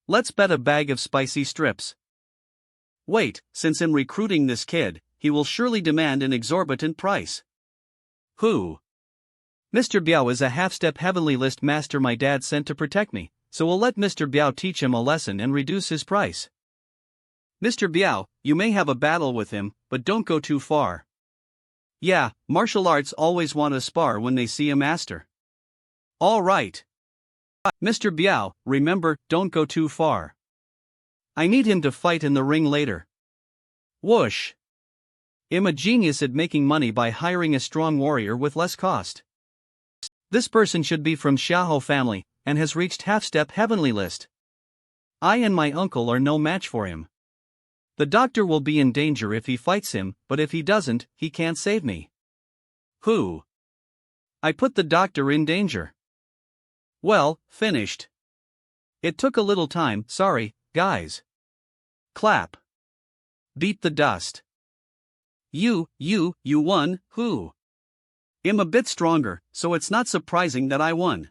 Let's bet a bag of spicy strips. Wait, since I'm recruiting this kid, he will surely demand an exorbitant price. Who? Mr. Biao is a half-step heavenly list master my dad sent to protect me, so we'll let Mr. Biao teach him a lesson and reduce his price. Mr. Biao, you may have a battle with him, but don't go too far. Yeah, martial arts always want to spar when they see a master. All right. Mr. Biao, remember, don't go too far. I need him to fight in the ring later. Whoosh. I'm a genius at making money by hiring a strong warrior with less cost. This person should be from Xiahou family, and has reached half-step heavenly list. I and my uncle are no match for him. The doctor will be in danger if he fights him, but if he doesn't, he can't save me. Who? I put the doctor in danger. Well, finished. It took a little time, sorry, guys. Clap. Beat the dust. You won, who? I'm a bit stronger, so it's not surprising that I won.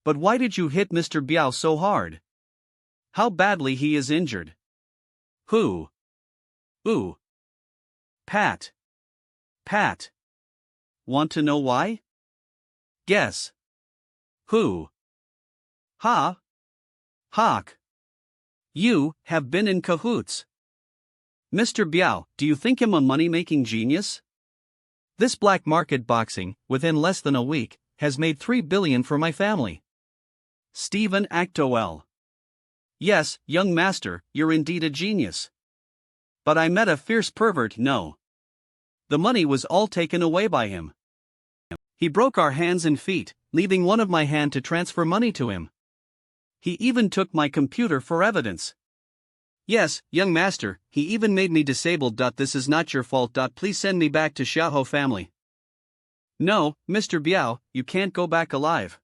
But why did you hit Mr. Biao so hard? How badly he is injured? Who? Ooh. Pat. Want to know why? Guess. Who? Hawk. You have been in cahoots. Mr. Biao, do you think I'm a money-making genius? This black market boxing, within less than a week, has made $3 billion for my family. Stephen Actowell. Yes, young master, you're indeed a genius. But I met a fierce pervert, no. The money was all taken away by him. He broke our hands and feet, leaving one of my hand to transfer money to him. He even took my computer for evidence. Yes, young master, he even made me disabled. This is not your fault. Please send me back to Xiahou family. No, Mr. Biao, you can't go back alive.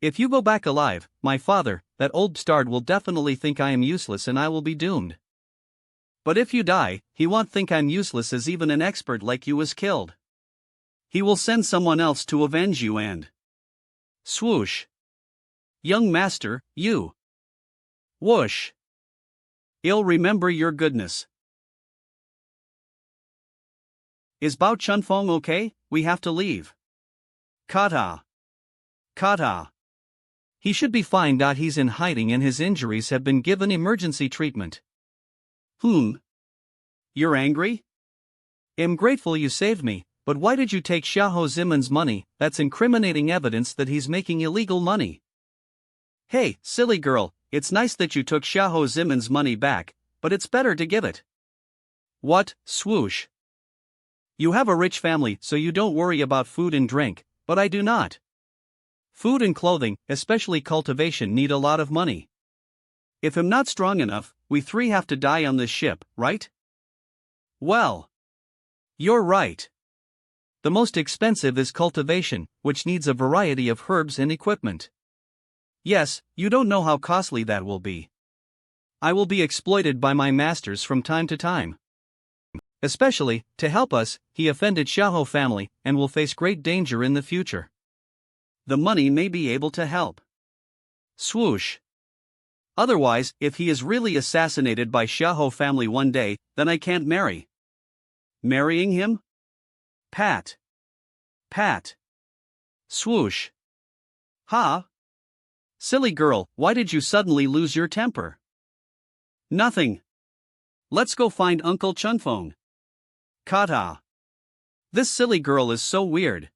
If you go back alive, my father, that old bastard, will definitely think I am useless and I will be doomed. But if you die, he won't think I'm useless, as even an expert like you was killed. He will send someone else to avenge you and... Swoosh. Young master, you. Whoosh. I'll remember your goodness. Is Bao Chunfeng okay? We have to leave. Kata. Kata. He should be fine. He's in hiding and his injuries have been given emergency treatment. You're angry? I'm grateful you saved me, but why did you take Xiahou Zimen's money? That's incriminating evidence that he's making illegal money. Hey, silly girl, it's nice that you took Xiahou Zimen's money back, but it's better to give it. What? Swoosh. You have a rich family, so you don't worry about food and drink, but I do not. Food and clothing, especially cultivation, need a lot of money. If I'm not strong enough, we three have to die on this ship, right? Well, you're right. The most expensive is cultivation, which needs a variety of herbs and equipment. Yes, you don't know how costly that will be. I will be exploited by my masters from time to time. Especially, to help us, he offended Xiahou family and will face great danger in the future. The money may be able to help. Swoosh. Otherwise, if he is really assassinated by Xiahou family one day, then I can't marry. Marrying him? Pat. Pat. Swoosh. Ha? Silly girl, why did you suddenly lose your temper? Nothing. Let's go find Uncle Chunfeng. Kata. This silly girl is so weird.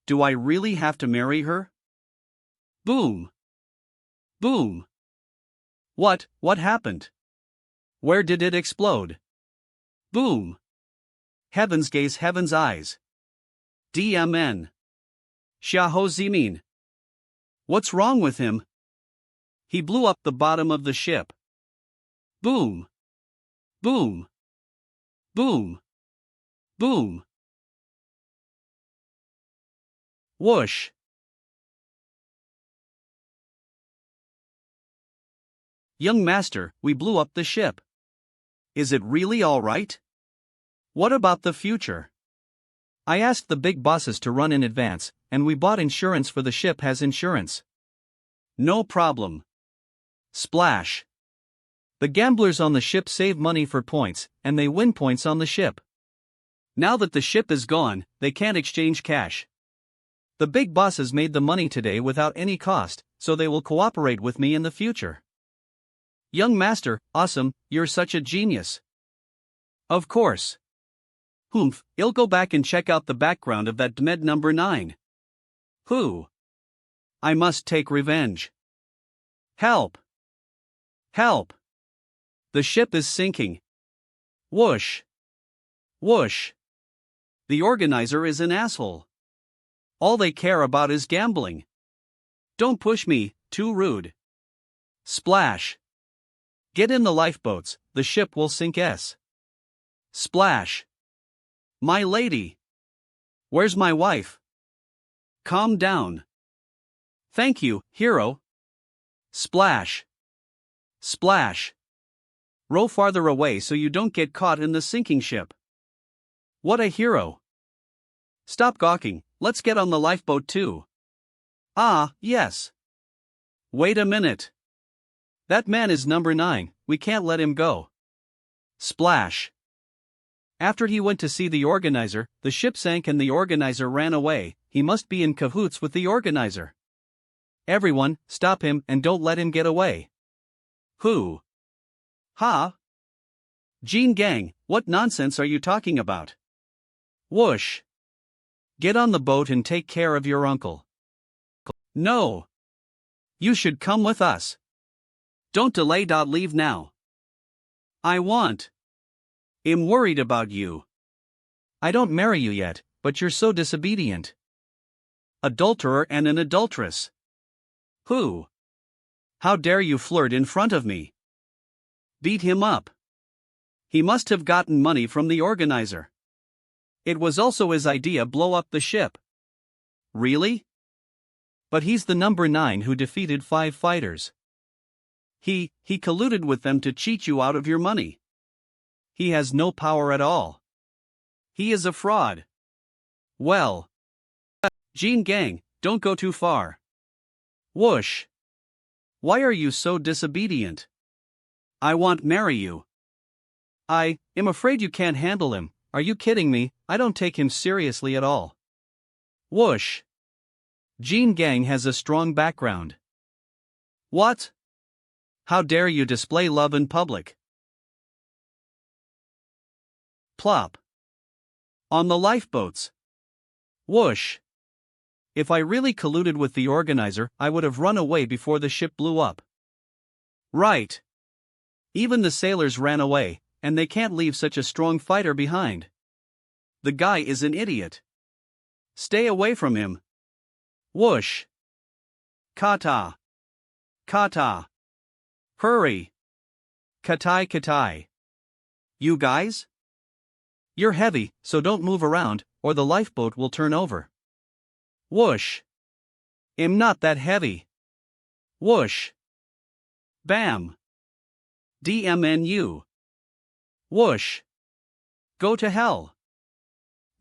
Do I really have to marry her? Boom. Boom. What happened? Where did it explode? Boom. Heaven's gaze, heaven's eyes. DMN. Xiahou Zimin. What's wrong with him? He blew up the bottom of the ship. Boom. Boom. Boom. Boom. Whoosh. Young master, we blew up the ship. Is it really all right? What about the future? I asked the big bosses to run in advance, and we bought insurance for the ship has insurance. No problem. Splash. The gamblers on the ship save money for points, and they win points on the ship. Now that the ship is gone, they can't exchange cash. The big bosses made the money today without any cost, so they will cooperate with me in the future. Young master, awesome, you're such a genius. Of course. I'll go back and check out the background of that Dmed number 9. Who? I must take revenge. Help! Help! The ship is sinking. Whoosh! Whoosh! The organizer is an asshole. All they care about is gambling. Don't push me, too rude. Splash! Get in the lifeboats, the ship will sink. Splash! My lady! Where's my wife? Calm down. Thank you, hero. Splash! Splash! Row farther away so you don't get caught in the sinking ship. What a hero! Stop gawking, let's get on the lifeboat too. Ah, yes. Wait a minute. That man is number 9, we can't let him go. Splash! After he went to see the organizer, the ship sank and the organizer ran away. He must be in cahoots with the organizer. Everyone, stop him and don't let him get away. Who? Ha? Jean Gang, what nonsense are you talking about? Whoosh! Get on the boat and take care of your uncle. No. You should come with us. Don't delay. Leave now. I want. I'm worried about you. I don't marry you yet, but you're so disobedient. Adulterer and an adulteress. Who? How dare you flirt in front of me? Beat him up. He must have gotten money from the organizer. It was also his idea blow up the ship. Really? But he's the number 9 who defeated 5 fighters. He colluded with them to cheat you out of your money. He has no power at all. He is a fraud. Well. Jean Gang, don't go too far. Whoosh. Why are you so disobedient? I want marry you. I am afraid you can't handle him. Are you kidding me? I don't take him seriously at all. Whoosh. Jean Gang has a strong background. What? How dare you display love in public? Plop. On the lifeboats. Whoosh. If I really colluded with the organizer, I would have run away before the ship blew up. Right. Even the sailors ran away, and they can't leave such a strong fighter behind. The guy is an idiot. Stay away from him. Whoosh. Kata. Kata. Hurry. Katai katai. You guys? You're heavy, so don't move around, or the lifeboat will turn over. Whoosh. I'm not that heavy. Whoosh. Bam. DMNU. Whoosh. Go to hell.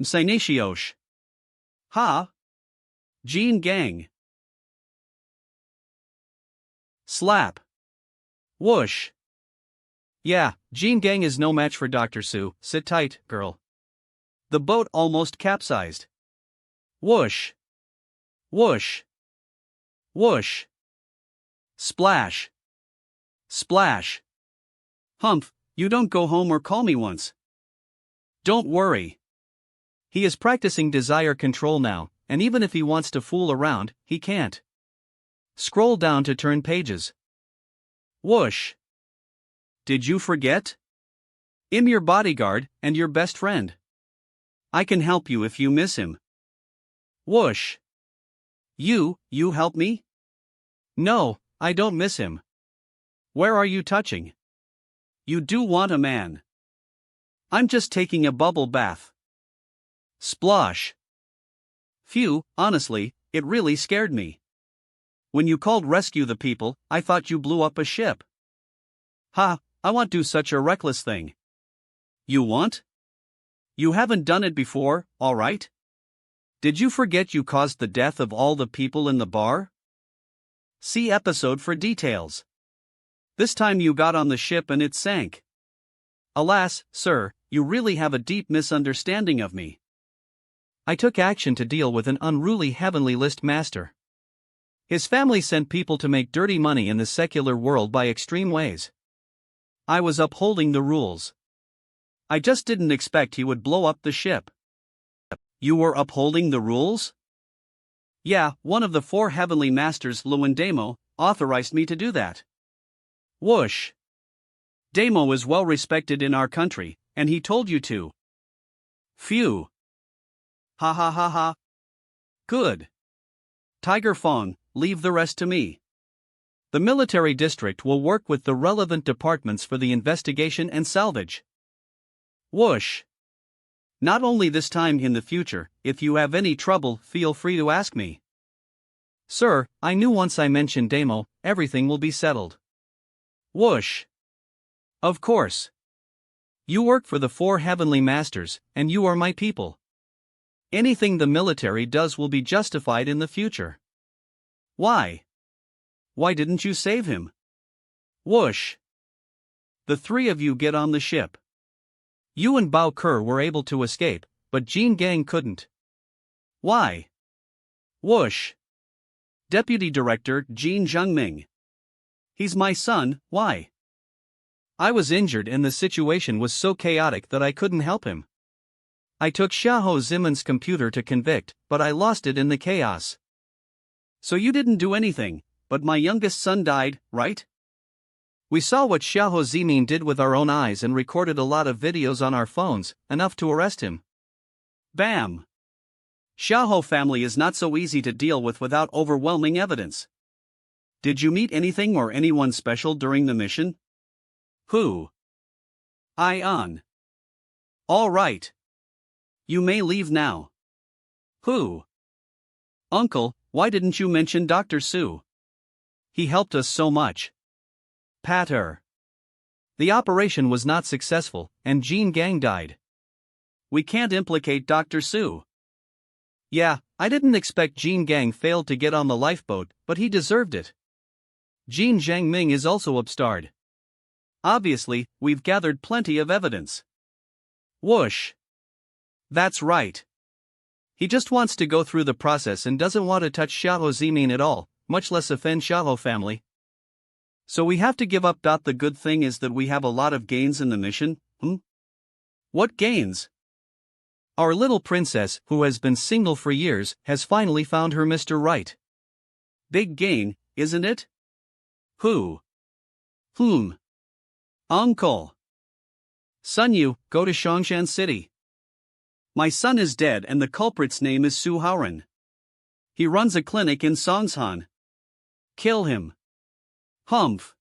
Msainishiosh. Ha. Jean Gang. Slap. Whoosh. Yeah, Jean Gang is no match for Dr. Sue. Sit tight, girl. The boat almost capsized. Whoosh. Whoosh. Whoosh. Splash. Splash. Humph, you don't go home or call me once. Don't worry. He is practicing desire control now, and even if he wants to fool around, he can't. Scroll down to turn pages. Whoosh. Did you forget? I'm your bodyguard and your best friend. I can help you if you miss him. Whoosh. You help me? No, I don't miss him. Where are you touching? You do want a man. I'm just taking a bubble bath. Splosh. Phew, honestly, it really scared me. When you called rescue the people, I thought you blew up a ship. Ha, I won't do such a reckless thing. You won't? You haven't done it before, all right? Did you forget you caused the death of all the people in the bar? See episode for details. This time you got on the ship and it sank. Alas, sir, you really have a deep misunderstanding of me. I took action to deal with an unruly heavenly list master. His family sent people to make dirty money in the secular world by extreme ways. I was upholding the rules. I just didn't expect he would blow up the ship. You were upholding the rules? Yeah, one of the 4 heavenly masters, Luandamo, authorized me to do that. Whoosh. Damo is well respected in our country, and he told you to. Phew. Ha ha ha ha. Good. Tiger Fong, leave the rest to me. The military district will work with the relevant departments for the investigation and salvage. Whoosh. Not only this time in the future, if you have any trouble, feel free to ask me. Sir, I knew once I mentioned Damo, everything will be settled. Whoosh. Of course. You work for the 4 heavenly masters, and you are my people. Anything the military does will be justified in the future. Why? Why didn't you save him? Whoosh. The 3 of you get on the ship. You and Bao Ker were able to escape, but Jean Gang couldn't. Why? Whoosh. Deputy Director Jean Zhengming. He's my son, why? I was injured and the situation was so chaotic that I couldn't help him. I took Xiahou Zimon's computer to convict, but I lost it in the chaos. So you didn't do anything, but my youngest son died, right? We saw what Xiahou Zimin did with our own eyes and recorded a lot of videos on our phones, enough to arrest him. Bam! Xiahou family is not so easy to deal with without overwhelming evidence. Did you meet anything or anyone special during the mission? Who? Ion. All right. You may leave now. Who? Uncle, why didn't you mention Dr. Sue? He helped us so much. Patter. The operation was not successful, and Jean Gang died. We can't implicate Dr. Sue. Yeah, I didn't expect Jean Gang failed to get on the lifeboat, but he deserved it. Jin Jiangming is also upstarred. Obviously, we've gathered plenty of evidence. Whoosh. That's right. He just wants to go through the process and doesn't want to touch Xiahou Zimin at all, much less offend Xiahou family. So we have to give up. The good thing is that we have a lot of gains in the mission, What gains? Our little princess, who has been single for years, has finally found her Mr. Right. Big gain, isn't it? Who? Uncle. Son, you go to Shongshan City. My son is dead and the culprit's name is Su Haoran. He runs a clinic in Songshan. Kill him. Humph.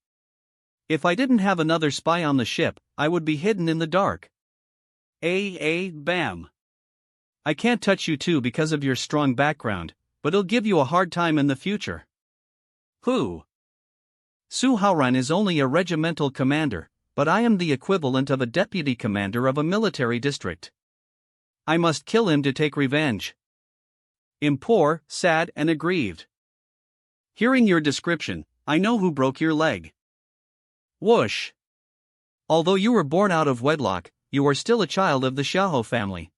If I didn't have another spy on the ship, I would be hidden in the dark. Bam. I can't touch you too because of your strong background, but it'll give you a hard time in the future. Who? Su Haoran is only a regimental commander, but I am the equivalent of a deputy commander of a military district. I must kill him to take revenge. I'm poor, sad and aggrieved. Hearing your description, I know who broke your leg. Whoosh. Although you were born out of wedlock, you are still a child of the Xiahou family.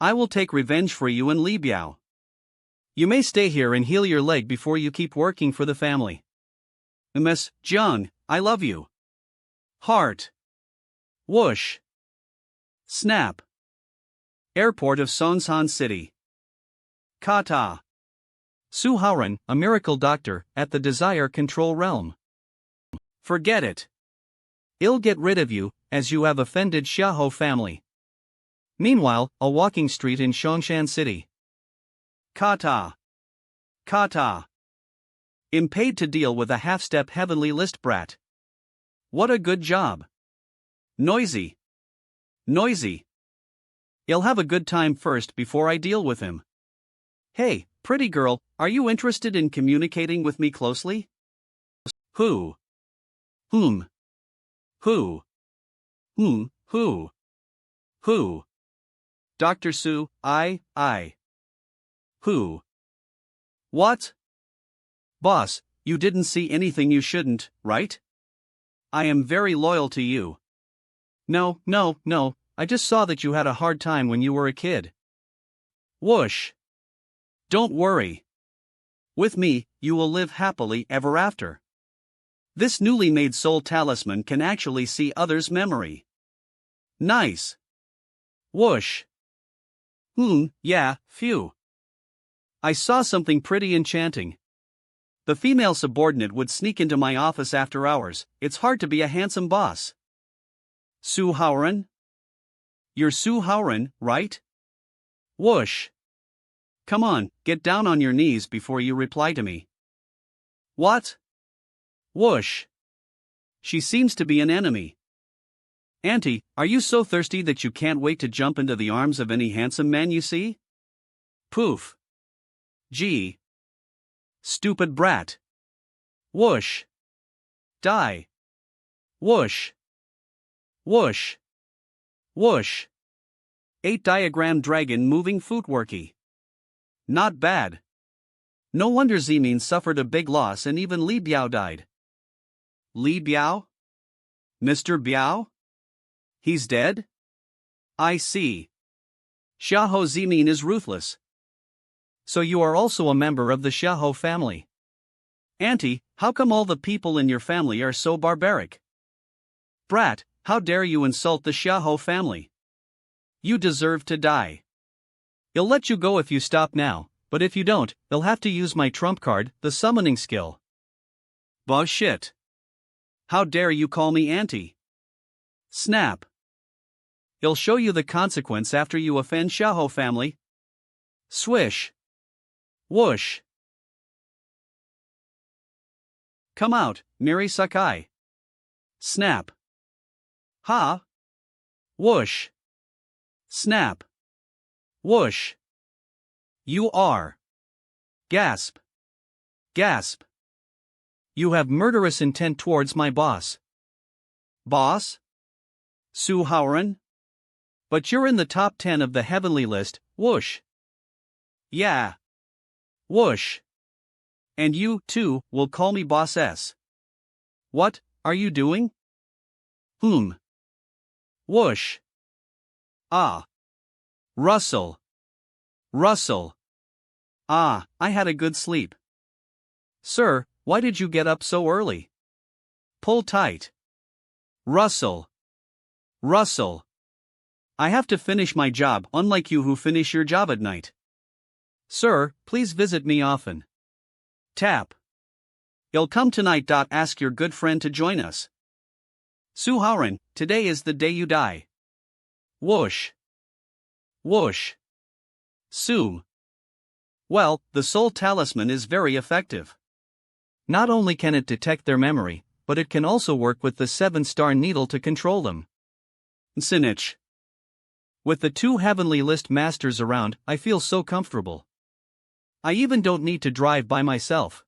I will take revenge for you in Li Biao. You may stay here and heal your leg before you keep working for the family. Miss Jiang, I love you. Heart. Whoosh. Snap. Airport of Songshan City. Kata. Su Haoran, a miracle doctor, at the Desire Control Realm. Forget it. I'll get rid of you, as you have offended Xiahou family. Meanwhile, a walking street in Shongshan City. Kata. I'm paid to deal with a half-step heavenly list brat. What a good job. Noisy. I'll have a good time first before I deal with him. Hey, pretty girl, are you interested in communicating with me closely? Who? Whom? Who? Who? Dr. Su, I. Who? What? Boss, you didn't see anything you shouldn't, right? I am very loyal to you. No, I just saw that you had a hard time when you were a kid. Whoosh. Don't worry. With me, you will live happily ever after. This newly made soul talisman can actually see others' memory. Nice. Whoosh. Yeah, phew. I saw something pretty enchanting. The female subordinate would sneak into my office after hours. It's hard to be a handsome boss. Su Haoran? You're Su Haoran, right? Whoosh. Come on, get down on your knees before you reply to me. What? Whoosh. She seems to be an enemy. Auntie, are you so thirsty that you can't wait to jump into the arms of any handsome man you see? Poof. Gee. Stupid brat. Whoosh. Die. Whoosh. 8-diagram dragon moving footworky. Not bad. No wonder Zimin suffered a big loss and even Li Biao died. Li Biao? Mr. Biao? He's dead? I see. Xiahou Zimin is ruthless. So you are also a member of the Xiahou family. Auntie, how come all the people in your family are so barbaric? Brat, how dare you insult the Xiahou family? You deserve to die. I'll let you go if you stop now, but if you don't, I'll have to use my trump card, the summoning skill. Bullshit. How dare you call me auntie? Snap. I'll show you the consequence after you offend Xiahou family. Swish. Whoosh. Come out, Miri Sakai. Snap. Ha. Whoosh. Snap. Whoosh. You are. Gasp. You have murderous intent towards my boss. Boss? Su Haoran? But you're in the top 10 of the heavenly list, whoosh. Yeah. Whoosh. And you, too, will call me Boss S. What are you doing? Whoosh. Ah. Rustle. Rustle. Ah, I had a good sleep. Sir, why did you get up so early? Pull tight. Rustle. Rustle. I have to finish my job, unlike you who finish your job at night. Sir, please visit me often. Tap. You'll come tonight. Ask your good friend to join us. Suhauran, today is the day you die. Whoosh. Whoosh. Sue. Well, the soul talisman is very effective. Not only can it detect their memory, but it can also work with the 7-star needle to control them. Sinich. With the 2 heavenly list masters around, I feel so comfortable. I even don't need to drive by myself.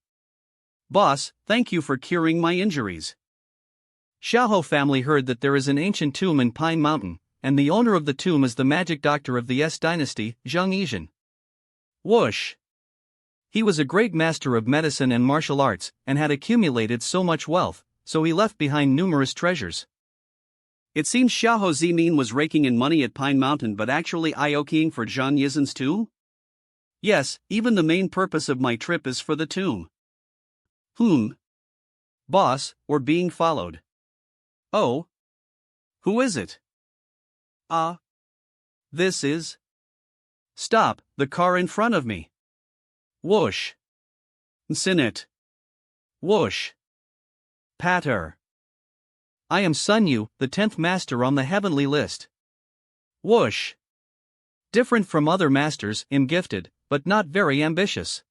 Boss, thank you for curing my injuries. Xiaohou family heard that there is an ancient tomb in Pine Mountain, and the owner of the tomb is the magic doctor of the S dynasty, Zheng Yizhen. Whoosh. He was a great master of medicine and martial arts, and had accumulated so much wealth, so he left behind numerous treasures. It seems Xiahou Zimin was raking in money at Pine Mountain but actually IOKing for Zhang Yizhen's tomb? Yes, even the main purpose of my trip is for the tomb. Boss, we're being followed. Oh? Who is it? This is... Stop, the car in front of me. Whoosh. Sinit. Whoosh. Patter. I am Sun Yu, the 10th master on the heavenly list. Whoosh. Different from other masters, am gifted, but not very ambitious.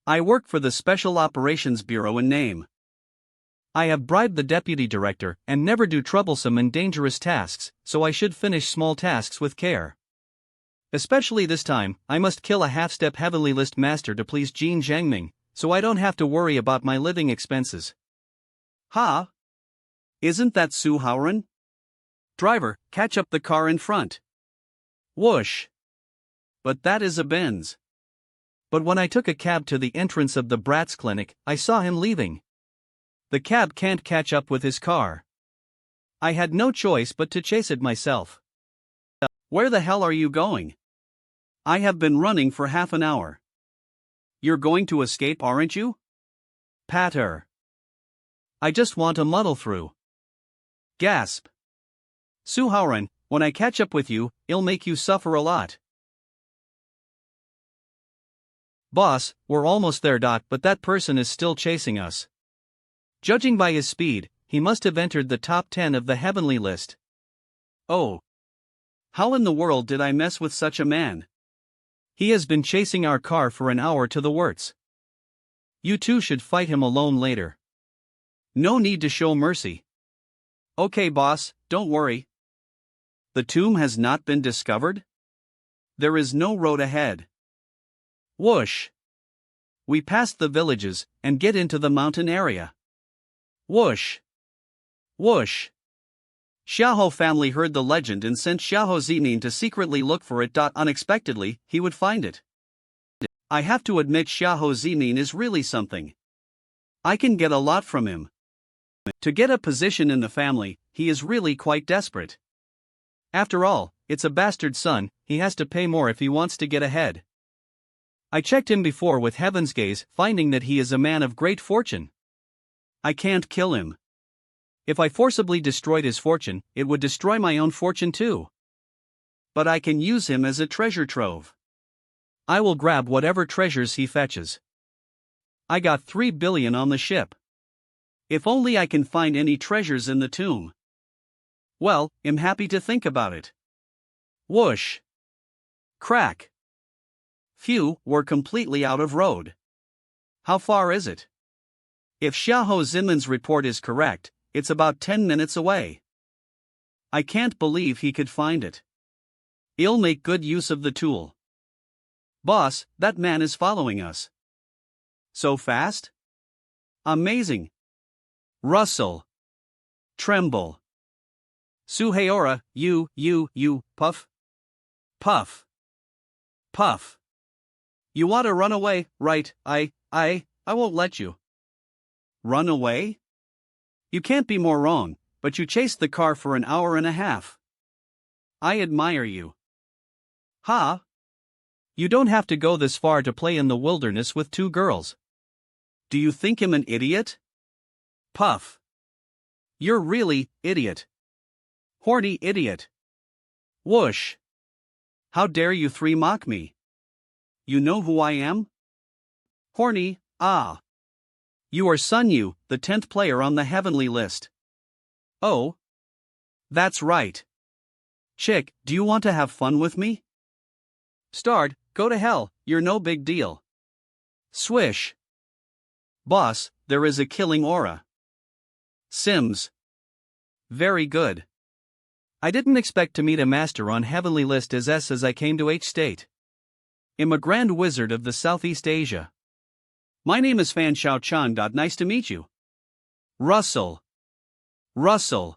I work for the Special Operations Bureau in name. I have bribed the deputy director and never do troublesome and dangerous tasks, so I should finish small tasks with care. Especially this time, I must kill a half-step heavenly list master to please Jin Zhangming, so I don't have to worry about my living expenses. Ha! Isn't that Suhauran? Driver, catch up the car in front. Whoosh. But that is a Benz. But when I took a cab to the entrance of the Bratz clinic, I saw him leaving. The cab can't catch up with his car. I had no choice but to chase it myself. Where the hell are you going? I have been running for half an hour. You're going to escape, aren't you? Patter. I just want to muddle through. Gasp. Suhauran, when I catch up with you, it'll make you suffer a lot. Boss, we're almost there. But that person is still chasing us. Judging by his speed, he must have entered the top 10 of the heavenly list. Oh. How in the world did I mess with such a man? He has been chasing our car for an hour to the works. You two should fight him alone later. No need to show mercy. Okay, boss, don't worry. The tomb has not been discovered? There is no road ahead. Whoosh. We pass the villages and get into the mountain area. Whoosh. Whoosh. Xiahou family heard the legend and sent Xiahou Zimin to secretly look for it. Unexpectedly, he would find it. I have to admit Xiahou Zimin is really something. I can get a lot from him. To get a position in the family, he is really quite desperate. After all, it's a bastard son, he has to pay more if he wants to get ahead. I checked him before with Heaven's Gaze, finding that he is a man of great fortune. I can't kill him. If I forcibly destroyed his fortune, it would destroy my own fortune too. But I can use him as a treasure trove. I will grab whatever treasures he fetches. I got 3 billion on the ship. If only I can find any treasures in the tomb. Well, I'm happy to think about it. Whoosh. Crack. Phew, we're completely out of road. How far is it? If Xiahou Zimin's report is correct, it's about 10 minutes away. I can't believe he could find it. He'll make good use of the tool. Boss, that man is following us. So fast? Amazing. Rustle. Tremble. Suhaora, you, puff. Puff. Puff. You want to run away, right? I won't let you. Run away? You can't be more wrong, but you chased the car for an hour and a half. I admire you. Ha! You don't have to go this far to play in the wilderness with two girls. Do you think I'm an idiot? Puff. You're really, idiot. Horny idiot. Whoosh. How dare you three mock me? You know who I am? Horny, ah. You are Sun Yu, the 10th player on the heavenly list. Oh? That's right. Chick, do you want to have fun with me? Starred, go to hell, you're no big deal. Swish. Boss, there is a killing aura. Sims. Very good. I didn't expect to meet a master on heavenly list as I came to H state. I'm a grand wizard of the Southeast Asia. My name is Fan Xiao Chan. Nice to meet you. Russell. Russell.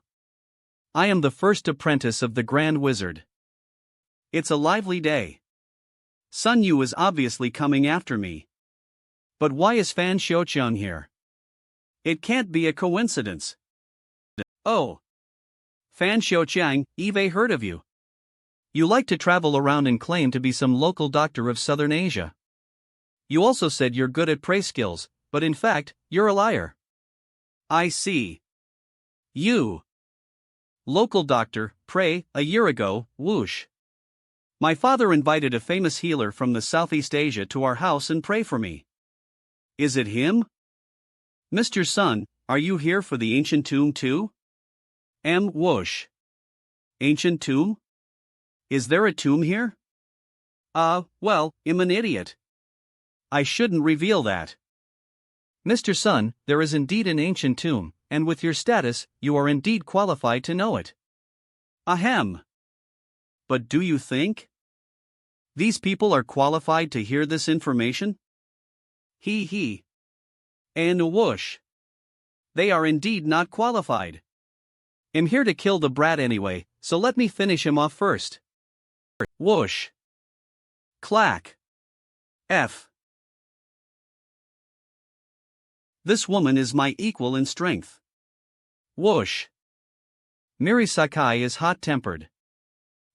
I am the first apprentice of the Grand Wizard. It's a lively day. Sun Yu is obviously coming after me. But why is Fan Xiaoqiang here? It can't be a coincidence. Oh. Fan Xiaoqiang, Eve heard of you. You like to travel around and claim to be some local doctor of Southern Asia. You also said you're good at prey skills, but in fact, you're a liar. I see. You. Local doctor, pray, a year ago, whoosh. My father invited a famous healer from the Southeast Asia to our house and pray for me. Is it him? Mr. Sun, are you here for the ancient tomb too? Whoosh. Ancient tomb? Is there a tomb here? Well, I'm an idiot. I shouldn't reveal that. Mr. Sun, there is indeed an ancient tomb, and with your status, you are indeed qualified to know it. Ahem. But do you think these people are qualified to hear this information? Hee hee. And whoosh. They are indeed not qualified. I'm here to kill the brat anyway, so let me finish him off first. Whoosh. Clack. F. This woman is my equal in strength. Whoosh. Miri Sakai is hot-tempered.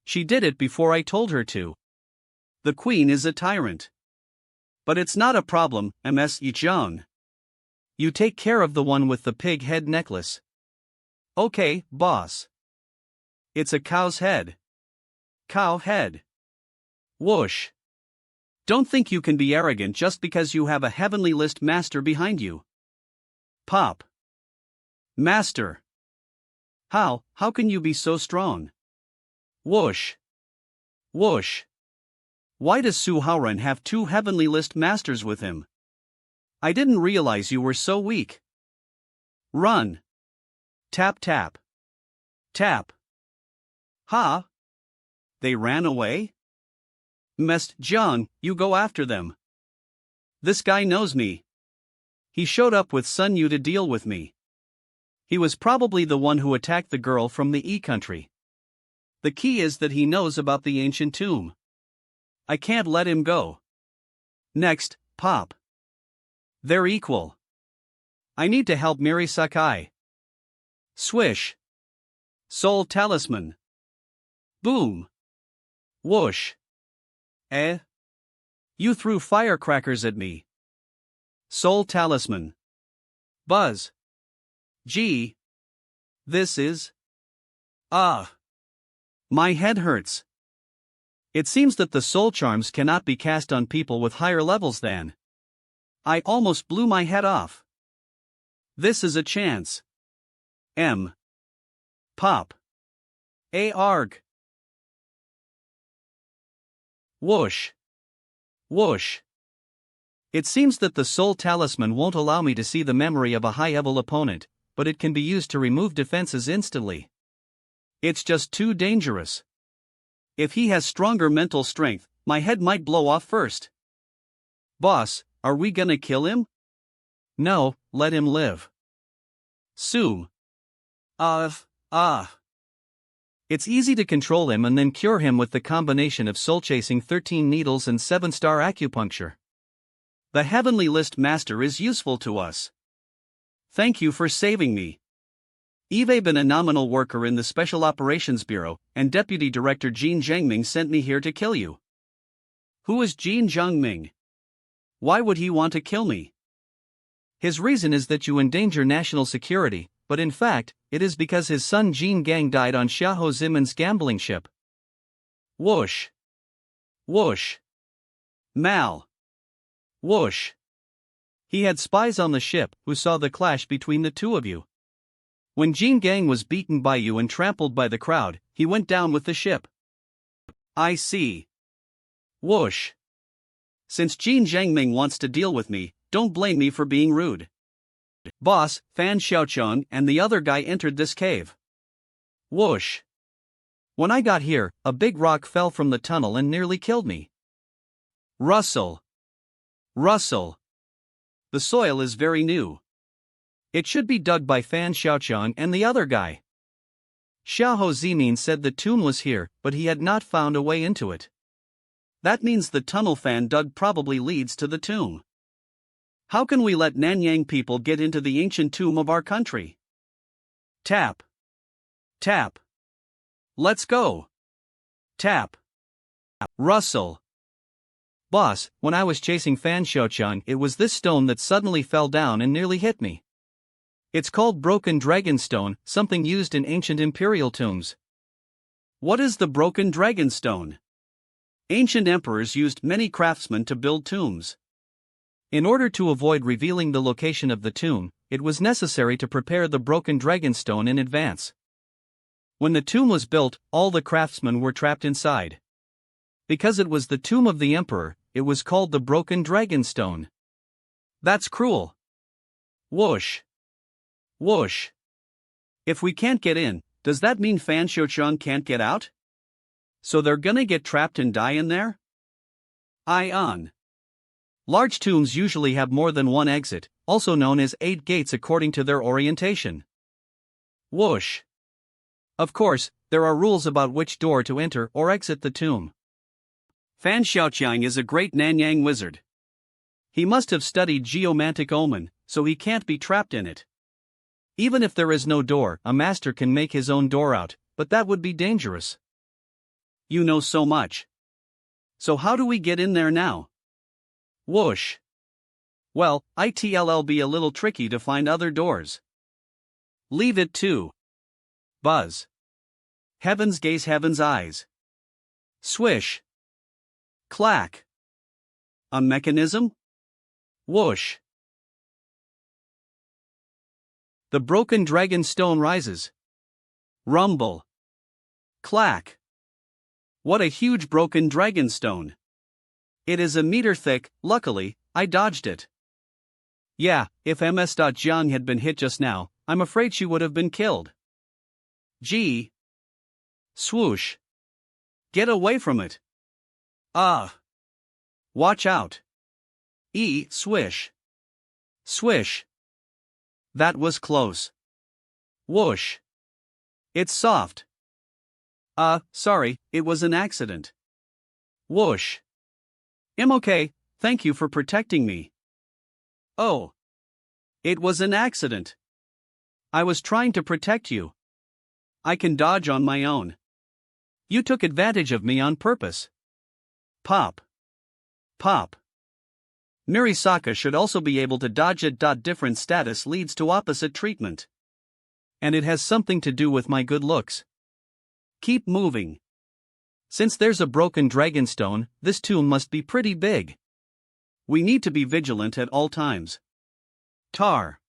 She did it before I told her to. The queen is a tyrant. But it's not a problem, Ms. Yichang. You take care of the one with the pig head necklace. Okay, boss. It's a cow's head. Cow head. Whoosh. Don't think you can be arrogant just because you have a heavenly list master behind you. Pop. Master. How can you be so strong? Whoosh. Whoosh. Why does Su Haoran have 2 heavenly list masters with him? I didn't realize you were so weak. Run. Tap tap. Tap. Ha? They ran away? Mest Jiang, you go after them. This guy knows me. He showed up with Sun Yu to deal with me. He was probably the one who attacked the girl from the E country. The key is that he knows about the ancient tomb. I can't let him go. Next, Pop. They're equal. I need to help Miri Sakai. Swish. Soul Talisman. Boom. Whoosh. You threw firecrackers at me. Soul Talisman. Buzz. Gee. This is. My head hurts. It seems that the soul charms cannot be cast on people with higher levels than. I almost blew my head off. This is a chance. Pop. Arg. Whoosh. Whoosh. It seems that the soul talisman won't allow me to see the memory of a high-level opponent, but it can be used to remove defenses instantly. It's just too dangerous. If he has stronger mental strength, my head might blow off first. Boss, are we gonna kill him? No, let him live. Sue. It's easy to control him and then cure him with the combination of soul-chasing 13 needles and 7-star acupuncture. The heavenly list master is useful to us. Thank you for saving me. I've been a nominal worker in the Special Operations Bureau, and Deputy Director Jin Zhengming sent me here to kill you. Who is Jin Zhengming? Why would he want to kill me? His reason is that you endanger national security, but in fact, it is because his son Jin Gang died on Xiahou Zimen's gambling ship. Whoosh. Whoosh. Mal. Whoosh. He had spies on the ship who saw the clash between the two of you. When Jin Gang was beaten by you and trampled by the crowd, he went down with the ship. I see. Whoosh. Since Jin Zhengming wants to deal with me, don't blame me for being rude. Boss, Fan Xiaocheng and the other guy entered this cave. Whoosh. When I got here, a big rock fell from the tunnel and nearly killed me. Rustle. Rustle. The soil is very new. It should be dug by Fan Xiaocheng and the other guy. Xiahou Zimin said the tomb was here, but he had not found a way into it. That means the tunnel Fan dug probably leads to the tomb. How can we let Nanyang people get into the ancient tomb of our country? Tap. Tap. Let's go. Tap. Rustle. Boss, when I was chasing Fan Xiaocheng, it was this stone that suddenly fell down and nearly hit me. It's called Broken Dragon Stone, something used in ancient imperial tombs. What is the Broken Dragon Stone? Ancient emperors used many craftsmen to build tombs. In order to avoid revealing the location of the tomb, it was necessary to prepare the Broken Dragon Stone in advance. When the tomb was built, all the craftsmen were trapped inside. Because it was the tomb of the emperor, it was called the Broken Dragon Stone. That's cruel. Whoosh. Whoosh. If we can't get in, does that mean Fan Xiaocheng can't get out? So they're gonna get trapped and die in there? Ion. Large tombs usually have more than one exit, also known as 8 gates according to their orientation. Whoosh. Of course, there are rules about which door to enter or exit the tomb. Fan Xiaocheng is a great Nanyang wizard. He must have studied geomantic omen, so he can't be trapped in it. Even if there is no door, a master can make his own door out, but that would be dangerous. You know so much. So how do we get in there now? Whoosh. Well, it'll be a little tricky to find other doors. Leave it to. Buzz. Heavens gaze heaven's eyes. Swish. Clack. A mechanism? Whoosh. The Broken Dragon Stone rises. Rumble. Clack. What a huge broken dragon stone. It is a meter thick. Luckily, I dodged it. Yeah, if Ms. Jiang had been hit just now, I'm afraid she would have been killed. Gee. Swoosh. Get away from it. Watch out. Swish. Swish. That was close. Whoosh. It's soft. Sorry, it was an accident. Whoosh. I'm okay, thank you for protecting me. Oh. It was an accident. I was trying to protect you. I can dodge on my own. You took advantage of me on purpose. Pop. Pop. Mirisaka should also be able to dodge it. Different status leads to opposite treatment. And it has something to do with my good looks. Keep moving. Since there's a broken dragon stone, this tomb must be pretty big. We need to be vigilant at all times. Tar.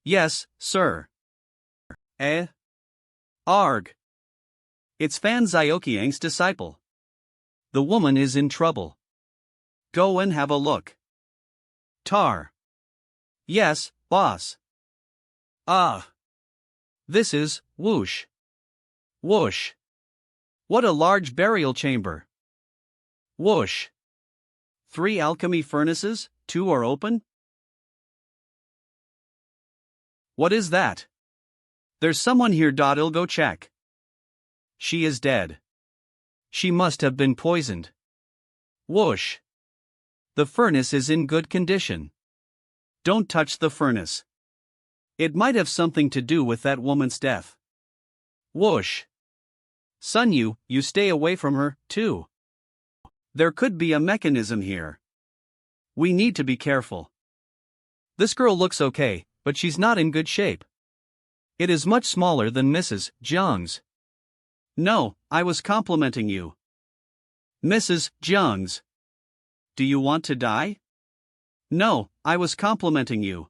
Yes, sir. Arg. It's Fan Zioqiang's disciple. The woman is in trouble. Go and have a look. Tar. Yes, boss. This is, whoosh. Whoosh. What a large burial chamber. Whoosh. 3 alchemy furnaces, 2 are open? What is that? There's someone here. I'll go check. She is dead. She must have been poisoned. Whoosh. The furnace is in good condition. Don't touch the furnace. It might have something to do with that woman's death. Whoosh. Son, you stay away from her, too. There could be a mechanism here. We need to be careful. This girl looks okay, but she's not in good shape. It is much smaller than Mrs. Jiang's. No, I was complimenting you. Mrs. Jiang's. Do you want to die? No, I was complimenting you.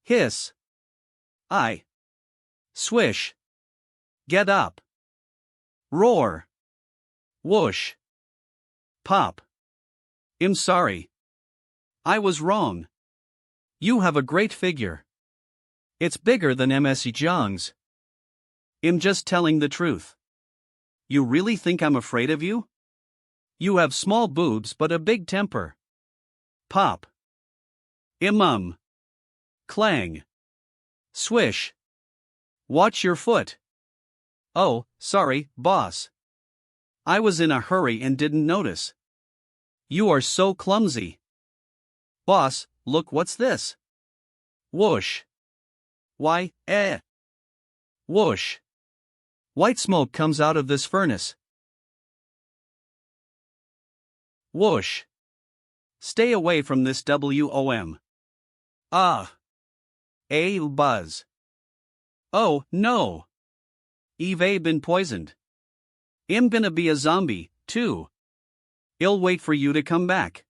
Hiss. I. Swish. Get up. Roar. Whoosh. Pop. I'm sorry. I was wrong. You have a great figure. It's bigger than Ms. Jiang's. I'm just telling the truth. You really think I'm afraid of you? You have small boobs but a big temper. Pop. Clang. Swish. Watch your foot. Oh, sorry, boss. I was in a hurry and didn't notice. You are so clumsy. Boss, look, what's this? Whoosh. Why, Whoosh. White smoke comes out of this furnace. Whoosh. Stay away from this WOM. Buzz. Oh, no. Eve been poisoned. I'm gonna be a zombie, too. I'll wait for you to come back.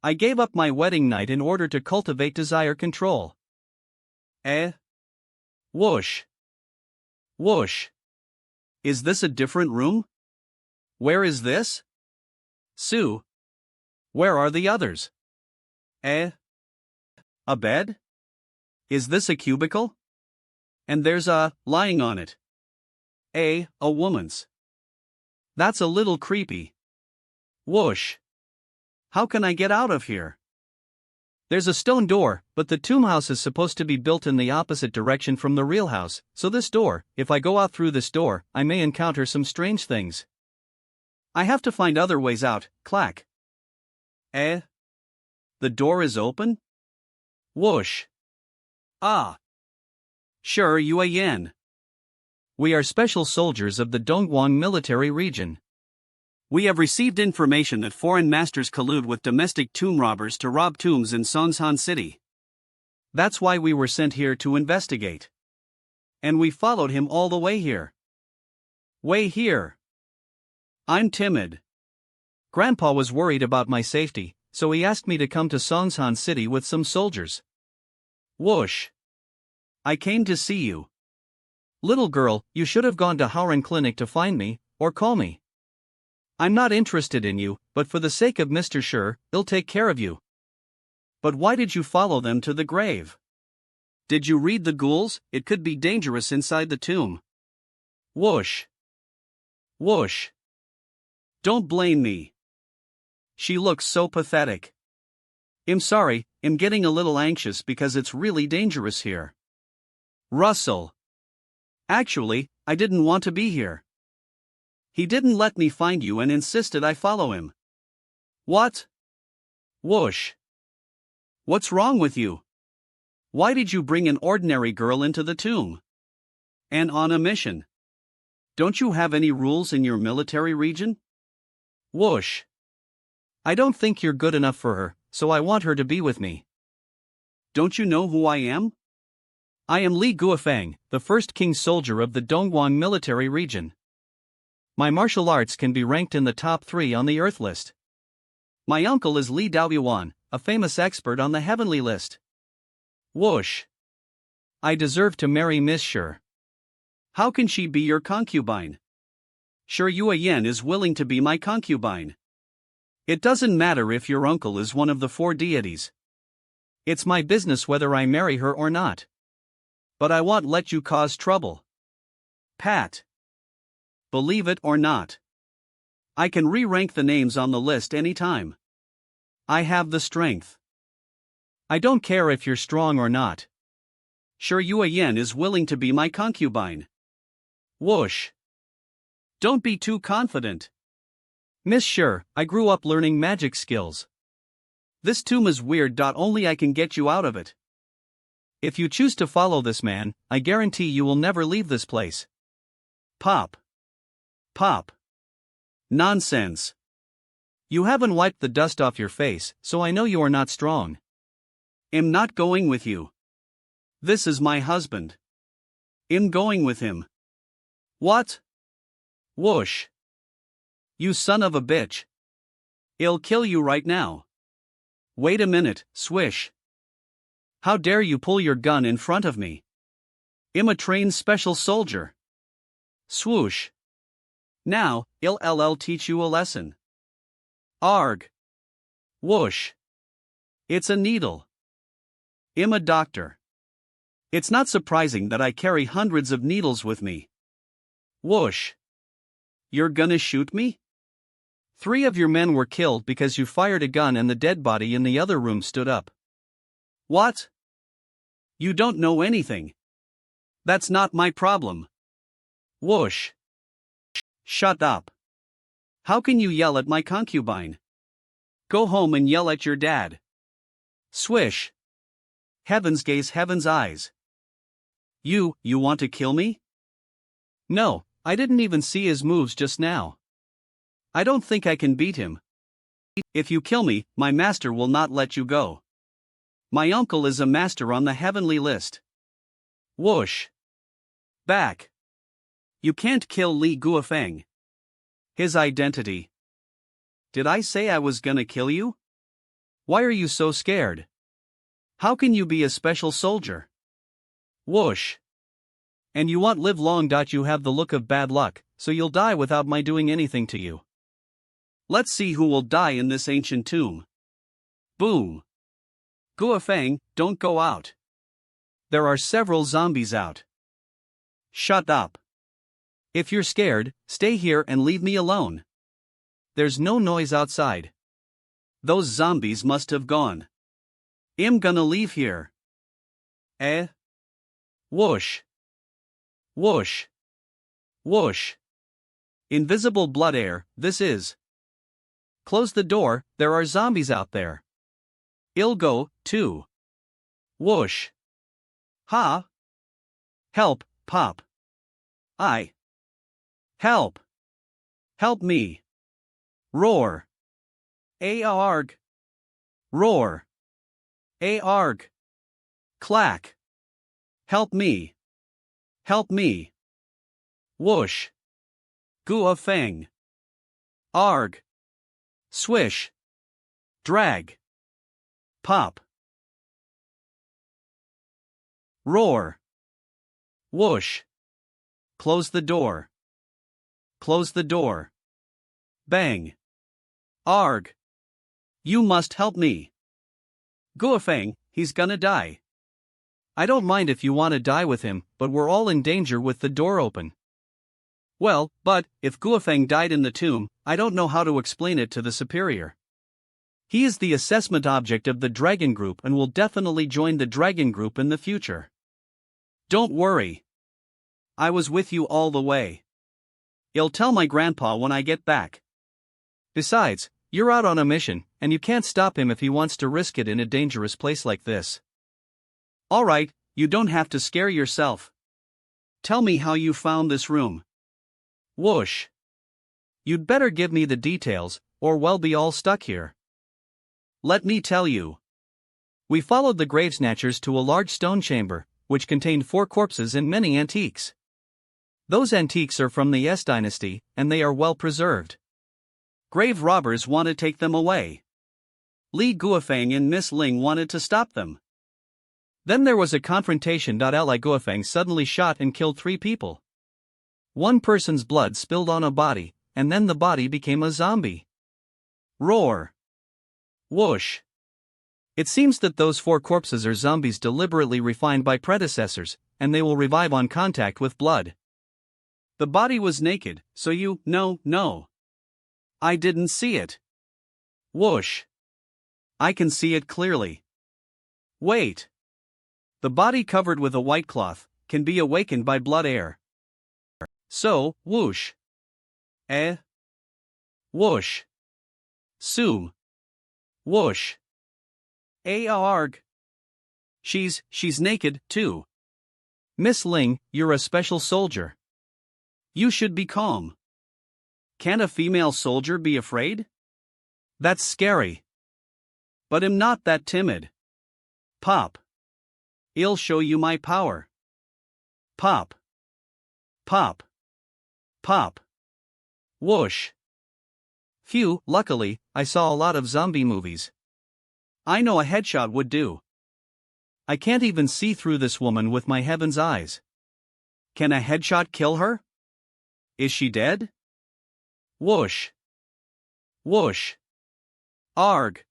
I gave up my wedding night in order to cultivate desire control. Whoosh. Whoosh. Is this a different room? Where is this? Sue. Where are the others? A bed? Is this a cubicle? And there's a lying on it. A woman's. That's a little creepy. Whoosh. How can I get out of here? There's a stone door, but the tomb house is supposed to be built in the opposite direction from the real house, so this door, if I go out through this door, I may encounter some strange things. I have to find other ways out. Clack. The door is open? Whoosh. Sure, you yen. We are special soldiers of the Dongguan military region. We have received information that foreign masters collude with domestic tomb robbers to rob tombs in Songshan City. That's why we were sent here to investigate. And we followed him all the way here. Way here. I'm timid. Grandpa was worried about my safety, so he asked me to come to Songshan City with some soldiers. Whoosh. I came to see you. Little girl, you should have gone to Howren Clinic to find me, or call me. I'm not interested in you, but for the sake of Mr. Sher, he'll take care of you. But why did you follow them to the grave? Did you read the ghouls? It could be dangerous inside the tomb. Whoosh. Whoosh. Don't blame me. She looks so pathetic. I'm sorry, I'm getting a little anxious because it's really dangerous here. Russell. Actually, I didn't want to be here. He didn't let me find you and insisted I follow him. What? Whoosh. What's wrong with you? Why did you bring an ordinary girl into the tomb? And on a mission? Don't you have any rules in your military region? Whoosh. I don't think you're good enough for her, so I want her to be with me. Don't you know who I am? I am Li Guofeng, the first king soldier of the Dongguan military region. My martial arts can be ranked in the top 3 on the Earth list. My uncle is Li Daoyuan, a famous expert on the heavenly list. Whoosh. I deserve to marry Miss Sher. How can she be your concubine? Sure, Yen is willing to be my concubine. It doesn't matter if your uncle is one of the 4 deities. It's my business whether I marry her or not. But I won't let you cause trouble. Pat. Believe it or not, I can re-rank the names on the list anytime. I have the strength. I don't care if you're strong or not. Sure, Yen is willing to be my concubine. Whoosh. Don't be too confident. Miss Sure, I grew up learning magic skills. This tomb is weird. Only I can get you out of it. If you choose to follow this man, I guarantee you will never leave this place. Pop. Pop. Nonsense. You haven't wiped the dust off your face, so I know you are not strong. I'm not going with you. This is my husband. I'm going with him. What? Whoosh. You son of a bitch. I'll kill you right now. Wait a minute, swish. How dare you pull your gun in front of me? I'm a trained special soldier. Swoosh. Now, I'll teach you a lesson. Arg. Whoosh. It's a needle. I'm a doctor. It's not surprising that I carry hundreds of needles with me. Whoosh. You're gonna shoot me? 3 of your men were killed because you fired a gun and the dead body in the other room stood up. What? You don't know anything. That's not my problem. Whoosh. Shut up. How can you yell at my concubine? Go home and yell at your dad. Swish. Heaven's gaze, heaven's eyes. You want to kill me? No, I didn't even see his moves just now. I don't think I can beat him. If you kill me, my master will not let you go. My uncle is a master on the heavenly list. Whoosh. Back. You can't kill Li Guofeng. His identity. Did I say I was gonna kill you? Why are you so scared? How can you be a special soldier? Whoosh. And you won't live long. You have the look of bad luck, so you'll die without my doing anything to you. Let's see who will die in this ancient tomb. Boom. Guofeng, don't go out. There are several zombies out. Shut up. If you're scared, stay here and leave me alone. There's no noise outside. Those zombies must have gone. I'm gonna leave here. Whoosh. Whoosh. Whoosh. Invisible blood air, this is. Close the door, there are zombies out there. I'll go, too. Whoosh. Ha. Help, Pop. Help. Help me. Roar. Arg. Roar. Arg. Clack. Help me. Help me. Whoosh. Guofeng. Arg. Swish. Drag. Pop. Roar. Whoosh. Close the door. Close the door. Bang. Arg. You must help me. Guofeng, he's gonna die. I don't mind if you want to die with him, but we're all in danger with the door open. Well, but, if Guofeng died in the tomb, I don't know how to explain it to the superior. He is the assessment object of the Dragon Group and will definitely join the Dragon Group in the future. Don't worry. I was with you all the way. I'll tell my grandpa when I get back. Besides, you're out on a mission, and you can't stop him if he wants to risk it in a dangerous place like this. Alright, you don't have to scare yourself. Tell me how you found this room. Whoosh. You'd better give me the details, or we'll be all stuck here. Let me tell you. We followed the grave snatchers to a large stone chamber, which contained 4 corpses and many antiques. Those antiques are from the S dynasty, and they are well preserved. Grave robbers want to take them away. Li Guofeng and Miss Ling wanted to stop them. Then there was a confrontation. Li Guofeng suddenly shot and killed 3 people. One person's blood spilled on a body, and then the body became a zombie. Roar. Whoosh. It seems that those 4 corpses are zombies deliberately refined by predecessors, and they will revive on contact with blood. The body was naked, so no. I didn't see it. Whoosh. I can see it clearly. Wait. The body covered with a white cloth can be awakened by blood air. So, whoosh. Whoosh. Soom. Whoosh. Arg. She's naked, too. Miss Ling, you're a special soldier. You should be calm. Can't a female soldier be afraid? That's scary. But I'm not that timid. Pop. I'll show you my power. Pop. Pop. Pop. Whoosh. Phew, luckily, I saw a lot of zombie movies. I know a headshot would do. I can't even see through this woman with my heaven's eyes. Can a headshot kill her? Is she dead? Whoosh. Whoosh. Arg.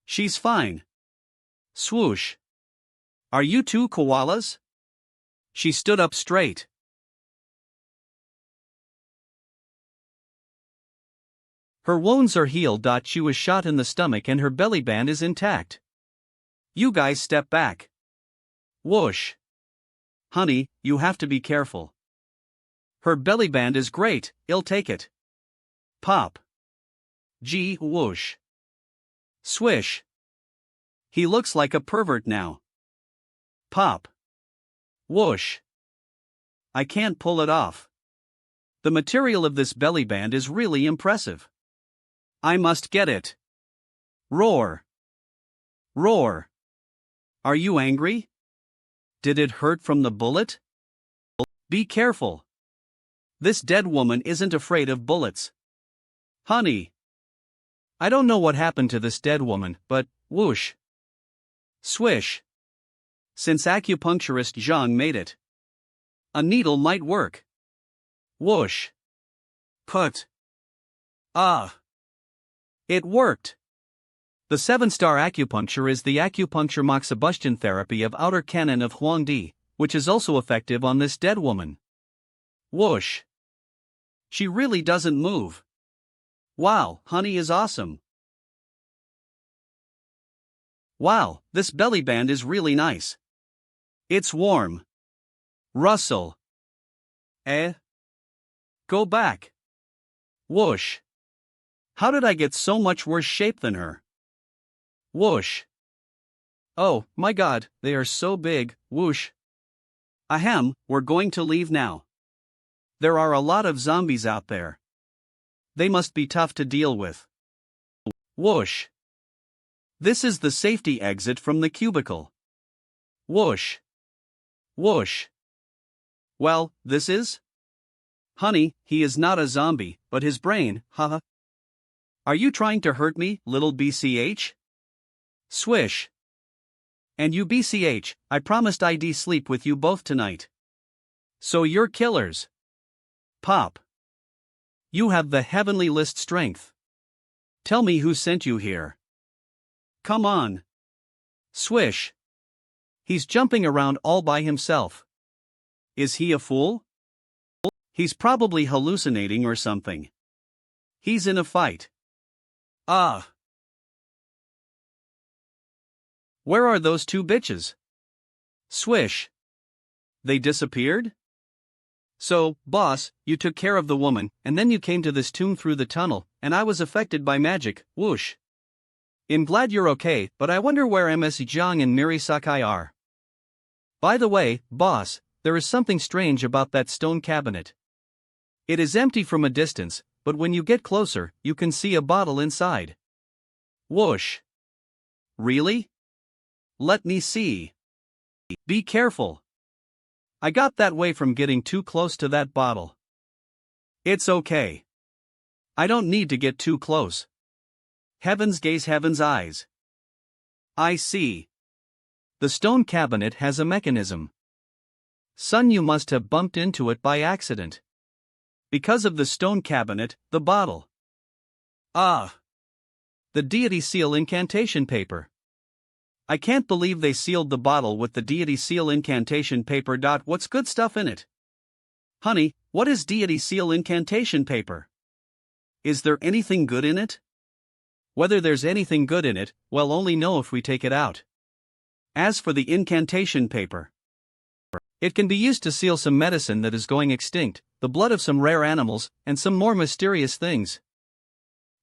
She's fine. Swoosh. Are you two koalas? She stood up straight. Her wounds are healed. She was shot in the stomach and her belly band is intact. You guys step back. Whoosh. Honey, you have to be careful. Her belly band is great, I'll take it. Pop. Gee whoosh. Swish. He looks like a pervert now. Pop. Whoosh. I can't pull it off. The material of this belly band is really impressive. I must get it. Roar. Roar. Are you angry? Did it hurt from the bullet? Be careful. This dead woman isn't afraid of bullets. Honey. I don't know what happened to this dead woman, but, whoosh. Swish. Since acupuncturist Zhang made it. A needle might work. Whoosh. Put. Ah. It worked. The 7-star acupuncture is the acupuncture moxibustion therapy of outer canon of Huangdi, which is also effective on this dead woman. Whoosh. She really doesn't move. Wow, honey is awesome. Wow, this belly band is really nice. It's warm. Rustle. Go back. Whoosh. How did I get so much worse shape than her? Whoosh. Oh, my God, they are so big, whoosh. Ahem, we're going to leave now. There are a lot of zombies out there. They must be tough to deal with. Whoosh. This is the safety exit from the cubicle. Whoosh. Whoosh. Well, this is? Honey, he is not a zombie, but his brain, haha. Are you trying to hurt me, little BCH? Swish. And you BCH, I promised I'd sleep with you both tonight. So you're killers. Pop. You have the heavenly list strength. Tell me who sent you here. Come on. Swish. He's jumping around all by himself. Is he a fool? He's probably hallucinating or something. He's in a fight. Ah. Where are those two bitches? Swish. They disappeared? So, boss, you took care of the woman, and then you came to this tomb through the tunnel, and I was affected by magic, whoosh. I'm glad you're okay, but I wonder where MS Jiang and Miri Sakai are. By the way, boss, there is something strange about that stone cabinet. It is empty from a distance, but when you get closer, you can see a bottle inside. Whoosh. Really? Let me see. Be careful. I got that way from getting too close to that bottle. It's okay. I don't need to get too close. Heaven's gaze, heaven's eyes. I see. The stone cabinet has a mechanism. Son, you must have bumped into it by accident. Because of the stone cabinet, the bottle. Ah. The deity seal incantation paper. I can't believe they sealed the bottle with the deity seal incantation paper. What's good stuff in it? Honey, what is deity seal incantation paper? Is there anything good in it? Whether there's anything good in it, we'll only know if we take it out. As for the incantation paper, it can be used to seal some medicine that is going extinct, the blood of some rare animals, and some more mysterious things.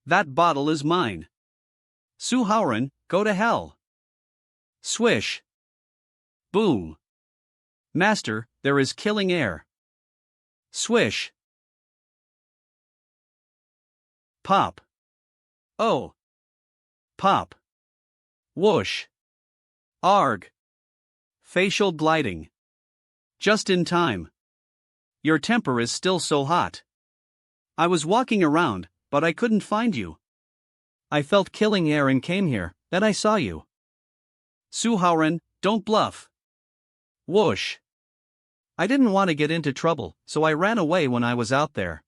That bottle is mine. Su Haoran, go to hell. Swish. Boom. Master, there is killing air. Swish. Pop. Oh. Pop. Whoosh. Arg. Facial gliding. Just in time. Your temper is still so hot. I was walking around, but I couldn't find you. I felt killing air and came here, then I saw you. Su Haoran, don't bluff. Whoosh. I didn't want to get into trouble, so I ran away when I was out there.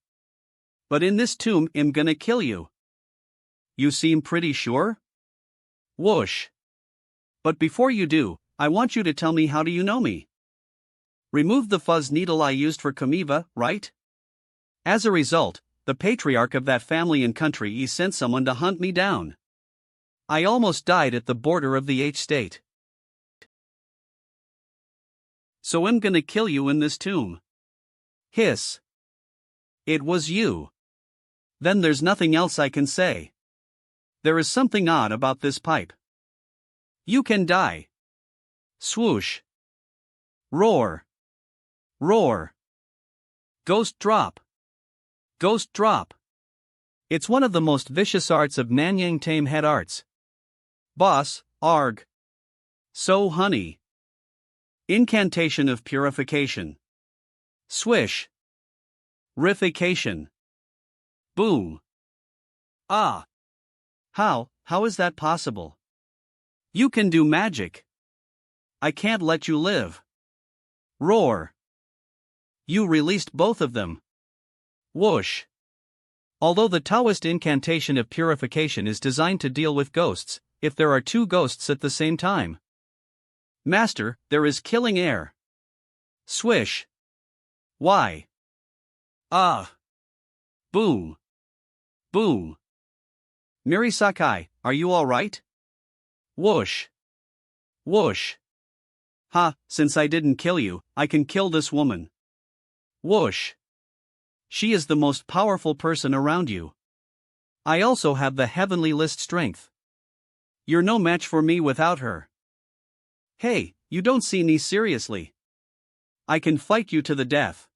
But in this tomb, I'm gonna kill you. You seem pretty sure? Whoosh. But before you do, I want you to tell me how do you know me? Remove the fuzz needle I used for Kamiva, right? As a result, the patriarch of that family and country sent someone to hunt me down. I almost died at the border of the H-state. So I'm gonna kill you in this tomb. Hiss. It was you. Then there's nothing else I can say. There is something odd about this pipe. You can die. Swoosh. Roar. Roar. Ghost drop. Ghost drop. It's one of the most vicious arts of Nanyang Tame head arts. Boss, arg. So honey. Incantation of purification. Swish. Rification. Boom. Ah. How is that possible? You can do magic. I can't let you live. Roar. You released both of them. Whoosh. Although the Taoist incantation of purification is designed to deal with ghosts, if there are two ghosts at the same time. Master, there is killing air. Swish. Why? Ah. Boom. Boom. Mirisakai, are you alright? Whoosh. Whoosh. Ha, since I didn't kill you, I can kill this woman. Whoosh. She is the most powerful person around you. I also have the heavenly list strength. You're no match for me without her. Hey, you don't see me seriously. I can fight you to the death.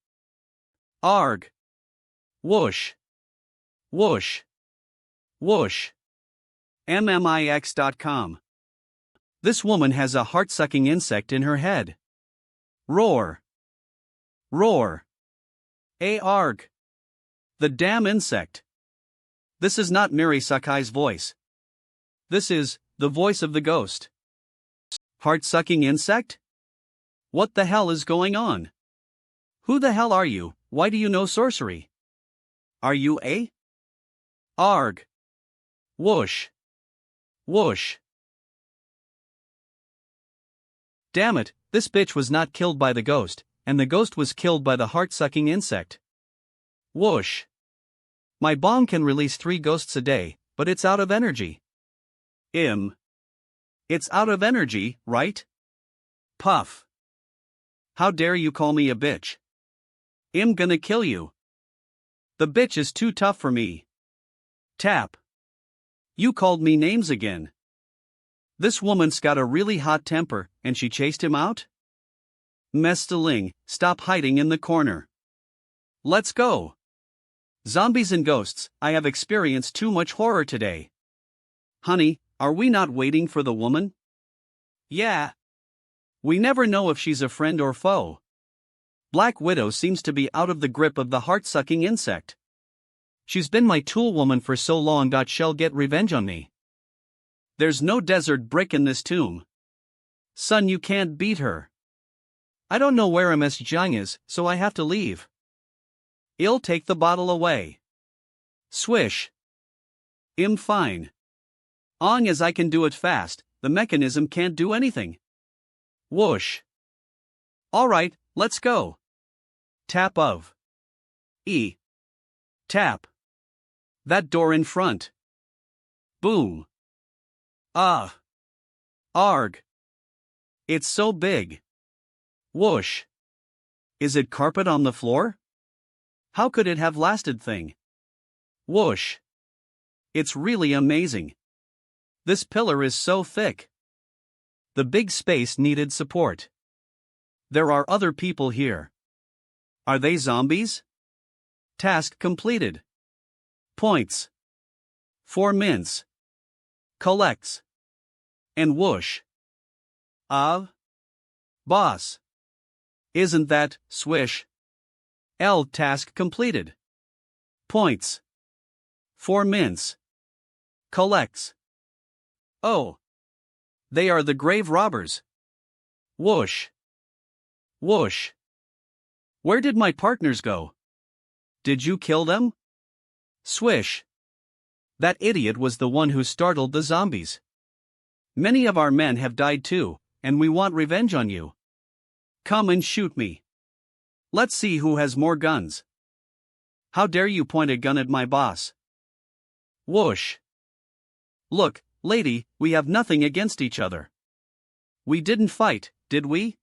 Arg. Whoosh. Whoosh. Whoosh. MMIX.com. This woman has a heart-sucking insect in her head. Roar. Roar. Arg. The damn insect. This is not Miri Sakai's voice. This is the voice of the ghost. Heart-sucking insect? What the hell is going on? Who the hell are you? Why do you know sorcery? Are you a? Arg. Whoosh. Whoosh. Damn it, this bitch was not killed by the ghost, and the ghost was killed by the heart-sucking insect. Whoosh. My bomb can release 3 ghosts a day, but it's out of energy. It's out of energy, right? Puff. How dare you call me a bitch? I'm gonna kill you. The bitch is too tough for me. Tap. You called me names again. This woman's got a really hot temper, and she chased him out? Mesteling, stop hiding in the corner. Let's go. Zombies and ghosts, I have experienced too much horror today. Honey, are we not waiting for the woman? Yeah. We never know if she's a friend or foe. Black Widow seems to be out of the grip of the heart-sucking insect. She's been my tool woman for so long. She'll get revenge on me. There's no desert brick in this tomb. Son, you can't beat her. I don't know where Ms. Jiang is, so I have to leave. I'll take the bottle away. Swish. I'm fine. Long as I can do it fast, the mechanism can't do anything. Whoosh. Alright, let's go. Tap of. E. Tap. That door in front. Boom. Ah. Arg. It's so big. Whoosh. Is it carpet on the floor? How could it have lasted thing? Whoosh. It's really amazing. This pillar is so thick. The big space needed support. There are other people here. Are they zombies? Task completed. Points. 4 mints. Collects. And whoosh. Boss. Isn't that swish? L task completed. Points. 4 mints. Collects. Oh. They are the grave robbers. Whoosh. Whoosh. Where did my partners go? Did you kill them? Swish. That idiot was the one who startled the zombies. Many of our men have died too, and we want revenge on you. Come and shoot me. Let's see who has more guns. How dare you point a gun at my boss? Whoosh. Look, lady, we have nothing against each other. We didn't fight, did we?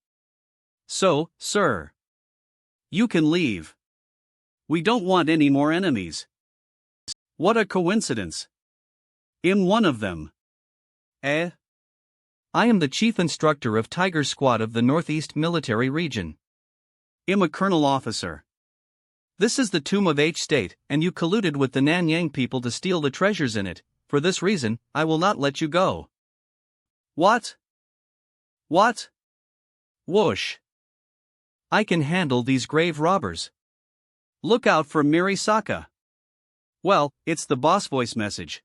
So, sir. You can leave. We don't want any more enemies. What a coincidence. I'm one of them. I am the chief instructor of Tiger Squad of the Northeast Military Region. I'm a colonel officer. This is the tomb of H State, and you colluded with the Nanyang people to steal the treasures in it. For this reason, I will not let you go. What? What? Whoosh. I can handle these grave robbers. Look out for Mirisaka. Well, it's the boss voice message.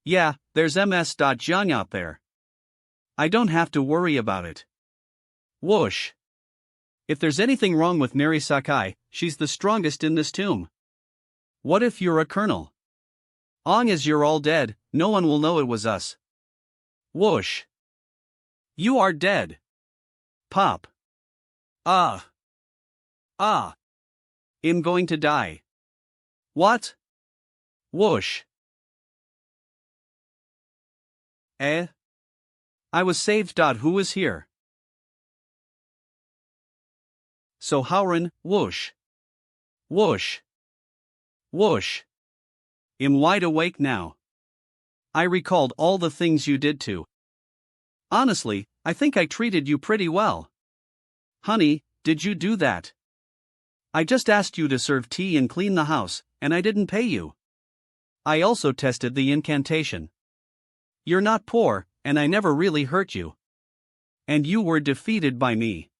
Yeah, there's ms.jiang out there. I don't have to worry about it. Whoosh. If there's anything wrong with Mirisaka, she's the strongest in this tomb. What if you're a colonel? Long as you're all dead, no one will know it was us. Whoosh. You are dead. Pop. I'm going to die. What? Whoosh. I was saved. Who is here? So Howren, whoosh. Whoosh. Whoosh. I'm wide awake now. I recalled all the things you did to. Honestly, I think I treated you pretty well. Honey, did you do that? I just asked you to serve tea and clean the house, and I didn't pay you. I also tested the incantation. You're not poor, and I never really hurt you. And you were defeated by me.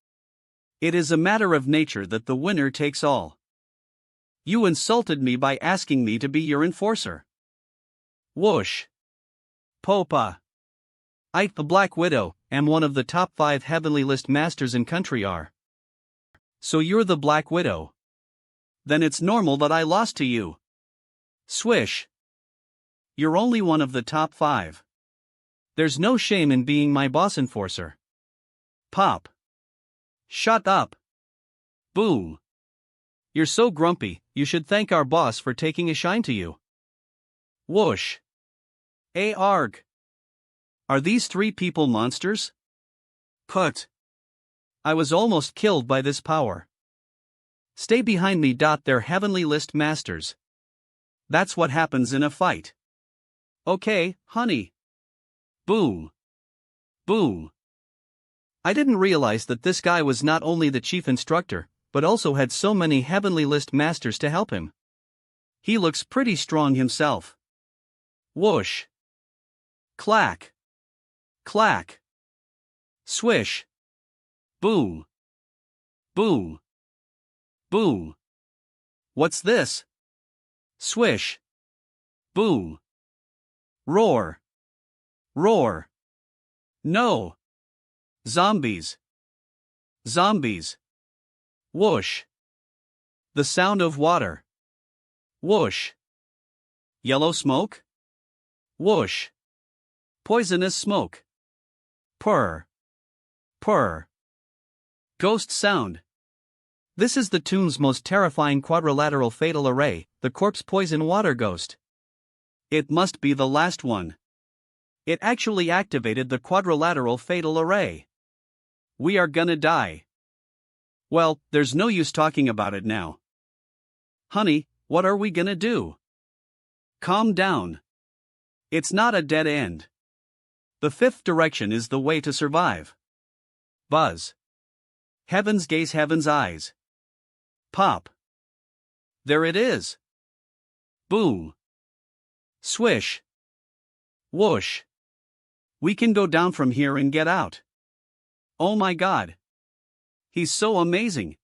It is a matter of nature that the winner takes all. You insulted me by asking me to be your enforcer. Whoosh. Popa. I, the Black Widow, am one of the top 5 heavenly list masters in country are. So you're the Black Widow. Then it's normal that I lost to you. Swish. You're only one of the top 5. There's no shame in being my boss enforcer. Pop. Shut up. Boom. You're so grumpy, you should thank our boss for taking a shine to you. Whoosh. Arg. Are these 3 people monsters? Put. I was almost killed by this power. Stay behind me. They're heavenly list masters. That's what happens in a fight. Okay, honey. Boom. Boom. I didn't realize that this guy was not only the chief instructor, but also had so many heavenly list masters to help him. He looks pretty strong himself. Whoosh. Clack. Clack. Swish. Boom. Boom. Boom. What's this? Swish. Boom. Roar. Roar. No. Zombies. Zombies. Whoosh. The sound of water. Whoosh. Yellow smoke? Whoosh. Poisonous smoke. Purr. Purr. Ghost sound. This is the tomb's most terrifying quadrilateral fatal array, the corpse poison water ghost. It must be the last one. It actually activated the quadrilateral fatal array. We are gonna die. Well, there's no use talking about it now. Honey, what are we gonna do? Calm down. It's not a dead end. The fifth direction is the way to survive. Buzz. Heaven's gaze, heaven's eyes. Pop. There it is. Boom. Swish. Whoosh. We can go down from here and get out. Oh my god. He's so amazing.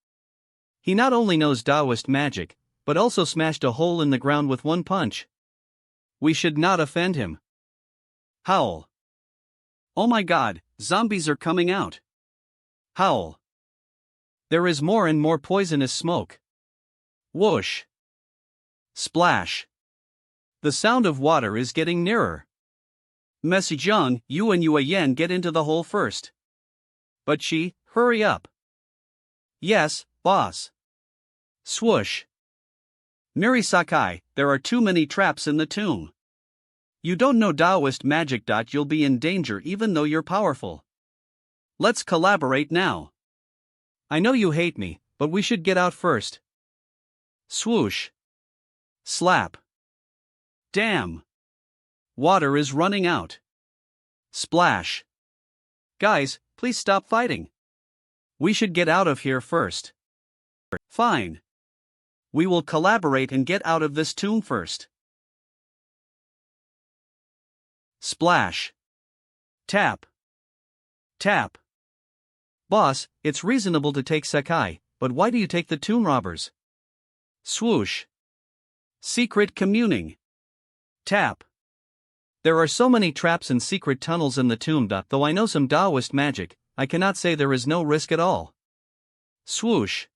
He not only knows Taoist magic, but also smashed a hole in the ground with one punch. We should not offend him. Howl. Oh my god, zombies are coming out. Howl. There is more and more poisonous smoke. Whoosh. Splash. The sound of water is getting nearer. Message Young, you and Yue Yen get into the hole first. But she, hurry up. Yes, boss. Swoosh. Miri Sakai, there are too many traps in the tomb. You don't know Taoist magic. You'll be in danger even though you're powerful. Let's collaborate now. I know you hate me, but we should get out first. Swoosh. Slap. Damn. Water is running out. Splash. Guys, please stop fighting. We should get out of here first. Fine. We will collaborate and get out of this tomb first. Splash. Tap. Tap. Boss, it's reasonable to take Sakai, but why do you take the tomb robbers? Swoosh. Secret communing. Tap. There are so many traps and secret tunnels in the tomb. Though I know some Taoist magic, I cannot say there is no risk at all. Swoosh.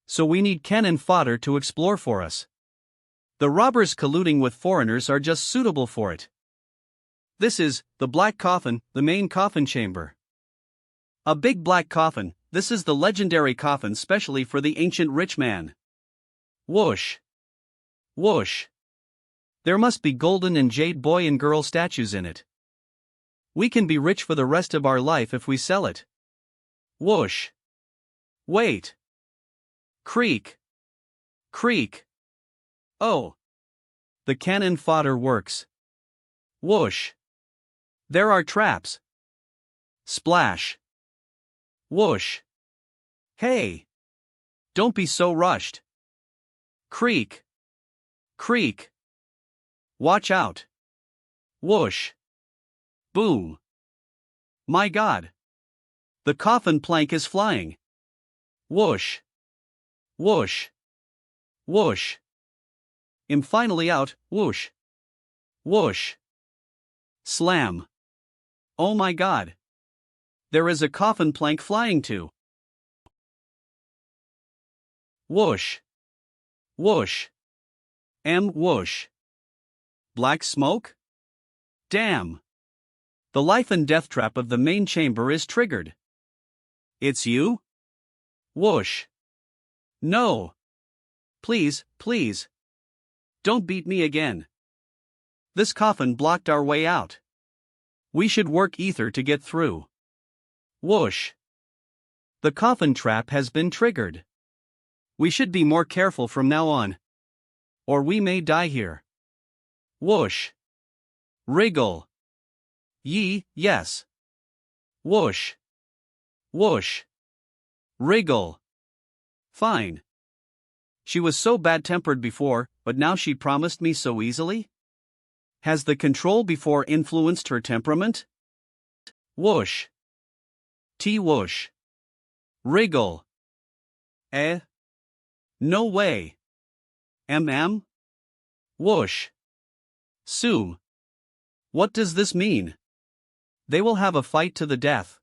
So we need cannon fodder to explore for us. The robbers colluding with foreigners are just suitable for it. This is the black coffin, the main coffin chamber. A big black coffin. This is the legendary coffin specially for the ancient rich man. Whoosh. Whoosh. There must be golden and jade boy and girl statues in it. We can be rich for the rest of our life if we sell it. Whoosh. Wait. Creak. Creak. Oh. The cannon fodder works. Whoosh. There are traps. Splash. Whoosh. Hey. Don't be so rushed. Creak. Creak. Watch out. Whoosh. Boom. My god. The coffin plank is flying. Whoosh. Whoosh. Whoosh. I'm finally out. Whoosh. Whoosh. Slam. Oh my god. There is a coffin plank flying too. Whoosh. Whoosh. Whoosh. Black smoke? Damn. The life and death trap of the main chamber is triggered. It's you? Whoosh. No. Please, please. Don't beat me again. This coffin blocked our way out. We should work ether to get through. Whoosh. The coffin trap has been triggered. We should be more careful from now on. Or we may die here. Whoosh. Wriggle. Yes. Whoosh. Whoosh. Wriggle. Fine. She was so bad-tempered before, but now she promised me so easily? Has the control before influenced her temperament? Whoosh. Whoosh. Wriggle. No way. Whoosh. Sue. What does this mean? They will have a fight to the death.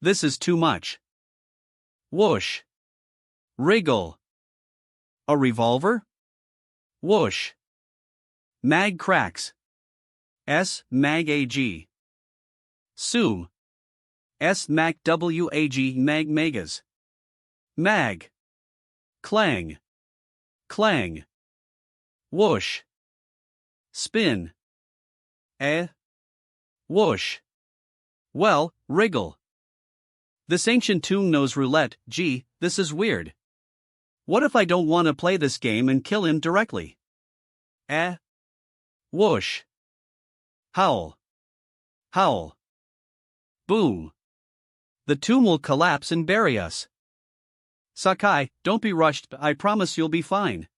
This is too much. Whoosh. Wriggle. A revolver? Whoosh. Mag cracks. Mag AG. Sue. Mac WAG mag megas. Mag. Clang. Clang. Whoosh. Spin. Whoosh. Well, wriggle. This ancient tomb knows roulette. Gee, this is weird. What if I don't want to play this game and kill him directly? Whoosh. Howl. Howl. Boom. The tomb will collapse and bury us. Sakai, don't be rushed, I promise you'll be fine.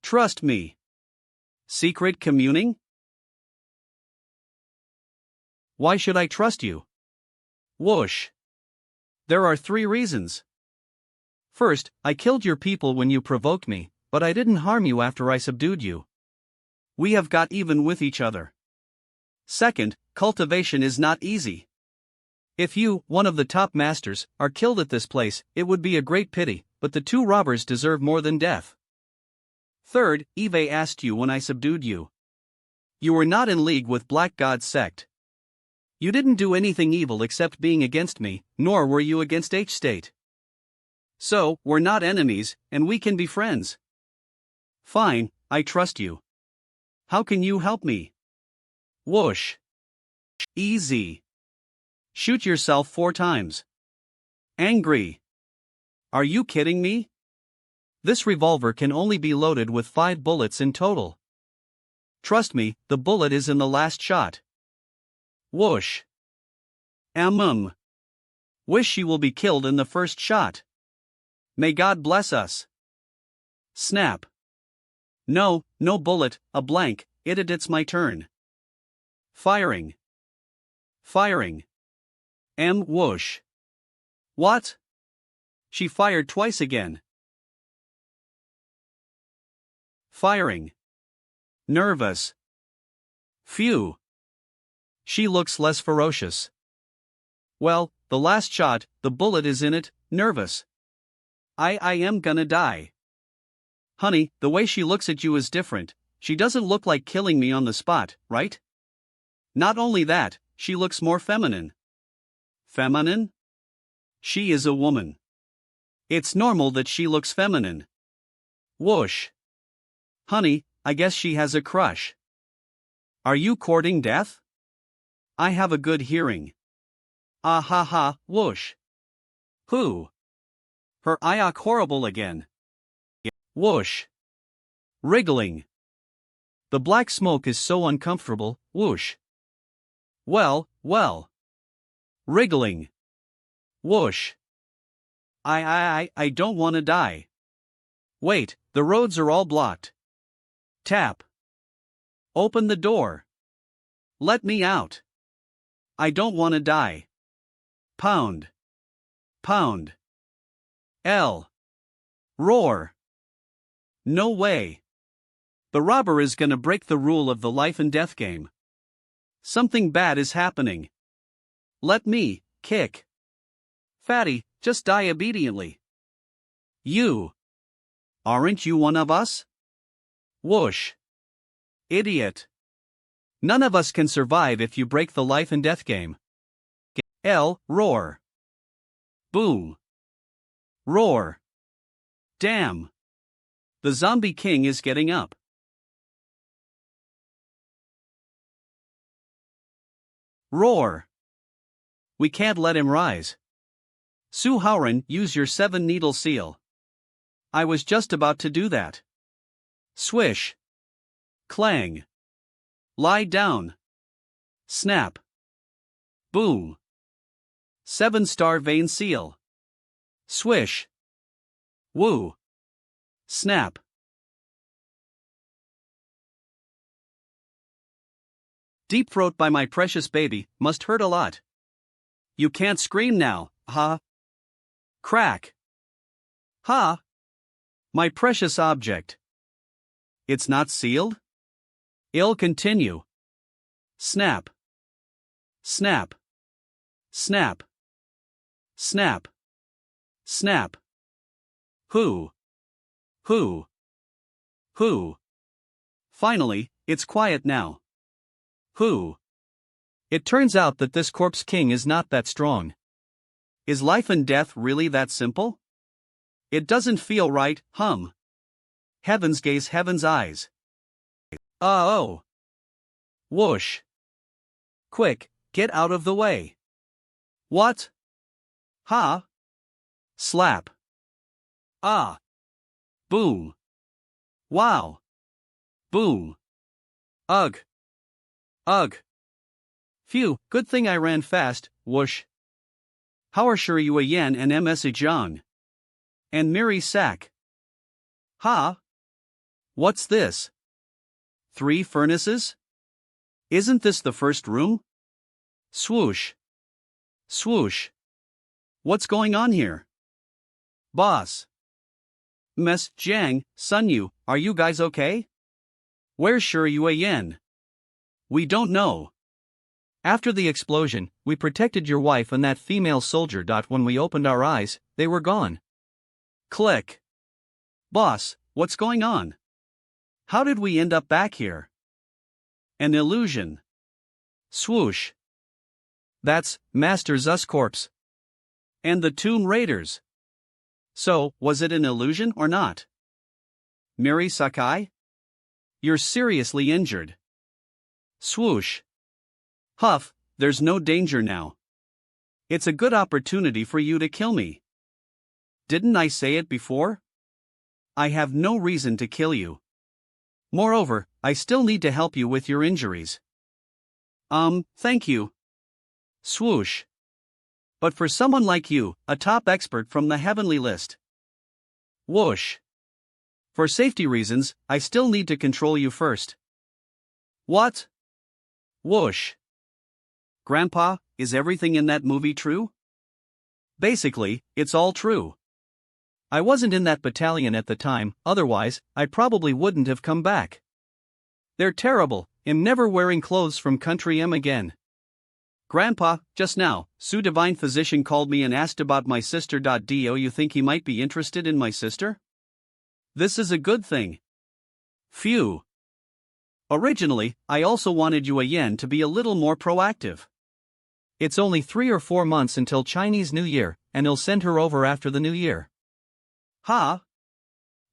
Trust me. Secret communing? Why should I trust you? Whoosh. There are 3 reasons. First, I killed your people when you provoked me, but I didn't harm you after I subdued you. We have got even with each other. Second, cultivation is not easy. If you, one of the top masters, are killed at this place, it would be a great pity, but the 2 robbers deserve more than death. Third, Eve asked you when I subdued you. You were not in league with Black God's sect. You didn't do anything evil except being against me, nor were you against H-State. So, we're not enemies, and we can be friends. Fine, I trust you. How can you help me? Whoosh. Easy. Shoot yourself 4 times. Angry. Are you kidding me? This revolver can only be loaded with 5 bullets in total. Trust me, the bullet is in the last shot. Whoosh. Wish she will be killed in the first shot. May God bless us. Snap. No bullet, a blank, it's my turn. Firing. Firing. Whoosh. What? She fired twice again. Firing. Nervous. Phew. She looks less ferocious. Well, the last shot, the bullet is in it, nervous. I am gonna die. Honey, the way she looks at you is different, she doesn't look like killing me on the spot, right? Not only that, she looks more feminine. Feminine? She is a woman. It's normal that she looks feminine. Whoosh. Honey, I guess she has a crush. Are you courting death? I have a good hearing. Ah ha ha, whoosh. Who? Her ayak horrible again. Whoosh. Wriggling. The black smoke is so uncomfortable, whoosh. Well. Wriggling. Whoosh. I don't wanna die. Wait, the roads are all blocked. Tap. Open the door. Let me out. I don't wanna die. Pound. Pound. L. Roar. No way. The robber is gonna break the rule of the life and death game. Something bad is happening. Let me kick. Fatty, just die obediently. You. Aren't you one of us? Whoosh. Idiot. None of us can survive if you break the life and death game. L. Roar. Boom. Roar. Damn. The zombie king is getting up. Roar. We can't let him rise. Su Hauren, use your 7-needle seal. I was just about to do that. Swish. Clang. Lie down. Snap. Boom. 7-star vein seal. Swish. Woo. Snap. Deep throat by my precious baby, must hurt a lot. You can't scream now, huh? Crack. Ha. My precious object. It's not sealed? It'll continue. Snap. Snap. Snap. Snap. Snap. Who? Who? Who? Finally, it's quiet now. Who? It turns out that this corpse king is not that strong. Is life and death really that simple? It doesn't feel right, hum. Heaven's gaze, heaven's eyes. Oh. Whoosh. Quick, get out of the way. What? Ha? Slap. Ah. Boom. Wow. Boom. Ugh. Ugh. Phew, good thing I ran fast, whoosh. How are Shuri Yen and MS Zhang? And Miri Sak? Ha? What's this? 3 furnaces? Isn't this the first room? Swoosh. Swoosh. What's going on here? Boss. Ms. Jiang, Sunyu, are you guys okay? Where's Shuri Yen? We don't know. After the explosion, we protected your wife and that female soldier. When we opened our eyes, they were gone. Click. Boss, what's going on? How did we end up back here? An illusion. Swoosh. That's Master Z's corpse. And the Tomb Raiders. So, was it an illusion or not? Miri Sakai? You're seriously injured. Swoosh. Huff, there's no danger now. It's a good opportunity for you to kill me. Didn't I say it before? I have no reason to kill you. Moreover, I still need to help you with your injuries. Thank you. Swoosh. But for someone like you, a top expert from the heavenly list. Whoosh. For safety reasons, I still need to control you first. What? Whoosh. Grandpa, is everything in that movie true? Basically, it's all true. I wasn't in that battalion at the time, otherwise, I probably wouldn't have come back. They're terrible, I'm never wearing clothes from country M again. Grandpa, just now, Su Divine Physician called me and asked about my sister. Do you think he might be interested in my sister? This is a good thing. Phew. Originally, I also wanted Yen to be a little more proactive. It's only 3 or 4 months until Chinese New Year, and he'll send her over after the New Year. Ha!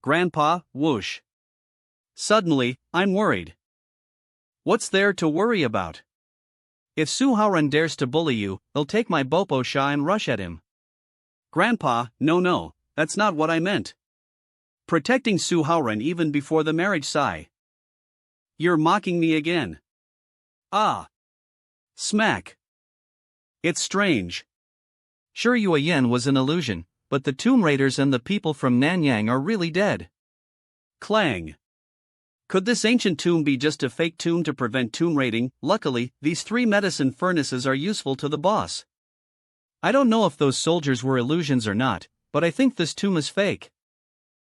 Grandpa, whoosh. Suddenly, I'm worried. What's there to worry about? If Su Haoran dares to bully you, he'll take my Bopo Sha and rush at him. Grandpa, no, that's not what I meant. Protecting Su Haoran even before the marriage, sigh. You're mocking me again. Ah. Smack. It's strange. Sure, Yen was an illusion, but the Tomb Raiders and the people from Nanyang are really dead. Clang. Could this ancient tomb be just a fake tomb to prevent tomb raiding? Luckily, these 3 medicine furnaces are useful to the boss. I don't know if those soldiers were illusions or not, but I think this tomb is fake.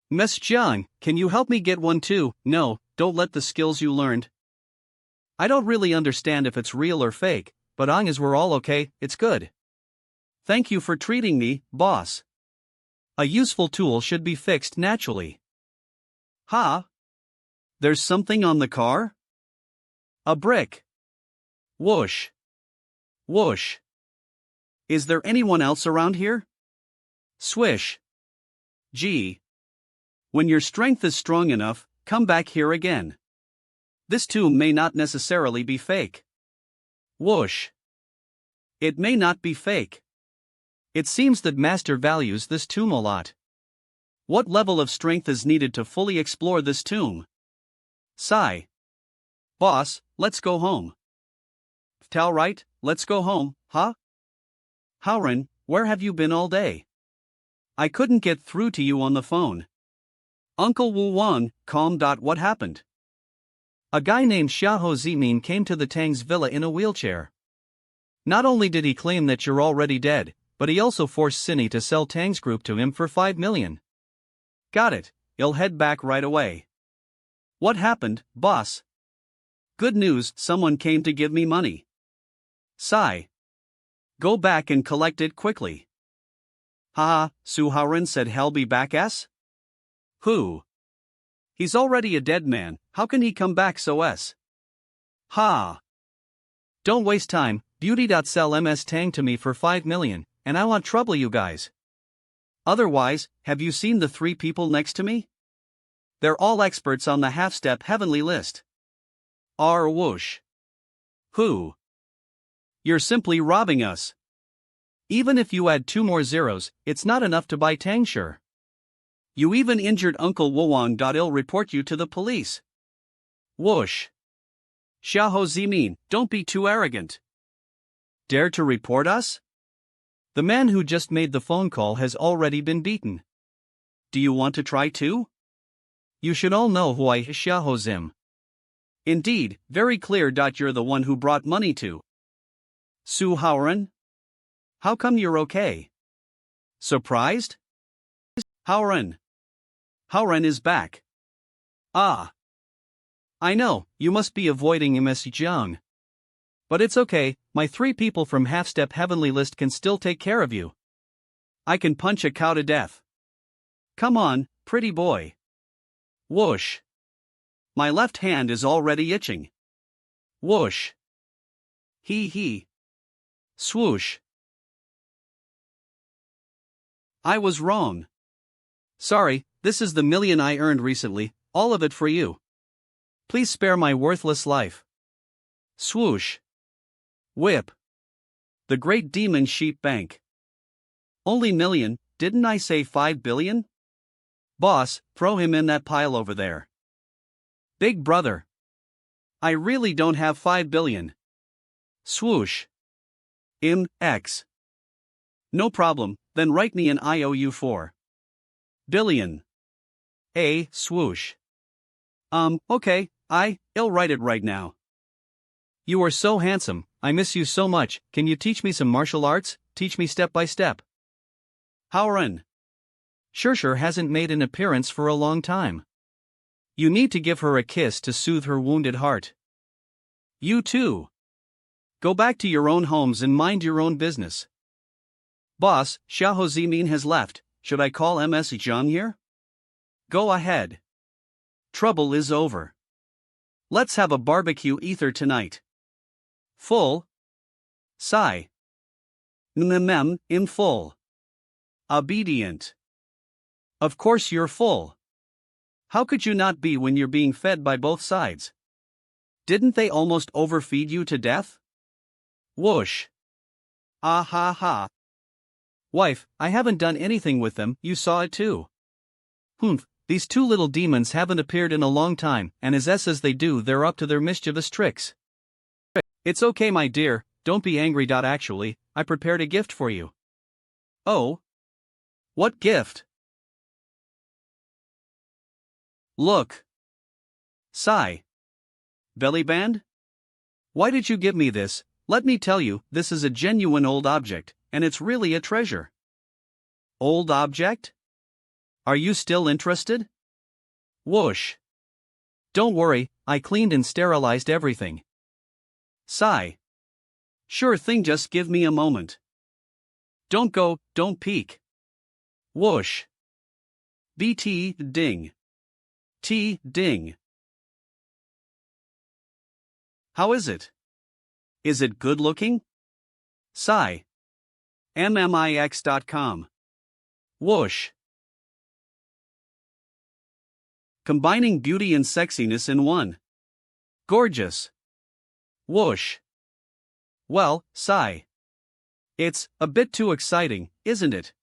Miss Jiang, can you help me get one too? No, don't let the skills you learned. I don't really understand if it's real or fake, but long as we're all okay, it's good. Thank you for treating me, boss. A useful tool should be fixed naturally. Ha! There's something on the car? A brick. Whoosh. Whoosh. Is there anyone else around here? Swish. Gee. When your strength is strong enough, come back here again. This tomb may not necessarily be fake. Whoosh. It may not be fake. It seems that Master values this tomb a lot. What level of strength is needed to fully explore this tomb? Sigh. Boss, let's go home. Tell right, let's go home, huh? Haoran, where have you been all day? I couldn't get through to you on the phone. Uncle Wu Wang, calm. What happened? A guy named Xiaoho Zimin came to the Tang's villa in a wheelchair. Not only did he claim that you're already dead, but he also forced Cinny to sell Tang's group to him for 5 million. Got it, I'll head back right away. What happened, boss? Good news, someone came to give me money. Sigh. Go back and collect it quickly. Haha, Su Haoran said he'll be back s? Who? He's already a dead man, how can he come back so s? Ha. Don't waste time, Beauty. Sell MS Tang to me for 5 million, and I won't trouble you guys. Otherwise, have you seen the 3 people next to me? They're all experts on the half-step heavenly list. R whoosh. Who? You're simply robbing us. Even if you add 2 more zeros, it's not enough to buy Tangshire. You even injured Uncle Woang. I'll report you to the police. Whoosh. Xiao Zimin, don't be too arrogant. Dare to report us? The man who just made the phone call has already been beaten. Do you want to try too? You should all know who I Xiao Zim. Indeed, very clear. You're the one who brought money to Su Haoren? How come you're okay? Surprised? Haoren. Haoren is back. Ah. I know, you must be avoiding Ms. Jiang. But it's okay, my 3 people from Half-Step Heavenly List can still take care of you. I can punch a cow to death. Come on, pretty boy. Whoosh. My left hand is already itching. Whoosh. Hee. Swoosh. I was wrong. Sorry, this is the million I earned recently, all of it for you. Please spare my worthless life. Swoosh. Whip. The Great Demon Sheep Bank. Only million, didn't I say 5 billion? Boss, throw him in that pile over there. Big brother. I really don't have 5 billion. Swoosh. X. No problem, then write me an IOU for billion. Swoosh. Okay, I'll write it right now. You are so handsome, I miss you so much, can you teach me some martial arts, teach me step by step? Haoren. Sure hasn't made an appearance for a long time. You need to give her a kiss to soothe her wounded heart. You too. Go back to your own homes and mind your own business. Boss, Xiao Zimin has left, should I call Ms. Zhang here? Go ahead. Trouble is over. Let's have a barbecue ether tonight. Full. Sigh. In full. Obedient. Of course you're full. How could you not be when you're being fed by both sides? Didn't they almost overfeed you to death? Whoosh. Ah ha ha. Wife, I haven't done anything with them, you saw it too. Humph, these 2 little demons haven't appeared in a long time, and as they do, they're up to their mischievous tricks. It's okay, my dear, don't be angry. Actually, I prepared a gift for you. Oh? What gift? Look. Sigh. Belly band? Why did you give me this? Let me tell you, this is a genuine old object, and it's really a treasure. Old object? Are you still interested? Whoosh. Don't worry, I cleaned and sterilized everything. Sigh. Sure thing, just give me a moment. Don't go, don't peek. Whoosh. BT ding. T ding. How is it? Is it good looking? Sigh. mmix.com. Whoosh. Combining beauty and sexiness in one. Gorgeous. Whoosh. Well, sigh. It's a bit too exciting, isn't it?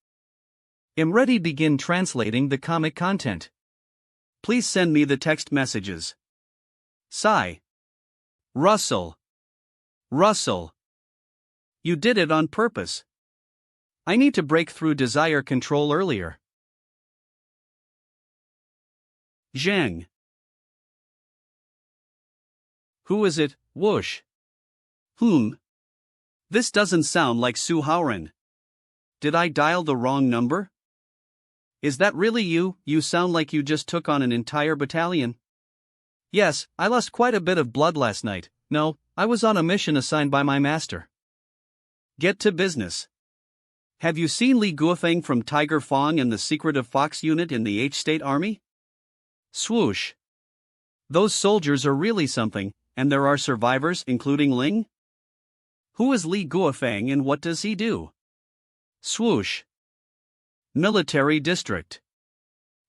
I'm ready. Begin translating the comic content. Please send me the text messages. Sigh. Russell. You did it on purpose. I need to break through desire control earlier. Zhang. Who is it? Whoosh. Whom? This doesn't sound like Su Haoren. Did I dial the wrong number? Is that really you? You sound like you just took on an entire battalion. Yes, I lost quite a bit of blood last night. No, I was on a mission assigned by my master. Get to business. Have you seen Li Guofeng from Tiger Fong and the Secret of Fox unit in the H-State Army? Swoosh. Those soldiers are really something, and there are survivors including Ling? Who is Li Guofeng and what does he do? Swoosh. Military District.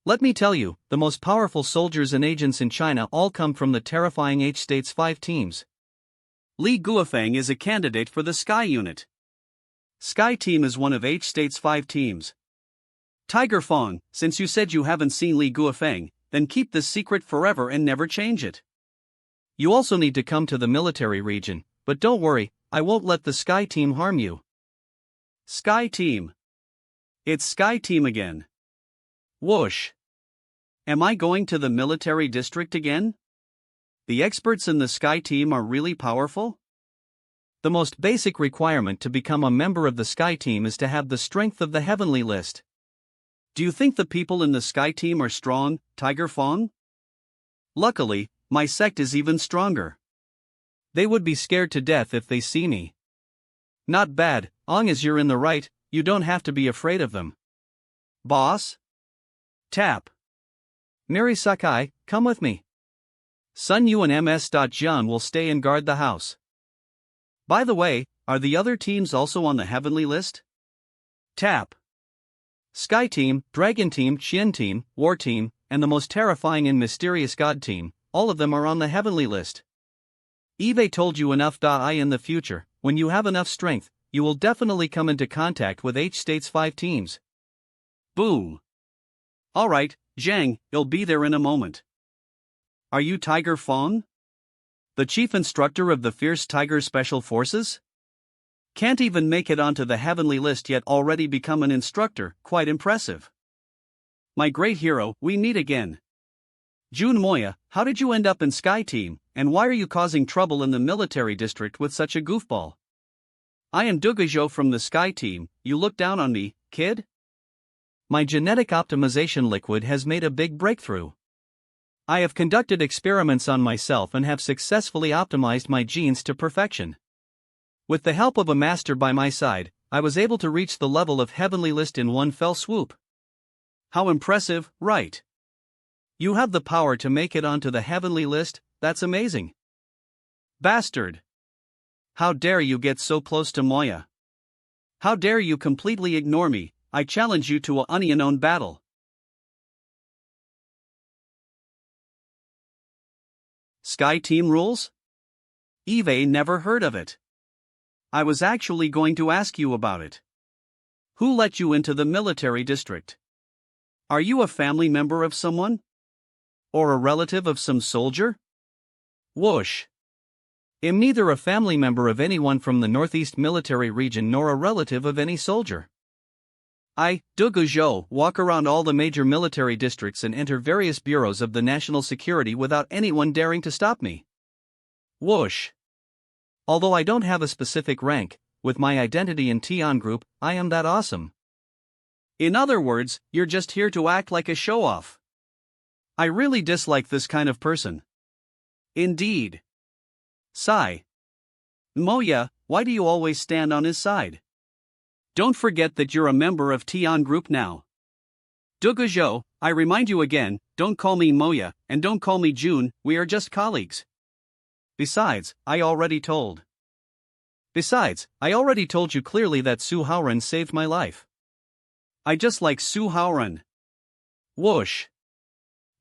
Let me tell you, the most powerful soldiers and agents in China all come from the terrifying H-State's 5 teams. Li Guofeng is a candidate for the Sky Unit. Sky Team is one of H-State's 5 teams. Tiger Fong, since you said you haven't seen Li Guofeng, then keep this secret forever and never change it. You also need to come to the military region, but don't worry, I won't let the Sky Team harm you. Sky Team. It's Sky Team again. Whoosh. Am I going to the military district again? The experts in the Sky Team are really powerful? The most basic requirement to become a member of the Sky Team is to have the strength of the Heavenly List. Do you think the people in the Sky Team are strong, Tiger Fong? Luckily, my sect is even stronger. They would be scared to death if they see me. Not bad, long as you're in the right, you don't have to be afraid of them. Boss? Tap. Miri Sakai, come with me. Sun Yu and MS. Jian will stay and guard the house. By the way, are the other teams also on the Heavenly List? Tap. Sky Team, Dragon Team, Qian Team, War Team, and the most terrifying and mysterious God Team, all of them are on the Heavenly List. Eve told you enough. In the future, when you have enough strength, you will definitely come into contact with H-State's 5 teams. Boom. Alright, Zhang, you'll be there in a moment. Are you Tiger Fong? The chief instructor of the Fierce Tiger Special Forces? Can't even make it onto the Heavenly List yet already become an instructor, quite impressive. My great hero, we meet again. Jun Moya, how did you end up in Sky Team, and why are you causing trouble in the military district with such a goofball? I am Dugajo from the Sky Team, you look down on me, kid? My genetic optimization liquid has made a big breakthrough. I have conducted experiments on myself and have successfully optimized my genes to perfection. With the help of a master by my side, I was able to reach the level of Heavenly List in one fell swoop. How impressive, right? You have the power to make it onto the Heavenly List, that's amazing. Bastard! How dare you get so close to Moya? How dare you completely ignore me? I challenge you to a unknown battle. Sky Team rules? Eve never heard of it. I was actually going to ask you about it. Who let you into the military district? Are you a family member of someone? Or a relative of some soldier? Whoosh. Am neither a family member of anyone from the Northeast Military Region nor a relative of any soldier. I, Dugujo, walk around all the major military districts and enter various bureaus of the national security without anyone daring to stop me. Whoosh. Although I don't have a specific rank, with my identity in Tian Group, I am that awesome. In other words, you're just here to act like a show-off. I really dislike this kind of person. Indeed. Sigh. Moya, why do you always stand on his side? Don't forget that you're a member of Tian Group now. Dugujo, I remind you again, don't call me Moya, and don't call me June, we are just colleagues. Besides, I already told you clearly that Su Haoran saved my life. I just like Su Haoran. Whoosh.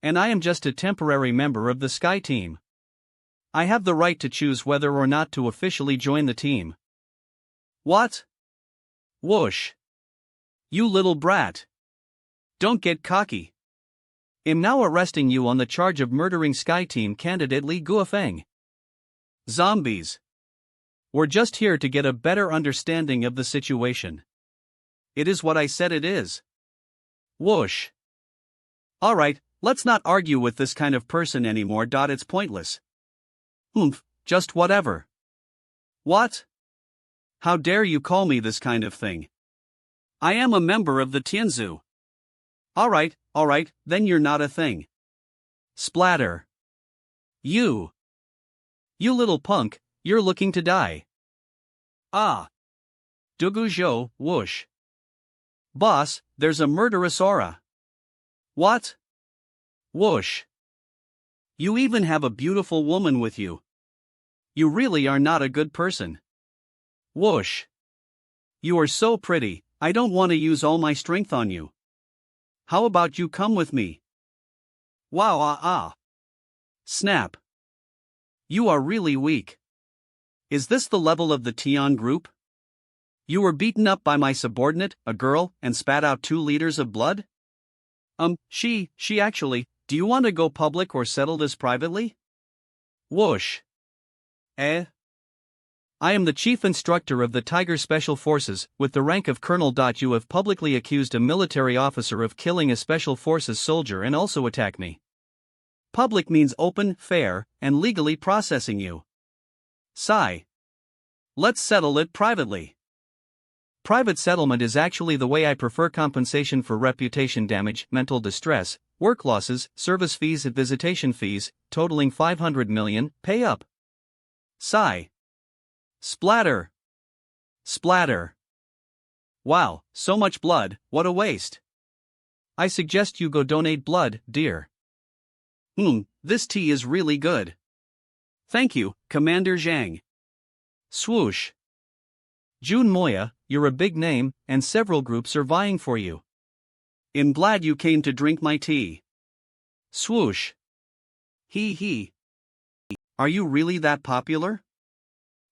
And I am just a temporary member of the Sky Team. I have the right to choose whether or not to officially join the team. What? Whoosh. You little brat. Don't get cocky. Am now arresting you on the charge of murdering Sky Team candidate Li Guofeng. Zombies. We're just here to get a better understanding of the situation. It is what I said it is. Whoosh. Alright, let's not argue with this kind of person anymore. It's pointless. Just whatever. What? How dare you call me this kind of thing? I am a member of the Tianzu. Alright, then you're not a thing. Splatter. You little punk, you're looking to die. Ah. Dugujo, whoosh. Boss, there's a murderous aura. What? Whoosh. You even have a beautiful woman with you. You really are not a good person. Whoosh. You are so pretty, I don't want to use all my strength on you. How about you come with me? Wow. Snap. You are really weak. Is this the level of the Tian Group? You were beaten up by my subordinate, a girl, and spat out 2 liters of blood? She actually, do you want to go public or settle this privately? Whoosh. Eh? I am the chief instructor of the Tiger Special Forces, with the rank of Colonel. You have publicly accused a military officer of killing a Special Forces soldier and also attack me. Public means open, fair, and legally processing you. Sigh. Let's settle it privately. Private settlement is actually the way I prefer. Compensation for reputation damage, mental distress, work losses, service fees and visitation fees, totaling 500 million, pay up. Sigh. Splatter. Splatter. Wow, so much blood, what a waste. I suggest you go donate blood, dear. This tea is really good. Thank you, Commander Zhang. Swoosh. Jun Moya, you're a big name, and several groups are vying for you. I'm glad you came to drink my tea. Swoosh. He. Are you really that popular?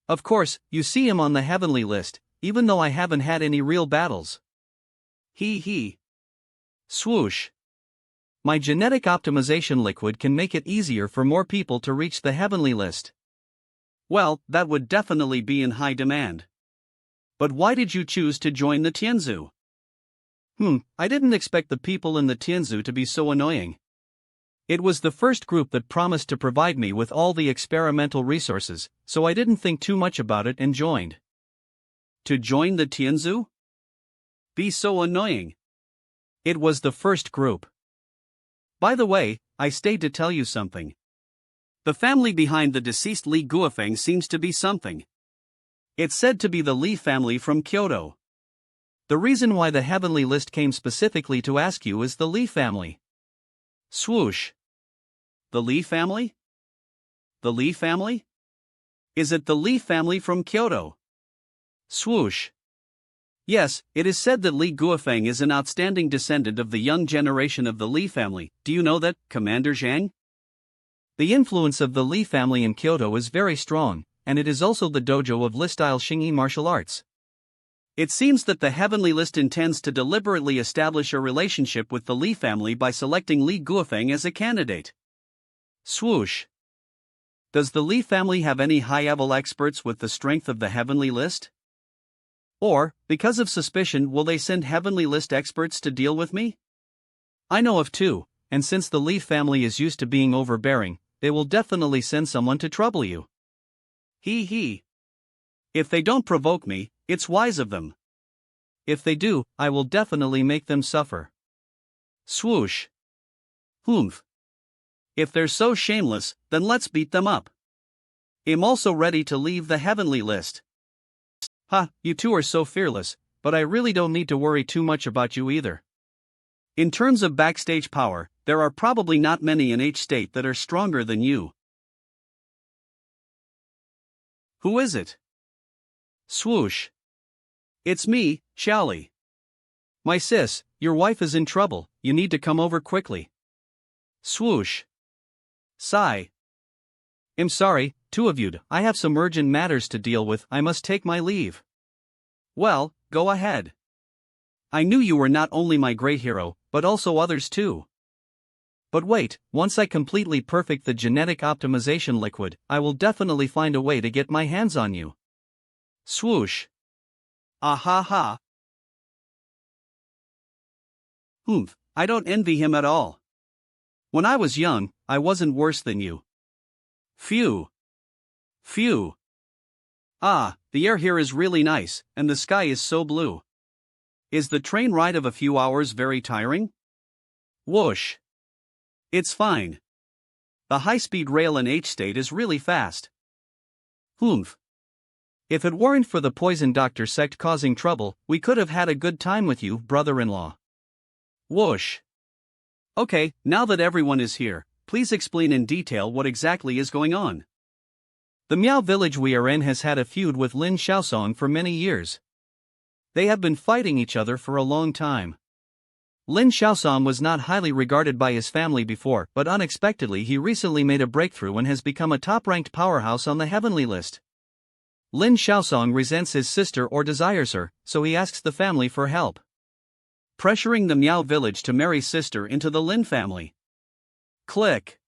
Of course, you see him on the heavenly list, even though I haven't had any real battles. He. Swoosh. My genetic optimization liquid can make it easier for more people to reach the heavenly list. Well, that would definitely be in high demand. But why did you choose to join the Tianzu? I didn't expect the people in the Tianzu to be so annoying. It was the first group that promised to provide me with all the experimental resources, so I didn't think too much about it and joined. To join the Tianzu? Be so annoying. It was the first group. By the way, I stayed to tell you something. The family behind the deceased Li Guofeng seems to be something. It's said to be the Li family from Kyoto. The reason why the heavenly list came specifically to ask you is the Li family. Swoosh. The Li family? The Li family? Is it the Li family from Kyoto? Swoosh. Yes, it is said that Li Guofeng is an outstanding descendant of the young generation of the Li family. Do you know that, Commander Zhang? The influence of the Li family in Kyoto is very strong, and it is also the dojo of Li-style Xingyi martial arts. It seems that the heavenly list intends to deliberately establish a relationship with the Li family by selecting Li Guofeng as a candidate. Swoosh. Does the Li family have any high-level experts with the strength of the heavenly list? Or, because of suspicion, will they send heavenly list experts to deal with me? I know of two, and since the Li family is used to being overbearing, they will definitely send someone to trouble you. He. If they don't provoke me, it's wise of them. If they do, I will definitely make them suffer. Swoosh. Humph. If they're so shameless, then let's beat them up. I'm also ready to leave the heavenly list. You two are so fearless, but I really don't need to worry too much about you either. In terms of backstage power, there are probably not many in H state that are stronger than you. Who is it? Swoosh. It's me, Xiaoli. My sis, your wife is in trouble, you need to come over quickly. Swoosh. Sigh. I'm sorry, two of you, I have some urgent matters to deal with, I must take my leave. Well, go ahead. I knew you were not only my great hero, but also others too. But wait, once I completely perfect the genetic optimization liquid, I will definitely find a way to get my hands on you. Swoosh. Ahaha. I don't envy him at all. When I was young, I wasn't worse than you. Phew. The air here is really nice, and the sky is so blue. Is the train ride of a few hours very tiring? Whoosh. It's fine. The high-speed rail in H-state is really fast. If it weren't for the poison doctor sect causing trouble, we could have had a good time with you, brother-in-law. Whoosh. Okay, now that everyone is here, please explain in detail what exactly is going on. The Miao village we are in has had a feud with Lin Xiaosong for many years. They have been fighting each other for a long time. Lin Xiaosong was not highly regarded by his family before, but unexpectedly he recently made a breakthrough and has become a top-ranked powerhouse on the heavenly list. Lin Xiaosong resents his sister or desires her, so he asks the family for help. Pressuring the Miao village to marry sister into the Lin family. Click.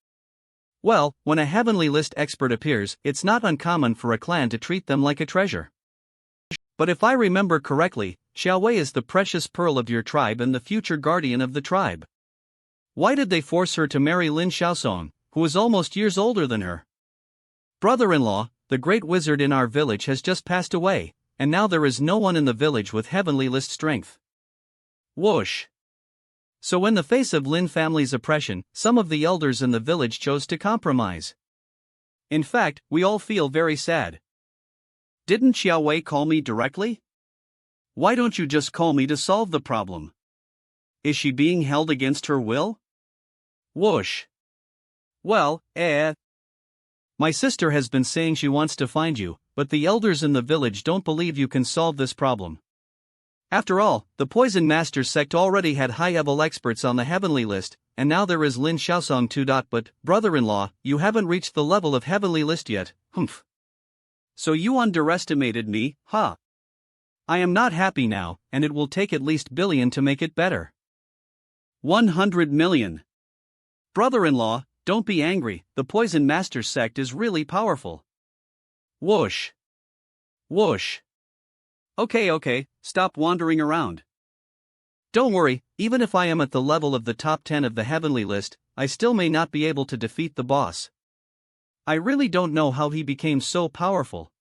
Well, when a heavenly list expert appears, it's not uncommon for a clan to treat them like a treasure. But if I remember correctly, Xiaowei is the precious pearl of your tribe and the future guardian of the tribe. Why did they force her to marry Lin Xiaosong, who is almost years older than her? Brother-in-law, the great wizard in our village has just passed away, and now there is no one in the village with heavenly list strength. Whoosh. So in the face of Lin family's oppression, some of the elders in the village chose to compromise. In fact, we all feel very sad. Didn't Xiaowei call me directly? Why don't you just call me to solve the problem? Is she being held against her will? Whoosh. Well, my sister has been saying she wants to find you, but the elders in the village don't believe you can solve this problem. After all, the Poison Master sect already had high-level experts on the heavenly list, and now there is Lin Xiaosong too. But, brother-in-law, you haven't reached the level of heavenly list yet, humph. So you underestimated me, huh? I am not happy now, and it will take at least billion to make it better. 100 million. Brother-in-law, don't be angry, the Poison Master sect is really powerful. Whoosh. Whoosh. Okay, stop wandering around. Don't worry, even if I am at the level of the top 10 of the heavenly list, I still may not be able to defeat the boss. I really don't know how he became so powerful.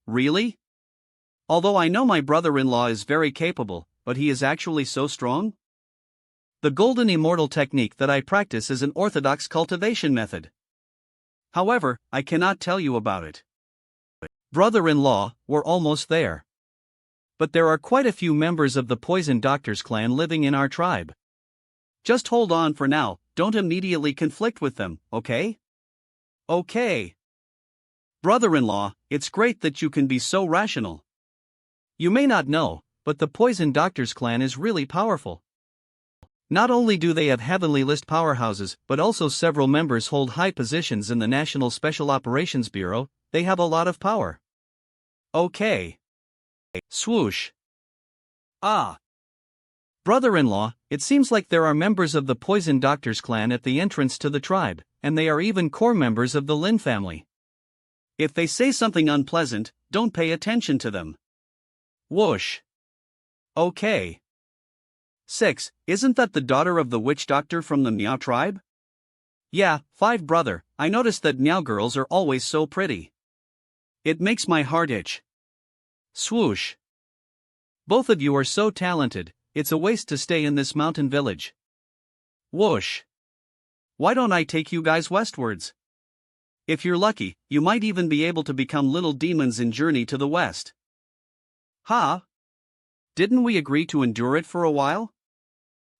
Really? Although I know my brother-in-law is very capable, but he is actually so strong? The golden immortal technique that I practice is an orthodox cultivation method. However, I cannot tell you about it. Brother-in-law, we're almost there. But there are quite a few members of the Poison Doctors clan living in our tribe. Just hold on for now, don't immediately conflict with them, okay? Okay. Brother-in-law, it's great that you can be so rational. You may not know, but the Poison Doctors clan is really powerful. Not only do they have heavenly list powerhouses, but also several members hold high positions in the National Special Operations Bureau. They have a lot of power. Okay. Swoosh. Ah. Brother-in-law, it seems like there are members of the Poison Doctors clan at the entrance to the tribe, and they are even core members of the Lin family. If they say something unpleasant, don't pay attention to them. Whoosh. Okay. 6. Isn't that the daughter of the witch doctor from the Miao tribe? Yeah, 5 brother, I noticed that Miao girls are always so pretty. It makes my heart itch. Swoosh. Both of you are so talented, it's a waste to stay in this mountain village. Whoosh. Why don't I take you guys westwards? If you're lucky, you might even be able to become little demons in Journey to the West. Huh? Didn't we agree to endure it for a while?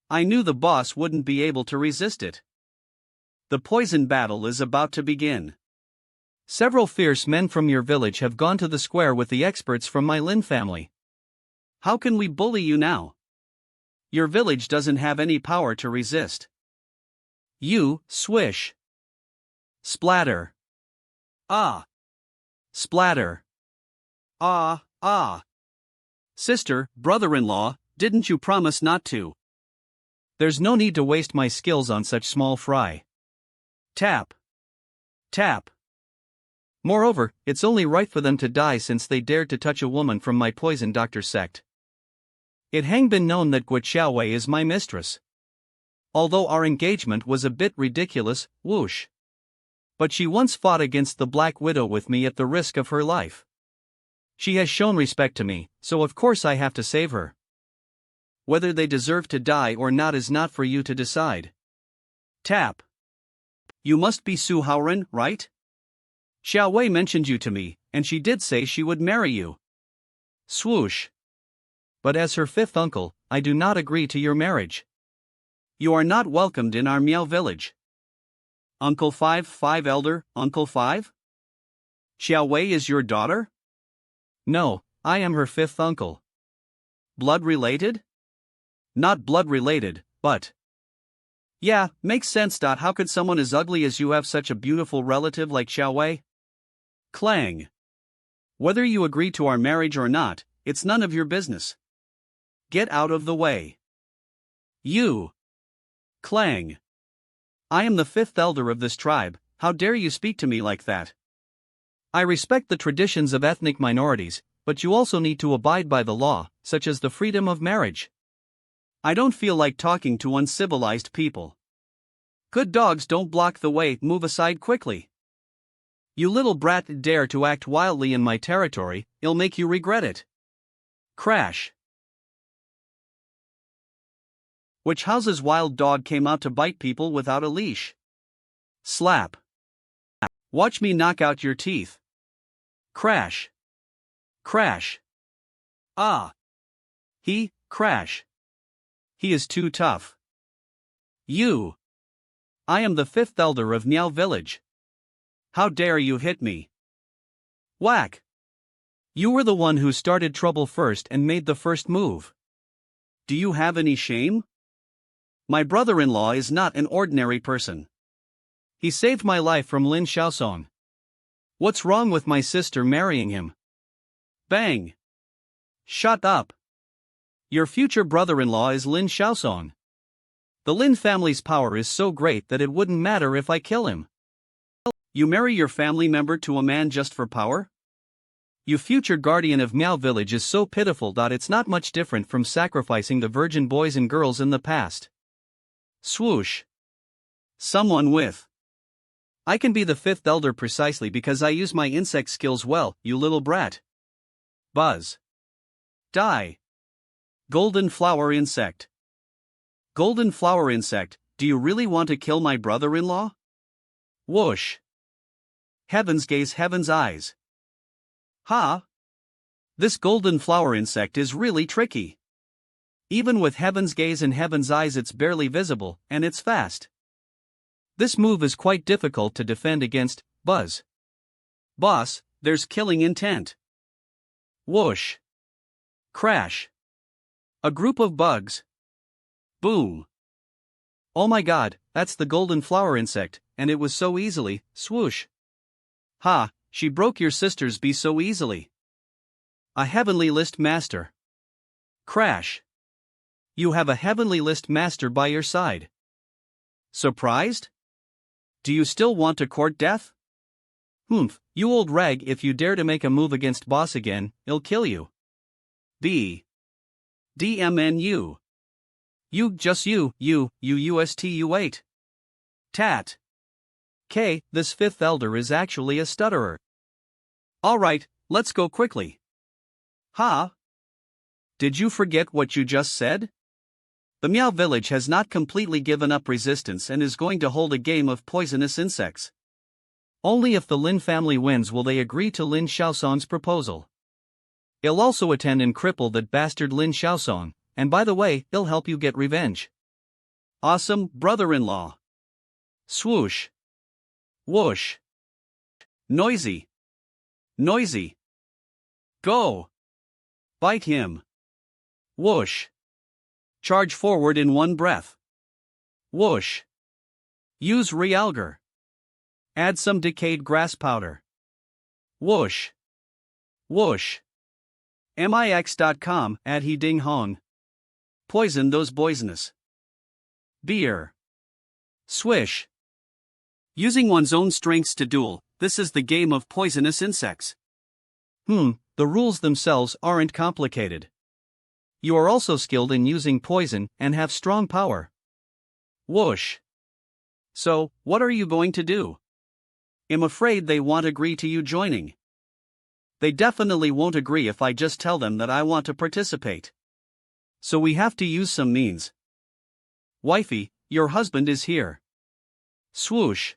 I knew the boss wouldn't be able to resist it. The poison battle is about to begin. Several fierce men from your village have gone to the square with the experts from my Lin family. How can we bully you now? Your village doesn't have any power to resist. You, swish. Splatter. Ah. Splatter. Ah. Sister, brother-in-law, didn't you promise not to? There's no need to waste my skills on such small fry. Tap. Tap. Moreover, it's only right for them to die since they dared to touch a woman from my Poison Doctor sect. It hang been known that Guo Xiaowei is my mistress. Although our engagement was a bit ridiculous, whoosh. But she once fought against the Black Widow with me at the risk of her life. She has shown respect to me, so of course I have to save her. Whether they deserve to die or not is not for you to decide. Tap. You must be Su Haoren, right? Xiaowei mentioned you to me, and she did say she would marry you. Swoosh. But as her fifth uncle, I do not agree to your marriage. You are not welcomed in our Miao village. Uncle 5 elder, Uncle 5? Xiaowei is your daughter? No, I am her fifth uncle. Blood related? Not blood related, but... Yeah, makes sense. How could someone as ugly as you have such a beautiful relative like Xiaowei? Clang. Whether you agree to our marriage or not, it's none of your business. Get out of the way. You. Clang. I am the fifth elder of this tribe, how dare you speak to me like that? I respect the traditions of ethnic minorities, but you also need to abide by the law, such as the freedom of marriage. I don't feel like talking to uncivilized people. Good dogs don't block the way, move aside quickly. You little brat, dare to act wildly in my territory, it'll make you regret it. Crash. Which house's wild dog came out to bite people without a leash? Slap. Watch me knock out your teeth. Crash. Crash. Ah. Crash. He is too tough. You. I am the fifth elder of Meow Village. How dare you hit me? Whack. You were the one who started trouble first and made the first move. Do you have any shame? My brother-in-law is not an ordinary person. He saved my life from Lin Xiaosong. What's wrong with my sister marrying him? Bang. Shut up. Your future brother-in-law is Lin Xiaosong. The Lin family's power is so great that it wouldn't matter if I kill him. You marry your family member to a man just for power? You future guardian of Meow Village is so pitiful. It's not much different from sacrificing the virgin boys and girls in the past. Swoosh. Someone with. I can be the fifth elder precisely because I use my insect skills well, you little brat. Buzz. Die. Golden flower insect. Golden flower insect, do you really want to kill my brother-in-law? Whoosh. Heaven's gaze, heaven's eyes. Ha! This golden flower insect is really tricky. Even with heaven's gaze and heaven's eyes, it's barely visible, and it's fast. This move is quite difficult to defend against. Buzz. Boss, there's killing intent. Whoosh. Crash. A group of bugs. Boom. Oh my god, that's the golden flower insect, and it was so easily. Swoosh. Ha, she broke your sister's bee so easily. A heavenly list master. Crash. You have a heavenly list master by your side. Surprised? Do you still want to court death? Humph, you old rag, if you dare to make a move against boss again, he'll kill you. B. DMNU. You USTU8. Tat. K, this fifth elder is actually a stutterer. Alright, let's go quickly. Ha! Did you forget what you just said? The Meow Village has not completely given up resistance and is going to hold a game of poisonous insects. Only if the Lin family wins will they agree to Lin Xiaosong's proposal. He'll also attend and cripple that bastard Lin Xiaosong, and by the way, he'll help you get revenge. Awesome, brother-in-law. Swoosh. Whoosh. Noisy. Noisy. Go. Bite him. Whoosh. Charge forward in one breath. Whoosh. Use realgar. Add some decayed grass powder. Whoosh. Whoosh. Mix.com, add he ding hong. Poison those poisonous. Beer. Swish. Using one's own strengths to duel, this is the game of poisonous insects. The rules themselves aren't complicated. You are also skilled in using poison and have strong power. Whoosh. So, what are you going to do? I'm afraid they won't agree to you joining. They definitely won't agree if I just tell them that I want to participate. So we have to use some means. Wifey, your husband is here. Swoosh.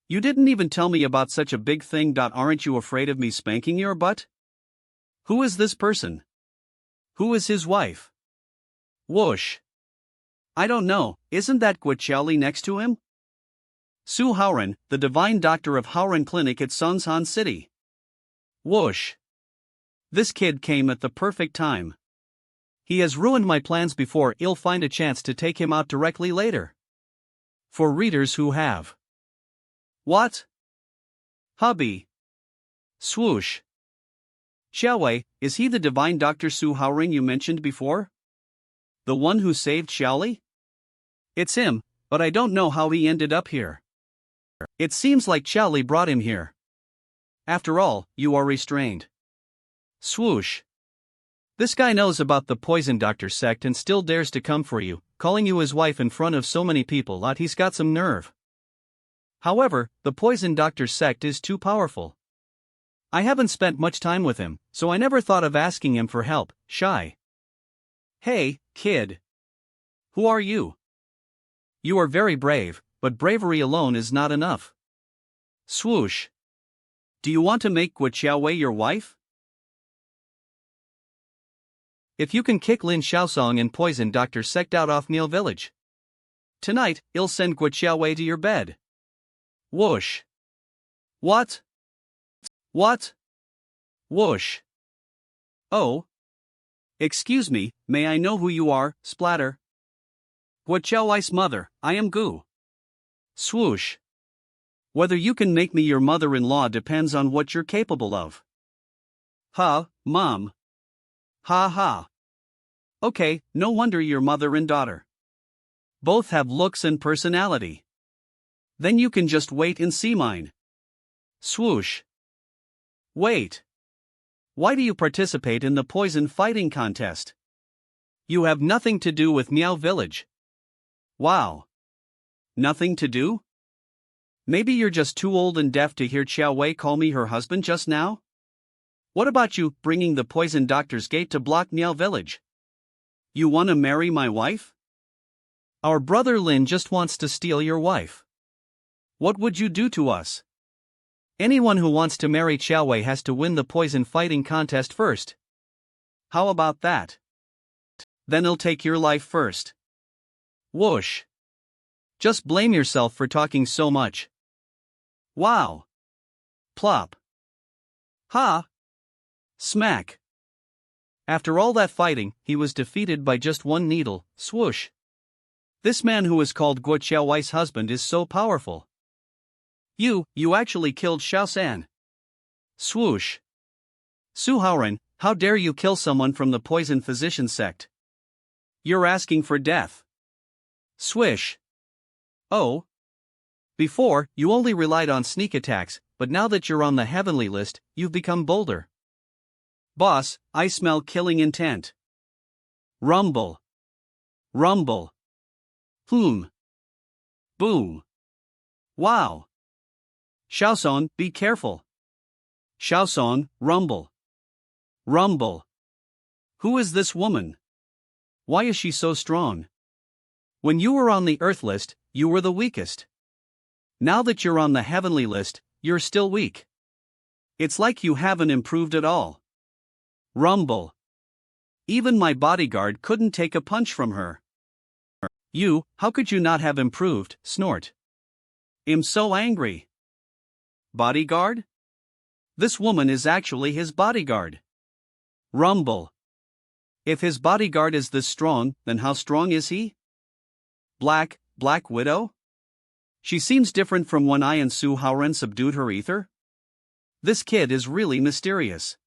You didn't even tell me about such a big thing. Aren't you afraid of me spanking your butt? Who is this person? Who is his wife? Whoosh. I don't know, isn't that Guaqiaoli next to him? Su Haoran, the divine doctor of Haoran Clinic at Sonshan City. Whoosh. This kid came at the perfect time. He has ruined my plans before. I'll find a chance to take him out directly later. For readers who have. What? Hubby. Swoosh. Xiaowei, is he the divine Dr. Su Haoran you mentioned before? The one who saved Xiaoli? It's him, but I don't know how he ended up here. It seems like Chowli brought him here. After all, you are restrained. Swoosh. This guy knows about the poison doctor sect and still dares to come for you, calling you his wife in front of so many people. He's got some nerve. However, the poison doctor sect is too powerful. I haven't spent much time with him, so I never thought of asking him for help. Shy. Hey, kid. Who are you? You are very brave, but bravery alone is not enough. Swoosh. Do you want to make Guo Xiaowei your wife? If you can kick Lin Xiaosong and poison Dr. Sect out off Neil Village tonight, I'll send Guo Xiaowei to your bed. Whoosh. What? What? Whoosh. Oh. Excuse me, may I know who you are, Splatter? Guo Xiaowei's mother, I am Gu. Swoosh. Whether you can make me your mother-in-law depends on what you're capable of. Ha, Mom. Ha ha. Okay, no wonder you're mother and daughter. Both have looks and personality. Then you can just wait and see mine. Swoosh. Wait. Why do you participate in the poison fighting contest? You have nothing to do with Miao Village. Wow. Nothing to do? Maybe you're just too old and deaf to hear Xiao Wei call me her husband just now? What about you bringing the poison doctor's gate to block Miao Village? You want to marry my wife? Our brother Lin just wants to steal your wife. What would you do to us? Anyone who wants to marry Xiao Wei has to win the poison fighting contest first. How about that? Then I'll take your life first. Whoosh. Just blame yourself for talking so much. Wow. Plop. Ha. Smack. After all that fighting, he was defeated by just one needle. Swoosh. This man who is called Guo Xiaowei's husband is so powerful. You actually killed Xiaosan. Swoosh. Su Haoren, how dare you kill someone from the poison physician sect? You're asking for death. Swish. Oh. Before, you only relied on sneak attacks, but now that you're on the heavenly list, you've become bolder. Boss, I smell killing intent. Rumble. Rumble. Boom. Wow. Xiaosong, be careful. Xiaosong, rumble. Rumble. Who is this woman? Why is she so strong? When you were on the earth list, you were the weakest. Now that you're on the heavenly list, you're still weak. It's like you haven't improved at all. Rumble. Even my bodyguard couldn't take a punch from her. How could you not have improved? Snort. I'm so angry. Bodyguard? This woman is actually his bodyguard. Rumble. If his bodyguard is this strong, then how strong is he? Black Widow? She seems different from when I and Su Haoren subdued her ether. This kid is really mysterious.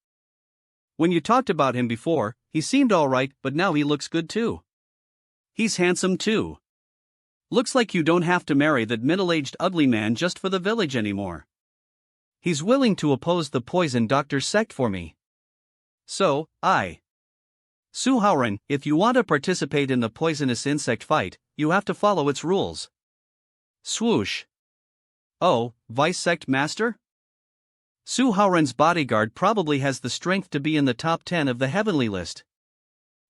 When you talked about him before, he seemed alright, but now he looks good too. He's handsome too. Looks like you don't have to marry that middle-aged ugly man just for the village anymore. He's willing to oppose the poison doctor sect for me. So, Su Haoren, if you want to participate in the poisonous insect fight, you have to follow its rules. Swoosh. Oh, Vice Sect Master? Su Haoren's bodyguard probably has the strength to be in the top 10 of the heavenly list.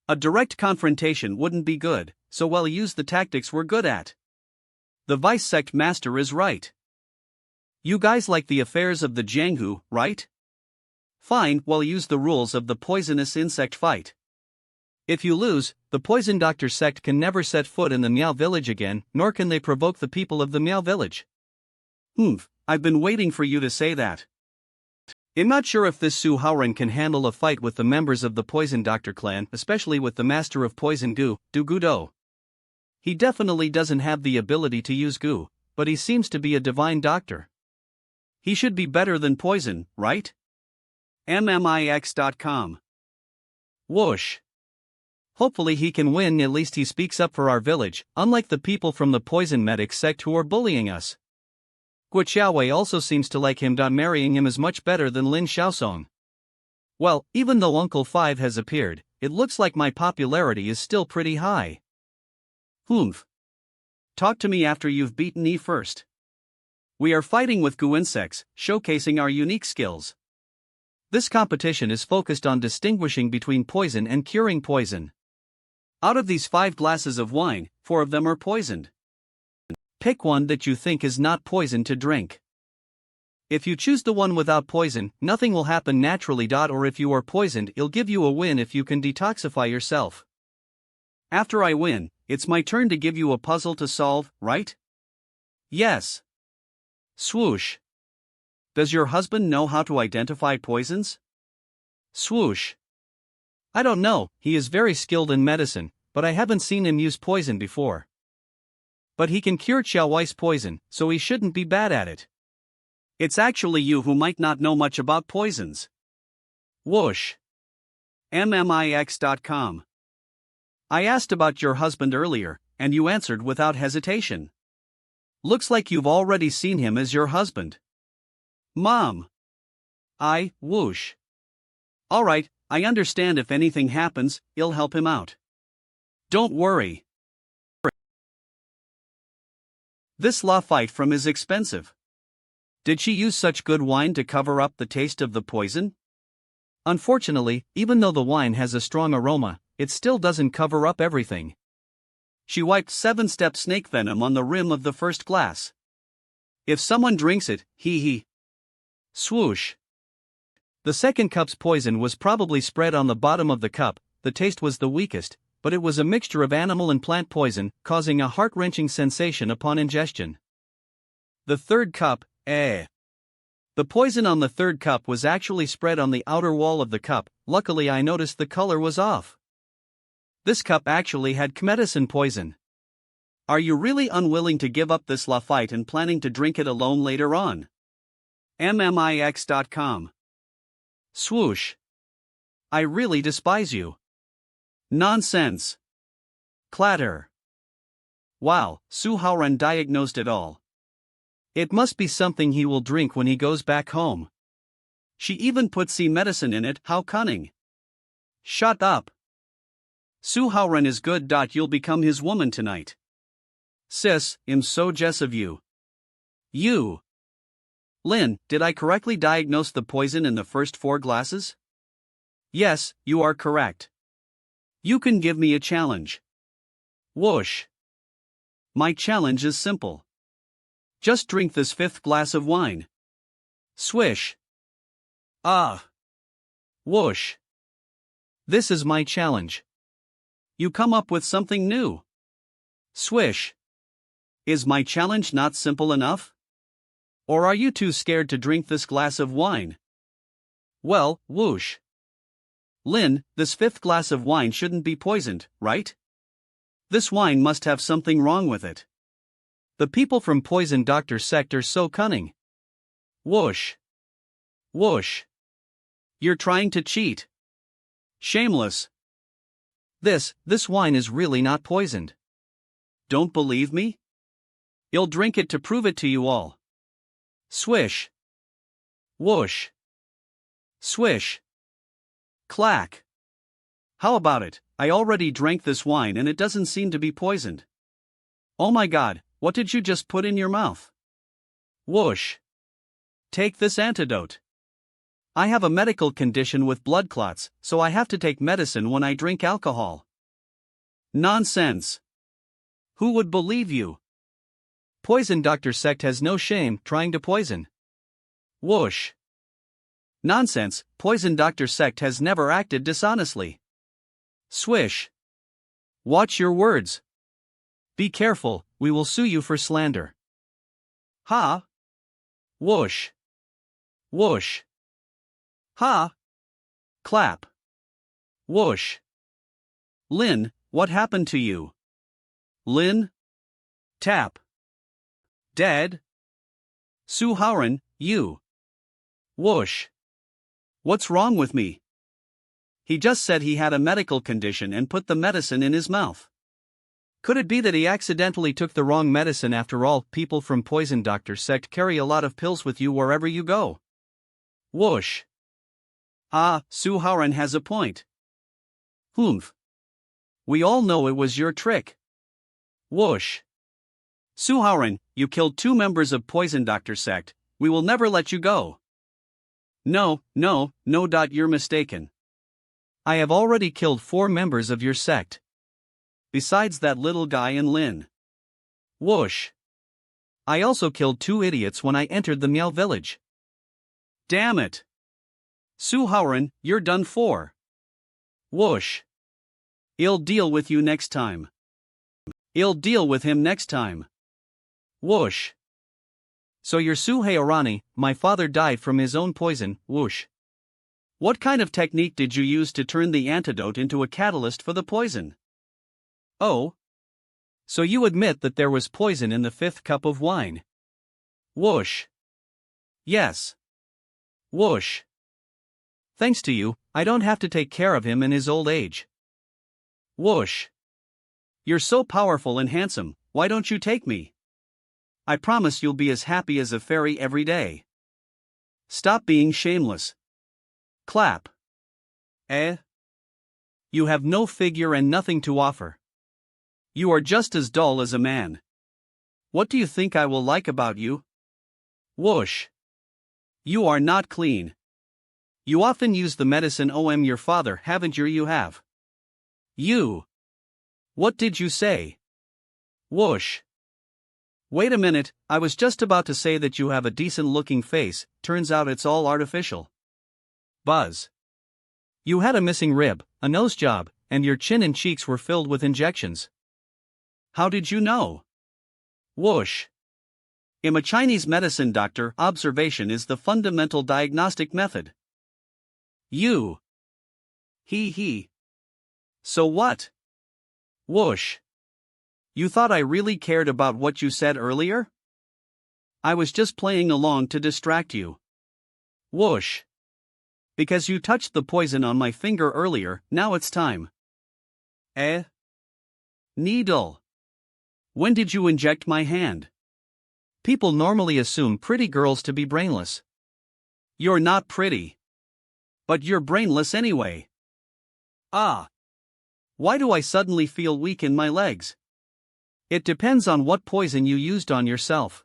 A direct confrontation wouldn't be good, so we'll use the tactics we're good at. The Vice Sect Master is right. You guys like the affairs of the Jianghu, right? Fine, we'll use the rules of the poisonous insect fight. If you lose, the poison doctor sect can never set foot in the Miao village again, nor can they provoke the people of the Miao village. I've been waiting for you to say that. I'm not sure if this Su Haoren can handle a fight with the members of the Poison Doctor clan, especially with the Master of Poison Du Gudo. He definitely doesn't have the ability to use Gu, but he seems to be a divine doctor. He should be better than poison, right? MMIX.com. Whoosh. Hopefully he can win, at least he speaks up for our village, unlike the people from the Poison Medic sect who are bullying us. Guo Xiaowei also seems to like him. Marrying him is much better than Lin Xiaosong. Well, even though Uncle 5 has appeared, it looks like my popularity is still pretty high. Humph. Talk to me after you've beaten E first. We are fighting with goo insects, showcasing our unique skills. This competition is focused on distinguishing between poison and curing poison. Out of these 5 glasses of wine, 4 of them are poisoned. Pick one that you think is not poison to drink. If you choose the one without poison, nothing will happen naturally. Or if you are poisoned, it'll give you a win if you can detoxify yourself. After I win, it's my turn to give you a puzzle to solve, right? Yes. Swoosh. Does your husband know how to identify poisons? Swoosh. I don't know, he is very skilled in medicine, but I haven't seen him use poison before. But he can cure Xiaowei's poison, so he shouldn't be bad at it. It's actually you who might not know much about poisons. Whoosh. mmix.com. I asked about your husband earlier, and you answered without hesitation. Looks like you've already seen him as your husband. Mom. Whoosh. Alright, I understand. If anything happens, you'll help him out. Don't worry. This law fight from is expensive. Did she use such good wine to cover up the taste of the poison? Unfortunately, even though the wine has a strong aroma, it still doesn't cover up everything. She wiped 7-step snake venom on the rim of the first glass. If someone drinks it, hee. Swoosh. The second cup's poison was probably spread on the bottom of the cup. The taste was the weakest, but it was a mixture of animal and plant poison, causing a heart-wrenching sensation upon ingestion. The third cup, The poison on the third cup was actually spread on the outer wall of the cup. Luckily I noticed the color was off. This cup actually had medicine poison. Are you really unwilling to give up this fight and planning to drink it alone later on? mmix.com. Swoosh. I really despise you. Nonsense. Clatter. Wow, Su Haoran diagnosed it all. It must be something he will drink when he goes back home. She even put sea medicine in it. How cunning. Shut up. Su Haoran is good. You'll become his woman tonight. Sis, I'm so jealous of you. You. Lin, did I correctly diagnose the poison in the first 4 glasses? Yes, you are correct. You can give me a challenge. Whoosh. My challenge is simple. Just drink this 5th glass of wine. Swish. Whoosh. This is my challenge. You come up with something new. Swish. Is my challenge not simple enough? Or are you too scared to drink this glass of wine? Well, whoosh. Lin, this 5th glass of wine shouldn't be poisoned, right? This wine must have something wrong with it. The people from Poison Doctor Sect are so cunning. Whoosh. Whoosh. You're trying to cheat. Shameless. This wine is really not poisoned. Don't believe me? You'll drink it to prove it to you all. Swish. Whoosh. Swish. Clack. How about it? I already drank this wine and it doesn't seem to be poisoned. Oh my god, what did you just put in your mouth? Whoosh. Take this antidote. I have a medical condition with blood clots, so I have to take medicine when I drink alcohol. Nonsense. Who would believe you? Poison Doctor Sect has no shame trying to poison. Whoosh. Nonsense, Poison Doctor Sect has never acted dishonestly. Swish. Watch your words. Be careful, we will sue you for slander. Ha. Whoosh. Whoosh. Ha. Clap. Whoosh. Lin, what happened to you? Lin? Tap. Dead? Su Haoran, you. Whoosh. What's wrong with me? He just said he had a medical condition and put the medicine in his mouth. Could it be that he accidentally took the wrong medicine after all? People from Poison Doctor sect carry a lot of pills with you wherever you go. Whoosh. Ah, Su Haoran has a point. Humph. We all know it was your trick. Whoosh. Su Haoran, you killed 2 members of Poison Doctor sect. We will never let you go. No. You're mistaken. I have already killed 4 members of your sect. Besides that little guy and Lin. Whoosh. I also killed 2 idiots when I entered the Meow village. Damn it. Su Haoran, you're done for. Whoosh. I'll deal with you next time. I'll deal with him next time. Whoosh. So you're Su Haorani, my father died from his own poison, whoosh. What kind of technique did you use to turn the antidote into a catalyst for the poison? Oh. So you admit that there was poison in the 5th cup of wine? Whoosh. Yes. Whoosh. Thanks to you, I don't have to take care of him in his old age. Whoosh. You're so powerful and handsome, why don't you take me? I promise you'll be as happy as a fairy every day. Stop being shameless. Clap. Eh? You have no figure and nothing to offer. You are just as dull as a man. What do you think I will like about you? Whoosh. You are not clean. You often use the medicine your father, haven't you? You have. You. What did you say? Whoosh. Wait a minute, I was just about to say that you have a decent looking face, turns out it's all artificial. Buzz. You had a missing rib, a nose job, and your chin and cheeks were filled with injections. How did you know? Whoosh. I'm a Chinese medicine doctor, observation is the fundamental diagnostic method. You. He. So what? Whoosh. You thought I really cared about what you said earlier? I was just playing along to distract you. Whoosh. Because you touched the poison on my finger earlier, now it's time. Eh? Needle. When did you inject my hand? People normally assume pretty girls to be brainless. You're not pretty. But you're brainless anyway. Ah. Why do I suddenly feel weak in my legs? It depends on what poison you used on yourself.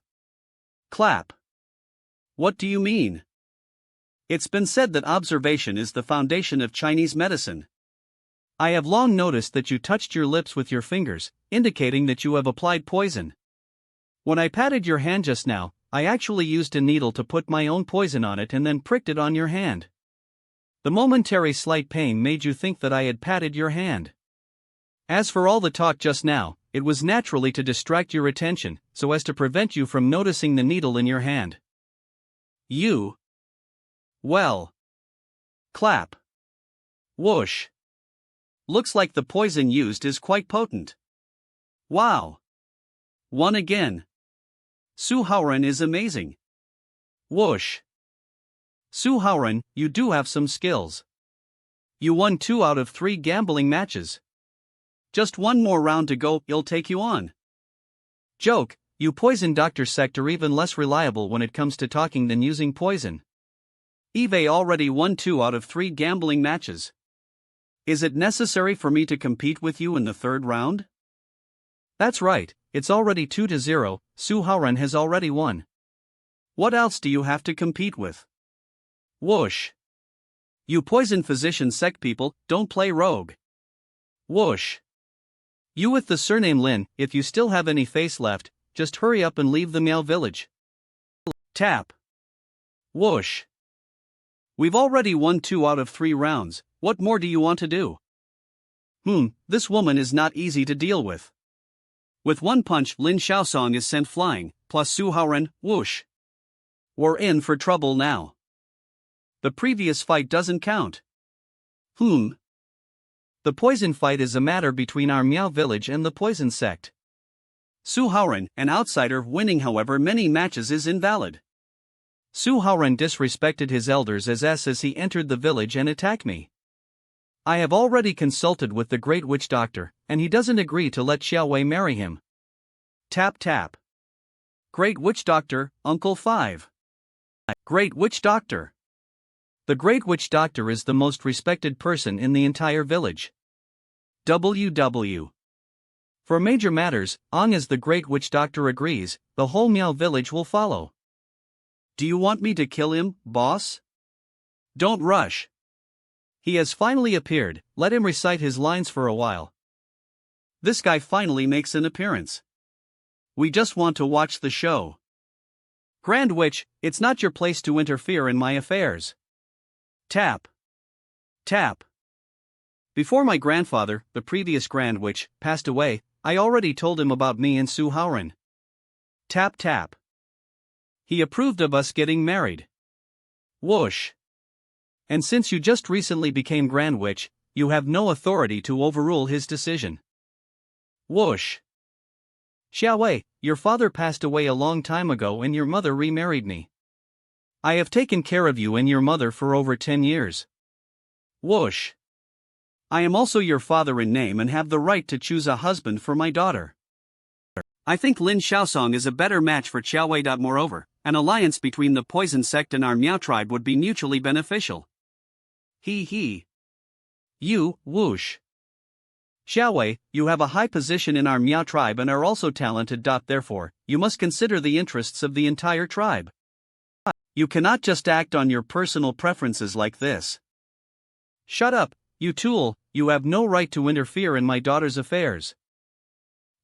Clap. What do you mean? It's been said that observation is the foundation of Chinese medicine. I have long noticed that you touched your lips with your fingers, indicating that you have applied poison. When I patted your hand just now, I actually used a needle to put my own poison on it and then pricked it on your hand. The momentary slight pain made you think that I had patted your hand. As for all the talk just now, it was naturally to distract your attention, so as to prevent you from noticing the needle in your hand. You. Well. Clap. Whoosh. Looks like the poison used is quite potent. Wow. Won again. Su Haoran is amazing. Whoosh. Su Haoran, you do have some skills. You won 2 out of 3 gambling matches. Just one more round to go, I'll take you on. Joke, you Poison Doctor sect are even less reliable when it comes to talking than using poison. Eve already won 2 out of 3 gambling matches. Is it necessary for me to compete with you in the 3rd round? That's right, it's already 2-0, Su Haoran has already won. What else do you have to compete with? Whoosh. You Poison Physician sect people, don't play rogue. Whoosh. You with the surname Lin, if you still have any face left, just hurry up and leave the Meow village. Tap. Whoosh. We've already won 2 out of 3 rounds, what more do you want to do? This woman is not easy to deal with. With one punch, Lin Xiaosong is sent flying, plus Su Haoran, whoosh. We're in for trouble now. The previous fight doesn't count. The poison fight is a matter between our Meow village and the poison sect. Su Haoran, an outsider, winning however many matches is invalid. Su Haoran disrespected his elders as he entered the village and attacked me. I have already consulted with the great witch doctor, and he doesn't agree to let Xiaowei marry him. Tap tap. Great witch doctor, Uncle 5. Great witch doctor. The great witch doctor is the most respected person in the entire village. WW. For major matters, long as the great witch doctor agrees, the whole Miao village will follow. Do you want me to kill him, boss? Don't rush. He has finally appeared, let him recite his lines for a while. This guy finally makes an appearance. We just want to watch the show. Grand Witch, it's not your place to interfere in my affairs. Tap. Tap. Before my grandfather, the previous Grand Witch, passed away, I already told him about me and Su Haoren. Tap tap. He approved of us getting married. Whoosh. And since you just recently became Grand Witch, you have no authority to overrule his decision. Whoosh. Xiaowei, your father passed away a long time ago and your mother remarried me. I have taken care of you and your mother for over 10 years. Whoosh. I am also your father in name and have the right to choose a husband for my daughter. I think Lin Xiaosong is a better match for Xiaowei. Moreover, an alliance between the poison sect and our Miao tribe would be mutually beneficial. He. You, whoosh. Xiaowei, you have a high position in our Miao tribe and are also talented. Therefore, you must consider the interests of the entire tribe. You cannot just act on your personal preferences like this. Shut up, you tool, you have no right to interfere in my daughter's affairs.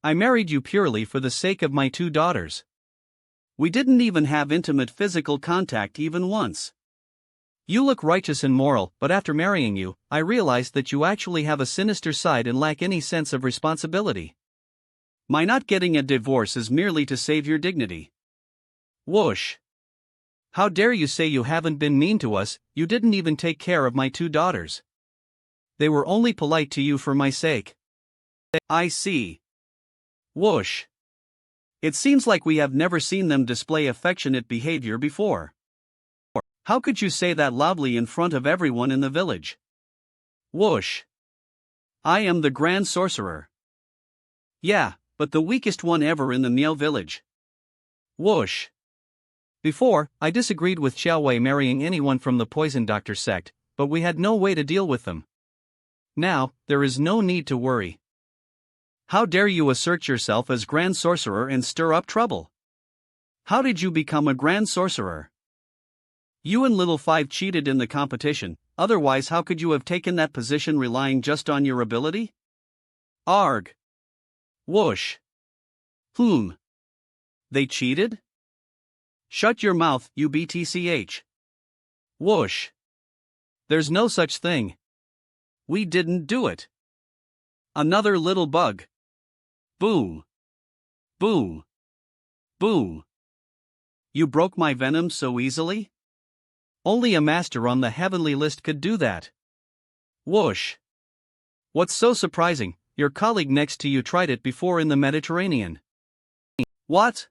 I married you purely for the sake of my 2 daughters. We didn't even have intimate physical contact even once. You look righteous and moral, but after marrying you, I realized that you actually have a sinister side and lack any sense of responsibility. My not getting a divorce is merely to save your dignity. Whoosh. How dare you say you haven't been mean to us, you didn't even take care of my 2 daughters. They were only polite to you for my sake. I see. Whoosh. It seems like we have never seen them display affectionate behavior before. How could you say that loudly in front of everyone in the village? Whoosh. I am the Grand Sorcerer. Yeah, but the weakest one ever in the Miao village. Whoosh. Before, I disagreed with Xiaowei marrying anyone from the poison doctor sect, but we had no way to deal with them. Now, there is no need to worry. How dare you assert yourself as Grand Sorcerer and stir up trouble? How did you become a Grand Sorcerer? You and Little 5 cheated in the competition, otherwise how could you have taken that position relying just on your ability? Arg. Whoosh. They cheated? Shut your mouth, you BTCH. Whoosh. There's no such thing. We didn't do it. Another little bug. Boom. Boom. Boom. You broke my venom so easily? Only a master on the heavenly list could do that. Whoosh. What's so surprising, your colleague next to you tried it before in the Mediterranean. What?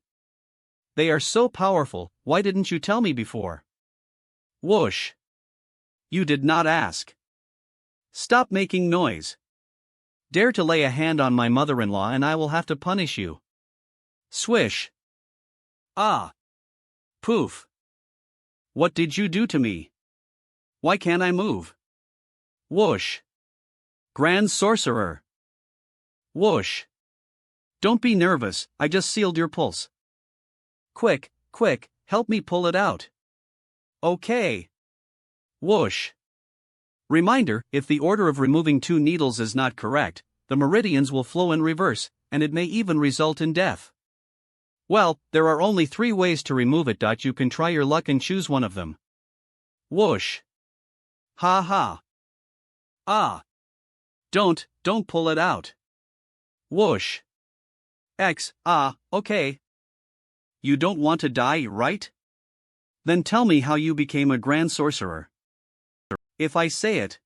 They are so powerful, why didn't you tell me before? Whoosh. You did not ask. Stop making noise. Dare to lay a hand on my mother-in-law and I will have to punish you. Swish. Ah. Poof. What did you do to me? Why can't I move? Whoosh. Grand Sorcerer. Whoosh. Don't be nervous, I just sealed your pulse. Quick, help me pull it out. Okay. Whoosh. Reminder, if the order of removing 2 needles is not correct, the meridians will flow in reverse, and it may even result in death. Well, there are only 3 ways to remove it. You can try your luck and choose one of them. Whoosh. Ha ha. Ah. Don't pull it out. Whoosh. Okay. You don't want to die, right? Then tell me how you became a Grand Sorcerer. If I say it,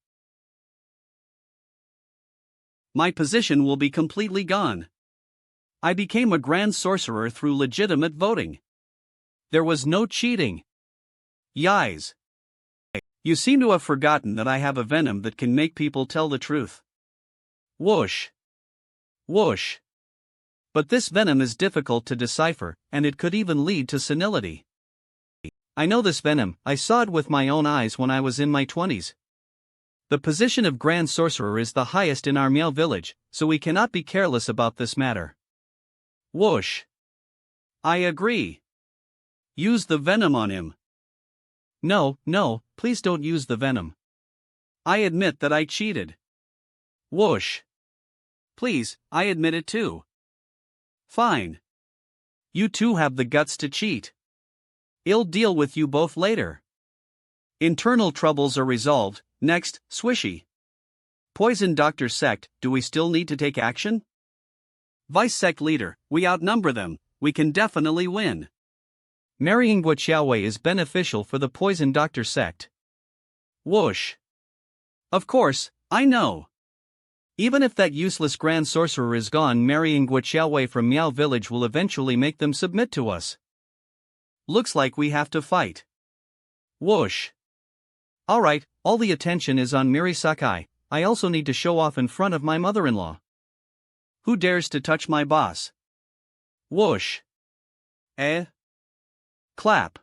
my position will be completely gone. I became a Grand Sorcerer through legitimate voting. There was no cheating. Yais. You seem to have forgotten that I have a venom that can make people tell the truth. Whoosh. Whoosh. But this venom is difficult to decipher, and it could even lead to senility. I know this venom, I saw it with my own eyes when I was in my 20s. The position of Grand Sorcerer is the highest in our Meow village, so we cannot be careless about this matter. Whoosh. I agree. Use the venom on him. No, please don't use the venom. I admit that I cheated. Whoosh. Please, I admit it too. Fine. You two have the guts to cheat. I'll deal with you both later. Internal troubles are resolved. Next, Swishy. Poison Doctor Sect, do we still need to take action? Vice Sect Leader, we outnumber them, we can definitely win. Marrying Guo Xiaowei is beneficial for the Poison Doctor Sect. Whoosh. Of course, I know. Even if that useless Grand Sorcerer is gone, marrying Guo Xiaowei from Meow Village will eventually make them submit to us. Looks like we have to fight. Whoosh. Alright, all the attention is on Miri Sakai, I also need to show off in front of my mother-in-law. Who dares to touch my boss? Whoosh. Clap.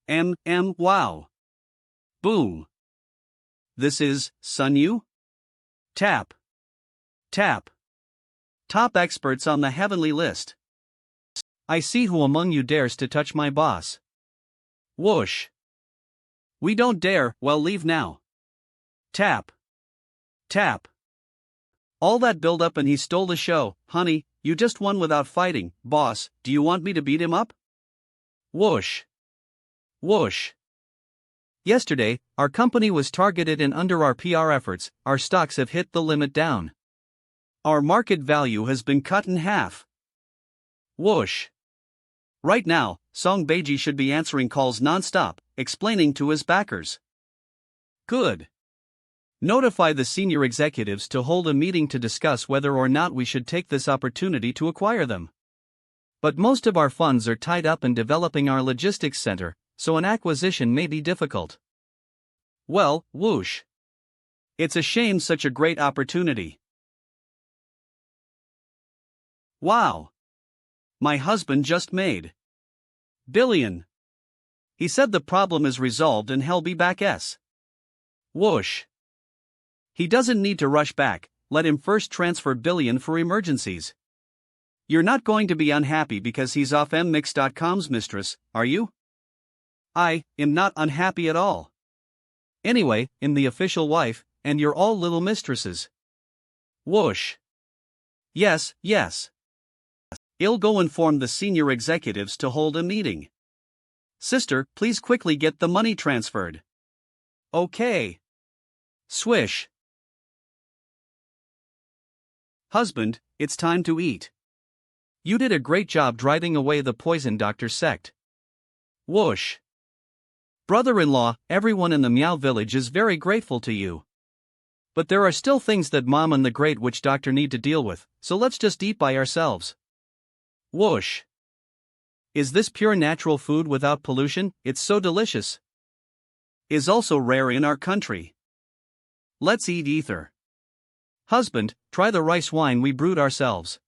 Wow. Boom. This is, Sun Yu? Tap. Tap. Top experts on the heavenly list. I see who among you dares to touch my boss. Whoosh. We don't dare, well leave now. Tap. Tap. All that build-up and he stole the show, honey, you just won without fighting, boss, do you want me to beat him up? Whoosh. Whoosh. Yesterday, our company was targeted and under our PR efforts, our stocks have hit the limit down. Our market value has been cut in half. Whoosh. Right now, Song Beiji should be answering calls non-stop, explaining to his backers. Good. Notify the senior executives to hold a meeting to discuss whether or not we should take this opportunity to acquire them. But most of our funds are tied up in developing our logistics center, so an acquisition may be difficult. Well, whoosh. It's a shame such a great opportunity. Wow. My husband just made billion. He said the problem is resolved and he'll be back. Whoosh. He doesn't need to rush back, let him first transfer billion for emergencies. You're not going to be unhappy because he's off mmix.com's mistress, are you? I am not unhappy at all. Anyway, I'm the official wife, and you're all little mistresses. Whoosh. Yes. I'll go inform the senior executives to hold a meeting. Sister, please quickly get the money transferred. Okay. Swish. Husband, it's time to eat. You did a great job driving away the Poison Doctor Sect. Whoosh. Brother-in-law, everyone in the Meow Village is very grateful to you. But there are still things that Mom and the Great Witch Doctor need to deal with, so let's just eat by ourselves. Whoosh. Is this pure natural food without pollution? It's so delicious. Is also rare in our country. Let's eat ether. Husband, try the rice wine we brewed ourselves.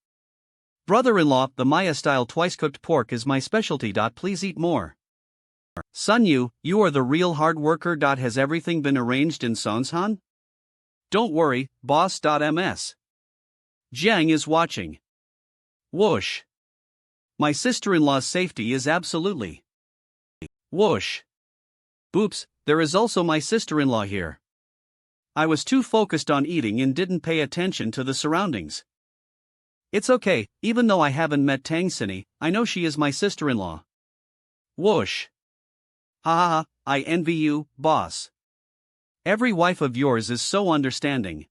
Brother-in-law, the Maya-style twice-cooked pork is my specialty. Please eat more. Sun Yu, you are the real hard worker. Has everything been arranged in Sonshan? Don't worry, boss.ms. Jiang is watching. Whoosh. My sister-in-law's safety is absolutely. Whoosh. Boops, there is also my sister-in-law here. I was too focused on eating and didn't pay attention to the surroundings. It's okay, even though I haven't met Tang Sini, I know she is my sister-in-law. Whoosh. Ha, I envy you, boss. Every wife of yours is so understanding.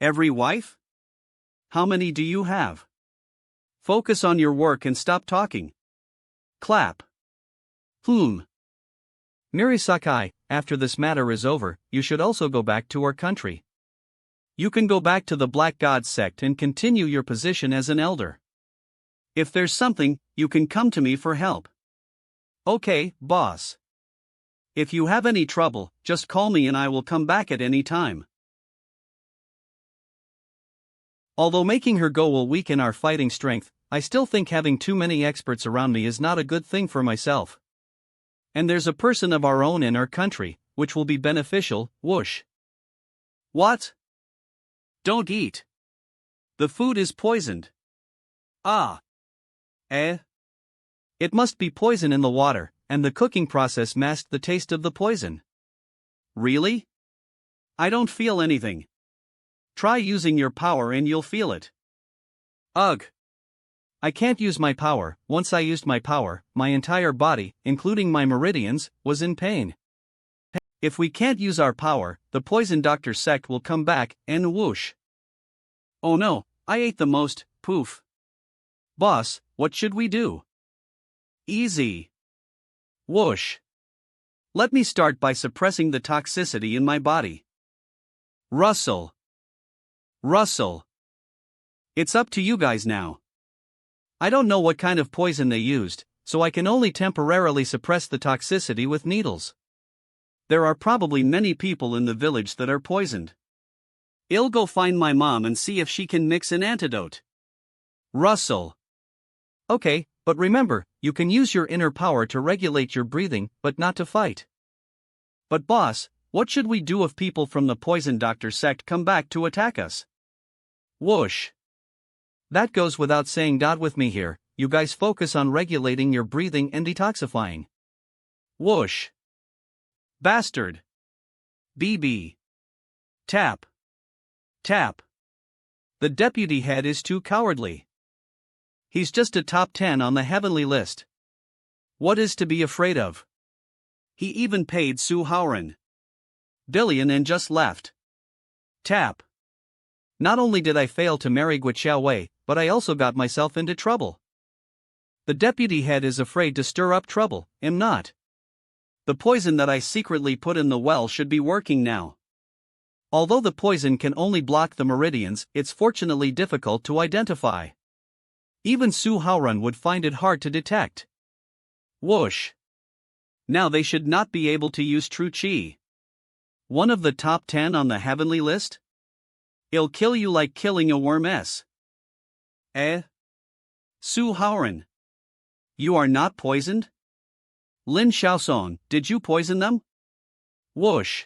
Every wife? How many do you have? Focus on your work and stop talking. Clap. Miri Sakai, after this matter is over, you should also go back to our country. You can go back to the Black God sect and continue your position as an elder. If there's something, you can come to me for help. Okay, boss. If you have any trouble, just call me and I will come back at any time. Although making her go will weaken our fighting strength, I still think having too many experts around me is not a good thing for myself. And there's a person of our own in our country, which will be beneficial, whoosh. What? Don't eat. The food is poisoned. Ah. It must be poison in the water, and the cooking process masked the taste of the poison. Really? I don't feel anything. Try using your power and you'll feel it. Ugh. I can't use my power. Once I used my power, my entire body, including my meridians, was in pain. If we can't use our power, the poison doctor sect will come back, and whoosh. Oh no, I ate the most, poof. Boss, what should we do? Easy. Whoosh. Let me start by suppressing the toxicity in my body. Rustle. Rustle. It's up to you guys now. I don't know what kind of poison they used, so I can only temporarily suppress the toxicity with needles. There are probably many people in the village that are poisoned. I'll go find my mom and see if she can mix an antidote. Rustle. Okay, but remember, you can use your inner power to regulate your breathing, but not to fight. But boss, what should we do if people from the poison doctor sect come back to attack us? Whoosh. That goes without saying. With me here, you guys focus on regulating your breathing and detoxifying. Whoosh. Bastard. BB. Tap. Tap. The deputy head is too cowardly. He's just a top 10 on the heavenly list. What is to be afraid of? He even paid Su Haoran billion and just left. Tap. Not only did I fail to marry Guiqiaowei, but I also got myself into trouble. The deputy head is afraid to stir up trouble, am not. The poison that I secretly put in the well should be working now. Although the poison can only block the meridians, it's fortunately difficult to identify. Even Su Haoran would find it hard to detect. Whoosh. Now they should not be able to use true chi. One of the top 10 on the heavenly list? It'll kill you like killing a worm s. Su Haoran. You are not poisoned? Lin Xiaosong, did you poison them? Whoosh.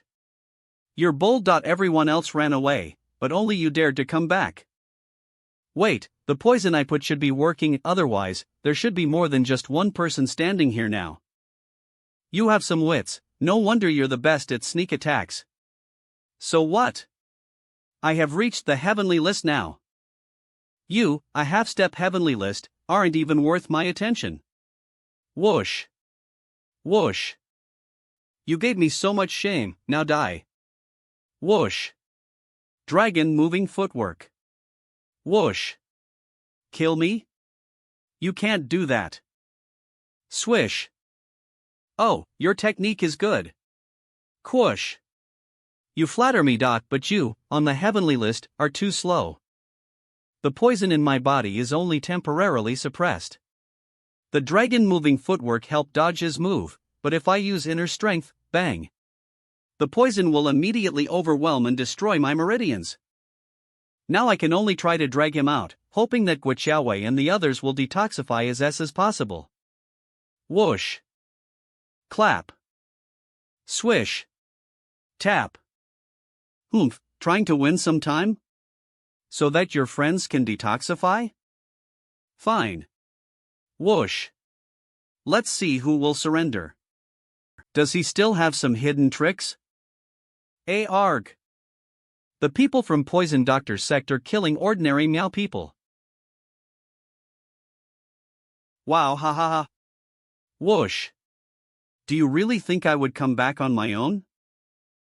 You're bold. Everyone else ran away, but only you dared to come back. Wait, the poison I put should be working, otherwise, there should be more than just one person standing here now. You have some wits, no wonder you're the best at sneak attacks. So what? I have reached the heavenly list now. You, a half-step heavenly list, aren't even worth my attention. Whoosh. Whoosh. You gave me so much shame, now die. Whoosh. Dragon moving footwork. Whoosh. Kill me? You can't do that. Swish. Oh, your technique is good. Quoosh. You flatter me. But you, on the heavenly list, are too slow. The poison in my body is only temporarily suppressed. The dragon moving footwork helped dodge his move, but if I use inner strength, bang. The poison will immediately overwhelm and destroy my meridians. Now I can only try to drag him out, hoping that Guiqiaowei and the others will detoxify as possible. Whoosh. Clap. Swish. Tap. Oomph, trying to win some time? So that your friends can detoxify? Fine. Whoosh. Let's see who will surrender. Does he still have some hidden tricks? Arg. The people from Poison Doctor sect are killing ordinary meow people. Wow, ha ha ha. Whoosh. Do you really think I would come back on my own?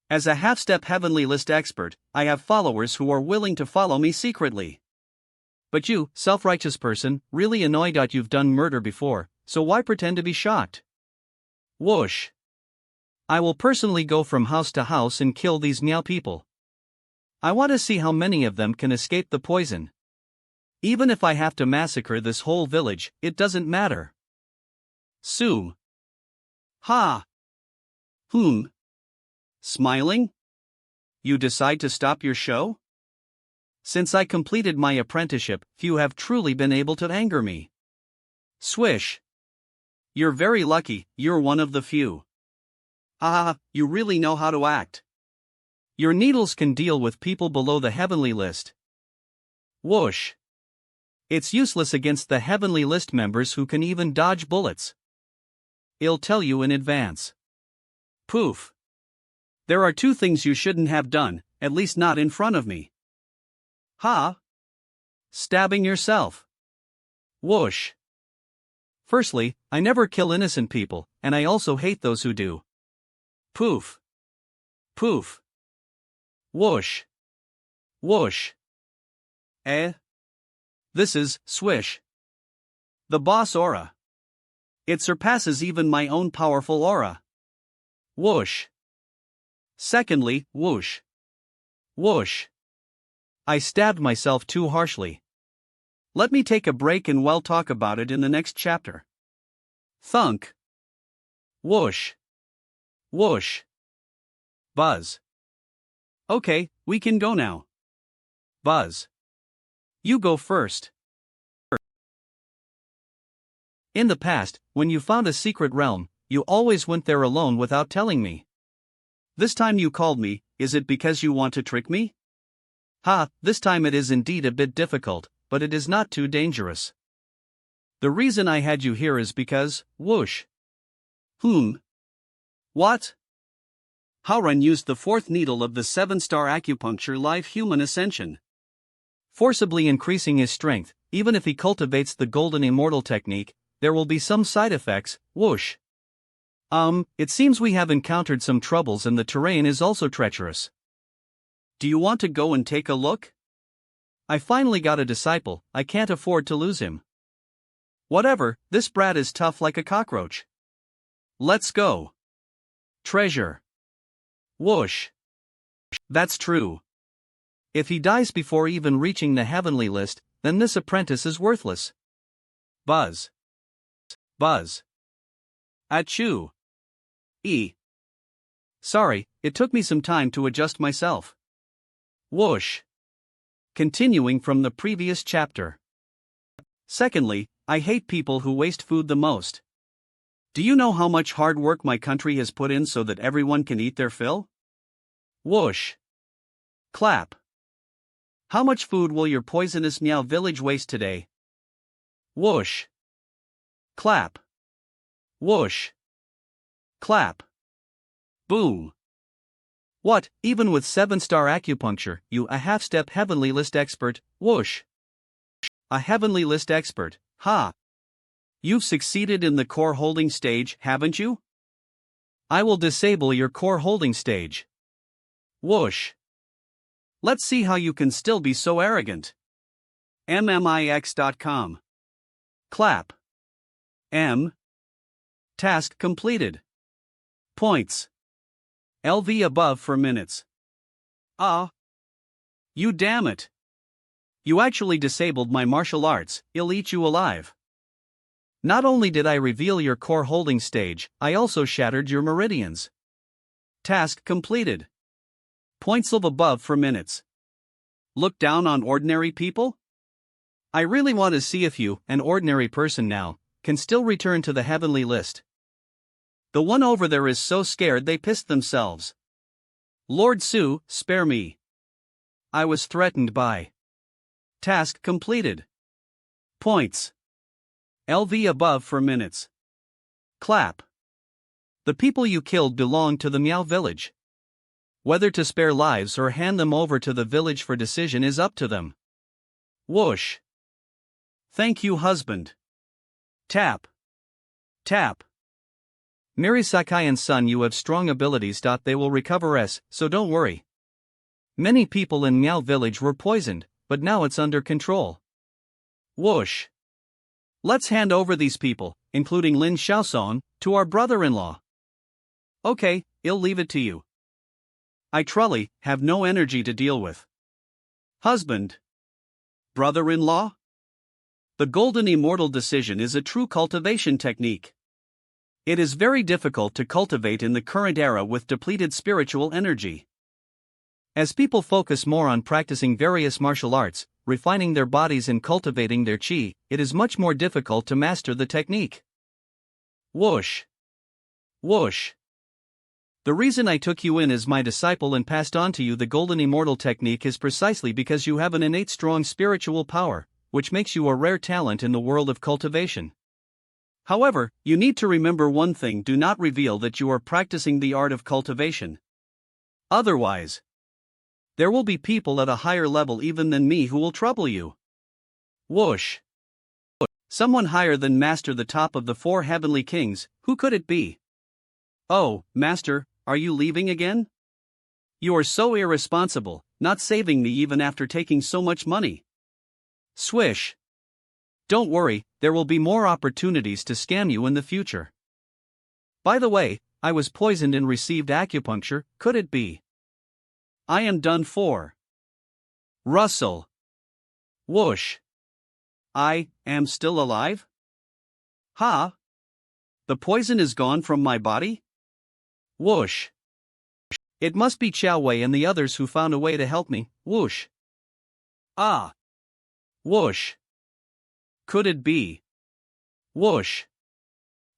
As a half-step heavenly list expert, I have followers who are willing to follow me secretly. But you, self-righteous person, really annoyed. You've done murder before, so why pretend to be shocked? Whoosh. I will personally go from house to house and kill these meow people. I want to see how many of them can escape the poison. Even if I have to massacre this whole village, it doesn't matter. Su. Ha. Smiling? You decide to stop your show? Since I completed my apprenticeship, few have truly been able to anger me. Swish. You're very lucky, you're one of the few. Ah, you really know how to act. Your needles can deal with people below the heavenly list. Whoosh. It's useless against the heavenly list members who can even dodge bullets. I'll tell you in advance. Poof. There are two things you shouldn't have done, at least not in front of me. Ha! Stabbing yourself. Whoosh. Firstly, I never kill innocent people, and I also hate those who do. Poof. Poof. Whoosh. Whoosh. This is swish. The boss aura. It surpasses even my own powerful aura. Whoosh. Secondly, whoosh. Whoosh. I stabbed myself too harshly. Let me take a break and we'll talk about it in the next chapter. Thunk. Whoosh. Whoosh. Buzz. Okay, we can go now. Buzz. You go first. In the past, when you found a secret realm, you always went there alone without telling me. This time you called me, is it because you want to trick me? Ha, this time it is indeed a bit difficult, but it is not too dangerous. The reason I had you here is because, whoosh. What? Howrun used the fourth needle of the 7-star acupuncture life human ascension, forcibly increasing his strength. Even if he cultivates the golden immortal technique, there will be some side effects, whoosh. It seems we have encountered some troubles and the terrain is also treacherous. Do you want to go and take a look? I finally got a disciple, I can't afford to lose him. Whatever, this brat is tough like a cockroach. Let's go. Treasure. Whoosh. That's true. If he dies before even reaching the heavenly list, then this apprentice is worthless. Buzz. Buzz. Achoo. Sorry, it took me some time to adjust myself. Whoosh. Continuing from the previous chapter. Secondly, I hate people who waste food the most. Do you know how much hard work my country has put in so that everyone can eat their fill? Whoosh. Clap. How much food will your poisonous Meow village waste today? Whoosh. Clap. Whoosh. Clap. Boom. What, even with 7-star acupuncture, you a half-step heavenly list expert, whoosh. A heavenly list expert, ha. You've succeeded in the core holding stage, haven't you? I will disable your core holding stage. Whoosh. Let's see how you can still be so arrogant. mmix.com. Clap. Task completed. Points. LV above for minutes. You damn it. You actually disabled my martial arts, I'll eat you alive. Not only did I reveal your core holding stage, I also shattered your meridians. Task completed. Points of above for minutes. Look down on ordinary people? I really want to see if you, an ordinary person now, can still return to the heavenly list. The one over there is so scared they pissed themselves. Lord Su, spare me. I was threatened by. Task completed. Points. LV above for minutes. Clap. The people you killed belong to the Meow village. Whether to spare lives or hand them over to the village for decision is up to them. Whoosh. Thank you, husband. Tap. Tap. Miri Sakai and son, you have strong abilities. They will recover us, so don't worry. Many people in Meow village were poisoned, but now it's under control. Whoosh. Let's hand over these people, including Lin Xiaosong, to our brother-in-law. Okay, I'll leave it to you. I truly have no energy to deal with. Husband. Brother-in-law? The golden immortal decision is a true cultivation technique. It is very difficult to cultivate in the current era with depleted spiritual energy. As people focus more on practicing various martial arts, refining their bodies and cultivating their chi, it is much more difficult to master the technique. Whoosh. Whoosh. The reason I took you in as my disciple and passed on to you the golden immortal technique is precisely because you have an innate strong spiritual power, which makes you a rare talent in the world of cultivation. However, you need to remember one thing: do not reveal that you are practicing the art of cultivation. Otherwise, there will be people at a higher level even than me who will trouble you. Whoosh. Someone higher than Master, the top of the 4 heavenly kings. Who could it be? Oh, Master, are you leaving again? You are so irresponsible, not saving me even after taking so much money. Swish. Don't worry, there will be more opportunities to scam you in the future. By the way, I was poisoned and received acupuncture. Could it be? I am done for. Rustle. Whoosh. I am still alive? Ha! The poison is gone from my body? Whoosh. It must be Chow Wei and the others who found a way to help me. Whoosh. Ah. Whoosh. Could it be? Whoosh.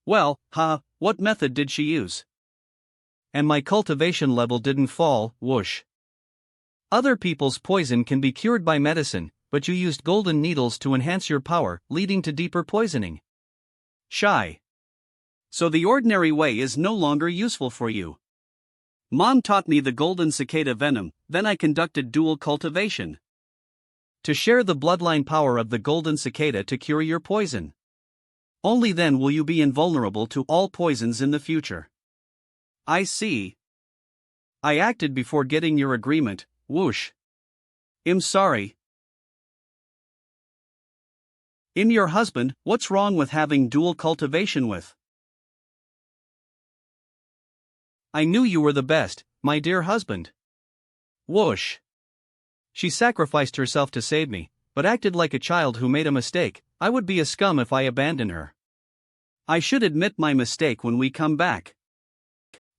Well, what method did she use? And my cultivation level didn't fall. Whoosh. Other people's poison can be cured by medicine, but you used golden needles to enhance your power, leading to deeper poisoning. Shy. So the ordinary way is no longer useful for you. Mom taught me the golden cicada venom, then I conducted dual cultivation. To share the bloodline power of the golden cicada to cure your poison. Only then will you be invulnerable to all poisons in the future. I see. I acted before getting your agreement. Whoosh. I'm sorry. I'm your husband. What's wrong with having dual cultivation with? I knew you were the best, my dear husband. Whoosh. She sacrificed herself to save me, but acted like a child who made a mistake. I would be a scum if I abandoned her. I should admit my mistake when we come back.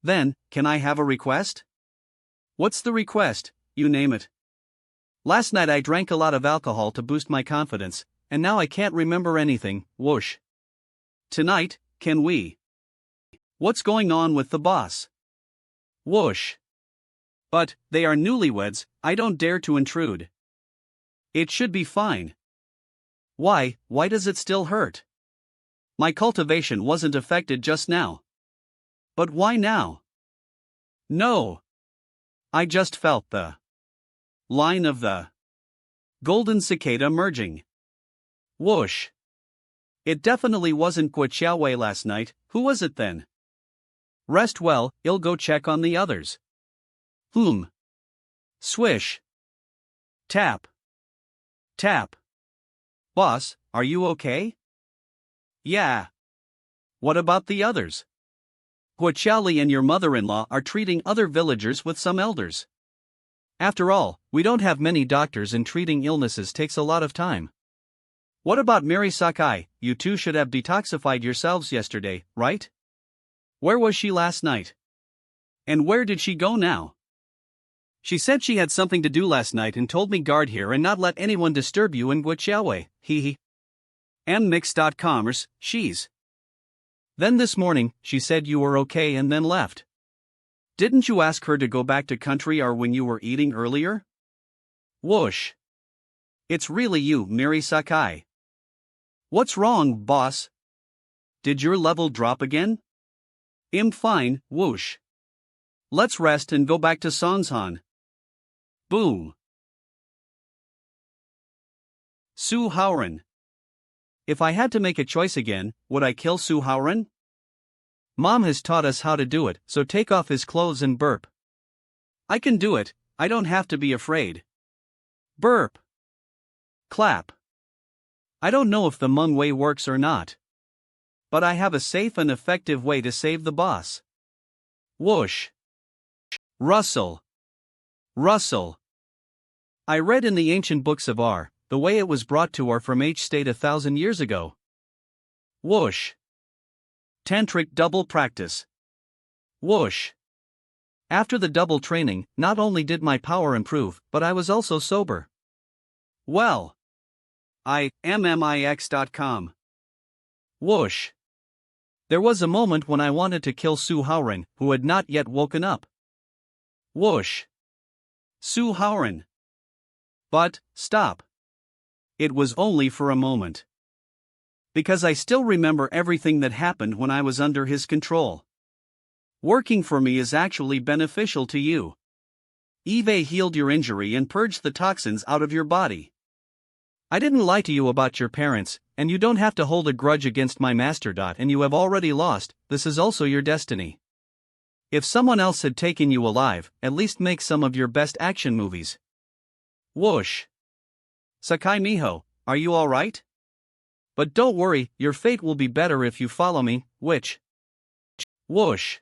Then, can I have a request? What's the request? You name it. Last night I drank a lot of alcohol to boost my confidence, and now I can't remember anything. Whoosh. Tonight, can we? What's going on with the boss? Whoosh. But, they are newlyweds, I don't dare to intrude. It should be fine. Why does it still hurt? My cultivation wasn't affected just now. But why now? No. I just felt the line of the golden cicada merging. Whoosh. It definitely wasn't Guo Xiaowei last night. Who was it then? Rest well, I'll go check on the others. Swish. Tap. Tap. Boss, are you okay? Yeah. What about the others? Guo Xiaoli and your mother-in-law are treating other villagers with some elders. After all, we don't have many doctors and treating illnesses takes a lot of time. What about Mary Sakai? You two should have detoxified yourselves yesterday, right? Where was she last night? And where did she go now? She said she had something to do last night and told me guard here and not let anyone disturb you in Guo Xiaowei. Hee. Mix.commerce, she's. Then this morning, she said you were okay and then left. Didn't you ask her to go back to country or when you were eating earlier? Whoosh. It's really you, Mary Sakai. What's wrong, boss? Did your level drop again? I'm fine. Whoosh. Let's rest and go back to Sonshan. Boom. Su Haoren. If I had to make a choice again, would I kill Su Haoren? Mom has taught us how to do it, so take off his clothes and burp. I can do it, I don't have to be afraid. Burp. Clap. I don't know if the Meng way works or not. But I have a safe and effective way to save the boss. Whoosh. Rustle. Rustle. I read in the ancient books of R, the way it was brought to our from H state 1,000 years ago. Whoosh. Tantric double practice. Whoosh. After the double training, not only did my power improve, but I was also sober. Well. mmix.com. Whoosh. There was a moment when I wanted to kill Su Haoren, who had not yet woken up. Whoosh. Su Haoren. But, stop. It was only for a moment. Because I still remember everything that happened when I was under his control. Working for me is actually beneficial to you. Eve healed your injury and purged the toxins out of your body. I didn't lie to you about your parents, and you don't have to hold a grudge against my master. And you have already lost, this is also your destiny. If someone else had taken you alive, at least make some of your best action movies. Whoosh. Sakai Miho, are you alright? But don't worry, your fate will be better if you follow me, which? Whoosh.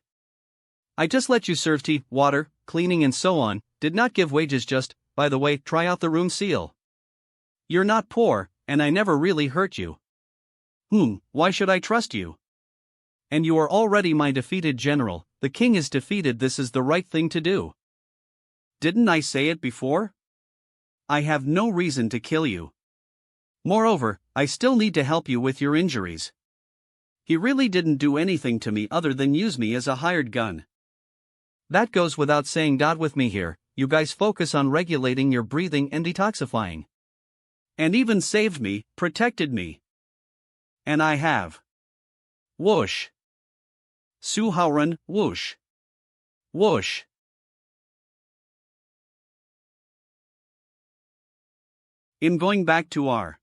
I just let you serve tea, water, cleaning and so on, did not give wages just, by the way, try out the room seal. You're not poor, and I never really hurt you. Why should I trust you? And you are already my defeated general, the king is defeated, this is the right thing to do. Didn't I say it before? I have no reason to kill you. Moreover, I still need to help you with your injuries. He really didn't do anything to me other than use me as a hired gun. That goes without saying. With me here, you guys focus on regulating your breathing and detoxifying. And even saved me, protected me. And I have. Whoosh. Su Haoren, whoosh. Whoosh. I'm going back to our.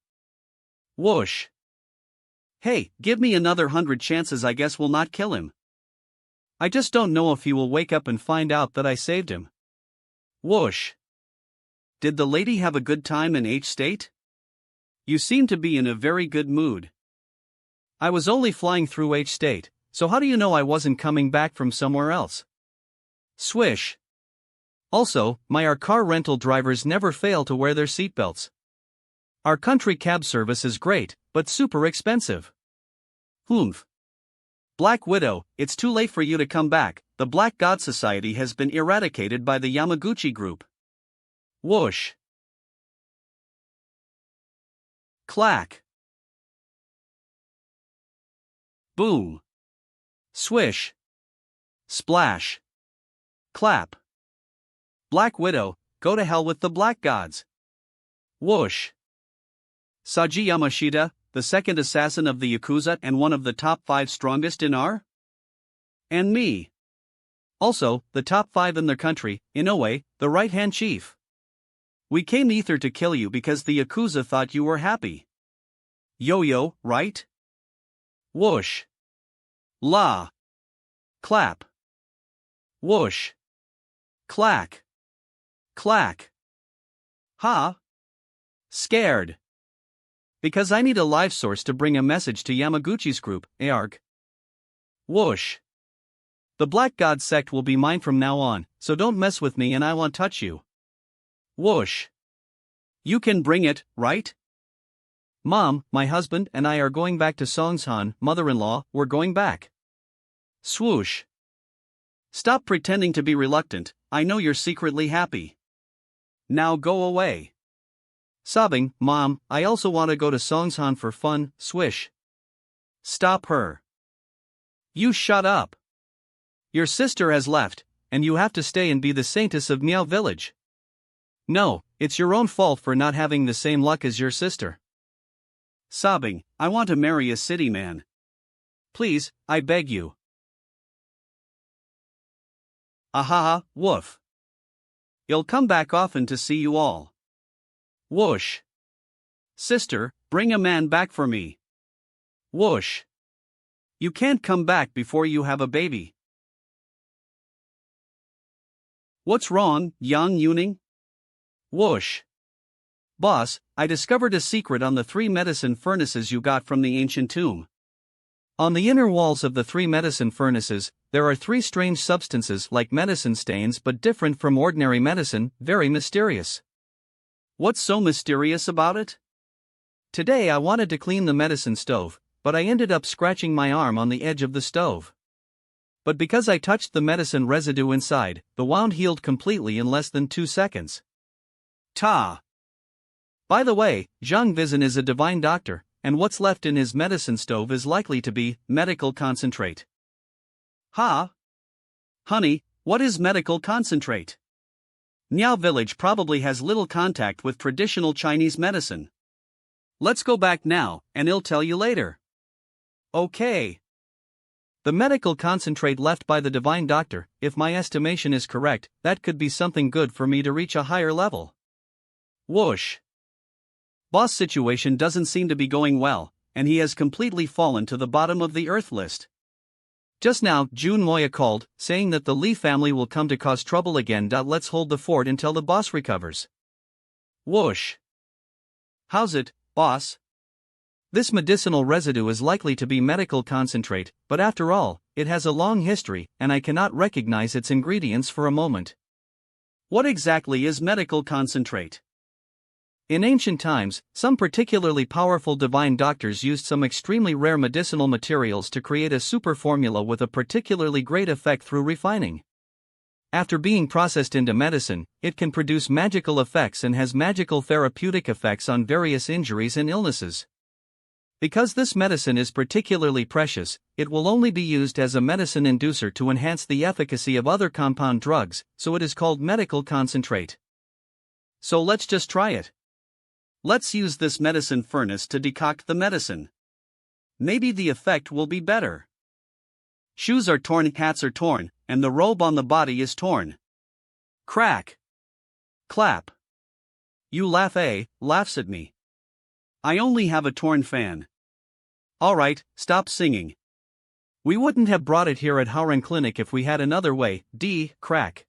Whoosh. Hey, give me another 100 chances, I guess we'll not kill him. I just don't know if he will wake up and find out that I saved him. Whoosh. Did the lady have a good time in H state? You seem to be in a very good mood. I was only flying through H state, so how do you know I wasn't coming back from somewhere else? Swish. Also, our car rental drivers never fail to wear their seatbelts. Our country cab service is great, but super expensive. Humph. Black Widow, it's too late for you to come back, the Black God Society has been eradicated by the Yamaguchi group. Whoosh. Clack. Boom. Swish. Splash. Clap. Black Widow, go to hell with the Black Gods. Whoosh. Saji Yamashita, the second assassin of the Yakuza and one of the top 5 strongest in our? And me. Also, the top 5 in their country, Inoue, the right-hand chief. We came ether to kill you because the Yakuza thought you were happy. Yo-yo, right? Whoosh. La. Clap. Whoosh. Clack. Clack. Ha. Scared. Because I need a live source to bring a message to Yamaguchi's group, ARG. Whoosh. The Black God sect will be mine from now on, so don't mess with me and I won't touch you. Whoosh. You can bring it, right? Mom, my husband and I are going back to Songshan, mother-in-law, we're going back. Swoosh. Stop pretending to be reluctant, I know you're secretly happy. Now go away. Sobbing, Mom, I also want to go to Songshan for fun, swish. Stop her. You shut up. Your sister has left, and you have to stay and be the saintess of Miao Village. No, it's your own fault for not having the same luck as your sister. Sobbing, I want to marry a city man. Please, I beg you. Ahaha, woof. I'll come back often to see you all. Whoosh. Sister, bring a man back for me. Whoosh. You can't come back before you have a baby. What's wrong, Yang Yuning? Whoosh. Boss, I discovered a secret on the 3 medicine furnaces you got from the ancient tomb. On the inner walls of the 3 medicine furnaces, there are 3 strange substances like medicine stains but different from ordinary medicine, very mysterious. What's so mysterious about it? Today I wanted to clean the medicine stove, but I ended up scratching my arm on the edge of the stove. But because I touched the medicine residue inside, the wound healed completely in less than 2 seconds. Ta! By the way, Zhang Vizan is a divine doctor, and what's left in his medicine stove is likely to be medical concentrate. Ha! Honey, what is medical concentrate? Niao village probably has little contact with traditional Chinese medicine. Let's go back now, and I'll tell you later. Okay. The medical concentrate left by the divine doctor, if my estimation is correct, that could be something good for me to reach a higher level. Whoosh. Boss situation doesn't seem to be going well, and he has completely fallen to the bottom of the Earth list. Just now, Jun Moya called, saying that the Li family will come to cause trouble again. Let's hold the fort until the boss recovers. Whoosh. How's it, boss? This medicinal residue is likely to be medical concentrate, but after all, it has a long history, and I cannot recognize its ingredients for a moment. What exactly is medical concentrate? In ancient times, some particularly powerful divine doctors used some extremely rare medicinal materials to create a super formula with a particularly great effect through refining. After being processed into medicine, it can produce magical effects and has magical therapeutic effects on various injuries and illnesses. Because this medicine is particularly precious, it will only be used as a medicine inducer to enhance the efficacy of other compound drugs, so it is called medical concentrate. So let's just try it. Let's use this medicine furnace to decoct the medicine. Maybe the effect will be better. Shoes are torn, hats are torn, and the robe on the body is torn. Crack. Clap. You laugh, laughs at me. I only have a torn fan. Alright, stop singing. We wouldn't have brought it here at Howren Clinic if we had another way. Crack.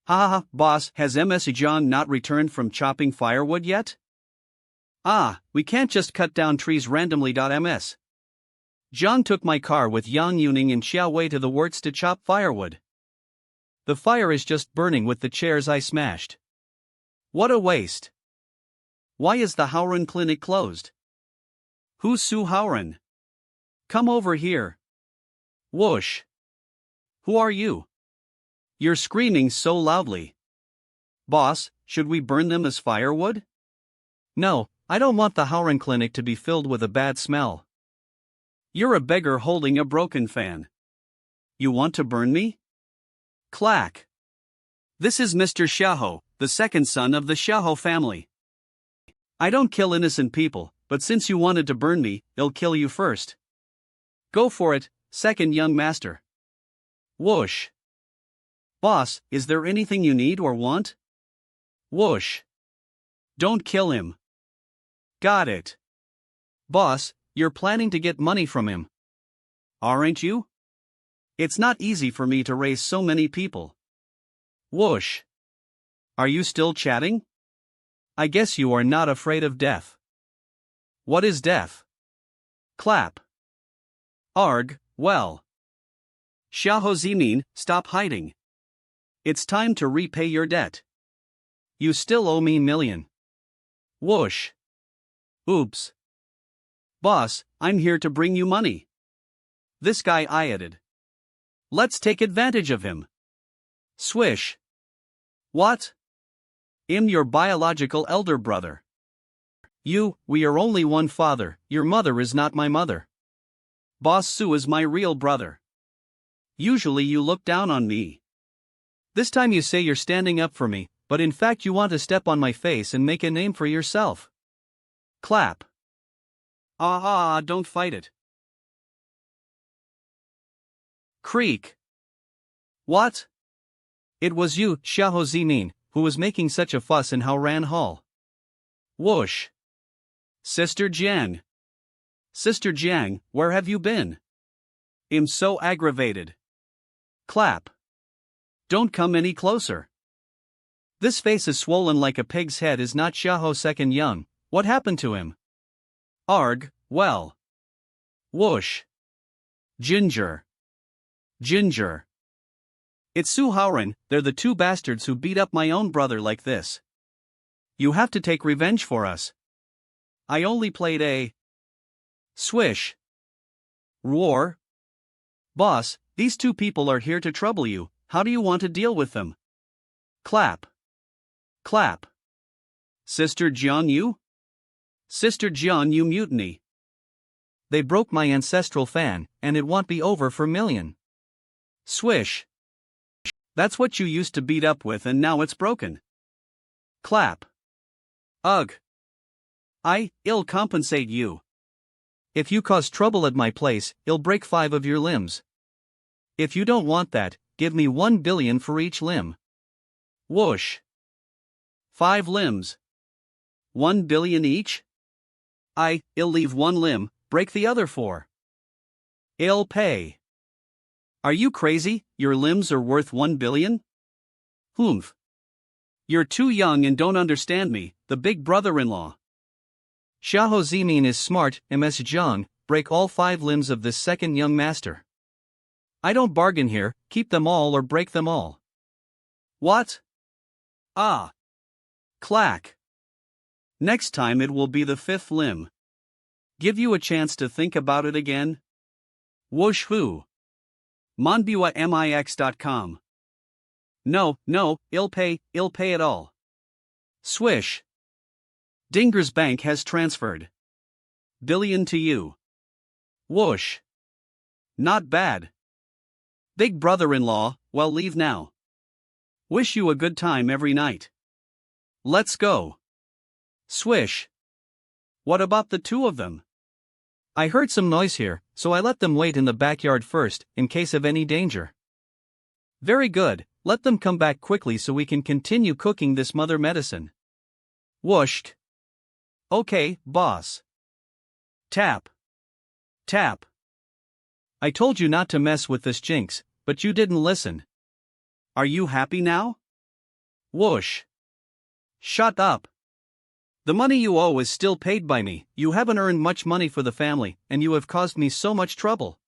Ha ha, boss, has Ms. John not returned from chopping firewood yet? We can't just cut down trees randomly. Ms. John took my car with Yang Yuning and Xiao Wei to the woods to chop firewood. The fire is just burning with the chairs I smashed. What a waste. Why is the Howren Clinic closed? Who's Su Howren? Come over here. Whoosh. Who are you? You're screaming so loudly. Boss, should we burn them as firewood? No, I don't want the Howren Clinic to be filled with a bad smell. You're a beggar holding a broken fan. You want to burn me? Clack. This is Mr. Xiaoho, the second son of the Xiaoho family. I don't kill innocent people, but since you wanted to burn me, I'll kill you first. Go for it, second young master. Whoosh. Boss, is there anything you need or want? Whoosh. Don't kill him. Got it. Boss, you're planning to get money from him. Aren't you? It's not easy for me to raise so many people. Whoosh. Are you still chatting? I guess you are not afraid of death. What is death? Clap. Arg, well. Xiaoho Zimin, stop hiding. It's time to repay your debt. You still owe me $1,000,000. Whoosh. Oops. Boss, I'm here to bring you money. This guy I added. Let's take advantage of him. Swish. What? I'm your biological elder brother. We are only one father, your mother is not my mother. Boss Su is my real brother. Usually you look down on me. This time you say you're standing up for me, but in fact you want to step on my face and make a name for yourself. Clap. Don't fight it. Creak. What? It was you, Xiaoho Zimin, who was making such a fuss in Howran Hall. Whoosh. Sister Jiang. Sister Jiang, where have you been? I'm so aggravated. Clap. Don't come any closer. This face is swollen like a pig's head is not Xiaoho second young. What happened to him? Arg, well. Whoosh. Ginger. Ginger. It's Su Howren, they're the two bastards who beat up my own brother like this. You have to take revenge for us. I only played a... Swish. Roar. Boss, these two people are here to trouble you, how do you want to deal with them? Clap. Clap. Sister Jian Yu? Sister Jian Yu mutiny. They broke my ancestral fan, and it won't be over for million. Swish. That's what you used to beat up with and now it's broken. Clap. Ugh. I'll compensate you. If you cause trouble at my place, I'll break 5 of your limbs. If you don't want that, give me 1 billion for each limb. Whoosh. 5 limbs. 1 billion each? I'll leave 1 limb, break the other 4. I'll pay. Are you crazy? Your limbs are worth 1 billion? Humph. You're too young and don't understand me, the big brother-in-law. Xiahou Zimin is smart, Ms. Zhang, break all 5 limbs of this second young master. I don't bargain here, keep them all or break them all. What? Ah. Clack. Next time it will be the 5th limb. Give you a chance to think about it again? Whoosh who? manhwa.mix.com. No, I'll pay it all. Swish. Dinger's bank has transferred. Billion to you. Whoosh. Not bad. Big brother-in-law, well leave now. Wish you a good time every night. Let's go. Swish. What about the 2 of them? I heard some noise here, so I let them wait in the backyard first, in case of any danger. Very good, let them come back quickly so we can continue cooking this mother medicine. Whooshed. Okay, boss. Tap. Tap. I told you not to mess with this jinx, but you didn't listen. Are you happy now? Whoosh. Shut up. The money you owe is still paid by me, you haven't earned much money for the family, and you have caused me so much trouble.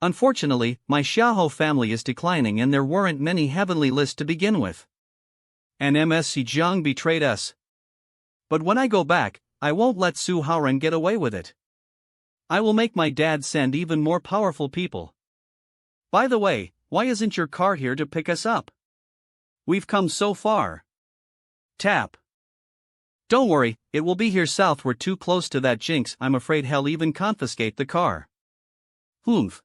Unfortunately, my Xiahou family is declining and there weren't many heavenly lists to begin with. And MSC Jiang betrayed us. But when I go back, I won't let Su Haoran get away with it. I will make my dad send even more powerful people. By the way, why isn't your car here to pick us up? We've come so far. Tap. Don't worry, it will be here south. We're too close to that jinx, I'm afraid he'll even confiscate the car. Humph.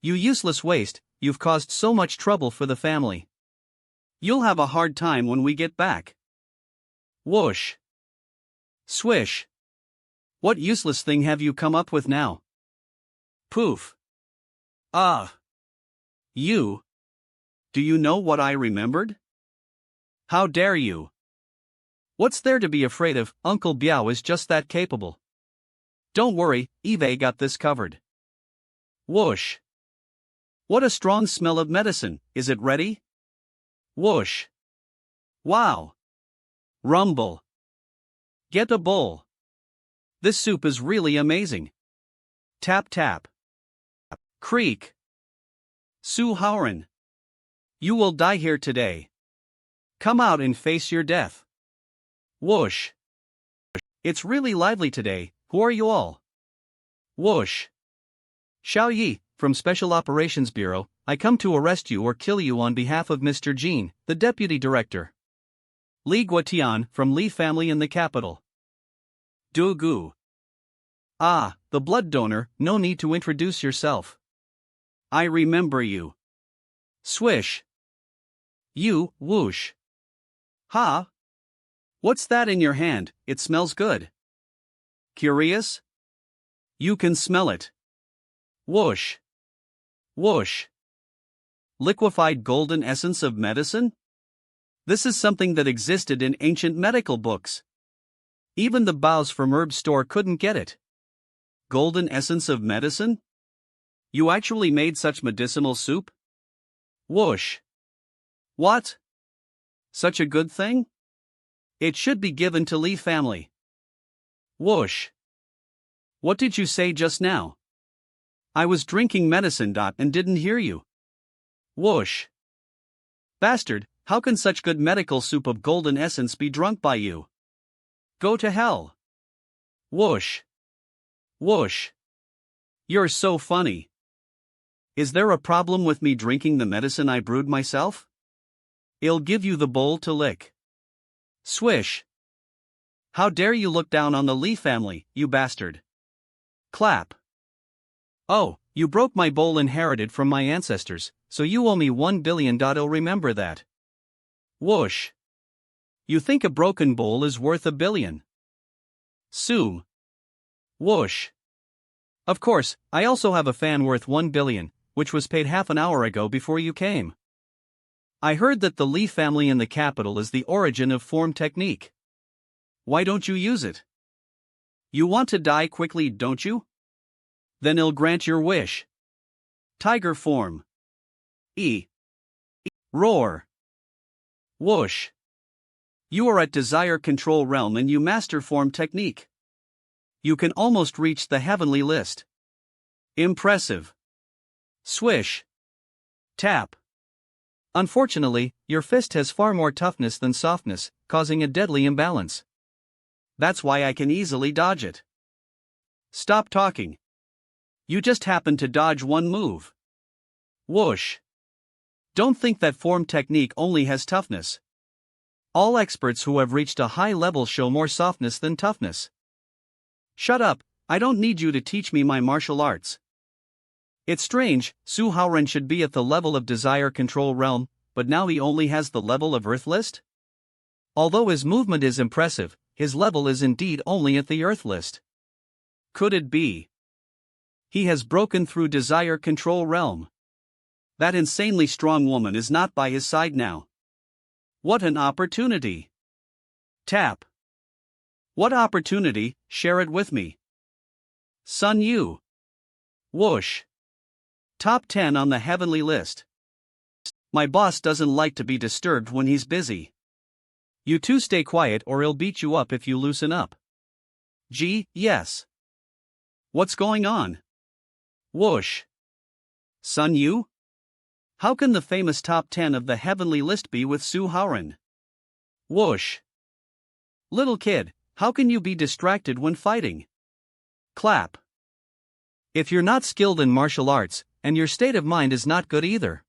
You useless waste, you've caused so much trouble for the family. You'll have a hard time when we get back. Whoosh. Swish. What useless thing have you come up with now? Poof. Ah. You. Do you know what I remembered? How dare you? What's there to be afraid of? Uncle Biao is just that capable. Don't worry, Eve got this covered. Whoosh. What a strong smell of medicine, is it ready? Whoosh. Wow. Rumble. Get a bowl. This soup is really amazing. Tap tap. Creak. Su Haoran. You will die here today. Come out and face your death. Whoosh. It's really lively today, who are you all? Whoosh. Xiao Yi, from Special Operations Bureau, I come to arrest you or kill you on behalf of Mr. Jin, the Deputy Director. Li Guotian, from Li family in the capital. Du Gu. Ah, the blood donor, no need to introduce yourself. I remember you. Swish. You, whoosh. Ha? What's that in your hand? It smells good. Curious? You can smell it. Whoosh. Whoosh. Liquefied golden essence of medicine? This is something that existed in ancient medical books. Even the Baos from herb store couldn't get it. Golden essence of medicine? You actually made such medicinal soup? Whoosh. What? Such a good thing? It should be given to Li family. Whoosh. What did you say just now? I was drinking medicine. And didn't hear you. Whoosh. Bastard, how can such good medical soup of golden essence be drunk by you? Go to hell. Whoosh. Whoosh. You're so funny. Is there a problem with me drinking the medicine I brewed myself? I'll give you the bowl to lick. Swish. How dare you look down on the Lee family, you bastard. Clap. Oh, you broke my bowl inherited from my ancestors, so you owe me $1 billion. I'll remember that. Whoosh. You think a broken bowl is worth $1 billion? Sue. Whoosh. Of course, I also have a fan worth $1 billion, which was paid half an hour ago before you came. I heard that the Lee family in the capital is the origin of form technique. Why don't you use it? You want to die quickly, don't you? Then I'll grant your wish. Tiger form. E. Roar. Whoosh. You are at desire control realm and you master form technique. You can almost reach the heavenly list. Impressive. Swish. Tap. Unfortunately, your fist has far more toughness than softness, causing a deadly imbalance. That's why I can easily dodge it. Stop talking. You just happened to dodge one move. Whoosh. Don't think that form technique only has toughness. All experts who have reached a high level show more softness than toughness. Shut up, I don't need you to teach me my martial arts. It's strange, Su Haoren should be at the level of desire control realm, but now he only has the level of earth list? Although his movement is impressive, his level is indeed only at the earth list. Could it be? He has broken through desire control realm. That insanely strong woman is not by his side now. What an opportunity! Tap. What opportunity? Share it with me. Sun Yu. Whoosh. Top 10 on the heavenly list. My boss doesn't like to be disturbed when he's busy. You two stay quiet or he'll beat you up if you loosen up. Gee, yes. What's going on? Whoosh. Sun Yu? How can the famous top 10 of the heavenly list be with Su Haoren? Whoosh. Little kid, how can you be distracted when fighting? Clap. If you're not skilled in martial arts, and your state of mind is not good either,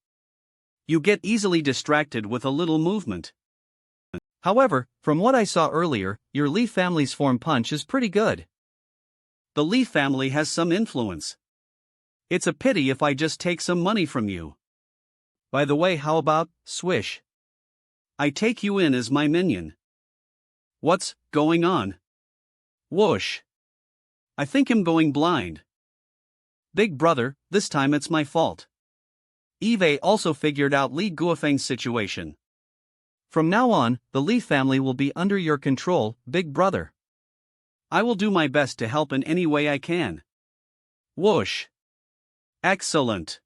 you get easily distracted with a little movement. However, from what I saw earlier, your Lee family's form punch is pretty good. The Lee family has some influence. It's a pity if I just take some money from you. By the way, how about, swish? I take you in as my minion. What's going on? Whoosh. I think I'm going blind. Big brother, this time it's my fault. Eve also figured out Li Guofeng's situation. From now on, the Li family will be under your control, big brother. I will do my best to help in any way I can. Whoosh. Excellent.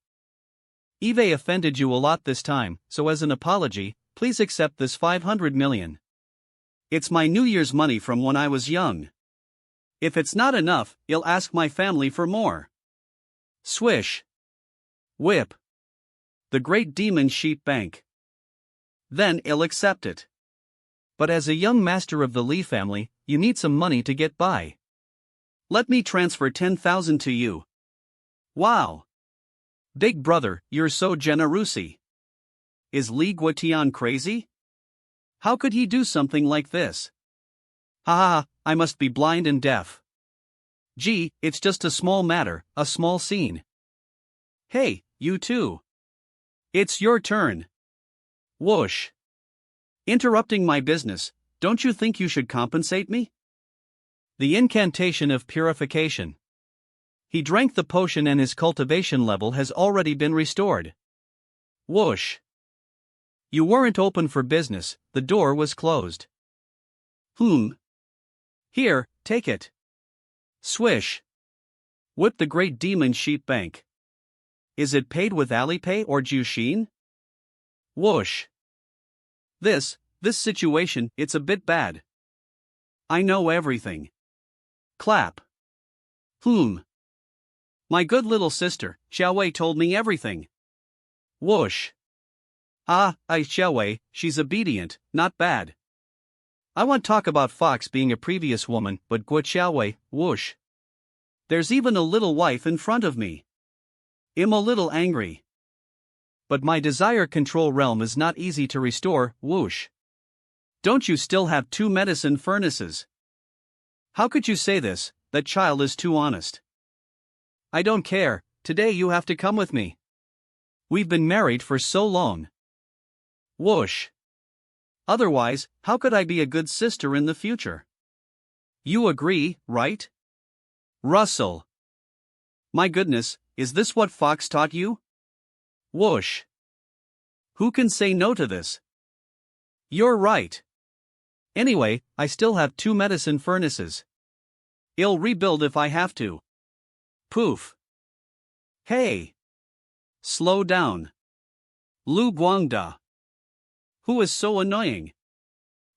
Eve offended you a lot this time, so as an apology, please accept this 500 million. It's my New Year's money from when I was young. If it's not enough, I'll ask my family for more. Swish. Whip. The great demon sheep bank. Then I'll accept it. But as a young master of the Lee family, you need some money to get by. Let me transfer 10,000 to you. Wow. Big brother, you're so generousy. Is Li Guotian crazy? How could he do something like this? Ha ha ha, I must be blind and deaf. Gee, it's just a small matter, a small scene. Hey, you too. It's your turn. Whoosh. Interrupting my business, don't you think you should compensate me? The incantation of purification. He drank the potion and his cultivation level has already been restored. Whoosh. You weren't open for business, the door was closed. Here, take it. Swish. Whip the great demon sheep bank. Is it paid with Alipay or Jushin? Whoosh. This situation, it's a bit bad. I know everything. Clap. My good little sister, Xiaowei told me everything. Whoosh. Xiaowei, she's obedient, not bad. I want talk about Fox being a previous woman, but Guo Xiaowei, whoosh. There's even a little wife in front of me. I'm a little angry. But my desire control realm is not easy to restore, whoosh. Don't you still have 2 medicine furnaces? How could you say this? That child is too honest. I don't care, today you have to come with me. We've been married for so long. Whoosh. Otherwise, how could I be a good sister in the future? You agree, right? Russell. My goodness, is this what Fox taught you? Whoosh. Who can say no to this? You're right. Anyway, I still have 2 medicine furnaces. I'll rebuild if I have to. Poof. Hey. Slow down. Lu Guangda. Who is so annoying?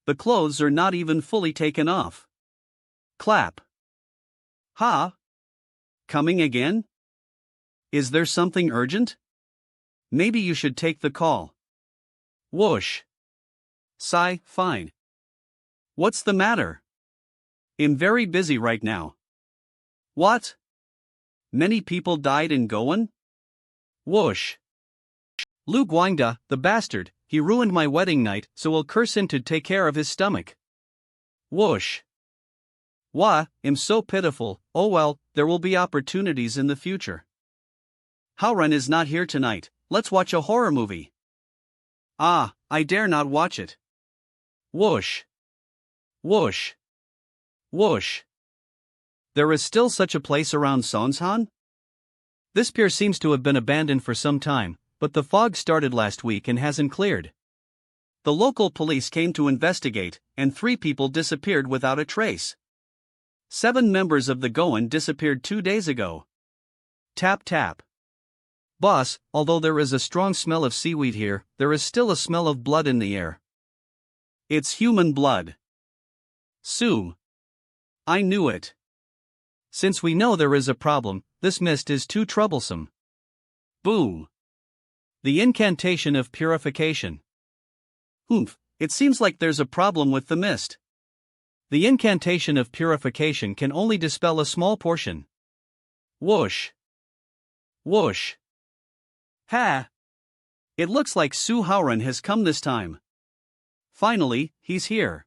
The clothes are not even fully taken off. Clap. Ha? Coming again? Is there something urgent? Maybe you should take the call. Whoosh. Sigh, fine. What's the matter? I'm very busy right now. What? Many people died in Goan? Whoosh. Lu Guangda, the bastard, he ruined my wedding night, so we'll curse him to take care of his stomach. Whoosh. Wah, I'm so pitiful. Oh well, there will be opportunities in the future. Howren is not here tonight, let's watch a horror movie. Ah, I dare not watch it. Whoosh. Whoosh. Whoosh. There is still such a place around Sonshan? This pier seems to have been abandoned for some time, but the fog started last week and hasn't cleared. The local police came to investigate, and 3 people disappeared without a trace. 7 members of the Goan disappeared 2 days ago. Tap tap. Boss, although there is a strong smell of seaweed here, there is still a smell of blood in the air. It's human blood. Sue. I knew it. Since we know there is a problem, this mist is too troublesome. Boom. The incantation of purification. Oomph, it seems like there's a problem with the mist. The incantation of purification can only dispel a small portion. Whoosh. Whoosh. Ha! It looks like Su Haoren has come this time. Finally, he's here.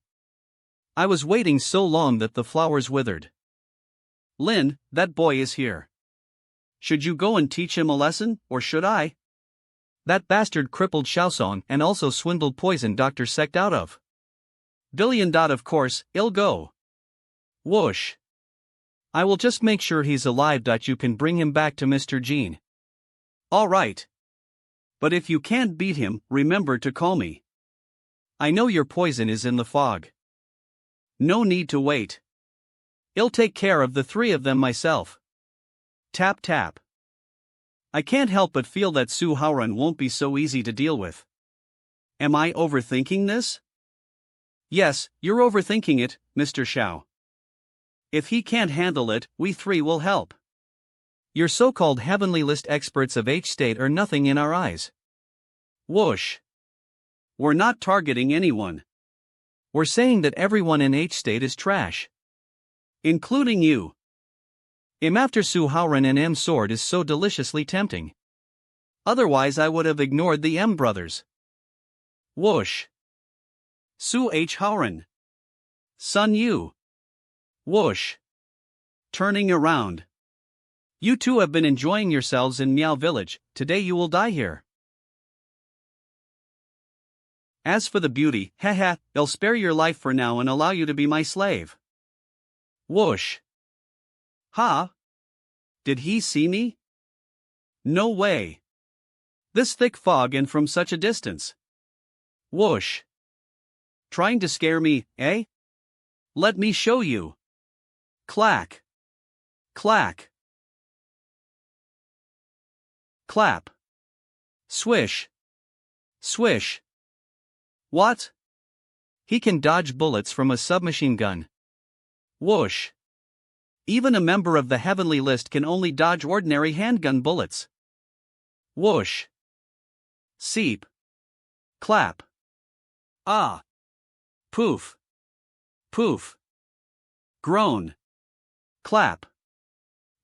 I was waiting so long that the flowers withered. Lin, that boy is here. Should you go and teach him a lesson, or should I? That bastard crippled Xiaosong and also swindled poison Dr. Sect out of. Billion. Of course, I'll go. Whoosh. I will just make sure he's alive. You can bring him back to Mr. Jean. All right. But if you can't beat him, remember to call me. I know your poison is in the fog. No need to wait. I'll take care of the 3 of them myself. Tap tap. I can't help but feel that Su Haoren won't be so easy to deal with. Am I overthinking this? Yes, you're overthinking it, Mr. Xiao. If he can't handle it, we 3 will help. Your so-called heavenly list experts of H-state are nothing in our eyes. Whoosh. We're not targeting anyone. We're saying that everyone in H-state is trash. Including you. I'm after Su Haoren, and M sword is so deliciously tempting. Otherwise I would have ignored the M brothers. Whoosh. Su H Haoren. Sun Yu. Whoosh. Turning around. You 2 have been enjoying yourselves in Miao Village, today you will die here. As for the beauty, haha, I'll spare your life for now and allow you to be my slave. Whoosh. Ha? Did he see me? No way. This thick fog and from such a distance. Whoosh. Trying to scare me, eh? Let me show you. Clack. Clack. Clap. Swish. Swish. What? He can dodge bullets from a submachine gun. Whoosh. Even a member of the heavenly list can only dodge ordinary handgun bullets. Whoosh. Seep. Clap. Ah. Poof. Poof. Groan. Clap.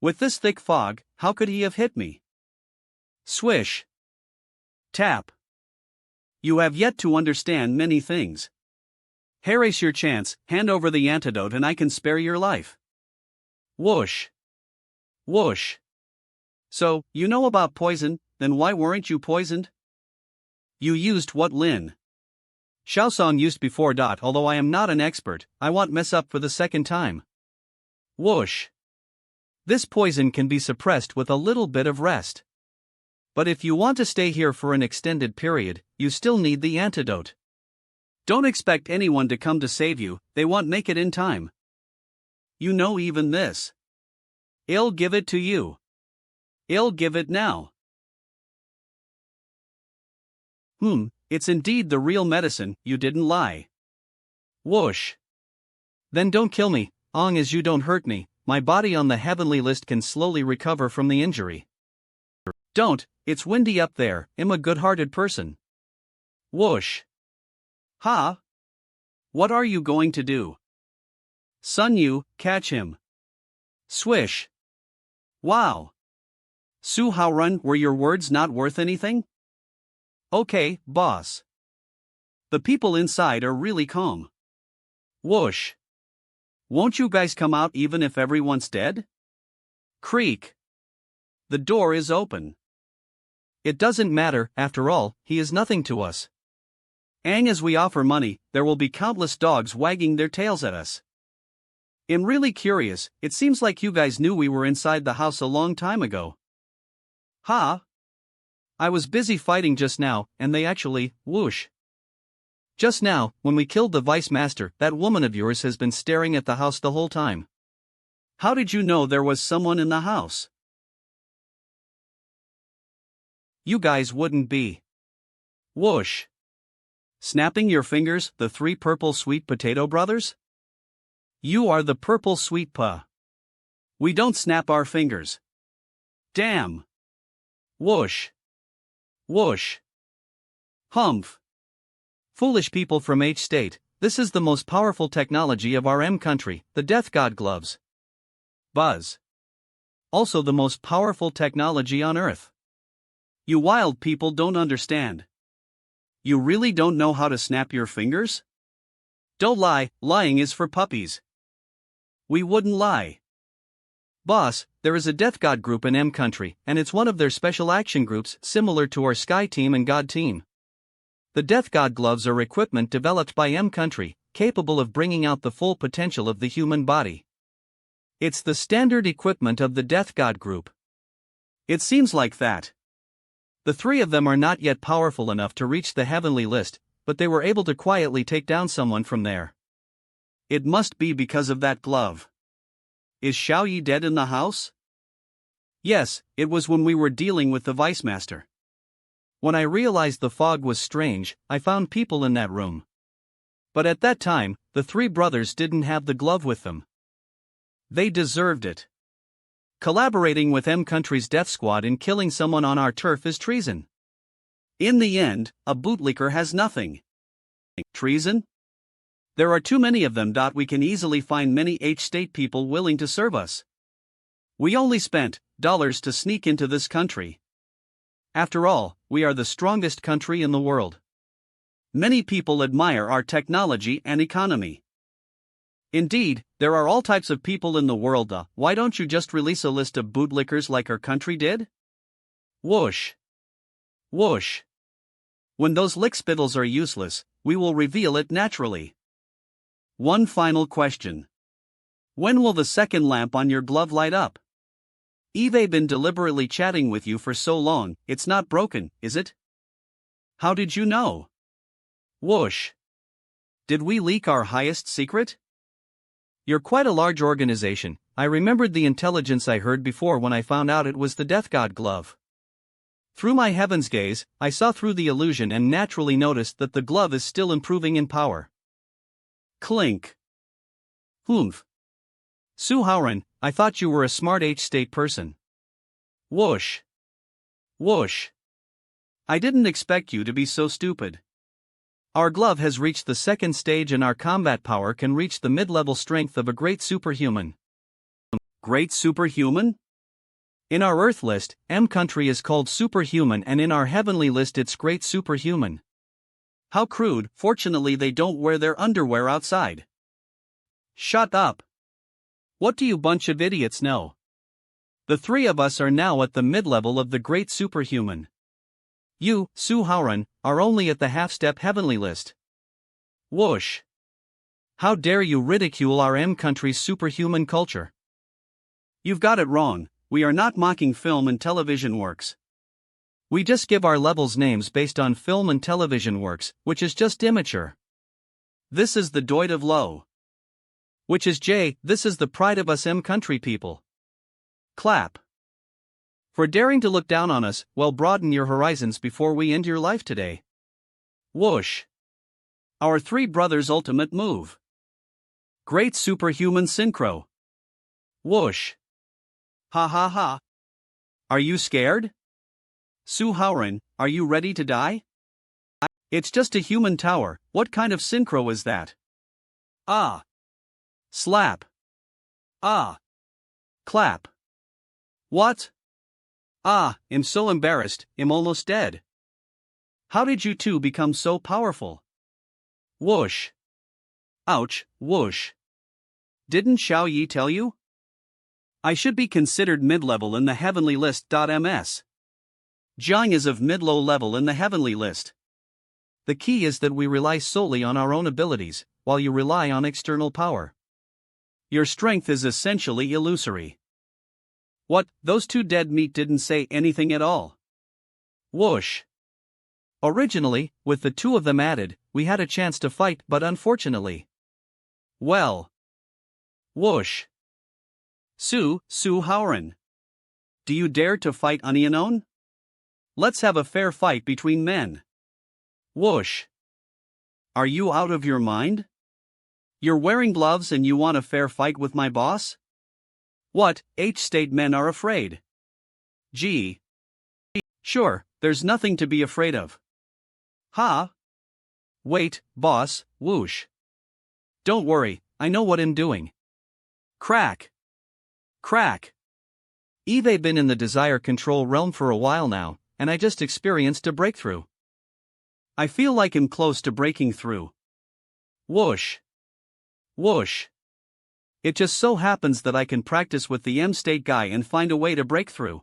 With this thick fog, how could he have hit me? Swish. Tap. You have yet to understand many things. Harass your chance, hand over the antidote and I can spare your life. Whoosh. Whoosh. So, you know about poison, then why weren't you poisoned? You used what Lin Shaosong used before. Although I am not an expert, I won't mess up for the second time. Whoosh. This poison can be suppressed with a little bit of rest. But if you want to stay here for an extended period, you still need the antidote. Don't expect anyone to come to save you, they won't make it in time. You know even this. I'll give it to you. I'll give it now. It's indeed the real medicine, you didn't lie. Whoosh. Then don't kill me, as you don't hurt me, my body on the heavenly list can slowly recover from the injury. Don't, it's windy up there, I'm a good-hearted person. Whoosh. Ha? What are you going to do? Sun Yu, catch him. Swish. Wow. Su Haorun, were your words not worth anything? Okay, boss. The people inside are really calm. Whoosh. Won't you guys come out even if everyone's dead? Creak. The door is open. It doesn't matter, after all, he is nothing to us. As we offer money, there will be countless dogs wagging their tails at us. I'm really curious, it seems like you guys knew we were inside the house a long time ago. Ha? I was busy fighting just now, and they actually, whoosh. Just now, when we killed the vice master, that woman of yours has been staring at the house the whole time. How did you know there was someone in the house? You guys wouldn't be. Whoosh. Snapping your fingers, the three purple sweet potato brothers? You are the purple sweet pa. We don't snap our fingers. Damn. Whoosh. Whoosh. Humph. Foolish people from H State, this is the most powerful technology of our M country, the Death God gloves. Buzz. Also the most powerful technology on Earth. You wild people don't understand. You really don't know how to snap your fingers? Don't lie, lying is for puppies. We wouldn't lie. Boss, there is a Death God group in M country, and it's one of their special action groups similar to our Sky Team and God Team. The Death God gloves are equipment developed by M country, capable of bringing out the full potential of the human body. It's the standard equipment of the Death God group. It seems like that. The three of them are not yet powerful enough to reach the heavenly list, but they were able to quietly take down someone from there. It must be because of that glove. Is Xiao Yi dead in the house? Yes, it was when we were dealing with the vice master. When I realized the fog was strange, I found people in that room. But at that time, the three brothers didn't have the glove with them. They deserved it. Collaborating with M country's death squad in killing someone on our turf is treason. In the end, a bootlicker has nothing. Treason? There are too many of them. We can easily find many H-state people willing to serve us. We only spent dollars to sneak into this country. After all, we are the strongest country in the world. Many people admire our technology and economy. Indeed, there are all types of people in the world. Why don't you just release a list of bootlickers like our country did? Whoosh. Whoosh. When those lickspittles are useless, we will reveal it naturally. One final question. When will the second lamp on your glove light up? Eve been deliberately chatting with you for so long, it's not broken, is it? How did you know? Whoosh. Did we leak our highest secret? You're quite a large organization. I remembered the intelligence I heard before when I found out it was the Death God glove. Through my heaven's gaze, I saw through the illusion and naturally noticed that the glove is still improving in power. Clink. Humph. Su Haorun, I thought you were a smart H-state person. Whoosh. Whoosh. I didn't expect you to be so stupid. Our glove has reached the second stage and our combat power can reach the mid-level strength of a great superhuman. Great superhuman? In our Earth list, M country is called superhuman, and in our heavenly list it's great superhuman. How crude, fortunately they don't wear their underwear outside. Shut up. What do you bunch of idiots know? The three of us are now at the mid-level of the great superhuman. You, Su Hauran, are only at the half-step heavenly list. Whoosh. How dare you ridicule our M country's superhuman culture? You've got it wrong, we are not mocking film and television works. We just give our levels names based on film and television works, which is just immature. This is the Doid of Low. Which is J, this is the pride of us M country people. Clap. For daring to look down on us, well, broaden your horizons before we end your life today. Whoosh. Our three brothers' ultimate move. Great superhuman synchro. Whoosh. Ha ha ha. Are you scared? Su Hauran, are you ready to die? It's just a human tower, what kind of synchro is that? Ah. Slap. Ah. Clap. What? Ah, I'm so embarrassed, I'm almost dead. How did you two become so powerful? Whoosh. Ouch, whoosh. Didn't Xiao Yi tell you? I should be considered mid-level in the heavenly list. Ms. Jiang is of mid-low level in the heavenly list. The key is that we rely solely on our own abilities, while you rely on external power. Your strength is essentially illusory. What, those two dead meat didn't say anything at all? Whoosh. Originally, with the two of them added, we had a chance to fight, but unfortunately. Well. Whoosh. Su Hauran. Do you dare to fight Anianon? Let's have a fair fight between men. Whoosh. Are you out of your mind? You're wearing gloves and you want a fair fight with my boss? What, H-state men are afraid? Gee. Sure, there's nothing to be afraid of. Ha? Wait, boss, whoosh. Don't worry, I know what I'm doing. Crack. Crack. I've been in the desire control realm for a while now, and I just experienced a breakthrough. I feel like I'm close to breaking through. Whoosh. Whoosh. It just so happens that I can practice with the M-state guy and find a way to break through.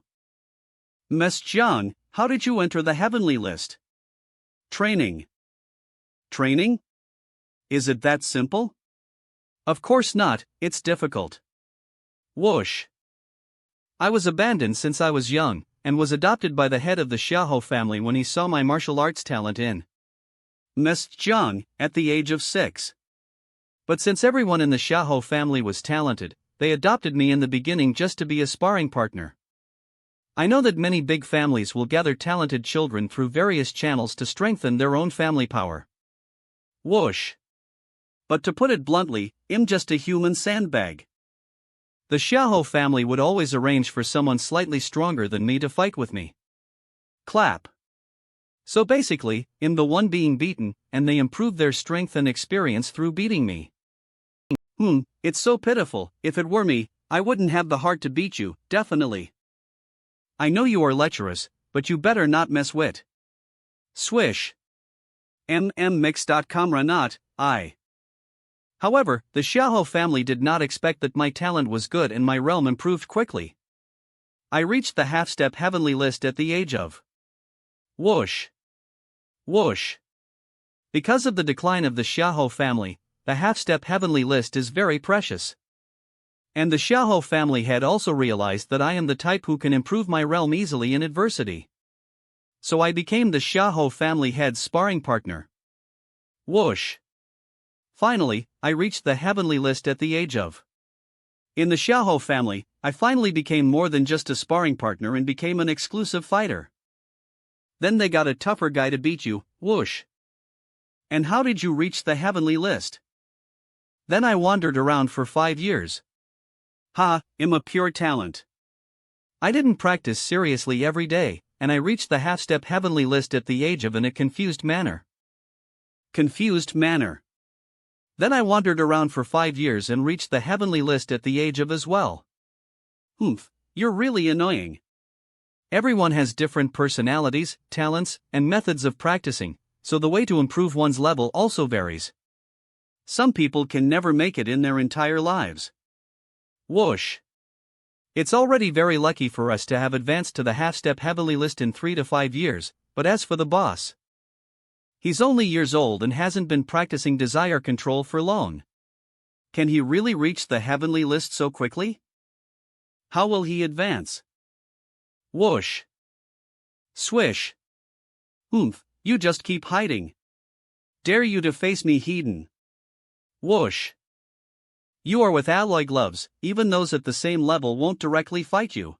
Ms. Jiang, how did you enter the heavenly list? Training. Training? Is it that simple? Of course not, it's difficult. Whoosh. I was abandoned since I was young, and was adopted by the head of the Xiahou family when he saw my martial arts talent in Ms. Jiang, at the age of 6. But since everyone in the Xiahou family was talented, they adopted me in the beginning just to be a sparring partner. I know that many big families will gather talented children through various channels to strengthen their own family power. Whoosh. But to put it bluntly, I'm just a human sandbag. The Xiahou family would always arrange for someone slightly stronger than me to fight with me. Clap. So basically, I'm the one being beaten, and they improve their strength and experience through beating me. It's so pitiful. If it were me, I wouldn't have the heart to beat you, definitely. I know you are lecherous, but you better not mess wit. Swish. Mix.com not, I. However, the Xiahou family did not expect that my talent was good and my realm improved quickly. I reached the half-step heavenly list at the age of whoosh. Whoosh. Because of the decline of the Xiahou family, the half-step heavenly list is very precious. And the Xiahou family had also realized that I am the type who can improve my realm easily in adversity. So I became the Xiahou family head's sparring partner. Whoosh. Finally, I reached the heavenly list at the age of. In the Xiahou family, I finally became more than just a sparring partner and became an exclusive fighter. Then they got a tougher guy to beat you, whoosh. And how did you reach the heavenly list? Then I wandered around for 5 years. Ha, I'm a pure talent. I didn't practice seriously every day, and I reached the half-step heavenly list at the age of in a confused manner. Confused manner. Then I wandered around for 5 years and reached the heavenly list at the age of as well. You're really annoying. Everyone has different personalities, talents, and methods of practicing, so the way to improve one's level also varies. Some people can never make it in their entire lives. Whoosh. It's already very lucky for us to have advanced to the half-step heavenly list in 3 to 5 years, but as for the boss, he's only years old and hasn't been practicing desire control for long. Can he really reach the heavenly list so quickly? How will he advance? Whoosh. Swish. Oomph, you just keep hiding. Dare you to face me, Hedon. Whoosh. You are with alloy gloves, even those at the same level won't directly fight you.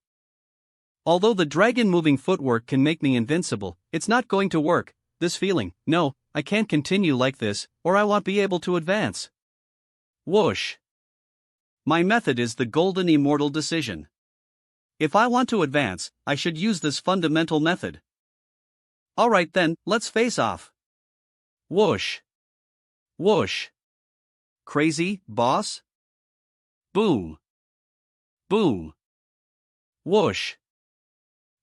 Although the dragon-moving footwork can make me invincible, it's not going to work, this feeling. No, I can't continue like this, or I won't be able to advance. Whoosh. My method is the golden immortal decision. If I want to advance, I should use this fundamental method. Alright then, let's face off. Whoosh. Whoosh. Crazy, boss? Boom. Boom. Whoosh.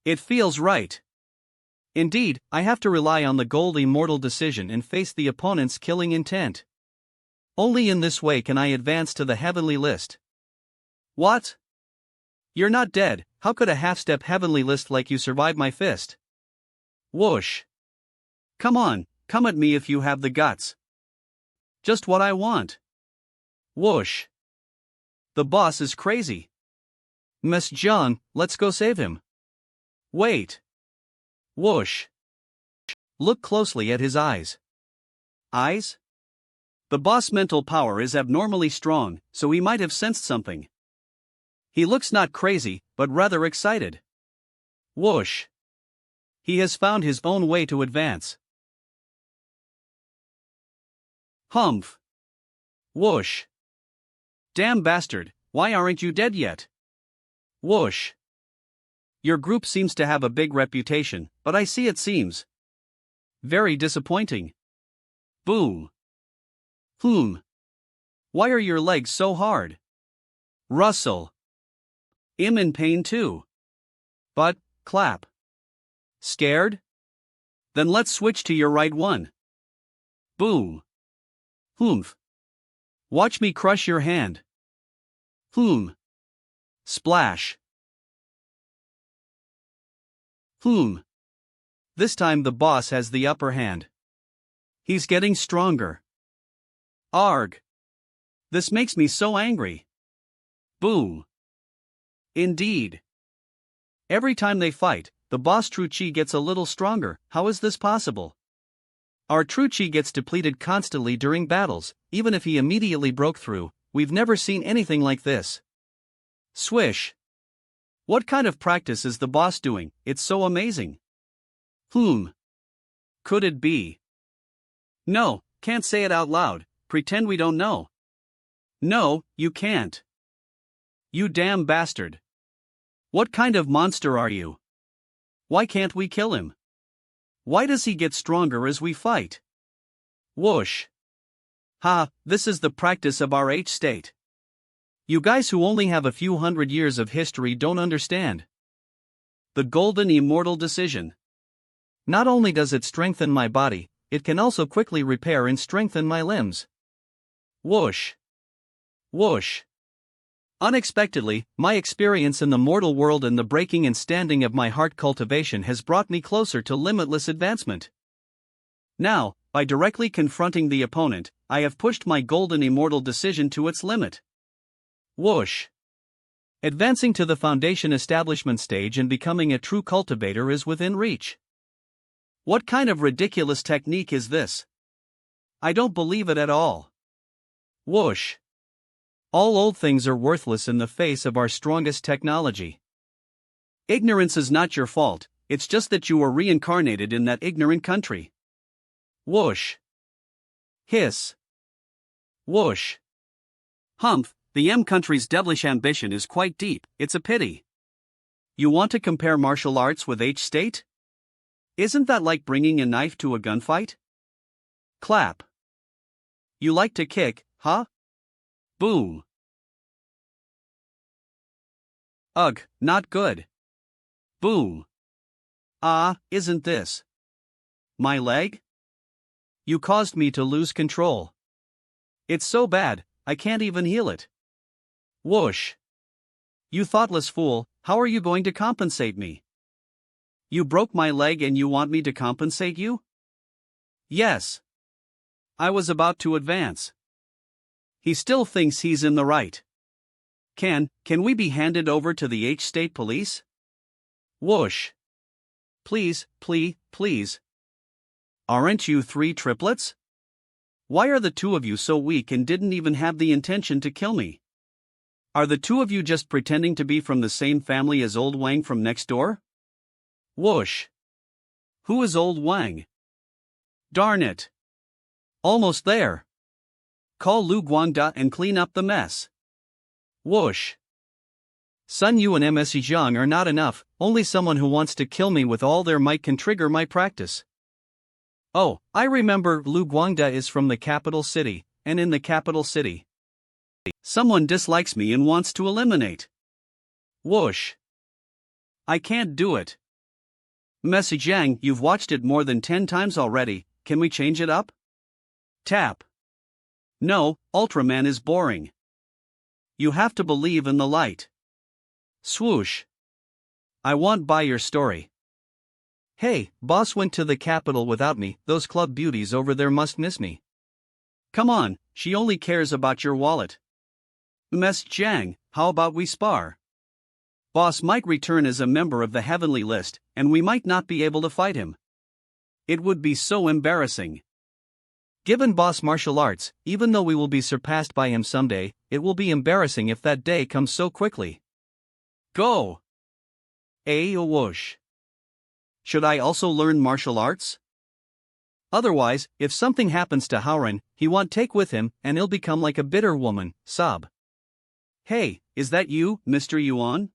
It feels right. Indeed, I have to rely on the gold immortal decision and face the opponent's killing intent. Only in this way can I advance to the heavenly list. What? You're not dead, how could a half-step heavenly list like you survive my fist? Whoosh. Come on, come at me if you have the guts. Just what I want. Whoosh. The boss is crazy. Miss John, let's go save him. Wait. Whoosh. Look closely at his eyes. Eyes? The boss' mental power is abnormally strong, so he might have sensed something. He looks not crazy, but rather excited. Whoosh. He has found his own way to advance. Humph. Whoosh. Damn bastard, why aren't you dead yet? Whoosh. Your group seems to have a big reputation, but I see it seems very disappointing. Boom. Why are your legs so hard? Rustle. I'm in pain too. But, clap. Scared? Then let's switch to your right one. Boom. Humph. Watch me crush your hand. Splash. This time the boss has the upper hand. He's getting stronger. Arg. This makes me so angry. Boom. Indeed. Every time they fight, the boss true chi gets a little stronger. How is this possible? Our true chi gets depleted constantly during battles, even if he immediately broke through. We've never seen anything like this. Swish. What kind of practice is the boss doing? It's so amazing. Could it be? No, can't say it out loud. Pretend we don't know. No, you can't. You damn bastard. What kind of monster are you? Why can't we kill him? Why does he get stronger as we fight? Whoosh. Ha, this is the practice of our H state. You guys who only have a few hundred years of history don't understand. The golden immortal decision. Not only does it strengthen my body, it can also quickly repair and strengthen my limbs. Whoosh. Whoosh. Unexpectedly, my experience in the mortal world and the breaking and standing of my heart cultivation has brought me closer to limitless advancement. Now, by directly confronting the opponent, I have pushed my golden immortal decision to its limit. Whoosh. Advancing to the foundation establishment stage and becoming a true cultivator is within reach. What kind of ridiculous technique is this? I don't believe it at all. Whoosh. All old things are worthless in the face of our strongest technology. Ignorance is not your fault, it's just that you were reincarnated in that ignorant country. Whoosh. Hiss. Whoosh. Humph, the M country's devilish ambition is quite deep, it's a pity. You want to compare martial arts with H state? Isn't that like bringing a knife to a gunfight? Clap. You like to kick, huh? Boom. Ugh, not good. Boom. Ah, isn't this my leg? You caused me to lose control. It's so bad, I can't even heal it. Whoosh. You thoughtless fool, how are you going to compensate me? You broke my leg and you want me to compensate you? Yes. I was about to advance. He still thinks he's in the right. Can we be handed over to the H-State Police? Whoosh. Please, please. Aren't you three triplets? Why are the two of you so weak and didn't even have the intention to kill me? Are the two of you just pretending to be from the same family as old Wang from next door? Whoosh. Who is old Wang? Darn it. Almost there. Call Lu Guangda and clean up the mess. Whoosh. Sun Yu and MSC Zhang are not enough, only someone who wants to kill me with all their might can trigger my practice. Oh, I remember, Lu Guangda is from the capital city, and in the capital city someone dislikes me and wants to eliminate. Whoosh. I can't do it. Messi Zhang, you've watched it more than 10 times already, can we change it up? Tap. No, Ultraman is boring. You have to believe in the light. Swoosh. I won't buy your story. Hey, boss went to the capital without me, those club beauties over there must miss me. Come on, she only cares about your wallet. Mess Zhang, how about we spar? Boss might return as a member of the heavenly list, and we might not be able to fight him. It would be so embarrassing. Given boss martial arts, even though we will be surpassed by him someday, it will be embarrassing if that day comes so quickly. Go! Whoosh. Should I also learn martial arts? Otherwise, if something happens to Howren, he won't take with him and he'll become like a bitter woman, sob. Hey, is that you, Mr. Yuan?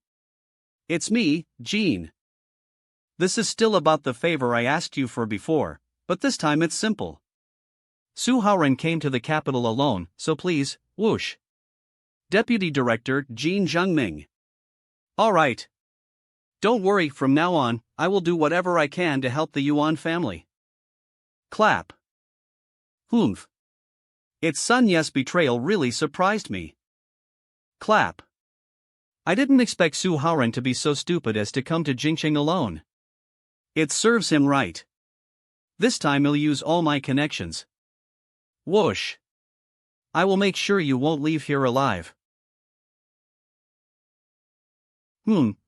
It's me, Jean. This is still about the favor I asked you for before, but this time it's simple. Su Haoren came to the capital alone, so please, whoosh. Deputy Director Jean Zhengming. Alright. Don't worry, from now on, I will do whatever I can to help the Yuan family. Clap. Humph. It's Sun Ye's betrayal really surprised me. Clap. I didn't expect Su Haoren to be so stupid as to come to Jingqing alone. It serves him right. This time he'll use all my connections. Whoosh. I will make sure you won't leave here alive.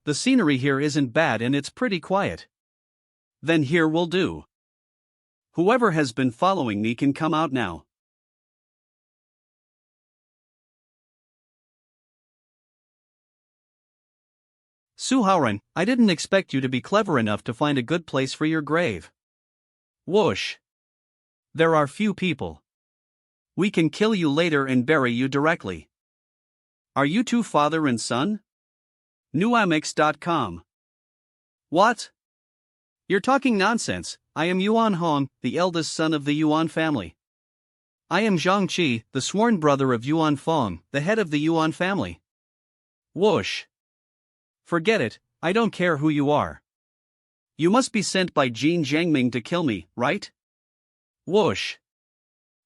The scenery here isn't bad and it's pretty quiet. Then here will do. Whoever has been following me can come out now. Su Haoren, I didn't expect you to be clever enough to find a good place for your grave. Whoosh. There are few people. We can kill you later and bury you directly. Are you two father and son? Newamix.com. What? You're talking nonsense. I am Yuan Hong, the eldest son of the Yuan family. I am Zhang Qi, the sworn brother of Yuan Fong, the head of the Yuan family. Whoosh. Forget it, I don't care who you are. You must be sent by Jean Zhengming to kill me, right? Whoosh.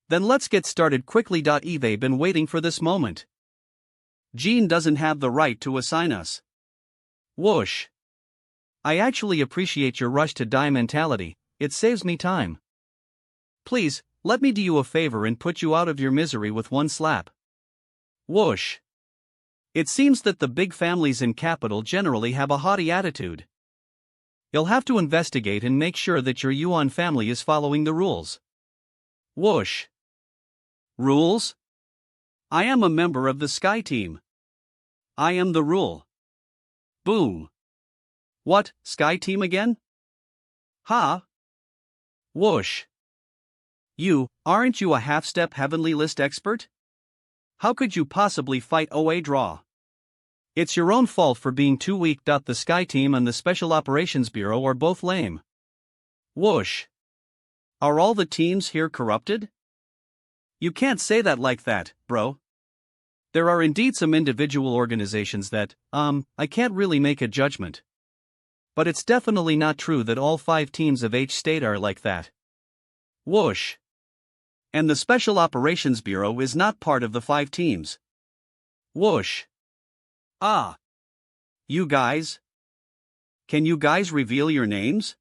Then let's get started quickly. Eve been waiting for this moment. Jean doesn't have the right to assign us. Whoosh. I actually appreciate your rush to die mentality, it saves me time. Please, let me do you a favor and put you out of your misery with one slap. Whoosh. It seems that the big families in capital generally have a haughty attitude. You'll have to investigate and make sure that your Yuan family is following the rules. Whoosh. Rules? I am a member of the Sky Team. I am the rule. Boom. What, Sky Team again? Ha? Whoosh. Aren't you a half-step heavenly list expert? How could you possibly fight OA draw? It's your own fault for being too weak. The Sky Team and the Special Operations Bureau are both lame. Whoosh. Are all the teams here corrupted? You can't say that like that, bro. There are indeed some individual organizations that, I can't really make a judgment. But it's definitely not true that all 5 teams of H state are like that. Whoosh. And the Special Operations Bureau is not part of the 5 teams. Whoosh. Ah. You guys? Can you guys reveal your names?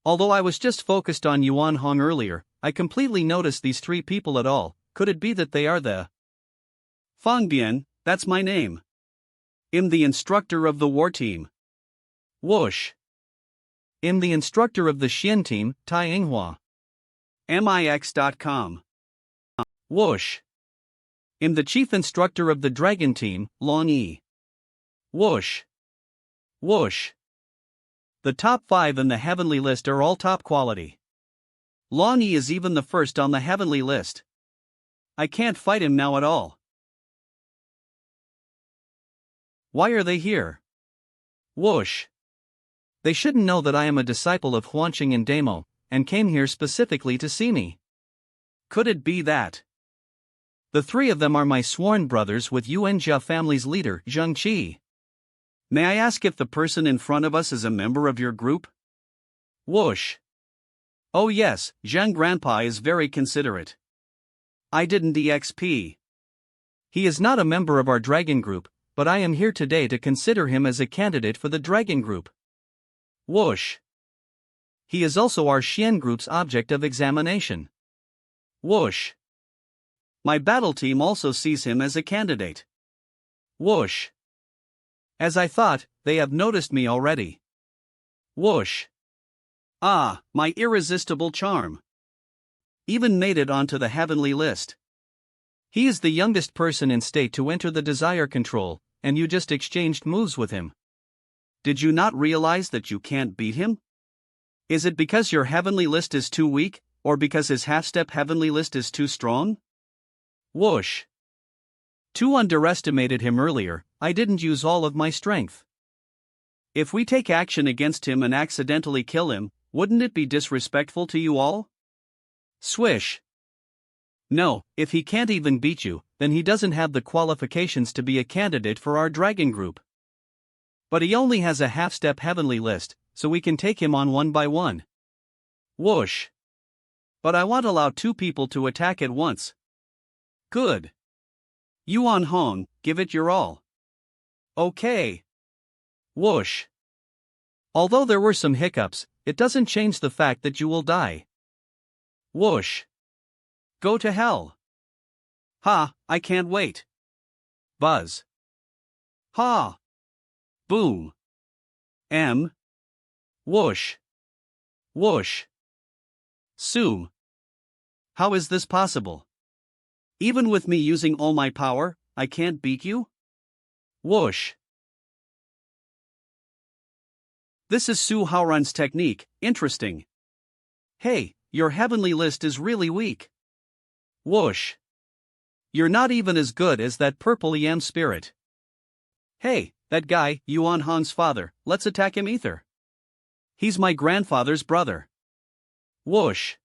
Although I was just focused on Yuan Hong earlier, I completely noticed these 3 people at all. Could it be that they are the Fang Bian, that's my name. I'm the instructor of the war team. Whoosh. I'm the instructor of the Xian team, Tai Inghua. Mix.com. Whoosh. I'm the chief instructor of the Dragon team, Long Yi. Whoosh. Whoosh. The top 5 in the heavenly list are all top quality. Long Yi is even the first on the heavenly list. I can't fight him now at all. Why are they here? Whoosh. They shouldn't know that I am a disciple of Huanqing and Damo, and came here specifically to see me. Could it be that? The 3 of them are my sworn brothers with Yuan Jia family's leader, Zheng Qi. May I ask if the person in front of us is a member of your group? Whoosh. Oh yes, Zheng Grandpa is very considerate. I didn't EXP. He is not a member of our dragon group, but I am here today to consider him as a candidate for the dragon group. Whoosh. He is also our Xian group's object of examination. Whoosh. My battle team also sees him as a candidate. Whoosh. As I thought, they have noticed me already. Whoosh. Ah, my irresistible charm. Even made it onto the heavenly list. He is the youngest person in state to enter the desire control, and you just exchanged moves with him. Did you not realize that you can't beat him? Is it because your heavenly list is too weak, or because his half-step heavenly list is too strong? Whoosh. Too underestimated him earlier, I didn't use all of my strength. If we take action against him and accidentally kill him, wouldn't it be disrespectful to you all? Swish. No, if he can't even beat you, then he doesn't have the qualifications to be a candidate for our dragon group. But he only has a half-step heavenly list, so we can take him on one by one. Whoosh. But I won't allow 2 people to attack at once. Good. Yuan Hong, give it your all. Okay. Whoosh. Although there were some hiccups, it doesn't change the fact that you will die. Whoosh. Go to hell. Ha, I can't wait. Buzz. Ha. Boom. Whoosh. Whoosh. Sue. How is this possible? Even with me using all my power, I can't beat you? Whoosh. This is Su Haoran's technique, interesting. Hey, your heavenly list is really weak. Whoosh. You're not even as good as that purple EM spirit. Hey, that guy, Yuan Hong's father, let's attack him ether. He's my grandfather's brother. Whoosh.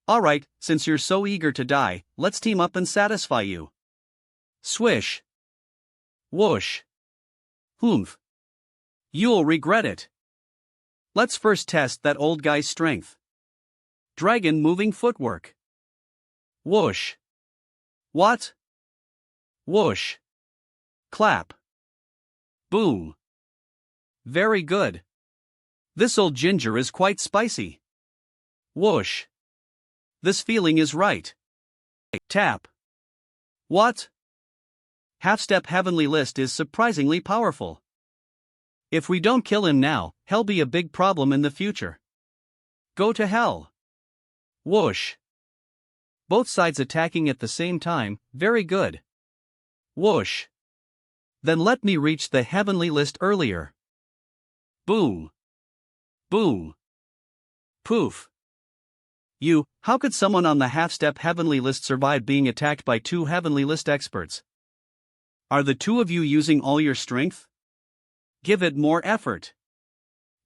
Alright, since you're so eager to die, let's team up and satisfy you. Swish. Whoosh. Humph. You'll regret it. Let's first test that old guy's strength. Dragon moving footwork. Whoosh. What? Whoosh. Clap. Boom. Very good. This old ginger is quite spicy. Whoosh. This feeling is right. Tap. What? Half-step heavenly list is surprisingly powerful. If we don't kill him now, he'll be a big problem in the future. Go to hell. Whoosh. Both sides attacking at the same time, very good. Whoosh. Then let me reach the heavenly list earlier. Boom. Boom. Poof. How could someone on the half-step heavenly list survive being attacked by 2 heavenly list experts? Are the 2 of you using all your strength? Give it more effort.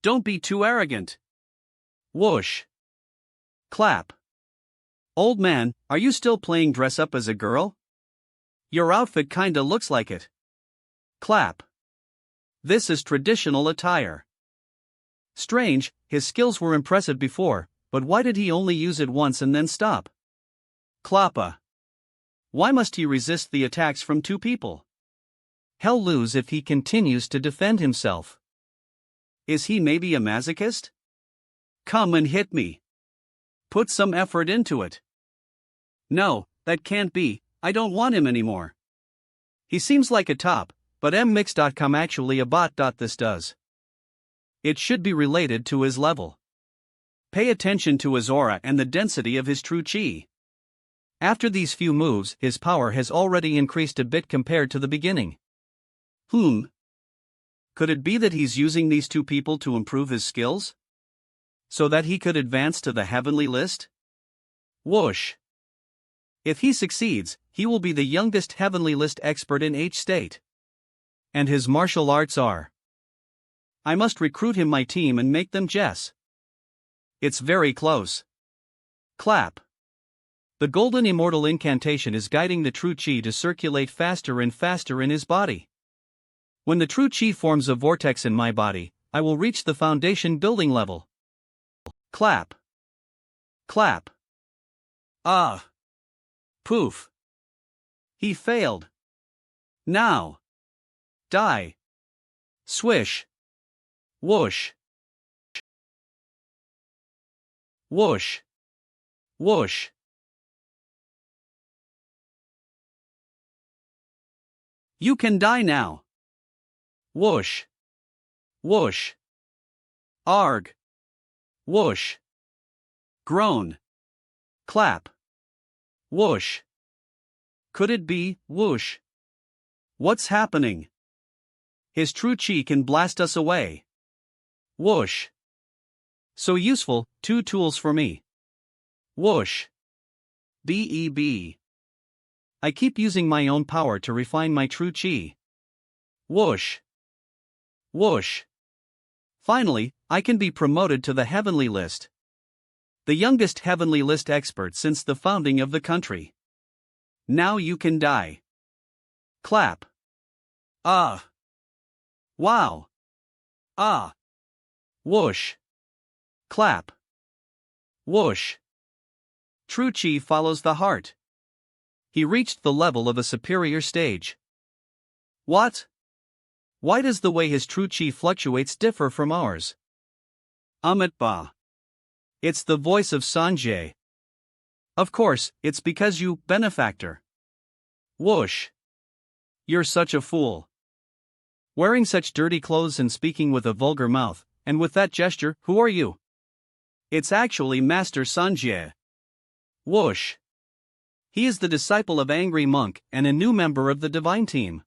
Don't be too arrogant. Whoosh. Clap. Old man, are you still playing dress up as a girl? Your outfit kinda looks like it. Clap. This is traditional attire. Strange, his skills were impressive before, but why did he only use it once and then stop? Klappa. Why must he resist the attacks from two people? He'll lose if he continues to defend himself. Is he maybe a masochist? Come and hit me. Put some effort into it. No, that can't be, I don't want him anymore. He seems like a top, but mmix.com actually a bot. This does. It should be related to his level. Pay attention to his aura and the density of his true chi. After these few moves, his power has already increased a bit compared to the beginning. Could it be that he's using these two people to improve his skills? So that he could advance to the heavenly list? Whoosh! If he succeeds, he will be the youngest heavenly list expert in H state. And his martial arts are. I must recruit him my team and make them Jess. It's very close. Clap. The golden immortal incantation is guiding the true chi to circulate faster and faster in his body. When the true chi forms a vortex in my body, I will reach the foundation building level. Clap. Clap. Ah. Poof. He failed. Now. Die. Swish. Whoosh. Whoosh. Whoosh. You can die now. Whoosh. Whoosh. Arg. Whoosh. Groan. Clap. Whoosh. Could it be, whoosh? What's happening? His true chi can blast us away. Whoosh. So useful, two tools for me. Whoosh. BEB. I keep using my own power to refine my true chi. Whoosh. Whoosh. Finally, I can be promoted to the heavenly list. The youngest heavenly list expert since the founding of the country. Now you can die. Clap. Ah. Wow. Ah. Whoosh. Clap. Whoosh. True chi follows the heart. He reached the level of a superior stage. What? Why does the way his true chi fluctuates differ from ours? Amitba. It's the voice of Sanjay. Of course, it's because you, benefactor. Whoosh. You're such a fool. Wearing such dirty clothes and speaking with a vulgar mouth, and with that gesture, who are you? It's actually Master Sanjay. Whoosh. He is the disciple of Angry Monk and a new member of the Divine Team.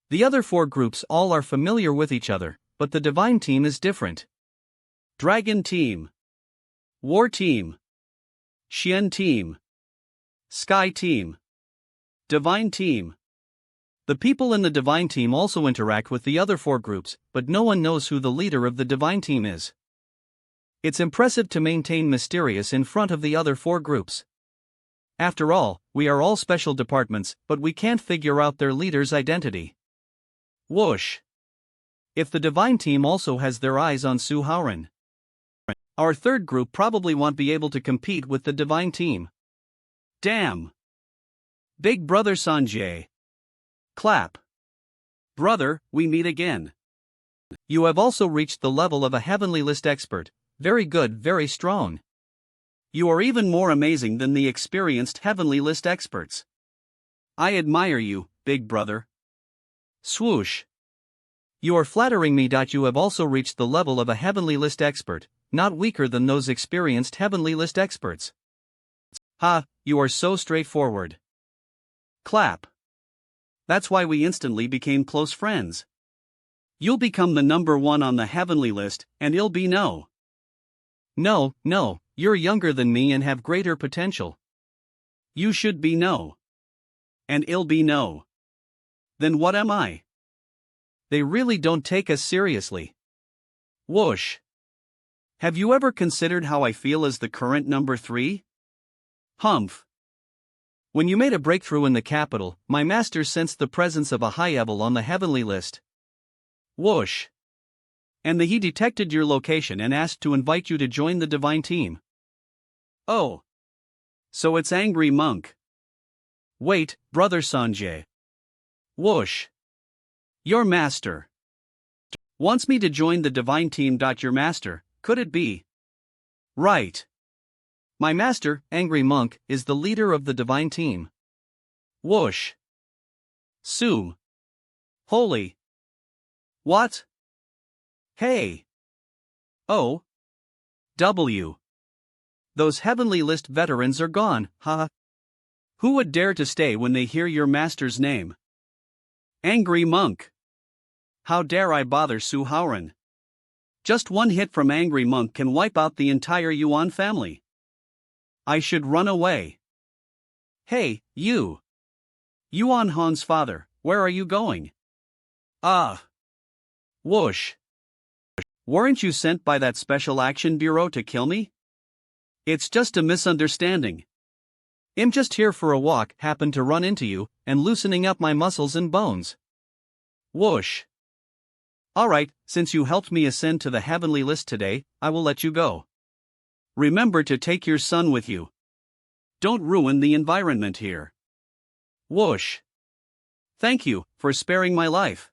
The other four groups all are familiar with each other, but the Divine Team is different. Dragon Team. War Team. Xian Team. Sky Team. Divine Team. The people in the Divine Team also interact with the other four groups, but no one knows who the leader of the Divine Team is. It's impressive to maintain mysterious in front of the other four groups. After all, we are all special departments, but we can't figure out their leader's identity. Whoosh. If the Divine Team also has their eyes on Su Haoran, our third group probably won't be able to compete with the Divine Team. Damn. Big Brother Sanjay. Clap. Brother, we meet again. You have also reached the level of a heavenly list expert. Very good, very strong. You are even more amazing than the experienced heavenly list experts. I admire you, Big Brother. Swoosh. You are flattering me. You have also reached the level of a heavenly list expert, not weaker than those experienced heavenly list experts. Ha, you are so straightforward. Clap. That's why we instantly became close friends. You'll become the number one on the heavenly list, and it'll be no. No, you're younger than me and have greater potential. You should be no. And it'll be no. Then what am I? They really don't take us seriously. Whoosh. Have you ever considered how I feel as the current number 3? Humph. When you made a breakthrough in the capital, my master sensed the presence of a high-level on the heavenly list. Whoosh! And he detected your location and asked to invite you to join the divine team. Oh. So it's Angry Monk. Wait, Brother Sanjay. Whoosh! Your master wants me to join the divine team. Your master, could it be? Right. My master, Angry Monk, is the leader of the divine team. Whoosh! Sue. Holy. What? Hey. Oh. W. Those heavenly list veterans are gone, huh? Who would dare to stay when they hear your master's name? Angry Monk. How dare I bother Su Howren? Just one hit from Angry Monk can wipe out the entire Yuan family. I should run away. Hey, you. Yuan Han's father, where are you going? Ah. Whoosh. Weren't you sent by that Special Action Bureau to kill me? It's just a misunderstanding. I'm just here for a walk, happened to run into you, and loosening up my muscles and bones. Whoosh. Alright, since you helped me ascend to the heavenly list today, I will let you go. Remember to take your son with you. Don't ruin the environment here. Whoosh. Thank you for sparing my life.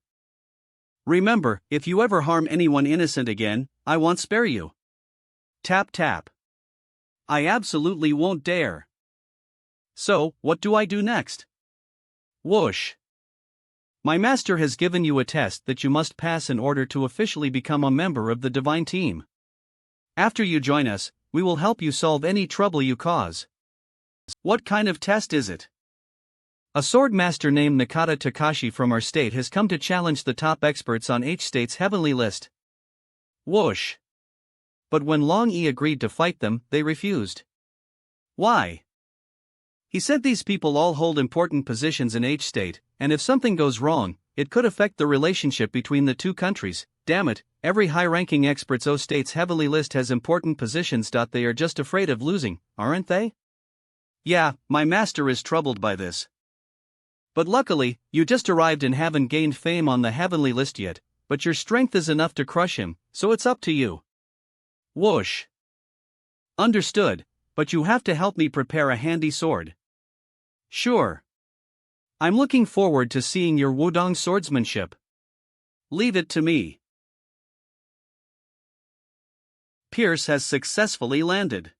Remember, if you ever harm anyone innocent again, I won't spare you. Tap tap. I absolutely won't dare. So, what do I do next? Whoosh. My master has given you a test that you must pass in order to officially become a member of the divine team. After you join us, we will help you solve any trouble you cause. What kind of test is it? A sword master named Nakata Takashi from our state has come to challenge the top experts on H state's heavenly list. Whoosh. But when Long E agreed to fight them, they refused. Why? He said these people all hold important positions in H state, and if something goes wrong, it could affect the relationship between the two countries. Damn it, every high-ranking expert's O state's heavenly list has important positions. They are just afraid of losing, aren't they? Yeah, my master is troubled by this. But luckily, you just arrived and haven't gained fame on the heavenly list yet, but your strength is enough to crush him, so it's up to you. Whoosh. Understood, but you have to help me prepare a handy sword. Sure. I'm looking forward to seeing your Wudong swordsmanship. Leave it to me. Pierce has successfully landed.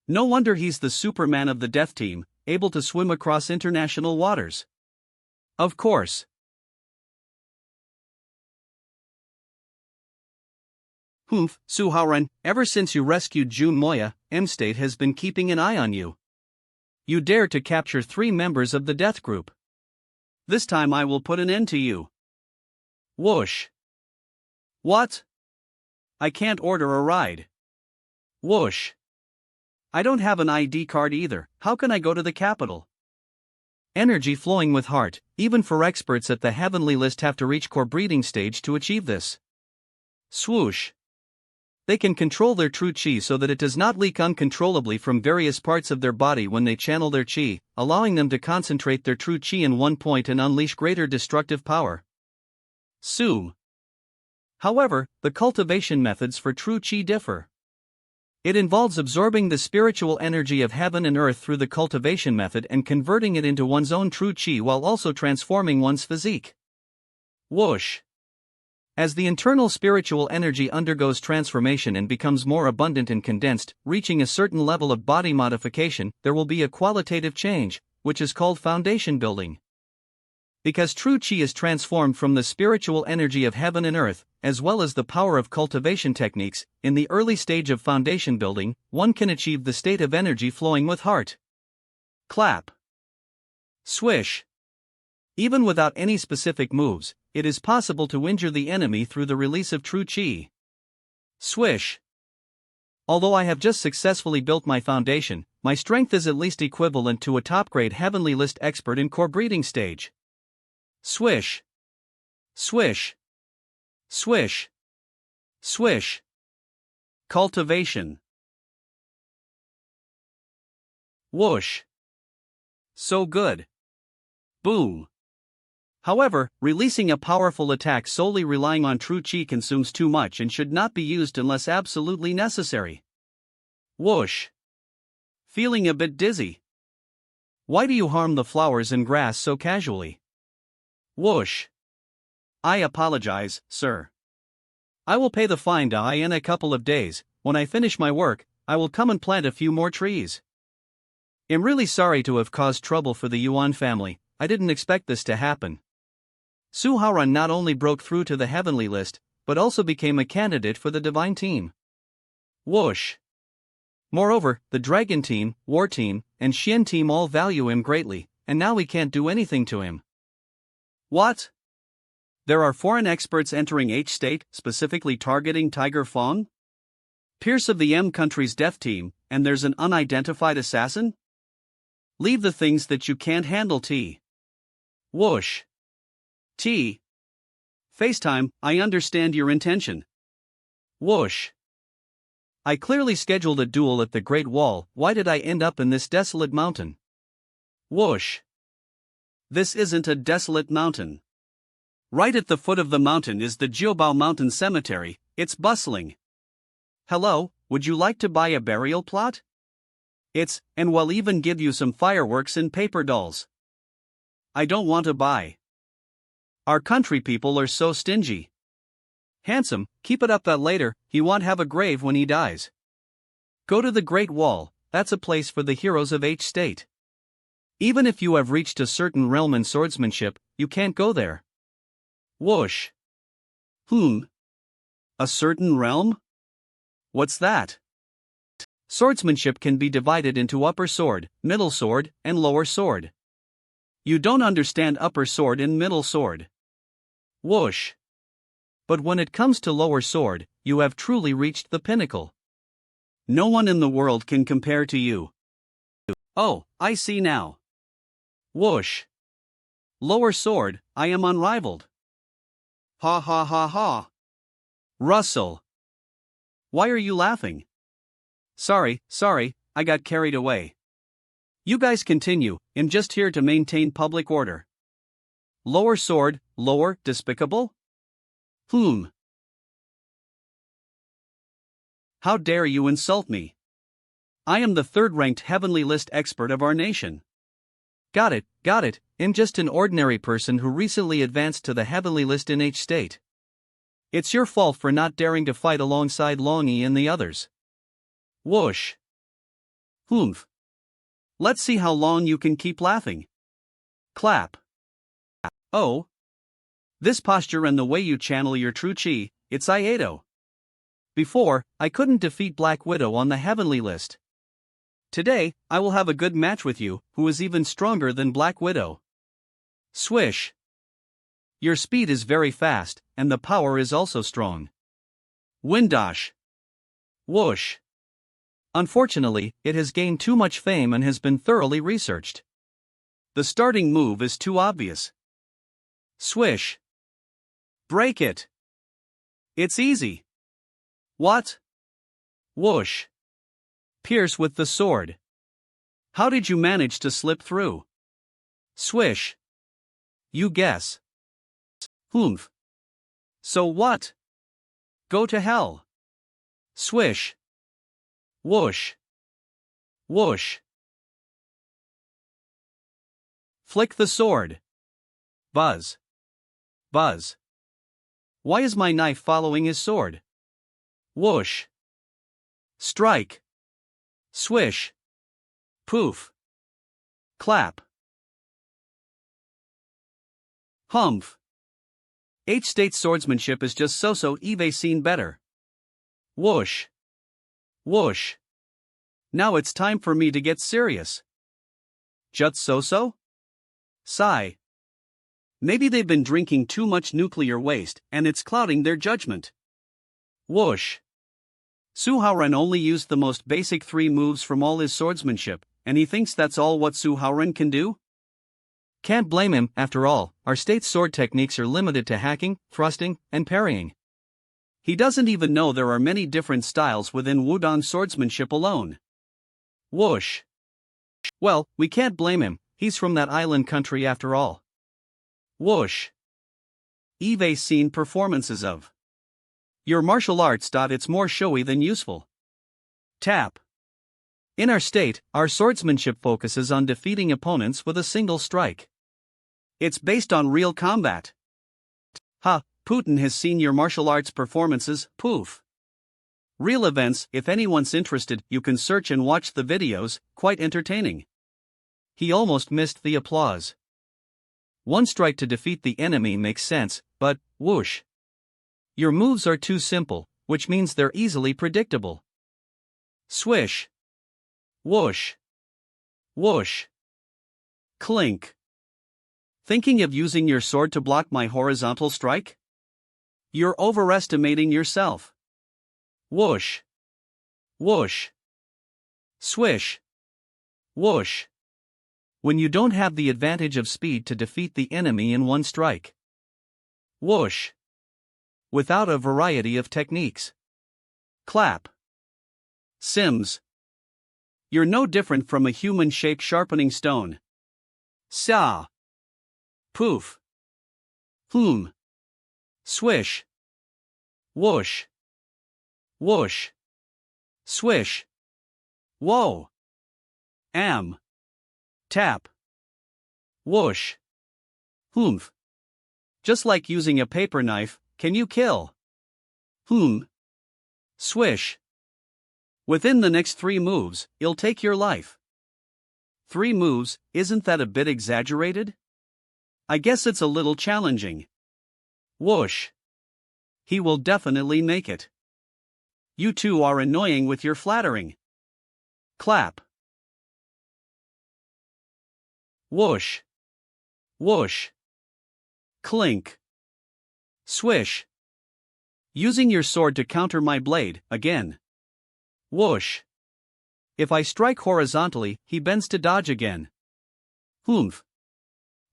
No wonder he's the Superman of the Death Team, able to swim across international waters. Of course. Humph, Su Howren, ever since you rescued Jun Moya, M-State has been keeping an eye on you. You dared to capture 3 members of the death group. This time I will put an end to you. Whoosh. What? I can't order a ride. Whoosh. I don't have an ID card either, how can I go to the capital? Energy flowing with heart, even for experts at the heavenly list have to reach core breeding stage to achieve this. Swoosh. They can control their true chi so that it does not leak uncontrollably from various parts of their body when they channel their chi, allowing them to concentrate their true chi in one point and unleash greater destructive power. Sue. However, the cultivation methods for true chi differ. It involves absorbing the spiritual energy of heaven and earth through the cultivation method and converting it into one's own true chi while also transforming one's physique. Whoosh. As the internal spiritual energy undergoes transformation and becomes more abundant and condensed, reaching a certain level of body modification, there will be a qualitative change, which is called foundation building. Because true chi is transformed from the spiritual energy of heaven and earth, as well as the power of cultivation techniques, in the early stage of foundation building, one can achieve the state of energy flowing with heart. Clap. Swish. Even without any specific moves, it is possible to injure the enemy through the release of true chi. Swish. Although I have just successfully built my foundation, my strength is at least equivalent to a top-grade heavenly list expert in core breeding stage. Swish. Swish. Swish. Swish. Cultivation. Whoosh. So good. Boom. However, releasing a powerful attack solely relying on true chi consumes too much and should not be used unless absolutely necessary. Whoosh. Feeling a bit dizzy. Why do you harm the flowers and grass so casually? Whoosh. I apologize, sir. I will pay the fine in a couple of days. When I finish my work, I will come and plant a few more trees. I'm really sorry to have caused trouble for the Yuan family. I didn't expect this to happen. Su Haoran not only broke through to the heavenly list, but also became a candidate for the divine team. Whoosh. Moreover, the dragon team, war team, and Xian team all value him greatly, and now we can't do anything to him. What? There are foreign experts entering H state, specifically targeting Tiger Fong? Pierce of the M country's death team, and there's an unidentified assassin? Leave the things that you can't handle, T. Whoosh. T. FaceTime, I understand your intention. Whoosh. I clearly scheduled a duel at the Great Wall. Why did I end up in this desolate mountain? Whoosh. This isn't a desolate mountain. Right at the foot of the mountain is the Jiubao Mountain Cemetery. It's bustling. Hello, would you like to buy a burial plot? And we'll even give you some fireworks and paper dolls. I don't want to buy. Our country people are so stingy. Handsome, keep it up that later, he won't have a grave when he dies. Go to the Great Wall, that's a place for the heroes of H state. Even if you have reached a certain realm in swordsmanship, you can't go there. Whoosh. A certain realm? What's that? Swordsmanship can be divided into upper sword, middle sword, and lower sword. You don't understand upper sword and middle sword. Whoosh. But when it comes to lower sword, you have truly reached the pinnacle. No one in the world can compare to you. Oh, I see now. Whoosh. Lower sword, I am unrivaled. Ha ha ha ha. Russell. Why are you laughing? Sorry, I got carried away. You guys continue, I'm just here to maintain public order. Lower sword, lower, despicable? How dare you insult me? I am the third-ranked heavenly list expert of our nation. Got it, I'm just an ordinary person who recently advanced to the heavenly list in H state. It's your fault for not daring to fight alongside Longy and the others. Whoosh. Let's see how long you can keep laughing. Clap. Oh. This posture and the way you channel your true chi, it's Iato. Before, I couldn't defeat Black Widow on the heavenly list. Today, I will have a good match with you, who is even stronger than Black Widow. Swish. Your speed is very fast, and the power is also strong. Windash. Whoosh. Unfortunately, it has gained too much fame and has been thoroughly researched. The starting move is too obvious. Swish. Break it. It's easy. What? Whoosh. Pierce with the sword. How did you manage to slip through? Swish. You guess. So what? Go to hell. Swish. Whoosh. Whoosh. Flick the sword. Buzz. Buzz. Why is my knife following his sword? Whoosh. Strike. Swish. Poof. Clap. Humph. H-state swordsmanship is just so-so, Eve seen better. Whoosh. Whoosh. Now it's time for me to get serious. Just so-so? Sigh. Maybe they've been drinking too much nuclear waste, and it's clouding their judgment. Whoosh. Su Haoran only used the most basic 3 moves from all his swordsmanship, and he thinks that's all what Su Haoran can do? Can't blame him, after all, our state's sword techniques are limited to hacking, thrusting, and parrying. He doesn't even know there are many different styles within Wudong swordsmanship alone. Whoosh. Well, we can't blame him, He's from that island country after all. Whoosh. You've seen performances of your martial arts. It's more showy than useful. Tap. In our state, our swordsmanship focuses on defeating opponents with a single strike. It's based on real combat. Ha, Putin has seen your martial arts performances, poof. Real events. If anyone's interested, you can search and watch the videos, quite entertaining. He almost missed the applause. One strike to defeat the enemy makes sense, but, whoosh. Your moves are too simple, which means they're easily predictable. Swish. Whoosh. Whoosh. Clink. Thinking of using your sword to block my horizontal strike? You're overestimating yourself. Whoosh. Whoosh. Swish. Whoosh. When you don't have the advantage of speed to defeat the enemy in one strike. Whoosh. Without a variety of techniques. Clap. Sims. You're no different from a human-shaped sharpening stone. Sa. Poof. Whoom. Swish. Whoosh. Whoosh. Swish. Whoa. Am. Tap. Whoosh. Whoomph. Just like using a paper knife, can you kill? Whoom. Swish. Within the next 3 moves, you'll take your life. 3 moves, isn't that a bit exaggerated? I guess it's a little challenging. Whoosh. He will definitely make it. You two are annoying with your flattering. Clap. Whoosh. Whoosh. Clink. Swish. Using your sword to counter my blade, again. Whoosh. If I strike horizontally, he bends to dodge again. Whoomph.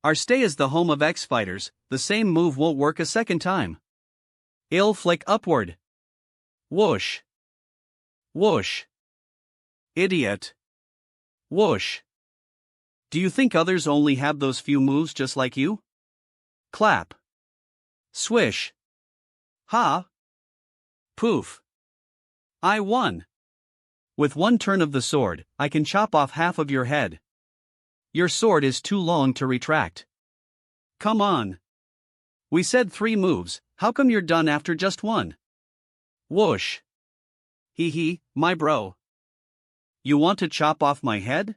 Our stay is the home of X-fighters, the same move won't work a second time. I'll flick upward. Whoosh. Whoosh. Idiot. Whoosh. Do you think others only have those few moves just like you? Clap. Swish. Ha. Poof. I won. With one turn of the sword, I can chop off half of your head. Your sword is too long to retract. Come on. We said 3 moves, how come you're done after just 1? Whoosh. Hee hee, my bro. You want to chop off my head?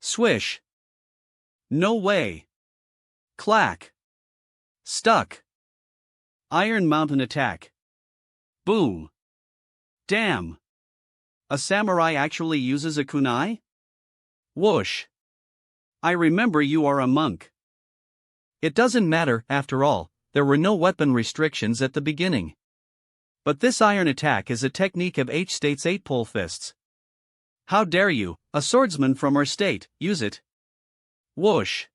Swish. No way. Clack. Stuck. Iron Mountain attack. Boom. Damn. A samurai actually uses a kunai? Whoosh. I remember you are a monk. It doesn't matter, after all, there were no weapon restrictions at the beginning. But this iron attack is a technique of H-State's 8-pole fists. How dare you, a swordsman from our state, use it? Whoosh.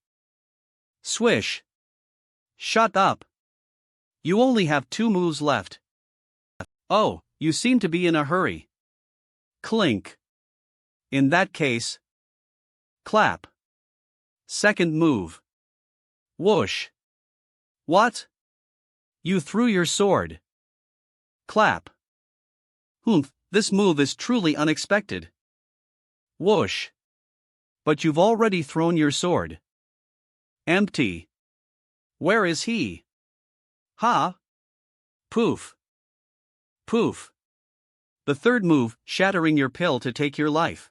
Swish. Shut up. You only have 2 moves left. Oh, you seem to be in a hurry. Clink. In that case. Clap. Second move. Whoosh. What? You threw your sword. Clap. Humph, this move is truly unexpected. Whoosh. But you've already thrown your sword. Empty. Where is he? Ha. Poof. Poof. The third move, shattering your pill to take your life.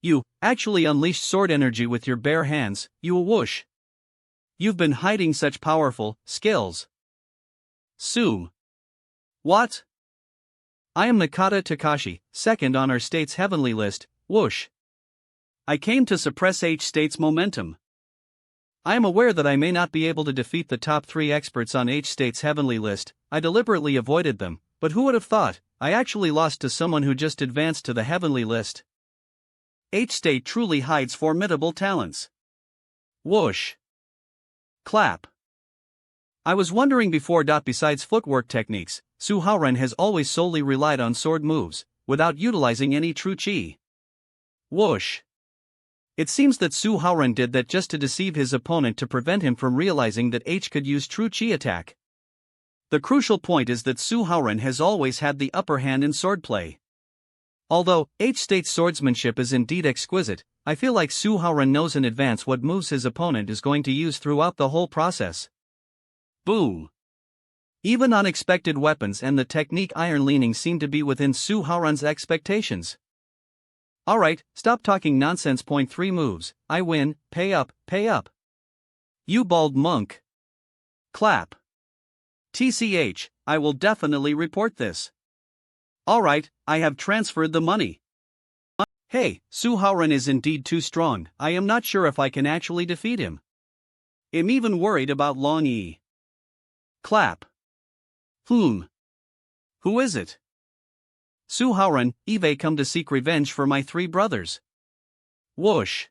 You actually unleashed sword energy with your bare hands, you whoosh. You've been hiding such powerful skills. Sue. What? I am Nakata Takashi, second on our state's heavenly list, whoosh. I came to suppress H-State's momentum. I am aware that I may not be able to defeat the top 3 experts on H-State's heavenly list, I deliberately avoided them, but who would have thought, I actually lost to someone who just advanced to the heavenly list. H-State truly hides formidable talents. Whoosh. Clap. I was wondering before. Besides footwork techniques, Su Haoren has always solely relied on sword moves, without utilizing any true chi. Whoosh. It seems that Su Haoren did that just to deceive his opponent to prevent him from realizing that H could use true chi attack. The crucial point is that Su Haoren has always had the upper hand in swordplay. Although H state's swordsmanship is indeed exquisite, I feel like Su Haoren knows in advance what moves his opponent is going to use throughout the whole process. Boom! Even unexpected weapons and the technique iron leaning seem to be within Su Haoren's expectations. Alright, stop talking nonsense. Point 3 moves, I win, pay up, pay up. You bald monk. Clap. TCH, I will definitely report this. Alright, I have transferred the money. Hey, Su Haoren is indeed too strong. I am not sure if I can actually defeat him. I'm even worried about Long E. Clap. Who is it? Su Haoren, Eve come to seek revenge for my 3 brothers. Whoosh.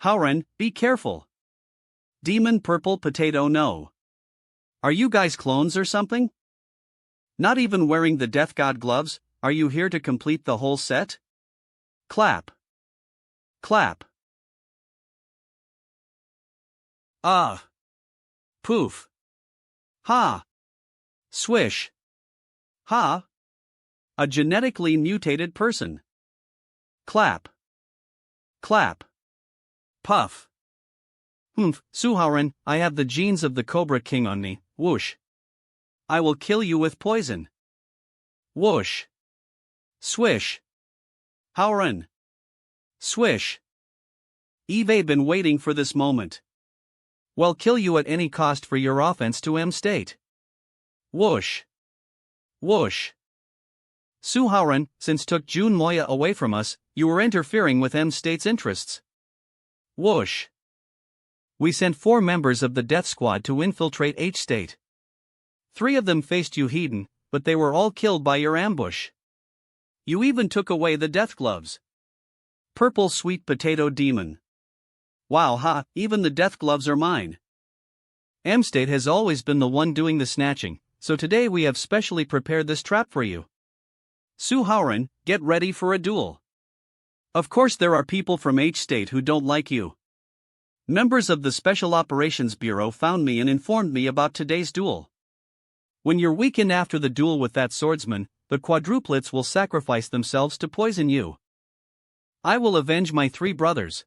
Haoren, be careful. Demon purple potato no. Are you guys clones or something? Not even wearing the death god gloves, are you here to complete the whole set? Clap. Clap. Ah. Poof. Ha. Swish. Ha. A genetically mutated person. Clap. Clap. Puff. Su Haoren, I have the genes of the Cobra King on me, whoosh. I will kill you with poison. Whoosh. Swish. Haoren. Swish. Eve been waiting for this moment. Well, kill you at any cost for your offense to M state. Whoosh. Whoosh. Su Haoren, since took Jun Moya away from us, you were interfering with M state's interests. Whoosh. We sent 4 members of the death squad to infiltrate H state. 3 of them faced you Hedon, but they were all killed by your ambush. You even took away the death gloves. Purple sweet potato demon. Wow, ha, even the death gloves are mine. M state has always been the one doing the snatching, so today we have specially prepared this trap for you. Su Haoren, get ready for a duel. Of course there are people from H state who don't like you. Members of the Special Operations Bureau found me and informed me about today's duel. When you're weakened after the duel with that swordsman, the quadruplets will sacrifice themselves to poison you. I will avenge my 3 brothers.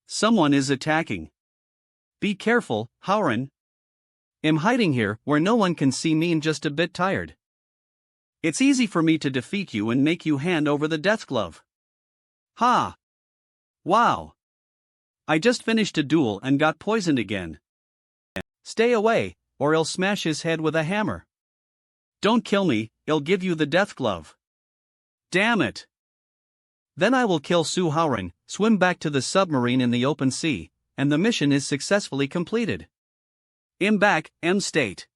Someone is attacking. Be careful, Haoren. I'm hiding here where no one can see me and just a bit tired. It's easy for me to defeat you and make you hand over the death glove. Ha! Wow! I just finished a duel and got poisoned again. Stay away, or I'll smash his head with a hammer. Don't kill me, I'll give you the death glove. Damn it! Then I will kill Su Haoren, swim back to the submarine in the open sea, and the mission is successfully completed. I'm back, M state.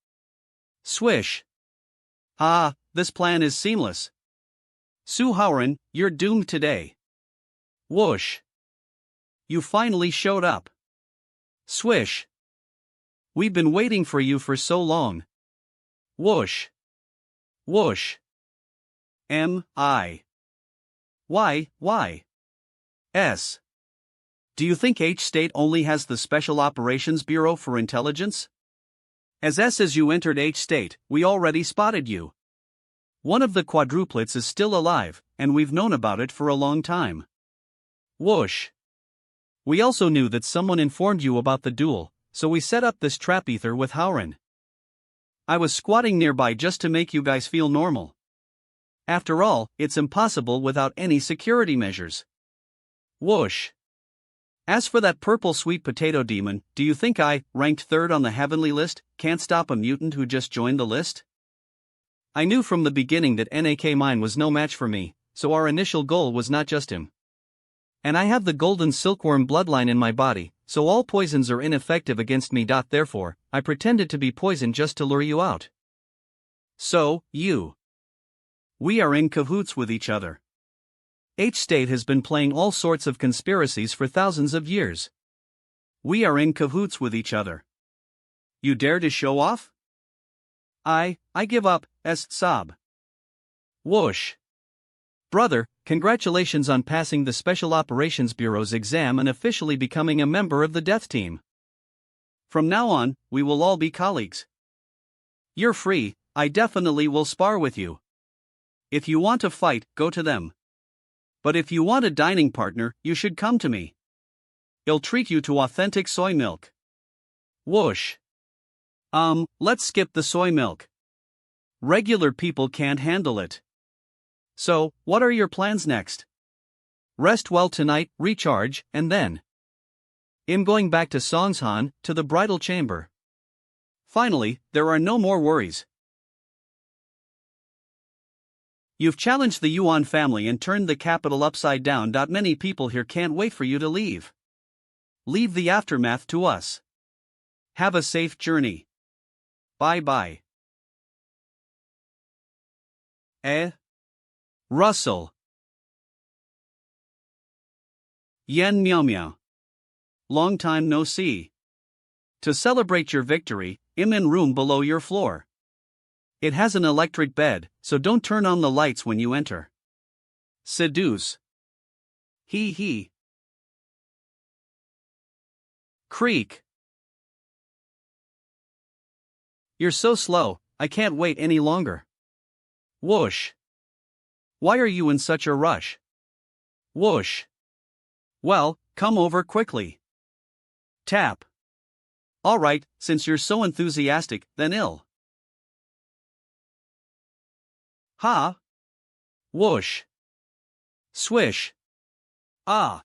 Swish. Ah, this plan is seamless. Su Haoren, you're doomed today. Whoosh. You finally showed up. Swish. We've been waiting for you for so long. Whoosh. Whoosh. M.I. Why? S. Do you think H State only has the Special Operations Bureau for intelligence? As you entered H State, we already spotted you. One of the quadruplets is still alive, and we've known about it for a long time. Whoosh. We also knew that someone informed you about the duel, so we set up this trap ether with Haoren. I was squatting nearby just to make you guys feel normal. After all, it's impossible without any security measures. Whoosh. As for that purple sweet potato demon, do you think I, ranked 3rd on the heavenly list, can't stop a mutant who just joined the list? I knew from the beginning that NAK mine was no match for me, so our initial goal was not just him. And I have the golden silkworm bloodline in my body, so all poisons are ineffective against me. Therefore, I pretended to be poisoned just to lure you out. So, we are in cahoots with each other. H State has been playing all sorts of conspiracies for thousands of years. We are in cahoots with each other. You dare to show off? I give up, sob. Whoosh. Brother, Congratulations on passing the Special Operations Bureau's exam and officially becoming a member of the Death Team. From now on, we will all be colleagues. You're free, I definitely will spar with you. If you want to fight, go to them. But if you want a dining partner, you should come to me. I'll treat you to authentic soy milk. Whoosh. Let's skip the soy milk. Regular people can't handle it. So, what are your plans next? Rest well tonight, recharge, and then I'm going back to Songshan, to the bridal chamber. Finally, there are no more worries. You've challenged the Yuan family and turned the capital upside down. Many people here can't wait for you to leave. Leave the aftermath to us. Have a safe journey. Bye-bye. Russell. Yen Meow Meow. Long time no see. To celebrate your victory, I'm in room below your floor. It has an electric bed, so don't turn on the lights when you enter. Seduce. He. Creak. You're so slow, I can't wait any longer. Whoosh. Why are you in such a rush? Whoosh. Well, come over quickly. Tap. Alright, since you're so enthusiastic, then ill. Ha. Whoosh. Swish. Ah.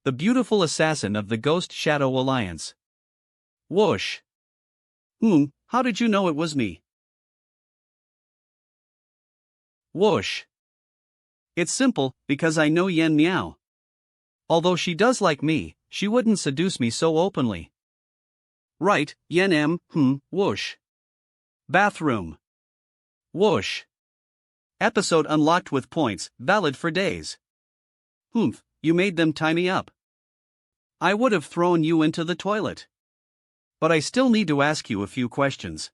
The beautiful assassin of the Ghost Shadow Alliance. Whoosh. How did you know it was me? Whoosh. It's simple, because I know Yen Meow. Although she does like me, she wouldn't seduce me so openly. Right, Yen M, whoosh. Bathroom. Whoosh. Episode unlocked with points, valid for days. You made them tie me up. I would have thrown you into the toilet. But I still need to ask you a few questions.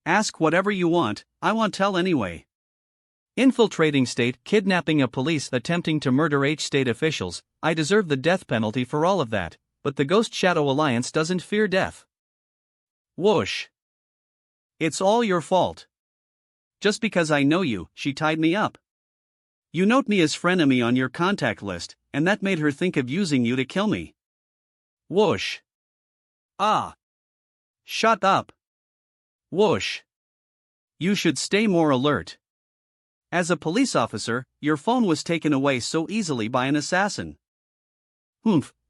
Ask whatever you want, I won't tell anyway. Infiltrating state, kidnapping a police, attempting to murder H state officials, I deserve the death penalty for all of that, but the Ghost Shadow Alliance doesn't fear death. Whoosh. It's all your fault. Just because I know you, she tied me up. You note me as frenemy on your contact list, and that made her think of using you to kill me. Whoosh. Ah. Shut up. Whoosh. You should stay more alert. As a police officer, your phone was taken away so easily by an assassin.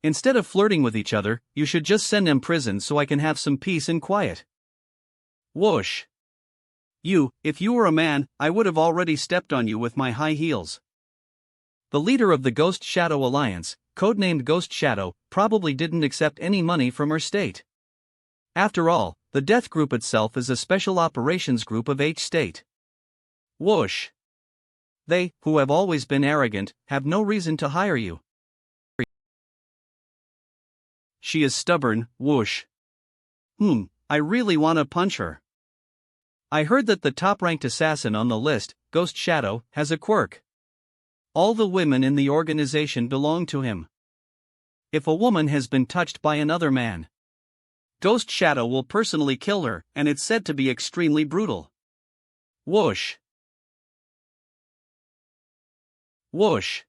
Instead of flirting with each other, you should just send them prison so I can have some peace and quiet. Whoosh. If you were a man, I would have already stepped on you with my high heels. The leader of the Ghost Shadow Alliance, codenamed Ghost Shadow, probably didn't accept any money from her state. After all, the Death Group itself is a special operations group of H state. Whoosh. They, who have always been arrogant, have no reason to hire you. She is stubborn, whoosh. I really want to punch her. I heard that the top-ranked assassin on the list, Ghost Shadow, has a quirk. All the women in the organization belong to him. If a woman has been touched by another man, Ghost Shadow will personally kill her, and it's said to be extremely brutal. Whoosh. Whoosh.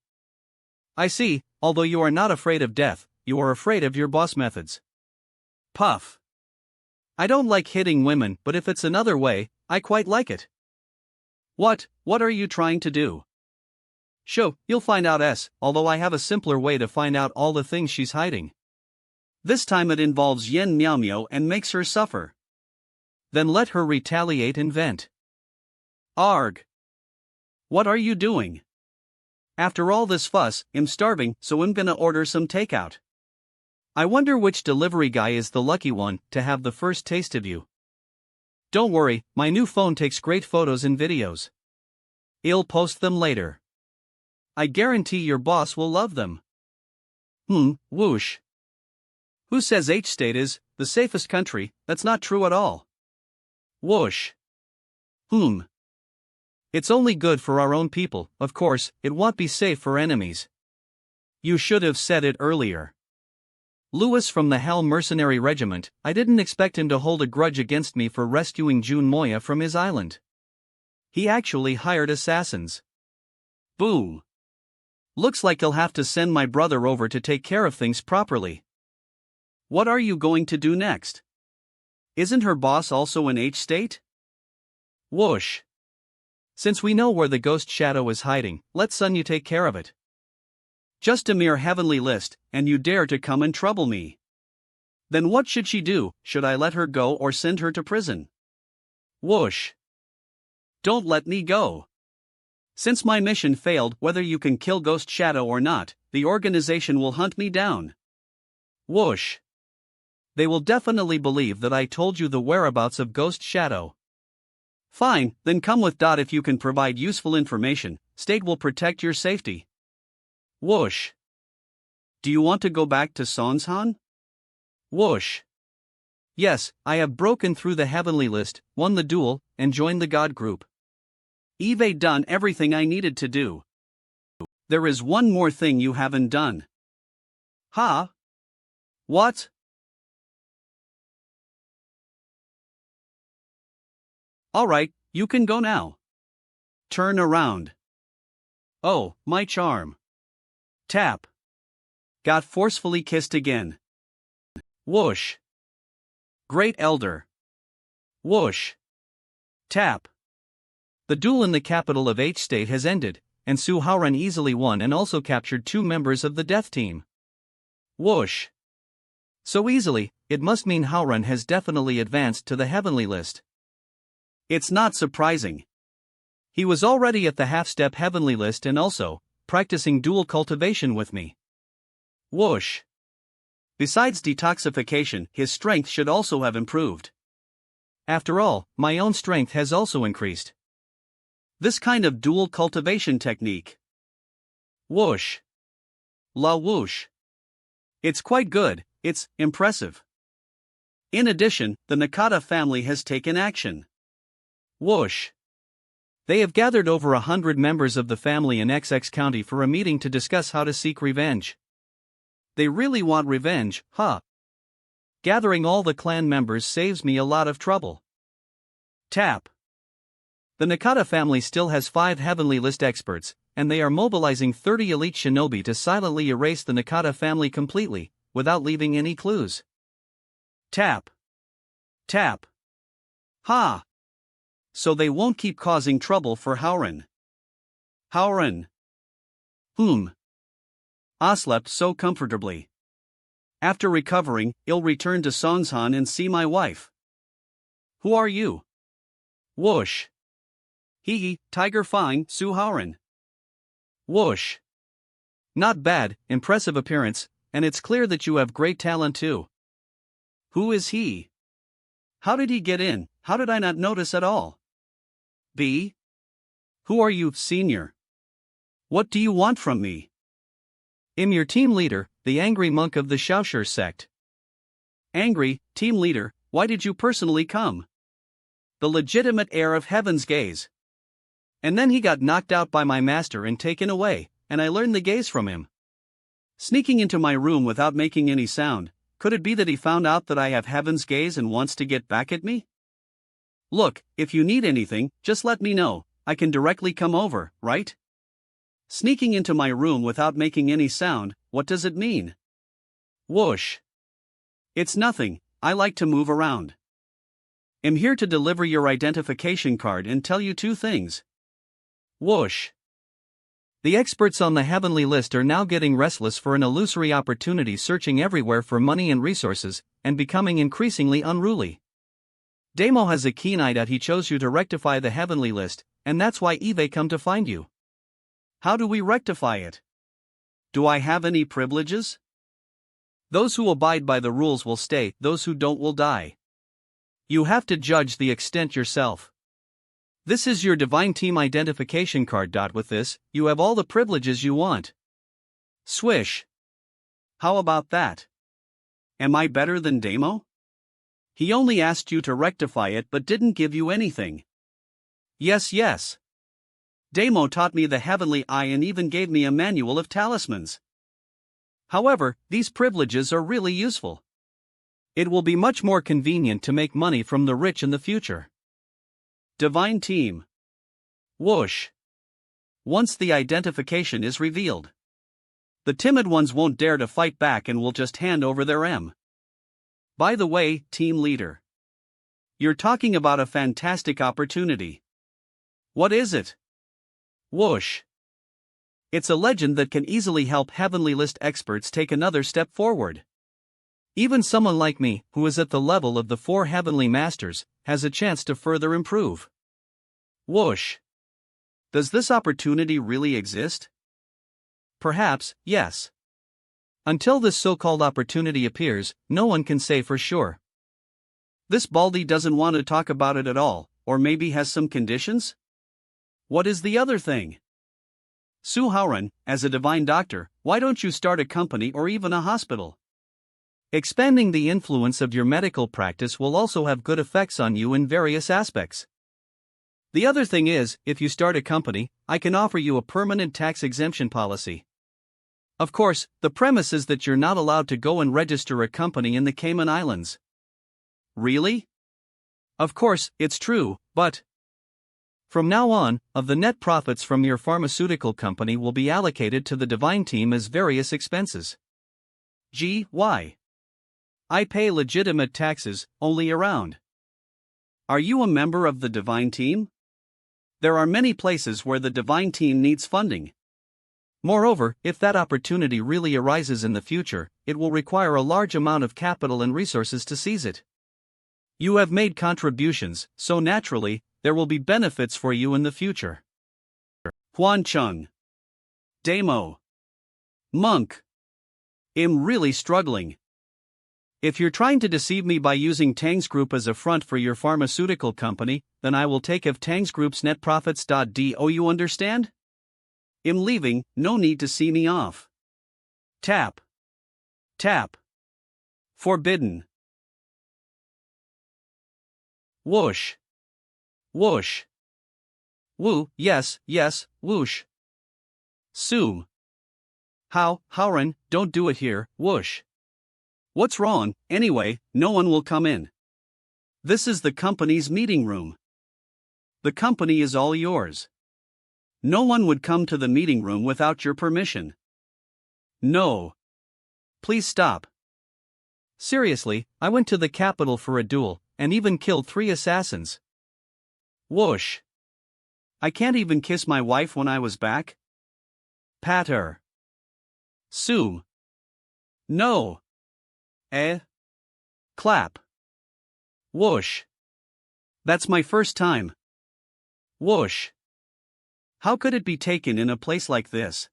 I see, although you are not afraid of death, you are afraid of your boss methods. Puff. I don't like hitting women, but if it's another way, I quite like it. What are you trying to do? You'll find out although I have a simpler way to find out all the things she's hiding. This time it involves Yen Meow Meow and makes her suffer. Then let her retaliate and vent. Arg. What are you doing? After all this fuss, I'm starving, so I'm gonna order some takeout. I wonder which delivery guy is the lucky one to have the first taste of you. Don't worry, my new phone takes great photos and videos. I'll post them later. I guarantee your boss will love them. Whoosh. Who says H-State is the safest country? That's not true at all. Whoosh. It's only good for our own people, of course, it won't be safe for enemies. You should have said it earlier. Lewis from the Hell Mercenary Regiment, I didn't expect him to hold a grudge against me for rescuing Jun Moya from his island. He actually hired assassins. Boom. Looks like he'll have to send my brother over to take care of things properly. What are you going to do next? Isn't her boss also in H-state? Whoosh. Since we know where the ghost shadow is hiding, let Sunyu take care of it. Just a mere heavenly list, and you dare to come and trouble me. Then what should she do? Should I let her go or send her to prison? Whoosh. Don't let me go. Since my mission failed, whether you can kill Ghost Shadow or not, the organization will hunt me down. Whoosh. They will definitely believe that I told you the whereabouts of Ghost Shadow. Fine, then come with. If you can provide useful information, state will protect your safety. Whoosh. Do you want to go back to Sonshan? Whoosh. Yes, I have broken through the heavenly list, won the duel, and joined the God group. I've done everything I needed to do. There is one more thing you haven't done. Huh? What? Alright, you can go now. Turn around. Oh, my charm. Tap. Got forcefully kissed again. Whoosh. Great Elder. Whoosh. Tap. The duel in the capital of H-State has ended, and Su Haoran easily won and also captured 2 members of the death team. Whoosh. So easily, it must mean Haoran has definitely advanced to the heavenly list. It's not surprising. He was already at the half-step heavenly list and also practicing dual cultivation with me. Whoosh. Besides detoxification, his strength should also have improved. After all, my own strength has also increased. This kind of dual cultivation technique. Whoosh. La whoosh. It's quite good, it's impressive. In addition, the Nakata family has taken action. Whoosh. They have gathered over 100 members of the family in XX County for a meeting to discuss how to seek revenge. They really want revenge, huh? Gathering all the clan members saves me a lot of trouble. Tap. The Nakata family still has 5 heavenly list experts, and they are mobilizing 30 elite shinobi to silently erase the Nakata family completely, without leaving any clues. Tap. Tap. Ha! So they won't keep causing trouble for Haoran. Haoran. I slept so comfortably. After recovering, I'll return to Sonshan and see my wife. Who are you? Whoosh. Tiger Fine, Su Haoran. Whoosh. Not bad, impressive appearance, and it's clear that you have great talent too. Who is he? How did he get in? How did I not notice at all? B. Who are you, senior? What do you want from me? I'm your team leader, the angry monk of the Shaoshur sect. Angry, team leader, why did you personally come? The legitimate heir of Heaven's gaze. And then he got knocked out by my master and taken away, and I learned the gaze from him. Sneaking into my room without making any sound, could it be that he found out that I have Heaven's gaze and wants to get back at me? Look, if you need anything, just let me know, I can directly come over, right? Sneaking into my room without making any sound, what does it mean? Whoosh. It's nothing, I like to move around. I'm here to deliver your identification card and tell you 2 things. Whoosh. The experts on the heavenly list are now getting restless for an illusory opportunity, searching everywhere for money and resources, and becoming increasingly unruly. Demo has a keen eye that he chose you to rectify the heavenly list, and that's why Eve come to find you. How do we rectify it? Do I have any privileges? Those who abide by the rules will stay, those who don't will die. You have to judge the extent yourself. This is your divine team identification card. With this, you have all the privileges you want. Swish. How about that? Am I better than Demo? He only asked you to rectify it but didn't give you anything. Yes. Damo taught me the heavenly eye and even gave me a manual of talismans. However, these privileges are really useful. It will be much more convenient to make money from the rich in the future. Divine Team. Whoosh. Once the identification is revealed, the timid ones won't dare to fight back and will just hand over their M. By the way, team leader, you're talking about a fantastic opportunity. What is it? Whoosh. It's a legend that can easily help Heavenly List experts take another step forward. Even someone like me, who is at the level of the 4 Heavenly Masters, has a chance to further improve. Whoosh. Does this opportunity really exist? Perhaps, yes. Until this so-called opportunity appears, no one can say for sure. This Baldy doesn't want to talk about it at all, or maybe has some conditions? What is the other thing? Su Haoran, as a divine doctor, why don't you start a company or even a hospital? Expanding the influence of your medical practice will also have good effects on you in various aspects. The other thing is, if you start a company, I can offer you a permanent tax exemption policy. Of course, the premise is that you're not allowed to go and register a company in the Cayman Islands. Really? Of course, it's true, but from now on, of the net profits from your pharmaceutical company will be allocated to the Divine Team as various expenses. Gee, why? I pay legitimate taxes, only around. Are you a member of the Divine Team? There are many places where the Divine Team needs funding. Moreover, if that opportunity really arises in the future, it will require a large amount of capital and resources to seize it. You have made contributions, so naturally, there will be benefits for you in the future. Huan Chung. Damo. Monk. I'm really struggling. If you're trying to deceive me by using Tang's Group as a front for your pharmaceutical company, then I will take of Tang's Group's net profits. Do you understand? I'm leaving, no need to see me off. Tap. Tap. Forbidden. Whoosh. Whoosh. Woo, yes, whoosh. Sue. Haoran, don't do it here, whoosh. What's wrong, anyway? No one will come in. This is the company's meeting room. The company is all yours. No one would come to the meeting room without your permission. No. Please stop. Seriously, I went to the capital for a duel, and even killed 3 assassins. Whoosh. I can't even kiss my wife when I was back. Patter. Sue. No. Clap. Whoosh. That's my first time. Whoosh. How could it be taken in a place like this?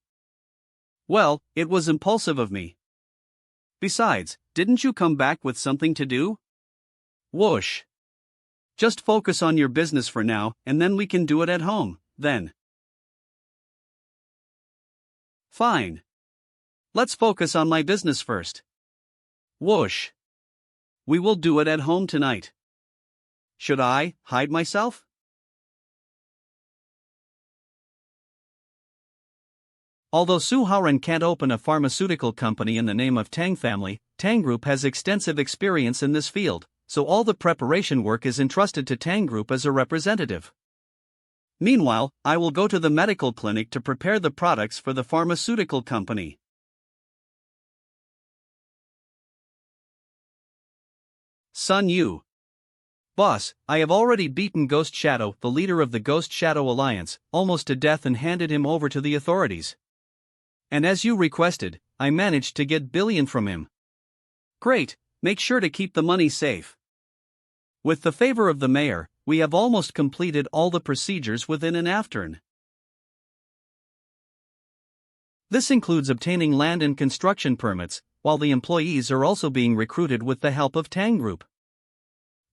Well, it was impulsive of me. Besides, didn't you come back with something to do? Whoosh. Just focus on your business for now, and then we can do it at home, then. Fine. Let's focus on my business first. Whoosh. We will do it at home tonight. Should I hide myself? Although Su Haoran can't open a pharmaceutical company in the name of Tang family, Tang Group has extensive experience in this field, so all the preparation work is entrusted to Tang Group as a representative. Meanwhile, I will go to the medical clinic to prepare the products for the pharmaceutical company. Sun Yu. Boss, I have already beaten Ghost Shadow, the leader of the Ghost Shadow Alliance, almost to death and handed him over to the authorities. And as you requested, I managed to get billion from him. Great, make sure to keep the money safe. With the favor of the mayor, we have almost completed all the procedures within an afternoon. This includes obtaining land and construction permits, while the employees are also being recruited with the help of Tang Group.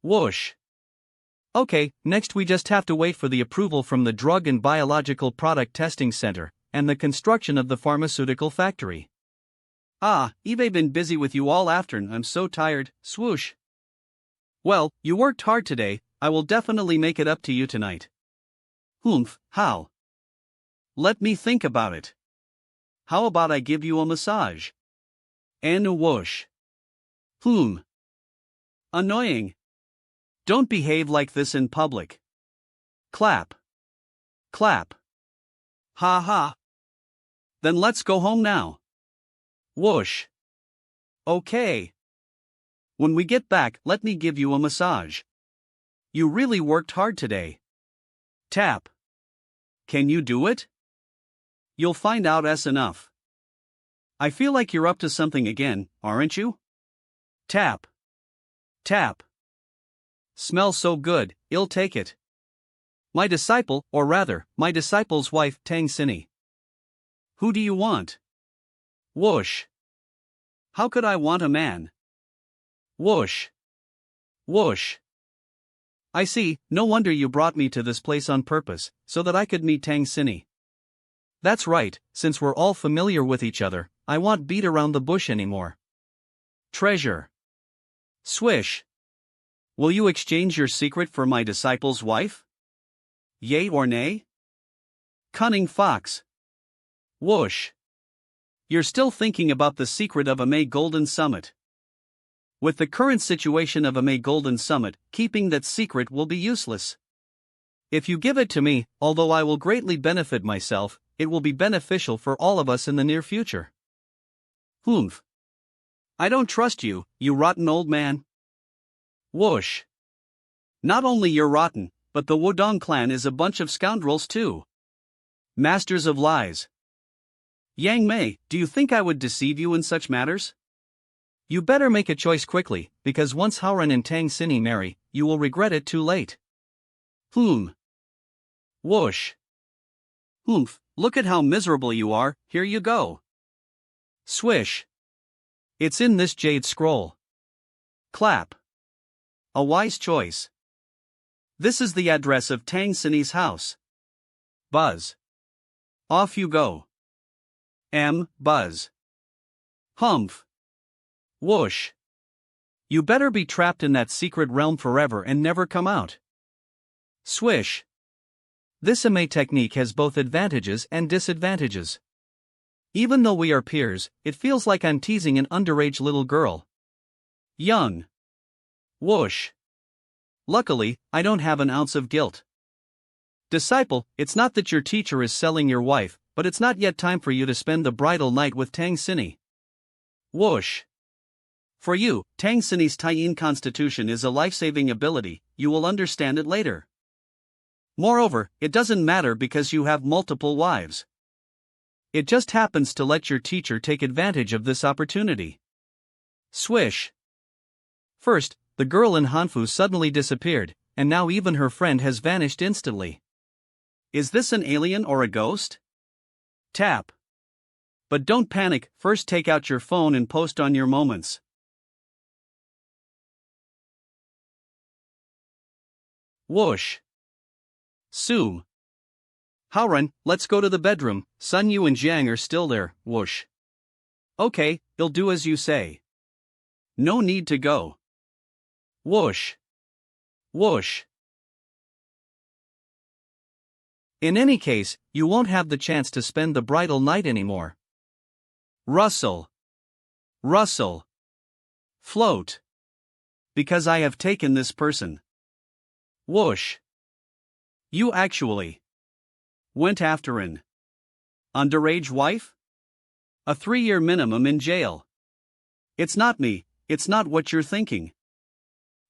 Whoosh. Okay, next we just have to wait for the approval from the Drug and Biological Product Testing Center, and the construction of the pharmaceutical factory. I've been busy with you all afternoon, I'm so tired, swoosh. Well, you worked hard today, I will definitely make it up to you tonight. How? Let me think about it. How about I give you a massage? And a whoosh. Annoying. Don't behave like this in public. Clap. Clap. Ha ha. Then let's go home now. Whoosh. Okay. When we get back, let me give you a massage. You really worked hard today. Tap. Can you do it? You'll find out enough. I feel like you're up to something again, aren't you? Tap. Tap. Smells so good, I'll take it. My disciple, or rather, my disciple's wife, Tang Sini. Who do you want? Whoosh. How could I want a man? Whoosh. Whoosh. I see, no wonder you brought me to this place on purpose, so that I could meet Tang Sini. That's right, since we're all familiar with each other, I won't beat around the bush anymore. Treasure. Swish. Will you exchange your secret for my disciple's wife? Yay or nay? Cunning fox. Whoosh. You're still thinking about the secret of a May Golden Summit. With the current situation of a May Golden Summit, keeping that secret will be useless. If you give it to me, although I will greatly benefit myself, it will be beneficial for all of us in the near future. I don't trust you, you rotten old man. Whoosh. Not only you're rotten, but the Wudong clan is a bunch of scoundrels too. Masters of lies. Yang Mei, do you think I would deceive you in such matters? You better make a choice quickly, because once Haoran and Tang Sini marry, you will regret it too late. Whoosh. Look at how miserable you are, here you go. Swish. It's in this jade scroll. Clap. A wise choice. This is the address of Tang Sini's house. Buzz. Off you go. Buzz. Humph. Whoosh. You better be trapped in that secret realm forever and never come out. Swish. This Ame technique has both advantages and disadvantages. Even though we are peers, it feels like I'm teasing an underage little girl. Young. Whoosh. Luckily, I don't have an ounce of guilt. Disciple, it's not that your teacher is selling your wife, but it's not yet time for you to spend the bridal night with Tang Sini. Whoosh. For you, Tang Sini's Taiyin constitution is a life-saving ability, you will understand it later. Moreover, it doesn't matter because you have multiple wives. It just happens to let your teacher take advantage of this opportunity. Swish. First, the girl in Hanfu suddenly disappeared, and now even her friend has vanished instantly. Is this an alien or a ghost? Tap. But don't panic, first take out your phone and post on your moments. Whoosh. Sue. Haoran, let's go to the bedroom, Sun Yu and Jiang are still there, whoosh. Okay, they'll do as you say. No need to go. Whoosh. Whoosh. In any case, you won't have the chance to spend the bridal night anymore. Rustle. Rustle. Float. Because I have taken this person. Whoosh. You actually went after an underage wife? A 3-year minimum in jail. It's not me, it's not what you're thinking.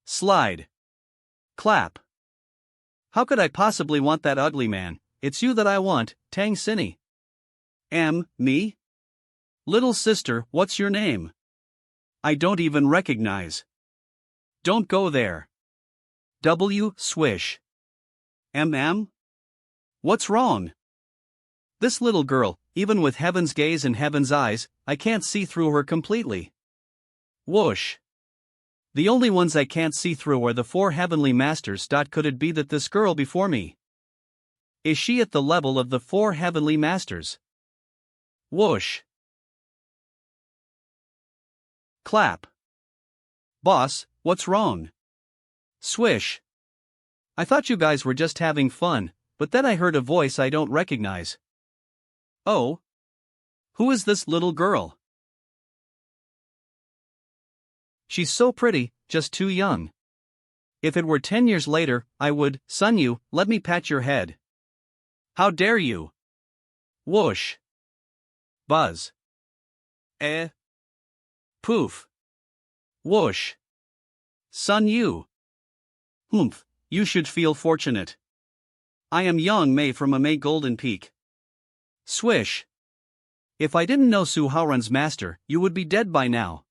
Slide. Clap. How could I possibly want that ugly man? It's you that I want, Tang Sini. Me? Little sister, what's your name? I don't even recognize. Don't go there. Swish. What's wrong? This little girl, even with heaven's gaze and heaven's eyes, I can't see through her completely. Whoosh. The only ones I can't see through are the 4 heavenly masters. Could it be that this girl before me? Is she at the level of the 4 heavenly masters? Whoosh. Clap. Boss, what's wrong? Swish. I thought you guys were just having fun, but then I heard a voice I don't recognize. Oh. Who is this little girl? She's so pretty, just too young. If it were 10 years later, I would, son you, let me pat your head. How dare you? Whoosh. Buzz. Poof. Whoosh. Son you. Humph, you should feel fortunate. I am young Mei from a Mei Golden Peak. Swish. If I didn't know Su Haoran's master, you would be dead by now.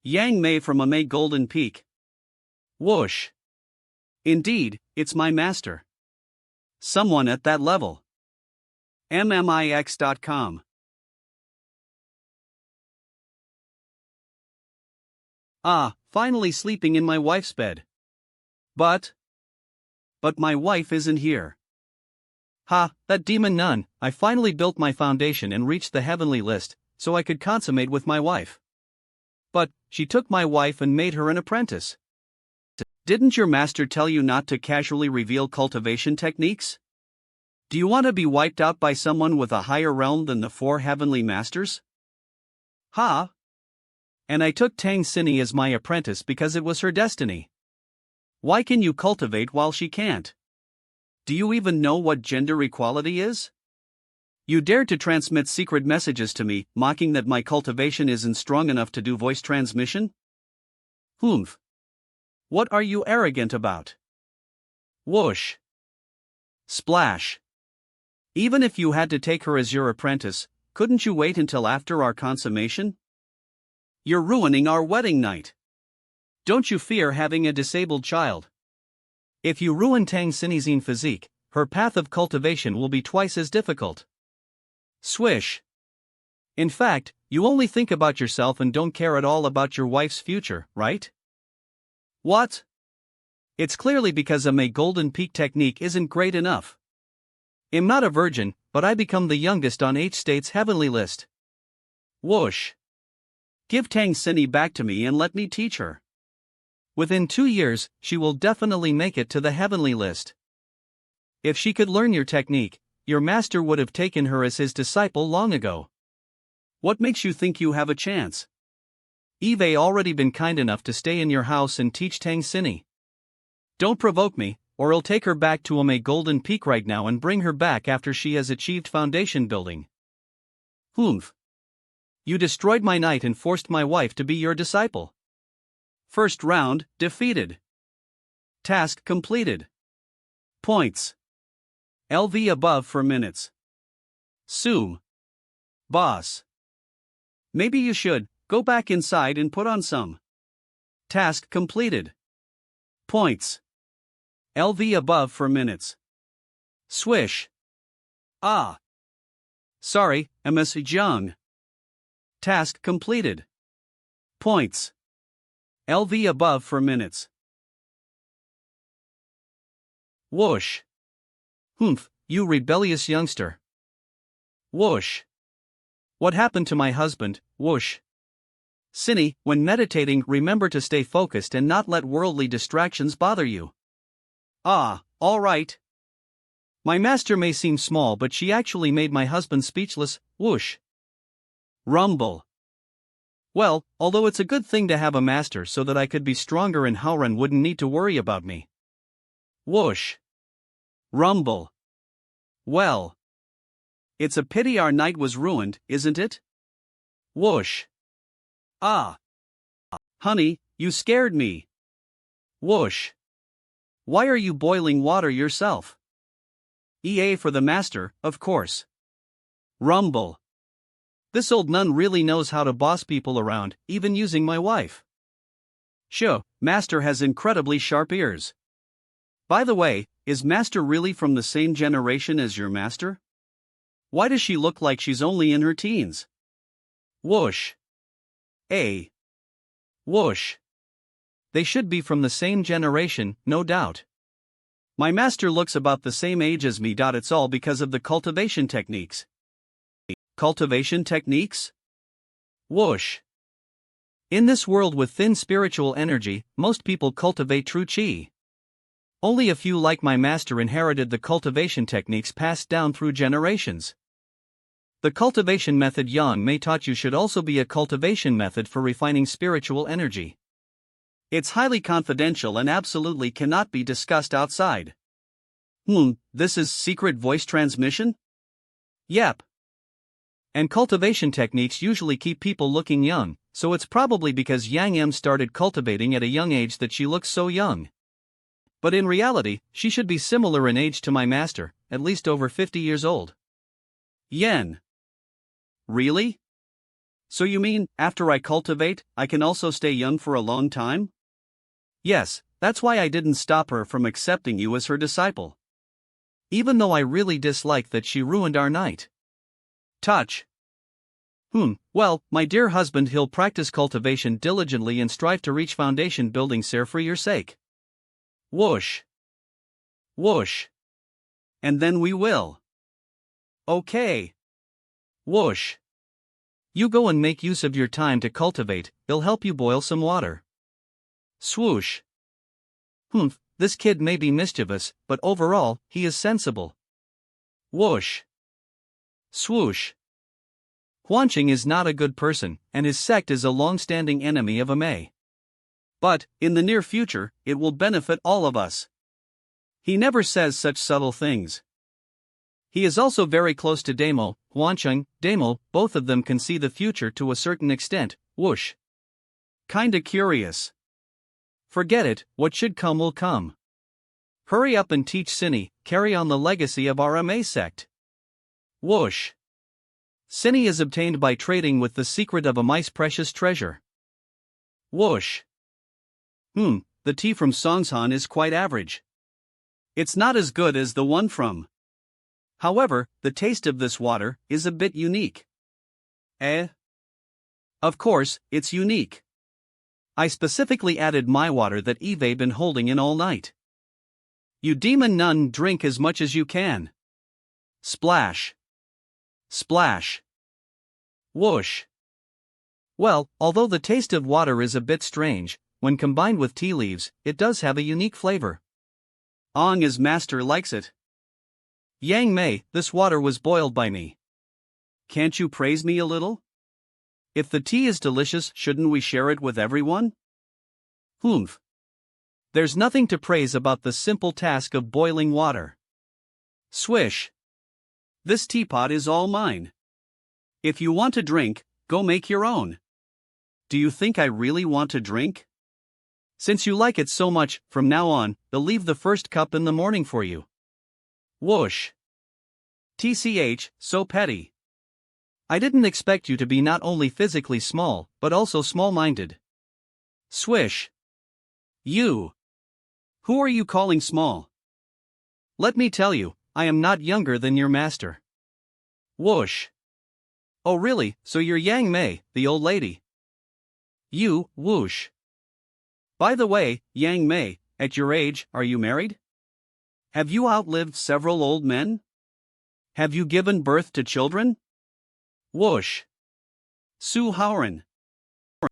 Yang Mei from a Mei Golden Peak. Whoosh. Indeed, it's my master. Someone at that level. mmix.com. Ah, finally sleeping in my wife's bed. But my wife isn't here. Ha, that demon nun. I finally built my foundation and reached the heavenly list, so I could consummate with my wife. But she took my wife and made her an apprentice. Didn't your master tell you not to casually reveal cultivation techniques? Do you want to be wiped out by someone with a higher realm than the 4 heavenly masters? Ha! And I took Tang Sini as my apprentice because it was her destiny. Why can you cultivate while she can't? Do you even know what gender equality is? You dare to transmit secret messages to me, mocking that my cultivation isn't strong enough to do voice transmission? Humph. What are you arrogant about? Whoosh. Splash. Even if you had to take her as your apprentice, couldn't you wait until after our consummation? You're ruining our wedding night. Don't you fear having a disabled child? If you ruin Tang Sini's physique, her path of cultivation will be twice as difficult. Swish. In fact, you only think about yourself and don't care at all about your wife's future, right? What? It's clearly because a Mei Golden Peak technique isn't great enough. I'm not a virgin, but I become the youngest on H State's heavenly list. Whoosh. Give Tang Sini back to me and let me teach her. Within 2 years, she will definitely make it to the heavenly list. If she could learn your technique, your master would have taken her as his disciple long ago. What makes you think you have a chance? Eve already been kind enough to stay in your house and teach Tang Sini. Don't provoke me, or I'll take her back to Mei Golden Peak right now and bring her back after she has achieved foundation building. Humph. You destroyed my night and forced my wife to be your disciple. First round, defeated. Task completed. Points. LV above for minutes. Sue. Boss. Maybe you should go back inside and put on some. Task completed. Points. LV above for minutes. Swish. Ah. Sorry, Ms. Jung. Task completed. Points. LV above for minutes. Whoosh. Humph, you rebellious youngster. Whoosh. What happened to my husband? Whoosh. Sini, when meditating, remember to stay focused and not let worldly distractions bother you. Ah, all right. My master may seem small, but she actually made my husband speechless. Whoosh. Rumble. Well, although it's a good thing to have a master so that I could be stronger and Haoran wouldn't need to worry about me. Whoosh. Rumble. Well. It's a pity our night was ruined, isn't it? Whoosh. Ah. Honey, you scared me. Whoosh. Why are you boiling water yourself? EA for the master, of course. Rumble. This old nun really knows how to boss people around, even using my wife. Sure, master has incredibly sharp ears. By the way, is master really from the same generation as your master? Why does she look like she's only in her teens? Whoosh. Whoosh. They should be from the same generation, no doubt. My master looks about the same age as me. It's all because of the cultivation techniques. Cultivation techniques? Whoosh. In this world with thin spiritual energy, most people cultivate true chi. Only a few like my master inherited the cultivation techniques passed down through generations. The cultivation method Yang Mei taught you should also be a cultivation method for refining spiritual energy. It's highly confidential and absolutely cannot be discussed outside. This is secret voice transmission? Yep. And cultivation techniques usually keep people looking young, so it's probably because Yang M started cultivating at a young age that she looks so young. But in reality, she should be similar in age to my master, at least over 50 years old. Yen. Really? So you mean, after I cultivate, I can also stay young for a long time? Yes, that's why I didn't stop her from accepting you as her disciple. Even though I really dislike that she ruined our night. Touch. Well, my dear husband, he'll practice cultivation diligently and strive to reach foundation building, sir, for your sake. Whoosh. Whoosh. And then we will. Okay. Whoosh. You go and make use of your time to cultivate, he'll help you boil some water. Swoosh. This kid may be mischievous, but overall, he is sensible. Whoosh. Swoosh. Huanqing is not a good person, and his sect is a long-standing enemy of Amei. But, in the near future, it will benefit all of us. He never says such subtle things. He is also very close to Damo, Huanqing, Damo, both of them can see the future to a certain extent. Whoosh. Kinda curious. Forget it, what should come will come. Hurry up and teach Cine, carry on the legacy of our Amei sect. Whoosh. Cine is obtained by trading with the secret of Amei's precious treasure. Whoosh. The tea from Songshan is quite average. It's not as good as the one from. However, the taste of this water is a bit unique. Of course, it's unique. I specifically added my water that Eve been holding in all night. You demon nun, drink as much as you can. Splash. Splash. Whoosh. Well, although the taste of water is a bit strange, when combined with tea leaves, it does have a unique flavor. As master likes it. Yang Mei, this water was boiled by me. Can't you praise me a little? If the tea is delicious, shouldn't we share it with everyone? There's nothing to praise about the simple task of boiling water. Swish. This teapot is all mine. If you want to drink, go make your own. Do you think I really want to drink? Since you like it so much, from now on, they'll leave the first cup in the morning for you. Whoosh. TCH, so petty. I didn't expect you to be not only physically small, but also small-minded. Swish. You. Who are you calling small? Let me tell you, I am not younger than your master. Whoosh. Oh really, so you're Yang Mei, the old lady. You, whoosh. By the way, Yang Mei, at your age, are you married? Have you outlived several old men? Have you given birth to children? Whoosh. Su Haoran.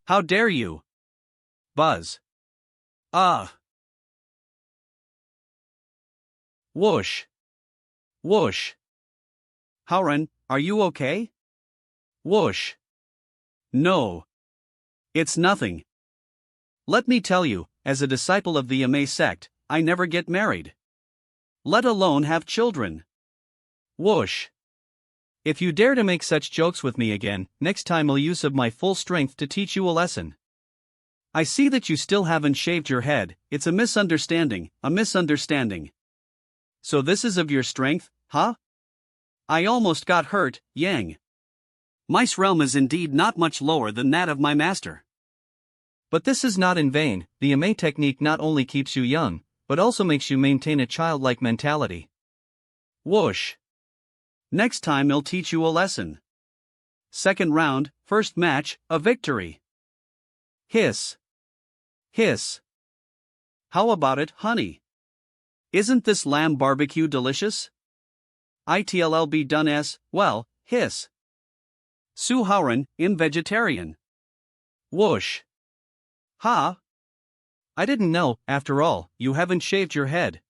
How dare you? Buzz. Whoosh. Whoosh. Haoran, are you okay? Whoosh. No. It's nothing. Let me tell you, as a disciple of the Amei sect, I never get married. Let alone have children. Whoosh. If you dare to make such jokes with me again, next time I'll use of my full strength to teach you a lesson. I see that you still haven't shaved your head, it's a misunderstanding, a misunderstanding. So this is of your strength, huh? I almost got hurt, Yang. Mice realm is indeed not much lower than that of my master. But this is not in vain, the Amei technique not only keeps you young, but also makes you maintain a childlike mentality. Whoosh. Next time I'll teach you a lesson. Second round, first match, a victory. Hiss. Hiss. How about it, honey? Isn't this lamb barbecue delicious? ITLLB done s, well, hiss. Su Haoran, I'm vegetarian. Whoosh. Ha? I didn't know, after all, you haven't shaved your head.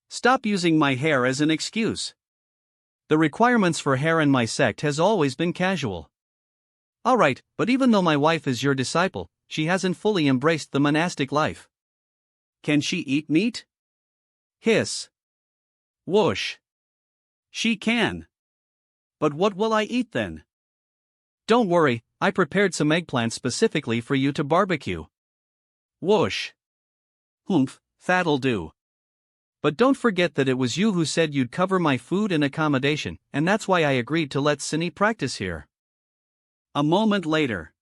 Stop using my hair as an excuse. The requirements for hair in my sect has always been casual. Alright, but even though my wife is your disciple, she hasn't fully embraced the monastic life. Can she eat meat? Hiss. Whoosh. She can. But what will I eat then? Don't worry, I prepared some eggplant specifically for you to barbecue. Whoosh. Humph, that'll do. But don't forget that it was you who said you'd cover my food and accommodation, and that's why I agreed to let Cindy practice here. A moment later.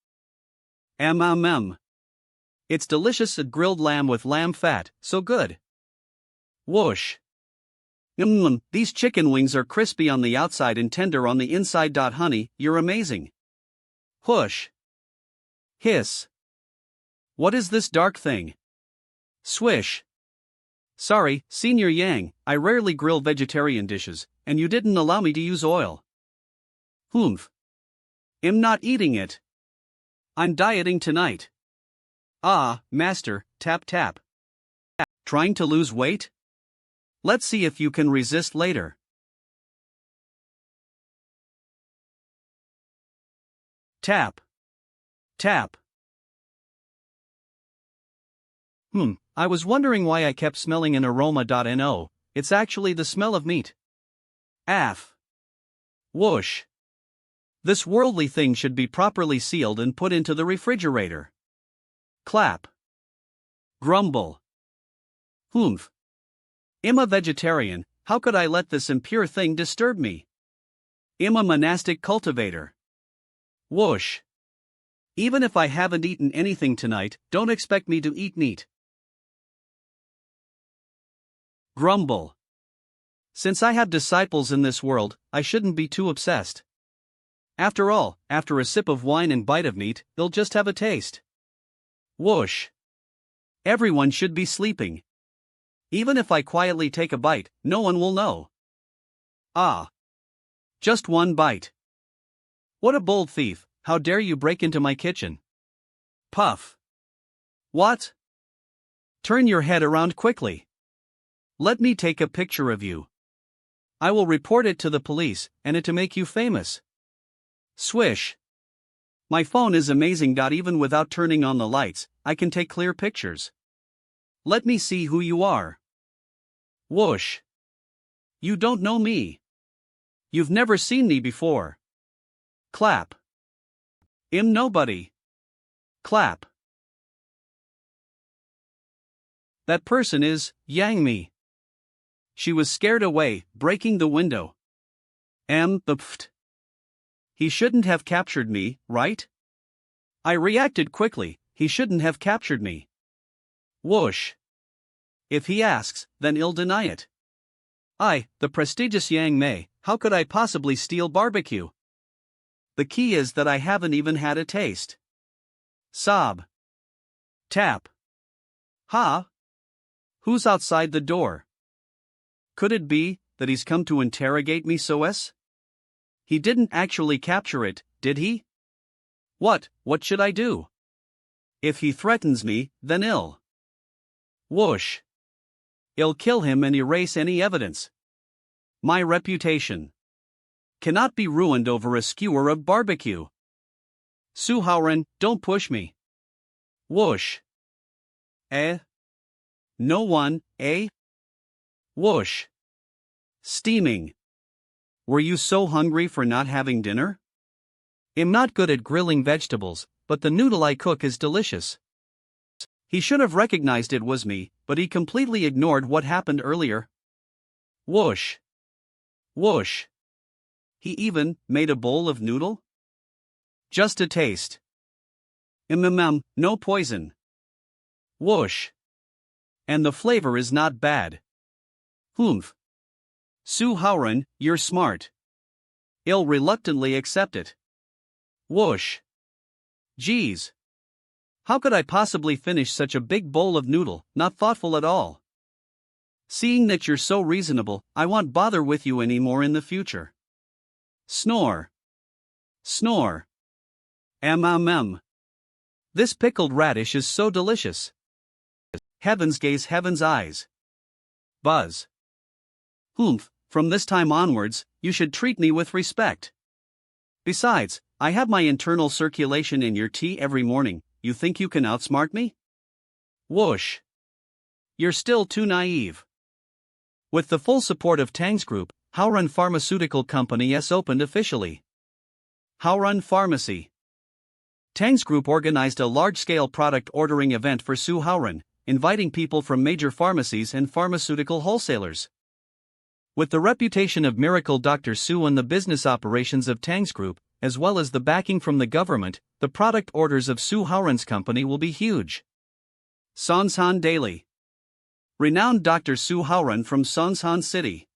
It's delicious grilled lamb with lamb fat, so good. Whoosh. These chicken wings are crispy on the outside and tender on the inside. Honey, you're amazing. Whoosh. Hiss. What is this dark thing? Swish. Sorry, Senior Yang, I rarely grill vegetarian dishes, and you didn't allow me to use oil. Humph. I'm not eating it. I'm dieting tonight. Ah, master, tap tap. Trying to lose weight? Let's see if you can resist later. Tap. Tap. I was wondering why I kept smelling an aroma. No, it's actually the smell of meat. Aff. Whoosh. This worldly thing should be properly sealed and put into the refrigerator. Clap. Grumble. Humph. I'm a vegetarian, how could I let this impure thing disturb me? I'm a monastic cultivator. Whoosh. Even if I haven't eaten anything tonight, don't expect me to eat meat. Grumble. Since I have disciples in this world, I shouldn't be too obsessed. After all, after a sip of wine and bite of meat, they'll just have a taste. Whoosh. Everyone should be sleeping. Even if I quietly take a bite, no one will know. Ah. Just one bite. What a bold thief, how dare you break into my kitchen? Puff. What? Turn your head around quickly. Let me take a picture of you. I will report it to the police, and it to make you famous. Swish. My phone is amazing. Even without turning on the lights, I can take clear pictures. Let me see who you are. Whoosh. You don't know me. You've never seen me before. Clap. I'm nobody. Clap. That person is Yang Mi. She was scared away, breaking the window. He shouldn't have captured me, right? I reacted quickly, he shouldn't have captured me. Whoosh. If he asks, then I'll deny it. I, the prestigious Yang Mei, how could I possibly steal barbecue? The key is that I haven't even had a taste. Sob. Tap. Ha? Who's outside the door? Could it be that he's come to interrogate me so-es? He didn't actually capture it, did he? What should I do? If he threatens me, then I'll. Whoosh. I'll kill him and erase any evidence. My reputation cannot be ruined over a skewer of barbecue. Su Haoren, don't push me. Whoosh. No one, eh? Whoosh. Steaming. Were you so hungry for not having dinner? I'm not good at grilling vegetables, but the noodle I cook is delicious. He should have recognized it was me, but he completely ignored what happened earlier. Whoosh. Whoosh. He even made a bowl of noodle? Just a taste. No poison. Whoosh. And the flavor is not bad. Humph. Su Haoren, you're smart. I'll reluctantly accept it. Whoosh. Geez. How could I possibly finish such a big bowl of noodle, not thoughtful at all? Seeing that you're so reasonable, I won't bother with you anymore in the future. Snore. Snore. This pickled radish is so delicious. Heavens gaze, heaven's eyes. Buzz. Humph, From this time onwards, you should treat me with respect. Besides, I have my internal circulation in your tea every morning. You think you can outsmart me? Whoosh. You're still too naive. With the full support of Tang's group, Howrun Pharmaceutical Company has opened officially. Howrun Pharmacy. Tang's group organized a large-scale product ordering event for Su Howrun, inviting people from major pharmacies and pharmaceutical wholesalers. With the reputation of Miracle Dr. Su and the business operations of Tang's group, as well as the backing from the government, the product orders of Su Howrun's company will be huge. Sonsan Daily. Renowned Dr. Su Howrun from Sonsan City.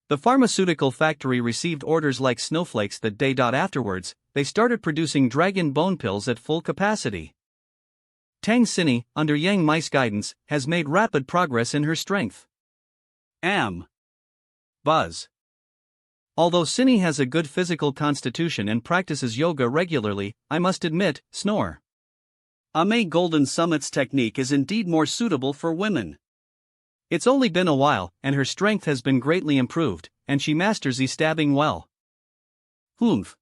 The pharmaceutical factory received orders like snowflakes that day. Afterwards, they started producing dragon bone pills at full capacity. Tang Cini, under Yang Mai's guidance, has made rapid progress in her strength. Buzz. Although Cini has a good physical constitution and practices yoga regularly, I must admit, snore. May Golden Summit's technique is indeed more suitable for women. It's only been a while, and her strength has been greatly improved, and she masters stabbing well. Humph.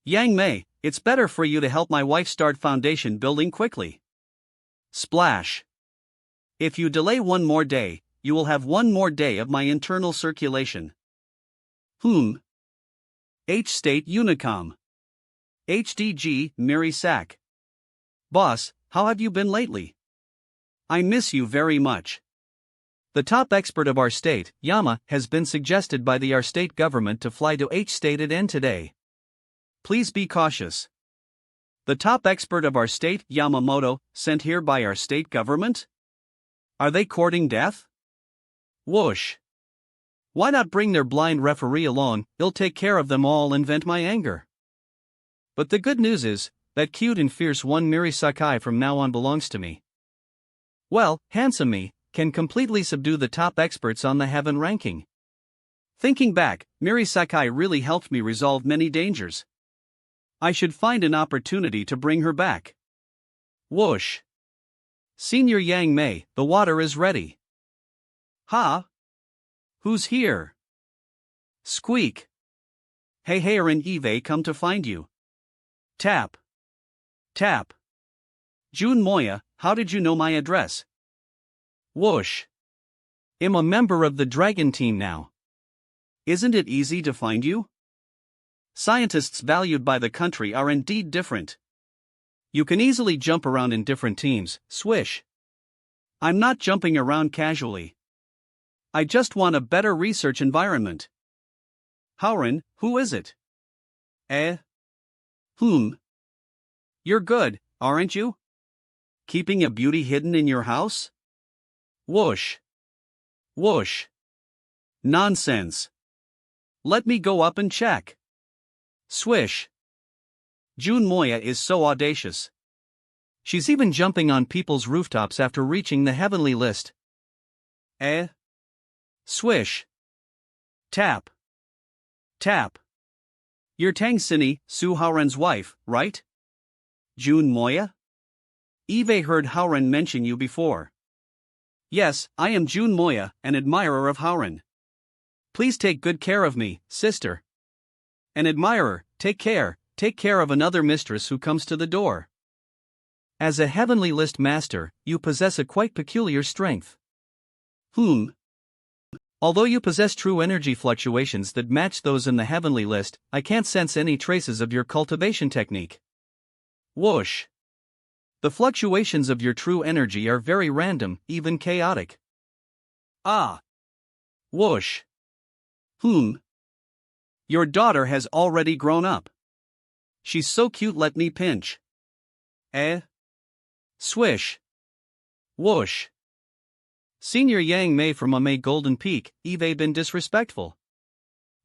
Yang Mei, it's better for you to help my wife start foundation building quickly. Splash. If you delay one more day, you will have one more day of my internal circulation. H-State Unicom. HDG, Miri Sack. Boss, how have you been lately? I miss you very much. The top expert of our state, Yama, has been suggested by our state government to fly to H-State at N today. Please be cautious. The top expert of our state, Yamamoto, sent here by our state government? Are they courting death? Whoosh. Why not bring their blind referee along? He'll take care of them all and vent my anger. But the good news is, that cute and fierce one Miri Sakai from now on belongs to me. Well, handsome me can completely subdue the top experts on the heaven ranking. Thinking back, Miri Sakai really helped me resolve many dangers. I should find an opportunity to bring her back. Whoosh. Senior Yang Mei, the water is ready. Ha? Who's here? Squeak. Hey and Eve come to find you. Tap. Tap. Jun Moya, how did you know my address? Whoosh. I'm a member of the Dragon team now. Isn't it easy to find you? Scientists valued by the country are indeed different. You can easily jump around in different teams, swish. I'm not jumping around casually. I just want a better research environment. Howrun, who is it? You're good, aren't you? Keeping a beauty hidden in your house? Whoosh. Whoosh. Nonsense. Let me go up and check. Swish. Jun Moya is so audacious. She's even jumping on people's rooftops after reaching the heavenly list. Swish. Tap. Tap. You're Tang Cini, Su Howrun's wife, right? Jun Moya? Eve heard Howrun mention you before. Yes, I am Jun Moya, an admirer of Howrun. Please take good care of me, sister. An admirer, take care of another mistress who comes to the door. As a heavenly list master, you possess a quite peculiar strength. Although you possess true energy fluctuations that match those in the heavenly list, I can't sense any traces of your cultivation technique. Whoosh. The fluctuations of your true energy are very random, even chaotic. Whoosh. Your daughter has already grown up. She's so cute, let me pinch. Swish. Whoosh. Senior Yang Mei from Ame Golden Peak, Eve been disrespectful.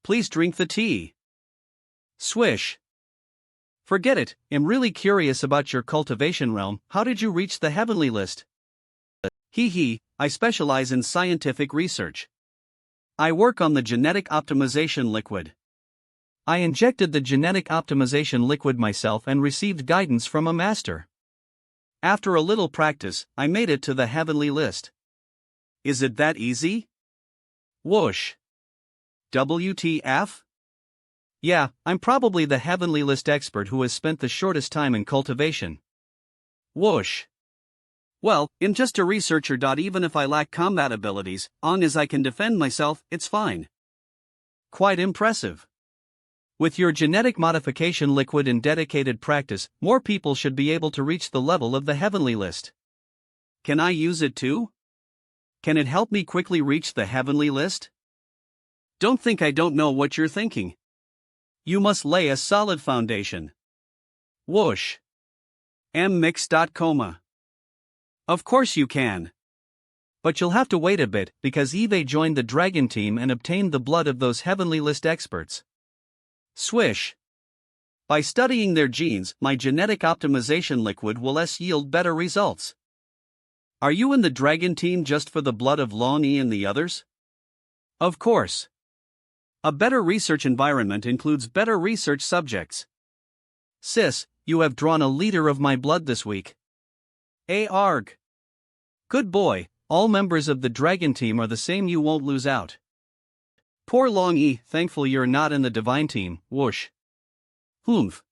Please drink the tea. Swish. Forget it, I'm really curious about your cultivation realm. How did you reach the heavenly list? I specialize in scientific research. I work on the genetic optimization liquid. I injected the genetic optimization liquid myself and received guidance from a master. After a little practice, I made it to the heavenly list. Is it that easy? Whoosh. WTF? Yeah, I'm probably the heavenly list expert who has spent the shortest time in cultivation. Whoosh. Well, I'm just a researcher. Even if I lack combat abilities, long as I can defend myself, it's fine. Quite impressive. With your genetic modification liquid and dedicated practice, more people should be able to reach the level of the heavenly list. Can I use it too? Can it help me quickly reach the heavenly list? Don't think I don't know what you're thinking. You must lay a solid foundation. Whoosh. Mix.coma. Of course you can. But you'll have to wait a bit because Eve joined the dragon team and obtained the blood of those heavenly list experts. Swish. By studying their genes, my genetic optimization liquid will yield better results. Are you in the dragon team just for the blood of Long E and the others? Of course. A better research environment includes better research subjects. Sis, you have drawn a liter of my blood this week. Arg. Good boy, all members of the dragon team are the same, you won't lose out. Poor Long E, thankful you're not in the divine team, whoosh. Humph.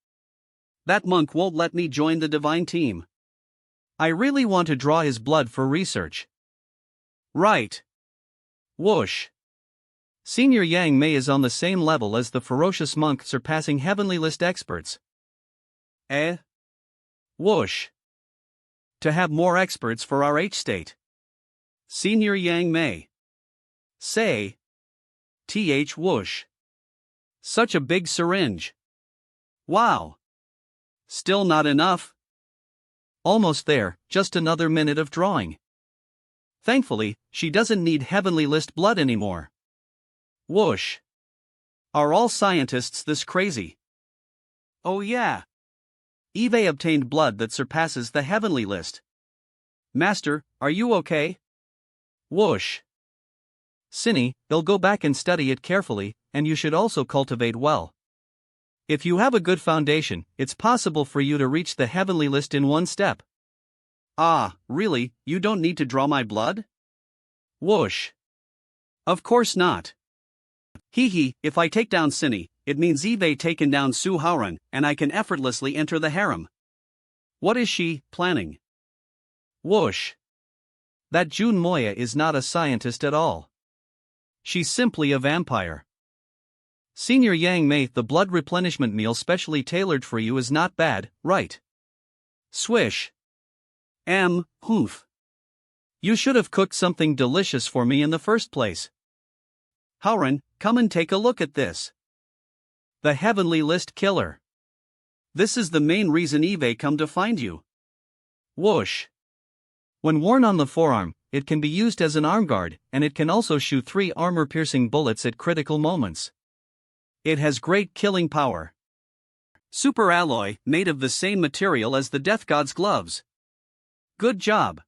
That monk won't let me join the divine team. I really want to draw his blood for research. Right. Whoosh. Senior Yang Mei is on the same level as the ferocious monk, surpassing heavenly list experts. Whoosh. To have more experts for our H-state. Senior Yang Mei. Say. Whoosh. Such a big syringe. Wow. Still not enough. Almost there, just another minute of drawing. Thankfully, she doesn't need heavenly list blood anymore. Whoosh. Are all scientists this crazy? Oh yeah. Eve obtained blood that surpasses the heavenly list. Master, are you okay? Whoosh. Cinny, you'll go back and study it carefully, and you should also cultivate well. If you have a good foundation, it's possible for you to reach the heavenly list in one step. Ah, really, you don't need to draw my blood? Whoosh. Of course not. If I take down Cinny, it means Eve taken down Su Haoran, and I can effortlessly enter the harem. What is she planning? Whoosh. That Jun Moya is not a scientist at all. She's simply a vampire. Senior Yang Mei, the blood replenishment meal specially tailored for you is not bad, right? Swish. Humph. You should have cooked something delicious for me in the first place. Haoran, come and take a look at this. The heavenly list killer. This is the main reason Eve come to find you. Whoosh. When worn on the forearm, it can be used as an arm guard, and it can also shoot 3 armor-piercing bullets at critical moments. It has great killing power. Super alloy, made of the same material as the Death God's gloves. Good job.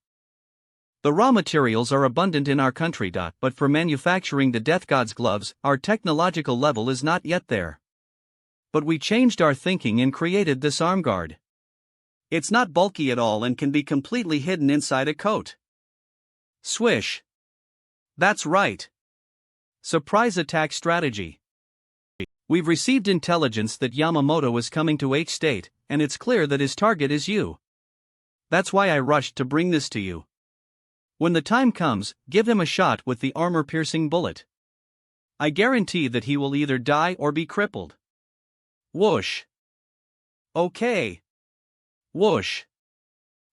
The raw materials are abundant in our country, but for manufacturing the Death God's gloves, our technological level is not yet there. But we changed our thinking and created this arm guard. It's not bulky at all and can be completely hidden inside a coat. Swish. That's right. Surprise attack strategy. We've received intelligence that Yamamoto is coming to H-State, and it's clear that his target is you. That's why I rushed to bring this to you. When the time comes, give him a shot with the armor-piercing bullet. I guarantee that he will either die or be crippled. Whoosh. Okay. Whoosh.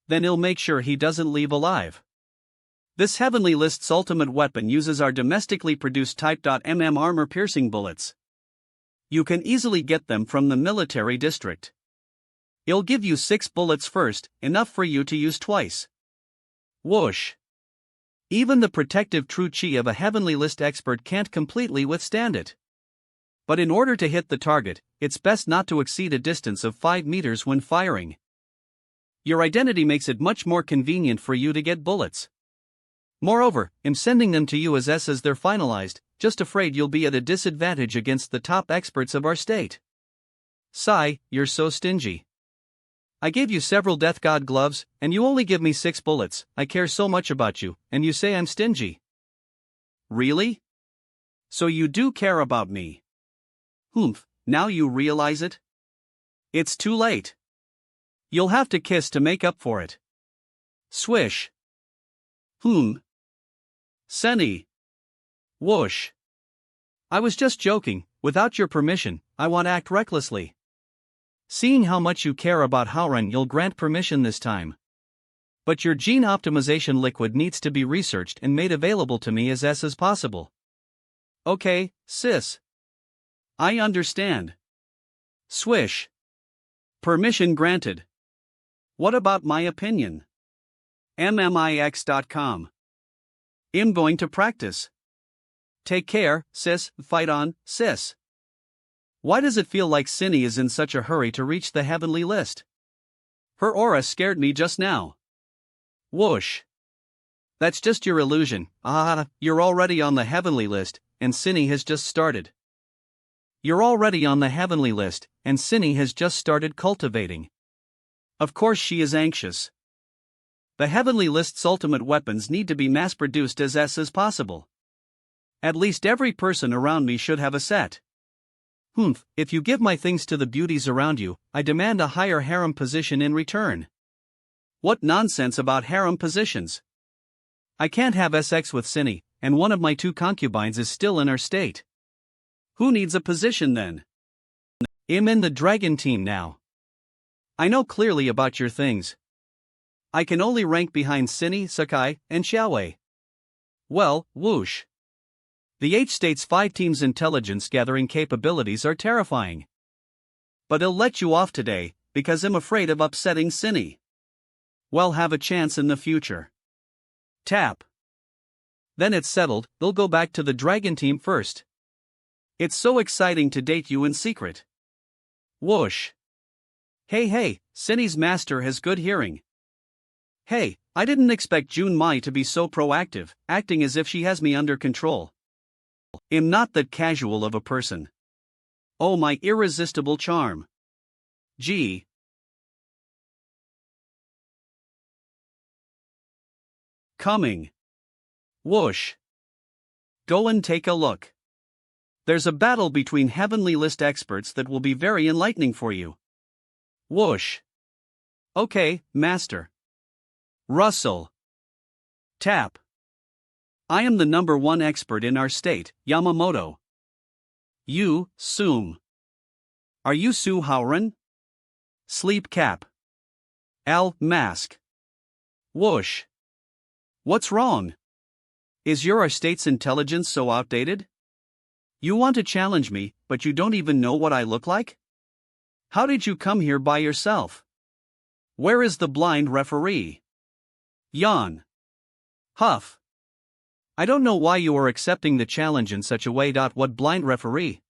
Then he'll make sure he doesn't leave alive. This heavenly list's ultimate weapon uses our domestically produced Type armor-piercing bullets. You can easily get them from the military district. It'll give you 6 bullets first, enough for you to use twice. Whoosh. Even the protective true chi of a heavenly list expert can't completely withstand it. But in order to hit the target, it's best not to exceed a distance of 5 meters when firing. Your identity makes it much more convenient for you to get bullets. Moreover, I'm sending them to you as they're finalized, just afraid you'll be at a disadvantage against the top experts of our state. Sigh, you're so stingy. I gave you several Death God gloves, and you only give me 6 bullets. I care so much about you, and you say I'm stingy. Really? So you do care about me. Humph, now you realize it? It's too late. You'll have to kiss to make up for it. Swish. Senny. Whoosh. I was just joking. Without your permission, I won't act recklessly. Seeing how much you care about Howren, you'll grant permission this time. But your gene optimization liquid needs to be researched and made available to me as possible. Okay, sis. I understand. Swish. Permission granted. What about my opinion? mmix.com. I'm going to practice. Take care, sis. Fight on, sis. Why does it feel like Cindy is in such a hurry to reach the heavenly list? Her aura scared me just now. Whoosh. That's just your illusion. You're already on the heavenly list, and Cindy has just started. You're already on the heavenly list, and Cindy has just started cultivating. Of course she is anxious. The heavenly list's ultimate weapons need to be mass-produced as possible. At least every person around me should have a set. If you give my things to the beauties around you, I demand a higher harem position in return. What nonsense about harem positions? I can't have sex with Cindy, and one of my 2 concubines is still in our state. Who needs a position then? I'm in the dragon team now. I know clearly about your things. I can only rank behind Cindy, Sakai, and Xiaowei. Well, whoosh. The H-State's 5 teams' intelligence gathering capabilities are terrifying. But I'll let you off today, because I'm afraid of upsetting Cindy. Well, have a chance in the future. Tap. Then it's settled, they'll go back to the dragon team first. It's so exciting to date you in secret. Whoosh. Hey, Cindy's master has good hearing. Hey, I didn't expect June Mai to be so proactive, acting as if she has me under control. I'm not that casual of a person. Oh, my irresistible charm. Gee. Coming. Whoosh. Go and take a look. There's a battle between heavenly list experts that will be very enlightening for you. Whoosh. Okay, master. Russell. Tap. I am the number 1 expert in our state, Yamamoto. You, Sum. Are you Su Howren? Sleep cap. L. Mask. Whoosh. What's wrong? Is your state's intelligence so outdated? You want to challenge me, but you don't even know what I look like? How did you come here by yourself? Where is the blind referee? Yawn. Huff. I don't know why you are accepting the challenge in such a way. What blind referee?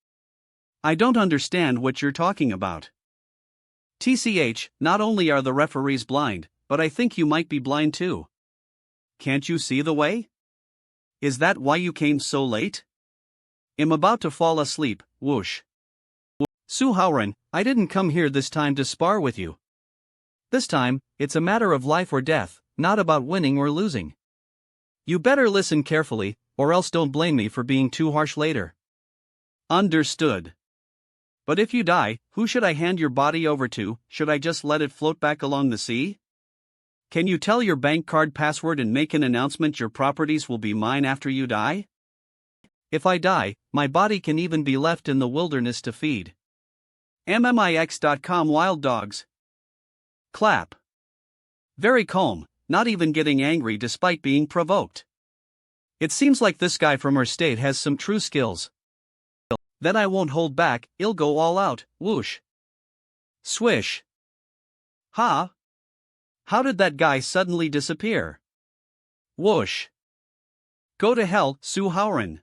I don't understand what you're talking about. TCH, not only are the referees blind, but I think you might be blind too. Can't you see the way? Is that why you came so late? I'm about to fall asleep, whoosh. Su Howren, I didn't come here this time to spar with you. This time, it's a matter of life or death, not about winning or losing. You better listen carefully, or else don't blame me for being too harsh later. Understood. But if you die, who should I hand your body over to? Should I just let it float back along the sea? Can you tell your bank card password and make an announcement your properties will be mine after you die? If I die, my body can even be left in the wilderness to feed. mmix.com Wild dogs. Clap. Very calm, not even getting angry despite being provoked. It seems like this guy from our state has some true skills. Then I won't hold back, I'll go all out, whoosh. Swish. Ha! How did that guy suddenly disappear? Whoosh. Go to hell, Su Howren.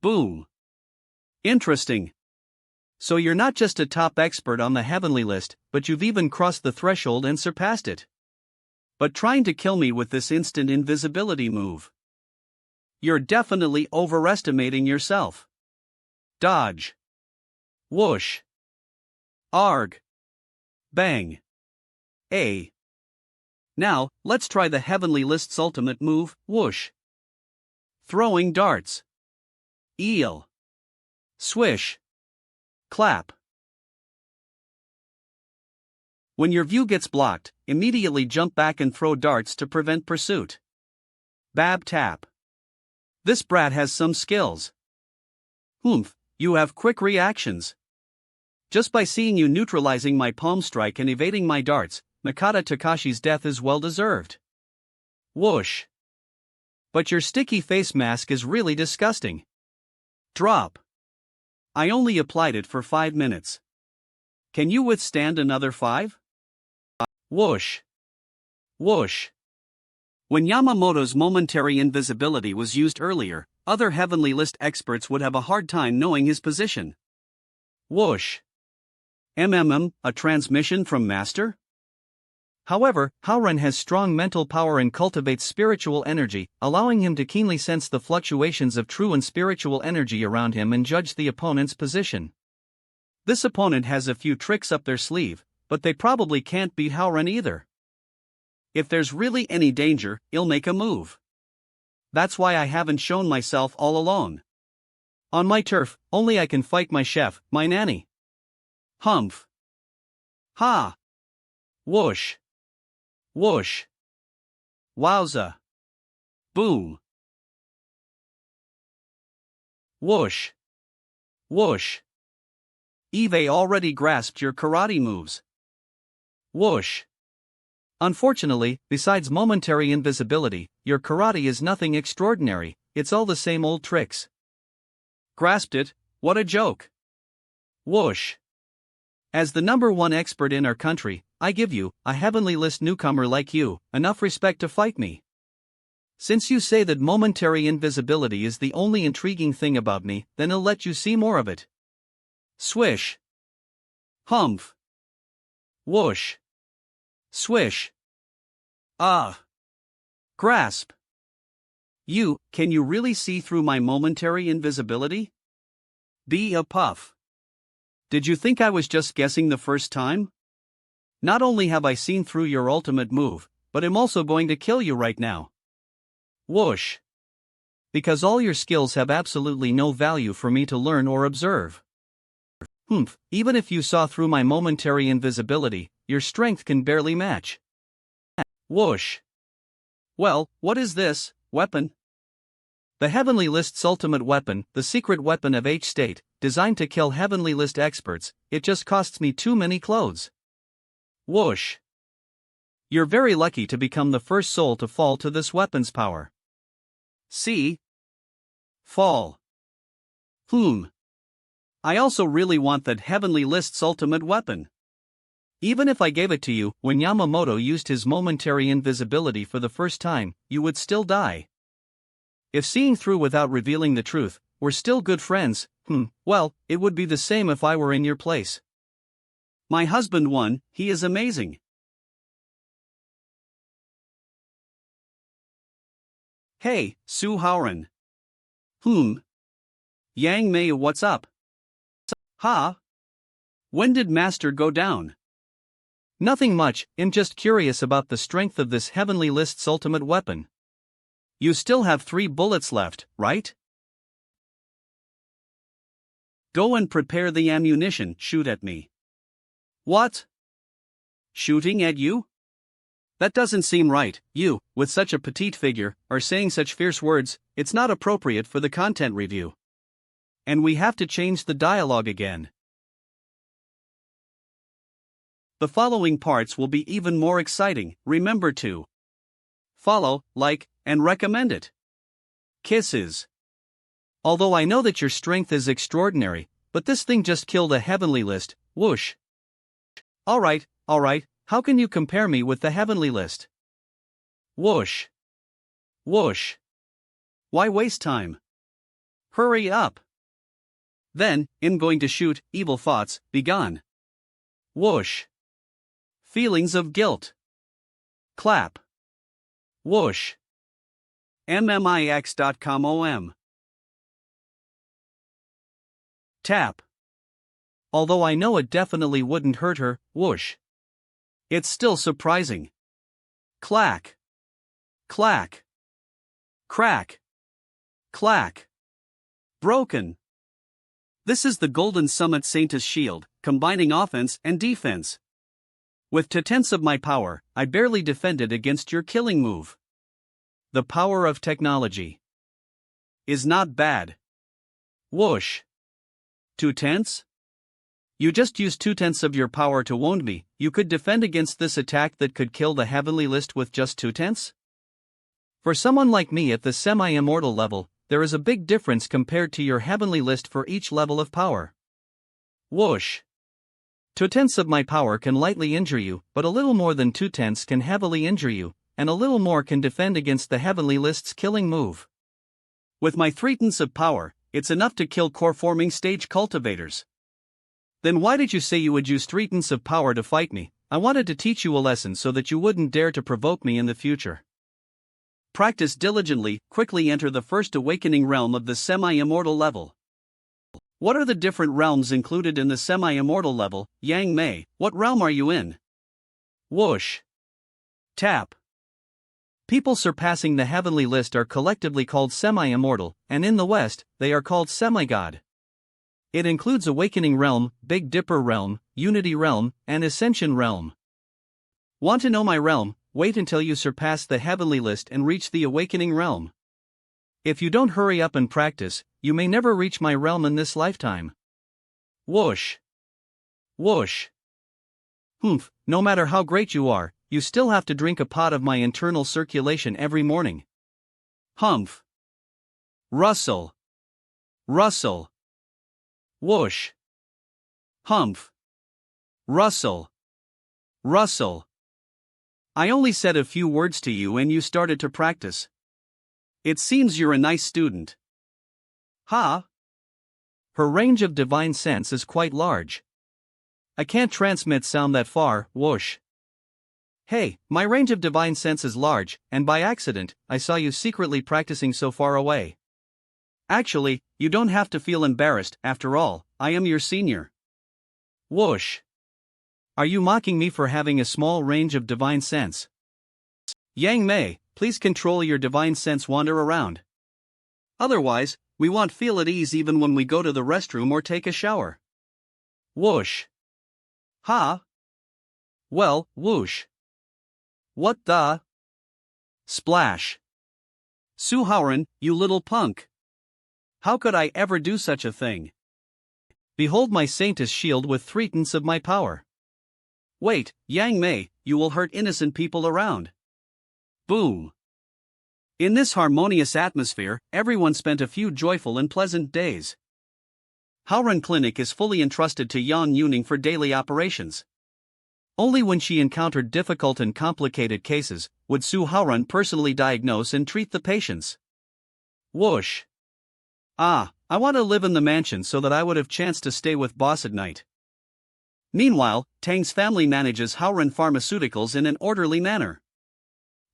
Boom. Interesting. So you're not just a top expert on the heavenly list, but you've even crossed the threshold and surpassed it. But trying to kill me with this instant invisibility move. You're definitely overestimating yourself. Dodge. Whoosh. Arg. Bang. A. Now, let's try the heavenly list's ultimate move, whoosh. Throwing darts. eel. Swish. Clap. When your view gets blocked, immediately jump back and throw darts to prevent pursuit. Bab tap. This brat has some skills. Oomph, you have quick reactions. Just by seeing you neutralizing my palm strike and evading my darts, Makoto Takashi's death is well deserved. Whoosh. But your sticky face mask is really disgusting. Drop. I only applied it for 5 minutes. Can you withstand another 5? Whoosh. Whoosh. When Yamamoto's momentary invisibility was used earlier, other Heavenly List experts would have a hard time knowing his position. Whoosh. A transmission from Master? However, Howren has strong mental power and cultivates spiritual energy, allowing him to keenly sense the fluctuations of true and spiritual energy around him and judge the opponent's position. This opponent has a few tricks up their sleeve, but they probably can't beat Howren either. If there's really any danger, he'll make a move. That's why I haven't shown myself all along. On my turf, only I can fight my chef, my nanny. Humph. Ha. Whoosh. Whoosh. Wowza. Boom. Whoosh. Whoosh. Eve already grasped your karate moves. Whoosh. Unfortunately, besides momentary invisibility, your karate is nothing extraordinary, it's all the same old tricks. Grasped it, what a joke. Whoosh. As the #1 expert in our country, I give you, a Heavenly List newcomer like you, enough respect to fight me. Since you say that momentary invisibility is the only intriguing thing about me, then I'll let you see more of it. Swish. Humph. Whoosh. Swish. Ah. Grasp. Can you really see through my momentary invisibility? Be a puff. Did you think I was just guessing the first time? Not only have I seen through your ultimate move, but I'm also going to kill you right now. Whoosh. Because all your skills have absolutely no value for me to learn or observe. Humph, even if you saw through my momentary invisibility, your strength can barely match. Whoosh. Well, what is this weapon? The Heavenly List's ultimate weapon, the secret weapon of H-State, designed to kill Heavenly List experts, it just costs me too many clothes. Whoosh. You're very lucky to become the first soul to fall to this weapon's power. See? Fall. I also really want that Heavenly List's ultimate weapon. Even if I gave it to you, when Yamamoto used his momentary invisibility for the first time, you would still die. If seeing through without revealing the truth, we're still good friends, well, it would be the same if I were in your place. My husband won, he is amazing. Hey, Su Howren. Yang Mei, what's up? Ha? When did Master go down? Nothing much, I'm just curious about the strength of this Heavenly List's ultimate weapon. You still have 3 bullets left, right? Go and prepare the ammunition, shoot at me. What? Shooting at you? That doesn't seem right. You, with such a petite figure, are saying such fierce words, it's not appropriate for the content review. And we have to change the dialogue again. The following parts will be even more exciting, remember to follow, like, and recommend it. Kisses. Although I know that your strength is extraordinary, but this thing just killed a Heavenly List, whoosh. Alright, how can you compare me with the Heavenly List? Whoosh. Whoosh. Why waste time? Hurry up. Then, I'm going to shoot, evil thoughts, be gone. Whoosh. Feelings of guilt. Clap. Whoosh. mmix.com. Tap. Although I know it definitely wouldn't hurt her, whoosh. It's still surprising. Clack. Clack. Crack. Clack. Broken. This is the Golden Summit Saint's shield, combining offense and defense. With 2/10 of my power, I barely defended against your killing move. The power of technology is not bad. Whoosh. 2/10? You just used 2/10 of your power to wound me. You could defend against this attack that could kill the heavenly list with just 2/10? For someone like me at the semi-immortal level, there is a big difference compared to your heavenly list for each level of power. Whoosh. 2/10 of my power can lightly injure you, but a little more than 2/10 can heavily injure you, and a little more can defend against the heavenly list's killing move. With my 3/10 of power, it's enough to kill core-forming stage cultivators. Then why did you say you would use 3/10 of power to fight me? I wanted to teach you a lesson so that you wouldn't dare to provoke me in the future. Practice diligently, quickly enter the first awakening realm of the semi-immortal level. What are the different realms included in the semi-immortal level? Yang Mei, what realm are you in? Whoosh. Tap. People surpassing the heavenly list are collectively called semi-immortal, and in the West, they are called semi-god. It includes Awakening Realm, Big Dipper Realm, Unity Realm, and Ascension Realm. Want to know my realm? Wait until you surpass the heavenly list and reach the Awakening Realm. If you don't hurry up and practice, you may never reach my realm in this lifetime. Whoosh. Whoosh. Humph, no matter how great you are, you still have to drink a pot of my internal circulation every morning. Humph. Rustle. Rustle. Whoosh. Humph. Rustle. Rustle. I only said a few words to you and you started to practice. It seems you're a nice student. Ha! Her range of divine sense is quite large. I can't transmit sound that far, whoosh. Hey, my range of divine sense is large, and by accident, I saw you secretly practicing so far away. Actually, you don't have to feel embarrassed, after all, I am your senior. Whoosh. Are you mocking me for having a small range of divine sense? Yang Mei, please control your divine sense wander around. Otherwise, we won't feel at ease even when we go to the restroom or take a shower. Whoosh. Ha? Well, whoosh. What the? Splash. Su Haoran, you little punk. How could I ever do such a thing? Behold my Saint's shield with 3/10 of my power. Wait, Yang Mei, you will hurt innocent people around. Boom. In this harmonious atmosphere, everyone spent a few joyful and pleasant days. Haoran Clinic is fully entrusted to Yan Yuning for daily operations. Only when she encountered difficult and complicated cases would Su Haoran personally diagnose and treat the patients. Whoosh. Ah, I want to live in the mansion so that I would have chance to stay with boss at night. Meanwhile, Tang's family manages Haoran Pharmaceuticals in an orderly manner.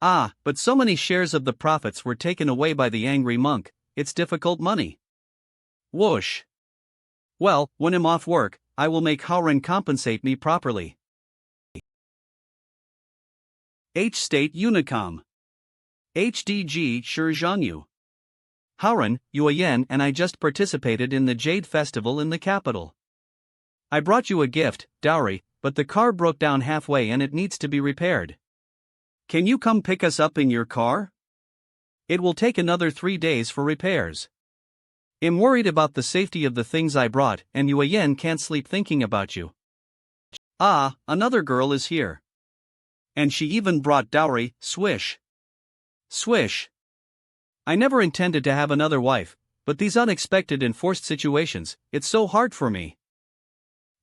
Ah, but so many shares of the profits were taken away by the angry monk, it's difficult money. Whoosh. Well, when I'm off work, I will make Haoran compensate me properly. H-State Unicom. HDG Shizhanyu. Haoran, Yuan and I just participated in the Jade Festival in the capital. I brought you a gift, dowry, but the car broke down halfway and it needs to be repaired. Can you come pick us up in your car? It will take another 3 days for repairs. I'm worried about the safety of the things I brought, and Yuan can't sleep thinking about you. Ah, another girl is here. And she even brought dowry, swish. Swish. I never intended to have another wife, but these unexpected and forced situations, it's so hard for me.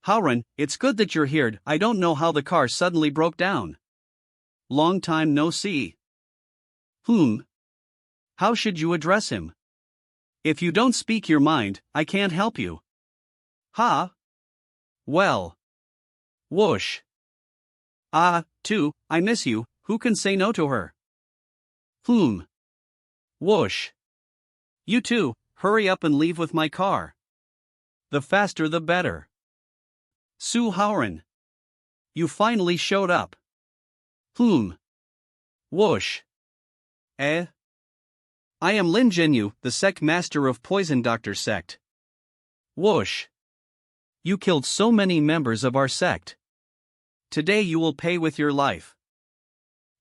Haoran, it's good that you're here. I don't know how the car suddenly broke down. Long time no see. How should you address him? If you don't speak your mind, I can't help you. Ha? Well. Whoosh. Ah, too, I miss you, who can say no to her? Whoosh. You too, hurry up and leave with my car. The faster the better. Su Haoran. You finally showed up. Whoosh. I am Lin Jinyu, the sect master of Poison Doctor sect. Whoosh. You killed so many members of our sect. Today you will pay with your life.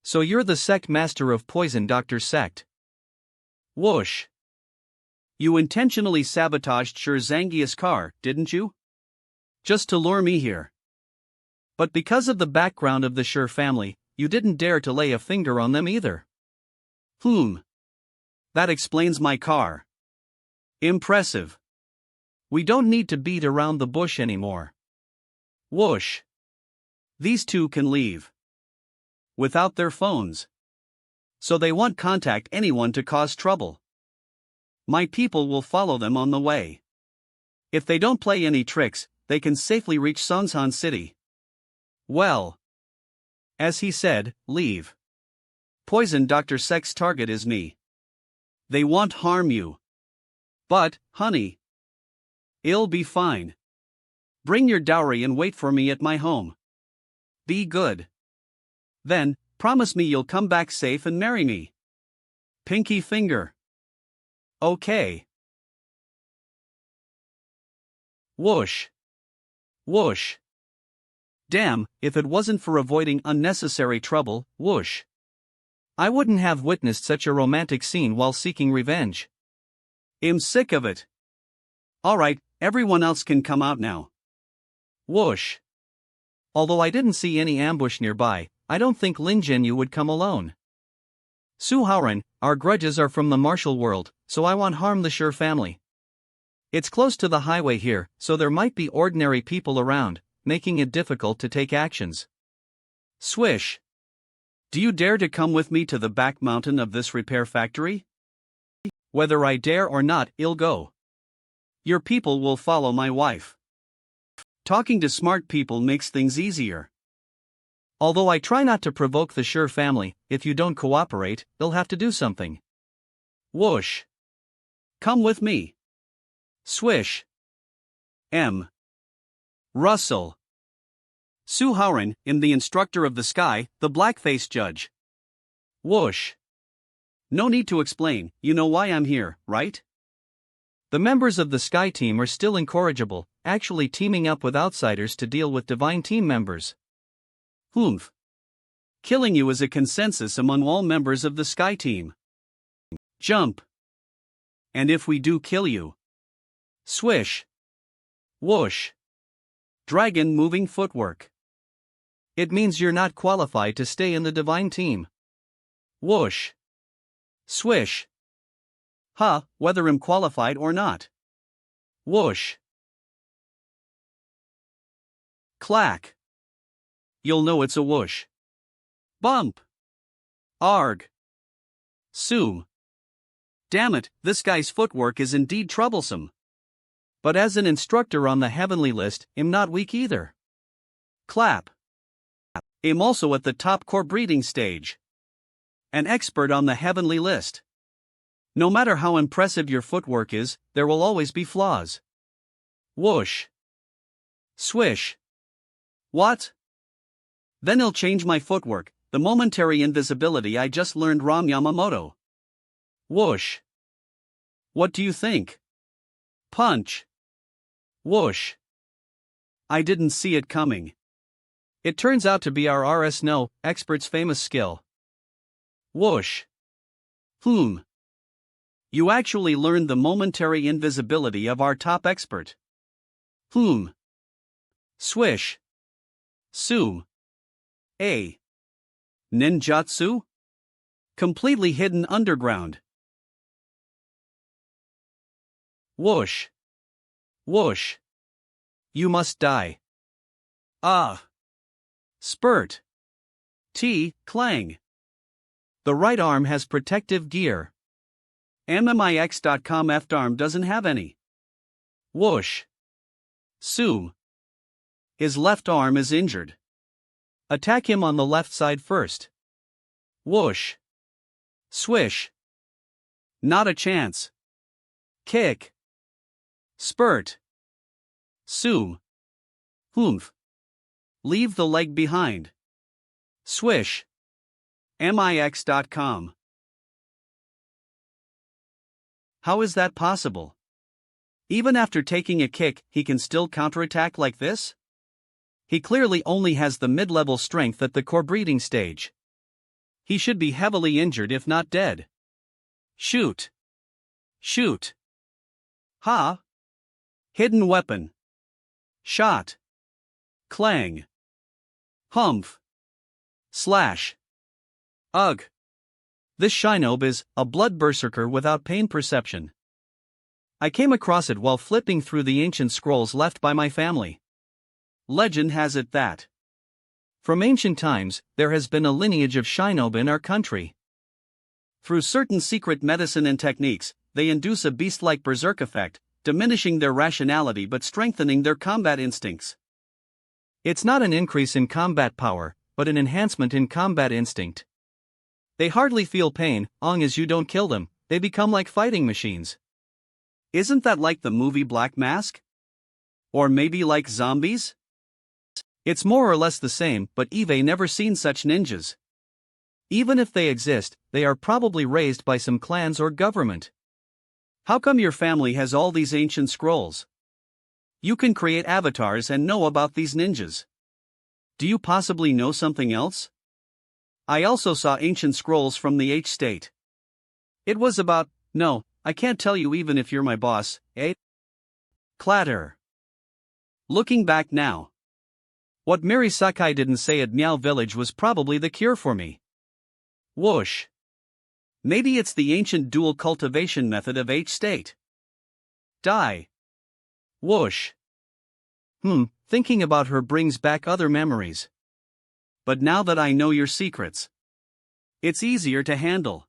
So you're the sect master of Poison Doctor sect. Whoosh. You intentionally sabotaged Sher Zangia's car, didn't you? Just to lure me here. But because of the background of the Sher family, you didn't dare to lay a finger on them either. That explains my car. Impressive. We don't need to beat around the bush anymore. Whoosh. These two can leave. Without their phones. So they won't contact anyone to cause trouble. My people will follow them on the way. If they don't play any tricks, they can safely reach Songsan City. Well. As he said, leave. Poison Dr. Sect's target is me. They won't harm you. But, honey, it'll be fine. Bring your dowry and wait for me at my home. Be good. Then, promise me you'll come back safe and marry me. Pinky finger. Okay. Whoosh. Whoosh. Damn, if it wasn't for avoiding unnecessary trouble, whoosh. I wouldn't have witnessed such a romantic scene while seeking revenge. I'm sick of it. Alright, everyone else can come out now. Whoosh. Although I didn't see any ambush nearby, I don't think Lin Jinyu would come alone. Su Haoran, our grudges are from the martial world, so I won't harm the Sher family. It's close to the highway here, so there might be ordinary people around, making it difficult to take actions. Swish. Do you dare to come with me to the back mountain of this repair factory? Whether I dare or not, I'll go. Your people will follow my wife. Talking to smart people makes things easier. Although I try not to provoke the Sher family, if you don't cooperate, they'll have to do something. Whoosh. Come with me. Swish. M. Russell. Su Haoran, the instructor of the sky, the black-faced judge. Whoosh. No need to explain, you know why I'm here, right? The members of the Sky team are still incorrigible, actually teaming up with outsiders to deal with divine team members. Killing you is a consensus among all members of the Sky team. Jump. And if we do kill you? Swish. Whoosh. Dragon moving footwork. It means you're not qualified to stay in the divine team. Whoosh. Swish. Whether I'm qualified or not. Whoosh. Clack. You'll know it's a whoosh. Bump. Arg. Sue. Damn it, this guy's footwork is indeed troublesome. But as an instructor on the heavenly list, I'm not weak either. Clap. I'm also at the top core breeding stage. An expert on the heavenly list. No matter how impressive your footwork is, there will always be flaws. Whoosh. Swish. What? Then I'll change my footwork, the momentary invisibility I just learned Ram Yamamoto. Whoosh. What do you think? Punch. Whoosh. I didn't see it coming. It turns out to be our RS No expert's famous skill. Whoosh. You actually learned the momentary invisibility of our top expert. Swish. Sue. A. Ninjutsu? Completely hidden underground. Whoosh. Whoosh. You must die. Spurt. T. Clang. The right arm has protective gear. MMIX.com F-arm doesn't have any. Whoosh. Sue. His left arm is injured. Attack him on the left side first. Whoosh. Swish. Not a chance. Kick. Spurt. Sue. Leave the leg behind. Swish. MIX.com How is that possible? Even after taking a kick, he can still counterattack like this? He clearly only has the mid-level strength at the core breeding stage. He should be heavily injured if not dead. Shoot! Shoot! Ha! Hidden weapon. Shot. Clang. Humph. Slash. Ugh. This shinobi is a blood berserker without pain perception. I came across it while flipping through the ancient scrolls left by my family. Legend has it that from ancient times, there has been a lineage of shinobi in our country. Through certain secret medicine and techniques, they induce a beast-like berserk effect, diminishing their rationality but strengthening their combat instincts. It's not an increase in combat power, but an enhancement in combat instinct. They hardly feel pain, long as you don't kill them, they become like fighting machines. Isn't that like the movie Black Mask? Or maybe like zombies? It's more or less the same, but Eve never seen such ninjas. Even if they exist, they are probably raised by some clans or government. How come your family has all these ancient scrolls? You can create avatars and know about these ninjas. Do you possibly know something else? I also saw ancient scrolls from the H state. It was about, no, I can't tell you even if you're my boss, eh? Clatter. Looking back now. What Miri Sakai didn't say at Meow Village was probably the cure for me. Whoosh. Maybe it's the ancient dual cultivation method of H state. Die. Whoosh. Thinking about her brings back other memories. But now that I know your secrets, it's easier to handle.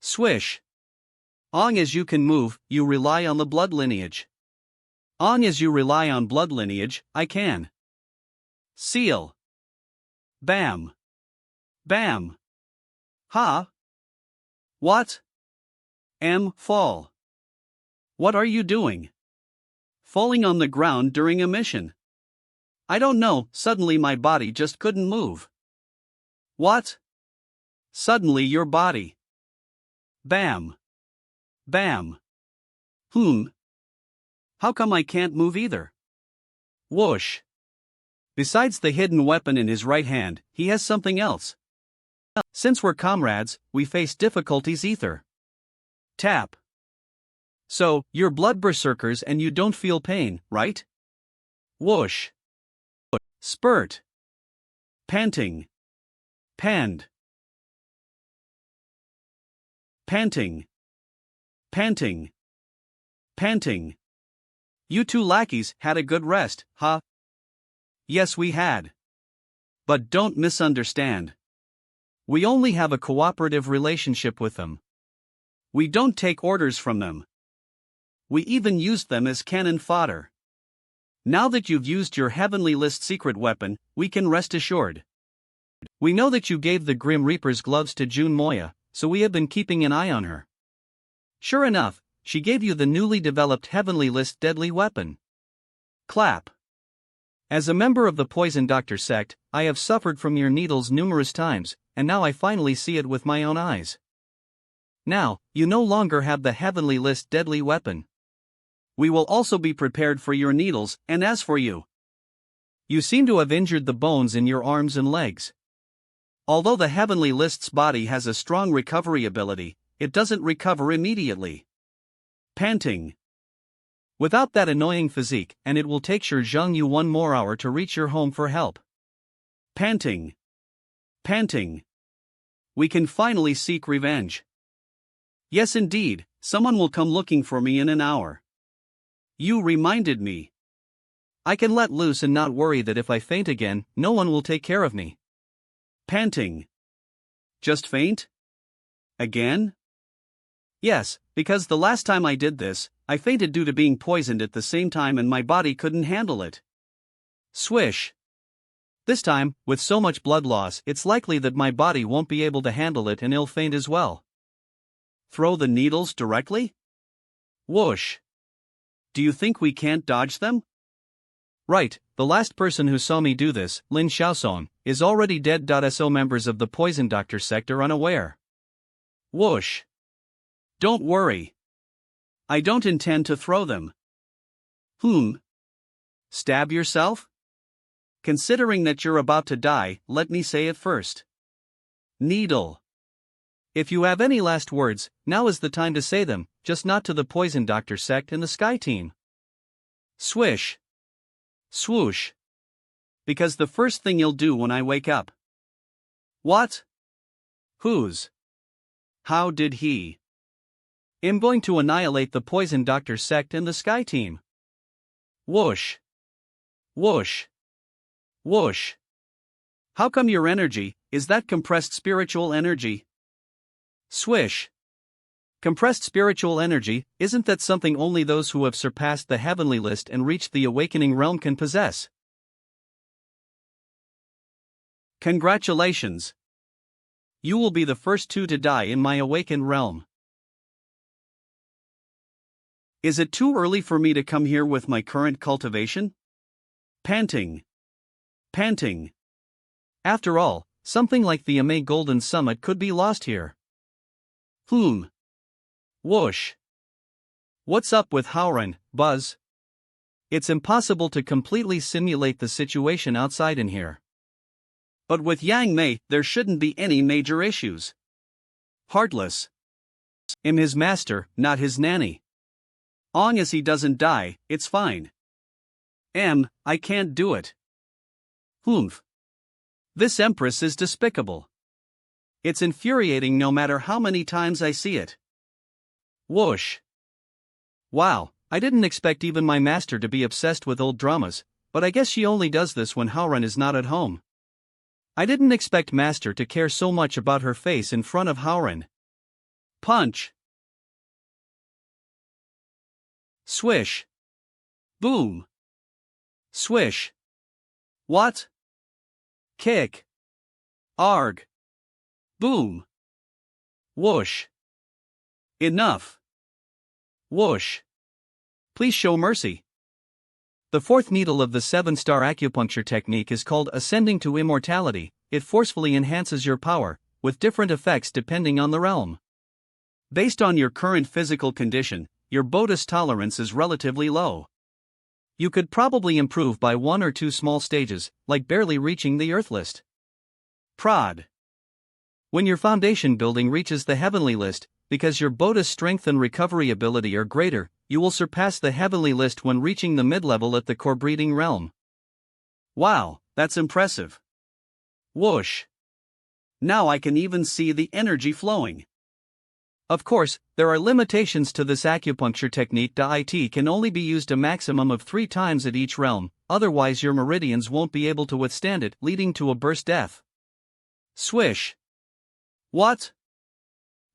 Swish. Long as you can move, you rely on the blood lineage. Long as you rely on blood lineage, I can. Seal. Bam. Bam. Ha. What? Fall. What are you doing? Falling on the ground during a mission. I don't know, suddenly my body just couldn't move. What? Suddenly your body. Bam. Bam. How come I can't move either? Whoosh. Besides the hidden weapon in his right hand, he has something else. Since we're comrades, we face difficulties either. Tap. So, you're blood berserkers and you don't feel pain, right? Whoosh. Spurt. Panting. Panned. Panting. Panting. Panting. You two lackeys had a good rest, huh? Yes, we had. But don't misunderstand. We only have a cooperative relationship with them. We don't take orders from them. We even used them as cannon fodder. Now that you've used your Heavenly List secret weapon, we can rest assured. We know that you gave the Grim Reaper's gloves to June Moya, so we have been keeping an eye on her. Sure enough, she gave you the newly developed Heavenly List deadly weapon. Clap. As a member of the Poison Doctor sect, I have suffered from your needles numerous times, and now I finally see it with my own eyes. Now, you no longer have the Heavenly List deadly weapon. We will also be prepared for your needles, and as for you, you seem to have injured the bones in your arms and legs. Although the Heavenly List's body has a strong recovery ability, it doesn't recover immediately. Panting. Without that annoying physique, and it will take Sure Zheng you 1 more hour to reach your home for help. Panting. Panting. We can finally seek revenge. Yes, indeed, someone will come looking for me in an hour. You reminded me. I can let loose and not worry that if I faint again, no one will take care of me. Panting. Just faint? Again? Yes, because the last time I did this, I fainted due to being poisoned at the same time and my body couldn't handle it. Swish. This time, with so much blood loss, it's likely that my body won't be able to handle it and I'll faint as well. Throw the needles directly? Whoosh. Do you think we can't dodge them? Right, the last person who saw me do this, Lin Xiaosong, is already dead. So members of the Poison Doctor sect are unaware. Whoosh. Don't worry. I don't intend to throw them. Stab yourself? Considering that you're about to die, let me say it first. Needle. If you have any last words, now is the time to say them, just not to the Poison Doctor sect and the Sky Team. Swish. Swoosh. Because the first thing you'll do when I wake up. What? Whose? How did he? I'm going to annihilate the Poison Doctor sect and the Sky Team. Whoosh. Whoosh. Whoosh. How come your energy, is that compressed spiritual energy? Swish. Compressed spiritual energy, isn't that something only those who have surpassed the heavenly list and reached the awakening realm can possess? Congratulations. You will be the first two to die in my awakened realm. Is it too early for me to come here with my current cultivation? Panting. Panting. After all, something like the Ame Golden Summit could be lost here. Whoosh. What's up with Howren, Buzz? It's impossible to completely simulate the situation outside in here. But with Yang Mei, there shouldn't be any major issues. Heartless. I'm his master, not his nanny. Long as he doesn't die, it's fine. I can't do it. This Empress is despicable. It's infuriating no matter how many times I see it. Whoosh. Wow, I didn't expect even my master to be obsessed with old dramas, but I guess she only does this when Howren is not at home. I didn't expect master to care so much about her face in front of Howren. Punch. Swish. Boom. Swish. What? Kick. Arg. Boom. Whoosh. Enough. Whoosh. Please show mercy. The fourth needle of the 7-star acupuncture technique is called Ascending to Immortality. It forcefully enhances your power, with different effects depending on the realm. Based on your current physical condition, your Bodhis tolerance is relatively low. You could probably improve by 1 or 2 small stages, like barely reaching the Earth list. Prod. When your foundation building reaches the heavenly list, because your Bodhis strength and recovery ability are greater, you will surpass the heavenly list when reaching the mid-level at the core breeding realm. Wow, that's impressive. Whoosh. Now I can even see the energy flowing. Of course, there are limitations to this acupuncture technique. It can only be used a maximum of 3 times at each realm, otherwise your meridians won't be able to withstand it, leading to a burst death. Swish. What?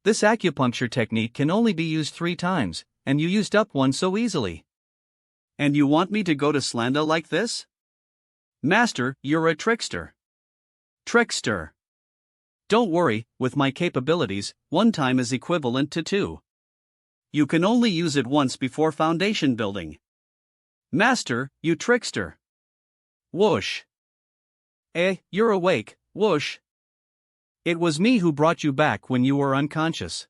This acupuncture technique can only be used 3 times, and you used up 1 so easily. And you want me to go to Slanda like this? Master, you're a trickster. Trickster. Don't worry, with my capabilities, 1 time is equivalent to 2. You can only use it once before foundation building. Master, you trickster. Whoosh. You're awake, whoosh. It was me who brought you back when you were unconscious.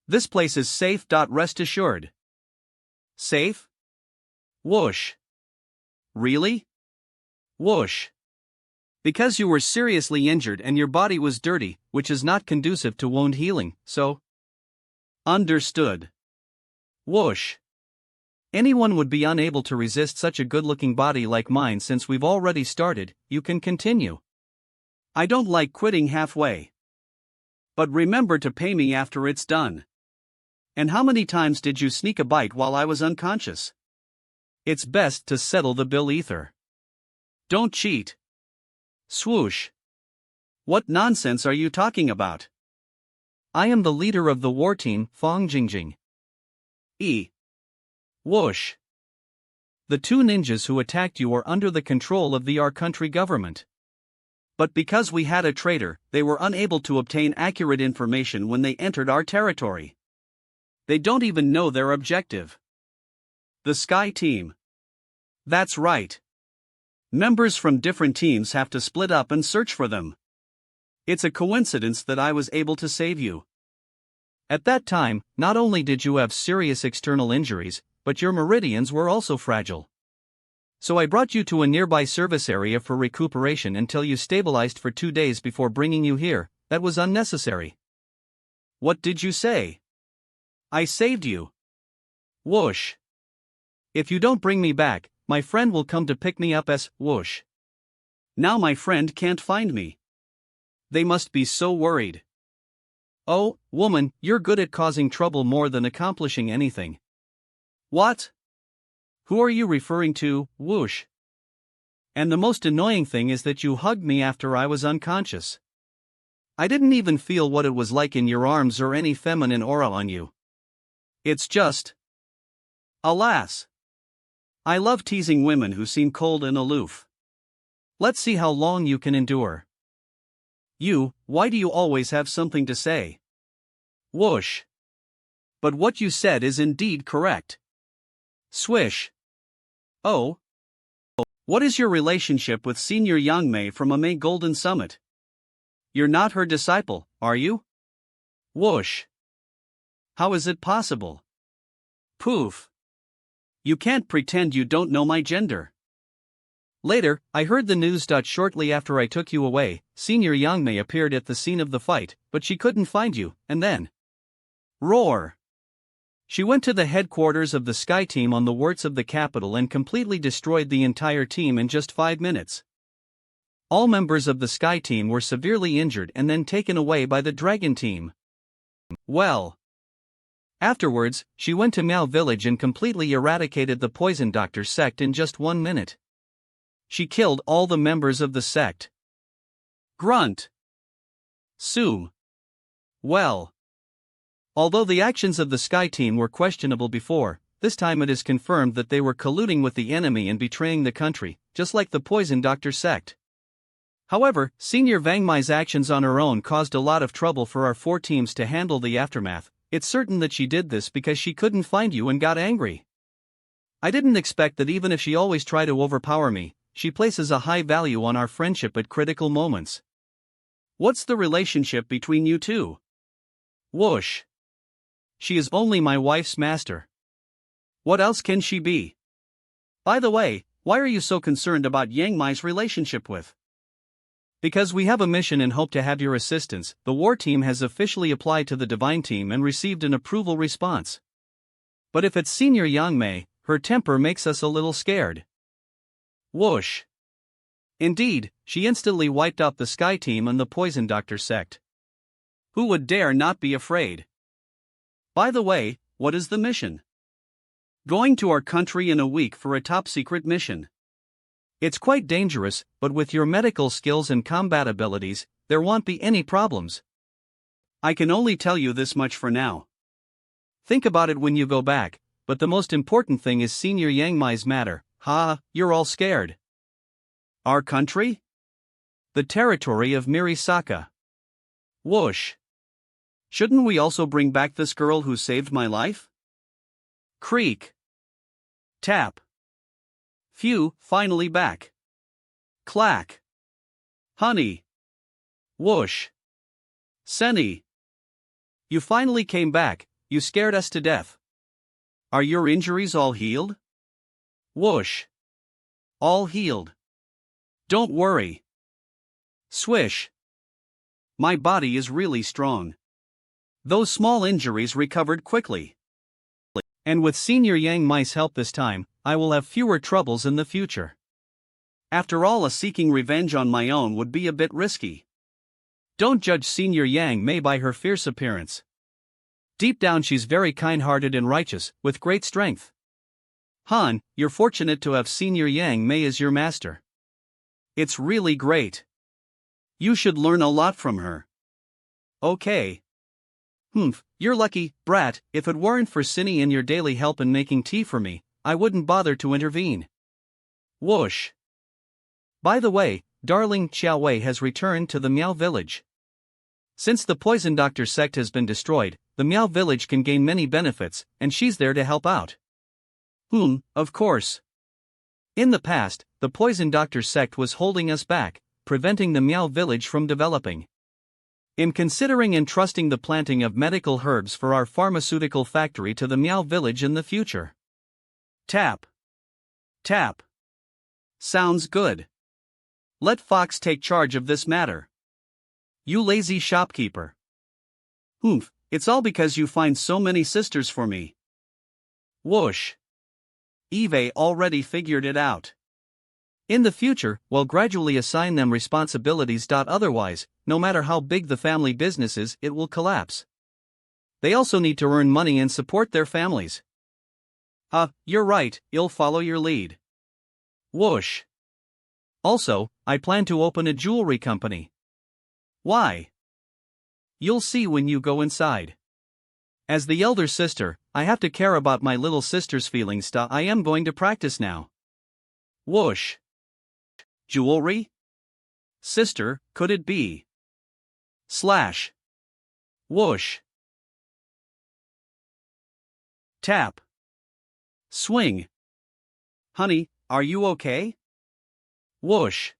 This place is safe. Rest assured. Safe? Whoosh. Really? Whoosh. Because you were seriously injured and your body was dirty, which is not conducive to wound healing, so. Understood. Whoosh. Anyone would be unable to resist such a good-looking body like mine. Since we've already started, you can continue. I don't like quitting halfway. But remember to pay me after it's done. And how many times did you sneak a bite while I was unconscious? It's best to settle the bill, Ether. Don't cheat. Swoosh. What nonsense are you talking about? I am the leader of the war team, Fong Jingjing. Whoosh. The 2 ninjas who attacked you are under the control of our country government. But because we had a traitor, they were unable to obtain accurate information when they entered our territory. They don't even know their objective. The Sky Team. That's right. Members from different teams have to split up and search for them. It's a coincidence that I was able to save you. At that time, not only did you have serious external injuries, but your meridians were also fragile. So I brought you to a nearby service area for recuperation until you stabilized for 2 days before bringing you here. That was unnecessary. What did you say? I saved you. Whoosh. If you don't bring me back, my friend will come to pick me up as whoosh. Now my friend can't find me. They must be so worried. Oh, woman, you're good at causing trouble more than accomplishing anything. What? Who are you referring to, whoosh? And the most annoying thing is that you hugged me after I was unconscious. I didn't even feel what it was like in your arms or any feminine aura on you. It's just... Alas. I love teasing women who seem cold and aloof. Let's see how long you can endure. Why do you always have something to say? Whoosh. But what you said is indeed correct. Swish. Oh. What is your relationship with Senior Yangmei from Amei Golden Summit? You're not her disciple, are you? Whoosh. How is it possible? Poof. You can't pretend you don't know my gender. Later, I heard the news. Shortly after I took you away, Senior Yangmei appeared at the scene of the fight, but she couldn't find you, and then... Roar! She went to the headquarters of the Sky Team on the warts of the capital and completely destroyed the entire team in just 5 minutes. All members of the Sky Team were severely injured and then taken away by the Dragon Team. Well... Afterwards, she went to Miao Village and completely eradicated the Poison Doctor sect in just 1 minute. She killed all the members of the sect. Grunt. Sue. Well. Although the actions of the Sky Team were questionable before, this time it is confirmed that they were colluding with the enemy and betraying the country, just like the Poison Doctor sect. However, Senior Vangmai's actions on her own caused a lot of trouble for our 4 teams to handle the aftermath. It's certain that she did this because she couldn't find you and got angry. I didn't expect that even if she always tried to overpower me, she places a high value on our friendship at critical moments. What's the relationship between you two? Whoosh. She is only my wife's master. What else can she be? By the way, why are you so concerned about Yang Mai's relationship with? Because we have a mission and hope to have your assistance. The war team has officially applied to the divine team and received an approval response. But if it's Senior Yangmei, her temper makes us a little scared. Whoosh. Indeed, she instantly wiped out the Sky Team and the Poison Doctor sect. Who would dare not be afraid? By the way, what is the mission? Going to our country in a week for a top-secret mission. It's quite dangerous, but with your medical skills and combat abilities, there won't be any problems. I can only tell you this much for now. Think about it when you go back, but the most important thing is Senior Yangmai's matter. You're all scared. Our country? The territory of Mirisaka. Whoosh. Shouldn't we also bring back this girl who saved my life? Creak. Tap. Phew, finally back. Clack. Honey. Whoosh. Senny. You finally came back, you scared us to death. Are your injuries all healed? Whoosh. All healed. Don't worry. Swish. My body is really strong. Those small injuries recovered quickly. And with Senior Yangmai's help this time, I will have fewer troubles in the future. After all, seeking revenge on my own would be a bit risky. Don't judge Senior Yangmei by her fierce appearance. Deep down she's very kind-hearted and righteous, with great strength. Han, you're fortunate to have Senior Yangmei as your master. It's really great. You should learn a lot from her. Okay. You're lucky, brat. If it weren't for Cinny and your daily help in making tea for me, I wouldn't bother to intervene. Whoosh. By the way, darling Xiaowei has returned to the Miao Village. Since the Poison Doctor sect has been destroyed, the Miao Village can gain many benefits, and she's there to help out. Of course. In the past, the Poison Doctor sect was holding us back, preventing the Miao Village from developing. In considering entrusting the planting of medical herbs for our pharmaceutical factory to the Meow Village in the future. Tap. Tap. Sounds good. Let Fox take charge of this matter. You lazy shopkeeper. Oomph, it's all because you find so many sisters for me. Whoosh. Eve already figured it out. In the future, we'll gradually assign them responsibilities. Otherwise, no matter how big the family business is, it will collapse. They also need to earn money and support their families. You're right, you'll follow your lead. Whoosh. Also, I plan to open a jewelry company. Why? You'll see when you go inside. As the elder sister, I have to care about my little sister's feelings. I am going to practice now. Whoosh. Jewelry? Sister, could it be? Slash. Whoosh. Tap. Swing. Honey, are you okay? Whoosh.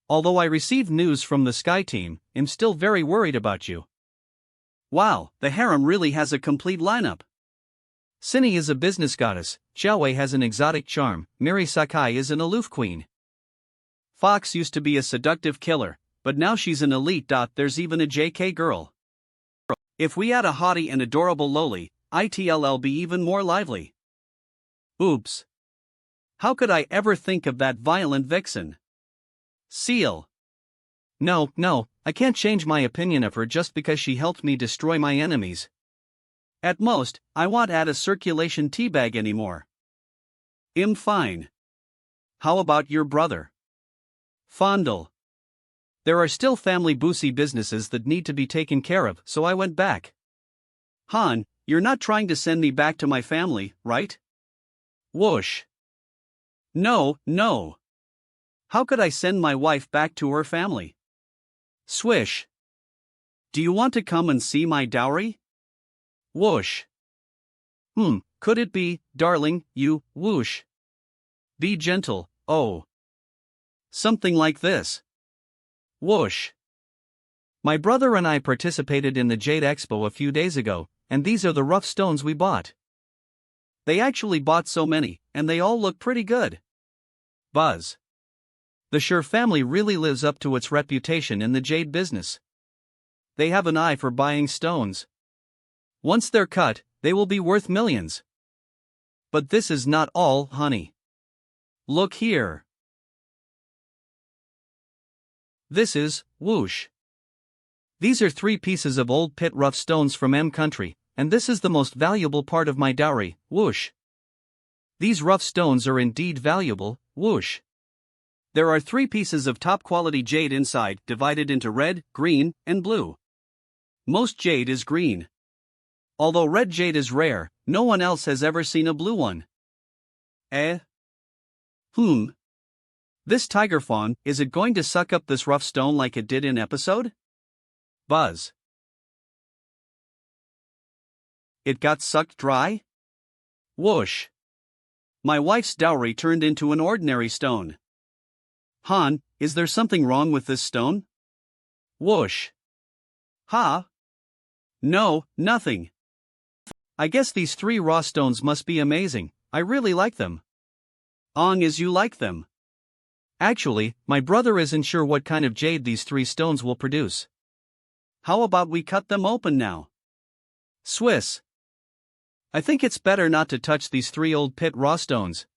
Although I received news from the Sky Team, I'm still very worried about you. Wow, the harem really has a complete lineup. Cindy is a business goddess, Xiaowei has an exotic charm, Miri Sakai is an aloof queen. Fox used to be a seductive killer, but now she's an elite. There's even a JK girl. If we add a haughty and adorable loli, it'll be even more lively. Oops. How could I ever think of that violent vixen? Seal. No, I can't change my opinion of her just because she helped me destroy my enemies. At most, I won't add a circulation teabag anymore. Fine. How about your brother? Fondle. There are still family boozy businesses that need to be taken care of, so I went back. Han, you're not trying to send me back to my family, right? Whoosh. No. How could I send my wife back to her family? Swish. Do you want to come and see my dowry? Whoosh. Could it be, darling, you, whoosh? Be gentle, oh. Something like this. Whoosh. My brother and I participated in the Jade Expo a few days ago, and these are the rough stones we bought. They actually bought so many, and they all look pretty good. Buzz. The Sure family really lives up to its reputation in the jade business. They have an eye for buying stones. Once they're cut, they will be worth millions. But this is not all, honey. Look here. This is, whoosh. These are 3 pieces of old pit rough stones from M country, and this is the most valuable part of my dowry, whoosh. These rough stones are indeed valuable, whoosh. There are 3 pieces of top-quality jade inside, divided into red, green, and blue. Most jade is green. Although red jade is rare, no one else has ever seen a blue one. This tiger fawn, is it going to suck up this rough stone like it did in episode? Buzz. It got sucked dry? Whoosh. My wife's dowry turned into an ordinary stone. Han, is there something wrong with this stone? Whoosh. Ha? No, nothing. I guess these 3 raw stones must be amazing, I really like them. As you like them. Actually, my brother isn't sure what kind of jade these 3 stones will produce. How about we cut them open now? Swiss. I think it's better not to touch these 3 old pit raw stones.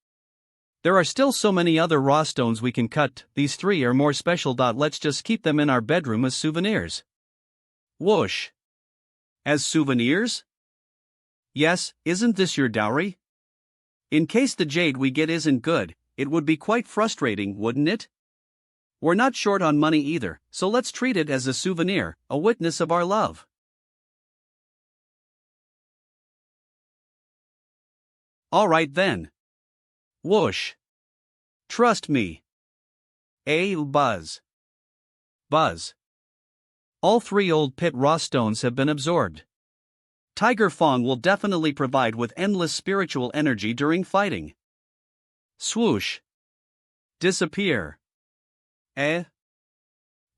There are still so many other raw stones we can cut, these 3 are more special. Let's just keep them in our bedroom as souvenirs. Whoosh. As souvenirs? Yes, isn't this your dowry? In case the jade we get isn't good, it would be quite frustrating, wouldn't it? We're not short on money either, so let's treat it as a souvenir, a witness of our love. All right then. Whoosh. Trust me. Buzz. Buzz. All 3 old pit raw stones have been absorbed. Tiger Fawn will definitely provide with endless spiritual energy during fighting. Swoosh. Disappear.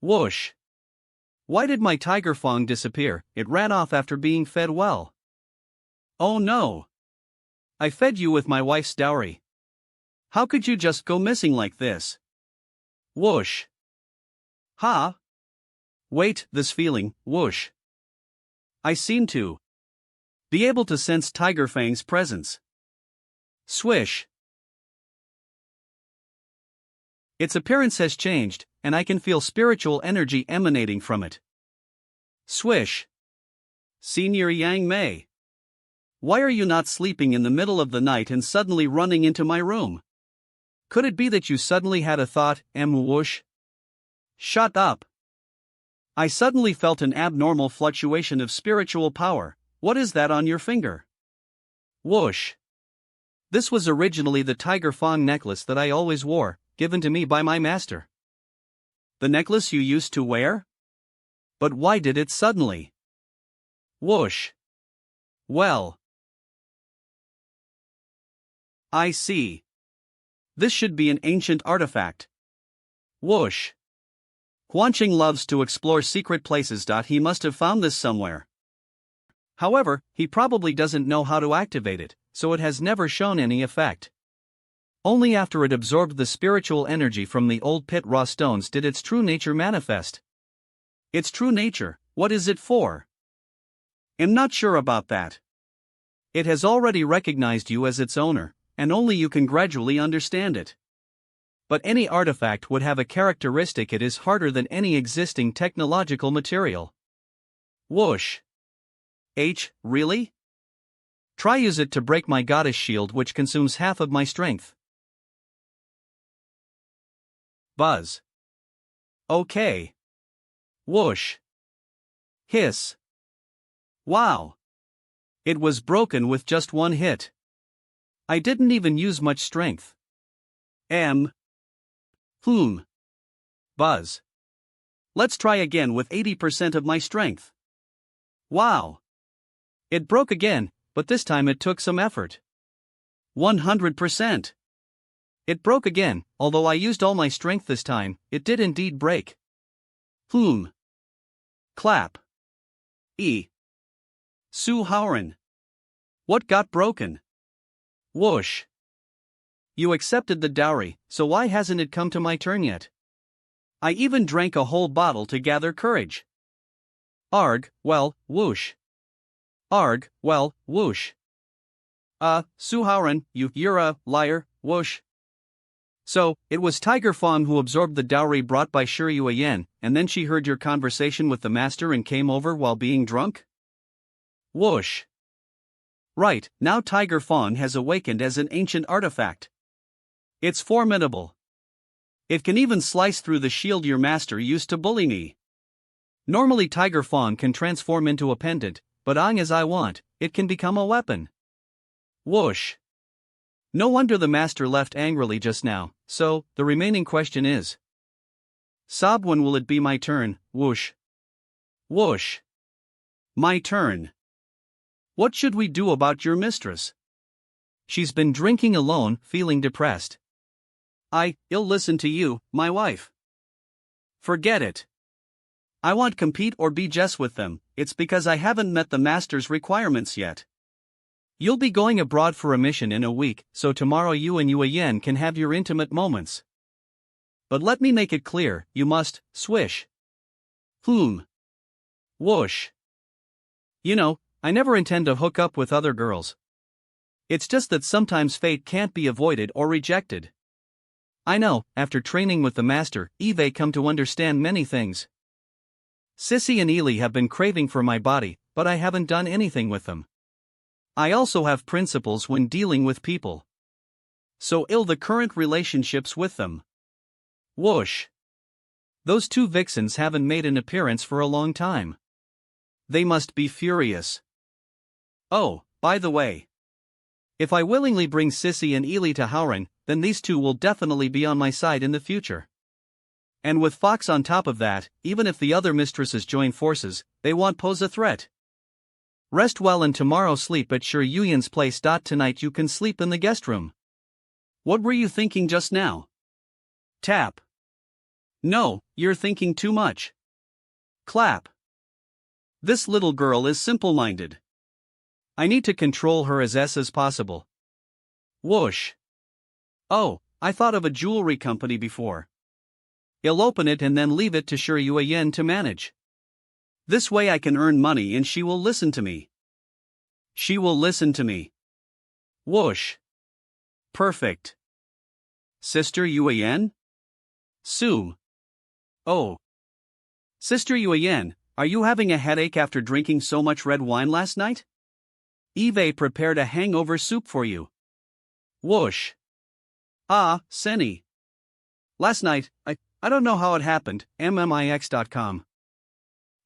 Whoosh. Why did my tiger fawn disappear? It ran off after being fed well. Oh no! I fed you with my wife's dowry. How could you just go missing like this? Whoosh. Ha! Wait, this feeling, whoosh. I seem to be able to sense Tiger Fang's presence. Swish. Its appearance has changed, and I can feel spiritual energy emanating from it. Swish. Senior Yang Mei. Why are you not sleeping in the middle of the night and suddenly running into my room? Could it be that you suddenly had a thought, whoosh? Shut up. I suddenly felt an abnormal fluctuation of spiritual power. What is that on your finger? Whoosh. This was originally the tiger fawn necklace that I always wore, given to me by my master. The necklace you used to wear? But why did it suddenly? Whoosh. Well. I see. This should be an ancient artifact. Whoosh. Huanqing loves to explore secret places. He must have found this somewhere. However, he probably doesn't know how to activate it, so it has never shown any effect. Only after it absorbed the spiritual energy from the old pit raw stones did its true nature manifest. Its true nature, what is it for? I'm not sure about that. It has already recognized you as its owner, and only you can gradually understand it. But any artifact would have a characteristic it is harder than any existing technological material. Whoosh. Really? Try use it to break my goddess shield, which consumes half of my strength. Buzz. Okay. Whoosh. Hiss. Wow. It was broken with just one hit. I didn't even use much strength. Buzz. Let's try again with 80% of my strength. Wow. It broke again, but this time it took some effort. 100%. It broke again, although I used all my strength this time, it did indeed break. Clap. Su Haoran. What got broken? Whoosh. You accepted the dowry, so why hasn't it come to my turn yet? I even drank a whole bottle to gather courage. Arg, well, whoosh. Arg, well, whoosh. Su Haoran, you're a liar, whoosh. So, it was Tiger Fawn who absorbed the dowry brought by Shiryu Yen, and then she heard your conversation with the master and came over while being drunk? Whoosh. Right, now Tiger Fawn has awakened as an ancient artifact. It's formidable. It can even slice through the shield your master used to bully me. Normally Tiger Fawn can transform into a pendant, but as I want, it can become a weapon. Whoosh. No wonder the master left angrily just now, so, the remaining question is. Sob, when will it be my turn, whoosh? Whoosh. My turn. What should we do about your mistress? She's been drinking alone, feeling depressed. I'll listen to you, my wife. Forget it. I won't compete or be just with them, it's because I haven't met the master's requirements yet. You'll be going abroad for a mission in a week, so tomorrow you and Yue Yen can have your intimate moments. But let me make it clear, you must, swish. Whoosh. You know, I never intend to hook up with other girls. It's just that sometimes fate can't be avoided or rejected. I know, after training with the master, Eve come to understand many things. Sissy and Ely have been craving for my body, but I haven't done anything with them. I also have principles when dealing with people. So ill the current relationships with them. Whoosh. Those two vixens haven't made an appearance for a long time. They must be furious. Oh, by the way. If I willingly bring Sissy and Ely to Haoran, then these two will definitely be on my side in the future. And with Fox on top of that, even if the other mistresses join forces, they won't pose a threat. Rest well and tomorrow sleep at Shi Yuyan's place. Tonight you can sleep in the guest room. What were you thinking just now? Tap. No, you're thinking too much. Clap. This little girl is simple-minded. I need to control her as possible. Whoosh. Oh, I thought of a jewelry company before. I'll open it and then leave it to Shu Yen to manage. This way I can earn money and she will listen to me. She will listen to me. Whoosh. Perfect. Sister Yen? Sue. Oh. Sister Yen, are you having a headache after drinking so much red wine last night? Eve prepared a hangover soup for you. Whoosh. Ah, Senny. Last night, I don't know how it happened, mmix.com.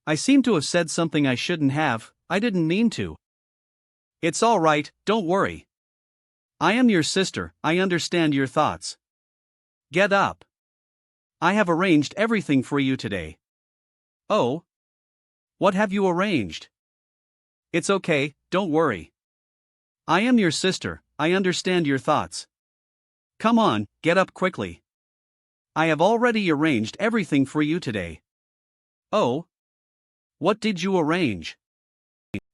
I seem to have said something I shouldn't have, I didn't mean to. It's all right, don't worry. I am your sister, I understand your thoughts. Get up. I have arranged everything for you today. Oh? What have you arranged? It's okay, don't worry. I am your sister, I understand your thoughts. Come on, get up quickly. I have already arranged everything for you today. Oh? What did you arrange?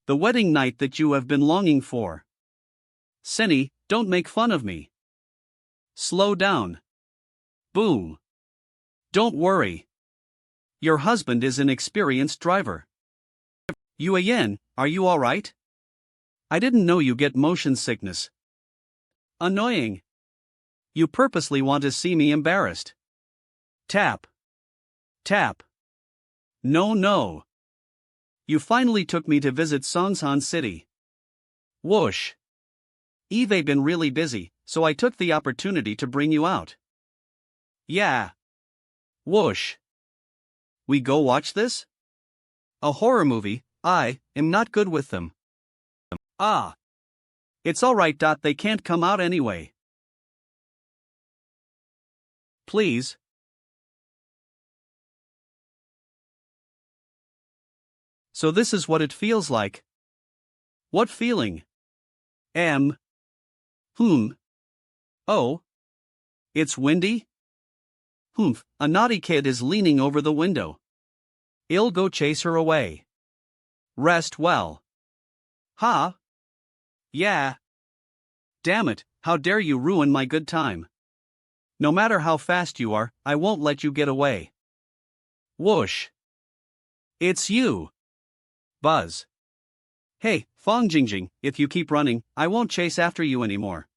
The wedding night that you have been longing for. Senny, don't make fun of me. Slow down. Boom. Don't worry. Your husband is an experienced driver. Yen, are you alright? I didn't know you get motion sickness. Annoying. You purposely want to see me embarrassed. Tap. Tap. No. You finally took me to visit Songsan City. Whoosh. Eve been really busy, so I took the opportunity to bring you out. Yeah. Whoosh. We go watch this? A horror movie, I am not good with them. Ah. It's alright. They can't come out anyway. Please. So this is what it feels like. What feeling? Oh. It's windy? Humph, a naughty kid is leaning over the window. I'll go chase her away. Rest well. Ha? Yeah. Damn it, how dare you ruin my good time. No matter how fast you are, I won't let you get away. Whoosh. It's you. Buzz. Hey, Fong Jingjing, if you keep running, I won't chase after you anymore.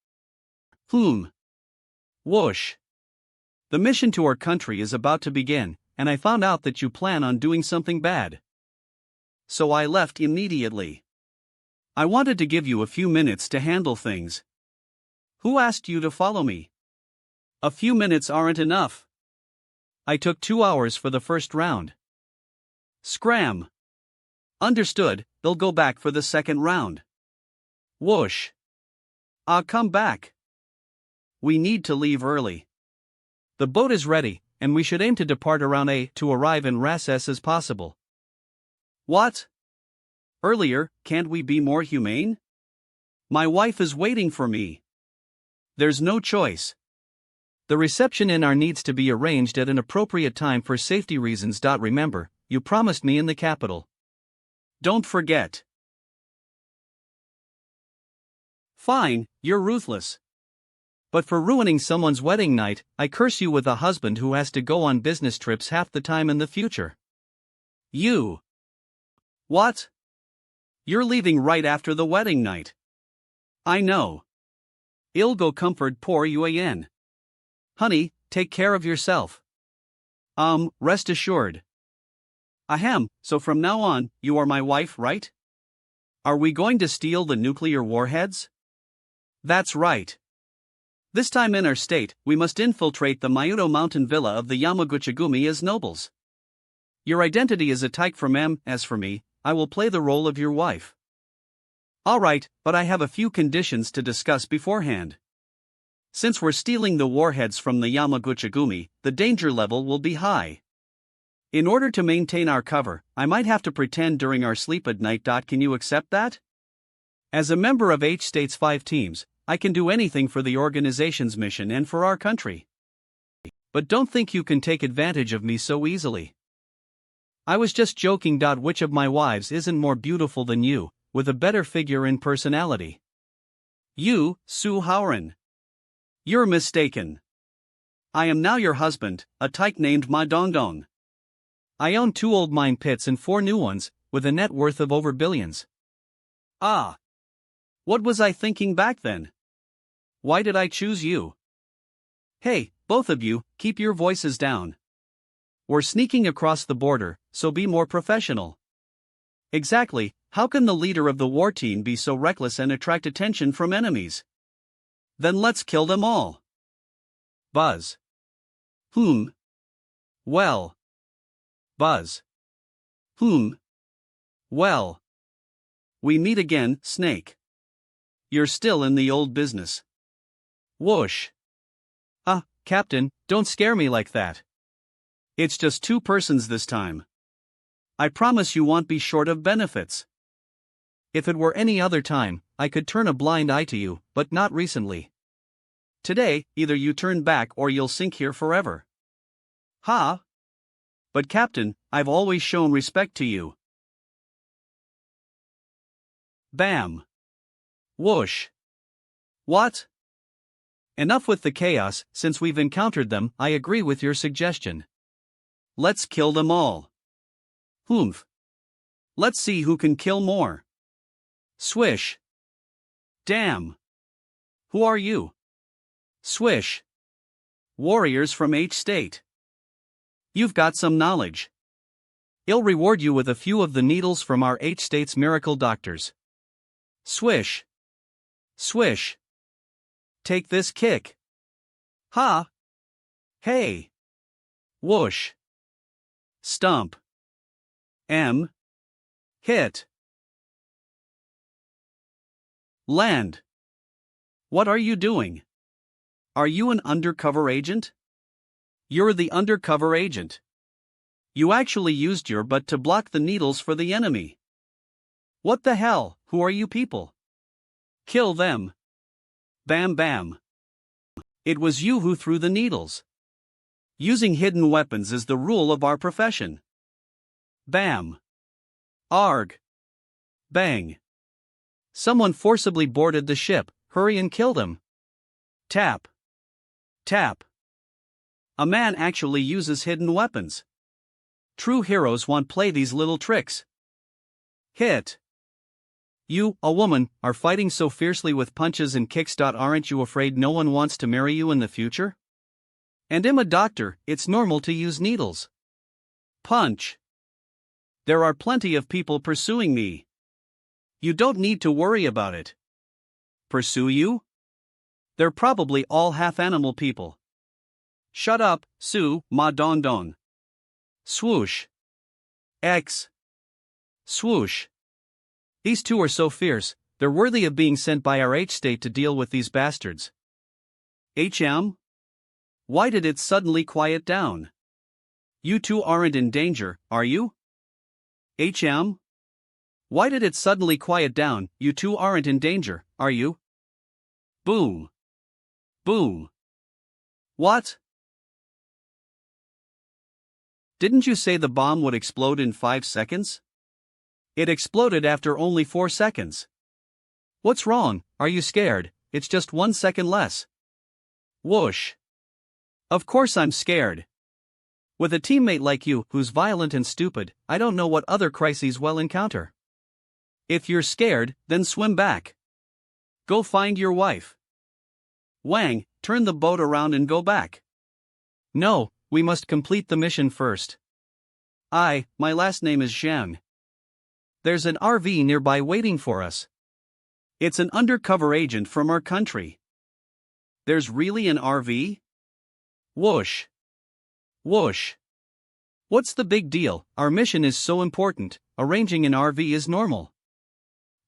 Whoosh. The mission to our country is about to begin, and I found out that you plan on doing something bad. So I left immediately. I wanted to give you a few minutes to handle things. Who asked you to follow me? A few minutes aren't enough. I took 2 hours for the first round. Scram. Understood, they'll go back for the second round. Whoosh. I'll come back. We need to leave early. The boat is ready, and we should aim to depart around to arrive in Ras as possible. What? Earlier, can't we be more humane? My wife is waiting for me. There's no choice. The reception in our needs to be arranged at an appropriate time for safety reasons. Remember, you promised me in the capital. Don't forget. Fine, you're ruthless. But for ruining someone's wedding night, I curse you with a husband who has to go on business trips half the time in the future. You. What? You're leaving right after the wedding night. I know. I'll go comfort poor Yen. Honey, take care of yourself. Rest assured. Ahem, so from now on, you are my wife, right? Are we going to steal the nuclear warheads? That's right. This time in our state, we must infiltrate the Myuto mountain villa of the Yamaguchigumi as nobles. Your identity is a tyke from M. As for me, I will play the role of your wife. Alright, but I have a few conditions to discuss beforehand. Since we're stealing the warheads from the Yamaguchigumi, the danger level will be high. In order to maintain our cover, I might have to pretend during our sleep at night. Can you accept that? As a member of H State's 5 teams, I can do anything for the organization's mission and for our country. But don't think you can take advantage of me so easily. I was just joking. Which of my wives isn't more beautiful than you, with a better figure and personality? You, Su Haoran. You're mistaken. I am now your husband, a tyke named Ma Dongdong. I own 2 old mine pits and 4 new ones, with a net worth of over billions. Ah. What was I thinking back then? Why did I choose you? Hey, both of you, keep your voices down. We're sneaking across the border, so be more professional. Exactly, how can the leader of the war team be so reckless and attract attention from enemies? Then let's kill them all. Buzz. Well. Buzz. Well. We meet again, Snake. You're still in the old business. Whoosh. Captain, don't scare me like that. It's just 2 persons this time. I promise you won't be short of benefits. If it were any other time, I could turn a blind eye to you, but not recently. Today, either you turn back or you'll sink here forever. Ha! But Captain, I've always shown respect to you. Bam! Whoosh! What? Enough with the chaos. Since we've encountered them, I agree with your suggestion. Let's kill them all. Let's see who can kill more. Swish. Damn. Who are you? Swish. Warriors from H state. You've got some knowledge. I'll reward you with a few of the needles from our H state's miracle doctors. Swish. Swish. Take this kick. Ha! Hey! Whoosh! Stump. Hit. Land. What are you doing? Are you an undercover agent? You're the undercover agent. You actually used your butt to block the needles for the enemy. What the hell? Who are you people? Kill them. Bam bam. It was you who threw the needles. Using hidden weapons is the rule of our profession. Bam. Arg. Bang. Someone forcibly boarded the ship. Hurry and kill them. Tap. Tap. A man actually uses hidden weapons. True heroes won't play these little tricks. Hit. You, a woman, are fighting so fiercely with punches and kicks. Aren't you afraid no one wants to marry you in the future? And I'm a doctor, it's normal to use needles. Punch. There are plenty of people pursuing me. You don't need to worry about it. Pursue you? They're probably all half-animal people. Shut up, Su, Ma Don Don. Swoosh. X. Swoosh. These 2 are so fierce, they're worthy of being sent by our H state to deal with these bastards. HM? Why did it suddenly quiet down? You 2 aren't in danger, are you? HM? Why did it suddenly quiet down? You 2 aren't in danger, are you? Boom. Boom. What? Didn't you say the bomb would explode in 5 seconds? It exploded after only 4 seconds. What's wrong? Are you scared? It's just 1 second less. Whoosh. Of course I'm scared. With a teammate like you, who's violent and stupid, I don't know what other crises we'll encounter. If you're scared, then swim back. Go find your wife. Wang, turn the boat around and go back. No, we must complete the mission first. My last name is Zhang. There's an RV nearby waiting for us. It's an undercover agent from our country. There's really an RV? Whoosh. Whoosh. What's the big deal? Our mission is so important, arranging an RV is normal.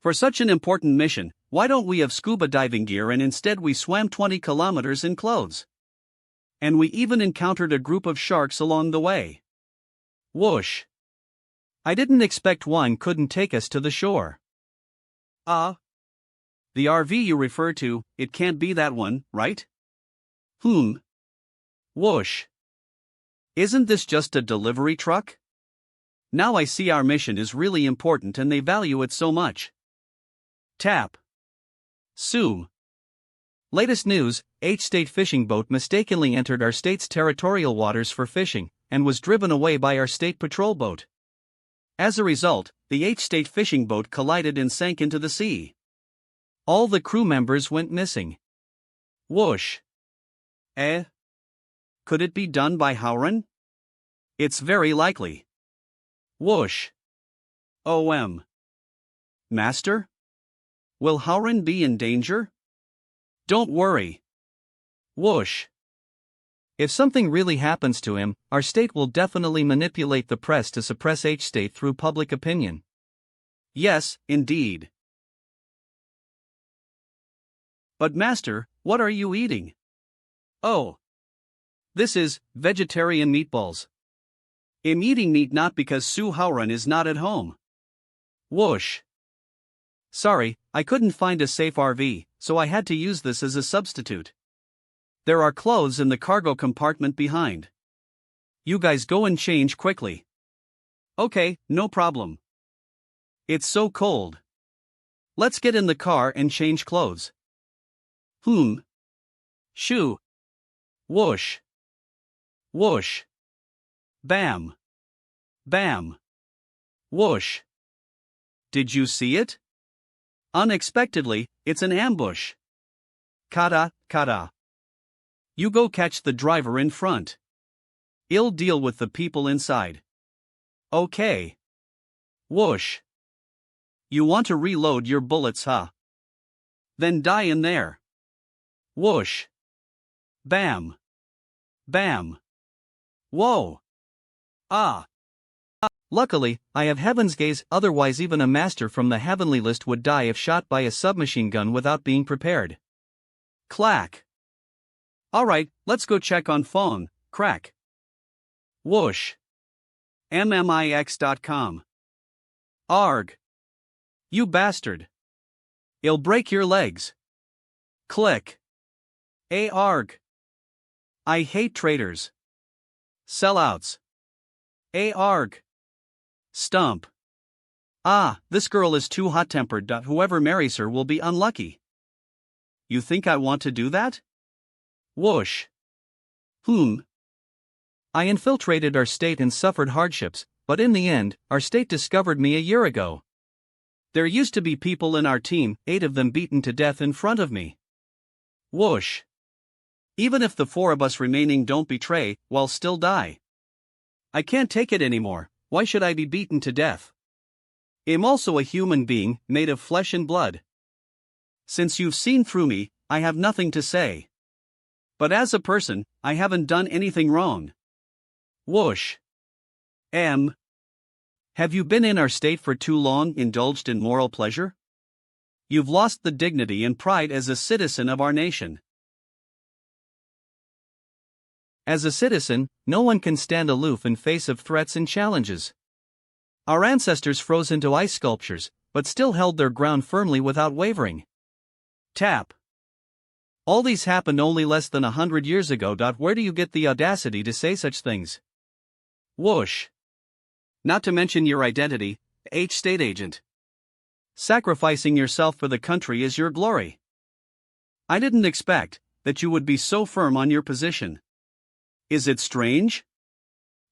For such an important mission, why don't we have scuba diving gear and instead we swam 20 kilometers in clothes? And we even encountered a group of sharks along the way. Whoosh. I didn't expect one couldn't take us to the shore. The RV you refer to, it can't be that one, right? Whoosh. Isn't this just a delivery truck? Now I see our mission is really important and they value it so much. Tap. Zoom. Latest news: H-state fishing boat mistakenly entered our state's territorial waters for fishing, and was driven away by our state patrol boat. As a result, the H-state fishing boat collided and sank into the sea. All the crew members went missing. Whoosh. Could it be done by Howren? It's very likely. Whoosh. Master? Will Howren be in danger? Don't worry. Whoosh. If something really happens to him, our state will definitely manipulate the press to suppress H-state through public opinion. Yes, indeed. But Master, what are you eating? Oh. This is vegetarian meatballs. I'm eating meat not because Su Howren is not at home. Whoosh. Sorry, I couldn't find a safe RV, so I had to use this as a substitute. There are clothes in the cargo compartment behind. You guys go and change quickly. Okay, no problem. It's so cold. Let's get in the car and change clothes. Shoo. Whoosh. Whoosh. Bam. Bam. Whoosh. Did you see it? Unexpectedly, it's an ambush. Kata, kata. You go catch the driver in front. I'll deal with the people inside. Okay. Whoosh. You want to reload your bullets, huh? Then die in there. Whoosh. Bam. Bam. Whoa. Ah. Luckily, I have Heaven's Gaze, otherwise even a master from the heavenly list would die if shot by a submachine gun without being prepared. Clack. Alright, let's go check on phone, crack. Whoosh. MMIX.com. Arg. You bastard. I'll break your legs. Click. Arg. I hate traitors. Sellouts. Arg. Stump. This girl is too hot-tempered. Whoever marries her will be unlucky. You think I want to do that? Whoosh. I infiltrated our state and suffered hardships, but in the end, our state discovered me a year ago. There used to be people in our team, 8 of them beaten to death in front of me. Whoosh. Even if the 4 of us remaining don't betray, we'll still die. I can't take it anymore. Why should I be beaten to death? I'm also a human being, made of flesh and blood. Since you've seen through me, I have nothing to say. But as a person, I haven't done anything wrong. Whoosh. Have you been in our state for too long, indulged in moral pleasure? You've lost the dignity and pride as a citizen of our nation. As a citizen, no one can stand aloof in face of threats and challenges. Our ancestors froze into ice sculptures, but still held their ground firmly without wavering. Tap. All these happened only less than 100 years ago. Where do you get the audacity to say such things? Whoosh. Not to mention your identity, H-state agent. Sacrificing yourself for the country is your glory. I didn't expect that you would be so firm on your position. Is it strange?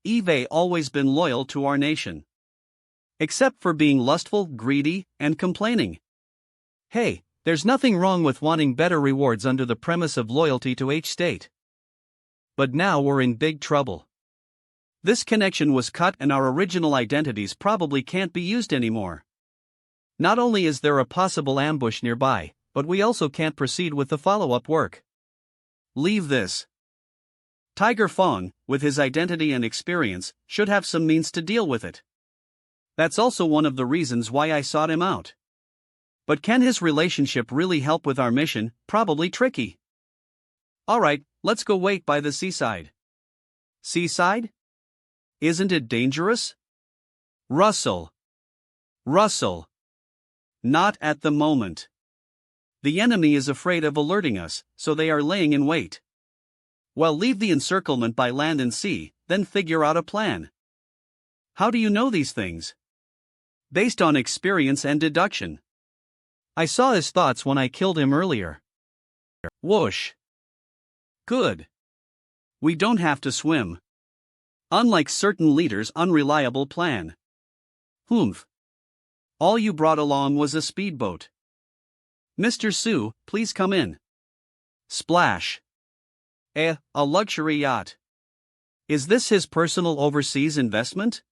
Eve always been loyal to our nation. Except for being lustful, greedy, and complaining. Hey, there's nothing wrong with wanting better rewards under the premise of loyalty to H-state. But now we're in big trouble. This connection was cut and our original identities probably can't be used anymore. Not only is there a possible ambush nearby, but we also can't proceed with the follow-up work. Leave this. Tiger Fong, with his identity and experience, should have some means to deal with it. That's also one of the reasons why I sought him out. But can his relationship really help with our mission? Probably tricky. Alright, let's go wait by the seaside. Seaside? Isn't it dangerous? Russell. Not at the moment. The enemy is afraid of alerting us, so they are laying in wait. Well, leave the encirclement by land and sea, then figure out a plan. How do you know these things? Based on experience and deduction. I saw his thoughts when I killed him earlier. Whoosh. Good. We don't have to swim. Unlike certain leaders' unreliable plan. Humph. All you brought along was a speedboat. Mr. Su, please come in. Splash. A luxury yacht. Is this his personal overseas investment?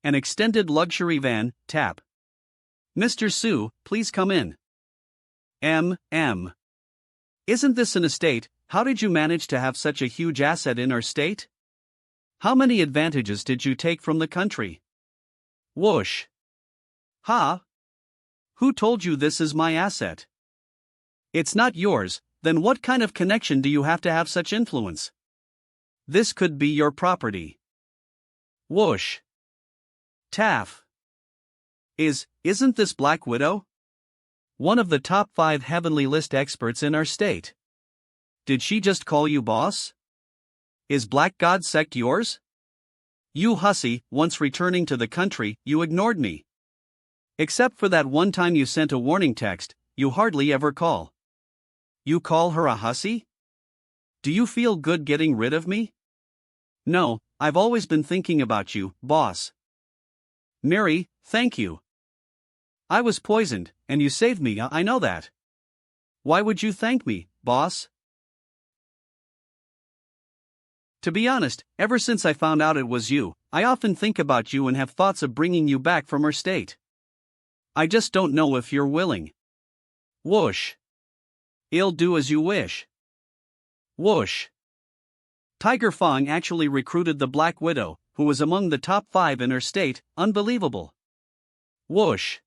An extended luxury van, tap. Mr. Su, please come in. Isn't this an estate? How did you manage to have such a huge asset in our state? How many advantages did you take from the country? Whoosh. Ha? Who told you this is my asset? It's not yours, then what kind of connection do you have to have such influence? This could be your property. Whoosh. Taff. Isn't this Black Widow? One of the top 5 heavenly list experts in our state. Did she just call you boss? Is Black God sect yours? You hussy, once returning to the country, you ignored me. Except for that one time you sent a warning text, you hardly ever call. You call her a hussy? Do you feel good getting rid of me? No, I've always been thinking about you, boss. Mary, thank you. I was poisoned, and you saved me, I know that. Why would you thank me, boss? To be honest, ever since I found out it was you, I often think about you and have thoughts of bringing you back from her state. I just don't know if you're willing. Whoosh. I'll do as you wish. Whoosh. Tiger Fong actually recruited the Black Widow, who was among the top 5 in her state. Unbelievable. Whoosh.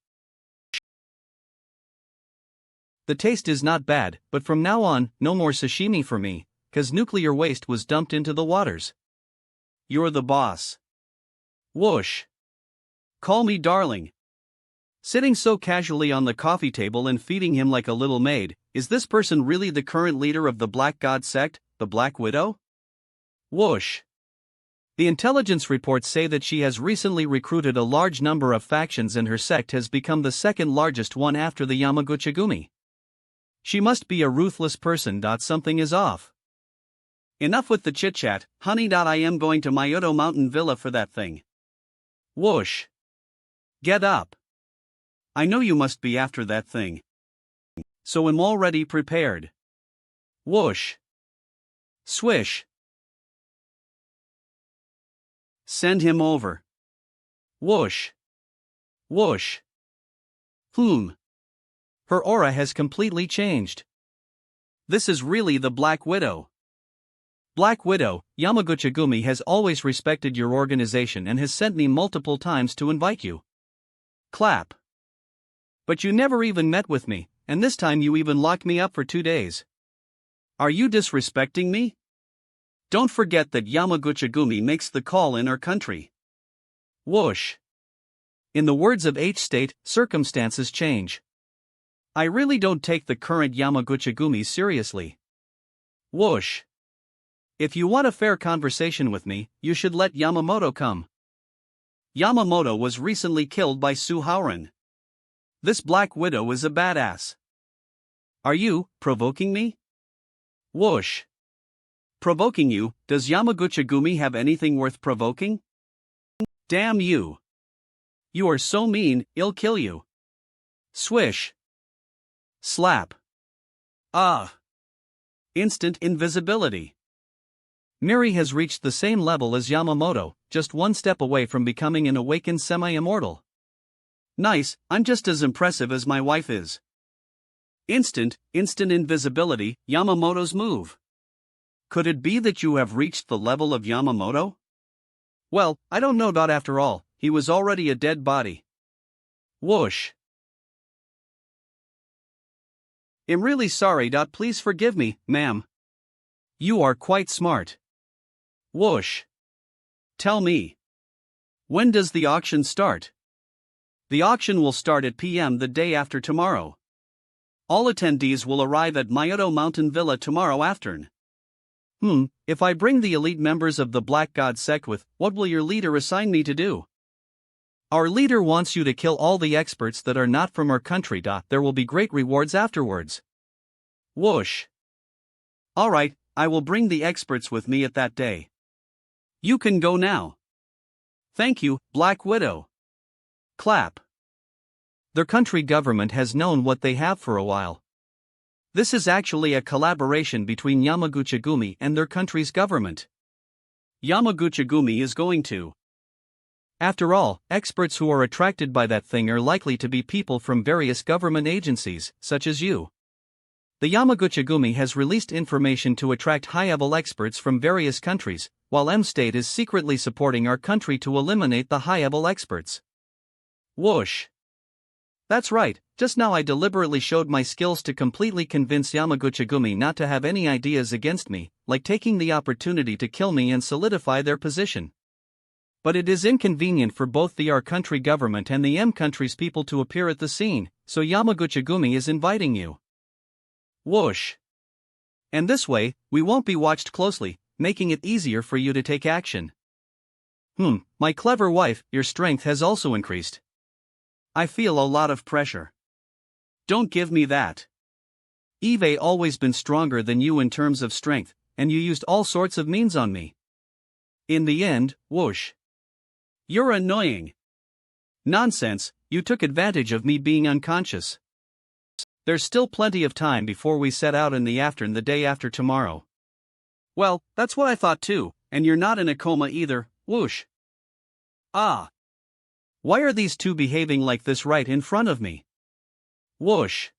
The taste is not bad, but from now on, no more sashimi for me, 'cause nuclear waste was dumped into the waters. You're the boss. Whoosh. Call me darling. Sitting so casually on the coffee table and feeding him like a little maid, is this person really the current leader of the Black God sect, the Black Widow? Whoosh. The intelligence reports say that she has recently recruited a large number of factions and her sect has become the second largest one after the Yamaguchi-gumi. She must be a ruthless person. Something is off. Enough with the chit-chat, honey. I am going to Myoto Mountain Villa for that thing. Whoosh. Get up. I know you must be after that thing. So am already prepared. Whoosh. Swish. Send him over. Whoosh. Whoosh. Her aura has completely changed. This is really the Black Widow. Black Widow, Yamaguchi-gumi has always respected your organization and has sent me multiple times to invite you. Clap. But you never even met with me, and this time you even locked me up for 2 days. Are you disrespecting me? Don't forget that Yamaguchi-gumi makes the call in our country. Whoosh. In the words of H State, circumstances change. I really don't take the current Yamaguchi-gumi seriously. Whoosh. If you want a fair conversation with me, you should let Yamamoto come. Yamamoto was recently killed by Su Haoran. This Black Widow is a badass. Are you provoking me? Whoosh. Provoking you? Does Yamaguchi-gumi have anything worth provoking? Damn you. You are so mean, I'll kill you. Swish. Slap. Instant invisibility. Miri has reached the same level as Yamamoto, just one step away from becoming an awakened semi-immortal. Nice, I'm just as impressive as my wife is. Instant invisibility, Yamamoto's move. Could it be that you have reached the level of Yamamoto? Well, I don't know. After all, he was already a dead body. Whoosh. I'm really sorry. Please forgive me, ma'am. You are quite smart. Whoosh. Tell me. When does the auction start? The auction will start at PM the day after tomorrow. All attendees will arrive at Myoto Mountain Villa tomorrow afternoon. If I bring the elite members of the Black God sect with, what will your leader assign me to do? Our leader wants you to kill all the experts that are not from our country. There will be great rewards afterwards. Whoosh. Alright, I will bring the experts with me at that day. You can go now. Thank you, Black Widow. Clap. Their country government has known what they have for a while. This is actually a collaboration between Yamaguchi-gumi and their country's government. Yamaguchi-gumi is going to. After all, experts who are attracted by that thing are likely to be people from various government agencies, such as you. The Yamaguchi-gumi has released information to attract high-level experts from various countries, while M-State is secretly supporting our country to eliminate the high-level experts. Whoosh. That's right, just now I deliberately showed my skills to completely convince Yamaguchi-gumi not to have any ideas against me, like taking the opportunity to kill me and solidify their position. But it is inconvenient for both the our country government and the M country's people to appear at the scene, so Yamaguchi-gumi is inviting you. Whoosh. And this way, we won't be watched closely, making it easier for you to take action. My clever wife, your strength has also increased. I feel a lot of pressure. Don't give me that. Eve always been stronger than you in terms of strength, and you used all sorts of means on me. In the end, whoosh. You're annoying. Nonsense, you took advantage of me being unconscious. There's still plenty of time before we set out in the day after tomorrow. Well, that's what I thought too, and you're not in a coma either, whoosh. Ah. Why are these two behaving like this right in front of me? Whoosh.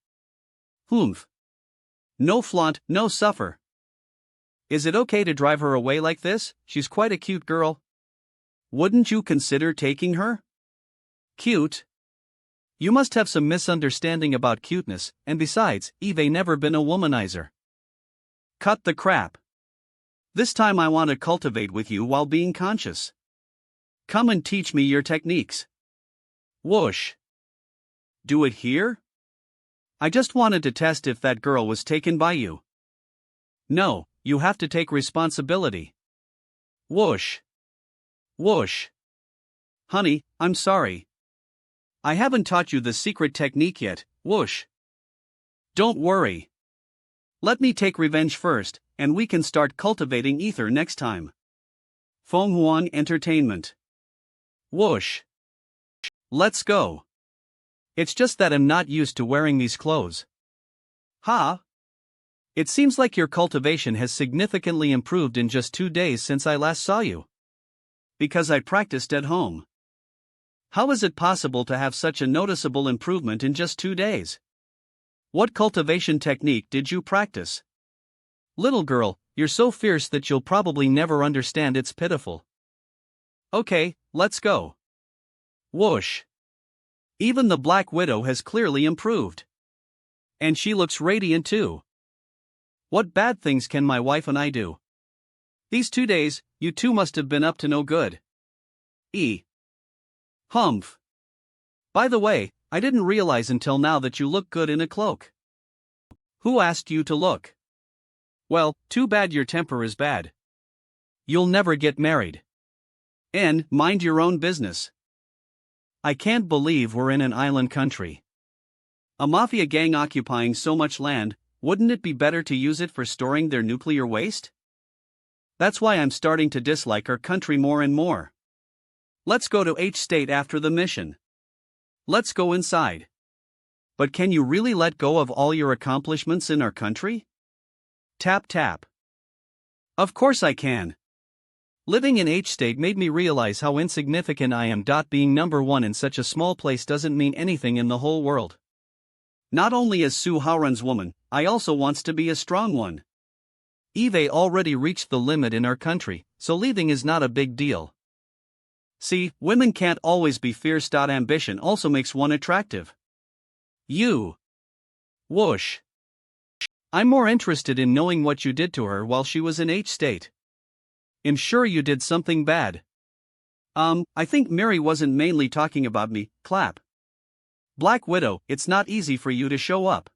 Humph. No flaunt, no suffer. Is it okay to drive her away like this? She's quite a cute girl. Wouldn't you consider taking her? Cute? You must have some misunderstanding about cuteness, and besides, Eve never been a womanizer. Cut the crap. This time I want to cultivate with you while being conscious. Come and teach me your techniques. Whoosh. Do it here? I just wanted to test if that girl was taken by you. No, you have to take responsibility. Whoosh. Whoosh. Honey, I'm sorry. I haven't taught you the secret technique yet, whoosh. Don't worry. Let me take revenge first, and we can start cultivating ether next time. Fenghuang Entertainment. Whoosh. Let's go. It's just that I'm not used to wearing these clothes. Ha! It seems like your cultivation has significantly improved in just 2 days since I last saw you. Because I practiced at home. How is it possible to have such a noticeable improvement in just 2 days? What cultivation technique did you practice? Little girl, you're so fierce that you'll probably never understand. It's pitiful. Okay, let's go. Whoosh. Even the Black Widow has clearly improved. And she looks radiant too. What bad things can my wife and I do? These 2 days, you two must have been up to no good. Humph. By the way, I didn't realize until now that you look good in a cloak. Who asked you to look? Well, too bad your temper is bad. You'll never get married. And mind your own business. I can't believe we're in an island country. A mafia gang occupying so much land, wouldn't it be better to use it for storing their nuclear waste? That's why I'm starting to dislike our country more and more. Let's go to H State after the mission. Let's go inside. But can you really let go of all your accomplishments in our country? Tap tap. Of course I can. Living in H State made me realize how insignificant I am. Being number one in such a small place doesn't mean anything in the whole world. Not only is Su Haoran's woman, I also wants to be a strong one. Eve already reached the limit in our country, so leaving is not a big deal. See, women can't always be fierce. Ambition also makes one attractive. You. Whoosh. I'm more interested in knowing what you did to her while she was in H State. I'm sure you did something bad. I think Mary wasn't mainly talking about me, clap. Black Widow, it's not easy for you to show up.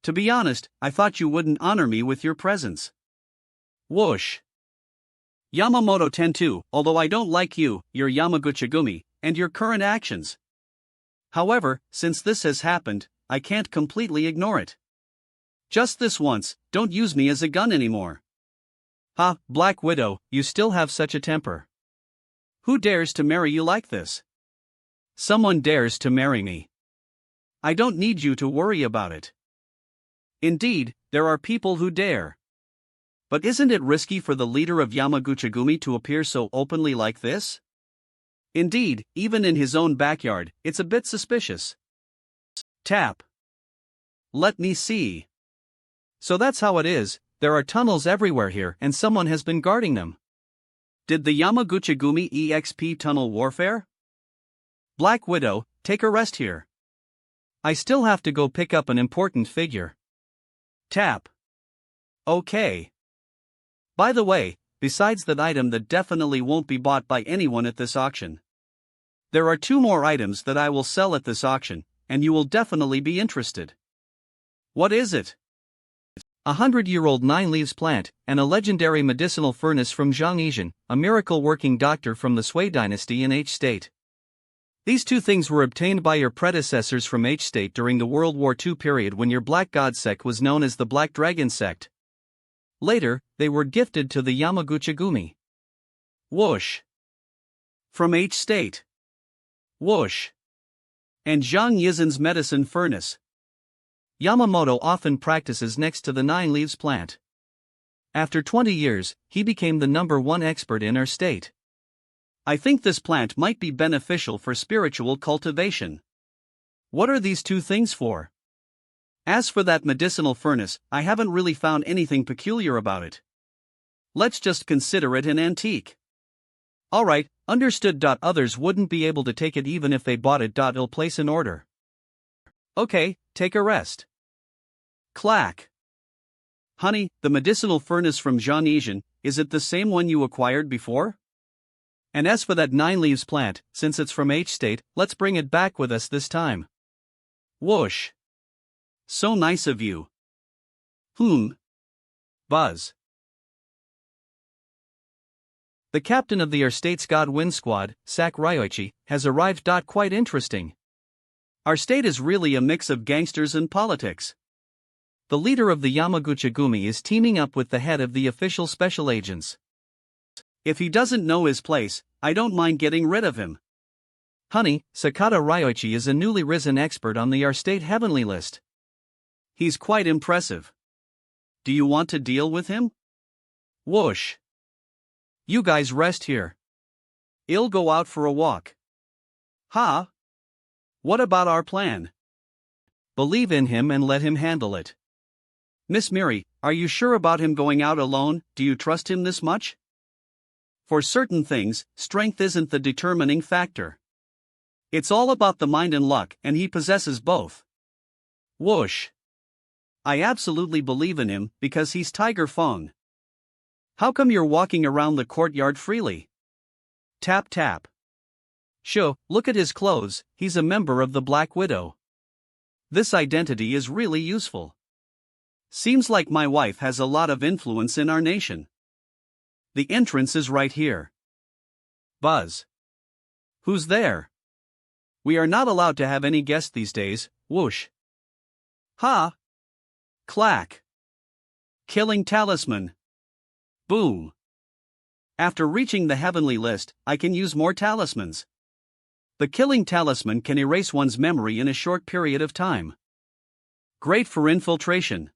To be honest, I thought you wouldn't honor me with your presence. Whoosh. Yamamoto Tentu, although I don't like you, your Yamaguchi-gumi, and your current actions. However, since this has happened, I can't completely ignore it. Just this once, don't use me as a gun anymore. Ha, Black Widow, you still have such a temper. Who dares to marry you like this? Someone dares to marry me. I don't need you to worry about it. Indeed, there are people who dare. But isn't it risky for the leader of Yamaguchi-gumi to appear so openly like this? Indeed, even in his own backyard, it's a bit suspicious. Tap. Let me see. So that's how it is, there are tunnels everywhere here and someone has been guarding them. Did the Yamaguchi-gumi EXP tunnel warfare? Black Widow, take a rest here. I still have to go pick up an important figure. Tap. Okay. By the way, besides that item that definitely won't be bought by anyone at this auction, there are 2 more items that I will sell at this auction, and you will definitely be interested. What is it? A 100-year-old 9-leaves plant, and a legendary medicinal furnace from Zhang Yizhen, a miracle-working doctor from the Sui dynasty in H state. These 2 things were obtained by your predecessors from H state during the World War II period when your Black God sect was known as the Black Dragon sect. Later, they were gifted to the Yamaguchi-gumi. Whoosh. From H state. Whoosh. And Zhang Yizhen's medicine furnace. Yamamoto often practices next to the 9-leaves plant. After 20 years, he became the #1 expert in our state. I think this plant might be beneficial for spiritual cultivation. What are these 2 things for? As for that medicinal furnace, I haven't really found anything peculiar about it. Let's just consider it an antique. Alright, understood. Others wouldn't be able to take it even if they bought it. I'll place an order. Okay, take a rest. Clack. Honey, the medicinal furnace from Zhang Yizhen, is it the same one you acquired before? And as for that 9-leaves plant, since it's from H state, let's bring it back with us this time. Whoosh. So nice of you. Buzz. The captain of the Our State's God Wind Squad, Sak Ryoichi, has arrived. Quite interesting. Our state is really a mix of gangsters and politics. The leader of the Yamaguchi-gumi is teaming up with the head of the official special agents. If he doesn't know his place, I don't mind getting rid of him. Honey, Sakata Ryoichi is a newly risen expert on the Our State Heavenly list. He's quite impressive. Do you want to deal with him? Whoosh. You guys rest here. I'll go out for a walk. Ha! What about our plan? Believe in him and let him handle it. Miss Miri, are you sure about him going out alone? Do you trust him this much? For certain things, strength isn't the determining factor. It's all about the mind and luck, and he possesses both. Whoosh. I absolutely believe in him, because he's Tiger Fong. How come you're walking around the courtyard freely? Tap tap. Sho, look at his clothes, he's a member of the Black Widow. This identity is really useful. Seems like my wife has a lot of influence in our nation. The entrance is right here. Buzz. Who's there? We are not allowed to have any guests these days. Whoosh. Ha! Clack. Killing talisman. Boom. After reaching the heavenly list, I can use more talismans. The killing talisman can erase one's memory in a short period of time. Great for infiltration.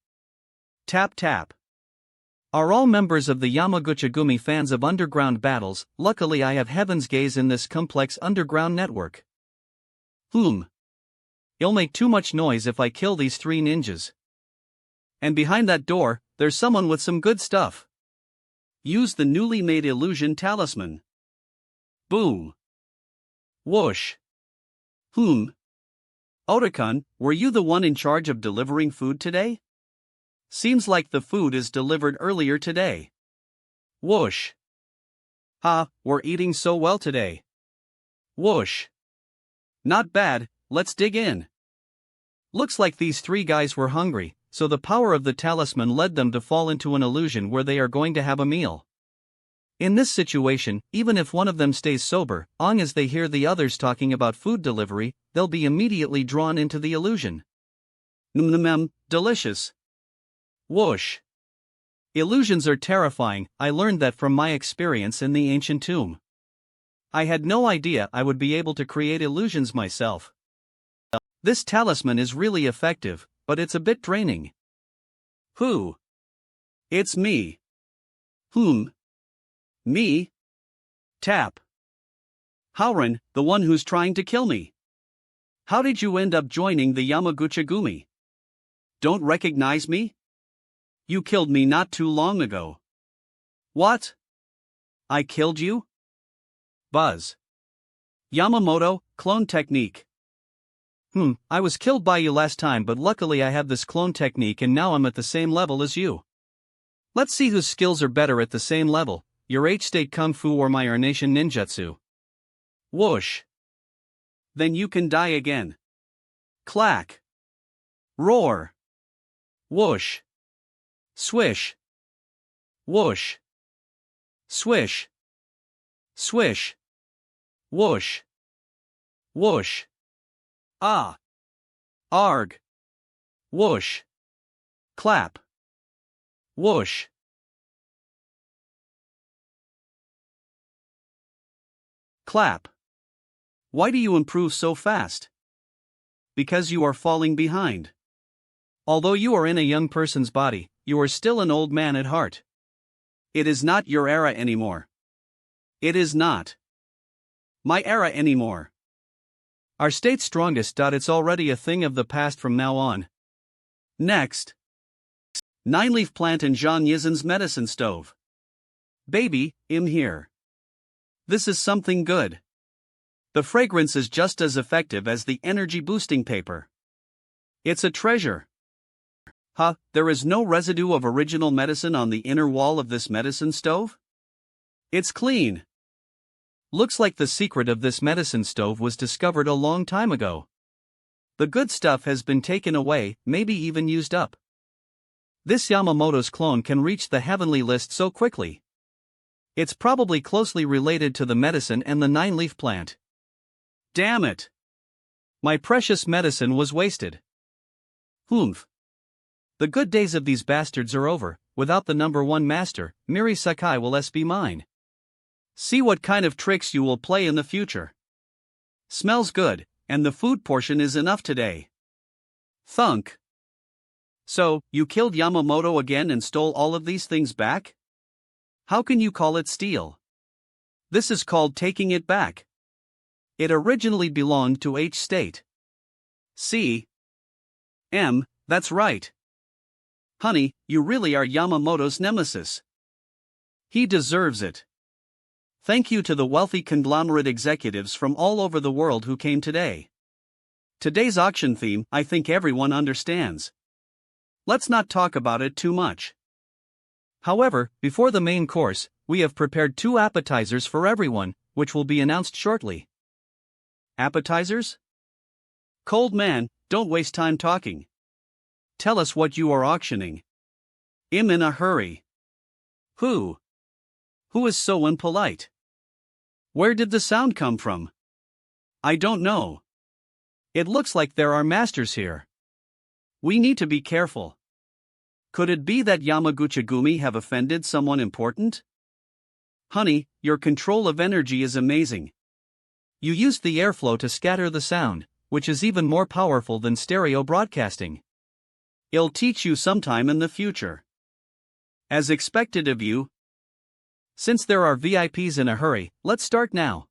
Tap tap. Are all members of the Yamaguchi-gumi fans of underground battles? Luckily I have Heaven's Gaze in this complex underground network. It'll make too much noise if I kill these 3 ninjas. And behind that door, there's someone with some good stuff. Use the newly made illusion talisman. Boom. Whoosh. Otakun, were you the one in charge of delivering food today? Seems like the food is delivered earlier today. Whoosh. Ha, we're eating so well today. Whoosh. Not bad, let's dig in. Looks like these 3 guys were hungry, so the power of the talisman led them to fall into an illusion where they are going to have a meal. In this situation, even if one of them stays sober, long as they hear the others talking about food delivery, they'll be immediately drawn into the illusion. Delicious. Whoosh. Illusions are terrifying. I learned that from my experience in the ancient tomb. I had no idea I would be able to create illusions myself. This talisman is really effective, but it's a bit draining. Who? It's me. Whom? Me? Tap. Howren, the one who's trying to kill me. How did you end up joining the Yamaguchi-gumi? Don't recognize me? You killed me not too long ago. What? I killed you? Buzz. Yamamoto, clone technique. I was killed by you last time, but luckily I have this clone technique and now I'm at the same level as you. Let's see whose skills are better at the same level, your H-state kung fu or my Nation ninjutsu. Whoosh. Then you can die again. Clack. Roar. Whoosh. Swish. Whoosh. Swish. Swish. Whoosh. Whoosh. Ah. Arg. Whoosh. Clap. Whoosh. Clap. Why do you improve so fast? Because you are falling behind. Although you are in a young person's body, you are still an old man at heart. It is not your era anymore. It is not my era anymore. Our state's strongest. It's already a thing of the past from now on. Next. 9-leaf plant and Jean Yizen's medicine stove. Baby, I'm here. This is something good. The fragrance is just as effective as the energy-boosting paper. It's a treasure. There is no residue of original medicine on the inner wall of this medicine stove? It's clean. Looks like the secret of this medicine stove was discovered a long time ago. The good stuff has been taken away, maybe even used up. This Yamamoto's clone can reach the heavenly list so quickly. It's probably closely related to the medicine and the 9-leaf plant. Damn it! My precious medicine was wasted. Humph. The good days of these bastards are over. Without the number one master, Miri Sakai will be mine. See what kind of tricks you will play in the future. Smells good, and the food portion is enough today. Thunk. So, you killed Yamamoto again and stole all of these things back? How can you call it steal? This is called taking it back. It originally belonged to H State. C. M, that's right. Honey, you really are Yamamoto's nemesis. He deserves it. Thank you to the wealthy conglomerate executives from all over the world who came today. Today's auction theme, I think everyone understands. Let's not talk about it too much. However, before the main course, we have prepared 2 appetizers for everyone, which will be announced shortly. Appetizers? Cold man, don't waste time talking. Tell us what you are auctioning. I'm in a hurry. Who? Who is so impolite? Where did the sound come from? I don't know. It looks like there are masters here. We need to be careful. Could it be that Yamaguchi-gumi have offended someone important? Honey, your control of energy is amazing. You used the airflow to scatter the sound, which is even more powerful than stereo broadcasting. I'll teach you sometime in the future. As expected of you. Since there are VIPs in a hurry, let's start now.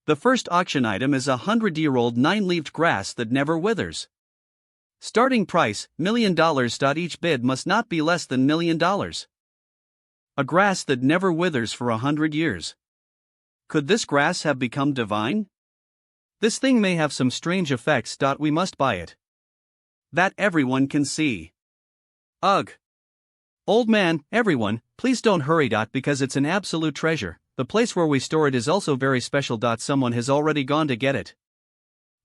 The first auction item is a 100-year-old 9-leaved grass that never withers. Starting price, $1 million. Each bid must not be less than $1 million. A grass that never withers for 100 years. Could this grass have become divine? This thing may have some strange effects. We must buy it. That everyone can see. Ugh. Old man, everyone, please don't hurry. Because it's an absolute treasure. The place where we store it is also very special. Someone has already gone to get it.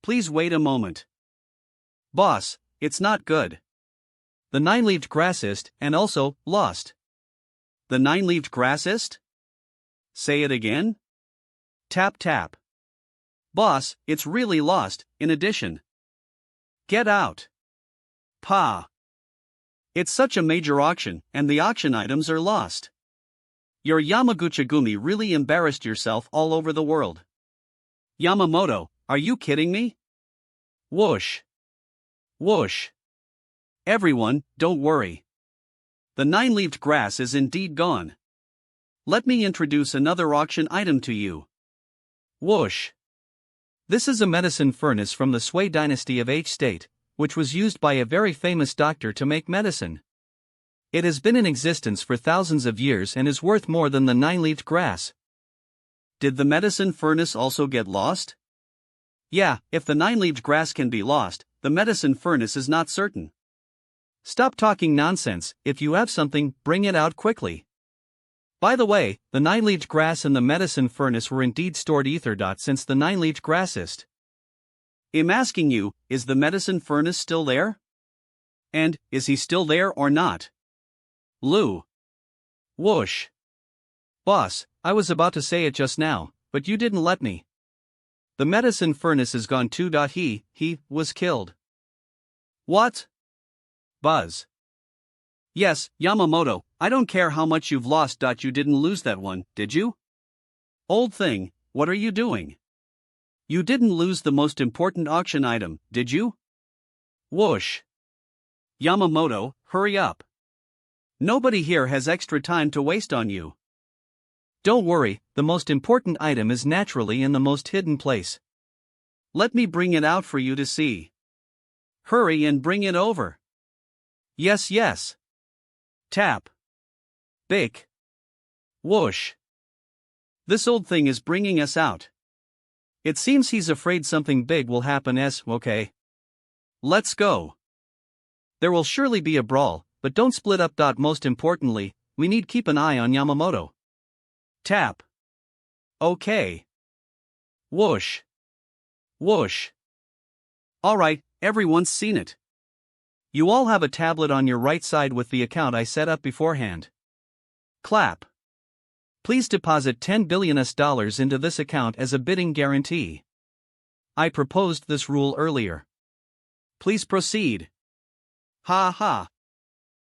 Please wait a moment. Boss, it's not good. The nine-leaved grassist, and also, lost. The nine-leaved grassist? Say it again? Tap tap. Boss, it's really lost, in addition. Get out. Pa. It's such a major auction, and the auction items are lost. Your Yamaguchi-gumi really embarrassed yourself all over the world. Yamamoto, are you kidding me? Whoosh. Whoosh. Everyone, don't worry. The nine-leaved grass is indeed gone. Let me introduce another auction item to you. Whoosh. This is a medicine furnace from the Sui dynasty of H state, which was used by a very famous doctor to make medicine. It has been in existence for thousands of years and is worth more than the nine-leaved grass. Did the medicine furnace also get lost? Yeah, if the nine-leaved grass can be lost, the medicine furnace is not certain. Stop talking nonsense. If you have something, bring it out quickly. By the way, the nine-leaved grass and the medicine furnace were indeed stored ether. Since the nine-leaved grassist. I'm asking you, is the medicine furnace still there? And, is he still there or not? Lou. Whoosh. Boss, I was about to say it just now, but you didn't let me. The medicine furnace is gone too. He was killed. What? Buzz. Yes, Yamamoto, I don't care how much you've lost. You didn't lose that one, did you? Old thing, what are you doing? You didn't lose the most important auction item, did you? Whoosh. Yamamoto, hurry up. Nobody here has extra time to waste on you. Don't worry, the most important item is naturally in the most hidden place. Let me bring it out for you to see. Hurry and bring it over. Yes, yes. Tap. Bake. Whoosh. This old thing is bringing us out. It seems he's afraid something big will happen. Okay. Let's go. There will surely be a brawl, but don't split up. Most importantly, we need keep an eye on Yamamoto. Tap. Okay. Whoosh. Whoosh. Alright, everyone's seen it. You all have a tablet on your right side with the account I set up beforehand. Clap. Please deposit $10 billion into this account as a bidding guarantee. I proposed this rule earlier. Please proceed. Ha ha.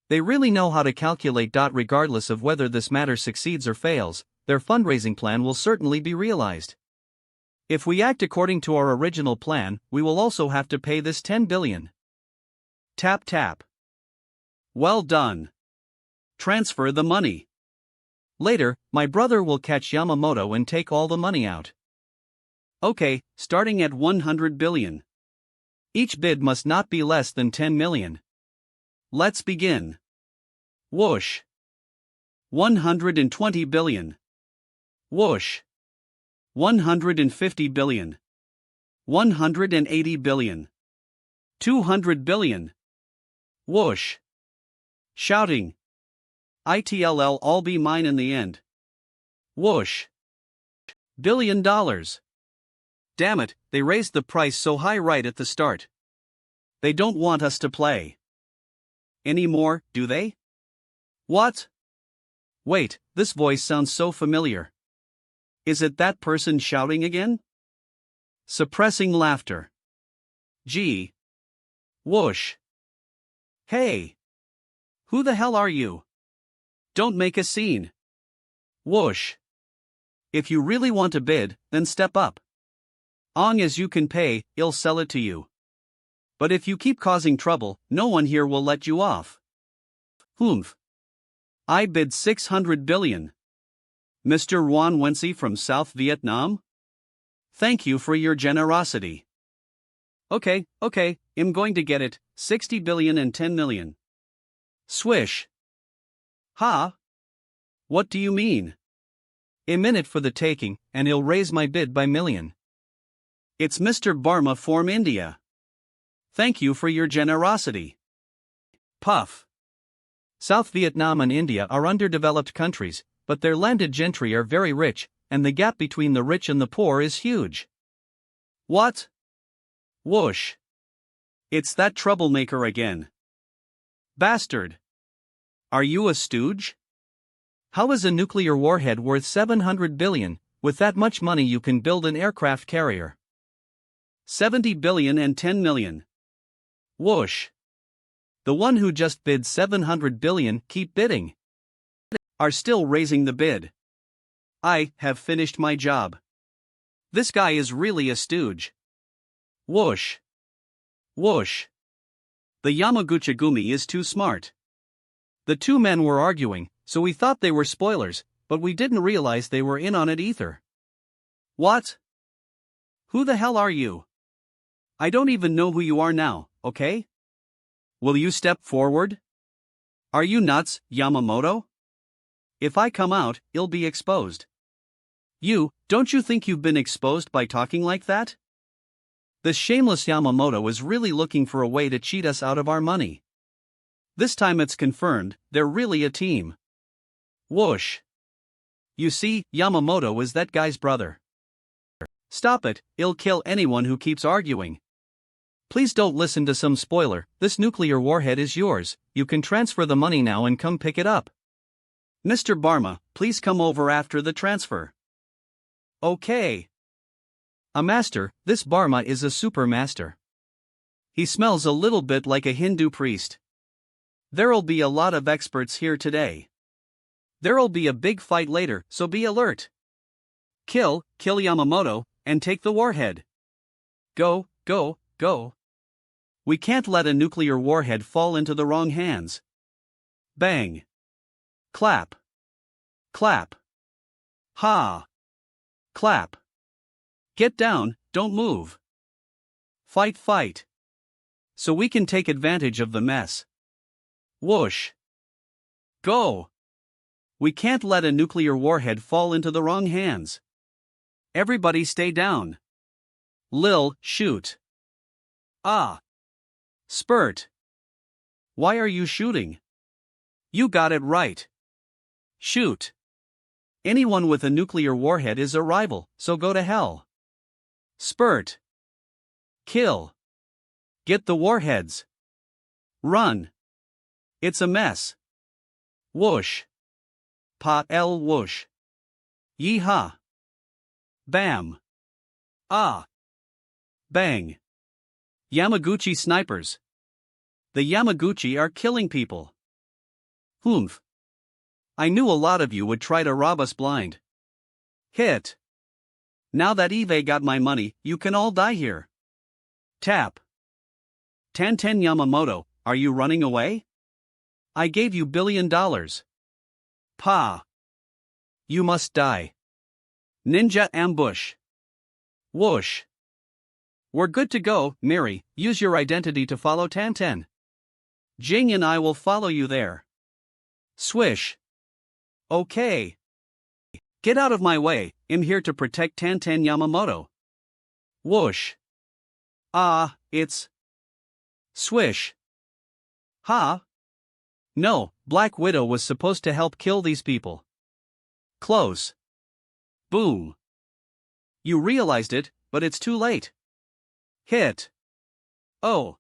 They really know how to calculate. Regardless of whether this matter succeeds or fails, their fundraising plan will certainly be realized. If we act according to our original plan, we will also have to pay this $10 billion. Tap tap. Well done. Transfer the money. Later, my brother will catch Yamamoto and take all the money out. Okay, starting at 100 billion. Each bid must not be less than 10 million. Let's begin. Whoosh. 120 billion. Whoosh. 150 billion. 180 billion. 200 billion. Whoosh. Shouting. ITLL all be mine in the end. Whoosh. $1 billion. Damn it, they raised the price so high right at the start. They don't want us to play anymore, do they? What? Wait, this voice sounds so familiar. Is it that person shouting again? Suppressing laughter. Gee. Whoosh. Hey. Who the hell are you? Don't make a scene. Whoosh. If you really want to bid, then step up. Long as you can pay, I'll sell it to you. But if you keep causing trouble, no one here will let you off. Humph. I bid 600 billion. Mr. Juan Wensi from South Vietnam? Thank you for your generosity. Okay, I'm going to get it, 60 billion and 10 million. Swish. Ha? What do you mean? A minute for the taking, and he'll raise my bid by million. It's Mr. Barma from India. Thank you for your generosity. Puff. South Vietnam and India are underdeveloped countries, but their landed gentry are very rich, and the gap between the rich and the poor is huge. What? Whoosh. It's that troublemaker again. Bastard! Are you a stooge? How is a nuclear warhead worth 700 billion? With that much money you can build an aircraft carrier. 70 billion and 10 million. Whoosh! The one who just bid 700 billion, keep bidding. Are still raising the bid. I have finished my job. This guy is really a stooge. Whoosh! Whoosh! The Yamaguchi-gumi is too smart. The two men were arguing, so we thought they were spoilers, but we didn't realize they were in on it either. What? Who the hell are you? I don't even know who you are now, okay? Will you step forward? Are you nuts, Yamamoto? If I come out, you'll be exposed. Don't you think you've been exposed by talking like that? This shameless Yamamoto is really looking for a way to cheat us out of our money. This time it's confirmed, they're really a team. Whoosh! You see, Yamamoto is that guy's brother. Stop it, it'll kill anyone who keeps arguing. Please don't listen to some spoiler, this nuclear warhead is yours, you can transfer the money now and come pick it up. Mr. Barma, please come over after the transfer. Okay. A master, this Barma is a super master. He smells a little bit like a Hindu priest. There'll be a lot of experts here today. There'll be a big fight later, so be alert. Kill Yamamoto, and take the warhead. Go, go, go. We can't let a nuclear warhead fall into the wrong hands. Bang. Clap. Clap. Ha. Clap. Get down, don't move. Fight, fight. So we can take advantage of the mess. Whoosh. Go. We can't let a nuclear warhead fall into the wrong hands. Everybody stay down. Lil, shoot. Ah. Spurt. Why are you shooting? You got it right. Shoot. Anyone with a nuclear warhead is a rival, so go to hell. Spurt. Kill. Get the warheads. Run. It's a mess. Whoosh. Pa-el whoosh. Yee-ha. Bam. Ah. Bang. Yamaguchi snipers. The Yamaguchi are killing people. Humph. I knew a lot of you would try to rob us blind. Hit. Now that Eve got my money, you can all die here. Tap. Tanten Yamamoto, are you running away? I gave you $1 billion. Pa. You must die. Ninja ambush. Whoosh. We're good to go, Mary, use your identity to follow Tanten. Jing and I will follow you there. Swish. Okay. Get out of my way, I'm here to protect Tanten Yamamoto. Whoosh. Ah, it's... Swish. Ha? No, Black Widow was supposed to help kill these people. Close. Boom. You realized it, but it's too late. Hit. Oh.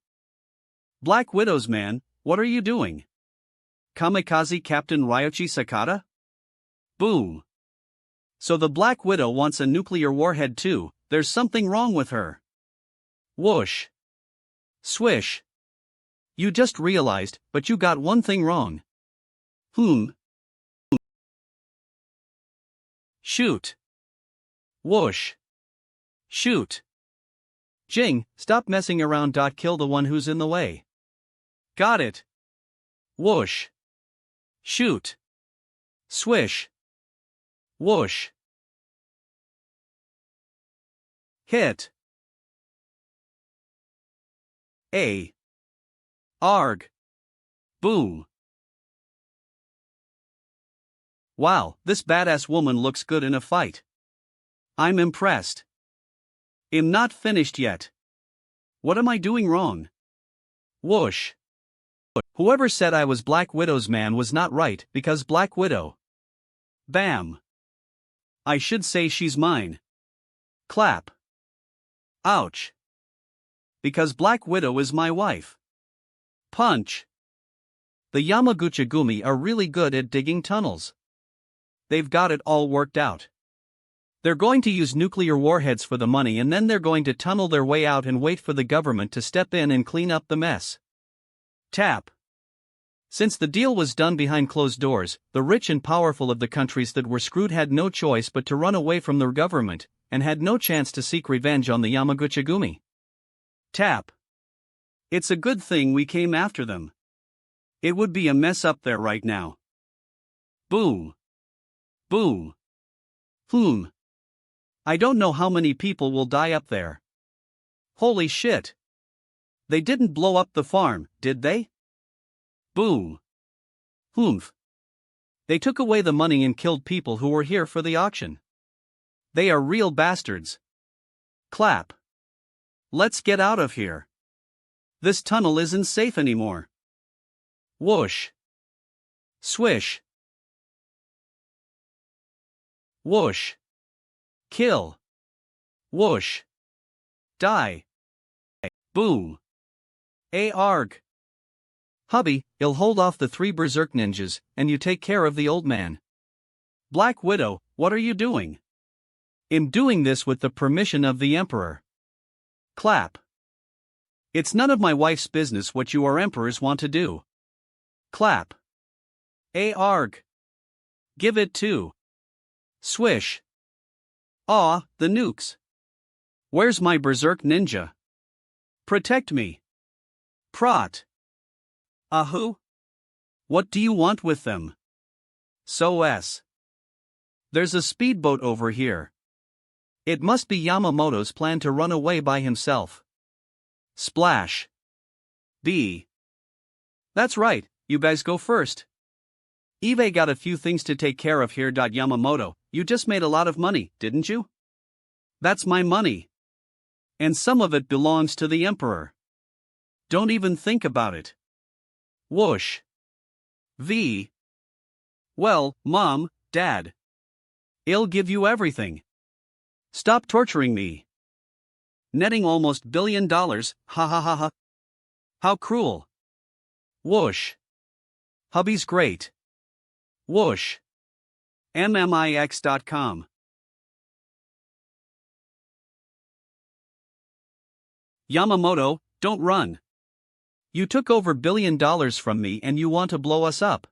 Black Widow's man, what are you doing? Kamikaze Captain Ryochi Sakata? Boom. So the Black Widow wants a nuclear warhead too, there's something wrong with her. Whoosh. Swish. You just realized, but you got one thing wrong. Shoot. Whoosh. Shoot. Jing, stop messing around. Kill the one who's in the way. Got it. Whoosh. Shoot. Swish. Whoosh. Hit. A. Arg. Boom. Wow, this badass woman looks good in a fight. I'm impressed. I'm not finished yet. What am I doing wrong? Whoosh. Whoever said I was Black Widow's man was not right, because Black Widow. Bam. I should say she's mine. Clap. Ouch. Because Black Widow is my wife. Punch. The Yamaguchi-gumi are really good at digging tunnels. They've got it all worked out. They're going to use nuclear warheads for the money, and then they're going to tunnel their way out and wait for the government to step in and clean up the mess. Tap. Since the deal was done behind closed doors, the rich and powerful of the countries that were screwed had no choice but to run away from the government, and had no chance to seek revenge on the Yamaguchi-gumi. Tap. It's a good thing we came after them. It would be a mess up there right now. Boom. Boom. I don't know how many people will die up there. Holy shit. They didn't blow up the farm, did they? Boom. Humph. They took away the money and killed people who were here for the auction. They are real bastards. Clap. Let's get out of here. This tunnel isn't safe anymore. Whoosh. Swish. Whoosh. Kill. Whoosh. Die. Boom. Arg. Hubby, you'll hold off the 3 berserk ninjas, and you take care of the old man. Black Widow, what are you doing? I'm doing this with the permission of the Emperor. Clap. It's none of my wife's business what you emperors want to do. Clap. Arg. Give it to. Swish. Aw, the nukes. Where's my berserk ninja? Protect me. Prot. Ahoo? What do you want with them? There's a speedboat over here. It must be Yamamoto's plan to run away by himself. Splash. B. That's right, you guys go first. Eve got a few things to take care of here. Yamamoto, you just made a lot of money, didn't you? That's my money. And some of it belongs to the Emperor. Don't even think about it. Whoosh. V. Well, Mom, Dad. I'll give you everything. Stop torturing me. Netting almost $1 billion, ha ha ha ha. How cruel. Whoosh. Hubby's great. Whoosh. mmix.com. Yamamoto, don't run. You took over $1 billion from me and you want to blow us up.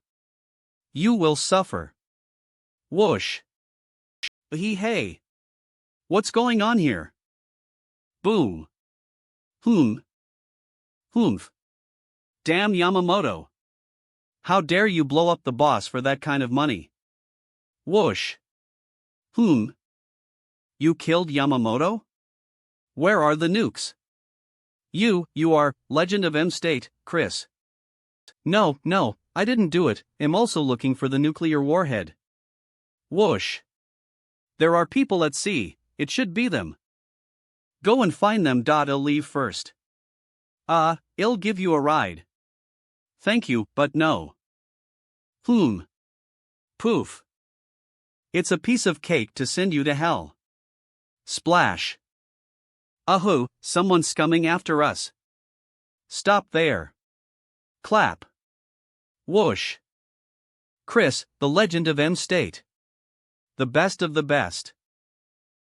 You will suffer. Whoosh. Hey. What's going on here? Boom. Humph. Damn Yamamoto. How dare you blow up the boss for that kind of money? Whoosh. You killed Yamamoto? Where are the nukes? You are, Legend of M State, Chris. No, I didn't do it. I'm also looking for the nuclear warhead. Whoosh. There are people at sea, it should be them. Go and find them. I'll leave first. I'll give you a ride. Thank you, but no. Poof. It's a piece of cake to send you to hell. Splash. Ahoo, someone's coming after us. Stop there. Clap. Whoosh. Chris, the Legend of M State. The best of the best.